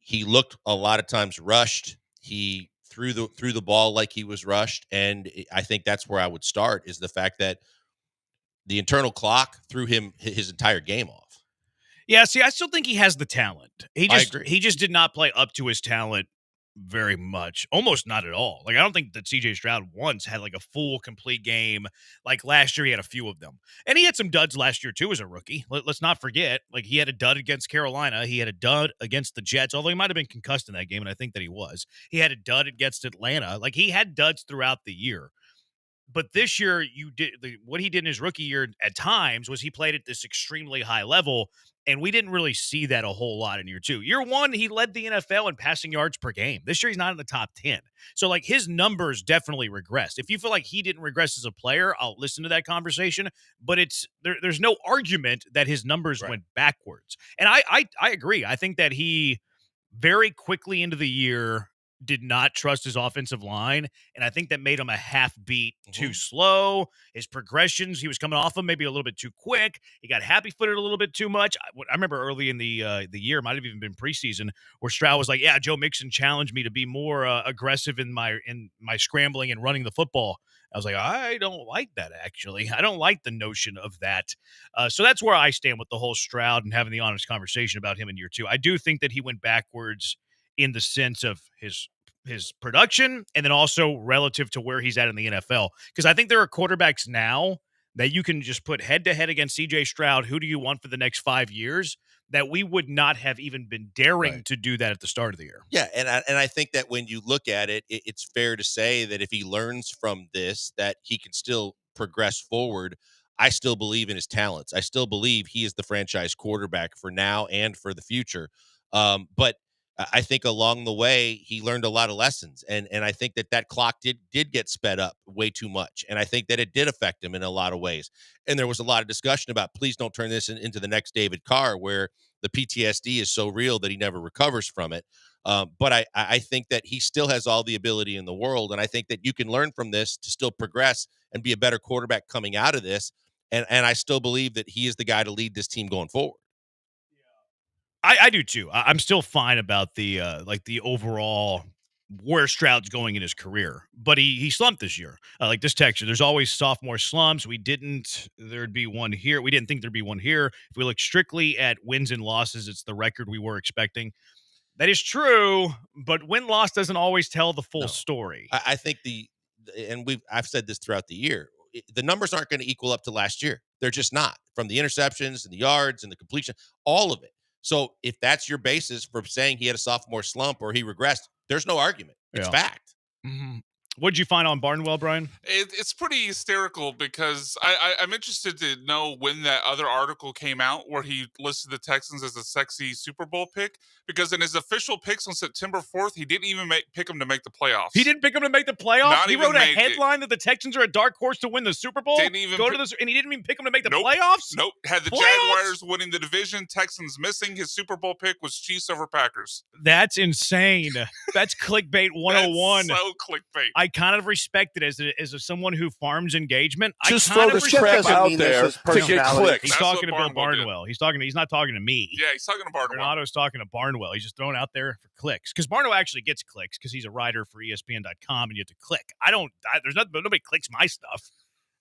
he looked a lot of times rushed. He threw the ball like he was rushed. And I think that's where I would start, is the fact that the internal clock threw him his entire game off. Yeah, see, I still think he has the talent. I agree. He just did not play up to his talent very much. Almost not at all. Like, I don't think that CJ Stroud once had like a full, complete game. Like last year, he had a few of them. And he had some duds last year, too, as a rookie. Let's not forget. Like, he had a dud against Carolina. He had a dud against the Jets, although he might have been concussed in that game, and I think that he was. He had a dud against Atlanta. Like, he had duds throughout the year. But this year, what he did in his rookie year at times was he played at this extremely high level, and we didn't really see that a whole lot in year 2. Year 1, he led the NFL in passing yards per game. This year, he's not in the top 10. So, like, his numbers definitely regressed. If you feel like he didn't regress as a player, I'll listen to that conversation. But there's no argument that his numbers went backwards. And I agree. I think that he very quickly into the year did not trust his offensive line, and I think that made him a half beat too slow. His progressions, he was coming off them maybe a little bit too quick. He got happy-footed a little bit too much. I remember early in the year, might have even been preseason, where Stroud was like, "Yeah, Joe Mixon challenged me to be more aggressive in my scrambling and running the football." I was like, I don't like that, actually. I don't like the notion of that. So that's where I stand with the whole Stroud and having the honest conversation about him in year 2. I do think that he went backwards in the sense of his production, and then also relative to where he's at in the NFL. Because I think there are quarterbacks now that you can just put head-to-head against CJ Stroud, who do you want for the next 5 years, that we would not have even been daring to do that at the start of the year. Yeah, and I think that when you look at it, it's fair to say that if he learns from this, that he can still progress forward. I still believe in his talents. I still believe he is the franchise quarterback for now and for the future. But I think along the way, he learned a lot of lessons. And I think that clock did get sped up way too much. And I think that it did affect him in a lot of ways. And there was a lot of discussion about, please don't turn this into the next David Carr, where the PTSD is so real that he never recovers from it. But I think that he still has all the ability in the world. And I think that you can learn from this to still progress and be a better quarterback coming out of this. And I still believe that he is the guy to lead this team going forward. I do too. I'm still fine about the overall where Stroud's going in his career, but he slumped this year. Like this texture, there's always sophomore slumps. There'd be one here. We didn't think there'd be one here. If we look strictly at wins and losses, it's the record we were expecting. That is true, but win-loss doesn't always tell the full story. I think I've said this throughout the year. The numbers aren't going to equal up to last year. They're just not, from the interceptions and the yards and the completion, all of it. So if that's your basis for saying he had a sophomore slump or he regressed, there's no argument. It's fact. Mm-hmm. What'd you find on Barnwell, Brian? It's pretty hysterical because I'm interested to know when that other article came out where he listed the Texans as a sexy Super Bowl pick, because in his official picks on September 4th, he didn't even pick them to make the playoffs. He didn't pick them to make the playoffs? Not he even wrote a make headline that the Texans are a dark horse to win the Super Bowl? Didn't even and he didn't even pick them to make the Nope. playoffs? Nope. Had the Jaguars winning the division, Texans missing, his Super Bowl pick was Chiefs over Packers. That's insane. That's clickbait 101. That's so clickbait. I kind of respect it as someone who farms engagement. Just I kind throw of this crap out there to get clicks. He's talking to Bill Barnwell. He's not talking to me. Yeah, he's talking to Barnwell. Renato's talking to Barnwell. He's just throwing out there for clicks, because Barnwell actually gets clicks because he's a writer for ESPN.com, and you have to click. Nobody clicks my stuff.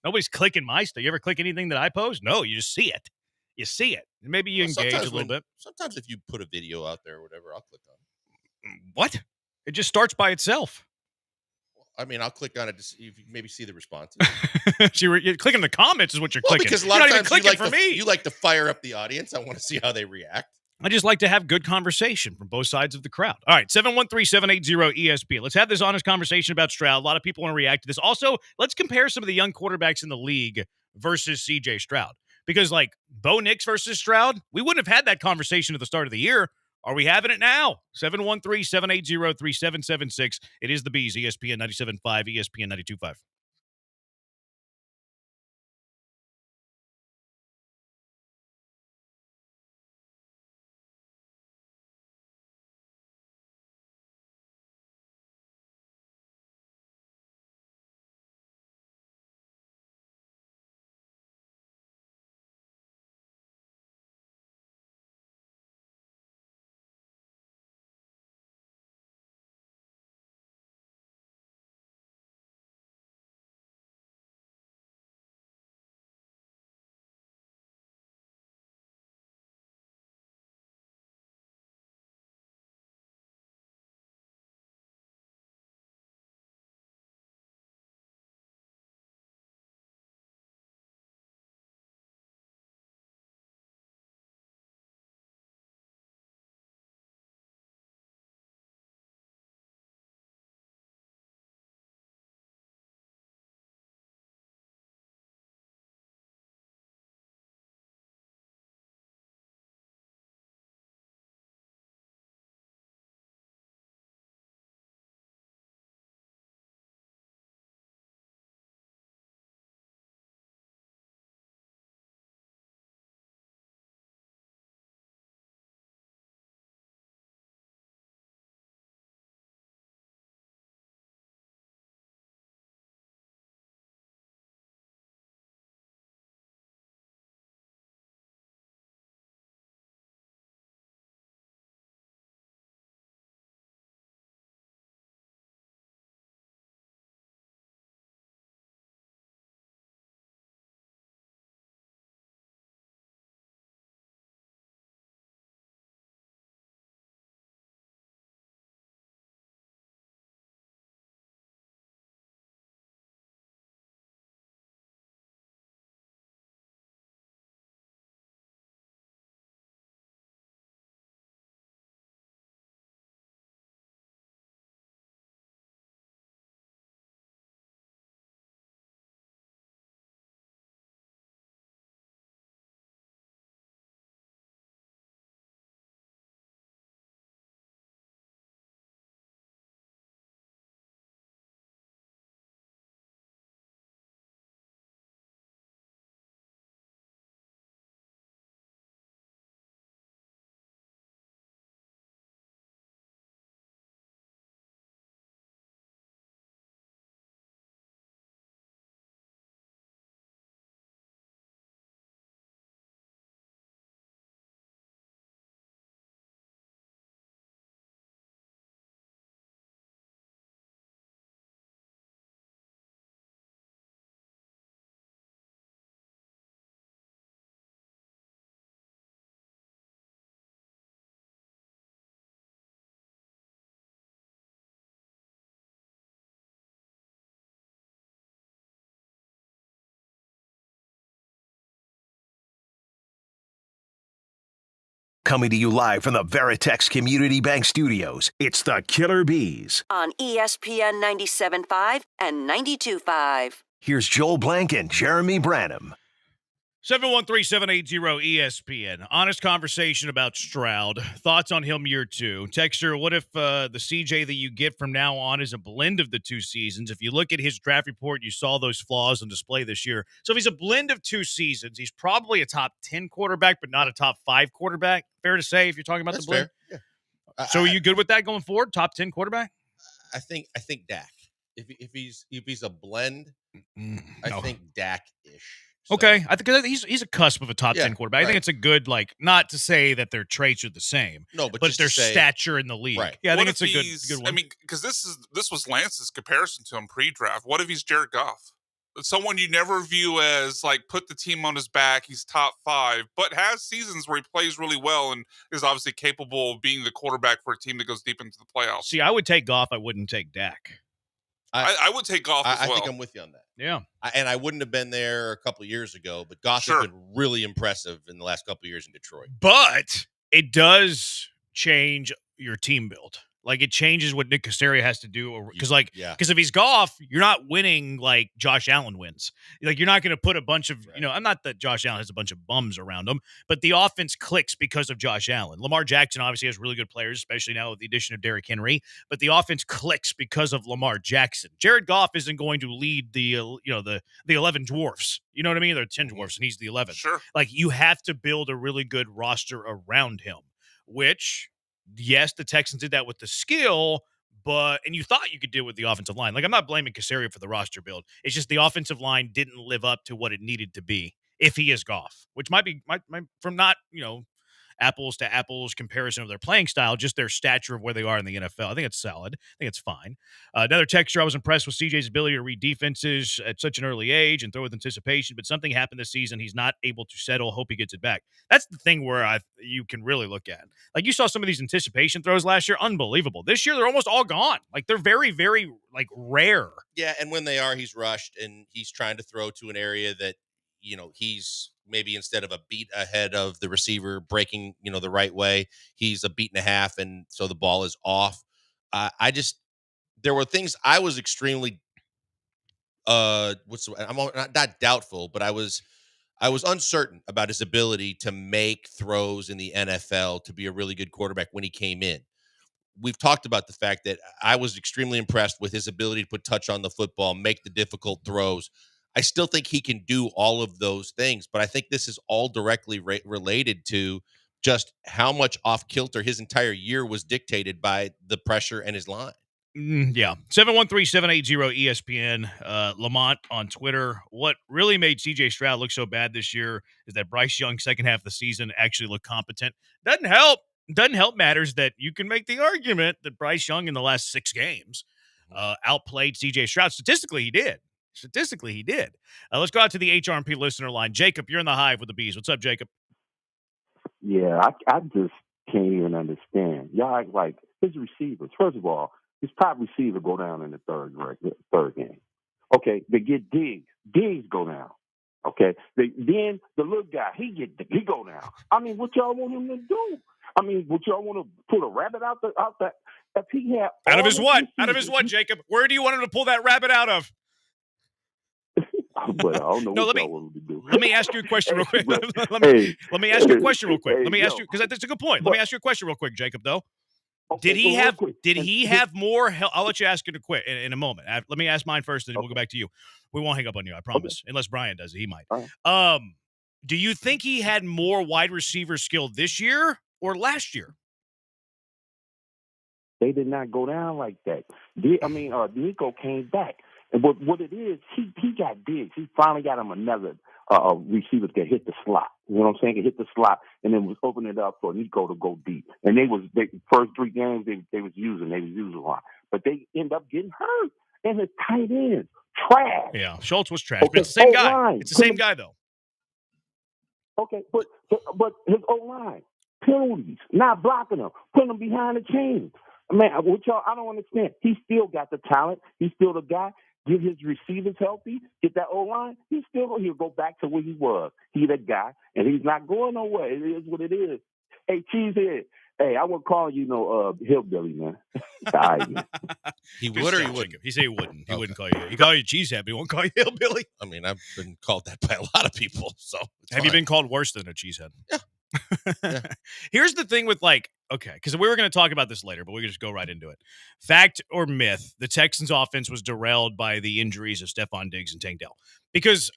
Nobody's clicking my stuff. You ever click anything that I post? No, you just see it. You see it. Maybe you engage a little bit. Sometimes if you put a video out there or whatever, I'll click on it. What? It just starts by itself. I mean, I'll click on it to see if you maybe see the responses. You're clicking the comments is what you're clicking. Because a lot of times you like to fire up the audience. I want to see how they react. I just like to have good conversation from both sides of the crowd. All right, 713-780-ESPN. Let's have this honest conversation about Stroud. A lot of people want to react to this. Also, let's compare some of the young quarterbacks in the league versus C.J. Stroud. Because, like, Bo Nix versus Stroud, we wouldn't have had that conversation at the start of the year. Are we having it now? 713-780-3776. It is the Bees, ESPN 97.5, ESPN 92.5. Coming to you live from the Veritex Community Bank Studios, it's the Killer Bees. On ESPN 97.5 and 92.5. Here's Joel Blank and Jeremy Branham. 713-780-ESPN. Honest conversation about Stroud. Thoughts on him year two. Texter, what if the CJ that you get from now on is a blend of the two seasons? If you look at his draft report, you saw those flaws on display this year. So if he's a blend of two seasons, he's probably a top 10 quarterback, but not a top 5 quarterback. Fair to say if you're talking about the blend? Fair. Yeah. So are you good with that going forward? Top 10 quarterback? I think Dak. If he's a blend, I think Dak-ish. So. Okay, I think he's a cusp of a top 10 quarterback. I think it's a good, not to say that their traits are the same, but their stature in the league. Right. Yeah, I think it's a good one. I mean, because this was Lance's comparison to him pre-draft. What if he's Jared Goff? Someone you never view as put the team on his back. He's top 5, but has seasons where he plays really well and is obviously capable of being the quarterback for a team that goes deep into the playoffs. See, I would take Goff. I wouldn't take Dak. I would take Goff as well. I think I'm with you on that. Yeah. And I wouldn't have been there a couple of years ago, but Goff has been really impressive in the last couple of years in Detroit. But it does change your team build. It changes what Nick Caserio has to do. Because if he's Goff, you're not winning like Josh Allen wins. You're not going to put a bunch of, I'm not that Josh Allen has a bunch of bums around him, but the offense clicks because of Josh Allen. Lamar Jackson obviously has really good players, especially now with the addition of Derrick Henry, but the offense clicks because of Lamar Jackson. Jared Goff isn't going to lead the 11 dwarfs. You know what I mean? There are 10 dwarfs and he's the 11th. Sure. You have to build a really good roster around him, which... Yes, the Texans did that with the skill, and you thought you could do it with the offensive line. I'm not blaming Caserio for the roster build. It's just the offensive line didn't live up to what it needed to be if he is Goff, which might be from not, apples to apples comparison of their playing style, just their stature of where they are in the NFL. I think it's solid. I think it's fine. Another texture, I was impressed with CJ's ability to read defenses at such an early age and throw with anticipation, but something happened this season. He's not able to settle. Hope he gets it back. That's the thing where you can really look at. You saw some of these anticipation throws last year, unbelievable. This year, they're almost all gone. They're very, very, rare. Yeah, and when they are, he's rushed, and he's trying to throw to an area that, he's maybe instead of a beat ahead of the receiver breaking, the right way, he's a beat and a half. And so the ball is off. There were things I was extremely, I'm not doubtful, but I was uncertain about his ability to make throws in the NFL to be a really good quarterback when he came in. We've talked about the fact that I was extremely impressed with his ability to put touch on the football, make the difficult throws. I still think he can do all of those things, but I think this is all directly related to just how much off kilter his entire year was dictated by the pressure and his line. Yeah. 713-780-ESPN. Lamont on Twitter. What really made CJ Stroud look so bad this year is that Bryce Young, second half of the season, actually looked competent. Doesn't help matters that you can make the argument that Bryce Young in the last 6 games outplayed CJ Stroud. Statistically, he did. Let's go out to the HRP listener line. Jacob, you're in the hive with the bees. What's up, Jacob? Yeah, I just can't even understand. Y'all act like his receivers. First of all, his top receiver go down in the third game. Okay, they get Diggs. Diggs go down. Okay, then the little guy, he go down. I mean, what y'all want him to do? I mean, would y'all want to pull a rabbit out that? If he had out of his what? Out of his what, Jacob? Where do you want him to pull that rabbit out of? But I don't know what y'all want him to do. Let me ask you a question real quick. Let me ask you a question real quick. Let me ask you, because that's a good point. Let me ask you a question real quick, Jacob, though. Did he have more help? I'll let you ask it in a moment. Let me ask mine first, and then we'll go back to you. We won't hang up on you, I promise. Okay. Unless Brian does it. He might. Do you think he had more wide receiver skill this year or last year? They did not go down like that. Nico came back. But what it is, he got Diggs. He finally got him another receiver that hit the slot. You know what I'm saying? He hit the slot and then was opening it up for Nico to go deep. And first 3 games they was using a lot. But they end up getting hurt. And his tight ends, trash. Yeah, Schultz was trash. Okay, but it's the same guy. It's the same guy, though. Okay, but his O-line, penalties, not blocking them, putting them behind the chains. Man, I don't understand. He still got the talent. He's still the guy. Get his receivers healthy, get that O-line, he'll go back to where he was. He's that guy, and he's not going nowhere. It is what it is. Hey, Cheesehead. Hey, I wouldn't call you no hillbilly, man. All right, man. He would or he wouldn't? He said he wouldn't. He wouldn't call you. He call you cheesehead, but he won't call you hillbilly. I mean, I've been called that by a lot of people. So have you been called worse than a cheesehead? Yeah. Here's the thing with okay, because we were going to talk about this later, but we can just go right into it. Fact or myth, the Texans offense was derailed by the injuries of Stephon Diggs and Tank Dell. Because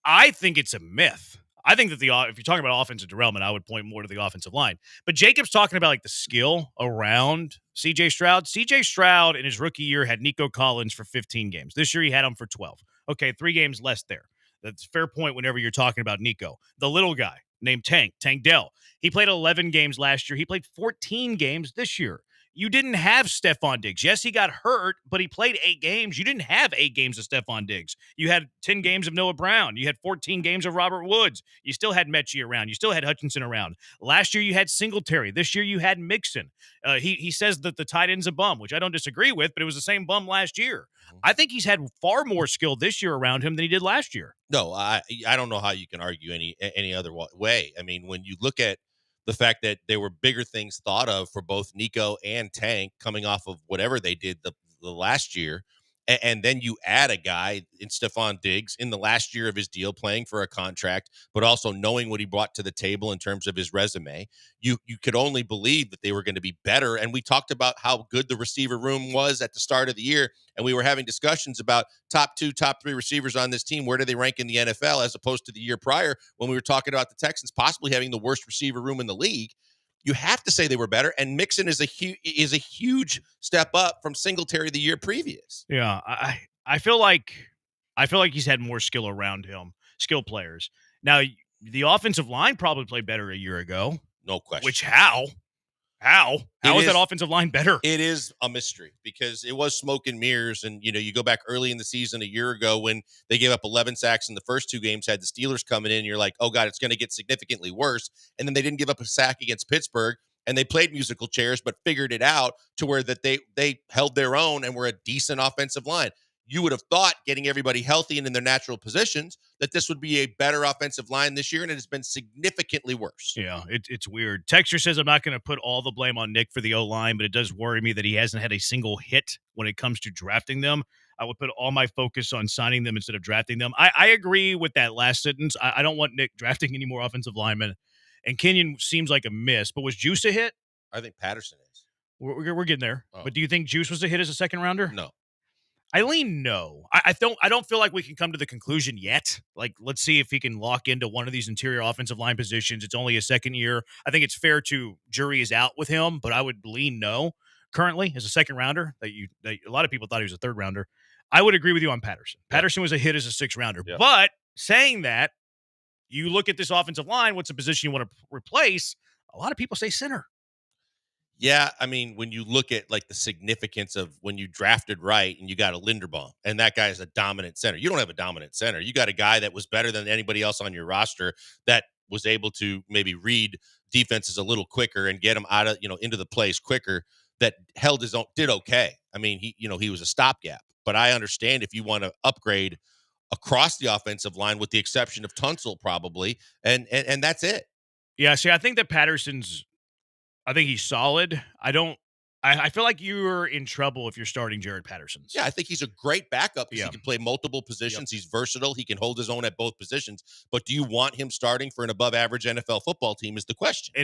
I think it's a myth. I think that if you're talking about offensive derailment, I would point more to the offensive line. But Jacob's talking about the skill around C.J. Stroud. C.J. Stroud in his rookie year had Nico Collins for 15 games. This year he had him for 12. Okay, 3 games less there. That's a fair point whenever you're talking about Nico. The little guy named Tank Dell. He played 11 games last year. He played 14 games this year. You didn't have Stephon Diggs. Yes, he got hurt, but he played 8 games. You didn't have 8 games of Stephon Diggs. You had 10 games of Noah Brown. You had 14 games of Robert Woods. You still had Mechie around. You still had Hutchinson around. Last year, you had Singletary. This year, you had Mixon. He says that the tight end's a bum, which I don't disagree with, but it was the same bum last year. I think he's had far more skill this year around him than he did last year. No, I don't know how you can argue any other way. I mean, when you look at the fact that there were bigger things thought of for both Nico and Tank coming off of whatever they did the last year, and then you add a guy in Stephon Diggs in the last year of his deal playing for a contract, but also knowing what he brought to the table in terms of his resume, you could only believe that they were going to be better. And we talked about how good the receiver room was at the start of the year, and we were having discussions about top 2, top 3 receivers on this team. Where do they rank in the NFL as opposed to the year prior when we were talking about the Texans possibly having the worst receiver room in the league? You have to say they were better, and Mixon is a huge step up from Singletary the year previous. Yeah, I feel like he's had more skill around him, skill players. Now, the offensive line probably played better a year ago. No question. Which how? How is that offensive line better? It is a mystery because it was smoke and mirrors. And, you go back early in the season a year ago when they gave up 11 sacks in the first 2 games, had the Steelers coming in, and you're like, oh, God, it's going to get significantly worse. And then they didn't give up a sack against Pittsburgh, and they played musical chairs but figured it out to where that they held their own and were a decent offensive line. You would have thought, getting everybody healthy and in their natural positions, that this would be a better offensive line this year, and it has been significantly worse. Yeah, it's weird. Texture says, I'm not going to put all the blame on Nick for the O-line, but it does worry me that he hasn't had a single hit when it comes to drafting them. I would put all my focus on signing them instead of drafting them. I agree with that last sentence. I don't want Nick drafting any more offensive linemen, and Kenyon seems like a miss, but was Juice a hit? I think Patterson is. We're getting there. Oh. But do you think Juice was a hit as a second rounder? No. I lean no. I don't feel like we can come to the conclusion yet. Like, let's see if he can lock into one of these interior offensive line positions. It's only his second year. I think it's fair to jury is out with him, but I would lean no currently as a second rounder. That a lot of people thought he was a third rounder. I would agree with you on Patterson. Yeah. Patterson was a hit as a 6th rounder. Yeah. But saying that, you look at this offensive line, what's the position you want to replace? A lot of people say center. Yeah, I mean, when you look at the significance of when you drafted right and you got a Linderbaum, and that guy is a dominant center. You don't have a dominant center. You got a guy that was better than anybody else on your roster that was able to maybe read defenses a little quicker and get them out of, into the plays quicker, that held his own, did okay. I mean, he was a stopgap, but I understand if you want to upgrade across the offensive line with the exception of Tunsil probably, and that's it. Yeah, see, I think that I think he's solid. I feel like you're in trouble if you're starting Jared Patterson. Yeah, I think he's a great backup because he can play multiple positions. Yep. He's versatile. He can hold his own at both positions. But do you want him starting for an above-average NFL football team is the question.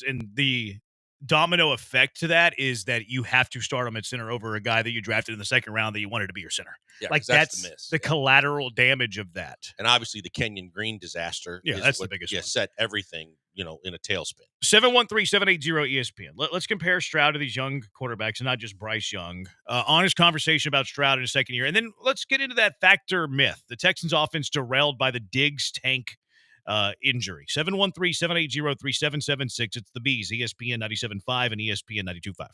And the domino effect to that is that you have to start him at center over a guy that you drafted in the 2nd round that you wanted to be your center. Yeah, that's the miss. The collateral damage of that. And obviously the Kenyon Green disaster. Yeah, that's the biggest one. Set everything, in a tailspin. 713-780-ESPN. Let's compare Stroud to these young quarterbacks and not just Bryce Young. Honest conversation about Stroud in his 2nd year. And then let's get into that factor myth. The Texans offense derailed by the Diggs tank injury. 713-780-3776. It's the Bees, ESPN 97.5 and ESPN 92.5.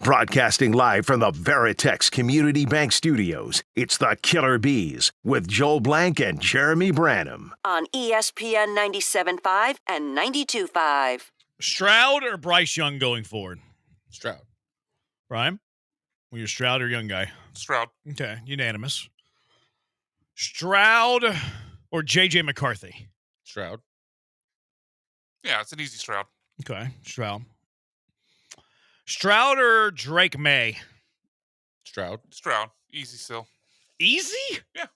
Broadcasting live from the Veritex Community Bank Studios, it's the Killer Bees with Joel Blank and Jeremy Branham. On ESPN 97.5 and 92.5. Stroud or Bryce Young going forward? Stroud. Brian? Well, you're Stroud or young guy? Stroud. Okay, unanimous. Stroud or J.J. McCarthy? Stroud. Yeah, it's an easy Stroud. Okay, Stroud. Stroud or Drake May? Stroud. Stroud. Easy still. Easy? Yeah.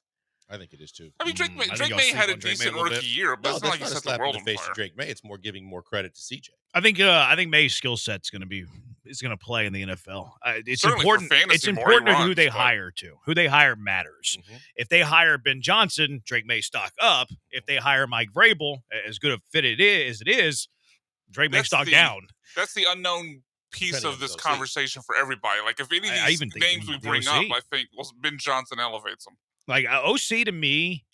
I think it is too. I mean, Drake May had a decent rookie year, but it's not like he set the world on fire. Drake May. It's more giving more credit to CJ. I think May's skill set's going to play in the NFL. It's Certainly important. for fantasy It's more he important runs, who they but- hire to. Who they hire matters. Mm-hmm. If they hire Ben Johnson, Drake May stock up. If they hire Mike Vrabel, as good a fit as it is, Drake May stock down. That's the unknown piece Depending of on this the OC. conversation for everybody. Like, if any of I these even think names we the bring OC. up, I think Ben Johnson elevates them. Like OC to me,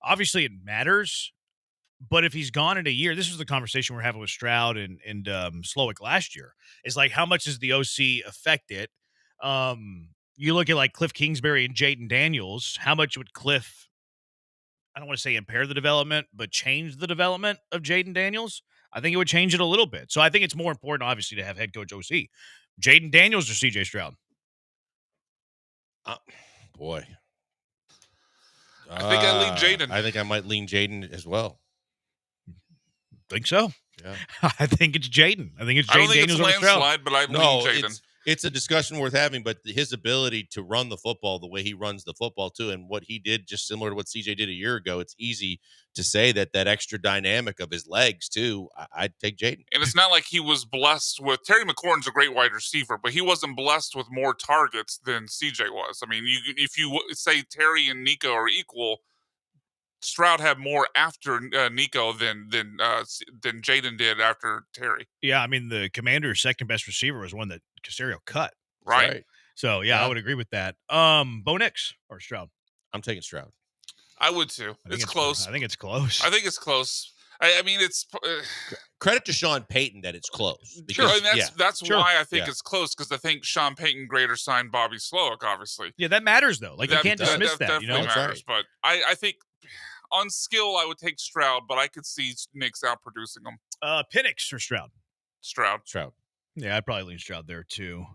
obviously it matters. But if he's gone in a year, this was the conversation we're having with Stroud and Slowick last year. Is like, how much does the OC affect it? You look at like Cliff Kingsbury and Jaden Daniels. How much would Cliff, I don't want to say impair the development, but change the development of Jaden Daniels? I think it would change it a little bit. So I think it's more important, obviously, to have head coach OC. Jaden Daniels or CJ Stroud? Boy. I think I lean Jaden. I think I might lean Jaden as well. Think so? Yeah. I think it's Jaden. I think it's I don't Jaden think Daniels it's over Stroud. landslide, but I lean Jaden. It's a discussion worth having, but his ability to run the football the way he runs the football too, and what he did, just similar to what CJ did a year ago, it's easy to say that extra dynamic of his legs too. I'd take Jaden. And it's not like he was blessed with Terry McLaurin's a great wide receiver, but he wasn't blessed with more targets than CJ was. I mean, if you say Terry and Nico are equal, Stroud had more after Nico than Jaden did after Terry. Yeah, I mean, the Commander's second best receiver was one that Caserio cut. Right. So, yeah, I would agree with that. Bo Nix or Stroud? I'm taking Stroud. I would too. It's close. I think it's close. I think it's close. I mean, it's credit to Sean Payton that it's close. Sure, and that's Sure. why I think Yeah. it's close, because I think Sean Payton greater signed Bobby Slowick, obviously. Yeah, that matters, though. Like, you can't dismiss that, you know? Definitely matters, but I think on skill, I would take Stroud, but I could see Knicks outproducing him. Penix or Stroud? Stroud. Yeah, I'd probably lean Stroud there, too.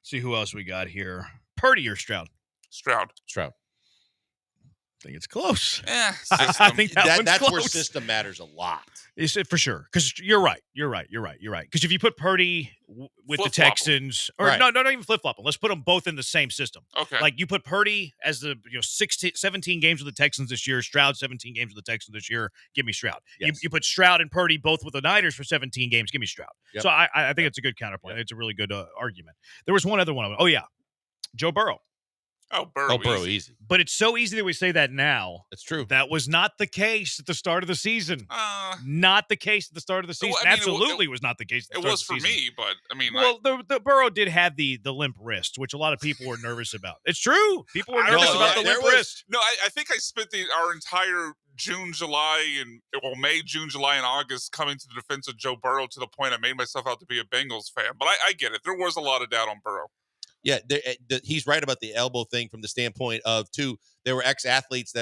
See who else we got here. Purdy or Stroud? Stroud. I think it's close. I think that's that's close. where system matters a lot. Is it for sure? Because you're right. Because if you put Purdy with the Texans, or Right. no, not even flip flop them. Let's put them both in the same system. Okay. Like you put Purdy as the 17 games with the Texans this year, Stroud 17 games with the Texans this year. Give me Stroud. Yes. You put Stroud and Purdy both with the Niners for 17 games. Give me Stroud. Yep. So I think it's a good counterpoint. It's a really good argument. There was one other one. Oh yeah, Joe Burrow. Oh, Burrow, easy. But it's so easy that we say that now. That's true. That was not the case at the start of the season. Not the case at the start of the season. I mean, Absolutely was not the case at the It start was of for the season. me, but I mean, Well, the Burrow did have the limp wrist, which a lot of people were nervous about. It's true. People were nervous about the limp wrist. No, I think I spent our entire June, July, May, June, July, and August coming to the defense of Joe Burrow to the point I made myself out to be a Bengals fan. But I get it. There was a lot of doubt on Burrow. Yeah, he's right about the elbow thing from the standpoint of, too, there were ex-athletes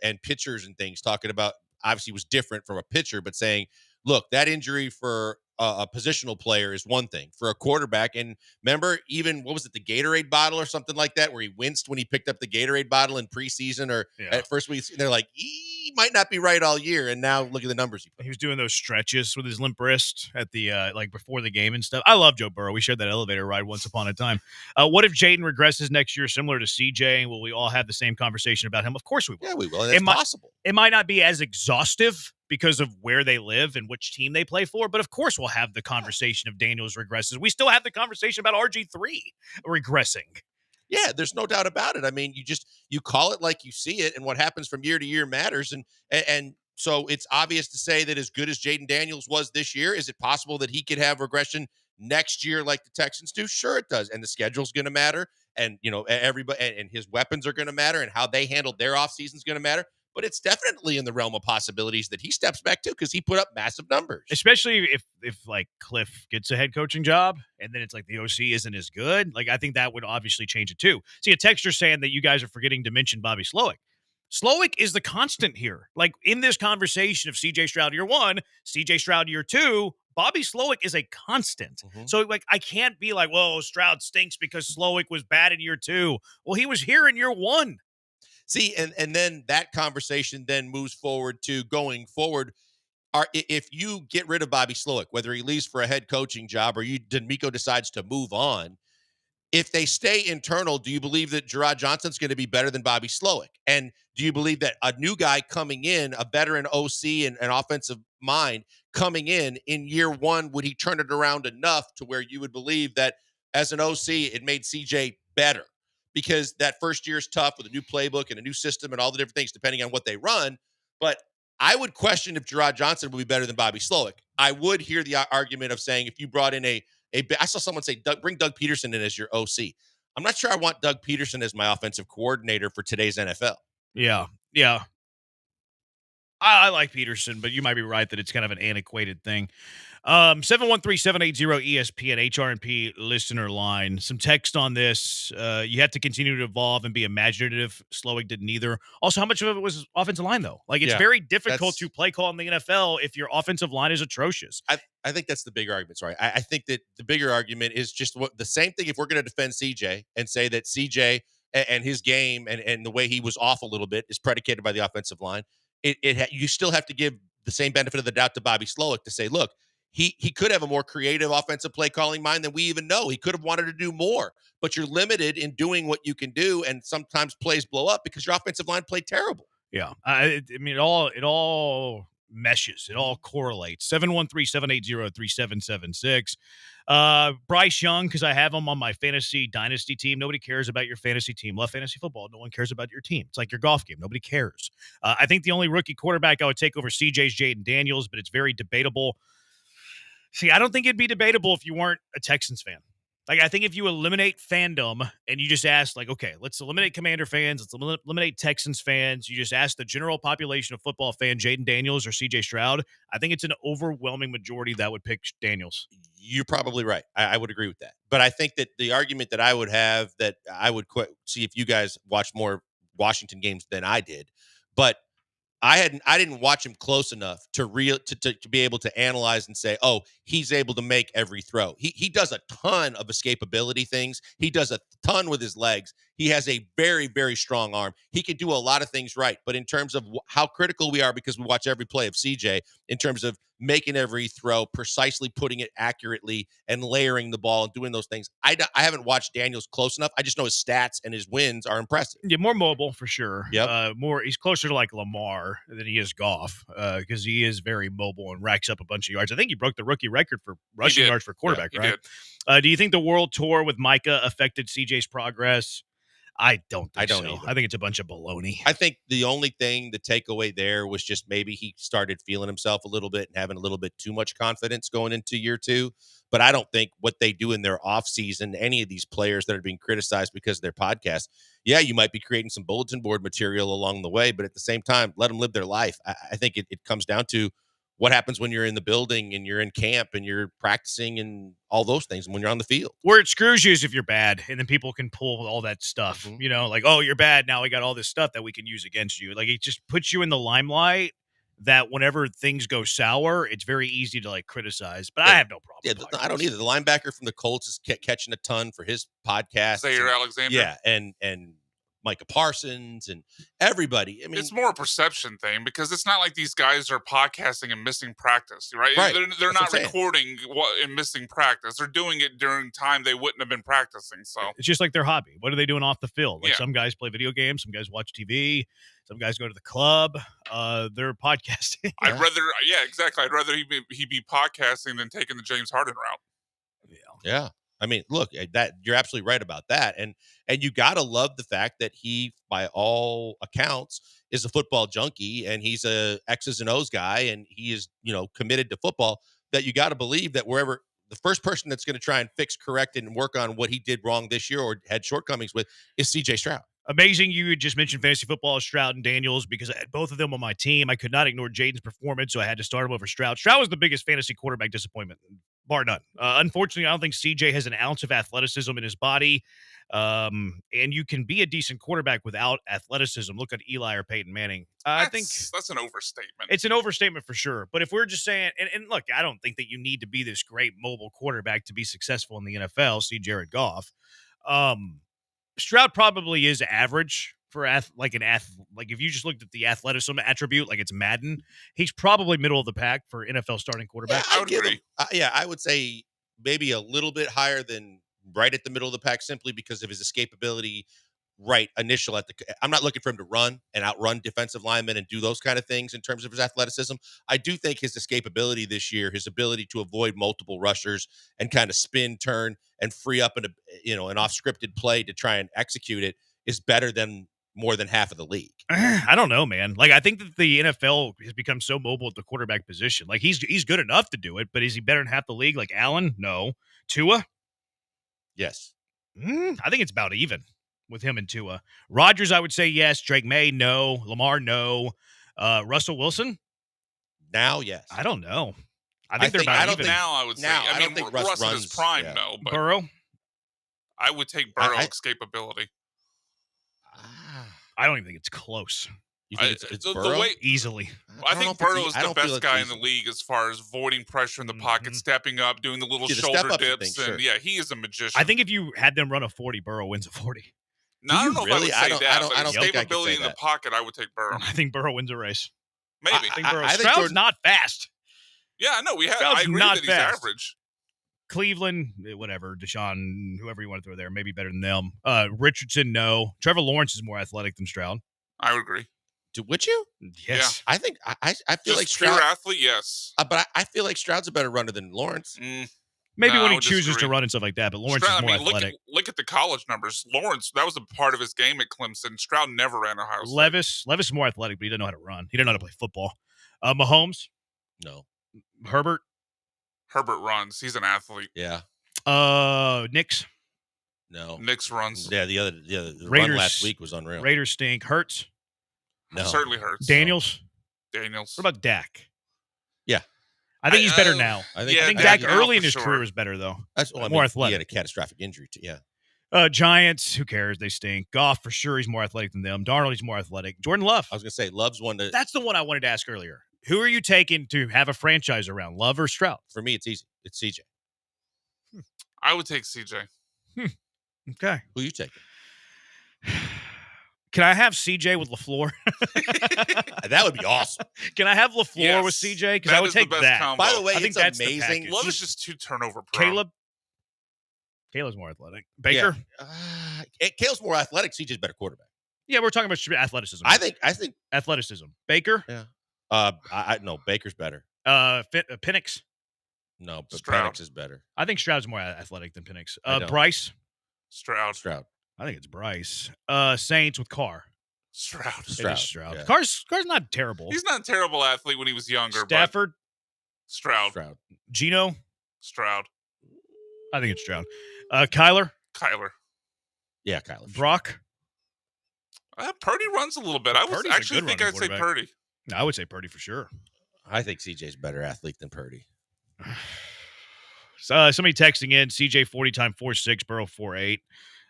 and pitchers and things talking about, obviously was different from a pitcher, but saying, look, that injury for a positional player is one thing. For a quarterback, and remember, even, what was it, the Gatorade bottle or something like that, where he winced when he picked up the Gatorade bottle in preseason or at first week, they're like, he might not be right all year, and now look at the numbers he put. He was doing those stretches with his limp wrist at the before the game and stuff. I love Joe Burrow. We shared that elevator ride once upon a time. What if Jaden regresses next year, similar to CJ? Will we all have the same conversation about him? Of course we will. Yeah, we will. And it's possible. It might not be as exhaustive because of where they live and which team they play for, but of course we'll have the conversation of Daniels regresses. We still have the conversation about RG3 regressing. Yeah, there's no doubt about it. I mean, you call it like you see it, and what happens from year to year matters. And so it's obvious to say that as good as Jaden Daniels was this year, is it possible that he could have regression next year like the Texans do? Sure, it does. And the schedule's going to matter, and everybody and his weapons are going to matter, and how they handled their offseason is going to matter. but it's definitely in the realm of possibilities that he steps back too, because he put up massive numbers. Especially if like Cliff gets a head coaching job and then it's like the OC isn't as good. Like I think that would obviously change it too. See, a texter saying that you guys are forgetting to mention Bobby Slowick. Slowick is the constant here. Like in this conversation of CJ Stroud year 1, CJ Stroud year 2, Bobby Slowick is a constant. So like I can't be like, whoa, Stroud stinks because Slowick was bad in year 2. Well, he was here in year 1. See, and then that conversation then moves forward to going forward. If you get rid of Bobby Slowick, whether he leaves for a head coaching job or D'Amico decides to move on, if they stay internal, do you believe that Gerard Johnson's going to be better than Bobby Slowick? And do you believe that a new guy coming in, a veteran OC and an offensive mind coming in year 1, would he turn it around enough to where you would believe that as an OC, it made CJ better? Because that first year is tough with a new playbook and a new system and all the different things, depending on what they run. But I would question if Gerard Johnson would be better than Bobby Slowick. I would hear the argument of saying if you brought in I saw someone say, bring Doug Peterson in as your OC. I'm not sure I want Doug Peterson as my offensive coordinator for today's NFL. Yeah. I like Peterson, but you might be right that it's kind of an antiquated thing. 713-780-ESPN HRP listener line. Some text on this. You have to continue to evolve and be imaginative. Slowick did neither. Also, how much of it was offensive line, though? Like, it's very difficult to play call in the NFL if your offensive line is atrocious. I think that's the big argument. Sorry. I think that the bigger argument is just the same thing if we're going to defend CJ and say that CJ and his game and the way he was off a little bit is predicated by the offensive line. You still have to give the same benefit of the doubt to Bobby Slowick to say, look, he could have a more creative offensive play calling mind than we even know. He could have wanted to do more, but you're limited in doing what you can do, and sometimes plays blow up because your offensive line played terrible. Yeah, I mean, it all meshes. It all correlates. 713-780-3776. Bryce Young, because I have him on my fantasy dynasty team. Nobody cares about your fantasy team. Love fantasy football. No one cares about your team. It's like your golf game. Nobody cares. I think the only rookie quarterback I would take over CJ is Jaden Daniels, but it's very debatable. See, I don't think it'd be debatable if you weren't a Texans fan. Like, I think if you eliminate fandom and you just ask, like, okay, let's eliminate Commander fans, let's eliminate Texans fans, you just ask the general population of football fan, Jaden Daniels or CJ Stroud, I think it's an overwhelming majority that would pick Daniels. You're probably right. I would agree with that. But I think that the argument that I would have that I would see if you guys watch more Washington games than I did, but I didn't watch him close enough to be able to analyze and say, oh, he's able to make every throw. He does a ton of escapability things. He does a ton with his legs. He has a very, very strong arm. He can do a lot of things right. But in terms of how critical we are, because we watch every play of CJ, in terms of making every throw, precisely putting it accurately and layering the ball and doing those things, I haven't watched Daniels close enough. I just know his stats and his wins are impressive. Yeah, more mobile for sure. Yep. He's closer to like Lamar than he is Goff because he is very mobile and racks up a bunch of yards. I think he broke the rookie record for rushing yards for quarterback, right? Do you think the World Tour with Micah affected CJ's progress? I don't think so. Either. I think it's a bunch of baloney. I think the only thing, the takeaway there was just maybe he started feeling himself a little bit and having a little bit too much confidence going into year 2. But I don't think what they do in their offseason, any of these players that are being criticized because of their podcast, yeah, you might be creating some bulletin board material along the way, but at the same time, let them live their life. I think it comes down to what happens when you're in the building and you're in camp and you're practicing and all those things, and when you're on the field. Where it screws you is if you're bad, and then people can pull all that stuff, you know, like, oh, you're bad. Now we got all this stuff that we can use against you. Like, it just puts you in the limelight that whenever things go sour, it's very easy to like criticize, but I have no problem. Yeah, I don't either. The linebacker from the Colts is catching a ton for his podcast. Zaire Alexander. Yeah. And Micah Parsons and everybody. I mean, it's more a perception thing because it's not like these guys are podcasting and missing practice, right? They're not recording and missing practice. They're doing it during time they wouldn't have been practicing. So it's just like their hobby. What are they doing off the field? Like some guys play video games, some guys watch TV, some guys go to the club. They're podcasting. I'd rather he be podcasting than taking the James Harden route. Yeah. I mean, look, that you're absolutely right about that. And you got to love the fact that he, by all accounts, is a football junkie and he's a X's and O's guy and he is, committed to football, that you got to believe that wherever the first person that's going to try and fix, correct, and work on what he did wrong this year or had shortcomings with is CJ Stroud. Amazing. You just mentioned fantasy football, Stroud and Daniels, because I had both of them on my team. I could not ignore Jaden's performance, so I had to start him over Stroud. Stroud was the biggest fantasy quarterback disappointment, bar none. Unfortunately, I don't think CJ has an ounce of athleticism in his body, and you can be a decent quarterback without athleticism. Look at Eli or Peyton Manning. I think that's an overstatement. It's an overstatement for sure. But if we're just saying, and look, I don't think that you need to be this great mobile quarterback to be successful in the NFL. See Jared Goff. Stroud probably is average for like if you just looked at the athleticism attribute, like it's Madden, he's probably middle of the pack for NFL starting quarterback. I would give him. I would say maybe a little bit higher than right at the middle of the pack, simply because of his escapability. Right, I'm not looking for him to run and outrun defensive linemen and do those kind of things in terms of his athleticism. I do think his escapability this year, his ability to avoid multiple rushers and kind of spin, turn, and free up an off-scripted play to try and execute it, is better than more than half of the league. I don't know, man. Like, I think that the NFL has become so mobile at the quarterback position. Like, he's good enough to do it, but is he better than half the league? Like Allen? No. Tua? Yes. I think it's about even with him and Tua. Rodgers, I would say yes. Drake May, no. Lamar, no. Russell Wilson? Now, yes. I don't know. I think they're about even. Now, I would say. I don't think Russ in his prime, no. But Burrow? I would take Burrow escapability. I don't even think it's close. You think it's Burrow? Easily. I think Burrow is the best guy in the league as far as avoiding pressure in the pocket, stepping up, doing the little shoulder dips. He is a magician. I think if you had them run a 40, Burrow wins a 40. No, I don't know really? if I would say that. I don't think I could say escapability in the pocket, I would take Burrow. I think Burrow wins a race. Maybe. I think Burrow. Stroud's not fast. Yeah, I know. Stroud's I agree not that he's fast. average. Cleveland, whatever. Deshaun, whoever you want to throw there, maybe better than them. Richardson, no. Trevor Lawrence is more athletic than Stroud. I would agree. Would you? Yes. Yeah. I think I feel Just like Stroud. pure athlete, yes. But I feel like Stroud's a better runner than Lawrence. Maybe when he chooses to run and stuff like that, but Lawrence is more athletic. Look at the college numbers. Lawrence, that was a part of his game at Clemson. Stroud never ran Ohio State. Levis is more athletic, but he doesn't know how to run. He doesn't know how to play football. Mahomes? No. Herbert runs. He's an athlete. Yeah. Knicks? No. Knicks runs. Yeah, the Raiders, run last week was unreal. Raiders stink. Hurts? No. Certainly hurts. Daniels? Daniels. What about Dak? Yeah. I think he's better now. I think Dak early in his career was better, though. More athletic. He had a catastrophic injury, too. Yeah. Giants, who cares? They stink. Goff, for sure, he's more athletic than them. Darnold, he's more athletic. Jordan Love. I was going to say, Love's one to... That's the one I wanted to ask earlier. Who are you taking to have a franchise around, Love or Stroud? For me, it's easy. It's CJ. I would take CJ. Okay. Who you taking? Can I have CJ with LaFleur? That would be awesome. Can I have LaFleur with CJ? Because I would take that. Combo. By the way, I think it's that's amazing. Love is just too turnover prone. Caleb's more athletic. Baker? Yeah. Kale's more athletic. CJ's better quarterback. Yeah, we're talking about athleticism. I think athleticism. Baker? Yeah. No, Baker's better. Penix? No, but Stroud. Penix is better. I think Stroud's more athletic than Penix. I don't. Bryce? Stroud. I think it's Bryce. Saints with Carr. Stroud. It is Stroud. Yeah. Carr's not terrible. He's not a terrible athlete when he was younger. Stafford. But Stroud. Gino. Stroud. I think it's Stroud. Kyler. Yeah, Kyler. Brock. Purdy runs a little bit. I would actually think I'd say Purdy. I would say Purdy for sure. I think CJ's a better athlete than Purdy. Somebody texting in CJ 40 time 4.6, Burrow 4.8.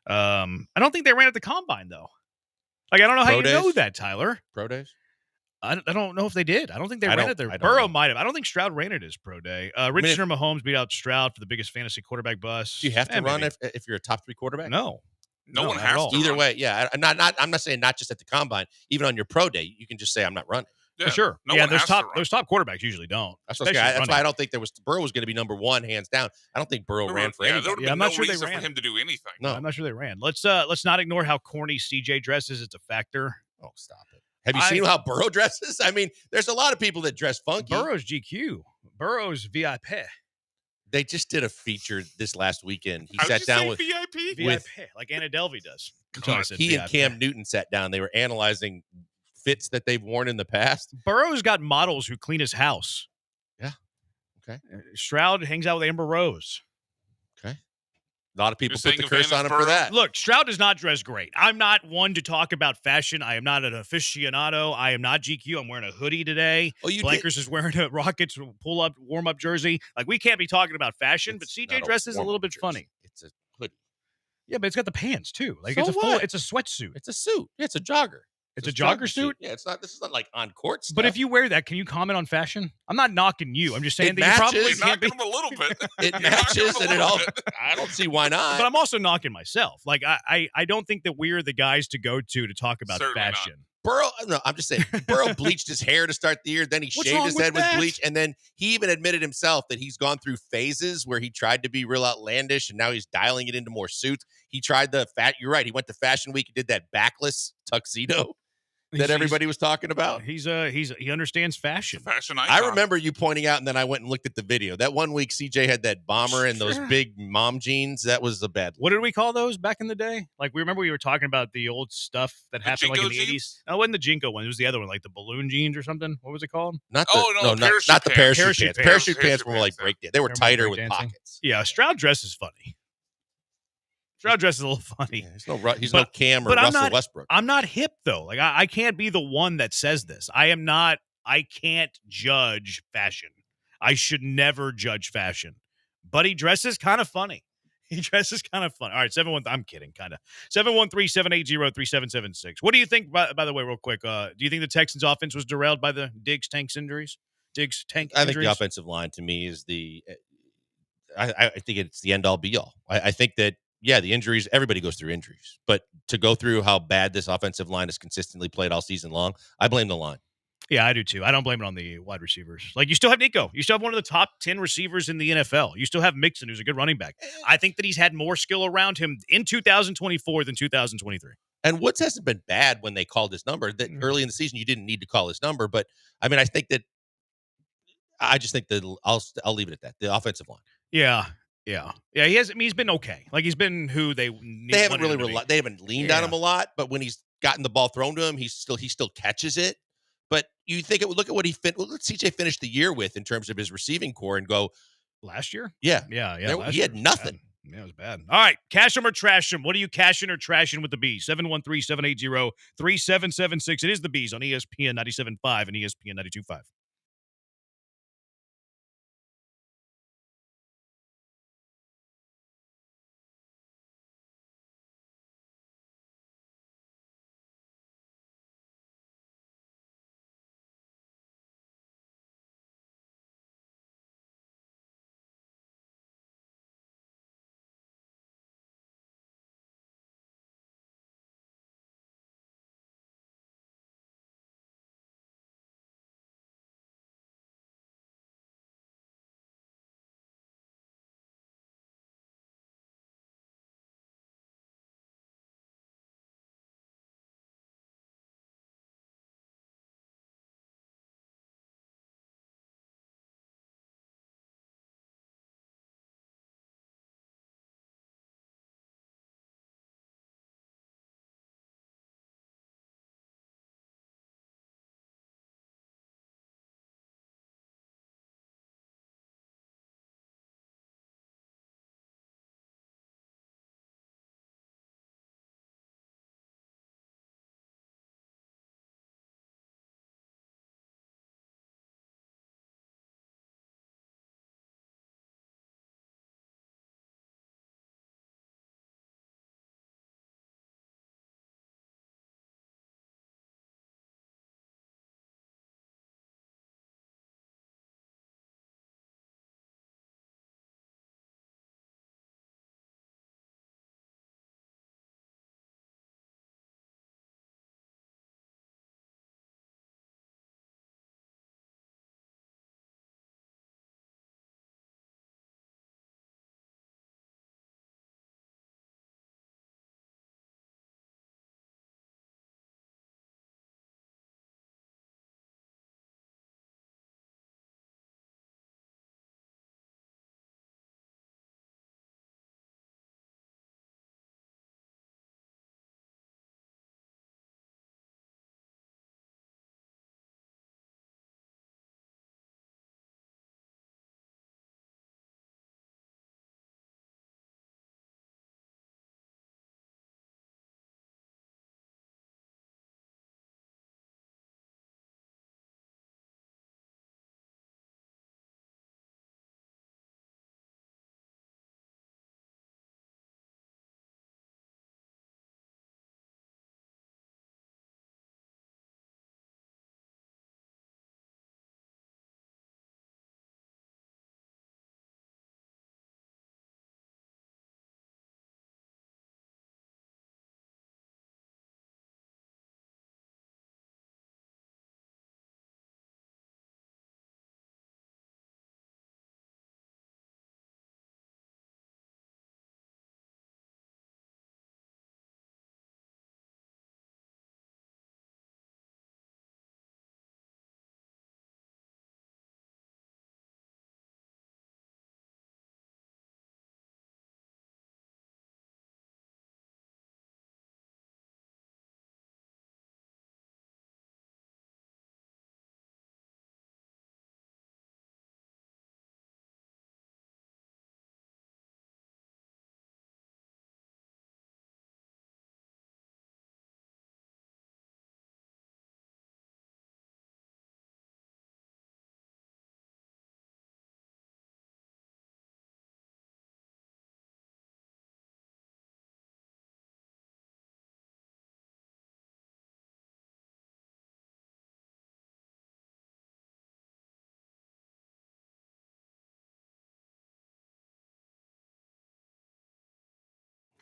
I don't think they ran at the combine though. Like I don't know how you know that, Tyler. Pro days? I don't know if they did. I don't think they ran it there. Burrow might have. I don't think Stroud ran it his pro day. Richardson or Mahomes beat out Stroud for the biggest fantasy quarterback bust. Do you have to run if you're a top 3 quarterback? No. No one has to. Either way, yeah. I'm not saying not just at the combine. Even on your pro day, you can just say I'm not running. Yeah, for sure. Those top quarterbers usually don't. That's why I don't think Burrow was going to be number 1 hands down. I don't think Burrow ran for anybody. I'm not sure they ran for him to do anything. No, I'm not sure they ran. Let's not ignore how corny CJ dresses. It's a factor. Oh, stop it. Have you seen how Burrow dresses? I mean, there's a lot of people that dress funky. Burrow's GQ. Burrow's VIP. They just did a feature this last weekend. He sat down with VIP, like Anna Delvey does. He and Cam Newton sat down. They were analyzing fits that they've worn in the past. Burrow's got models who clean his house. Yeah. Okay. Stroud hangs out with Amber Rose. Okay. A lot of people You're put the saying curse on him for Burrow? that. Look, Stroud does not dress great. I'm not one to talk about fashion. I am not an aficionado. I am not GQ. I'm wearing a hoodie today. Oh, you Blankers is wearing a Rockets pull-up, warm-up jersey. Like, we can't be talking about fashion, but CJ dresses a little bit funny. It's a hoodie. Yeah, but it's got the pants, too. Like, So it's a full, what? it's a sweatsuit. It's a suit. Yeah, it's a jogger. It's a jogger suit? Yeah, it's not. This is not like on court stuff. But if you wear that, can you comment on fashion? I'm not knocking you. I'm just saying It that you probably matches. can't be. Him a little bit. It matches and it all. I don't see why not. But I'm also knocking myself. Like, I don't think that we're the guys to go to talk about Certainly fashion. not. Burrow, no, I'm just saying, Burrow bleached his hair to start the year. Then he What's shaved wrong his with head with that? bleach. And then he even admitted himself that he's gone through phases where he tried to be real outlandish and now he's dialing it into more suits. He tried you're right. He went to Fashion Week. He did that backless tuxedo that everybody was talking about. He understands fashion. Fashion icon. I remember you pointing out, and then I went and looked at the video. That one week, CJ had that bomber and those big mom jeans. That was the bad. What did we call those back in the day? Like, we were talking about the old stuff that happened like in the Jinko 80s. No, it wasn't the Jinko one. It was the other one, like the balloon jeans or something. What was it called? Not the, not the parachute parachute pants. pants. Parachute pants were like break. They were They're more tighter with breakdancing. pockets. Yeah, Stroud dress is funny. Stroud dress is a little funny. Yeah, he's no Cam or but Russell Westbrook. I'm not hip though. Like I can't be the one that says this. I can't judge fashion. I should never judge fashion. But he dresses kind of funny. He dresses kind of funny. All right, 713. I'm kidding, kind of. 713-780-3776. What do you think? By the way, real quick, do you think the Texans' offense was derailed by the Diggs tank injuries? I think the offensive line to me is I think it's the end all be all. I think that, yeah, the injuries, everybody goes through injuries. But to go through how bad this offensive line has consistently played all season long, I blame the line. Yeah, I do too. I don't blame it on the wide receivers. Like, you still have Nico. You still have one of the top 10 receivers in the NFL. You still have Mixon, who's a good running back. I think that he's had more skill around him in 2024 than 2023. And Woods hasn't been bad when they called his number. That early in the season, you didn't need to call his number. But, I mean, I just think that I'll leave it at that. The offensive line. Yeah. He has. I mean, he's been okay. Like, he's been who they haven't really they haven't leaned on him a lot. But when he's gotten the ball thrown to him, he still catches it. But you think it would look at what CJ finished the year with in terms of his receiving core and go last year. Yeah. He had nothing. Yeah, it was bad. All right, cash him or trash him. What are you cashing or trashing with the Bees? 713-780-3776. It is the Bees on ESPN 97.5 and ESPN 92.5.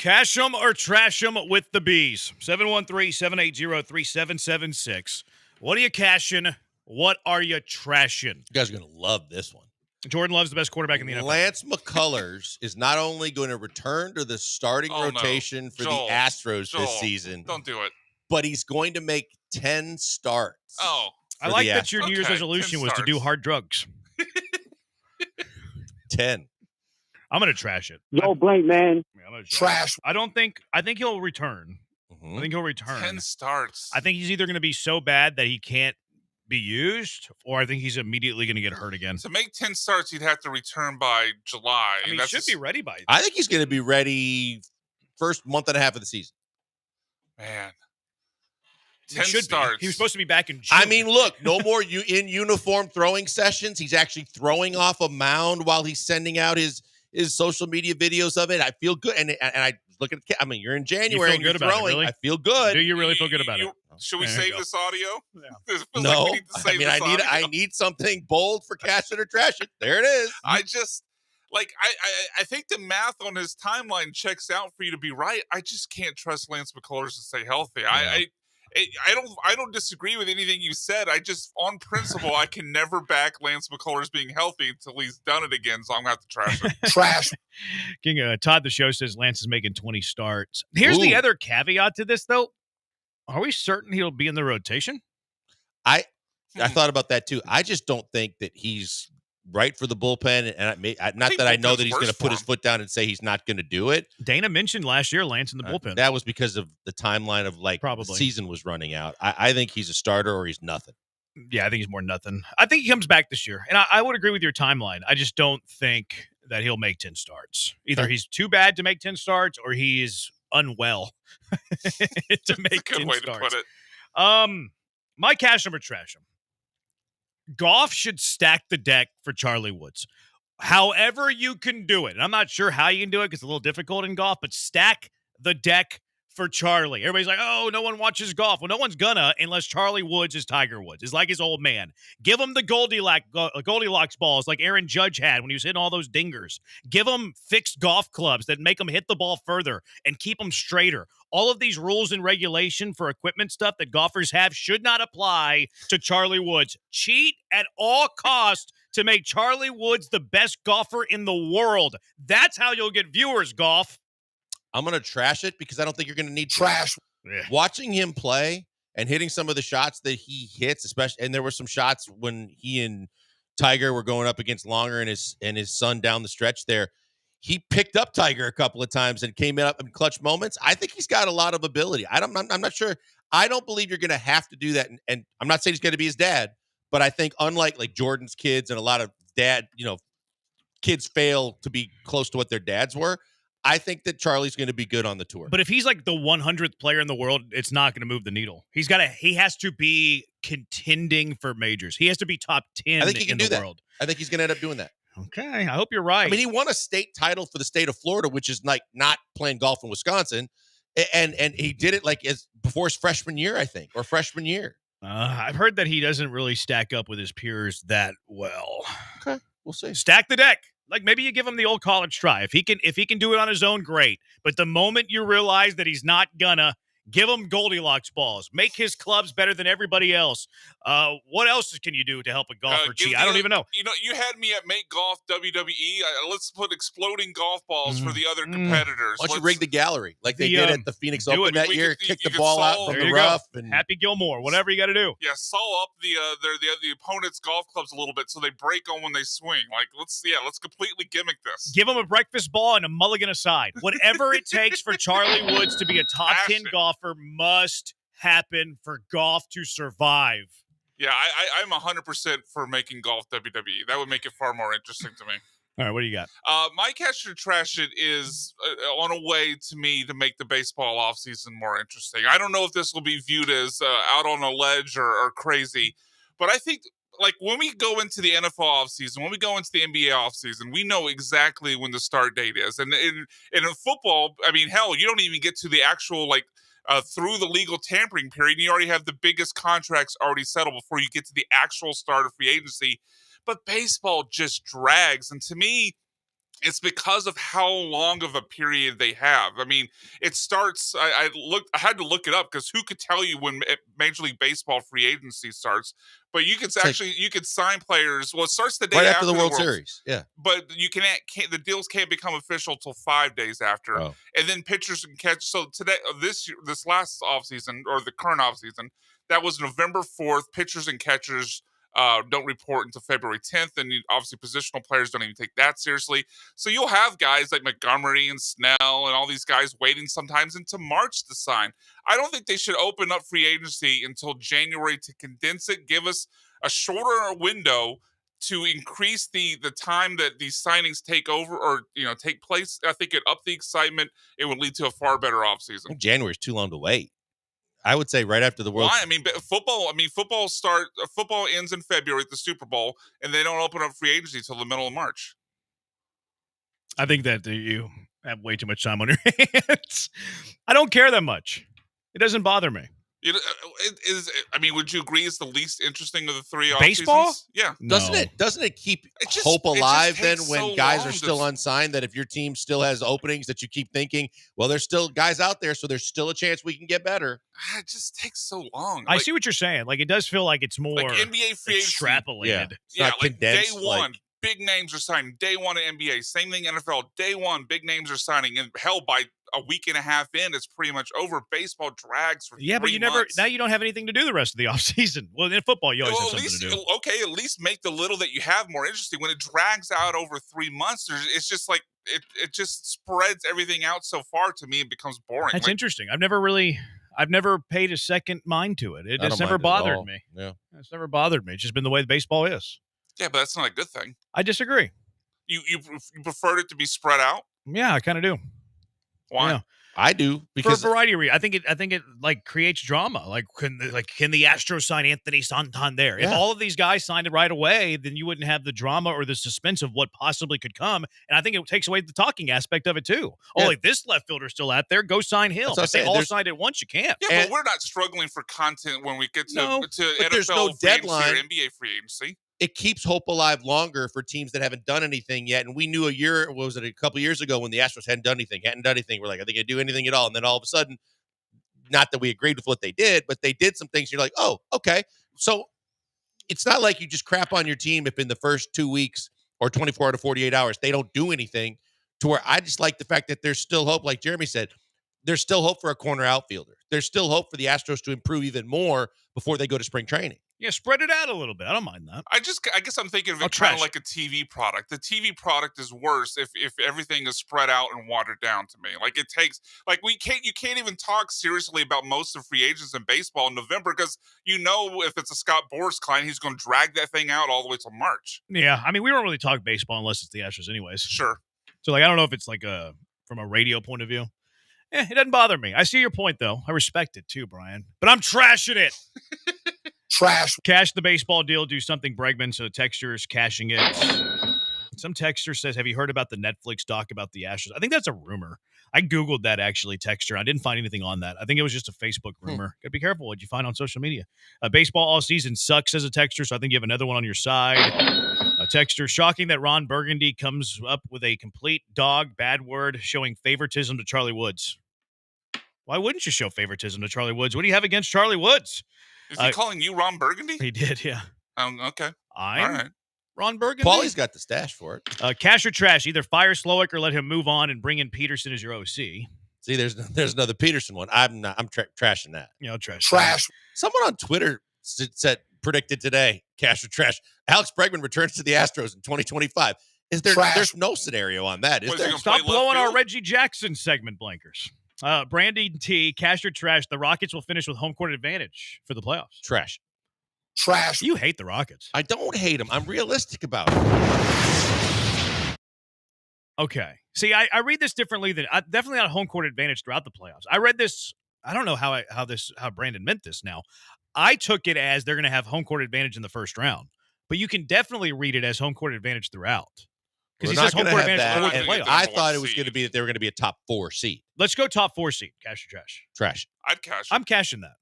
Cash 'em or trash 'em with the bees. 713-780-3776. What are you cashing? What are you trashing? You guys are going to love this one. Jordan Love's the best quarterback in the NFL. Lance McCullers is not only going to return to the starting rotation for Joel, the Astros Joel, this season. Don't do it. But he's going to make 10 starts. Oh. I like that your New Year's resolution was to do hard drugs. 10. I'm going to trash it. Yo, Blank, man. Trash. I think he'll return. I think he'll return. 10 starts. I think he's either going to be so bad that he can't be used, or I think he's immediately going to get hurt again. To make 10 starts, he'd have to return by July. I mean, he should be ready by then. I think he's going to be ready first month and a half of the season. Man. 10 starts. He was supposed to be back in June. I mean, look, no more in uniform throwing sessions. He's actually throwing off a mound while he's sending out his social media videos of it. I feel good. And I look at I mean, you're in January and you're throwing. Really? I feel good. Do you really feel good about it? Should we save this audio? Yeah. No, I need something bold for cash it or trash it. There it is. I think the math on his timeline checks out for you to be right. I just can't trust Lance McCullers to stay healthy. Yeah. I don't disagree with anything you said. I just, on principle, I can never back Lance McCullers being healthy until he's done it again. So I'm going to have to trash it. Trash. King Todd the Show says Lance is making 20 starts. Here's the other caveat to this, though. Are we certain he'll be in the rotation? I thought about that too. I just don't think that he's right for the bullpen, and I know that he's going to put his foot down and say he's not going to do it. Dana mentioned last year Lance in the bullpen. That was because of the timeline of the season was running out. I think he's a starter or he's nothing. Yeah, I think he's more nothing. I think he comes back this year, and I would agree with your timeline. I just don't think that he'll make 10 starts. Either he's too bad to make 10 starts, or he is unwell to make 10 way starts. To put it. My cash number trash him. Goff should stack the deck for Charlie Woods. However you can do it. And I'm not sure how you can do it because it's a little difficult in golf, but stack the deck for Charlie. Everybody's like, oh, no one watches golf. Well, no one's gonna unless Charlie Woods is Tiger Woods. It's like his old man. Give him the Goldilocks balls like Aaron Judge had when he was hitting all those dingers. Give him fixed golf clubs that make him hit the ball further and keep them straighter. All of these rules and regulation for equipment stuff that golfers have should not apply to Charlie Woods. Cheat at all costs to make Charlie Woods the best golfer in the world. That's how you'll get viewers, golf. I'm going to trash it because I don't think you're going to need trash. Yeah. Watching him play and hitting some of the shots that he hits, especially, and there were some shots when he and Tiger were going up against Longer and his son down the stretch there. He picked up Tiger a couple of times and came up in clutch moments. I think he's got a lot of ability. I'm not sure. I don't believe you're going to have to do that. And I'm not saying he's going to be his dad, but I think unlike like Jordan's kids and a lot of kids fail to be close to what their dads were. I think that Charlie's going to be good on the tour. But if he's like the 100th player in the world, it's not going to move the needle. He has to be contending for majors. He has to be top 10 I think he can do that. world. I think he's going to end up doing that. Okay, I hope you're right. I mean, he won a state title for the state of Florida, which is like not playing golf in Wisconsin, and he did it like before his freshman year, I think, or freshman year. I've heard that he doesn't really stack up with his peers that well. Okay, we'll see. Stack the deck. Like maybe you give him the old college try. If he can do it on his own, great. But the moment you realize that he's not gonna, give him Goldilocks balls. Make his clubs better than everybody else. What else can you do to help a golfer cheat? I don't even know. You had me at Make Golf WWE. Let's put exploding golf balls for the other competitors. Why don't you rig the gallery like they did at the Phoenix Open that year? Kick the ball out from the rough. And Happy Gilmore, whatever you got to do. Yeah, saw up the opponent's golf clubs a little bit so they break on when they swing. Like let's completely gimmick this. Give him a breakfast ball and a mulligan aside. Whatever it takes for Charlie Woods to be a top 10 golfer must happen for golf to survive. Yeah, I'm 100% for making golf WWE. That would make it far more interesting to me. All right, what do you got? My catch or trash it is on a way to me to make the baseball offseason more interesting. I don't know if this will be viewed as out on a ledge or crazy, but I think like when we go into the NFL offseason, when we go into the NBA offseason, we know exactly when the start date is. And in football, I mean, hell, you don't even get to the actual through the legal tampering period. You already have the biggest contracts already settled before you get to the actual start of free agency. But baseball just drags. And to me, It's because of how long of a period they have. I mean, it starts. I had to look it up because who could tell you when Major League Baseball free agency starts? But you could you could sign players. Well, it starts the day right after the World Series. Yeah, but you can't. The deals can't become official till 5 days after, Oh. and then pitchers can catch. So today, this last offseason or the current offseason, that was November 4th. Pitchers and catchers don't report until February 10th, and obviously positional players don't even take that seriously. So you'll have guys like Montgomery and Snell and all these guys waiting sometimes into March to sign. I don't think they should open up free agency until January to condense it, give us a shorter window to increase the time that these signings take over or take place. I think it up the excitement. It would lead to a far better offseason. January is too long to wait. I would say right after the World. Why? I mean, football ends in February at the Super Bowl, and they don't open up free agency till the middle of March. I think that you have way too much time on your hands. I don't care that much. It doesn't bother me. Would you agree it's the least interesting of the three baseball? Off-seasons? Yeah. No. Doesn't it keep hope alive then when guys are still unsigned, that if your team still has openings that you keep thinking, well, there's still guys out there, so there's still a chance we can get better. It just takes so long. I see what you're saying. Like, it does feel like it's more like NBA free agency. extrapolated. Yeah, not like condensed, day one, big names are signing. Day one in NBA. Same thing NFL. Day one, big names are signing. And hell, by a week and a half in, it's pretty much over. Baseball drags for 3 but you months. now you don't have anything to do the rest of the offseason. Well, in football, you always have something to do. Okay, at least make the little that you have more interesting. When it drags out over 3 months, it's just like it just spreads everything out so far. To me, it becomes boring. That's interesting. I've never paid a second mind to it. It's never bothered me. Yeah, it's never bothered me. It's just been the way baseball is. Yeah, but that's not a good thing. I disagree. You preferred it to be spread out? Yeah, I kind of do. Why? Yeah. I do, because for a variety of reasons. I think it like creates drama. Like, can the Astros sign Anthony Santander? Yeah. If all of these guys signed it right away, then you wouldn't have the drama or the suspense of what possibly could come. And I think it takes away the talking aspect of it too. Yeah. Oh, like this left fielder's still out there. Go sign him. If they all signed it once, you can't. Yeah, but we're not struggling for content when we get to NFL there's no free deadline. agency or NBA free agency. It keeps hope alive longer for teams that haven't done anything yet. And we knew a couple years ago when the Astros hadn't done anything. We're like, are they going to do anything at all? And then all of a sudden, not that we agreed with what they did, but they did some things. You're like, oh, okay. So it's not like you just crap on your team if in the first 2 weeks or 24 to 48 hours, they don't do anything, to where I just like the fact that there's still hope. Like Jeremy said, there's still hope for a corner outfielder. There's still hope for the Astros to improve even more before they go to spring training. Yeah, spread it out a little bit. I don't mind that. I guess I'm thinking of it kind of like a TV product. The TV product is worse if everything is spread out and watered down to me. Like it takes, like you can't even talk seriously about most of free agents in baseball in November because if it's a Scott Boras client, he's going to drag that thing out all the way till March. Yeah, I mean, we don't really talk baseball unless it's the Astros anyways. Sure. So like, I don't know if it's like from a radio point of view. It doesn't bother me. I see your point, though. I respect it, too, Brian. But I'm trashing it. Trash. Cash the baseball deal. Do something, Bregman. So texter is cashing it. Some texter says, have you heard about the Netflix doc about the Astros? I think that's a rumor. I Googled that, actually, texter. I didn't find anything on that. I think it was just a Facebook rumor. Got to be careful what you find on social media. Baseball all season sucks as a texter, so I think you have another one on your side. A texter, shocking that Ron Burgundy comes up with a complete dog, bad word, showing favoritism to Charlie Woods. Why wouldn't you show favoritism to Charlie Woods? What do you have against Charlie Woods? Is he calling you Ron Burgundy? He did, yeah. Okay. I'm all right. Ron Burgundy. Pauly's got the stash for it. Cash or trash. Either fire Slowick or let him move on and bring in Peterson as your OC. See, there's another Peterson one. I'm trashing that. Yeah, trash. Trash. Someone on Twitter predicted today, cash or trash. Alex Bregman returns to the Astros in 2025. There's no scenario on that, is there? Stop blowing our Reggie Jackson segment blankers. Brandy T, cash or trash. The Rockets will finish with home court advantage for the playoffs. Trash. Trash. You hate the Rockets. I don't hate them. I'm realistic about it. Okay. See, I read this differently than definitely not home court advantage throughout the playoffs. I read this. I don't know how Brandon meant this now. I took it as they're going to have home court advantage in the first round, but you can definitely read it as home court advantage throughout. Because he says home court advantage for the playoffs. I thought it was going to be that they were going to be a top 4 seed. Let's go top 4 seed. Cash or trash? Trash. I'd cash. I'm cashing that.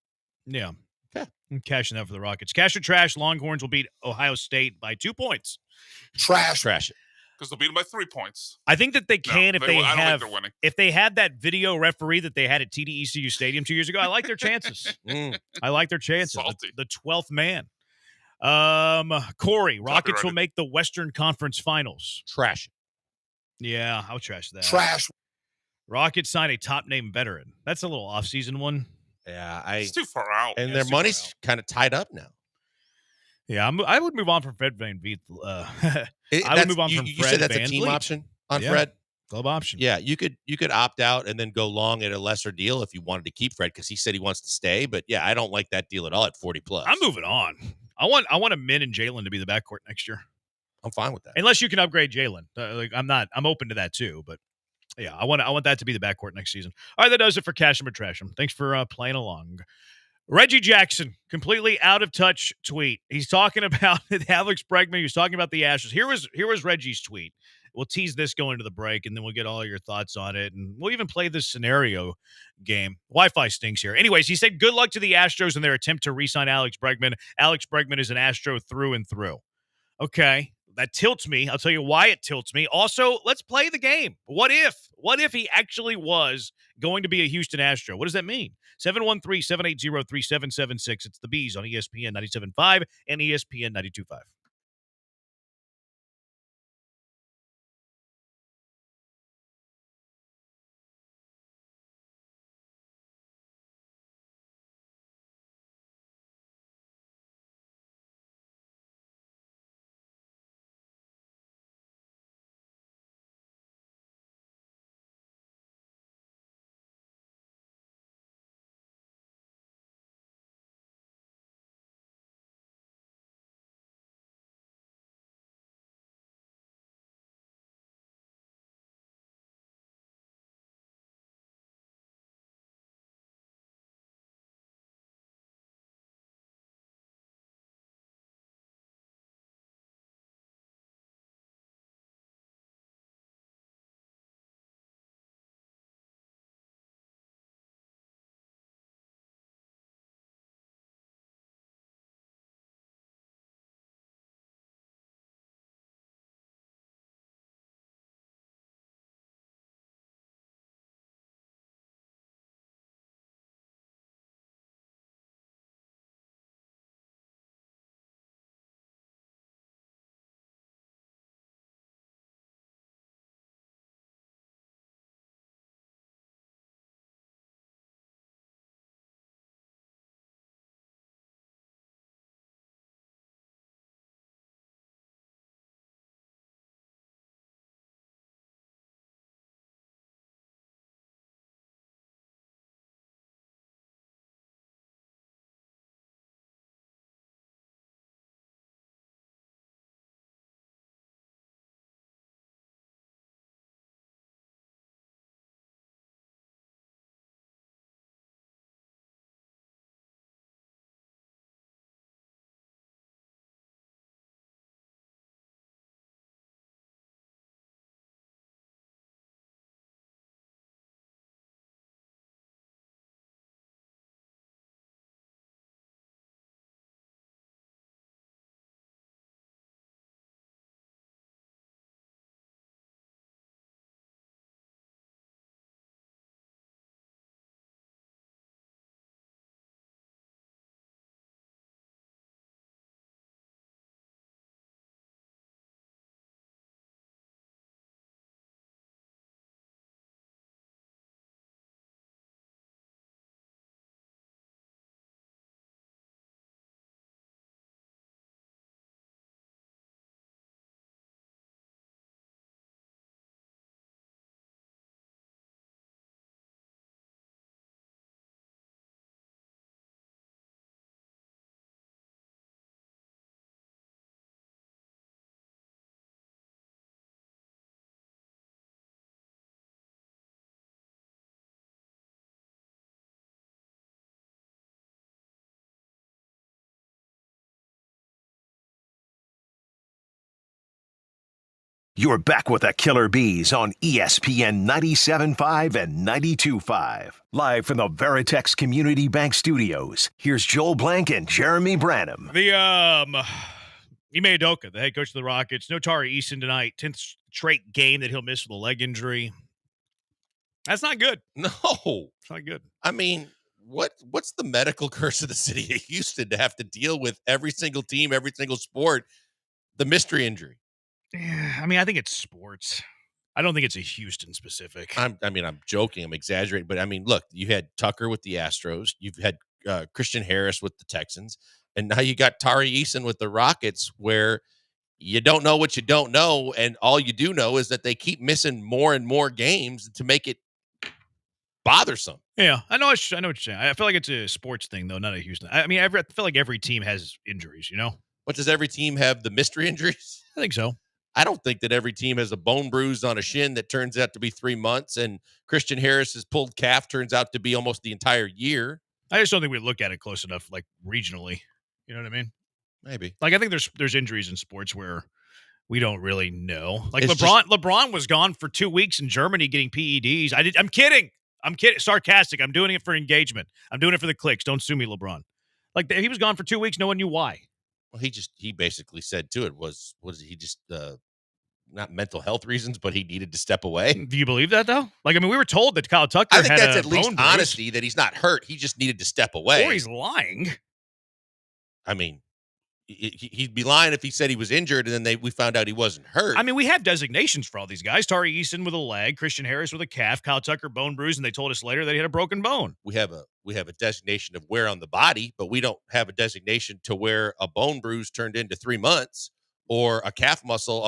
Yeah. Okay. I'm cashing that for the Rockets. Cash or trash? Longhorns will beat Ohio State by 2 points. Trash. Trash it. because they'll beat them by 3 points. I think that they can if I they don't think have they're winning. if they had that video referee that they had at TD-ECU Stadium 2 years ago. I like their chances. I like their chances. The 12th man. Corey, Rockets will make the Western Conference Finals. Trash. Yeah, I'll trash that. Trash. Rockets sign a top name veteran. That's a little off-season one. Yeah, It's too far out. And their money's kind of tied up now. Yeah, I would move on from Fred VanVleet. I would move on from Fred. You said that's VanVleet. a team option on Yeah, Fred? club option. Yeah, you could opt out and then go long at a lesser deal if you wanted to keep Fred because he said he wants to stay. But yeah, I don't like that deal at all at 40 plus. I'm moving on. I want a Min and Jalen to be the backcourt next year. I'm fine with that. Unless you can upgrade Jalen. I'm open to that too. But yeah, I want that to be the backcourt next season. All right, that does it for Cash 'em or Trash 'em. Thanks for playing along. Reggie Jackson, completely out of touch tweet. He's talking about Alex Bregman. He was talking about the Astros. Here was Reggie's tweet. We'll tease this going into the break, and then we'll get all your thoughts on it. And we'll even play this scenario game. Wi-Fi stinks here. Anyways, he said, good luck to the Astros in their attempt to re-sign Alex Bregman. Alex Bregman is an Astro through and through. Okay, that tilts me. I'll tell you why it tilts me. Also, let's play the game. What if? What if he actually was going to be a Houston Astro? What does that mean? 713-780-3776. It's the Bees on ESPN 97.5 and ESPN 92.5. You're back with the Killer Bees on ESPN 97.5 and 92.5. Live from the Veritex Community Bank Studios, here's Joel Blank and Jeremy Branham. The Ime Udoka, the head coach of the Rockets. No Tari Eason tonight. 10th straight game that he'll miss with a leg injury. That's not good. No. It's not good. I mean, what's the medical curse of the city of Houston to have to deal with every single team, every single sport, the mystery injury? Yeah, I mean, I think it's sports. I don't think it's a Houston specific. I'm joking. I'm exaggerating. But, I mean, look, you had Tucker with the Astros. You've had Christian Harris with the Texans. And now you got Tari Eason with the Rockets, where you don't know what you don't know. And all you do know is that they keep missing more and more games to make it bothersome. Yeah, I know what you're saying. I feel like it's a sports thing, though, not a Houston. I mean, I feel like every team has injuries, you know? But does every team have the mystery injuries? I think so. I don't think that every team has a bone bruise on a shin that turns out to be 3 months, and Christian Harris's pulled calf turns out to be almost the entire year. I just don't think we look at it close enough, like regionally. You know what I mean? Maybe. Like, I think there's injuries in sports where we don't really know. Like It's LeBron was gone for 2 weeks in Germany getting PEDs. I'm kidding. Sarcastic. I'm doing it for engagement. I'm doing it for the clicks. Don't sue me, LeBron. Like, he was gone for 2 weeks. No one knew why. Well, he basically said to it was he just not mental health reasons, but he needed to step away. Do you believe that, though? Like, I mean, we were told that Kyle Tucker I think had that's a at least bone bruise. honesty that he's not hurt. He just needed to step away. Or he's lying. I mean, he'd be lying if he said he was injured and then we found out he wasn't hurt. I mean, we have designations for all these guys. Tari Eason with a leg, Christian Harris with a calf, Kyle Tucker bone bruise, and they told us later that he had a broken bone. We have a designation of wear on the body, but we don't have a designation to where a bone bruise turned into 3 months or a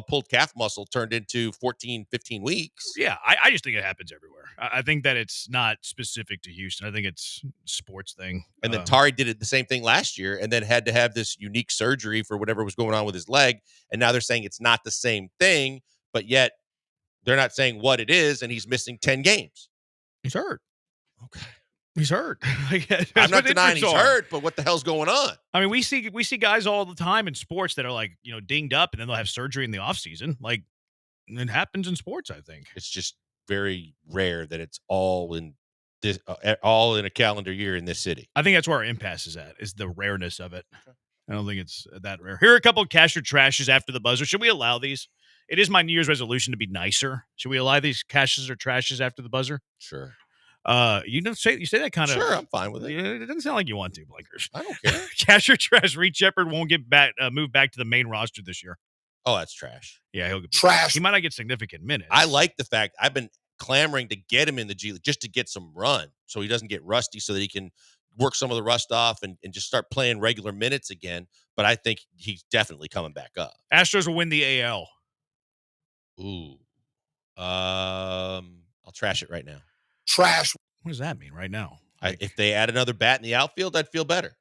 pulled calf muscle turned into 14, 15 weeks. Yeah, I just think it happens everywhere. I think that it's not specific to Houston. I think it's a sports thing. And then Tari did the same thing last year and then had to have this unique surgery for whatever was going on with his leg. And now they're saying it's not the same thing, but yet they're not saying what it is, and he's missing 10 games. He's hurt. Okay. He's hurt. I'm not denying he's hurt, but what the hell's going on? I mean, we see guys all the time in sports that are like, dinged up, and then they'll have surgery in the offseason. Like, it happens in sports, I think. It's just very rare that it's all in this, all in a calendar year in this city. I think that's where our impasse is at, is the rareness of it. Okay. I don't think it's that rare. Here are a couple of cash or trashes after the buzzer. Should we allow these? It is my New Year's resolution to be nicer. Should we allow these cashes or trashes after the buzzer? Sure. You say that kind of. Sure, I'm fine with it. It doesn't sound like you want to, Blinkers. I don't care. Cash or trash. Reed Shepard won't get back, move back to the main roster this year. Oh, that's trash. Yeah, he'll get trash. He might not get significant minutes. I like the fact I've been clamoring to get him in the G League just to get some run, so he doesn't get rusty, so that he can work some of the rust off and just start playing regular minutes again. But I think he's definitely coming back up. Astros will win the AL. Ooh. I'll trash it right now. Trash. What does that mean right now? If they add another bat in the outfield, I'd feel better.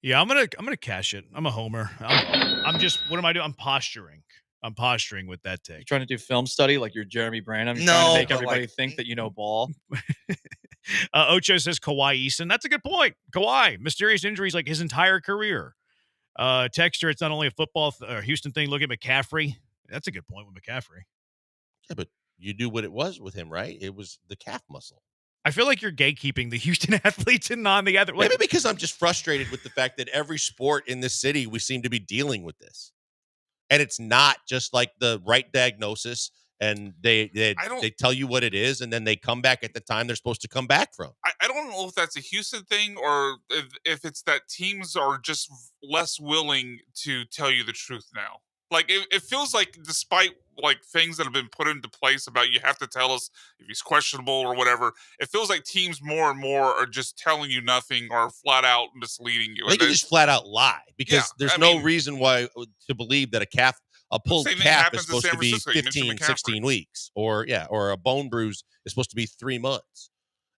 Yeah, I'm gonna cash it. I'm a homer. I'm just, what am I doing? I'm posturing. I'm posturing with that take. You trying to do film study like you're Jeremy Branham? You're No, trying to make but everybody think that you know ball. Ocho says Kawhi Eason. That's a good point. Kawhi, mysterious injuries like his entire career. Texture, it's not only a football Houston thing. Look at McCaffrey. That's a good point with McCaffrey. Yeah, but you knew what it was with him, right? It was the calf muscle. I feel like you're gatekeeping the Houston athletes and not the other. Maybe because I'm just frustrated with the fact that every sport in this city, we seem to be dealing with this. And it's not just like the right diagnosis and they tell you what it is and then they come back at the time they're supposed to come back from. I don't know if that's a Houston thing or if it's that teams are just less willing to tell you the truth now. Like, it feels like despite, like, things that have been put into place about you have to tell us if he's questionable or whatever, it feels like teams more and more are just telling you nothing or flat out misleading you. They can just flat out lie because there's no reason why to believe that a pulled calf is supposed to be 15, 16 weeks or a bone bruise is supposed to be 3 months.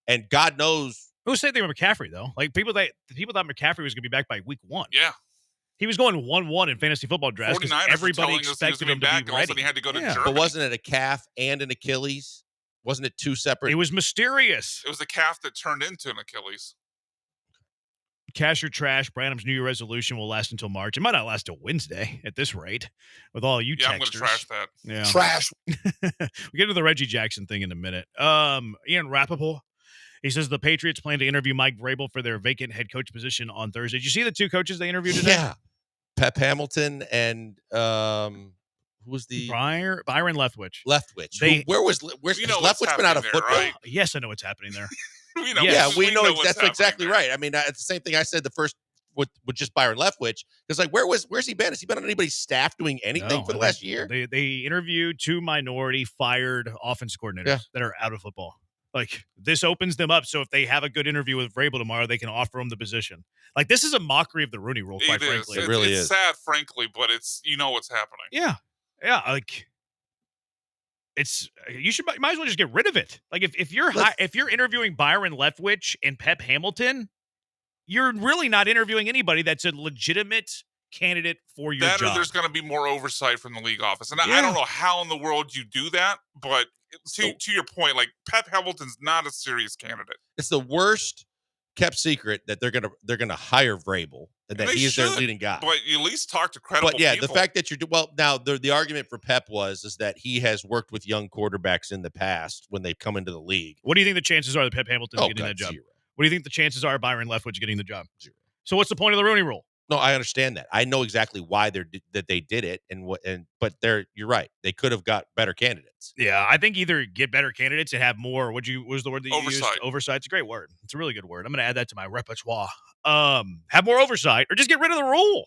And God knows. It was the same thing with McCaffrey, though. Like, people thought McCaffrey was going to be back by week 1. Yeah. He was going 1-1 in fantasy football drafts because everybody expected him to be ready. He had to go to Germany. But wasn't it a calf and an Achilles? Wasn't it two separate? It was mysterious. It was the calf that turned into an Achilles. Cash or trash, Branham's New Year resolution will last until March. It might not last till Wednesday at this rate with all you texters. Yeah, I'm going to trash that. Yeah. Trash. We'll get to the Reggie Jackson thing in a minute. Ian Rappaport. He says the Patriots plan to interview Mike Vrabel for their vacant head coach position on Thursday. Did you see the two coaches they interviewed today? Yeah. Pep Hamilton and who was the Byron Leftwich. Where's Leftwich been out of football? Right? Yes, I know what's happening there. We know. Yeah, we know what's that's happening exactly there. right. I mean, it's the same thing I said the first with just Byron Leftwich. Because like, where's he been? Has he been on anybody's staff doing anything for the last year? They interviewed 2 minority fired offense coordinators that are out of football. Like, this opens them up, so if they have a good interview with Vrabel tomorrow, they can offer him the position. Like, this is a mockery of the Rooney Rule, quite frankly. It really it's is sad, frankly, but it's what's happening. Yeah, like you might as well just get rid of it. Like, if you're interviewing Byron Leftwich and Pep Hamilton, you're really not interviewing anybody that's a legitimate candidate for your job. Or there's going to be more oversight from the league office, and I don't know how in the world you do that, but to your point, like Pep Hamilton's not a serious candidate. It's the worst kept secret that they're gonna hire Vrabel and that he's their leading guy. But you at least talk to credible people. The fact that now the argument for Pep is that he has worked with young quarterbacks in the past when they've come into the league. What do you think the chances are that Pep Hamilton's getting that job? 0. What do you think the chances are Byron Leftwich getting the job? 0. So what's the point of the Rooney Rule? No, I understand that. I know exactly why they did it, but you're right. They could have got better candidates. Yeah, I think either get better candidates and have more. What was the word that you used? Oversight. It's a great word. It's a really good word. I'm going to add that to my repertoire. Have more oversight, or just get rid of the rule.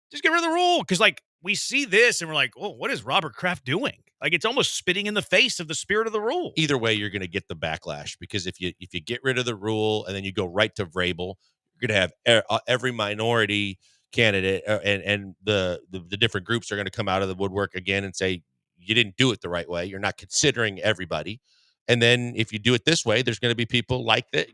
Just get rid of the rule, because like we see this and we're like, oh, what is Robert Kraft doing? Like, it's almost spitting in the face of the spirit of the rule. Either way, you're going to get the backlash, because if you get rid of the rule and then you go right to Vrabel, you're going to have every minority candidate and the different groups are going to come out of the woodwork again and say, you didn't do it the right way. You're not considering everybody. And then if you do it this way, there's going to be people like that,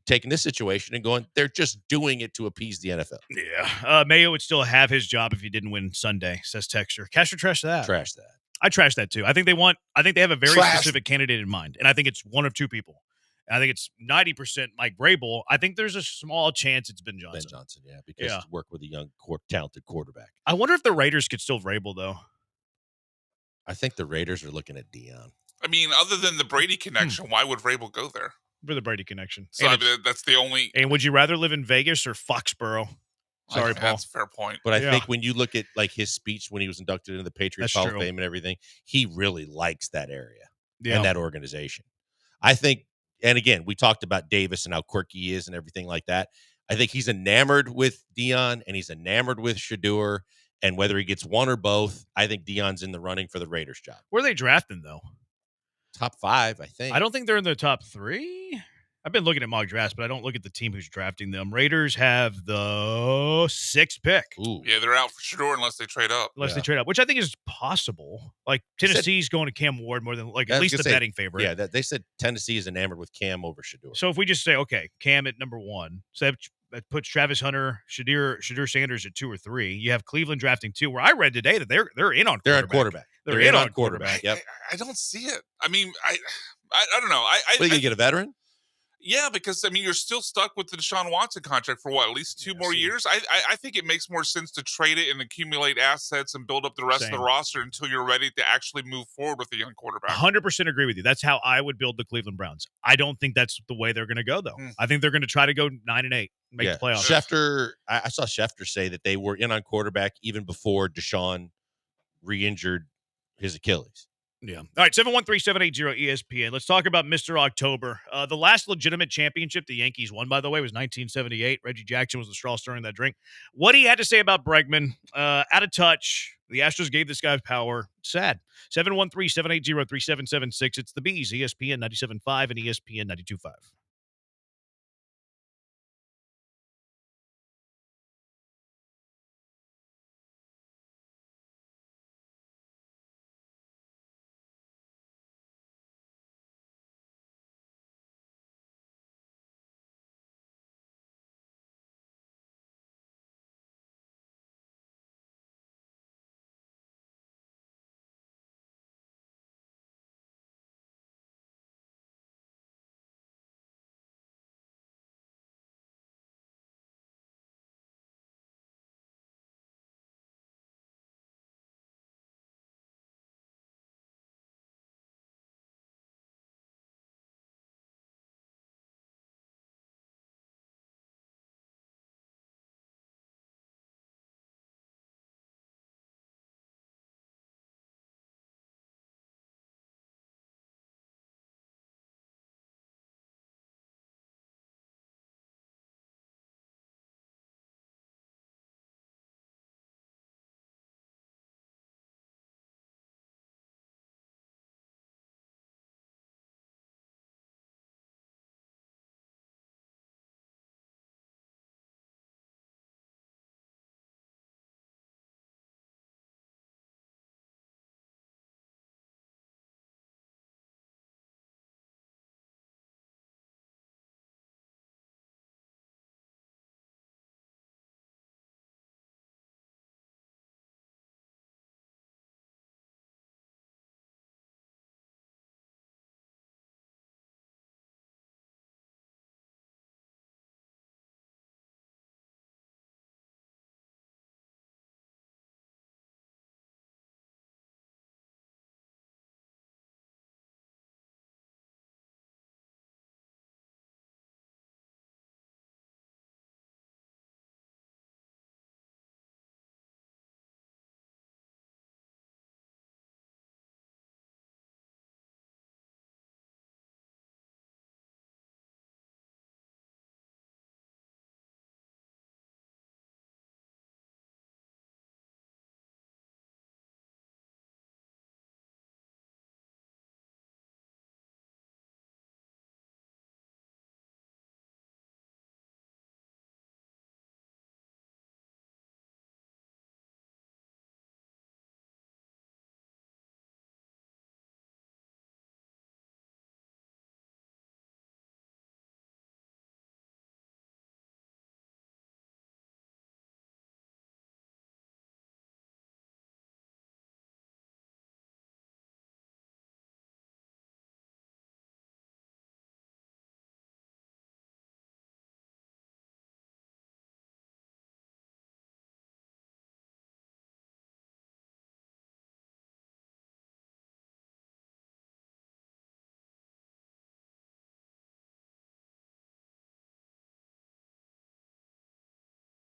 taking this situation and going, they're just doing it to appease the NFL. Yeah. Mayo would still have his job if he didn't win Sunday, says Texture. Cash or trash that? Trash that. I trash that too. I think they have a very specific candidate in mind. And I think it's one of 2 people. I think it's 90% Mike Vrabel. I think there's a small chance it's Ben Johnson. Because he's worked with a young, talented quarterback. I wonder if the Raiders could still Vrabel, though. I think the Raiders are looking at Dion. I mean, other than the Brady connection, why would Vrabel go there? For the Brady connection. So that's the only. And would you rather live in Vegas or Foxborough? Sorry, Paul. That's a fair point. But I think when you look at like his speech when he was inducted into the Patriots Hall of Fame and everything, he really likes that area and that organization. I think. And again, we talked about Davis and how quirky he is and everything like that. I think he's enamored with Dion and he's enamored with Shedeur. And whether he gets one or both, I think Dion's in the running for the Raiders job. Where are they drafting, though? Top 5, I think. I don't think they're in the top 3. I've been looking at mock drafts, but I don't look at the team who's drafting them. Raiders have the 6th pick. Ooh. Yeah, they're out for sure unless they trade up. They trade up, which I think is possible. Like, Tennessee's going to Cam Ward more than, at least the betting favorite. Yeah, they said Tennessee is enamored with Cam over Shedeur. So if we just say, okay, Cam at number 1, so that puts Travis Hunter, Shedeur Sanders at 2 or 3. You have Cleveland drafting 2, where I read today that they're in on quarterback. They're on quarterback. They're in on quarterback. Yep. I don't see it. I mean, I don't know. Are you going to get a veteran? Yeah, because, I mean, you're still stuck with the Deshaun Watson contract for at least 2 more years? I think it makes more sense to trade it and accumulate assets and build up the rest of the roster until you're ready to actually move forward with a young quarterback. 100% agree with you. That's how I would build the Cleveland Browns. I don't think that's the way they're going to go, though. I think they're going to try to go 9-8, make the playoffs. Schefter, I saw Schefter say that they were in on quarterback even before Deshaun re-injured his Achilles. Yeah. All right, 713-780 ESPN. Let's talk about Mr. October. The last legitimate championship the Yankees won, by the way, was 1978. Reggie Jackson was the straw stirring that drink. What he had to say about Bregman, out of touch. The Astros gave this guy power. Sad. 713-780-3776. It's the Bees, ESPN 97.5 and ESPN 92.5.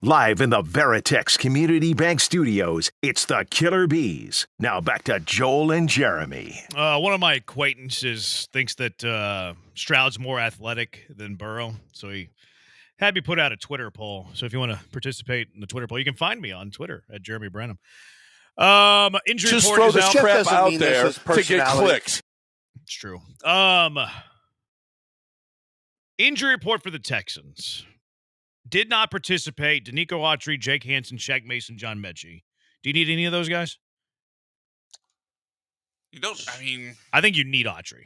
Live in the Veritex Community Bank Studios, it's the Killer Bees. Now back to Joel and Jeremy. One of my acquaintances thinks that Stroud's more athletic than Burrow, so he had me put out a Twitter poll. So if you want to participate in the Twitter poll, you can find me on Twitter at Jeremy Branham. Injury Just report throw is the out. crap out there to get clicks. It's true. Injury report for the Texans. Did not participate. Danico Autry, Jake Hansen, Shaq Mason, John Mechie. Do you need any of those guys? You don't. I mean, I think you need Autry.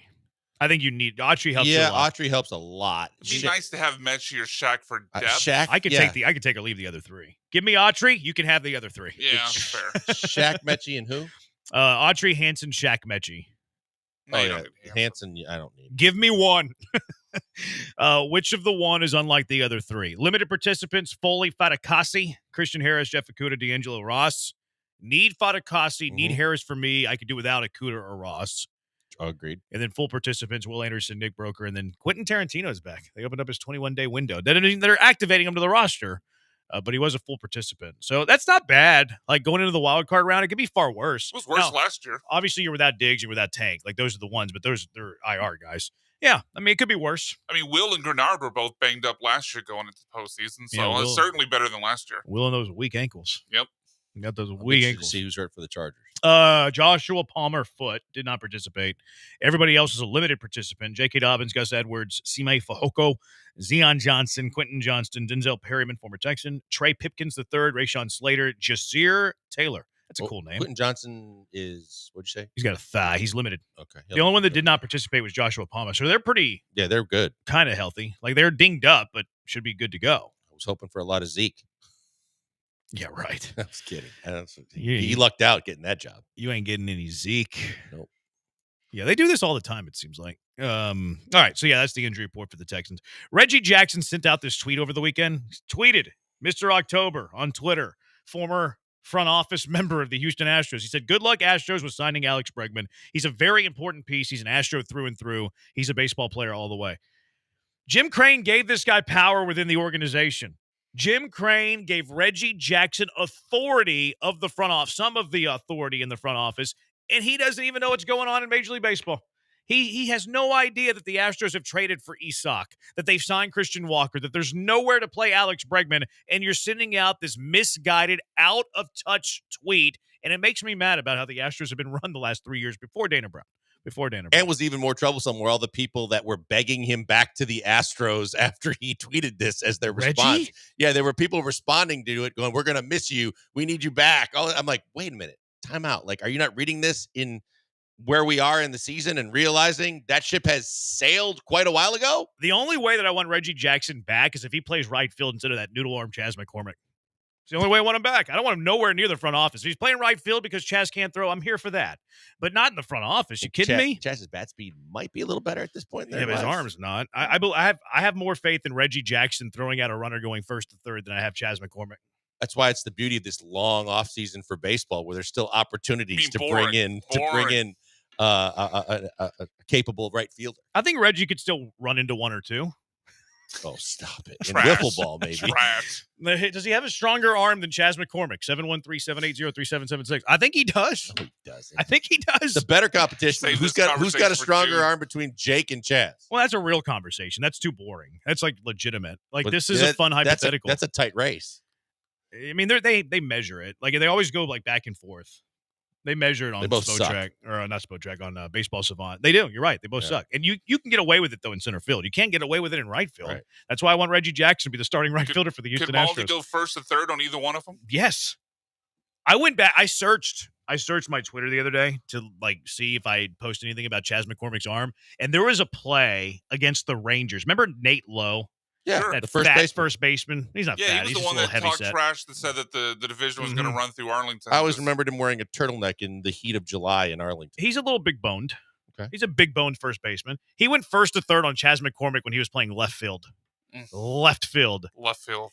I think you need Autry helps. Yeah, a lot. Autry helps a lot. It'd be nice to have Mechie or Shaq for depth. Shaq, I could take or leave the other three. Give me Autry. You can have the other three. Yeah, fair. Shaq, Mechie, and who? Autry, Hansen, Shaq, Mechie. No, you don't Hansen, I don't need. Give me one. Which of the one is unlike the other three? Limited participants: Foley, Fatukasi, Christian Harris, Jeff Okudah, D'Angelo Ross. Need Fatukasi, need Harris for me. I could do without Okudah or Ross. Agreed. And then full participants: Will Anderson, Nick Broker, and then Quentin Tarantino is back. They opened up his 21-day window. They're activating him to the roster, but he was a full participant. So that's not bad. Like going into the wild card round, it could be far worse. It was worse last year. Obviously, you're without Diggs, you're without Tank. Like those are the ones, but they're IR guys. Yeah, I mean, it could be worse. I mean, Will and Grenard were both banged up last year going into the postseason, so Yeah, it's certainly better than last year. Will and those weak ankles. Yep. You got those weak ankles. To see who's hurt for the Chargers. Joshua Palmer foot did not participate. Everybody else is a limited participant. J.K. Dobbins, Gus Edwards, Sime Fehoko, Zion Johnson, Quentin Johnston, Denzel Perryman, former Texan, Trey Pipkins III, Rashawn Slater, Jasir Taylor. That's a cool name. Quentin Johnson is, what'd you say? He's got a thigh. He's limited. Okay. The only one that did not participate was Joshua Palmer. So they're pretty. Yeah, they're good. Kind of healthy. Like they're dinged up, but should be good to go. I was hoping for a lot of Zeke. Yeah, right. I was kidding. Yeah, he lucked out getting that job. You ain't getting any Zeke. Nope. Yeah, they do this all the time, it seems like. All right, so yeah, that's the injury report for the Texans. Reggie Jackson sent out this tweet over the weekend. He tweeted, Mr. October on Twitter, former front office member of the Houston Astros. He said, good luck, Astros, with signing Alex Bregman. He's a very important piece. He's an Astro through and through. He's a baseball player all the way. Jim Crane gave this guy power within the organization. Jim Crane gave Reggie Jackson authority of the front office, some of the authority in the front office, and he doesn't even know what's going on in Major League Baseball. He has no idea that the Astros have traded for Isak, that they've signed Christian Walker, that there's nowhere to play Alex Bregman, and you're sending out this misguided, out-of-touch tweet, and it makes me mad about how the Astros have been run the last 3 years before Dana Brown. And was even more troublesome were all the people that were begging him back to the Astros after he tweeted this as their response. Reggie? Yeah, there were people responding to it going, we're going to miss you. We need you back. I'm like, wait a minute. Time out. Like, are you not reading this in where we are in the season and realizing that ship has sailed quite a while ago? The only way that I want Reggie Jackson back is if he plays right field instead of that noodle arm Chas McCormick. It's the only way I want him back. I don't want him nowhere near the front office. If he's playing right field because Chas can't throw, I'm here for that. But not in the front office. You kidding me? Chas's bat speed might be a little better at this point. Yeah, but his arm's not. I have more faith in Reggie Jackson throwing out a runner going first to third than I have Chas McCormick. That's why it's the beauty of this long offseason for baseball, where there's still opportunities to bring in a capable right fielder. I think Reggie could still run into one or two. Oh, stop it. In wiffle ball, maybe. Does he have a stronger arm than Chas McCormick? 713-780-3776. I think he does. No, he doesn't. I think he does. The better competition. Who's got a stronger arm between Jake and Chas? Well, that's a real conversation. That's too boring. That's like legitimate. Like, this is a fun hypothetical. That's a tight race. I mean, they measure it. Like, they always go like back and forth. They measure it on Spotrac, or not Spotrac, on Baseball Savant. They do. You're right. They both suck. And you can get away with it, though, in center field. You can't get away with it in right field. Right. That's why I want Reggie Jackson to be the starting right fielder for the Houston Astros. Could Maldi go first and third on either one of them? Yes. I went back. I searched my Twitter the other day to see if I post anything about Chas McCormick's arm. And there was a play against the Rangers. Remember Nate Lowe? Yeah, that the first baseman. He's not fat. He was He's the one just that talked set. trash that said that the division was going to run through Arlington. I always remembered him wearing a turtleneck in the heat of July in Arlington. He's a little big boned. Okay. He's a big boned first baseman. He went first to third on Chas McCormick when he was playing left field. Left field.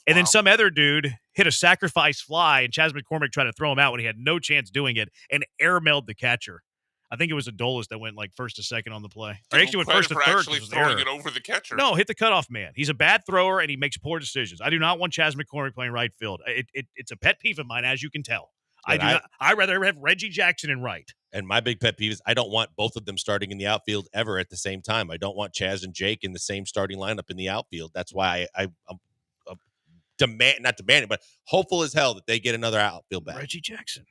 And then some other dude hit a sacrifice fly, and Chas McCormick tried to throw him out when he had no chance doing it and airmailed the catcher. I think it was Adolis that went like first to second on the play. Or Give actually him went credit first to for third. actually 'Cause it was throwing error. it over the catcher. No, hit the cutoff man. He's a bad thrower and he makes poor decisions. I do not want Chas McCormick playing right field. It's a pet peeve of mine, as you can tell. I'd rather have Reggie Jackson in right. And my big pet peeve is I don't want both of them starting in the outfield ever at the same time. I don't want Chaz and Jake in the same starting lineup in the outfield. That's why I'm not demanding, but hopeful as hell that they get another outfield back. Reggie Jackson.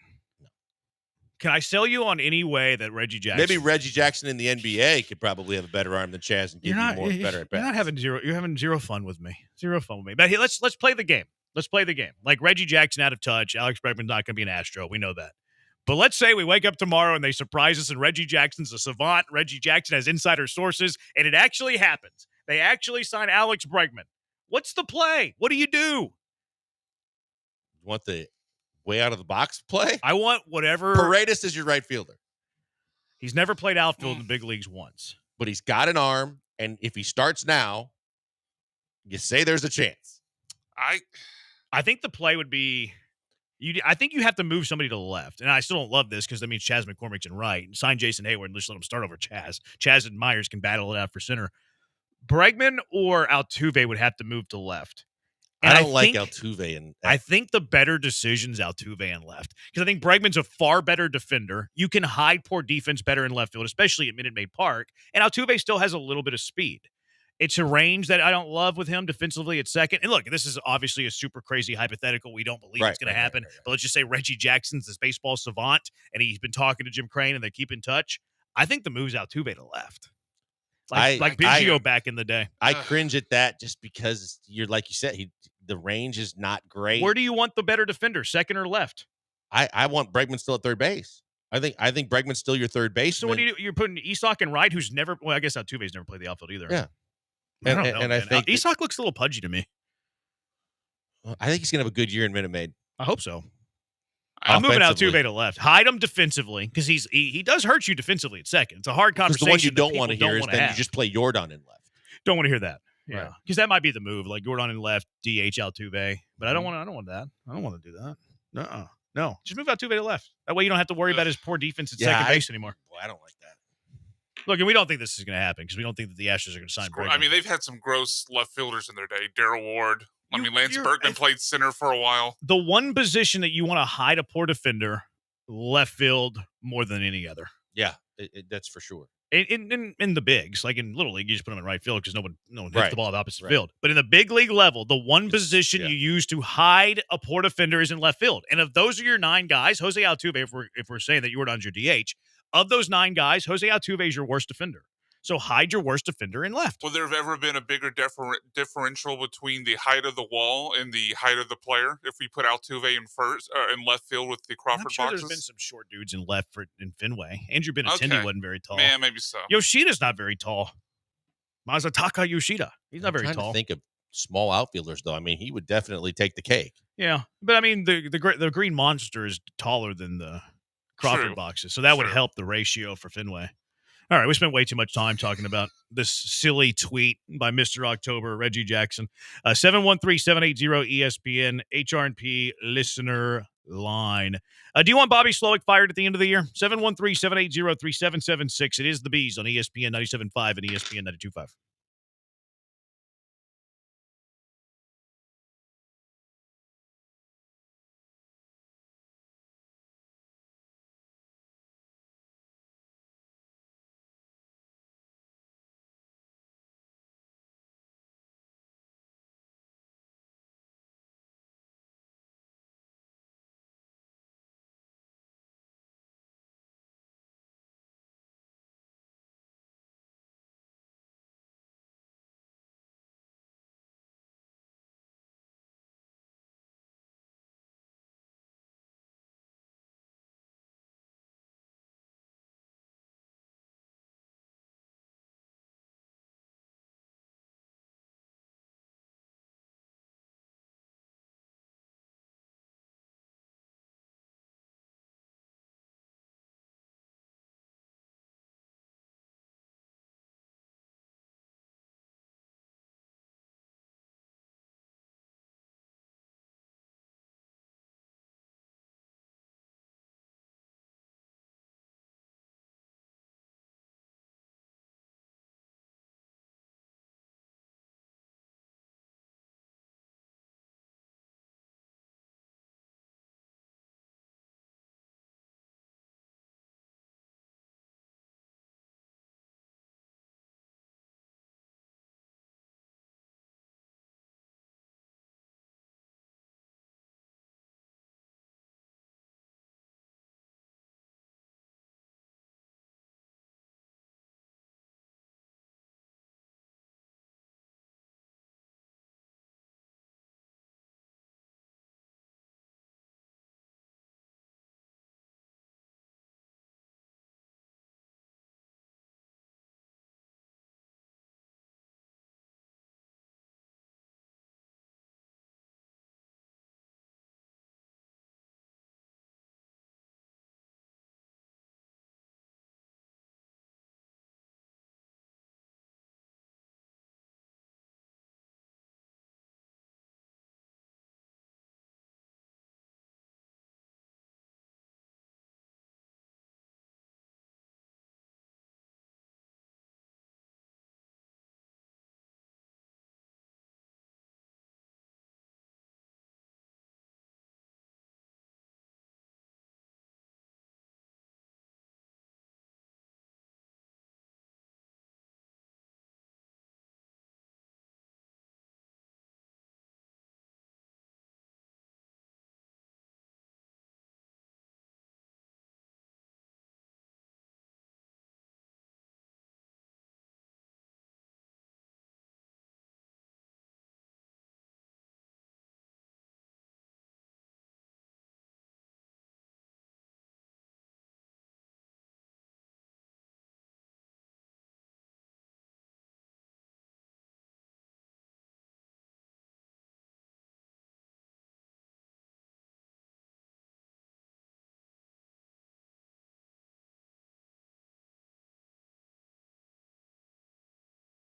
Can I sell you on any way that Reggie Jackson? Maybe Reggie Jackson in the NBA could probably have a better arm than Chaz and give you better at bats. You're having zero fun with me. Zero fun with me. But hey, let's play the game. Let's play the game. Like Reggie Jackson out of touch. Alex Bregman's not going to be an Astro. We know that. But let's say we wake up tomorrow and they surprise us and Reggie Jackson's a savant. Reggie Jackson has insider sources, and it actually happens. They actually sign Alex Bregman. What's the play? What do? You want the way out of the box play? I want whatever. Paredes is your right fielder. He's never played outfield in the big leagues once. But he's got an arm, and if he starts now, you say there's a chance. I think the play would be I think you have to move somebody to the left. And I still don't love this because that means Chas McCormick's in right. And sign Jason Hayward and just let him start over Chaz. Chaz and Myers can battle it out for center. Bregman or Altuve would have to move to left. And I don't like Altuve. I think the better decision's Altuve and left. Because I think Bregman's a far better defender. You can hide poor defense better in left field, especially at Minute Maid Park. And Altuve still has a little bit of speed. It's a range that I don't love with him defensively at second. And look, this is obviously a super crazy hypothetical. We don't believe it's going to happen. Right. But let's just say Reggie Jackson's this baseball savant, and he's been talking to Jim Crane, and they keep in touch. I think the move's Altuve to left. Like Biggio back in the day. I cringe at that just because you're like you said, the range is not great. Where do you want the better defender, second or left? I want Bregman still at third base. I think Bregman's still your third baseman. So what do you do? You're putting Isak in right, who's never. Well, I guess Altuve's never played the outfield either. Yeah, I think Isak looks a little pudgy to me. I think he's gonna have a good year in Minute Maid. I hope so. I'm moving Altuve to left. Hide him defensively because he does hurt you defensively at second. It's a hard conversation. The one you don't want to hear is then you just play Jordan in left. Don't want to hear that. Yeah, because that might be the move. Like Jordan in left, DH Altuve. But I don't want that. I don't want to do that. No. Just move Altuve to left. That way you don't have to worry about his poor defense at second base anymore. Boy, I don't like that. Look, and we don't think this is going to happen because we don't think that the Astros are going to sign Bregman. I mean, they've had some gross left fielders in their day. Darryl Ward. Lance Berkman played center for a while. The one position that you want to hide a poor defender, left field, more than any other. Yeah, that's for sure. In the bigs, like in Little League, you just put them in right field because no one hits the ball at the opposite field. But in the big league level, the one position you use to hide a poor defender is in left field. And if those are your 9 guys, Jose Altuve, if we're saying that Jordan's your DH, of those 9 guys, Jose Altuve is your worst defender. So hide your worst defender in left. Will there have ever been a bigger differential between the height of the wall and the height of the player if we put Altuve in left field with the Crawford boxes? There's been some short dudes in left in Fenway. Andrew Benintendi wasn't very tall. Man, maybe so. Yoshida's not very tall. Masataka Yoshida. He's not very tall. To think of small outfielders, though. I mean, he would definitely take the cake. Yeah, but I mean, the Green Monster is taller than the Crawford boxes, so that would help the ratio for Fenway. All right, we spent way too much time talking about this silly tweet by Mr. October, Reggie Jackson. 713-780-ESPN, HRP listener line. Do you want Bobby Slowick fired at the end of the year? 713-780-3776. It is the Bees on ESPN 97.5 and ESPN 92.5.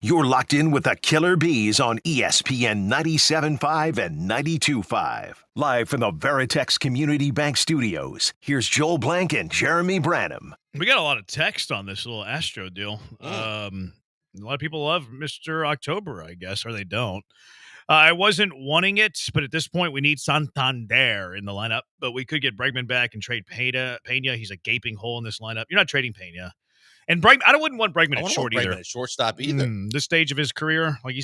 You're locked in with the Killer Bees on ESPN 97.5 and 92.5. Live from the Veritex Community Bank Studios, here's Joel Blank and Jeremy Branham. We got a lot of text on this little Astro deal. A lot of people love Mr. October, I guess, or they don't. I wasn't wanting it, but at this point, we need Santander in the lineup. But we could get Bregman back and trade Pena. He's a gaping hole in this lineup. You're not trading Pena. And Bregman, I wouldn't want Bregman at short either. At shortstop either. This stage of his career, like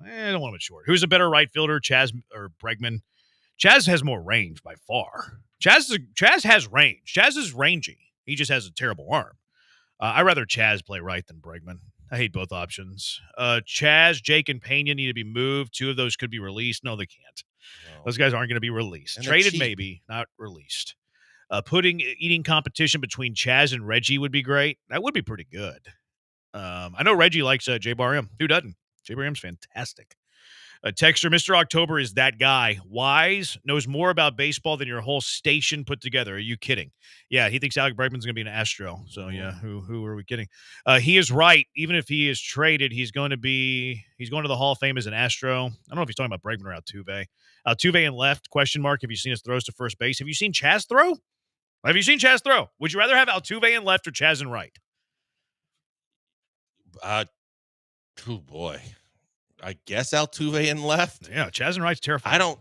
I don't want him at short. Who's a better right fielder, Chaz or Bregman? Chaz has more range by far. Chaz has range. Chaz is rangy. He just has a terrible arm. I'd rather Chaz play right than Bregman. I hate both options. Chaz, Jake, and Pena need to be moved. Two of those could be released. No, they can't. No. Those guys aren't going to be released. Traded, maybe, not released. Eating competition between Chaz and Reggie would be great. That would be pretty good. I know Reggie likes J-Bar M. Who doesn't? J-Bar M's fantastic. Texter, Mr. October is that guy. Wise, knows more about baseball than your whole station put together. Are you kidding? Yeah, he thinks Alec Bregman's going to be an Astro. So, yeah, who are we kidding? He is right. Even if he is traded, he's going to the Hall of Fame as an Astro. I don't know if he's talking about Bregman or Altuve. Altuve and left, question mark. Have you seen his throws to first base? Have you seen Chaz throw? Have you seen Chaz throw? Would you rather have Altuve and left or Chaz and right? Oh, boy. I guess Altuve and left. Yeah, Chaz and right's terrifying. I don't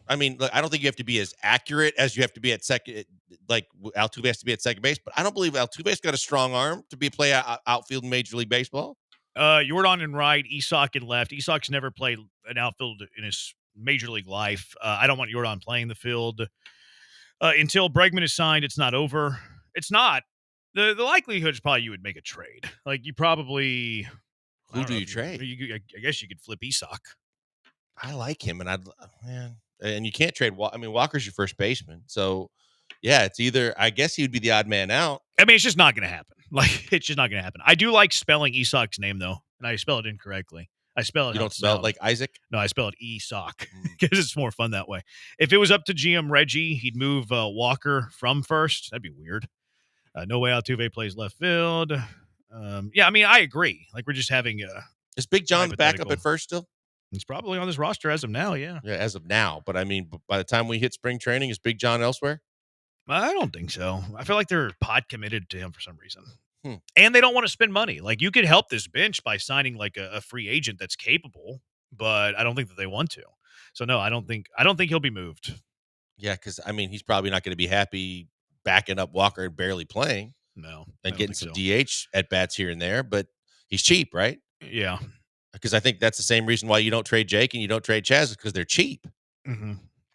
think you have to be as accurate as you have to be at second. Like Altuve has to be at second base, but I don't believe Altuve's got a strong arm to play outfield in Major League Baseball. Jordan and right, Isak and left. Isak's never played an outfield in his Major League life. I don't want Jordan playing the field. Until Bregman is signed, it's not over. It's not. The likelihood is probably you would make a trade. Like you probably... Who do you trade? I guess you could flip Isak. I like him, and you can't trade. Walker's your first baseman, so yeah, it's either. I guess he would be the odd man out. I mean, it's just not going to happen. Like it's just not going to happen. I do like spelling Isak's name though, and I spell it incorrectly. I spell it. You don't spell it like Isaac? No, I spell it Isak because it's more fun that way. If it was up to GM Reggie, he'd move Walker from first. That'd be weird. No way Altuve plays left field. Yeah, I mean, I agree. Like, we're just having is Big John the backup at first still? He's probably on this roster as of now, yeah. Yeah, as of now. But, I mean, by the time we hit spring training, is Big John elsewhere? I don't think so. I feel like they're pod committed to him for some reason. And they don't want to spend money. Like, you could help this bench by signing, like, a free agent that's capable, but I don't think that they want to. So, no, I don't think he'll be moved. Yeah, because, I mean, he's probably not going to be happy backing up Walker and barely playing. No. And getting some DH at bats here and there, but he's cheap, right? Yeah. Because I think that's the same reason why you don't trade Jake and you don't trade Chaz, because they're cheap. Mm-hmm.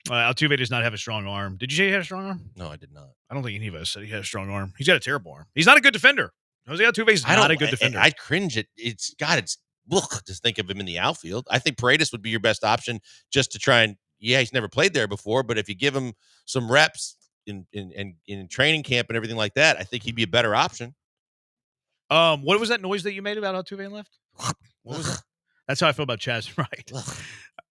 Altuve does not have a strong arm. Did you say he had a strong arm? No, I did not. I don't think any of us said he had a strong arm. He's got a terrible arm. He's not a good defender. Jose Altuve's not a good defender. I cringe at it's just think of him in the outfield. I think Paredes would be your best option just to try and he's never played there before, but if you give him some reps in training camp and everything like that, I think he'd be a better option. What was that noise that you made about Altuve and left? What was that? That's how I feel about Chaz, right?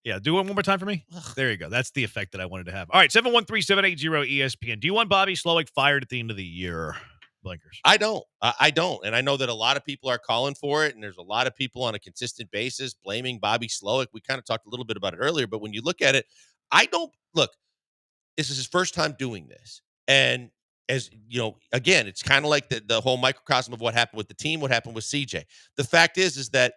Yeah, do it one more time for me. There you go. That's the effect that I wanted to have. All right, 713-780-ESPN. Do you want Bobby Slowick fired at the end of the year, Blankers? I don't. And I know that a lot of people are calling for it, and there's a lot of people on a consistent basis blaming Bobby Slowick. We kind of talked a little bit about it earlier, but when you look at it, I don't look. This is his first time doing this. And as you know, again, it's kind of like the whole microcosm of what happened with the team, what happened with CJ. The fact is that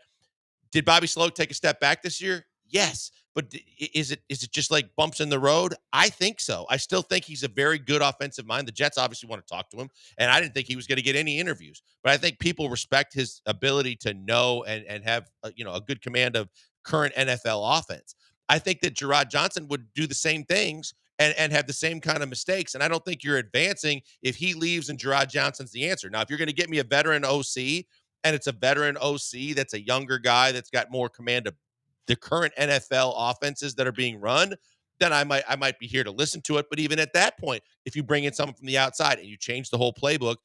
did Bobby Slowick take a step back this year? Yes. But is it just like bumps in the road? I think so. I still think he's a very good offensive mind. The Jets obviously want to talk to him, and I didn't think he was going to get any interviews. But I think people respect his ability to know and have a good command of current NFL offense. I think that Gerard Johnson would do the same things and have the same kind of mistakes. And I don't think you're advancing if he leaves and Gerard Johnson's the answer. Now, if you're going to get me a veteran OC, and it's a veteran OC that's a younger guy that's got more command of the current NFL offenses that are being run, then I might be here to listen to it. But even at that point, if you bring in someone from the outside and you change the whole playbook,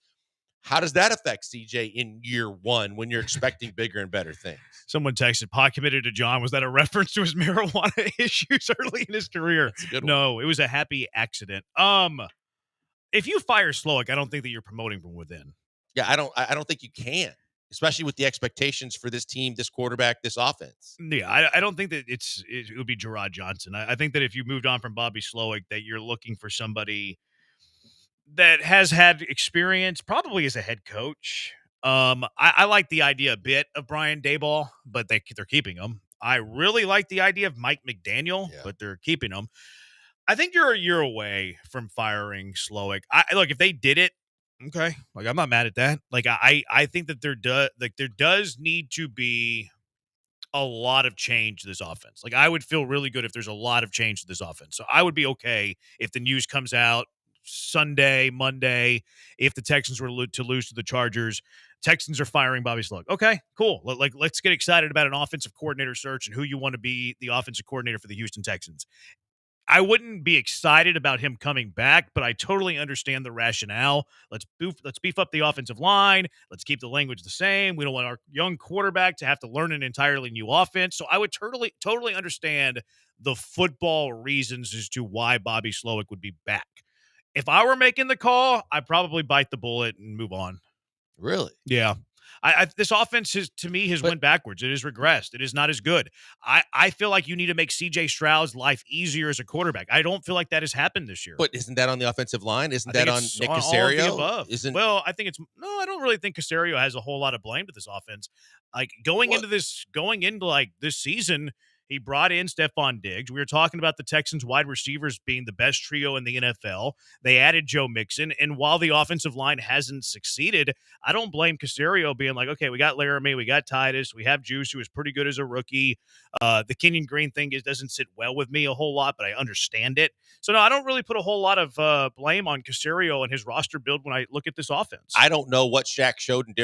how does that affect CJ in year one when you're expecting bigger and better things? Someone texted, "Pot committed to John." Was that a reference to his marijuana issues early in his career? That's a good one. No, it was a happy accident. If you fire Slowick, I don't think that you're promoting from within. Yeah, I don't think you can. especially with the expectations for this team, this quarterback, this offense. Yeah, I don't think that it would be Gerard Johnson. I think that if you moved on from Bobby Slowick, that you're looking for somebody that has had experience, probably as a head coach. I like the idea a bit of Brian Daboll, but they're keeping him. I really like the idea of Mike McDaniel, but they're keeping him. I think you're a year away from firing Slowick. Look, if they did it, okay, like I'm not mad at that. Like I think that there does need to be a lot of change to this offense. Like I would feel really good if there's a lot of change to this offense. So I would be okay if the news comes out Sunday, Monday, if the Texans were to lose to the Chargers. Texans are firing Bobby Slowick. Okay, cool. Let's get excited about an offensive coordinator search and who you want to be the offensive coordinator for the Houston Texans. I wouldn't be excited about him coming back, but I totally understand the rationale. Let's beef up the offensive line. Let's keep the language the same. We don't want our young quarterback to have to learn an entirely new offense. So I would totally understand the football reasons as to why Bobby Slowick would be back. If I were making the call, I'd probably bite the bullet and move on. Really? Yeah. This offense has went backwards. It has regressed. It is not as good. I feel like you need to make C.J. Stroud's life easier as a quarterback. I don't feel like that has happened this year. But isn't that on the offensive line? Isn't that on Nick all Caserio? of the above. Well, I think I don't really think Caserio has a whole lot of blame to this offense. Like going into this season, he brought in Stephon Diggs. We were talking about the Texans wide receivers being the best trio in the NFL. They added Joe Mixon. And while the offensive line hasn't succeeded, I don't blame Caserio being like, okay, we got Laramie, we got Titus, we have Juice, who was pretty good as a rookie. The Kenyon Green thing doesn't sit well with me a whole lot, but I understand it. So, no, I don't really put a whole lot of blame on Caserio and his roster build when I look at this offense. I don't know what Shaq showed and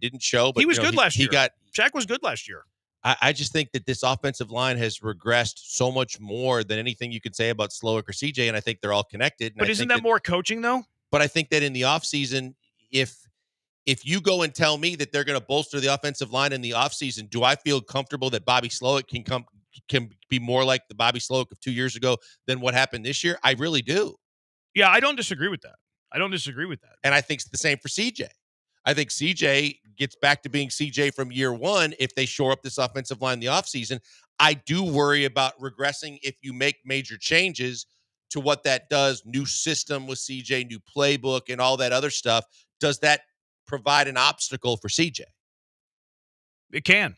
didn't show, but he was good last year. Shaq was good last year. I just think that this offensive line has regressed so much more than anything you could say about Slowick or CJ, and I think they're all connected. But isn't that more coaching, though? But I think that in the offseason, if you go and tell me that they're going to bolster the offensive line in the offseason, do I feel comfortable that Bobby Slowick can be more like the Bobby Slowick of 2 years ago than what happened this year? I really do. Yeah, I don't disagree with that. And I think it's the same for CJ. I think CJ gets back to being CJ from year one if they shore up this offensive line in the offseason. I do worry about regressing if you make major changes to what that does. New system with CJ, new playbook, and all that other stuff. Does that provide an obstacle for CJ? It can.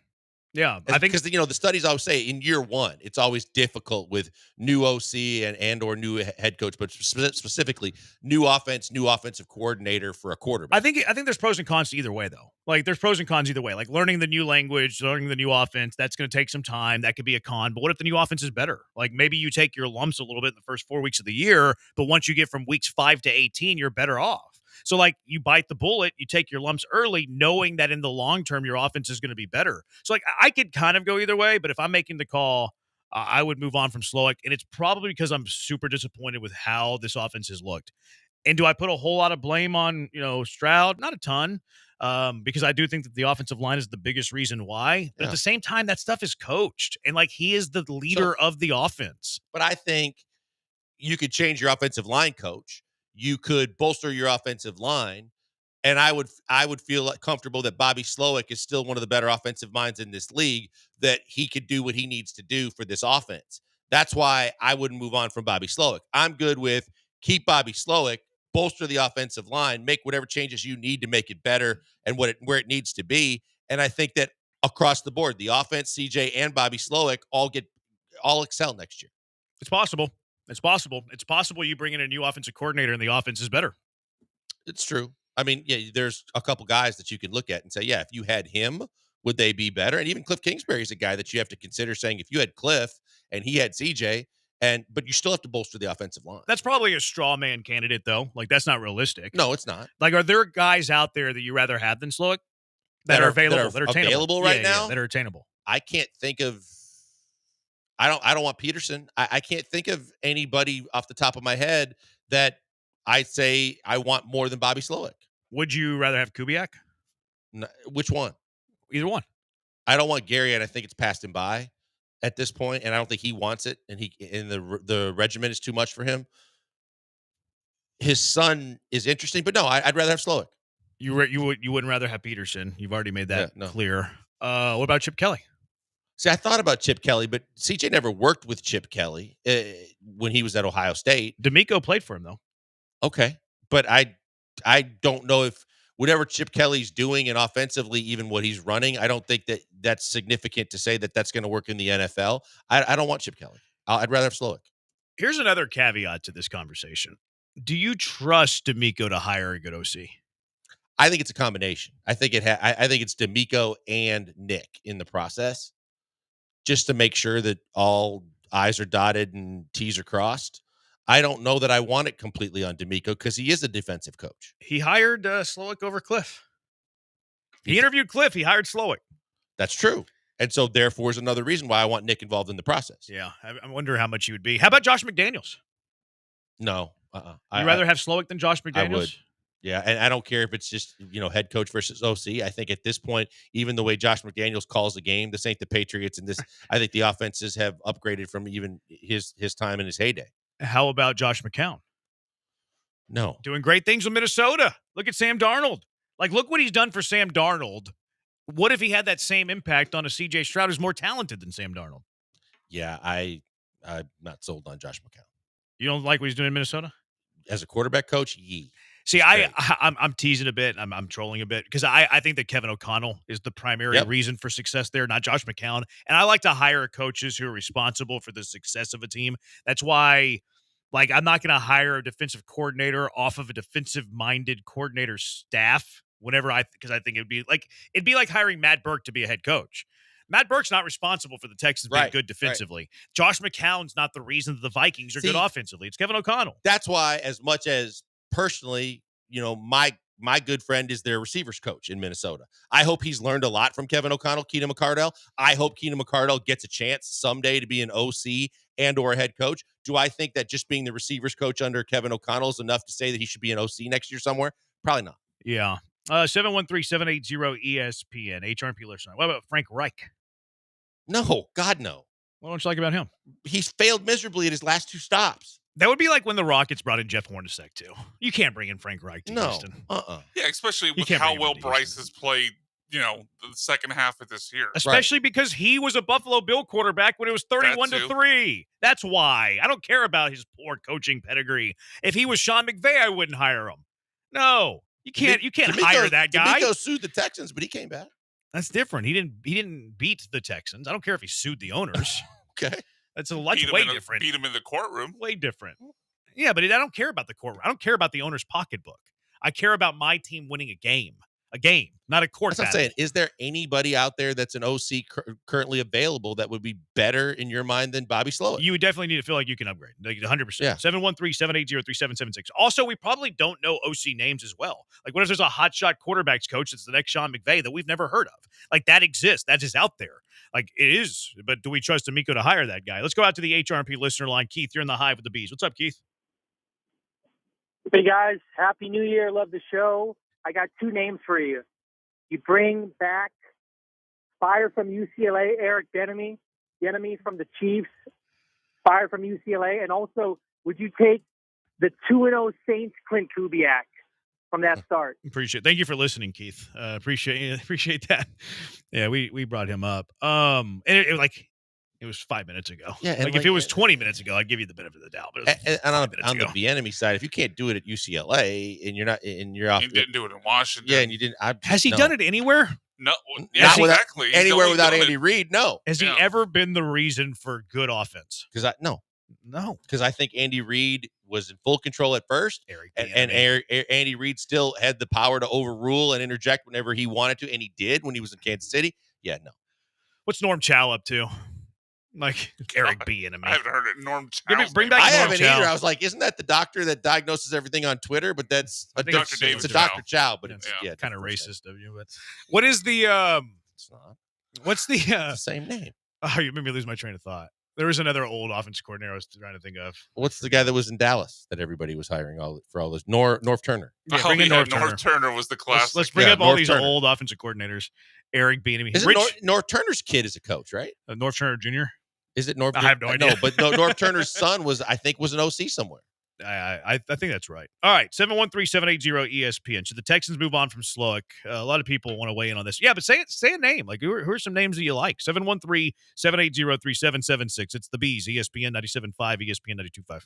Yeah, I think because the studies always say in year one it's always difficult with new OC and or new head coach, but specifically new offense, new offensive coordinator for a quarterback. I think there's pros and cons to either way, though. Like there's pros and cons either way. Like learning the new language, learning the new offense, that's going to take some time. That could be a con. But what if the new offense is better? Like maybe you take your lumps a little bit in the first 4 weeks of the year, but once you get from weeks 5 to 18, you're better off. So, like, you bite the bullet, you take your lumps early, knowing that in the long term, your offense is going to be better. So, like, I could kind of go either way, but if I'm making the call, I would move on from Slowick. And it's probably because I'm super disappointed with how this offense has looked. And do I put a whole lot of blame on, Stroud? Not a ton, because I do think that the offensive line is the biggest reason why. But at the same time, that stuff is coached. And, like, he is the leader of the offense. But I think you could change your offensive line coach. You could bolster your offensive line, and I would feel comfortable that Bobby Slowick is still one of the better offensive minds in this league, that he could do what he needs to do for this offense. That's why I wouldn't move on from Bobby Slowick. I'm good with keep Bobby Slowick, bolster the offensive line, make whatever changes you need to make it better and where it needs to be. And I think that across the board, the offense, CJ and Bobby Slowick all excel next year. It's possible. It's possible you bring in a new offensive coordinator and the offense is better. It's true. I mean, yeah, there's a couple guys that you can look at and say, yeah, if you had him, would they be better? And even Cliff Kingsbury is a guy that you have to consider saying, if you had Cliff and he had CJ, but you still have to bolster the offensive line. That's probably a straw man candidate, though. Like, that's not realistic. No, it's not. Like, are there guys out there that you rather have than Slowick that are available, that are available right now? That are attainable? I can't think of. I don't want Peterson. I can't think of anybody off the top of my head that I say I want more than Bobby Slowick. Would you rather have Kubiak? No, which one? Either one. I don't want Gary, and I think it's passed him by at this point, and I don't think he wants it, and the regiment is too much for him. His son is interesting, but no, I'd rather have Slowick. You wouldn't rather have Peterson. You've already made that clear. What about Chip Kelly? See, I thought about Chip Kelly, but CJ never worked with Chip Kelly when he was at Ohio State. D'Amico played for him, though. Okay. But I don't know if whatever Chip Kelly's doing and offensively, even what he's running, I don't think that that's significant to say that that's going to work in the NFL. I don't want Chip Kelly. I'd rather have Slowick. Here's another caveat to this conversation. Do you trust D'Amico to hire a good OC? I think it's a combination. I think I think it's D'Amico and Nick in the process, just to make sure that all I's are dotted and T's are crossed. I don't know that I want it completely on D'Amico because he is a defensive coach. He hired Slowick over Cliff. He interviewed Cliff. He hired Slowick. That's true. And so, therefore, is another reason why I want Nick involved in the process. Yeah. I wonder how much he would be. How about Josh McDaniels? No. You'd rather have Slowick than Josh McDaniels? I would. Yeah, and I don't care if it's just, head coach versus OC. I think at this point, even the way Josh McDaniels calls the game, this ain't the Patriots, and this, I think the offenses have upgraded from even his time in his heyday. How about Josh McCown? No. Doing great things with Minnesota. Look at Sam Darnold. Look what he's done for Sam Darnold. What if he had that same impact on a C.J. Stroud who's more talented than Sam Darnold? Yeah, I'm not sold on Josh McCown. You don't like what he's doing in Minnesota? As a quarterback coach, See, I'm teasing a bit. I'm trolling a bit because I think that Kevin O'Connell is the primary reason for success there, not Josh McCown. And I like to hire coaches who are responsible for the success of a team. That's why, I'm not going to hire a defensive coordinator off of a defensive-minded coordinator staff because I think it'd be like hiring Matt Burke to be a head coach. Matt Burke's not responsible for the Texans being good defensively. Right. Josh McCown's not the reason that the Vikings are good offensively. It's Kevin O'Connell. That's why, as much as personally, my good friend is their receivers coach in Minnesota. I hope he's learned a lot from Kevin O'Connell, Keenan McCardell. I hope Keenan McCardell gets a chance someday to be an OC and or a head coach. Do I think that just being the receivers coach under Kevin O'Connell is enough to say that he should be an OC next year somewhere? Probably not. Yeah. 713-780-ESPN. HRP listener. What about Frank Reich? No, God, no. What don't you like about him? He's failed miserably at his last two stops. That would be like when the Rockets brought in Jeff Hornacek, too. You can't bring in Frank Reich to Houston. Yeah, especially with how well Bryce has played, the second half of this year. Especially because he was a Buffalo Bill quarterback when it was 31-3. That's why. I don't care about his poor coaching pedigree. If he was Sean McVay, I wouldn't hire him. No. You can't hire that guy. D'Amico sued the Texans, but he came back. That's different. He didn't beat the Texans. I don't care if he sued the owners. Okay. That's way different. Beat him in the courtroom. Way different. Yeah, but I don't care about the courtroom. I don't care about the owner's pocketbook. I care about my team winning a game. A game, not a court battle. That's what I'm saying. Is there anybody out there that's an OC currently available that would be better in your mind than Bobby Slowick? You would definitely need to feel like you can upgrade. 100%. Yeah. 713-780-3776. Also, we probably don't know OC names as well. What if there's a hotshot quarterbacks coach that's the next Sean McVay that we've never heard of? That exists. That is out there. It is. But do we trust D'Amico to hire that guy? Let's go out to the HRP listener line. Keith, you're in the Hive with the Bees. What's up, Keith? Hey, guys. Happy New Year. Love the show. I got two names for you. You bring back fire from UCLA, Eric Bieniemy from the Chiefs, fire from UCLA, and also would you take the 2-0 Saints Clint Kubiak from that start? Appreciate it. Thank you for listening, Keith. Appreciate that. Yeah, we brought him up. And it was 5 minutes ago. Yeah, and if it was 20 minutes ago, I'd give you the benefit of the doubt. But and on the Bieniemy side, if you can't do it at UCLA and you're not, and you're off, you didn't do it in Washington. Yeah, and you didn't. Has he done it anywhere? No, yeah, exactly. Anywhere without Andy Reid, no. Has he ever been the reason for good offense? No. Because I think Andy Reid was in full control at first, and Andy Reid still had the power to overrule and interject whenever he wanted to, and he did when he was in Kansas City. Yeah, no. What's Norm Chow up to? Eric Bieniemy. I haven't heard it. Norm Chow. Bring back I Norm haven't Chow. either. I was like, isn't that the doctor that diagnoses everything on Twitter? But that's Dr. David it's a Dr. Chow, but it's kind of racist of you. But what is the? It's not. What's the? It's the same name. Oh, you made me lose my train of thought. There was another old offensive coordinator I was trying to think of. What's the guy that was in Dallas that everybody was hiring for all this? North Turner. Yeah, bring in North Turner. North Turner was the classic. Let's bring up all these old offensive coordinators. Eric Bieniemy. North Turner's kid is a coach, right? North Turner Jr. Is it North? I have no idea. No, but North Turner's son was an OC somewhere. I think that's right. All right, 713-780-ESPN. Should the Texans move on from Slowick? A lot of people want to weigh in on this. Yeah, but say a name. Like, who are some names that you like? 713-780-3776. It's the Bees, ESPN 97.5, ESPN 92.5.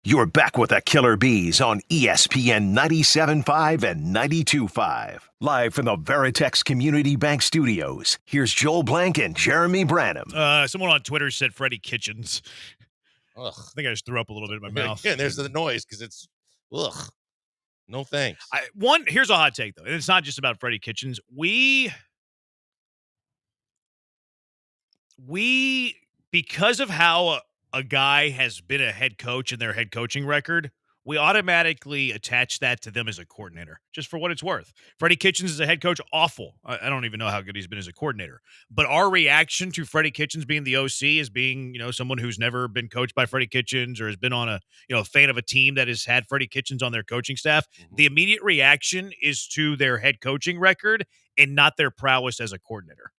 You're back with the Killer Bees on ESPN 97.5 and 92.5. Live from the Veritex Community Bank Studios, here's Joel Blank and Jeremy Branham. Someone on Twitter said Freddie Kitchens. Ugh. I think I just threw up a little bit in my mouth. Yeah, there's the noise because it's, ugh. No thanks. Here's a hot take, though. And it's not just about Freddie Kitchens. We, because of how a guy has been a head coach in their head coaching record, we automatically attach that to them as a coordinator, just for what it's worth. Freddie Kitchens is a head coach, awful. I don't even know how good he's been as a coordinator. But our reaction to Freddie Kitchens being the OC as being, someone who's never been coached by Freddie Kitchens or has been on a fan of a team that has had Freddie Kitchens on their coaching staff, the immediate reaction is to their head coaching record and not their prowess as a coordinator.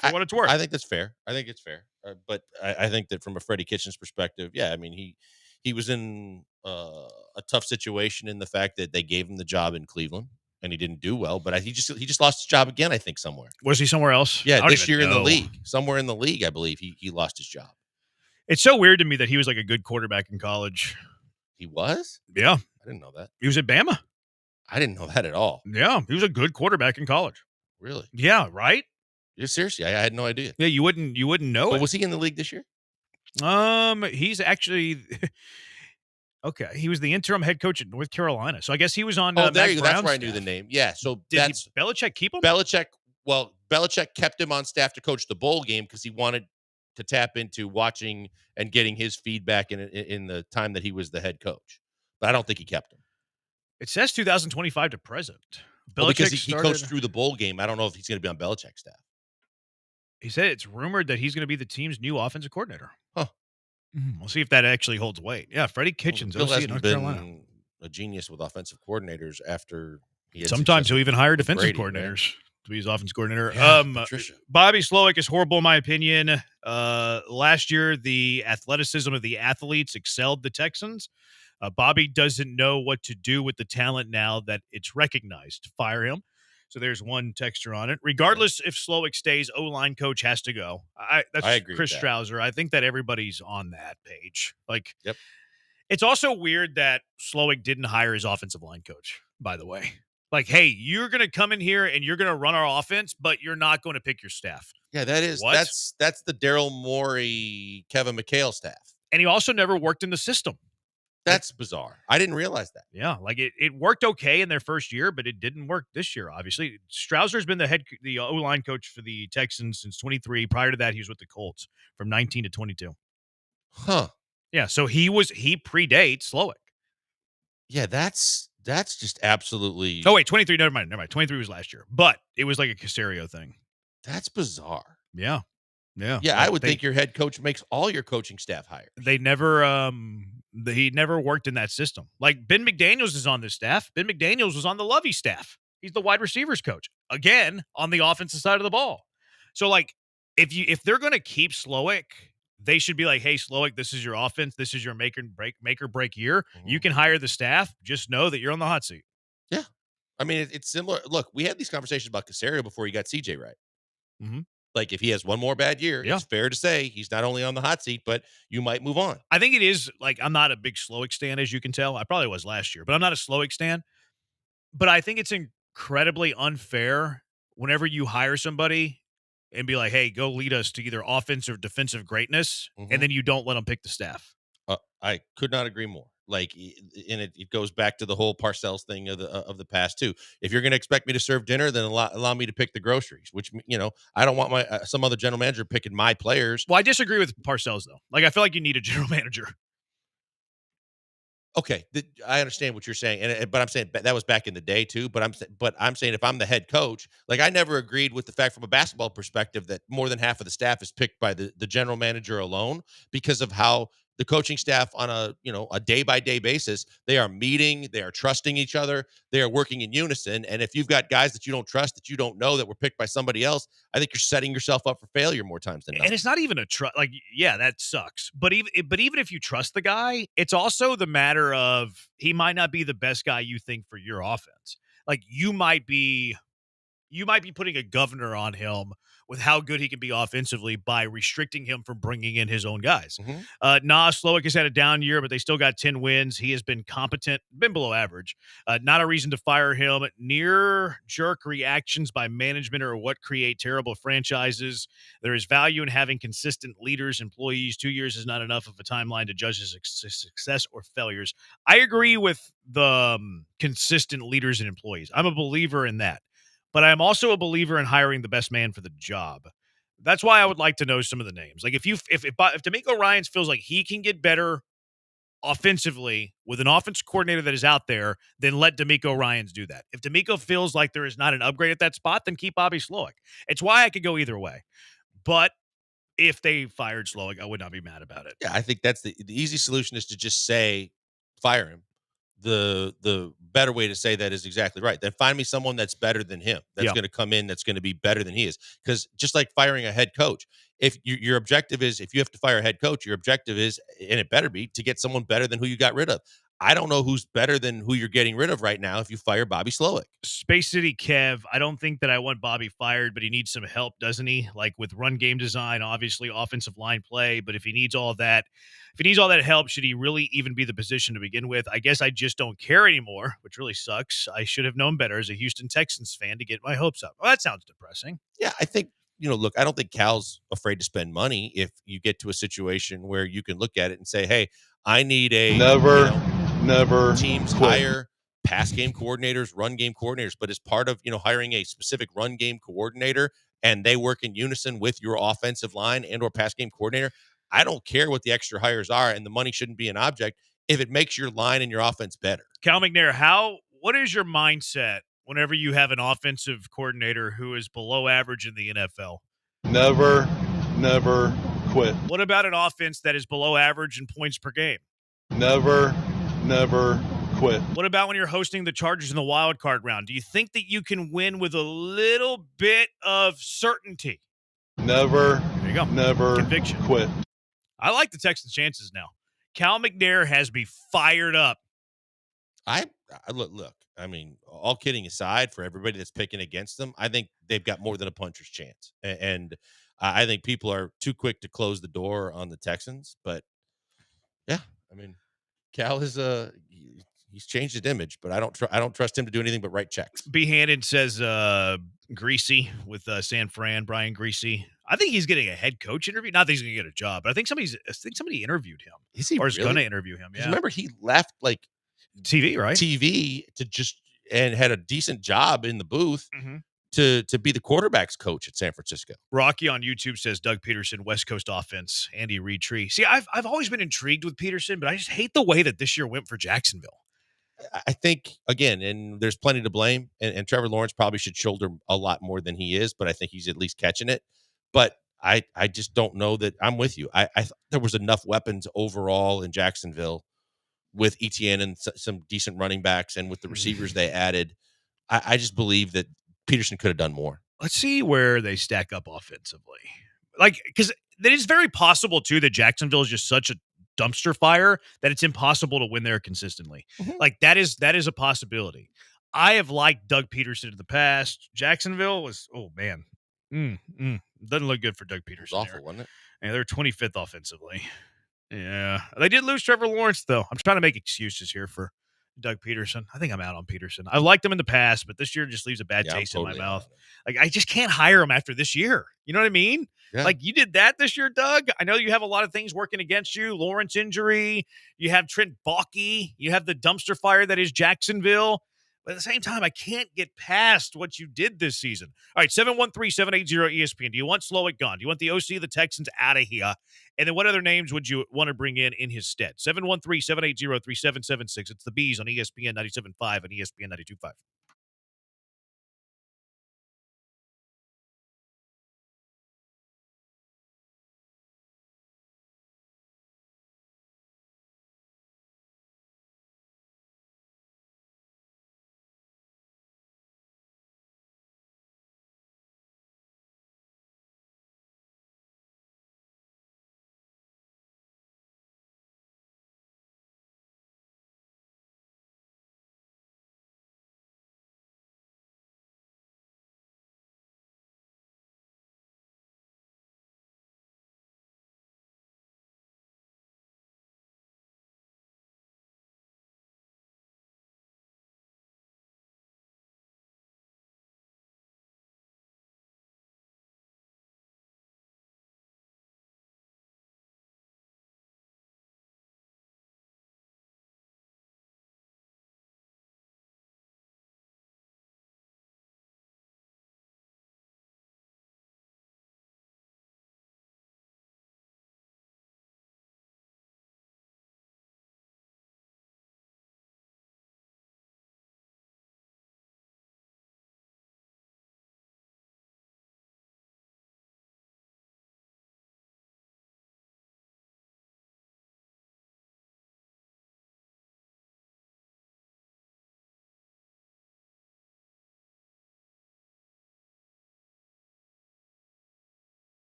For what it's worth. I think that's fair. I think it's fair. But I think that from a Freddie Kitchens perspective, yeah, I mean, he was in a tough situation in the fact that they gave him the job in Cleveland and he didn't do well. But he just lost his job again, I think, somewhere. Was he somewhere else? Yeah, this year in the league. Somewhere in the league, I believe he lost his job. It's so weird to me that he was like a good quarterback in college. He was? Yeah. I didn't know that. He was at Bama. I didn't know that at all. Yeah, he was a good quarterback in college. Really? Yeah, right? You're seriously? I had no idea. Yeah, you wouldn't know. But it. Was he in the league this year? He's actually okay. He was the interim head coach at North Carolina, so I guess he was on. There Mac you go. That's Brown's where I knew staff. the name. Yeah. So Did Belichick keep him? Belichick kept him on staff to coach the bowl game because he wanted to tap into watching and getting his feedback in the time that he was the head coach. But I don't think he kept him. It says 2025 to present. Well, because he coached through the bowl game. I don't know if he's going to be on Belichick's staff. He said it's rumored that he's going to be the team's new offensive coordinator. Huh. We'll see if that actually holds weight. Yeah, Freddie Kitchens, Bill OC hasn't North been Carolina. a genius with offensive coordinators after he had Sometimes he'll even hire with defensive Brady, coordinators to be his offensive coordinator. Yeah, Patricia. Bobby Slowick is horrible in my opinion. Last year, the athleticism of the athletes excelled the Texans. Bobby doesn't know what to do with the talent now that it's recognized. Fire him. So there's one texture on it. Regardless if Slowick stays, O-line coach has to go. I agree Chris with that. Strouser. I think that everybody's on that page. Yep. It's also weird that Slowick didn't hire his offensive line coach, by the way. Hey, you're going to come in here and you're going to run our offense, but you're not going to pick your staff. Yeah, that's the Daryl Morey, Kevin McHale staff. And he also never worked in the system. That's bizarre. I didn't realize that. Yeah, it worked okay in their first year, but it didn't work this year, obviously. Strouser's been the O-line coach for the Texans since 23. Prior to that, he was with the Colts from 19 to 22. Huh. Yeah, so he predates Slowick. Yeah, that's just absolutely... Oh, wait, 23, never mind. 23 was last year, but it was like a Caserio thing. That's bizarre. Yeah. Yeah, I would think your head coach makes all your coaching staff hire. They never... he never worked in that system. Ben McDaniels is on this staff. Ben McDaniels was on the Lovey staff. He's the wide receivers coach. Again, on the offensive side of the ball. So, if they're going to keep Slowick, they should be hey, Slowick, this is your offense. This is your make or break year. Mm-hmm. You can hire the staff. Just know that you're on the hot seat. Yeah. I mean, it's similar. Look, we had these conversations about Caserio before he got CJ right. Mm-hmm. If he has one more bad year, it's fair to say he's not only on the hot seat, but you might move on. I think it is, I'm not a big Slowick stan, as you can tell. I probably was last year, but I'm not a Slowick stan. But I think it's incredibly unfair whenever you hire somebody and be hey, go lead us to either offense or defensive greatness, and then you don't let them pick the staff. I could not agree more. And it goes back to the whole Parcells thing of the past too. If you're going to expect me to serve dinner, then allow me to pick the groceries. Which I don't want my some other general manager picking my players. Well, I disagree with Parcells though. I feel like you need a general manager. Okay, I understand what you're saying, but I'm saying that was back in the day too. But I'm saying if I'm the head coach, I never agreed with the fact from a basketball perspective that more than half of the staff is picked by the general manager alone because of how the coaching staff on a day-by-day basis, they are meeting, they are trusting each other, they are working in unison. And if you've got guys that you don't trust, that you don't know, that were picked by somebody else, I think you're setting yourself up for failure more times than not. And it's not even a trust. Yeah, that sucks. But even if you trust the guy, it's also the matter of he might not be the best guy you think for your offense. You might be putting a governor on him with how good he can be offensively by restricting him from bringing in his own guys. Mm-hmm. Slowick has had a down year, but they still got 10 wins. He has been competent, been below average. Not a reason to fire him. Near-jerk reactions by management are what create terrible franchises. There is value in having consistent leaders, employees. 2 years is not enough of a timeline to judge his success or failures. I agree with the consistent leaders and employees. I'm a believer in that. But I'm also a believer in hiring the best man for the job. That's why I would like to know some of the names. If D'Amico Ryans feels like he can get better offensively with an offense coordinator that is out there, then let D'Amico Ryans do that. If D'Amico feels like there is not an upgrade at that spot, then keep Bobby Slowick. It's why I could go either way. But if they fired Slowick, I would not be mad about it. Yeah, I think that's the easy solution is to just say fire him. The better way to say that is exactly right. Then find me someone that's better than him, that's going to come in, that's going to be better than he is. Because just like firing a head coach, if your objective is, if you have to fire a head coach, your objective is, and it better be, to get someone better than who you got rid of. I don't know who's better than who you're getting rid of right now if you fire Bobby Slowick. Space City Kev, I don't think that I want Bobby fired, but he needs some help, doesn't he? With run game design, obviously offensive line play, but if he needs all that help, should he really even be the position to begin with? I guess I just don't care anymore, which really sucks. I should have known better as a Houston Texans fan to get my hopes up. Well, that sounds depressing. Yeah, I think look, I don't think Cal's afraid to spend money if you get to a situation where you can look at it and say, hey, I need a Never teams quit. hire pass game coordinators, run game coordinators, but as part of, hiring a specific run game coordinator and they work in unison with your offensive line and or pass game coordinator, I don't care what the extra hires are, and the money shouldn't be an object if it makes your line and your offense better. Cal McNair, what is your mindset whenever you have an offensive coordinator who is below average in the NFL? Never quit. What about an offense that is below average in points per game? Never quit. What about when you're hosting the Chargers in the wild card round? Do you think that you can win with a little bit of certainty? There you go. Never Conviction. Quit. I like the Texans' chances now. Cal McNair has me fired up. I look. I mean, all kidding aside, for everybody that's picking against them, I think they've got more than a puncher's chance, and I think people are too quick to close the door on the Texans. But yeah, I mean, Cal is he's changed his image, but I don't trust him to do anything but write checks. B. Handed says Greasy with San Fran, Brian Greasy. I think he's getting a head coach interview. Not that he's going to get a job, but I think somebody interviewed him. Is he or is really? going to interview him? Yeah. Remember, he left TV, right? TV and had a decent job in the booth to be the quarterback's coach at San Francisco. Rocky on YouTube says Doug Peterson, West Coast offense, Andy Reid tree. See, I've always been intrigued with Peterson, but I just hate the way that this year went for Jacksonville. I think, again, and there's plenty to blame, and Trevor Lawrence probably should shoulder a lot more than he is, but I think he's at least catching it. But I just don't know that I'm with you. I thought there was enough weapons overall in Jacksonville with ETN and some decent running backs and with the receivers they added. I just believe that Peterson could have done more. Let's see where they stack up offensively. Because it is very possible, too, that Jacksonville is just such a dumpster fire that it's impossible to win there consistently. That is a possibility. I have liked Doug Peterson in the past. Jacksonville was, oh, man. Doesn't look good for Doug Peterson. It was awful, wasn't it? Yeah, they're 25th offensively. Yeah. They did lose Trevor Lawrence, though. I'm trying to make excuses here for Doug Peterson. I think I'm out on Peterson. I liked him in the past, but this year just leaves a bad taste in my mouth. I just can't hire him after this year. You know what I mean? Yeah. You did that this year, Doug. I know you have a lot of things working against you. Lawrence injury. You have Trent Baalke. You have the dumpster fire that is Jacksonville. But at the same time, I can't get past what you did this season. All right, 713-780-ESPN. Do you want Slowick gone? Do you want the OC of the Texans out of here? And then what other names would you want to bring in his stead? 713-780-3776. It's the Bees on ESPN 97.5 and ESPN 92.5.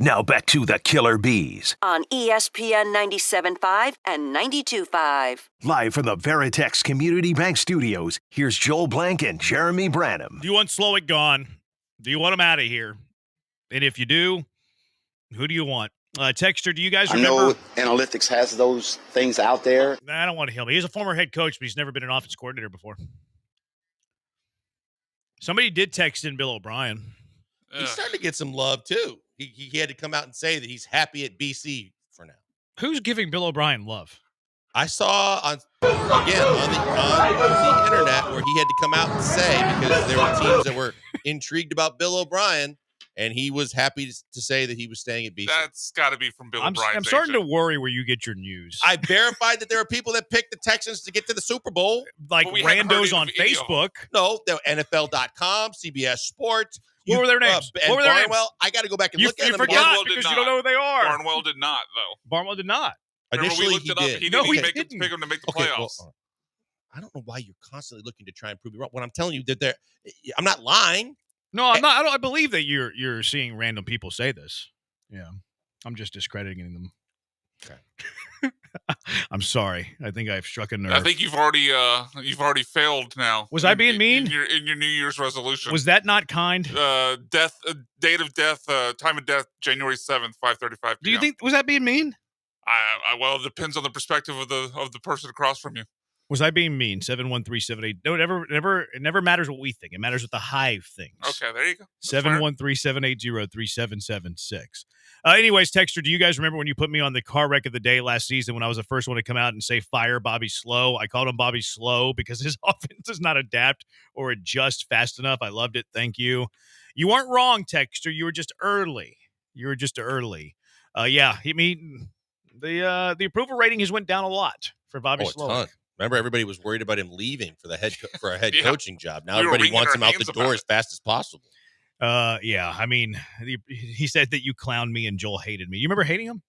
Now back to the Killer Bees. On ESPN 97.5 and 92.5. Live from the Veritex Community Bank Studios, here's Joel Blank and Jeremy Branham. Do you want Slowick gone? Do you want him out of here? And if you do, who do you want? Texter, do you guys remember? I know analytics has those things out there. I don't want to hear him. He's a former head coach, but he's never been an offense coordinator before. Somebody did text in Bill O'Brien. He's starting to get some love, too. He had to come out and say that he's happy at BC for now. Who's giving Bill O'Brien love? I saw on the internet where he had to come out and say, because there were teams that were intrigued about Bill O'Brien, and he was happy to say that he was staying at BC. That's got to be from Bill O'Brien. I'm starting to worry where you get your news. I verified that there are people that picked the Texans to get to the Super Bowl. Like randos on Facebook. No, they're NFL.com, CBS Sports. What were their names? What were their names? I got to go back and look at them. You forgot because you don't know who they are. Barnwell did not, though. Barnwell did not. Initially, we looked it up. Did. He didn't pick him to make the playoffs. Well, I don't know why you're constantly looking to try and prove me wrong. When I'm telling you that I'm not lying. No, I'm not. I believe that you're seeing random people say this. Yeah, I'm just discrediting them. Okay. I'm sorry. I think I've struck a nerve. I think you've already failed now. Was I being mean? In your New Year's resolution. Was that not kind? Date of death, time of death, January 7th, 5:35. Do you think was that being mean? Well, it depends on the perspective of the person across from you. Was I being mean? 71378. No, it never matters what we think. It matters what the Hive thinks. Okay, there you go. 713-780-3776. Anyways, Texter, do you guys remember when you put me on the car wreck of the day last season when I was the first one to come out and say fire Bobby Slow? I called him Bobby Slow because his offense does not adapt or adjust fast enough. I loved it. Thank you. You weren't wrong, Texter. You were just early. Yeah, I mean, the approval rating has went down a lot for Bobby Slow. Remember, everybody was worried about him leaving for a head coaching job. Now everybody wants him out the door as fast as possible. Yeah. I mean, he said that you clowned me and Joel hated me. You remember hating him?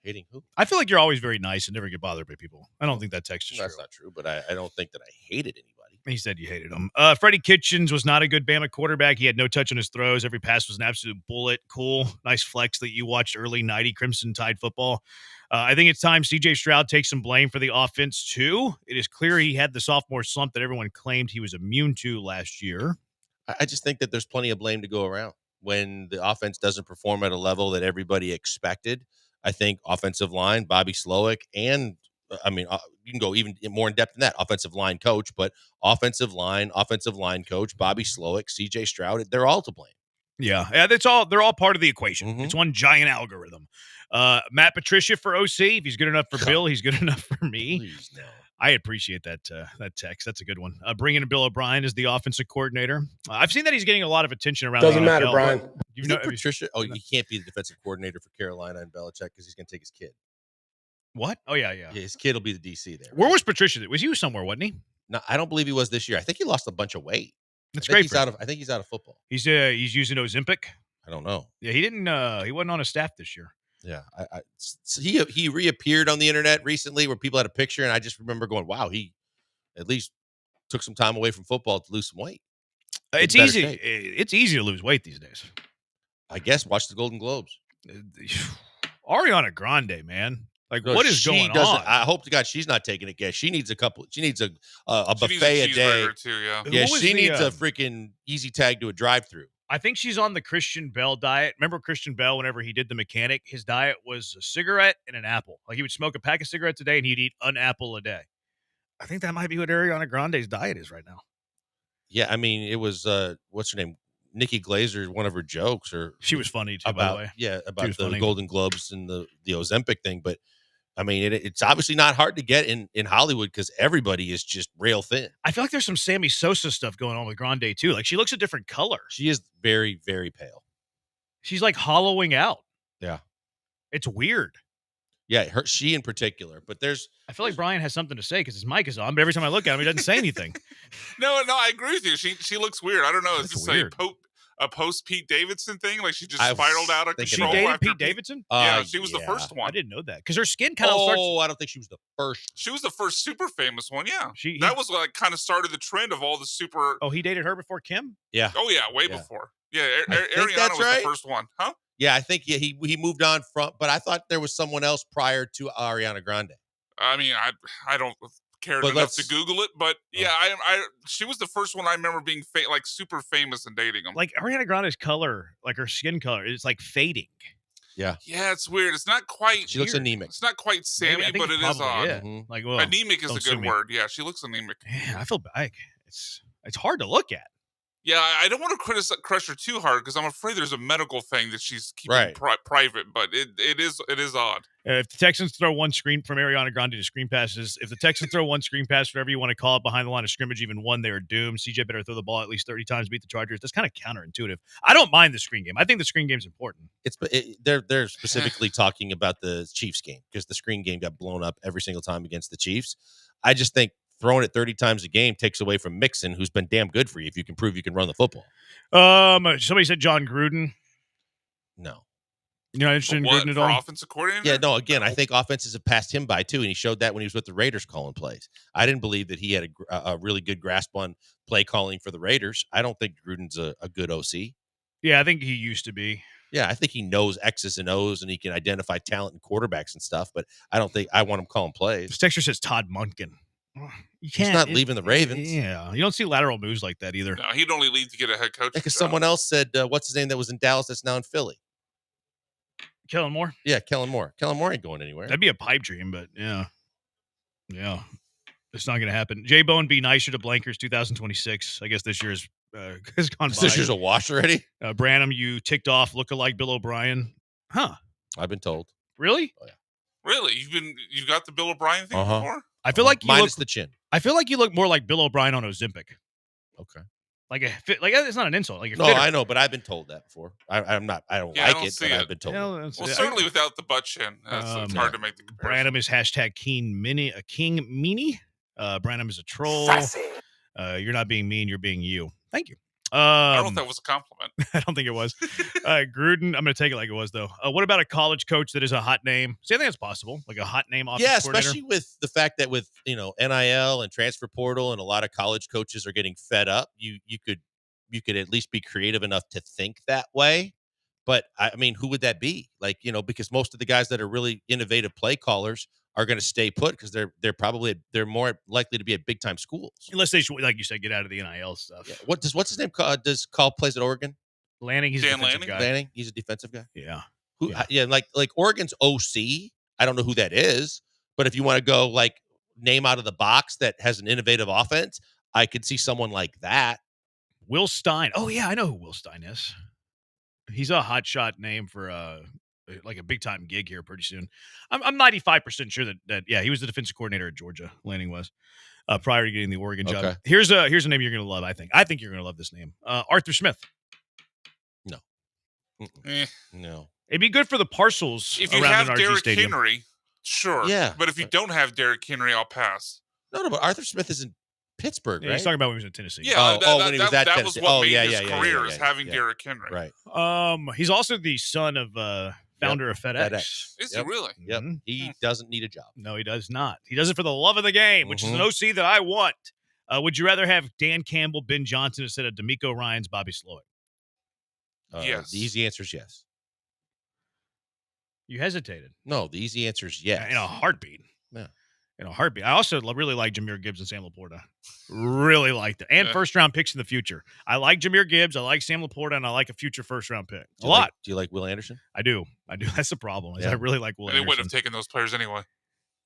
Hating who? I feel like you're always very nice and never get bothered by people. I don't think that text is true. That's not true, but I don't think that I hated anybody. He said you hated him. Freddie Kitchens was not a good Bama quarterback. He had no touch on his throws. Every pass was an absolute bullet. Cool. Nice flex that you watched early 90 Crimson Tide football. I think it's time C.J. Stroud takes some blame for the offense, too. It is clear he had the sophomore slump that everyone claimed he was immune to last year. I just think that there's plenty of blame to go around. When the offense doesn't perform at a level that everybody expected, I think offensive line, Bobby Slowick, and you can go even more in depth than that. Offensive line coach, but offensive line coach, Bobby Slowick, C.J. Stroud, they're all to blame. Yeah, they're all part of the equation. Mm-hmm. It's one giant algorithm. Matt Patricia for OC. If he's good enough for Bill, he's good enough for me. Please, no. I appreciate that text. That's a good one. Bringing in Bill O'Brien as the offensive coordinator. I've seen that he's getting a lot of attention around. Doesn't the matter, NFL. Brian. You know, Patricia? Oh, he can't be the defensive coordinator for Carolina and Belichick because he's going to take his kid. What? Oh yeah. His kid will be the DC there. Where was Patricia? Was he somewhere, wasn't he? No, I don't believe he was this year. I think he lost a bunch of weight. That's great. I think he's out of football. He's using Ozempic. I don't know. Yeah, he didn't. He wasn't on a staff this year. Yeah, he reappeared on the internet recently where people had a picture, and I just remember going, "Wow, he at least took some time away from football to lose some weight." It's easy. It's easy to lose weight these days. I guess watch the Golden Globes. Ariana Grande, man. Like, what is going on? I hope to God she's not taking a guess. She needs a buffet a day. Too, yeah. Yeah, she needs a freaking easy tag to a drive-through. I think she's on the Christian Bell diet. Remember Christian Bell, whenever he did The Mechanic, his diet was a cigarette and an apple. Like, he would smoke a pack of cigarettes a day and he'd eat an apple a day. I think that might be what Ariana Grande's diet is right now. Yeah, I mean, it was, what's her name? Nikki Glazer, one of her jokes. She was funny, too, by the way. Yeah, about the Golden Globes and the Ozempic thing. But, I mean, it's obviously not hard to get in Hollywood because everybody is just rail thin. I feel like there's some Sammy Sosa stuff going on with Grande, too. Like, she looks a different color. She is very, very pale. She's, like, hollowing out. Yeah. It's weird. Yeah, she in particular. But I feel like Brian has something to say because his mic is on, but every time I look at him, he doesn't say anything. No, I agree with you. She looks weird. I don't know. It's just weird. like a post Pete Davidson thing. Like she just spiraled out of control. She dated Pete Davidson? Yeah, she was the first one. I didn't know that because her skin kind of starts. Oh, I don't think she was the first. She was the first super famous one. Yeah, that was like kind of started the trend of all the super. Oh, he dated her before Kim? Yeah. Oh yeah, way before. Yeah, I think Ariana that's was right. the first one, huh? Yeah, I think he moved on from, but I thought there was someone else prior to Ariana Grande. I mean, I don't care enough to Google it, but yeah, she was the first one I remember being like super famous and dating him. Like Ariana Grande's color, like her skin color, is like fading. Yeah. Yeah, it's weird. It's not quite. She looks anemic. It's not quite Sammy, I think but it it's is odd. probably it. Like, well, anemic is don't a sue good me. word. Yeah, she looks anemic. Yeah, I feel bad. It's hard to look at. Yeah, I don't want to crush her too hard because I'm afraid there's a medical thing that she's keeping private, but it is odd. If the Texans throw one screen from Ariana Grande to screen passes, if the Texans throw one screen pass, whatever you want to call it, behind the line of scrimmage, even one, they are doomed. CJ better throw the ball at least 30 times, beat the Chargers. That's kind of counterintuitive. I don't mind the screen game. I think the screen game is important. They're specifically talking about the Chiefs game because the screen game got blown up every single time against the Chiefs. I just think throwing it 30 times a game takes away from Mixon, who's been damn good for you if you can prove you can run the football. Somebody said John Gruden. No. You're not interested in Gruden at all? Offensive coordinator? Yeah, no, again, I think offenses have passed him by, too, and he showed that when he was with the Raiders calling plays. I didn't believe that he had a really good grasp on play calling for the Raiders. I don't think Gruden's a good OC. Yeah, I think he used to be. Yeah, I think he knows X's and O's, and he can identify talent in quarterbacks and stuff, but I don't think I want him calling plays. This texture says Todd Monken. You can't. He's not leaving the Ravens. Yeah, you don't see lateral moves like that either. No, he'd only leave to get a head coach. Because someone else said, what's his name that was in Dallas that's now in Philly? Kellen Moore? Yeah, Kellen Moore. Kellen Moore ain't going anywhere. That'd be a pipe dream, but yeah. Yeah. It's not going to happen. J-Bone be nicer to Blankers 2026. I guess this year has gone by. This year's a wash already? Branham, you ticked off look-alike Bill O'Brien. Huh. I've been told. Really? Oh, yeah. Really? You got the Bill O'Brien thing before? I feel like you minus look, the chin. I feel like you look more like Bill O'Brien on Ozempic. Okay. Like it's not an insult. Like no, I know, but I've been told that before. I don't like it, but I've been told. Well, certainly without the butt chin, it's hard to make the comparison. Branham is hashtag King Meanie. Branham is a troll. You're not being mean. You're being you. Thank you. I don't know if that was a compliment. I don't think it was. Gruden, I'm going to take it like it was, though. What about a college coach that is a hot name? See, I think it's possible. Like a hot name offensive coordinator. Especially with the fact that with, NIL and transfer portal and a lot of college coaches are getting fed up. You could at least be creative enough to think that way. But, I mean, who would that be? Like, because most of the guys that are really innovative play callers are going to stay put because they're more likely to be at big time schools unless they, like you said, get out of the NIL stuff. Yeah. What's his name? Does Call plays at Oregon? Lanning, he's a defensive guy. Lanning, he's a defensive guy. Yeah, like Oregon's OC. I don't know who that is, but if you want to go like name out of the box that has an innovative offense, I could see someone like that. Will Stein. Oh yeah, I know who Will Stein is. He's a hotshot name for like a big time gig here pretty soon. I'm 95% sure that he was the defensive coordinator at Georgia. Lanning was prior to getting the Oregon job. Okay. Here's a name you're gonna love. I think you're gonna love this name. Arthur Smith. No. No. It'd be good for the parcels if you around have NRG Derrick Stadium. Henry. Sure. Yeah. But if you don't have Derrick Henry, I'll pass. No, but Arthur Smith is in Pittsburgh, right? He's talking about when he was in Tennessee. Yeah, when he was at that Tennessee. was what made his career is having Derrick Henry. Right. He's also the son of founder of FedEx. Is he really? Yep. Mm-hmm. He doesn't need a job. No, he does not. He does it for the love of the game, which is an OC that I want. Would you rather have Dan Campbell, Ben Johnson instead of D'Amico Ryans, Bobby Slowick? Yes. The easy answer is yes. You hesitated. No, the easy answer is yes. In a heartbeat. Yeah. In a heartbeat. I also really like Jahmyr Gibbs and Sam Laporta. Really like that. And first-round picks in the future. I like Jahmyr Gibbs, I like Sam Laporta, and I like a future first-round pick. A lot. Do you like Will Anderson? I do. That's the problem. I really like Will Anderson. They wouldn't have taken those players anyway.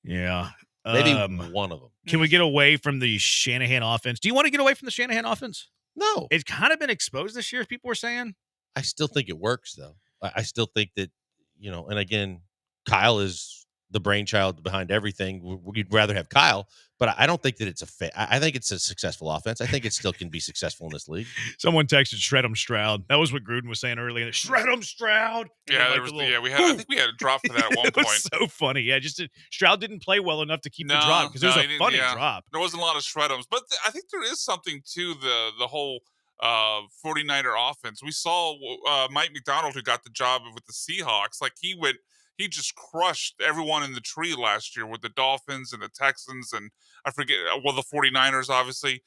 Yeah. Maybe one of them. Can we get away from the Shanahan offense? Do you want to get away from the Shanahan offense? No. It's kind of been exposed this year, as people were saying. I still think it works, though. I still think that, and again, Kyle is the brainchild behind everything. We'd rather have Kyle, but I don't think that it's I think it's a successful offense. I think it still can be successful in this league. Someone texted Shred 'em Stroud. That was what Gruden was saying earlier. Shred 'em Stroud. Yeah, I think we had a drop for that at one point. So funny. Yeah, Stroud didn't play well enough to keep the drop because it was a funny drop. There wasn't a lot of shred-ems, but I think there is something to the whole 49er offense. We saw Mike McDonald, who got the job with the Seahawks. Like he went he just crushed everyone in the tree last year with the Dolphins and the Texans and I forget, the 49ers, obviously.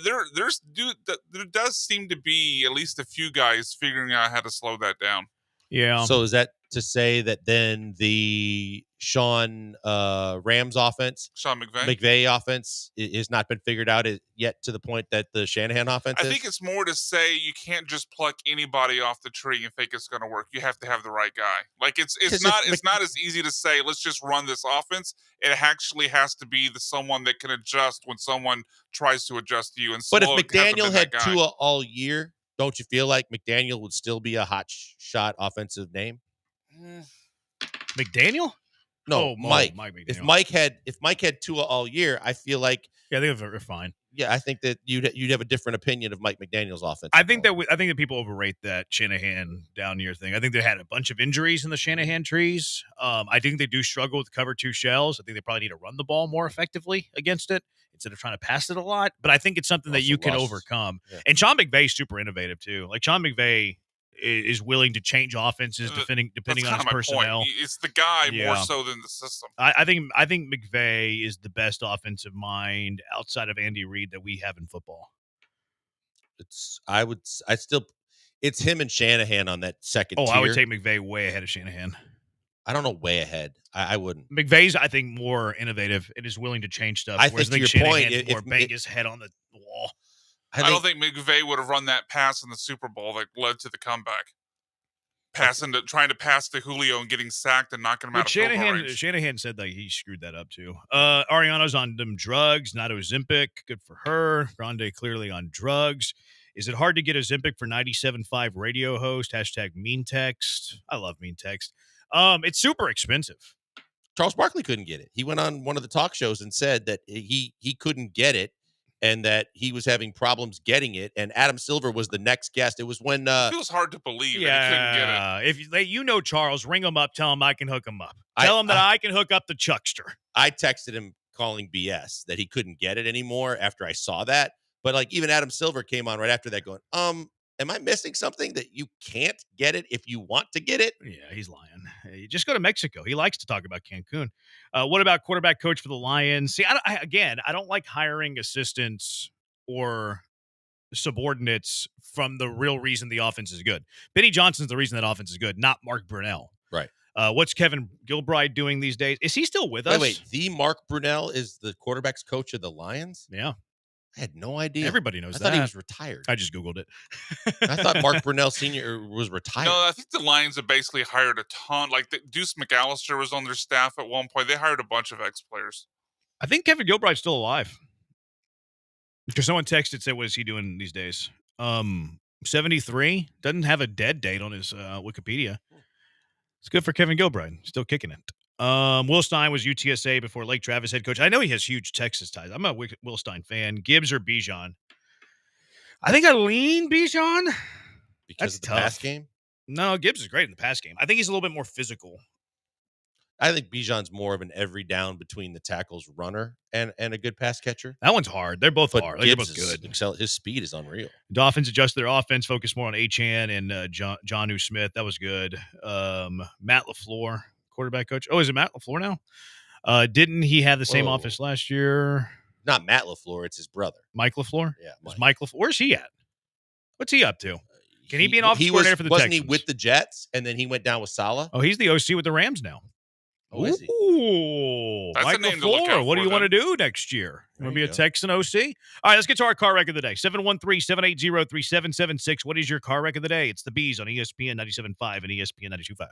There does seem to be at least a few guys figuring out how to slow that down. Yeah. So is that to say that then the Sean Rams offense, Sean McVay offense, has not been figured out yet to the point that the Shanahan offense I is? think it's more to say you can't just pluck anybody off the tree and think it's going to work. You have to have the right guy. Like it's not as easy to say let's just run this offense. It actually has to be someone that can adjust when someone tries to adjust to you. And but if McDaniel had Tua all year, don't you feel like McDaniel would still be a hot shot offensive name? McDaniel? No, Mike. McDaniel. If Mike had Tua all year, I feel like I think they're fine. Yeah, I think that you'd have a different opinion of Mike McDaniel's offense. I think that people overrate that Shanahan down year thing. I think they had a bunch of injuries in the Shanahan trees. I think they do struggle with cover two shells. I think they probably need to run the ball more effectively against it instead of trying to pass it a lot. But I think it's something that you can overcome. Yeah. And Sean McVay's super innovative too. Like Sean McVay is willing to change offenses depending on his personnel. Point. It's the guy more so than the system. I think McVay is the best offensive mind outside of Andy Reid that we have in football. It's him and Shanahan on that second tier. I would take McVay way ahead of Shanahan. I don't know, way ahead. I wouldn't. McVay's, I think, more innovative and is willing to change stuff. I think to your point, more bang his head on the wall. I don't think McVay would have run that pass in the Super Bowl that led to the comeback. Trying to pass to Julio and getting sacked and knocking him out of field goal range. Shanahan said that he screwed that up too. Ariana's on them drugs, not Ozempic. Good for her. Grande clearly on drugs. Is it hard to get Ozempic for 97.5 radio host? # mean text. I love mean text. It's super expensive. Charles Barkley couldn't get it. He went on one of the talk shows and said that he couldn't get it and that he was having problems getting it. And Adam Silver was the next guest. It was when it feels hard to believe that he couldn't get it. If Charles, ring him up, tell him I can hook him up. Tell him that I can hook up the Chuckster. I texted him calling BS that he couldn't get it anymore after I saw that. But like even Adam Silver came on right after that going, am I missing something that you can't get it if you want to get it? Yeah, he's lying. Hey, just go to Mexico. He likes to talk about Cancun. What about quarterback coach for the Lions? See, I don't like hiring assistants or subordinates from the real reason the offense is good. Benny Johnson's the reason that offense is good, not Mark Brunell. Right. What's Kevin Gilbride doing these days? Is he still with us? Wait, the Mark Brunell is the quarterback's coach of the Lions? Yeah. I had no idea. Everybody knows that. I thought he was retired. I just Googled it. I thought Mark Brunell Sr. was retired. No, I think the Lions have basically hired a ton. Like Deuce McAllister was on their staff at one point. They hired a bunch of ex-players. I think Kevin Gilbride's still alive. Because someone texted, said, what is he doing these days? 73. Doesn't have a dead date on his Wikipedia. It's good for Kevin Gilbride. Still kicking it. Will Stein was UTSA before Lake Travis head coach. I know he has huge Texas ties. I'm a Will Stein fan. Gibbs or Bijan? I think I lean Bijan. Because of the pass game? No, Gibbs is great in the pass game. I think he's a little bit more physical. I think Bijan's more of an every down between the tackles runner and a good pass catcher. That one's hard. They're both hard. They're both good. His speed is unreal. Dolphins adjust their offense, focus more on Achane and Jonnu Smith. That was good. Matt LaFleur, quarterback coach. Oh, is it Matt LaFleur now? Didn't he have the same office last year? Not Matt LaFleur. It's his brother. Mike LaFleur? Yeah. Mike LaFleur. Where's he at? What's he up to? Can he be an offensive coordinator for the Texans? Wasn't he with the Jets, and then he went down with Saleh? Oh, he's the OC with the Rams now. Oh, is he? Ooh, that's Mike a name to look LaFleur. out What do for you want to then. do next year? You want to be a Texan OC? All right, let's get to our car wreck of the day. 713-780-3776. What is your car wreck of the day? It's the Bees on ESPN 97.5 and ESPN 92.5.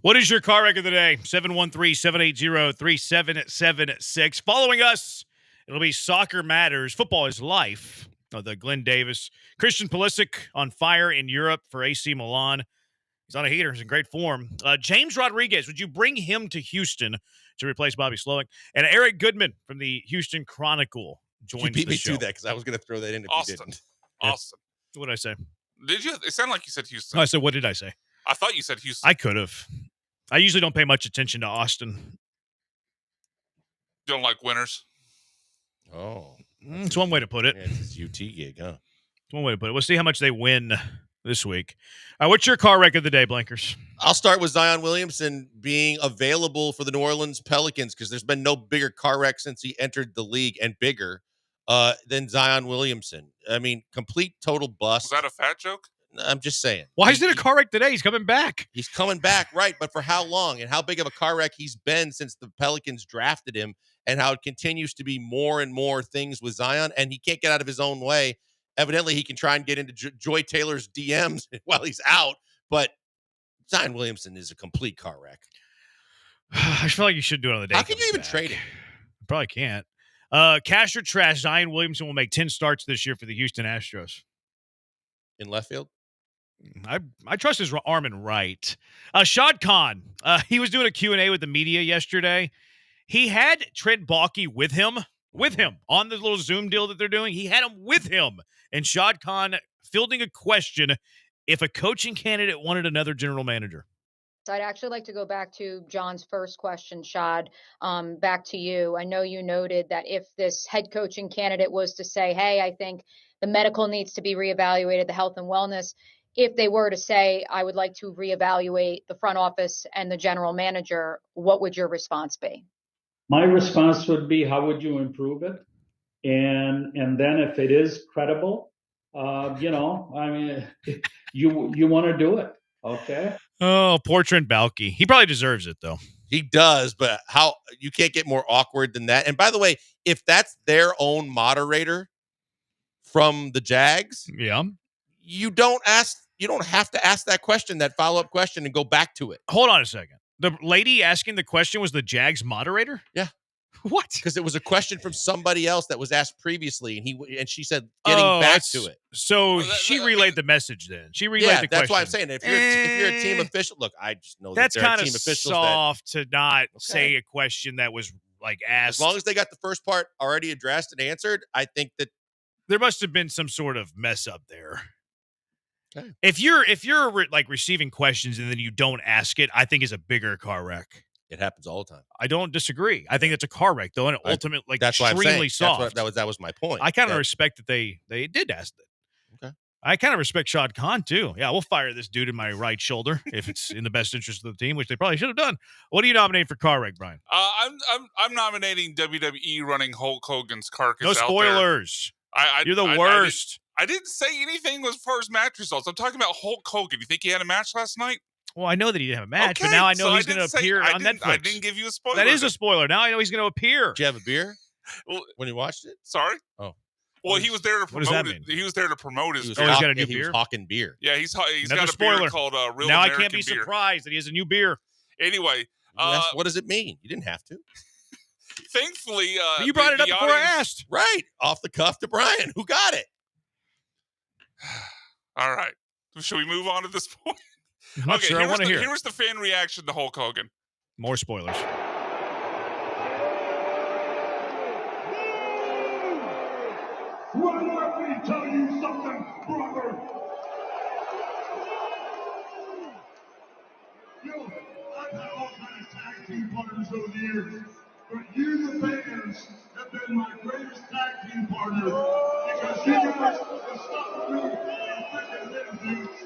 What is your car wreck of the day? 713-780-3776. Following us, it'll be Soccer Matters. Football is Life. The Glenn Davis. Christian Pulisic on fire in Europe for AC Milan. He's on a heater. He's in great form. James Rodriguez, would you bring him to Houston to replace Bobby Slowick? And Eric Goodman from the Houston Chronicle joins the show. You beat me to that because I was going to throw that in if you didn't. Austin. What did I say? Did you? It sounded like you said Houston. No, I said, what did I say? I thought you said Houston. I could have. I usually don't pay much attention to Austin. You don't like winners? Oh. It's one way to put it. Yeah, it's UT gig, huh? It's one way to put it. We'll see how much they win this week. What's your car wreck of the day, Blankers? I'll start with Zion Williamson being available for the New Orleans Pelicans because there's been no bigger car wreck since he entered the league and bigger than Zion Williamson. I mean, complete total bust. Was that a fat joke? I'm just saying. Why is it a car wreck today? He's coming back. He's coming back, right. But for how long and how big of a car wreck he's been since the Pelicans drafted him and how it continues to be more and more things with Zion and he can't get out of his own way. Evidently, he can try and get into Joy Taylor's DMs while he's out, but Zion Williamson is a complete car wreck. I feel like you should do it on the day. How can you even trade him? You probably can't. Cash or trash, Zion Williamson will make 10 starts this year for the Houston Astros. In left field? I trust his arm and right. Shad Khan, he was doing a Q&A with the media yesterday. He had Trent Baalke with him on the little Zoom deal that they're doing. He had him with him. And Shad Khan fielding a question if a coaching candidate wanted another general manager. I'd actually like to go back to John's first question, Shad, back to you. I know you noted that if this head coaching candidate was to say, hey, I think the medical needs to be reevaluated, the health and wellness, if they were to say, I would like to reevaluate the front office and the general manager, what would your response be? My response would be, how would you improve it? And then if it is credible, you want to do it. Okay. Oh, poor Trent Baalke. He probably deserves it, though. He does, but how you can't get more awkward than that. And by the way, if that's their own moderator from the Jags, yeah, you don't have to ask that question, that follow-up question, and go back to it. Hold on a second. The lady asking the question was the Jags moderator? Yeah. What? Because it was a question from somebody else that was asked previously, and she said getting back to it. So she relayed the message then. She relayed the question. That's why I'm saying if you're a team official, look, I just know that's kind of team officials soft to not say a question that was like asked. As long as they got the first part already addressed and answered, I think that there must have been some sort of mess up there. Okay. If you're like receiving questions and then you don't ask it, I think is a bigger car wreck. It happens all the time. I don't disagree. I think it's a car wreck though, and ultimately that's extremely soft. That was my point. I kind of respect that they did ask it. Okay. I kind of respect Shad Khan too. Yeah, we'll fire this dude in my right shoulder if it's in the best interest of the team, which they probably should have done. What do you nominate for car wreck, Brian? I'm nominating WWE running Hulk Hogan's carcass. No spoilers. You're the worst. I didn't say anything as far as match results. I'm talking about Hulk Hogan. You think he had a match last night? Well, I know that he didn't have a match, but now I know he's going to appear on Netflix. I didn't give you a spoiler. That is a spoiler. Now I know he's going to appear. Did you have a beer when you watched it? Sorry? Oh. Well, he was there to promote What does that it. He was there to promote his he's got a new beer? He was hawking beer. Yeah, he's Another got a spoiler. beer called Real Now American I can't be Beer. surprised that he has a new beer. Anyway. What does it mean? You didn't have to. Thankfully. You brought it up before I asked. Right. Off the cuff to Brian. Who got it? All right. Should we move on to this point? I'm not sure. I want to hear. Here's the fan reaction to Hulk Hogan. More spoilers. Well, let me tell you something, brother. I've had all kinds of tag team partners over the years, but you, the fans, have been my greatest tag team partner because you guys have stuck through freaking thin dudes.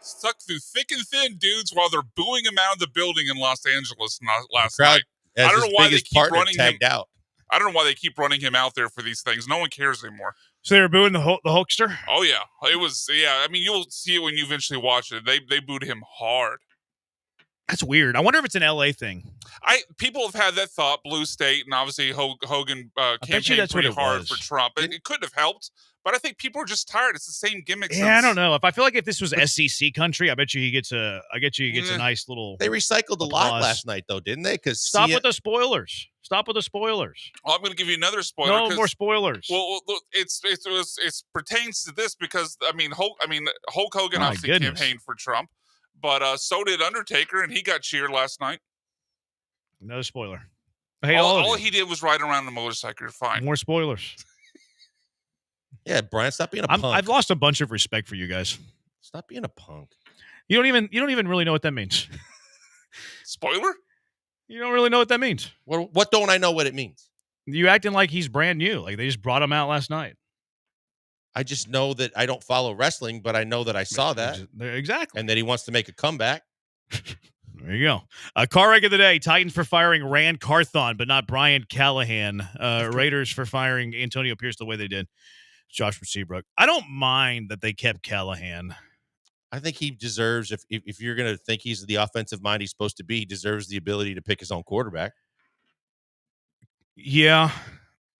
Stuck through thick and thin dudes while they're booing him out of the building in Los Angeles last crowd night. as I don't his know why they biggest keep partner running tagged him out. I don't know why they keep running him out there for these things. No one cares anymore. So they were booing the Hulkster? Oh yeah, it was. Yeah, I mean, you'll see it when you eventually watch it. They booed him hard. That's weird. I wonder if it's an LA thing. People have had that thought. Blue State, and obviously Hogan campaigned that's pretty what it hard was. for Trump. It could have helped, But I think people are just tired. It's the same gimmick. Yeah, I don't know. If I feel like if this was SEC country, I bet you he gets a nice little. They recycled a lot last night, though, didn't they? Because stop with the spoilers. Stop with the spoilers. Well, I'm going to give you another spoiler. No more spoilers. Well, it pertains to this because Hulk Hogan obviously campaigned for Trump, but so did Undertaker, and he got cheered last night. Another spoiler. Hey, all he did was ride around on a motorcycle. You're fine. More spoilers. Yeah, Brian, stop being a punk. I've lost a bunch of respect for you guys. Stop being a punk. You don't even really know what that means. Spoiler? You don't really know what that means. What don't I know what it means? You acting like he's brand new. Like they just brought him out last night. I just know that I don't follow wrestling, but I know that I saw that. Exactly. And that he wants to make a comeback. There you go. Car wreck of the day. Titans for firing Rand Carthon, but not Brian Callahan. Raiders for firing Antonio Pierce the way they did. Josh from Seabrook. I don't mind that they kept Callahan. I think he deserves, if you're going to think he's the offensive mind he's supposed to be, he deserves the ability to pick his own quarterback. Yeah.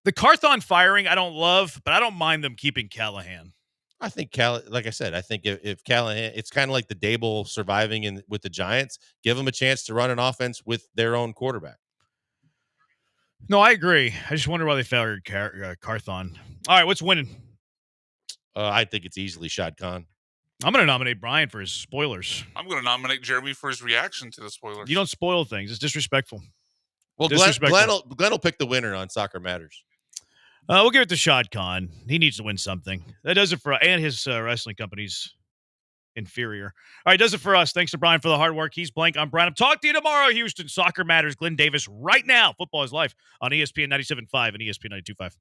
The Carthon firing I don't love, but I don't mind them keeping Callahan. I think like I said, I think if Callahan, it's kind of like the Dable surviving with the Giants. Give them a chance to run an offense with their own quarterback. No, I agree. I just wonder why they fired Carthon. All right, what's winning? I think it's easily Shad Khan. I'm going to nominate Brian for his spoilers. I'm going to nominate Jeremy for his reaction to the spoilers. You don't spoil things. It's disrespectful. Well, Glenn will pick the winner on Soccer Matters. We'll give it to Shad Khan. He needs to win something. That does it for and his wrestling company's inferior. All right, does it for us. Thanks to Brian for the hard work. He's Blank. I'm Brian. I'll talk to you tomorrow, Houston. Soccer Matters. Glenn Davis right now. Football is life on ESPN 97.5 and ESPN 92.5.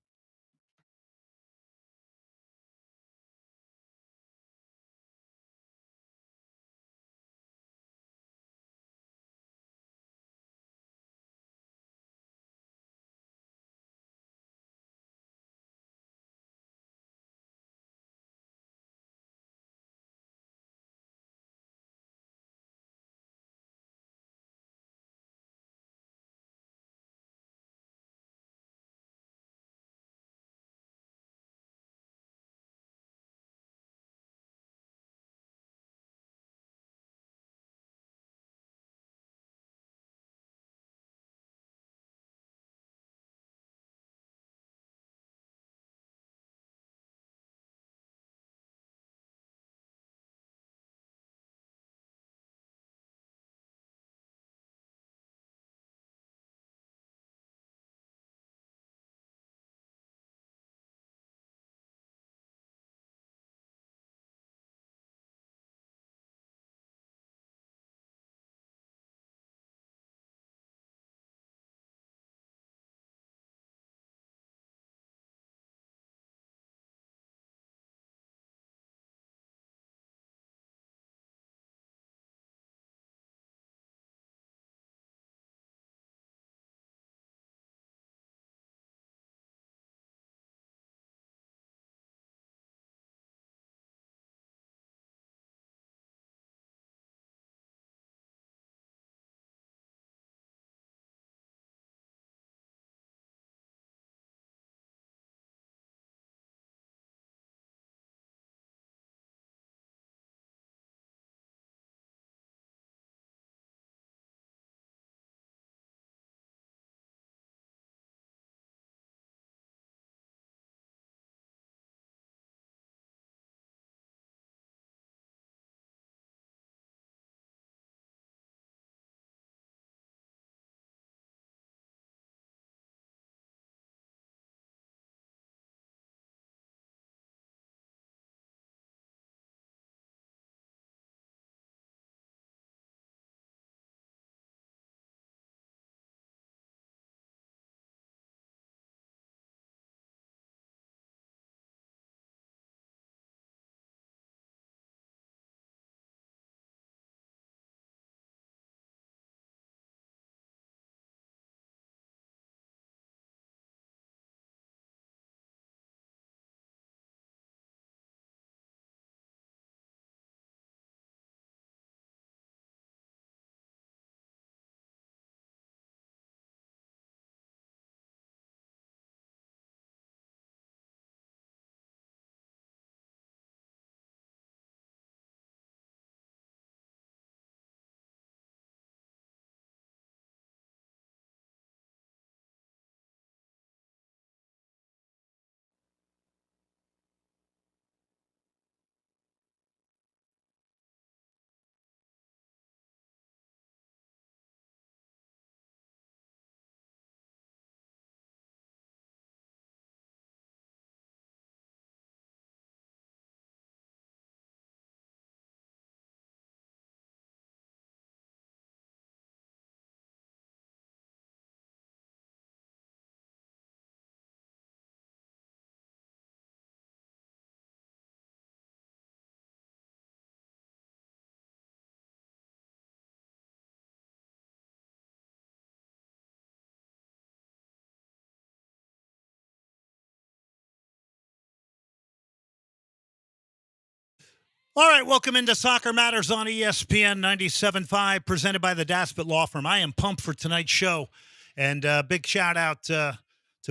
All right, welcome into Soccer Matters on ESPN 97.5, presented by the Daspit Law Firm. I am pumped for tonight's show, and big shout-out to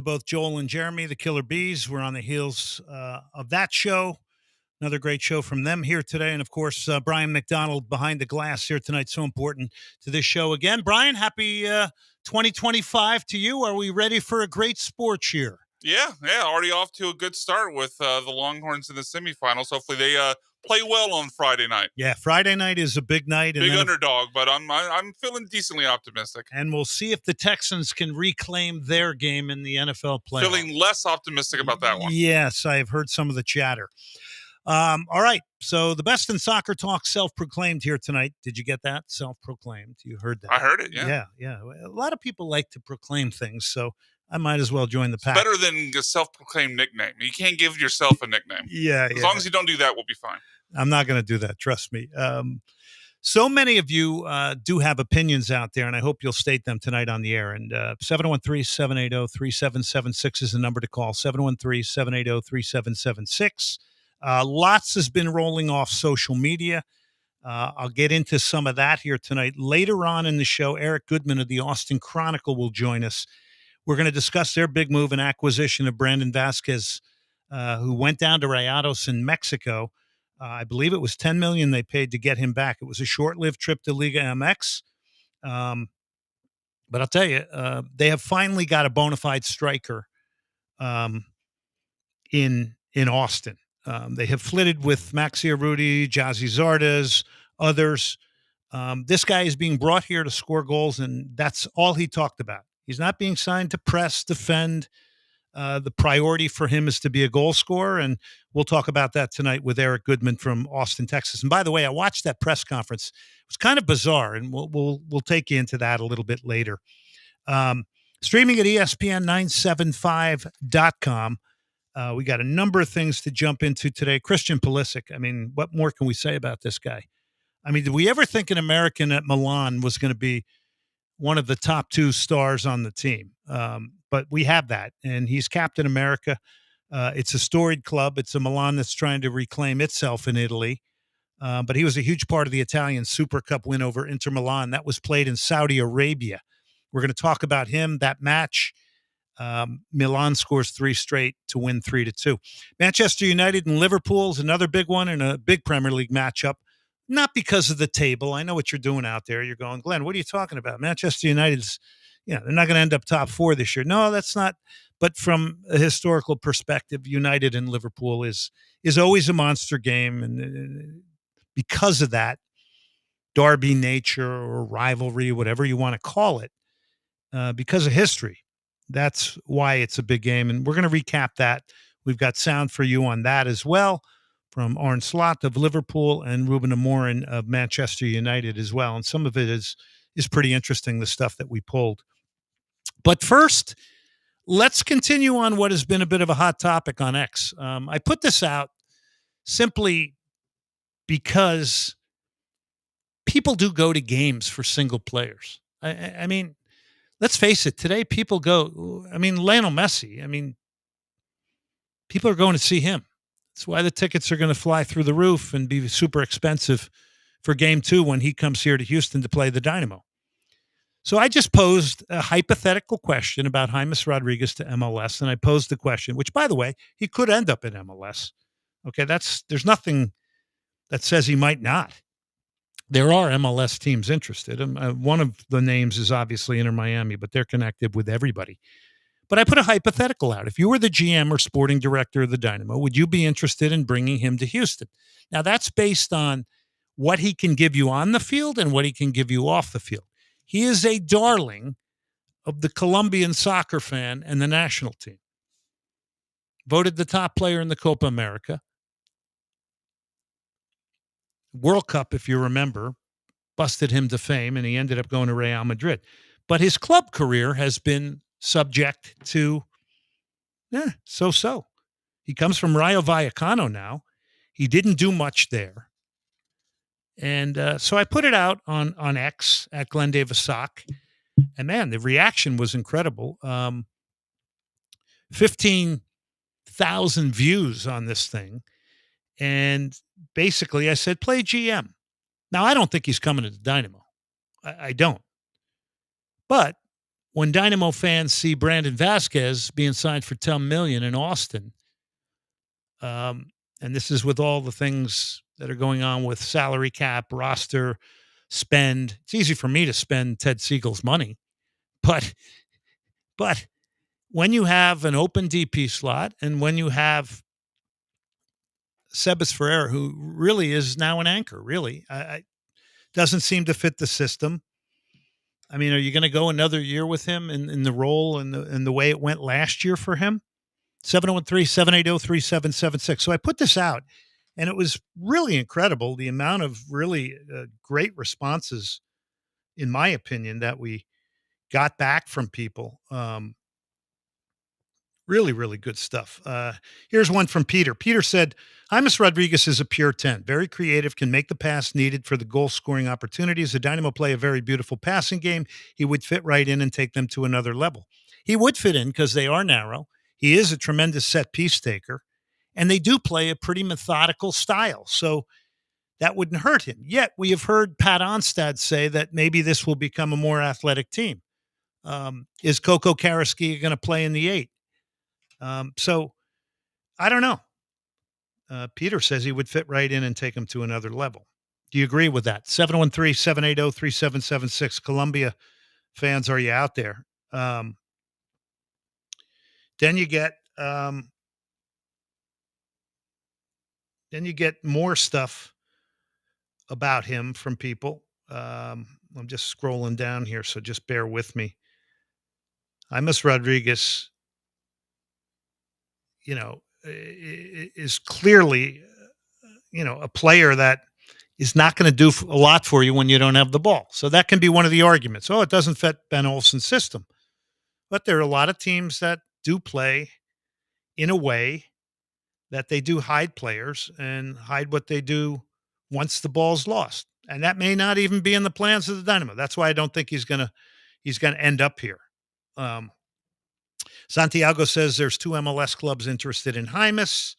both Joel and Jeremy, the Killer Bees. We're on the heels of that show. Another great show from them here today, and, of course, Brian McDonald behind the glass here tonight, so important to this show. Again, Brian, happy 2025 to you. Are we ready for a great sports year? Yeah, already off to a good start with the Longhorns in the semifinals. Hopefully they play well on Friday night. Yeah, Friday night is a big night. Big underdog, but I'm feeling decently optimistic. And we'll see if the Texans can reclaim their game in the NFL playoffs. Feeling less optimistic about that one. Yes, I've heard some of the chatter. All right, so the best in soccer talk, self-proclaimed here tonight. Did you get that? Self-proclaimed. You heard that. I heard it, yeah. Yeah. A lot of people like to proclaim things, so I might as well join the pack. Better than a self-proclaimed nickname. You can't give yourself a nickname. As long as you don't do that, we'll be fine. I'm not going to do that. Trust me. So many of you do have opinions out there, and I hope you'll state them tonight on the air. And 713-780-3776 is the number to call, 713-780-3776. Lots has been rolling off social media. I'll get into some of that here tonight. Later on in the show, Eric Goodman of the Austin Chronicle will join us. We're going to discuss their big move and acquisition of Brandon Vasquez, who went down to Rayados in Mexico. I believe it was $10 million they paid to get him back. It was a short-lived trip to Liga MX. But I'll tell you, they have finally got a bona fide striker in Austin. They have flitted with Maxi Arrudi, Jazzy Zardes, others. This guy is being brought here to score goals, and that's all he talked about. He's not being signed to press, defend. The priority for him is to be a goal scorer, and we'll talk about that tonight with Eric Goodman from Austin, Texas. And by the way, I watched that press conference. It was kind of bizarre, and we'll take you into that a little bit later. Streaming at ESPN975.com. We got a number of things to jump into today. Christian Pulisic. I mean, what more can we say about this guy? I mean, did we ever think an American at Milan was going to be one of the top two stars on the team? But we have that, and he's Captain America. It's a storied club. It's a Milan that's trying to reclaim itself in Italy. But he was a huge part of the Italian Super Cup win over Inter Milan. That was played in Saudi Arabia. We're going to talk about him, that match. Milan scores 3 straight to win 3-2. Manchester United and Liverpool is another big one and a big Premier League matchup. Not because of the table. I know what you're doing out there. You're going, Glenn, what are you talking about? Manchester United's, they're not going to end up top 4 this year. No, that's not. But from a historical perspective, United and Liverpool is always a monster game. And because of that, derby nature or rivalry, whatever you want to call it, because of history, that's why it's a big game. And we're going to recap that. We've got sound for you on that as well, from Arne Slot of Liverpool and Ruben Amorim of Manchester United as well. And some of it is pretty interesting, the stuff that we pulled. But first, let's continue on what has been a bit of a hot topic on X. I put this out simply because people do go to games for single players. I mean, let's face it, today people go, Lionel Messi, people are going to see him. That's why the tickets are going to fly through the roof and be super expensive for Game 2 when he comes here to Houston to play the Dynamo. So I just posed a hypothetical question about James Rodriguez to MLS, and I posed the question, which, by the way, he could end up in MLS. Okay, there's nothing that says he might not. There are MLS teams interested. One of the names is obviously Inter Miami, but they're connected with everybody. But I put a hypothetical out. If you were the GM or sporting director of the Dynamo, would you be interested in bringing him to Houston? Now, that's based on what he can give you on the field and what he can give you off the field. He is a darling of the Colombian soccer fan and the national team. Voted the top player in the Copa America. World Cup, if you remember, busted him to fame, and he ended up going to Real Madrid. But his club career has been subject to so-so. He comes from Rayo Vallecano now. He didn't do much there. And so I put it out on X at Glenn Davis Sock. And, man, the reaction was incredible. 15,000 views on this thing. And basically I said, play GM. Now, I don't think he's coming to the Dynamo. I don't. But when Dynamo fans see Brandon Vasquez being signed for $10 million in Austin, and this is with all the things that are going on with salary cap, roster, spend. It's easy for me to spend Ted Siegel's money, but when you have an open DP slot and when you have Sebas Ferreira, who really is now an anchor, really, doesn't seem to fit the system. I mean, are you going to go another year with him in the role and the way it went last year for him? 713-780-3776. So I put this out, and it was really incredible, the amount of really great responses, in my opinion, that we got back from people. Really, really good stuff. Here's one from Peter. Peter said, James Rodriguez is a pure 10. Very creative, can make the pass needed for the goal-scoring opportunities. The Dynamo play a very beautiful passing game. He would fit right in and take them to another level. He would fit in because they are narrow. He is a tremendous set-piece taker, and they do play a pretty methodical style. So that wouldn't hurt him. Yet we have heard Pat Onstad say that maybe this will become a more athletic team. Is Coco Karaski going to play in the 8? So I don't know. Peter says he would fit right in and take him to another level. Do you agree with that? 713-780-3776. Columbia fans, are you out there? Then you get more stuff about him from people. I'm just scrolling down here, so just bear with me. James Rodriguez, is clearly, a player that is not going to do a lot for you when you don't have the ball. So that can be one of the arguments. Oh, it doesn't fit Ben Olsen's system. But there are a lot of teams that do play in a way that they do hide players and hide what they do once the ball's lost. And that may not even be in the plans of the Dynamo. That's why I don't think he's going to end up here. Santiago says there's 2 MLS clubs interested in James.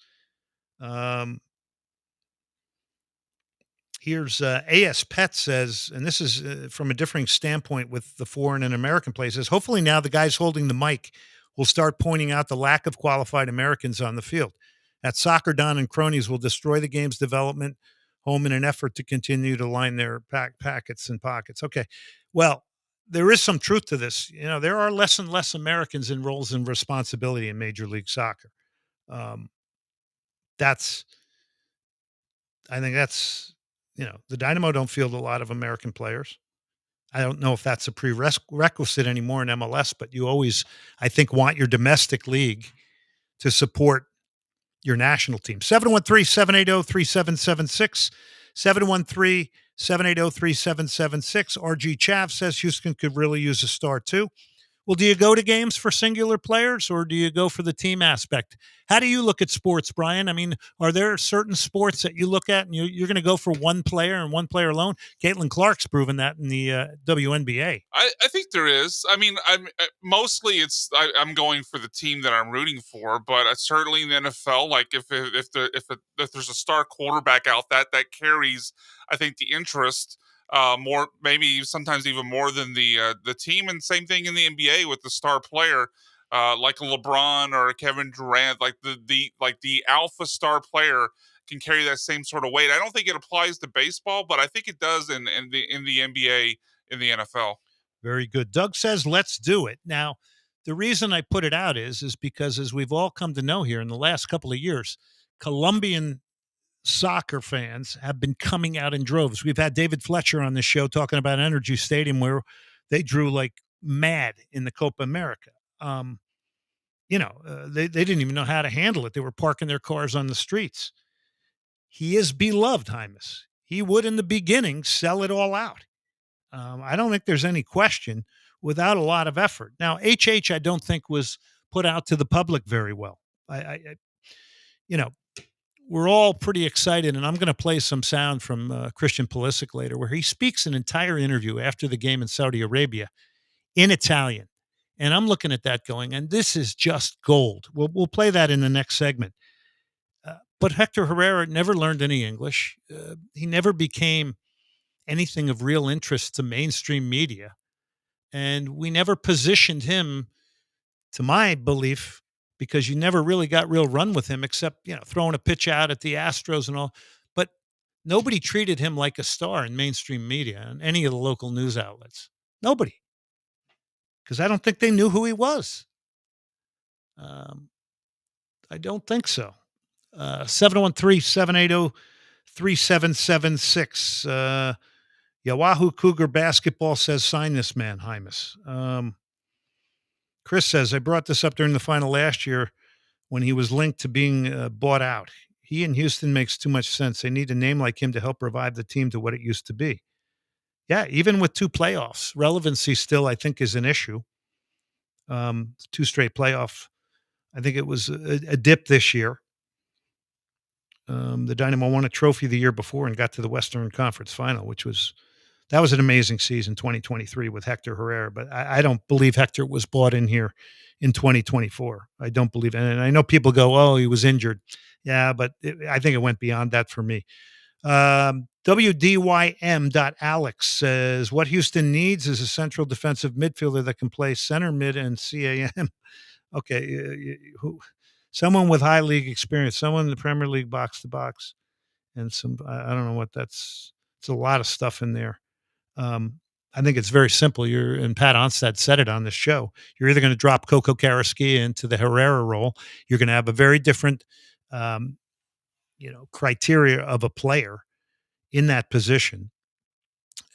Here's AS Pet says, and this is from a differing standpoint with the foreign and American places. Hopefully now the guys holding the mic will start pointing out the lack of qualified Americans on the field. At Soccer Don and cronies will destroy the game's development home in an effort to continue to line their packets and pockets. Okay, well, there is some truth to this. There are less and less Americans in roles and responsibility in Major League Soccer. I think that's, the Dynamo don't field a lot of American players. I don't know if that's a prerequisite anymore in MLS, but you always, I think, want your domestic league to support your national team. 713-780-3776. 713-780-3776. RG Chav says Houston could really use a star too. Well, do you go to games for singular players or do you go for the team aspect? How do you look at sports, Brian? I mean, are there certain sports that you look at and you're going to go for one player and one player alone? Caitlin Clark's proven that in the WNBA. I think there is. I mean, mostly I'm going for the team that I'm rooting for, but certainly in the NFL, like if there's a star quarterback out that carries, I think, the interest more, maybe sometimes even more than the team. And same thing in the NBA with the star player, like a LeBron or a Kevin Durant, like the alpha star player can carry that same sort of weight. I don't think it applies to baseball, but I think it does in the NBA, in the NFL. Very good. Doug says, let's do it. Now, the reason I put it out is because, as we've all come to know here in the last couple of years, Colombian soccer fans have been coming out in droves. We've had David Fletcher on this show talking about Energy Stadium where they drew like mad in the Copa America. They didn't even know how to handle it. They were parking their cars on the streets. He is beloved, James. He would, in the beginning, sell it all out. I don't think there's any question without a lot of effort. Now, HH, I don't think was put out to the public very well. We're all pretty excited, and I'm going to play some sound from Christian Pulisic later, where he speaks an entire interview after the game in Saudi Arabia in Italian. And I'm looking at that going, and this is just gold. We'll play that in the next segment. But Hector Herrera never learned any English. He never became anything of real interest to mainstream media. And we never positioned him, to my belief, because you never really got real run with him except, throwing a pitch out at the Astros and all. But nobody treated him like a star in mainstream media and any of the local news outlets. Nobody. Because I don't think they knew who he was. I don't think so. 713-780-3776. Yahoo Cougar Basketball says, sign this man, Hymas. Chris says, I brought this up during the final last year when he was linked to being bought out. He in Houston makes too much sense. They need a name like him to help revive the team to what it used to be. Yeah, even with 2 playoffs, relevancy still, I think, is an issue. 2 straight playoff. I think it was a dip this year. The Dynamo won a trophy the year before and got to the Western Conference Final, that was an amazing season, 2023, with Hector Herrera. But I don't believe Hector was bought in here in 2024. I don't believe it. And I know people go, oh, he was injured. Yeah, but I think it went beyond that for me. WDYM.Alex says, what Houston needs is a central defensive midfielder that can play center, mid, and CAM. Okay, someone with high league experience, someone in the Premier League box to box, and I don't know what that's. It's a lot of stuff in there. I think it's very simple. And Pat Onstad said it on this show. You're either going to drop Coco Carrasquilla into the Herrera role. You're going to have a very different, criteria of a player in that position.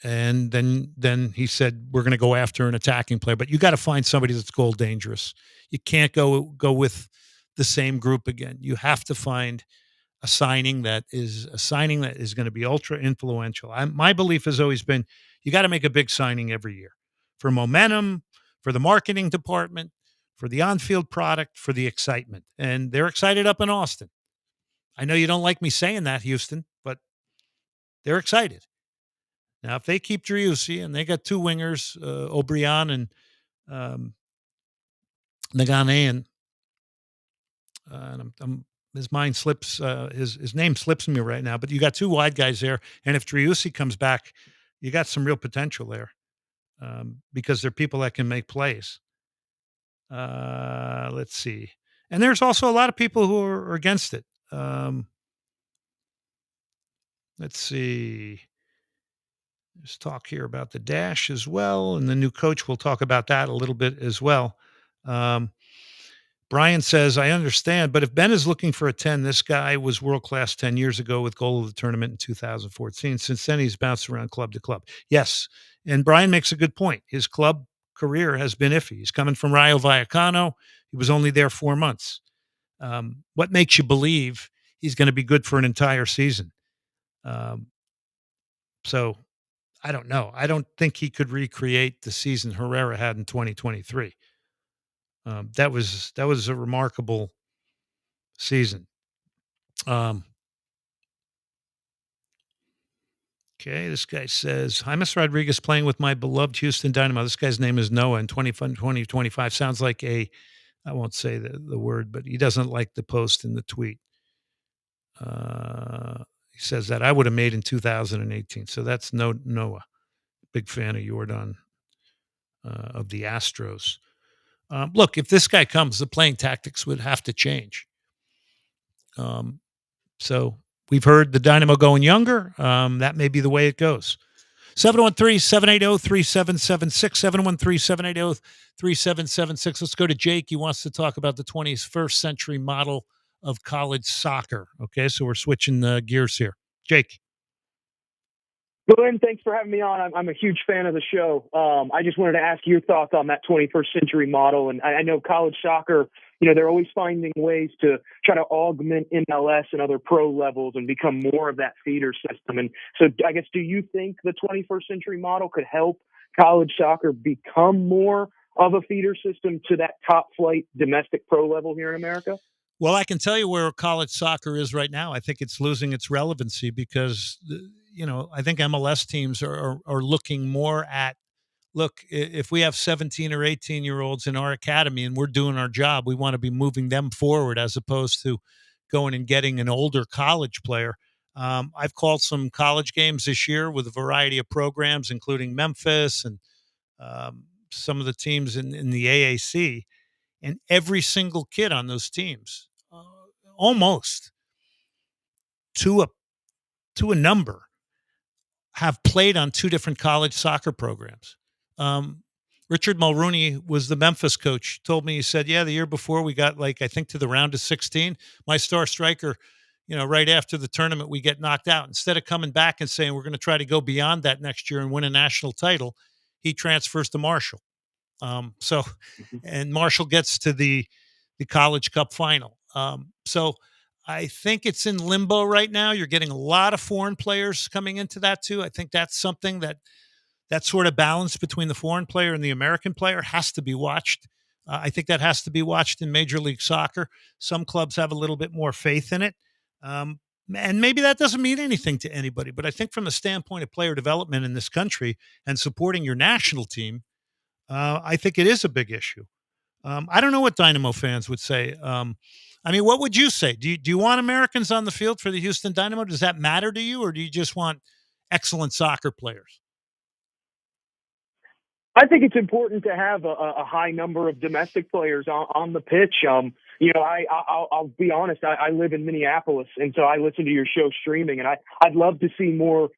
And then he said, we're going to go after an attacking player, but you got to find somebody that's goal dangerous. You can't go with the same group again. You have to find a signing that is going to be ultra influential. My belief has always been, you got to make a big signing every year for momentum, for the marketing department, for the on-field product, for the excitement. And they're excited up in Austin. I know you don't like me saying that, Houston, but they're excited. Now, if they keep Driussi and they got 2 wingers, O'Brien and Naganayan, and his mind slips, his name slips me right now, but you got 2 wide guys there. And if Driussi comes back, you got some real potential there because they're people that can make plays. Let's see. And there's also a lot of people who are against it. Let's see. There's talk here about the Dash as well. And the new coach, we'll talk about that a little bit as well. Brian says, I understand, but if Ben is looking for a 10, this guy was world-class 10 years ago with goal of the tournament in 2014. Since then, he's bounced around club to club. Yes, and Brian makes a good point. His club career has been iffy. He's coming from Rayo Vallecano. He was only there 4 months. What makes you believe he's going to be good for an entire season? So I don't know. I don't think he could recreate the season Herrera had in 2023. That was a remarkable season. Okay, this guy says, James Rodriguez playing with my beloved Houston Dynamo. This guy's name is Noah in 2025. Sounds like I won't say the word, but he doesn't like the post in the tweet. He says that I would have made in 2018. So that's Noah. Big fan of Jordan of the Astros. Look, if this guy comes, the playing tactics would have to change. So we've heard the Dynamo going younger. That may be the way it goes. 713-780-3776, 713-780-3776. Let's go to Jake. He wants to talk about the 21st century model of college soccer. Okay, so we're switching gears here. Jake. Glenn, thanks for having me on. I'm a huge fan of the show. I just wanted to ask your thoughts on that 21st century model. And I know college soccer, they're always finding ways to try to augment MLS and other pro levels and become more of that feeder system. And so I guess, do you think the 21st century model could help college soccer become more of a feeder system to that top flight domestic pro level here in America? Well, I can tell you where college soccer is right now. I think it's losing its relevancy because, I think MLS teams are looking more at, look, if we have 17 or 18-year-olds in our academy and we're doing our job, we want to be moving them forward as opposed to going and getting an older college player. I've called some college games this year with a variety of programs, including Memphis and some of the teams in the AAC, and every single kid on those teams, almost to a number, have played on two different college soccer programs. Richard Mulrooney was the Memphis coach. Told me, he said, yeah, the year before we got I think to the round of 16. My star striker, right after the tournament, we get knocked out. Instead of coming back and saying we're going to try to go beyond that next year and win a national title, he transfers to Marshall. And Marshall gets to the College Cup final. So I think it's in limbo right now. You're getting a lot of foreign players coming into that too. I think that's something that sort of balance between the foreign player and the American player has to be watched. I think that has to be watched in Major League Soccer. Some clubs have a little bit more faith in it. And maybe that doesn't mean anything to anybody, but I think from the standpoint of player development in this country and supporting your national team, I think it is a big issue. I don't know what Dynamo fans would say. What would you say? Do you want Americans on the field for the Houston Dynamo? Does that matter to you, or do you just want excellent soccer players? I think it's important to have a high number of domestic players on the pitch. I'll be honest. I live in Minneapolis, and so I listen to your show streaming, and I'd love to see more,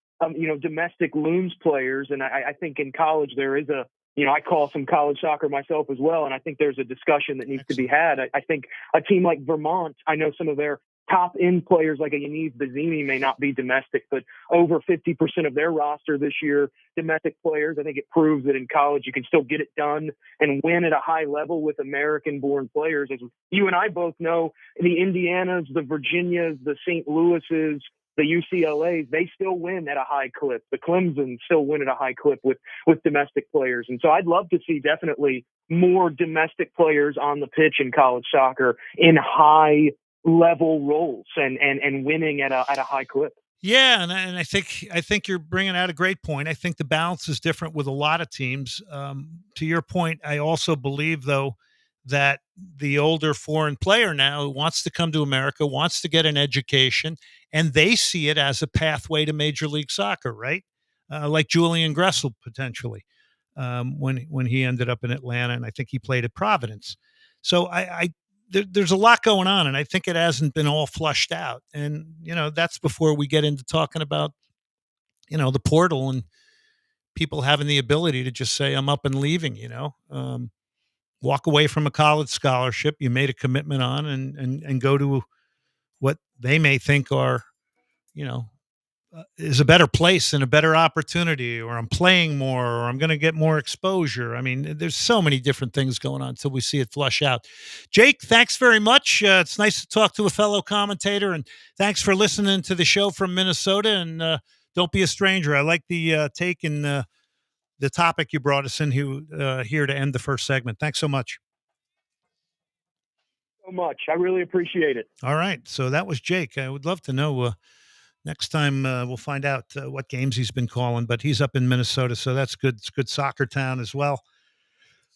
domestic Looms players. And I think in college there is I call some college soccer myself as well, and I think there's a discussion that needs to be had. I think a team like Vermont, I know some of their top end players like a Yaniv Bazzini may not be domestic, but over 50% of their roster this year, domestic players. I think it proves that in college you can still get it done and win at a high level with American-born players. As you and I both know, the Indianas, the Virginias, the St. Louis's, the UCLAs, they still win at a high clip. The Clemson still win at a high clip with domestic players. And so I'd love to see definitely more domestic players on the pitch in college soccer in high level roles and winning at a high clip. Yeah, and I think you're bringing out a great point. I think the balance is different with a lot of teams. To your point, I also believe, though, that the older foreign player now wants to come to America, wants to get an education, and they see it as a pathway to Major League Soccer, right? Like Julian Gressel, potentially, when he ended up in Atlanta, and I think he played at Providence. So there's a lot going on, and I think it hasn't been all flushed out. And, that's before we get into talking about, the portal and people having the ability to just say, I'm up and leaving, walk away from a college scholarship you made a commitment on and go to what they may think are, is a better place and a better opportunity, or I'm playing more, or I'm going to get more exposure. I mean, there's so many different things going on until we see it flush out. Jake, thanks very much. It's nice to talk to a fellow commentator, and thanks for listening to the show from Minnesota. And don't be a stranger. I like the take and the topic you brought us in here to end the first segment. Thanks so much. So much. I really appreciate it. All right. So that was Jake. I would love to know next time we'll find out what games he's been calling, but he's up in Minnesota, so that's good. It's good soccer town as well.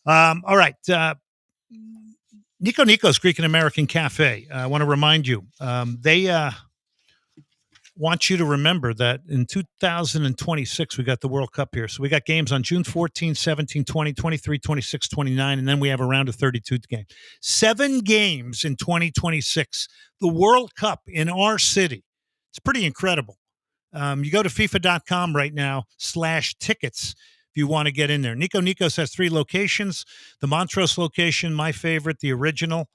All right. Nico Nico's Greek and American Cafe. I want to remind you, they want you to remember that in 2026, we got the World Cup here. So we got games on June 14, 17, 20, 23, 26, 29, and then we have a round of 32 games. 7 games in 2026. The World Cup in our city. It's pretty incredible. You go to FIFA.com right now /tickets if you want to get in there. Nico Nico's has 3 locations. The Montrose location, my favorite, the original.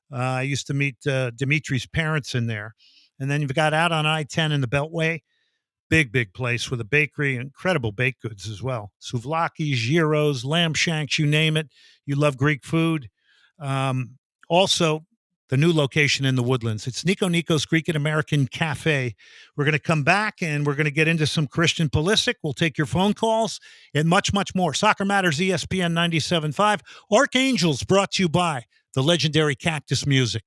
I used to meet Dimitri's parents in there. And then you've got out on I-10 in the Beltway. Big place with a bakery, incredible baked goods as well. Souvlaki, gyros, lamb shanks, you name it. You love Greek food. Also, the new location in the Woodlands. It's Nico Nico's Greek and American Cafe. We're going to come back and we're going to get into some Christian Pulisic. We'll take your phone calls and much, much more. Soccer Matters, ESPN 97.5. Archangels brought to you by the legendary Cactus Music.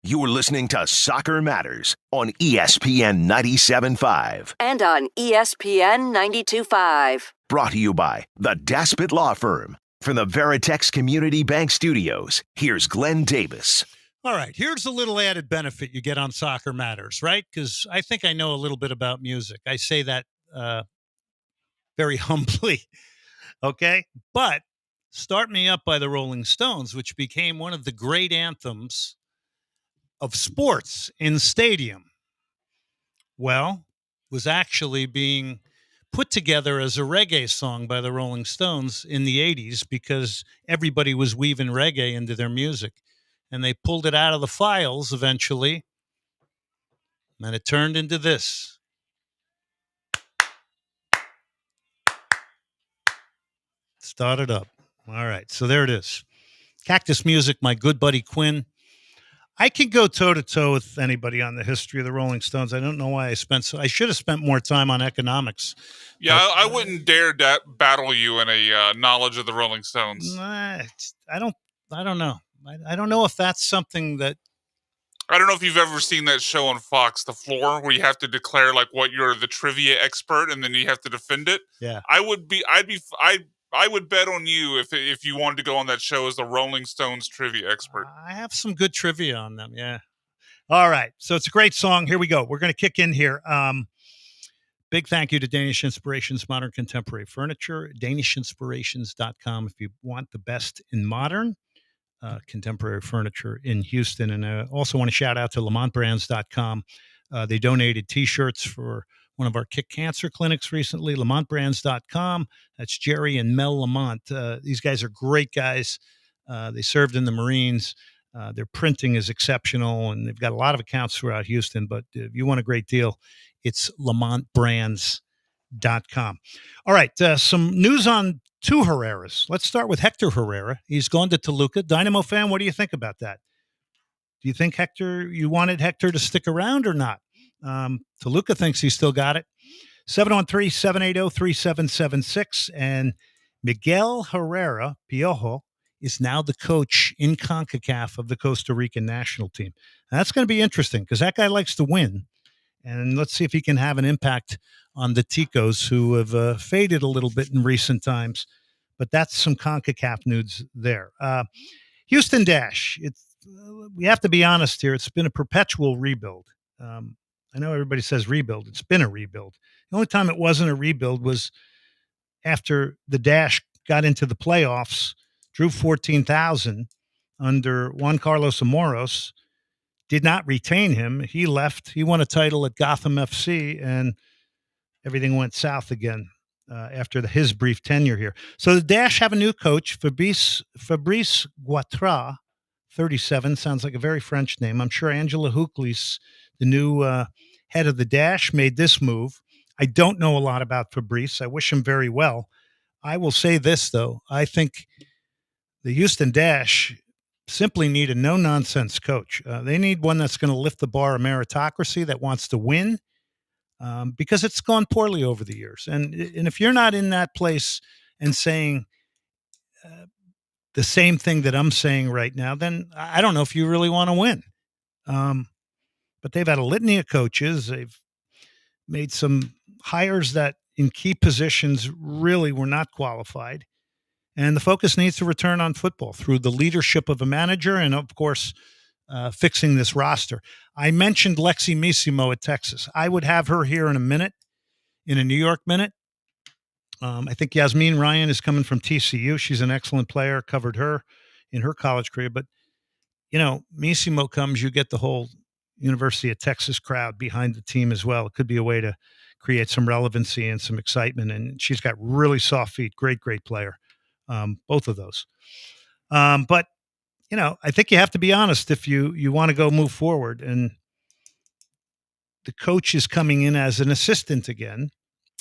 You're listening to Soccer Matters on ESPN 97.5. And on ESPN 92.5. Brought to you by the Daspit Law Firm. From the Veritex Community Bank Studios, here's Glenn Davis. All right, here's a little added benefit you get on Soccer Matters, right? Because I think I know a little bit about music. I say that very humbly, okay? But Start Me Up by the Rolling Stones, which became one of the great anthems of sports in stadium, well, was actually being put together as a reggae song by the Rolling Stones in the 80s because everybody was weaving reggae into their music. And they pulled it out of the files eventually, and it turned into this. Started up. All right, so there it is. Cactus Music, my good buddy Quinn. I can go toe-to-toe with anybody on the history of the Rolling Stones. I don't know why I should have spent more time on economics. Yeah, I wouldn't dare battle you in a knowledge of the Rolling Stones. I don't know. I don't know if that's something that... I don't know if you've ever seen that show on Fox, The Floor, where you have to declare like what you're the trivia expert and then you have to defend it. Yeah. I would bet on you if you wanted to go on that show as the Rolling Stones trivia expert. I have some good trivia on them, yeah. All right, so it's a great song. Here we go. We're going to kick in here. Big thank you to Danish Inspirations Modern Contemporary Furniture, danishinspirations.com if you want the best in modern contemporary furniture in Houston. And I also want to shout out to lamontbrands.com. They donated T-shirts for one of our Kick Cancer clinics recently, lamontbrands.com. That's Jerry and Mel Lamont. These guys are great guys. They served in the Marines. Their printing is exceptional, and they've got a lot of accounts throughout Houston. But if you want a great deal, it's lamontbrands.com. All right, some news on two Herreras. Let's start with Hector Herrera. He's gone to Toluca. Dynamo fan, what do you think about that? Do you think you wanted Hector to stick around or not? Toluca thinks he's still got it. 713-780-3776. And Miguel Herrera, Piojo, is now the coach in CONCACAF of the Costa Rican national team. And that's going to be interesting because that guy likes to win. And let's see if he can have an impact on the Ticos, who have faded a little bit in recent times. But that's some CONCACAF news there. Houston Dash. We have to be honest here. It's been a perpetual rebuild. I know everybody says rebuild. It's been a rebuild. The only time it wasn't a rebuild was after the Dash got into the playoffs, drew 14,000 under Juan Carlos Amoros, did not retain him. He left. He won a title at Gotham FC, and everything went south again after his brief tenure here. So the Dash have a new coach, Fabrice Guatra, 37, sounds like a very French name. I'm sure Angela Hooklis, the new head of the Dash, made this move. I don't know a lot about Fabrice. I wish him very well. I will say this, though. I think the Houston Dash simply need a no-nonsense coach. They need one that's going to lift the bar of meritocracy, that wants to win, because it's gone poorly over the years. And if you're not in that place and saying the same thing that I'm saying right now, then I don't know if you really want to win. But they've had a litany of coaches. They've made some hires that in key positions really were not qualified. And the focus needs to return on football through the leadership of a manager and, of course, fixing this roster. I mentioned Lexi Missimo at Texas. I would have her here in a minute, in a New York minute. I think Yasmin Ryan is coming from TCU. She's an excellent player, covered her in her college career. But, Missimo comes, you get the whole University of Texas crowd behind the team as well. It could be a way to create some relevancy and some excitement. And she's got really soft feet. Great, great player. Both of those. But, I think you have to be honest if you want to move forward. And the coach is coming in as an assistant again.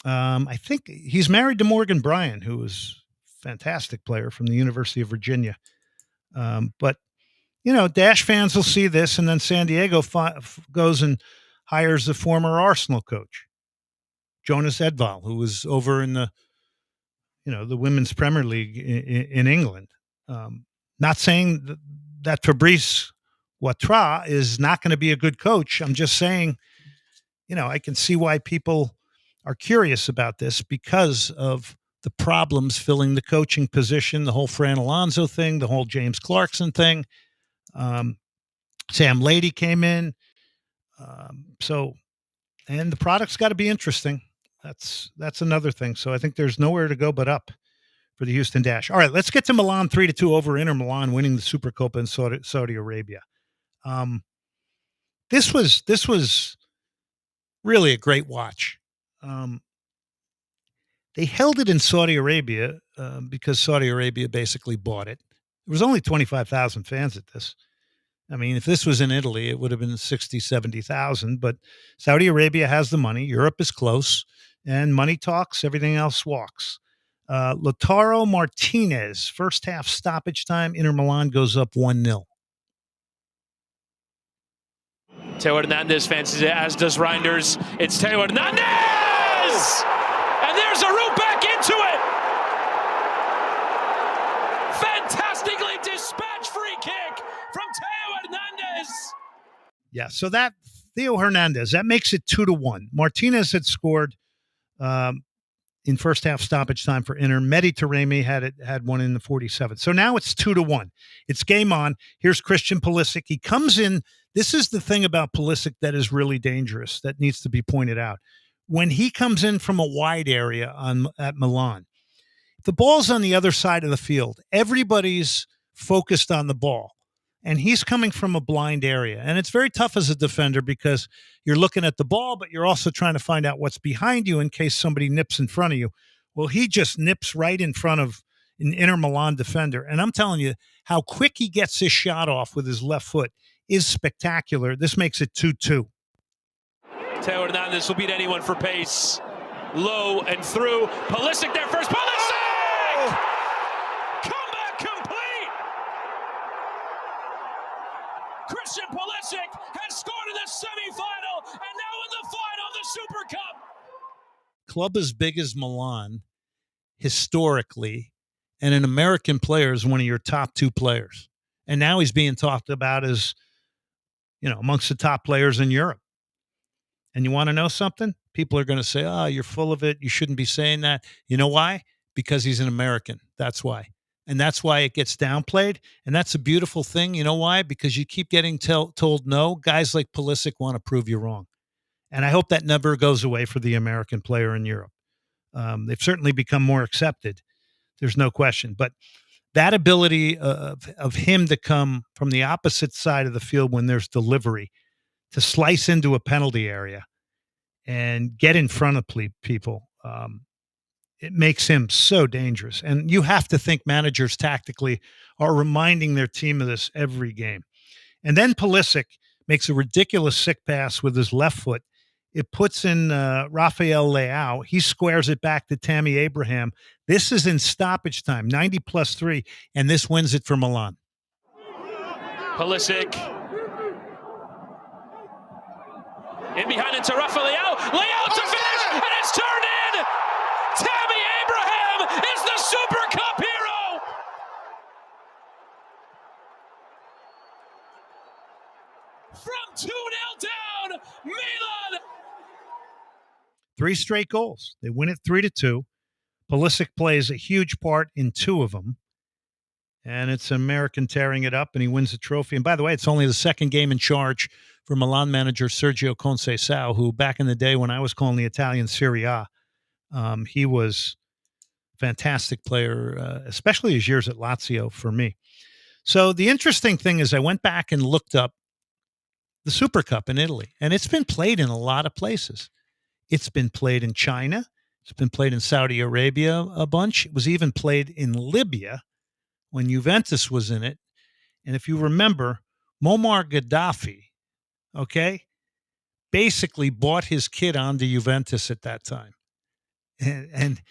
I think he's married to Morgan Bryan, who is a fantastic player from the University of Virginia. But, Dash fans will see this, and then San Diego goes and hires the former Arsenal coach, Jonas Edval, who was over in the Women's Premier League in England. Not saying that Fabrice Ouattara is not going to be a good coach. I'm just saying, I can see why people are curious about this because of the problems filling the coaching position, the whole Fran Alonso thing, the whole James Clarkson thing. Sam Lady came in. And the product's got to be interesting. That's another thing. So I think there's nowhere to go but up for the Houston Dash. All right, let's get to Milan 3-2 over Inter Milan, winning the Supercopa in Saudi Arabia. This was really a great watch. They held it in Saudi Arabia because Saudi Arabia basically bought it. There was only 25,000 fans at this. I mean, if this was in Italy, it would have been 60, 70,000. But Saudi Arabia has the money. Europe is close. And money talks. Everything else walks. Lautaro Martinez, first half stoppage time. Inter Milan goes up 1-0. Teo Hernandez fancies it, as does Reinders. It's Teo Hernandez! And there's a route back into it! Fantastically dispatched free kick from Teo Hernandez! Yeah, so that Theo Hernandez, that makes it 2-1. Martinez had scored in first half stoppage time for Inter. Mehdi Taremi had one in the 47th. So now it's 2-1. It's game on. Here's Christian Pulisic. He comes in. This is the thing about Pulisic that is really dangerous, that needs to be pointed out. When he comes in from a wide area at Milan, the ball's on the other side of the field. Everybody's focused on the ball. And he's coming from a blind area. And it's very tough as a defender because you're looking at the ball, but you're also trying to find out what's behind you in case somebody nips in front of you. Well, he just nips right in front of an Inter Milan defender. And I'm telling you, how quick he gets his shot off with his left foot is spectacular. This makes it 2-2. Teo Hernandez will beat anyone for pace. Low and through. Pulisic there first. Pulisic! Comeback complete! Christian Pulisic has scored in the semifinal and now in the final of the Super Cup. Club as big as Milan, historically, and an American player is one of your top two players. And now he's being talked about as, amongst the top players in Europe. And you want to know something? People are going to say, oh, you're full of it. You shouldn't be saying that. You know why? Because he's an American. That's why. And that's why it gets downplayed. And that's a beautiful thing. You know why? Because you keep getting told no. Guys like Pulisic want to prove you wrong. And I hope that never goes away for the American player in Europe. They've certainly become more accepted. There's no question. But that ability of him to come from the opposite side of the field when there's delivery, to slice into a penalty area and get in front of people, it makes him so dangerous. And you have to think managers tactically are reminding their team of this every game. And then Pulisic makes a ridiculous sick pass with his left foot. It puts in Rafael Leao. He squares it back to Tammy Abraham. This is in stoppage time, 90+3, and this wins it for Milan. Pulisic. In behind it to Rafael Leao. Leao to finish, and it's turned in! Tammy Abraham is the Super Cup hero! From 2-0 down, Milan! 3 straight goals. They win it 3-2. Pulisic plays a huge part in 2 of them. And it's an American tearing it up, and he wins the trophy. And by the way, it's only the second game in charge for Milan manager Sergio Conceição, who back in the day when I was calling the Italian Serie A, he was a fantastic player, especially his years at Lazio for me. So the interesting thing is I went back and looked up the Super Cup in Italy, and it's been played in a lot of places. It's been played in China. It's been played in Saudi Arabia a bunch. It was even played in Libya when Juventus was in it. And if you remember, Muammar Gaddafi, basically bought his kid onto Juventus at that time. And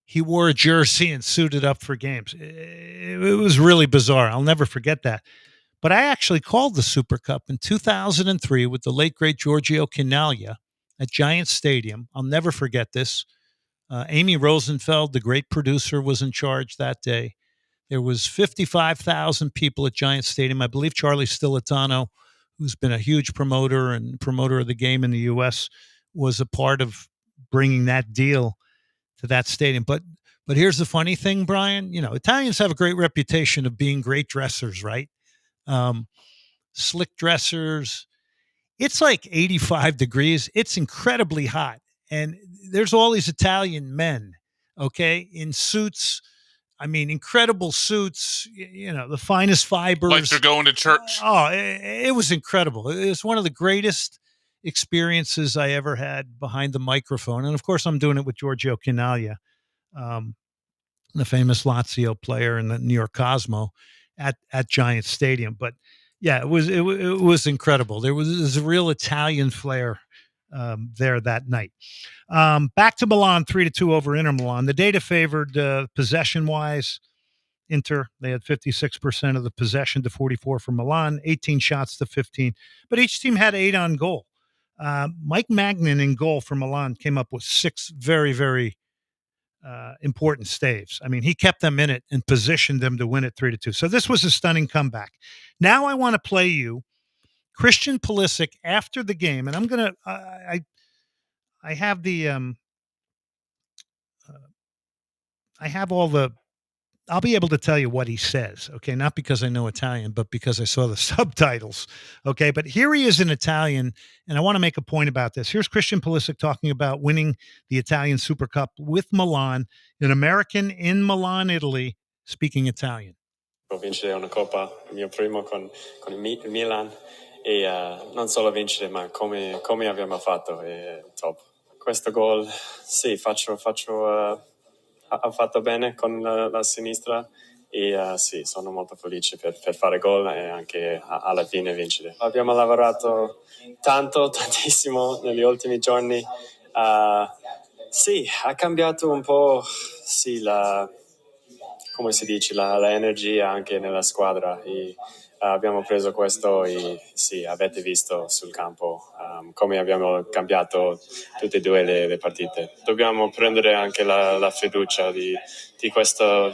he wore a jersey and suited up for games. It was really bizarre. I'll never forget that. But I actually called the Super Cup in 2003 with the late, great Giorgio Canaglia at Giant Stadium. I'll never forget this. Amy Rosenfeld, the great producer, was in charge that day. There was 55,000 people at Giant Stadium. I believe Charlie Stilitano, who's been a huge promoter of the game in the U.S., was a part of bringing that deal to that stadium. But here's the funny thing, Brian. Italians have a great reputation of being great dressers, right? Slick dressers. It's like 85 degrees. It's incredibly hot. And there's all these Italian men, okay, in suits. I mean, incredible suits, the finest fibers. Like they're going to church. It was incredible. It was one of the greatest experiences I ever had behind the microphone. And, of course, I'm doing it with Giorgio Canaglia, the famous Lazio player in the New York Cosmo at Giant Stadium. But, yeah, it was incredible. There was a real Italian flair there that night. Back to Milan, 3-2 over Inter Milan. The data favored possession-wise Inter. They had 56% of the possession to 44 for Milan, 18 shots to 15. But each team had 8 on goal. Mike Magnan in goal for Milan came up with 6 very, very important staves. I mean, he kept them in it and positioned them to win it 3-2. So this was a stunning comeback. Now I want to play you Christian Pulisic after the game, and I'm going to I have the I have all the I'll be able to tell you what he says, okay? Not because I know Italian, but because I saw the subtitles, okay? But here he is in Italian, and I want to make a point about this. Here's Christian Pulisic talking about winning the Italian Super Cup with Milan, an American in Milan, Italy, speaking Italian. Vincere una Coppa, il mio primo con il Milan, e non solo vincere, ma come abbiamo fatto, è top. Questo gol, sì, ha fatto bene con la sinistra e sì, sono molto felice per fare gol e anche alla fine vincere. Abbiamo lavorato tantissimo negli ultimi giorni. Sì, ha cambiato un po', sì, come si dice, l'energia anche nella squadra. E, abbiamo preso questo e sì, avete visto sul campo come abbiamo cambiato tutte e due le partite. Dobbiamo prendere anche la fiducia di questo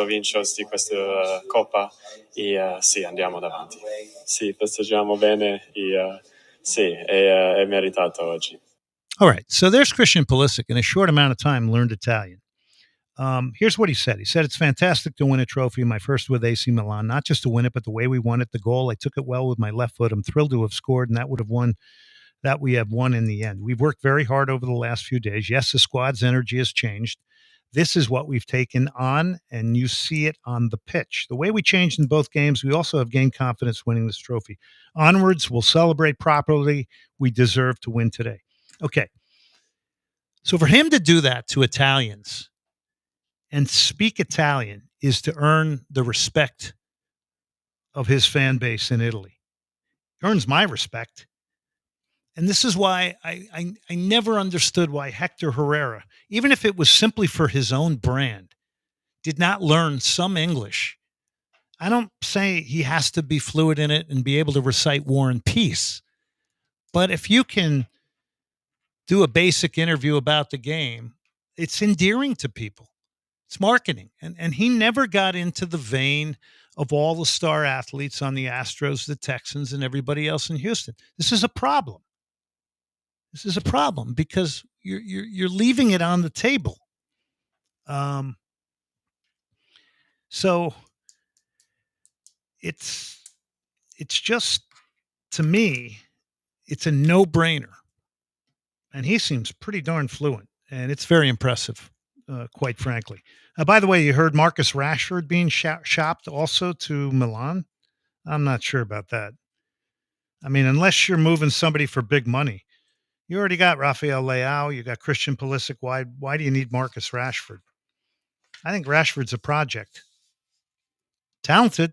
Vincios, di questa Coppa e sì, andiamo davanti. Sì, festeggiamo bene e sì, è meritato oggi. All right, so there's Christian Pulisic in a short amount of time learned Italian. Here's what he said. He said, it's fantastic to win a trophy, my first with AC Milan, not just to win it, but the way we won it, the goal. I took it well with my left foot. I'm thrilled to have scored, and that we have won in the end. We've worked very hard over the last few days. Yes, the squad's energy has changed. This is what we've taken on, and you see it on the pitch. The way we changed in both games, we also have gained confidence winning this trophy. Onwards, we'll celebrate properly. We deserve to win today. Okay. So for him to do that to Italians and speak Italian is to earn the respect of his fan base in Italy. Earns my respect. And this is why I never understood why Hector Herrera, even if it was simply for his own brand, did not learn some English. I don't say he has to be fluent in it and be able to recite War and Peace. But if you can do a basic interview about the game, it's endearing to people. It's marketing. And he never got into the vein of all the star athletes on the Astros, the Texans, and everybody else in Houston. This is a problem. This is a problem because you're leaving it on the table. So it's just, to me, it's a no-brainer. And he seems pretty darn fluent, and it's very impressive, quite frankly. By the way, you heard Marcus Rashford being shopped also to Milan? I'm not sure about that. I mean, unless you're moving somebody for big money. You already got Rafael Leao. You got Christian Pulisic. Why do you need Marcus Rashford? I think Rashford's a project. Talented.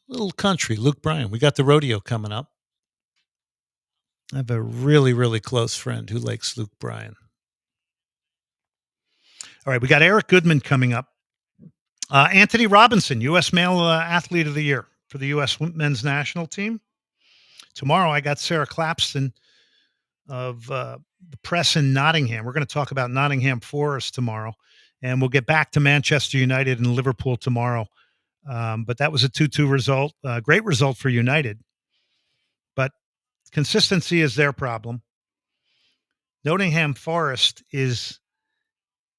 Little country, Luke Bryan. We got the rodeo coming up. I have a really, really close friend who likes Luke Bryan. All right, we got Eric Goodman coming up. Anthony Robinson, U.S. Male Athlete of the Year for the U.S. Men's National Team. Tomorrow, I got Sarah Clapston of the press in Nottingham. We're going to talk about Nottingham Forest tomorrow, and we'll get back to Manchester United and Liverpool tomorrow. But that was a 2-2 result. Great result for United. But consistency is their problem. Nottingham Forest is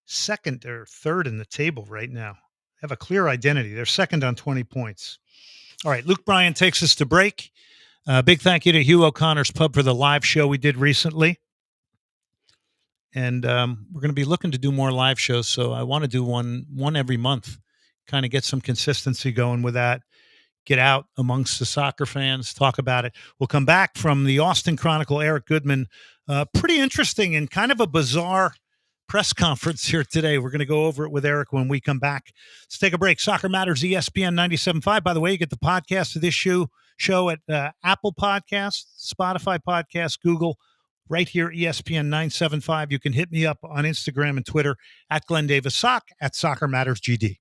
second or third in the table right now. They have a clear identity. They're second on 20 points. All right, Luke Bryan takes us to break. Big thank you to Hugh O'Connor's Pub for the live show we did recently. And we're going to be looking to do more live shows, so I want to do one every month, kind of get some consistency going with that, get out amongst the soccer fans, talk about it. We'll come back from the Austin Chronicle, Eric Goodman. Pretty interesting and kind of a bizarre press conference here today. We're going to go over it with Eric when we come back. Let's take a break. Soccer Matters, ESPN 97.5. By the way, you get the podcast of this show at Apple Podcasts, Spotify Podcasts, Google, right here, ESPN 975. You can hit me up on Instagram and Twitter at Glenn Davis Sock, at Soccer Matters GD.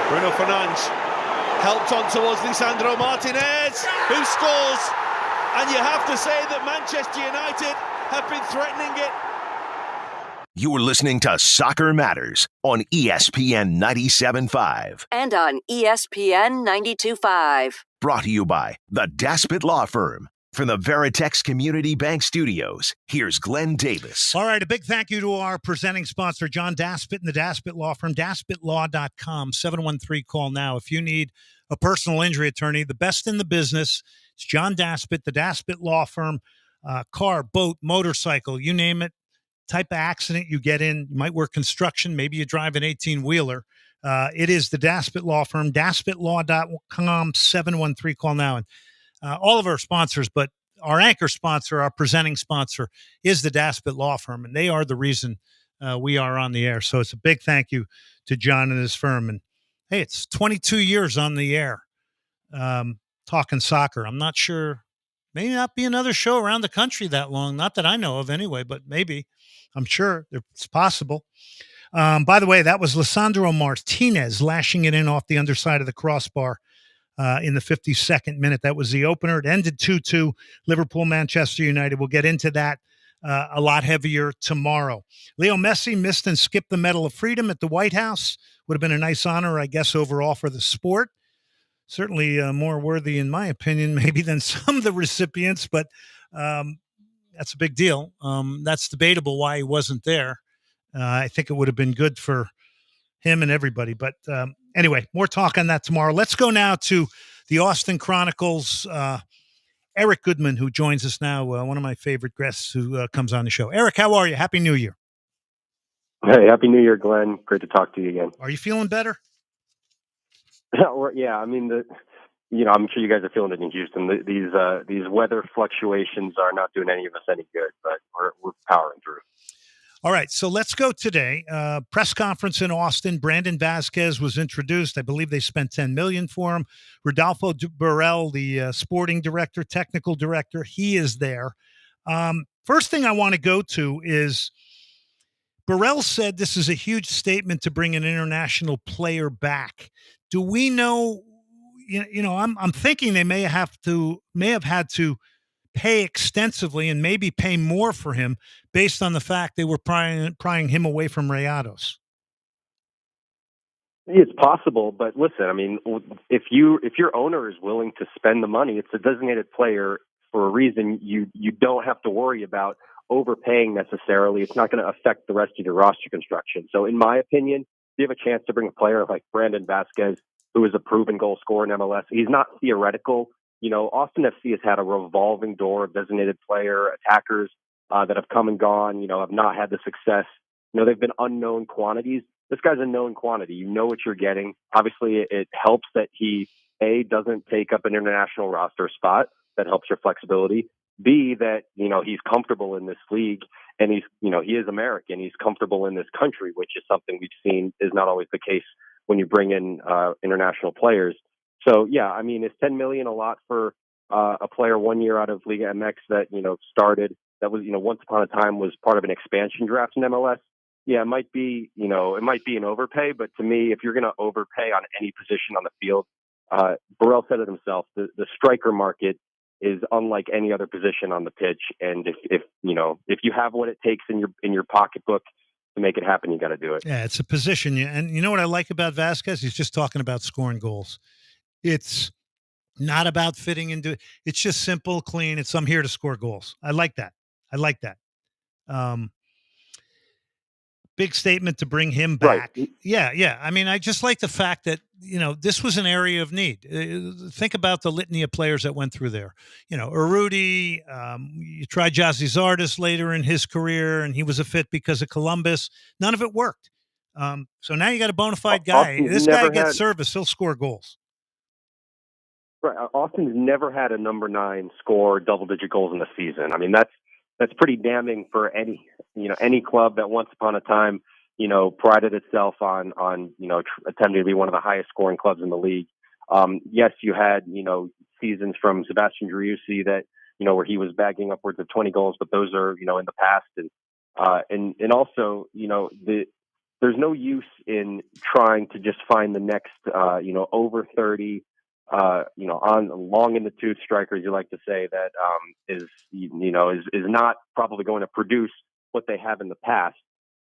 Bruno Fernandes helped on towards Lisandro Martinez, who scores. And you have to say that Manchester United have been threatening it. You're listening to Soccer Matters on ESPN 97.5. And on ESPN 92.5. Brought to you by the Daspit Law Firm. From the Veritex Community Bank Studios, here's Glenn Davis. All right, a big thank you to our presenting sponsor, John Daspit and the Daspit Law Firm, daspitlaw.com, 713-CALL-NOW. If you need a personal injury attorney, the best in the business, It's John Daspit, the Daspit Law Firm. Car, boat, motorcycle, you name it. Type of accident you get in. You might work construction. Maybe you drive an 18-wheeler. It is the Daspit Law Firm, daspitlaw.com, 713. Call now. And all of our sponsors, but our anchor sponsor, our presenting sponsor, is the Daspit Law Firm, and they are the reason we are on the air. So it's a big thank you to John and his firm. And, hey, it's 22 years on the air talking soccer. I'm not sure. May not be another show around the country that long. Not that I know of anyway, but maybe. I'm sure it's possible. By the way, that was Lisandro Martinez lashing it in off the underside of the crossbar in the 52nd minute. That was the opener. It ended 2-2. Liverpool, Manchester United. We'll get into that a lot heavier tomorrow. Leo Messi missed and skipped the Medal of Freedom at the White House. Would have been a nice honor, I guess, overall for the sport. Certainly more worthy, in my opinion, maybe than some of the recipients, but that's a big deal. That's debatable why he wasn't there. I think it would have been good for him and everybody. But anyway, more talk on that tomorrow. Let's go now to the Austin Chronicles. Eric Goodman, who joins us now, one of my favorite guests who comes on the show. Eric, how are you? Happy New Year. Hey, Happy New Year, Glenn. Great to talk to you again. Are you feeling better? Yeah, I mean, I'm sure you guys are feeling it in Houston. These weather fluctuations are not doing any of us any good, but we're powering through. All right, so let's go today. Press conference in Austin. Brandon Vasquez was introduced. I believe they spent $10 million for him. Rodolfo Burrell, the sporting director, technical director, he is there. First thing I want to go to is Burrell said this is a huge statement to bring an international player back. Do we know? I'm thinking they may have had to pay extensively and maybe pay more for him based on the fact they were prying him away from Rayados. It's possible, but listen, I mean, if your owner is willing to spend the money, it's a designated player for a reason. You don't have to worry about overpaying necessarily. It's not going to affect the rest of your roster construction. So in my opinion, you have a chance to bring a player like Brandon Vasquez, who is a proven goal scorer in MLS. He's not theoretical. Austin FC has had a revolving door of designated player attackers that have come and gone, have not had the success. They've been unknown quantities. This guy's a known quantity. You know what you're getting. Obviously, it helps that he, A, doesn't take up an international roster spot. That helps your flexibility. B, that, he's comfortable in this league, and he is American. He's comfortable in this country, which is something we've seen is not always the case when you bring in international players. So, yeah, I mean, is $10 million a lot for a player 1 year out of Liga MX that, started, that was, once upon a time was part of an expansion draft in MLS? Yeah, it might be an overpay, but to me, if you're going to overpay on any position on the field, Burrell said it himself, the striker market is unlike any other position on the pitch. And if you have what it takes in your pocketbook to make it happen, you got to do it. Yeah, it's a position. And you know what I like about Vasquez? He's just talking about scoring goals. It's not about fitting into it. It's just simple, clean. I'm here to score goals. I like that. Big statement to bring him back. Right. Yeah. I mean, I just like the fact that, this was an area of need. Think about the litany of players that went through there. Urruti, you tried Jazzy Zardes later in his career, and he was a fit because of Columbus. None of it worked. So now you got a bona fide guy. This guy gets service. He'll score goals. Right. Austin's never had a number 9 score double-digit goals in the season. I mean, that's pretty damning for any club that once upon a time, prided itself on attempting to be one of the highest scoring clubs in the league. Yes, you had, seasons from Sebastian Driussi that, where he was bagging upwards of 20 goals, but those are, in the past. And also, there's no use in trying to just find the next, over 30, on long in the tooth striker, as you like to say, that is not probably going to produce what they have in the past.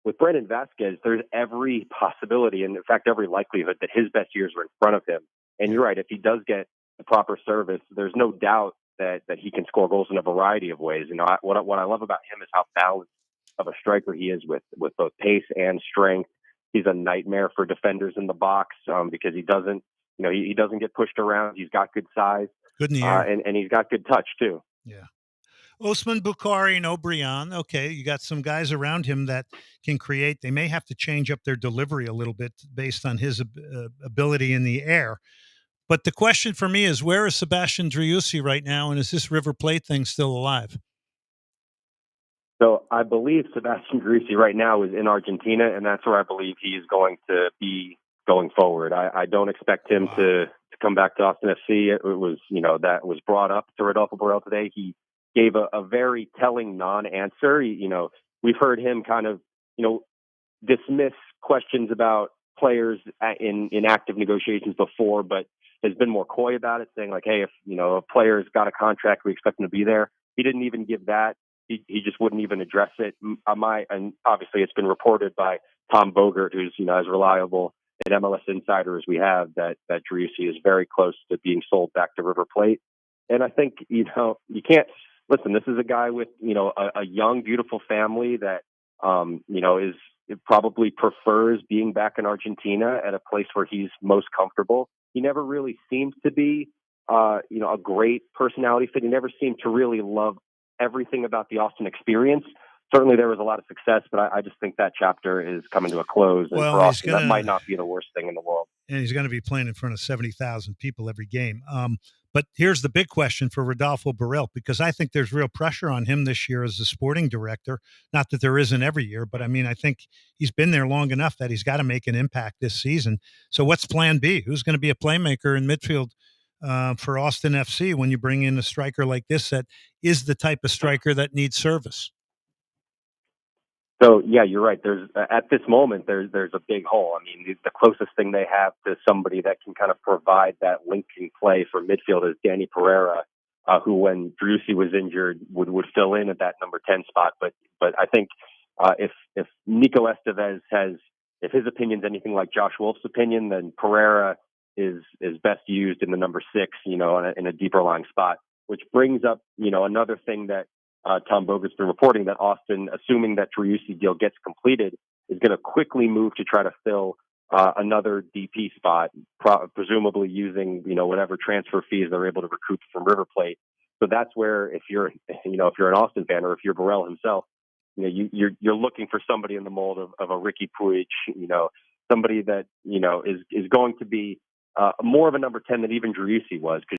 With Brandon Vasquez, there's every possibility, and in fact, every likelihood that his best years are in front of him. And you're right, if he does get the proper service, there's no doubt that he can score goals in a variety of ways. What I love about him is how balanced of a striker he is with both pace and strength. He's a nightmare for defenders in the box because he doesn't he doesn't get pushed around. He's got good size. Good in the air. And he's got good touch too. Yeah. Osman Bukhari and O'Brien. Okay, you got some guys around him that can create. They may have to change up their delivery a little bit based on his ability in the air. But the question for me is, where is Sebastian Driussi right now, and is this River Plate thing still alive? So I believe Sebastian Driussi right now is in Argentina, and that's where I believe he is going to be going forward. I don't expect him to come back to Austin FC. It was, that was brought up to Rodolfo Borrell today. He gave a very telling non-answer. We've heard him kind of, dismiss questions about players in active negotiations before, but has been more coy about it, saying like, hey, if, a player's got a contract, we expect him to be there. He didn't even give that. He just wouldn't even address it. And obviously it's been reported by Tom Bogert, who's, as reliable an MLS insider as we have, that Driussi is very close to being sold back to River Plate. And I think, you can't listen, this is a guy with, a young, beautiful family that, probably prefers being back in Argentina at a place where he's most comfortable. He never really seemed to be, a great personality fit. He never seemed to really love everything about the Austin experience. Certainly there was a lot of success, but I just think that chapter is coming to a close. And for Austin, that might not be the worst thing in the world. And he's going to be playing in front of 70,000 people every game. But here's the big question for Rodolfo Borrell, because I think there's real pressure on him this year as the sporting director. Not that there isn't every year, but I mean, I think he's been there long enough that he's got to make an impact this season. So what's plan B? Who's going to be a playmaker in midfield for Austin FC when you bring in a striker like this that is the type of striker that needs service? So yeah, you're right. There's at this moment there's a big hole. I mean, the closest thing they have to somebody that can kind of provide that linking play for midfield is Danny Pereira, who when Driussi was injured would fill in at that number 10 spot. But I think if Nico Estevez if his opinion's anything like Josh Wolf's opinion, then Pereira is best used in the number 6, in a deeper lying spot, which brings up another thing that Tom Bogert's been reporting, that Austin, assuming that Driussi deal gets completed, is going to quickly move to try to fill another DP spot, presumably using whatever transfer fees they're able to recoup from River Plate. So that's where, if you're an Austin fan, or if you're Borrell himself, you're looking for somebody in the mold of a Ricky Puig, somebody that is going to be more of a number 10 than even Driussi was.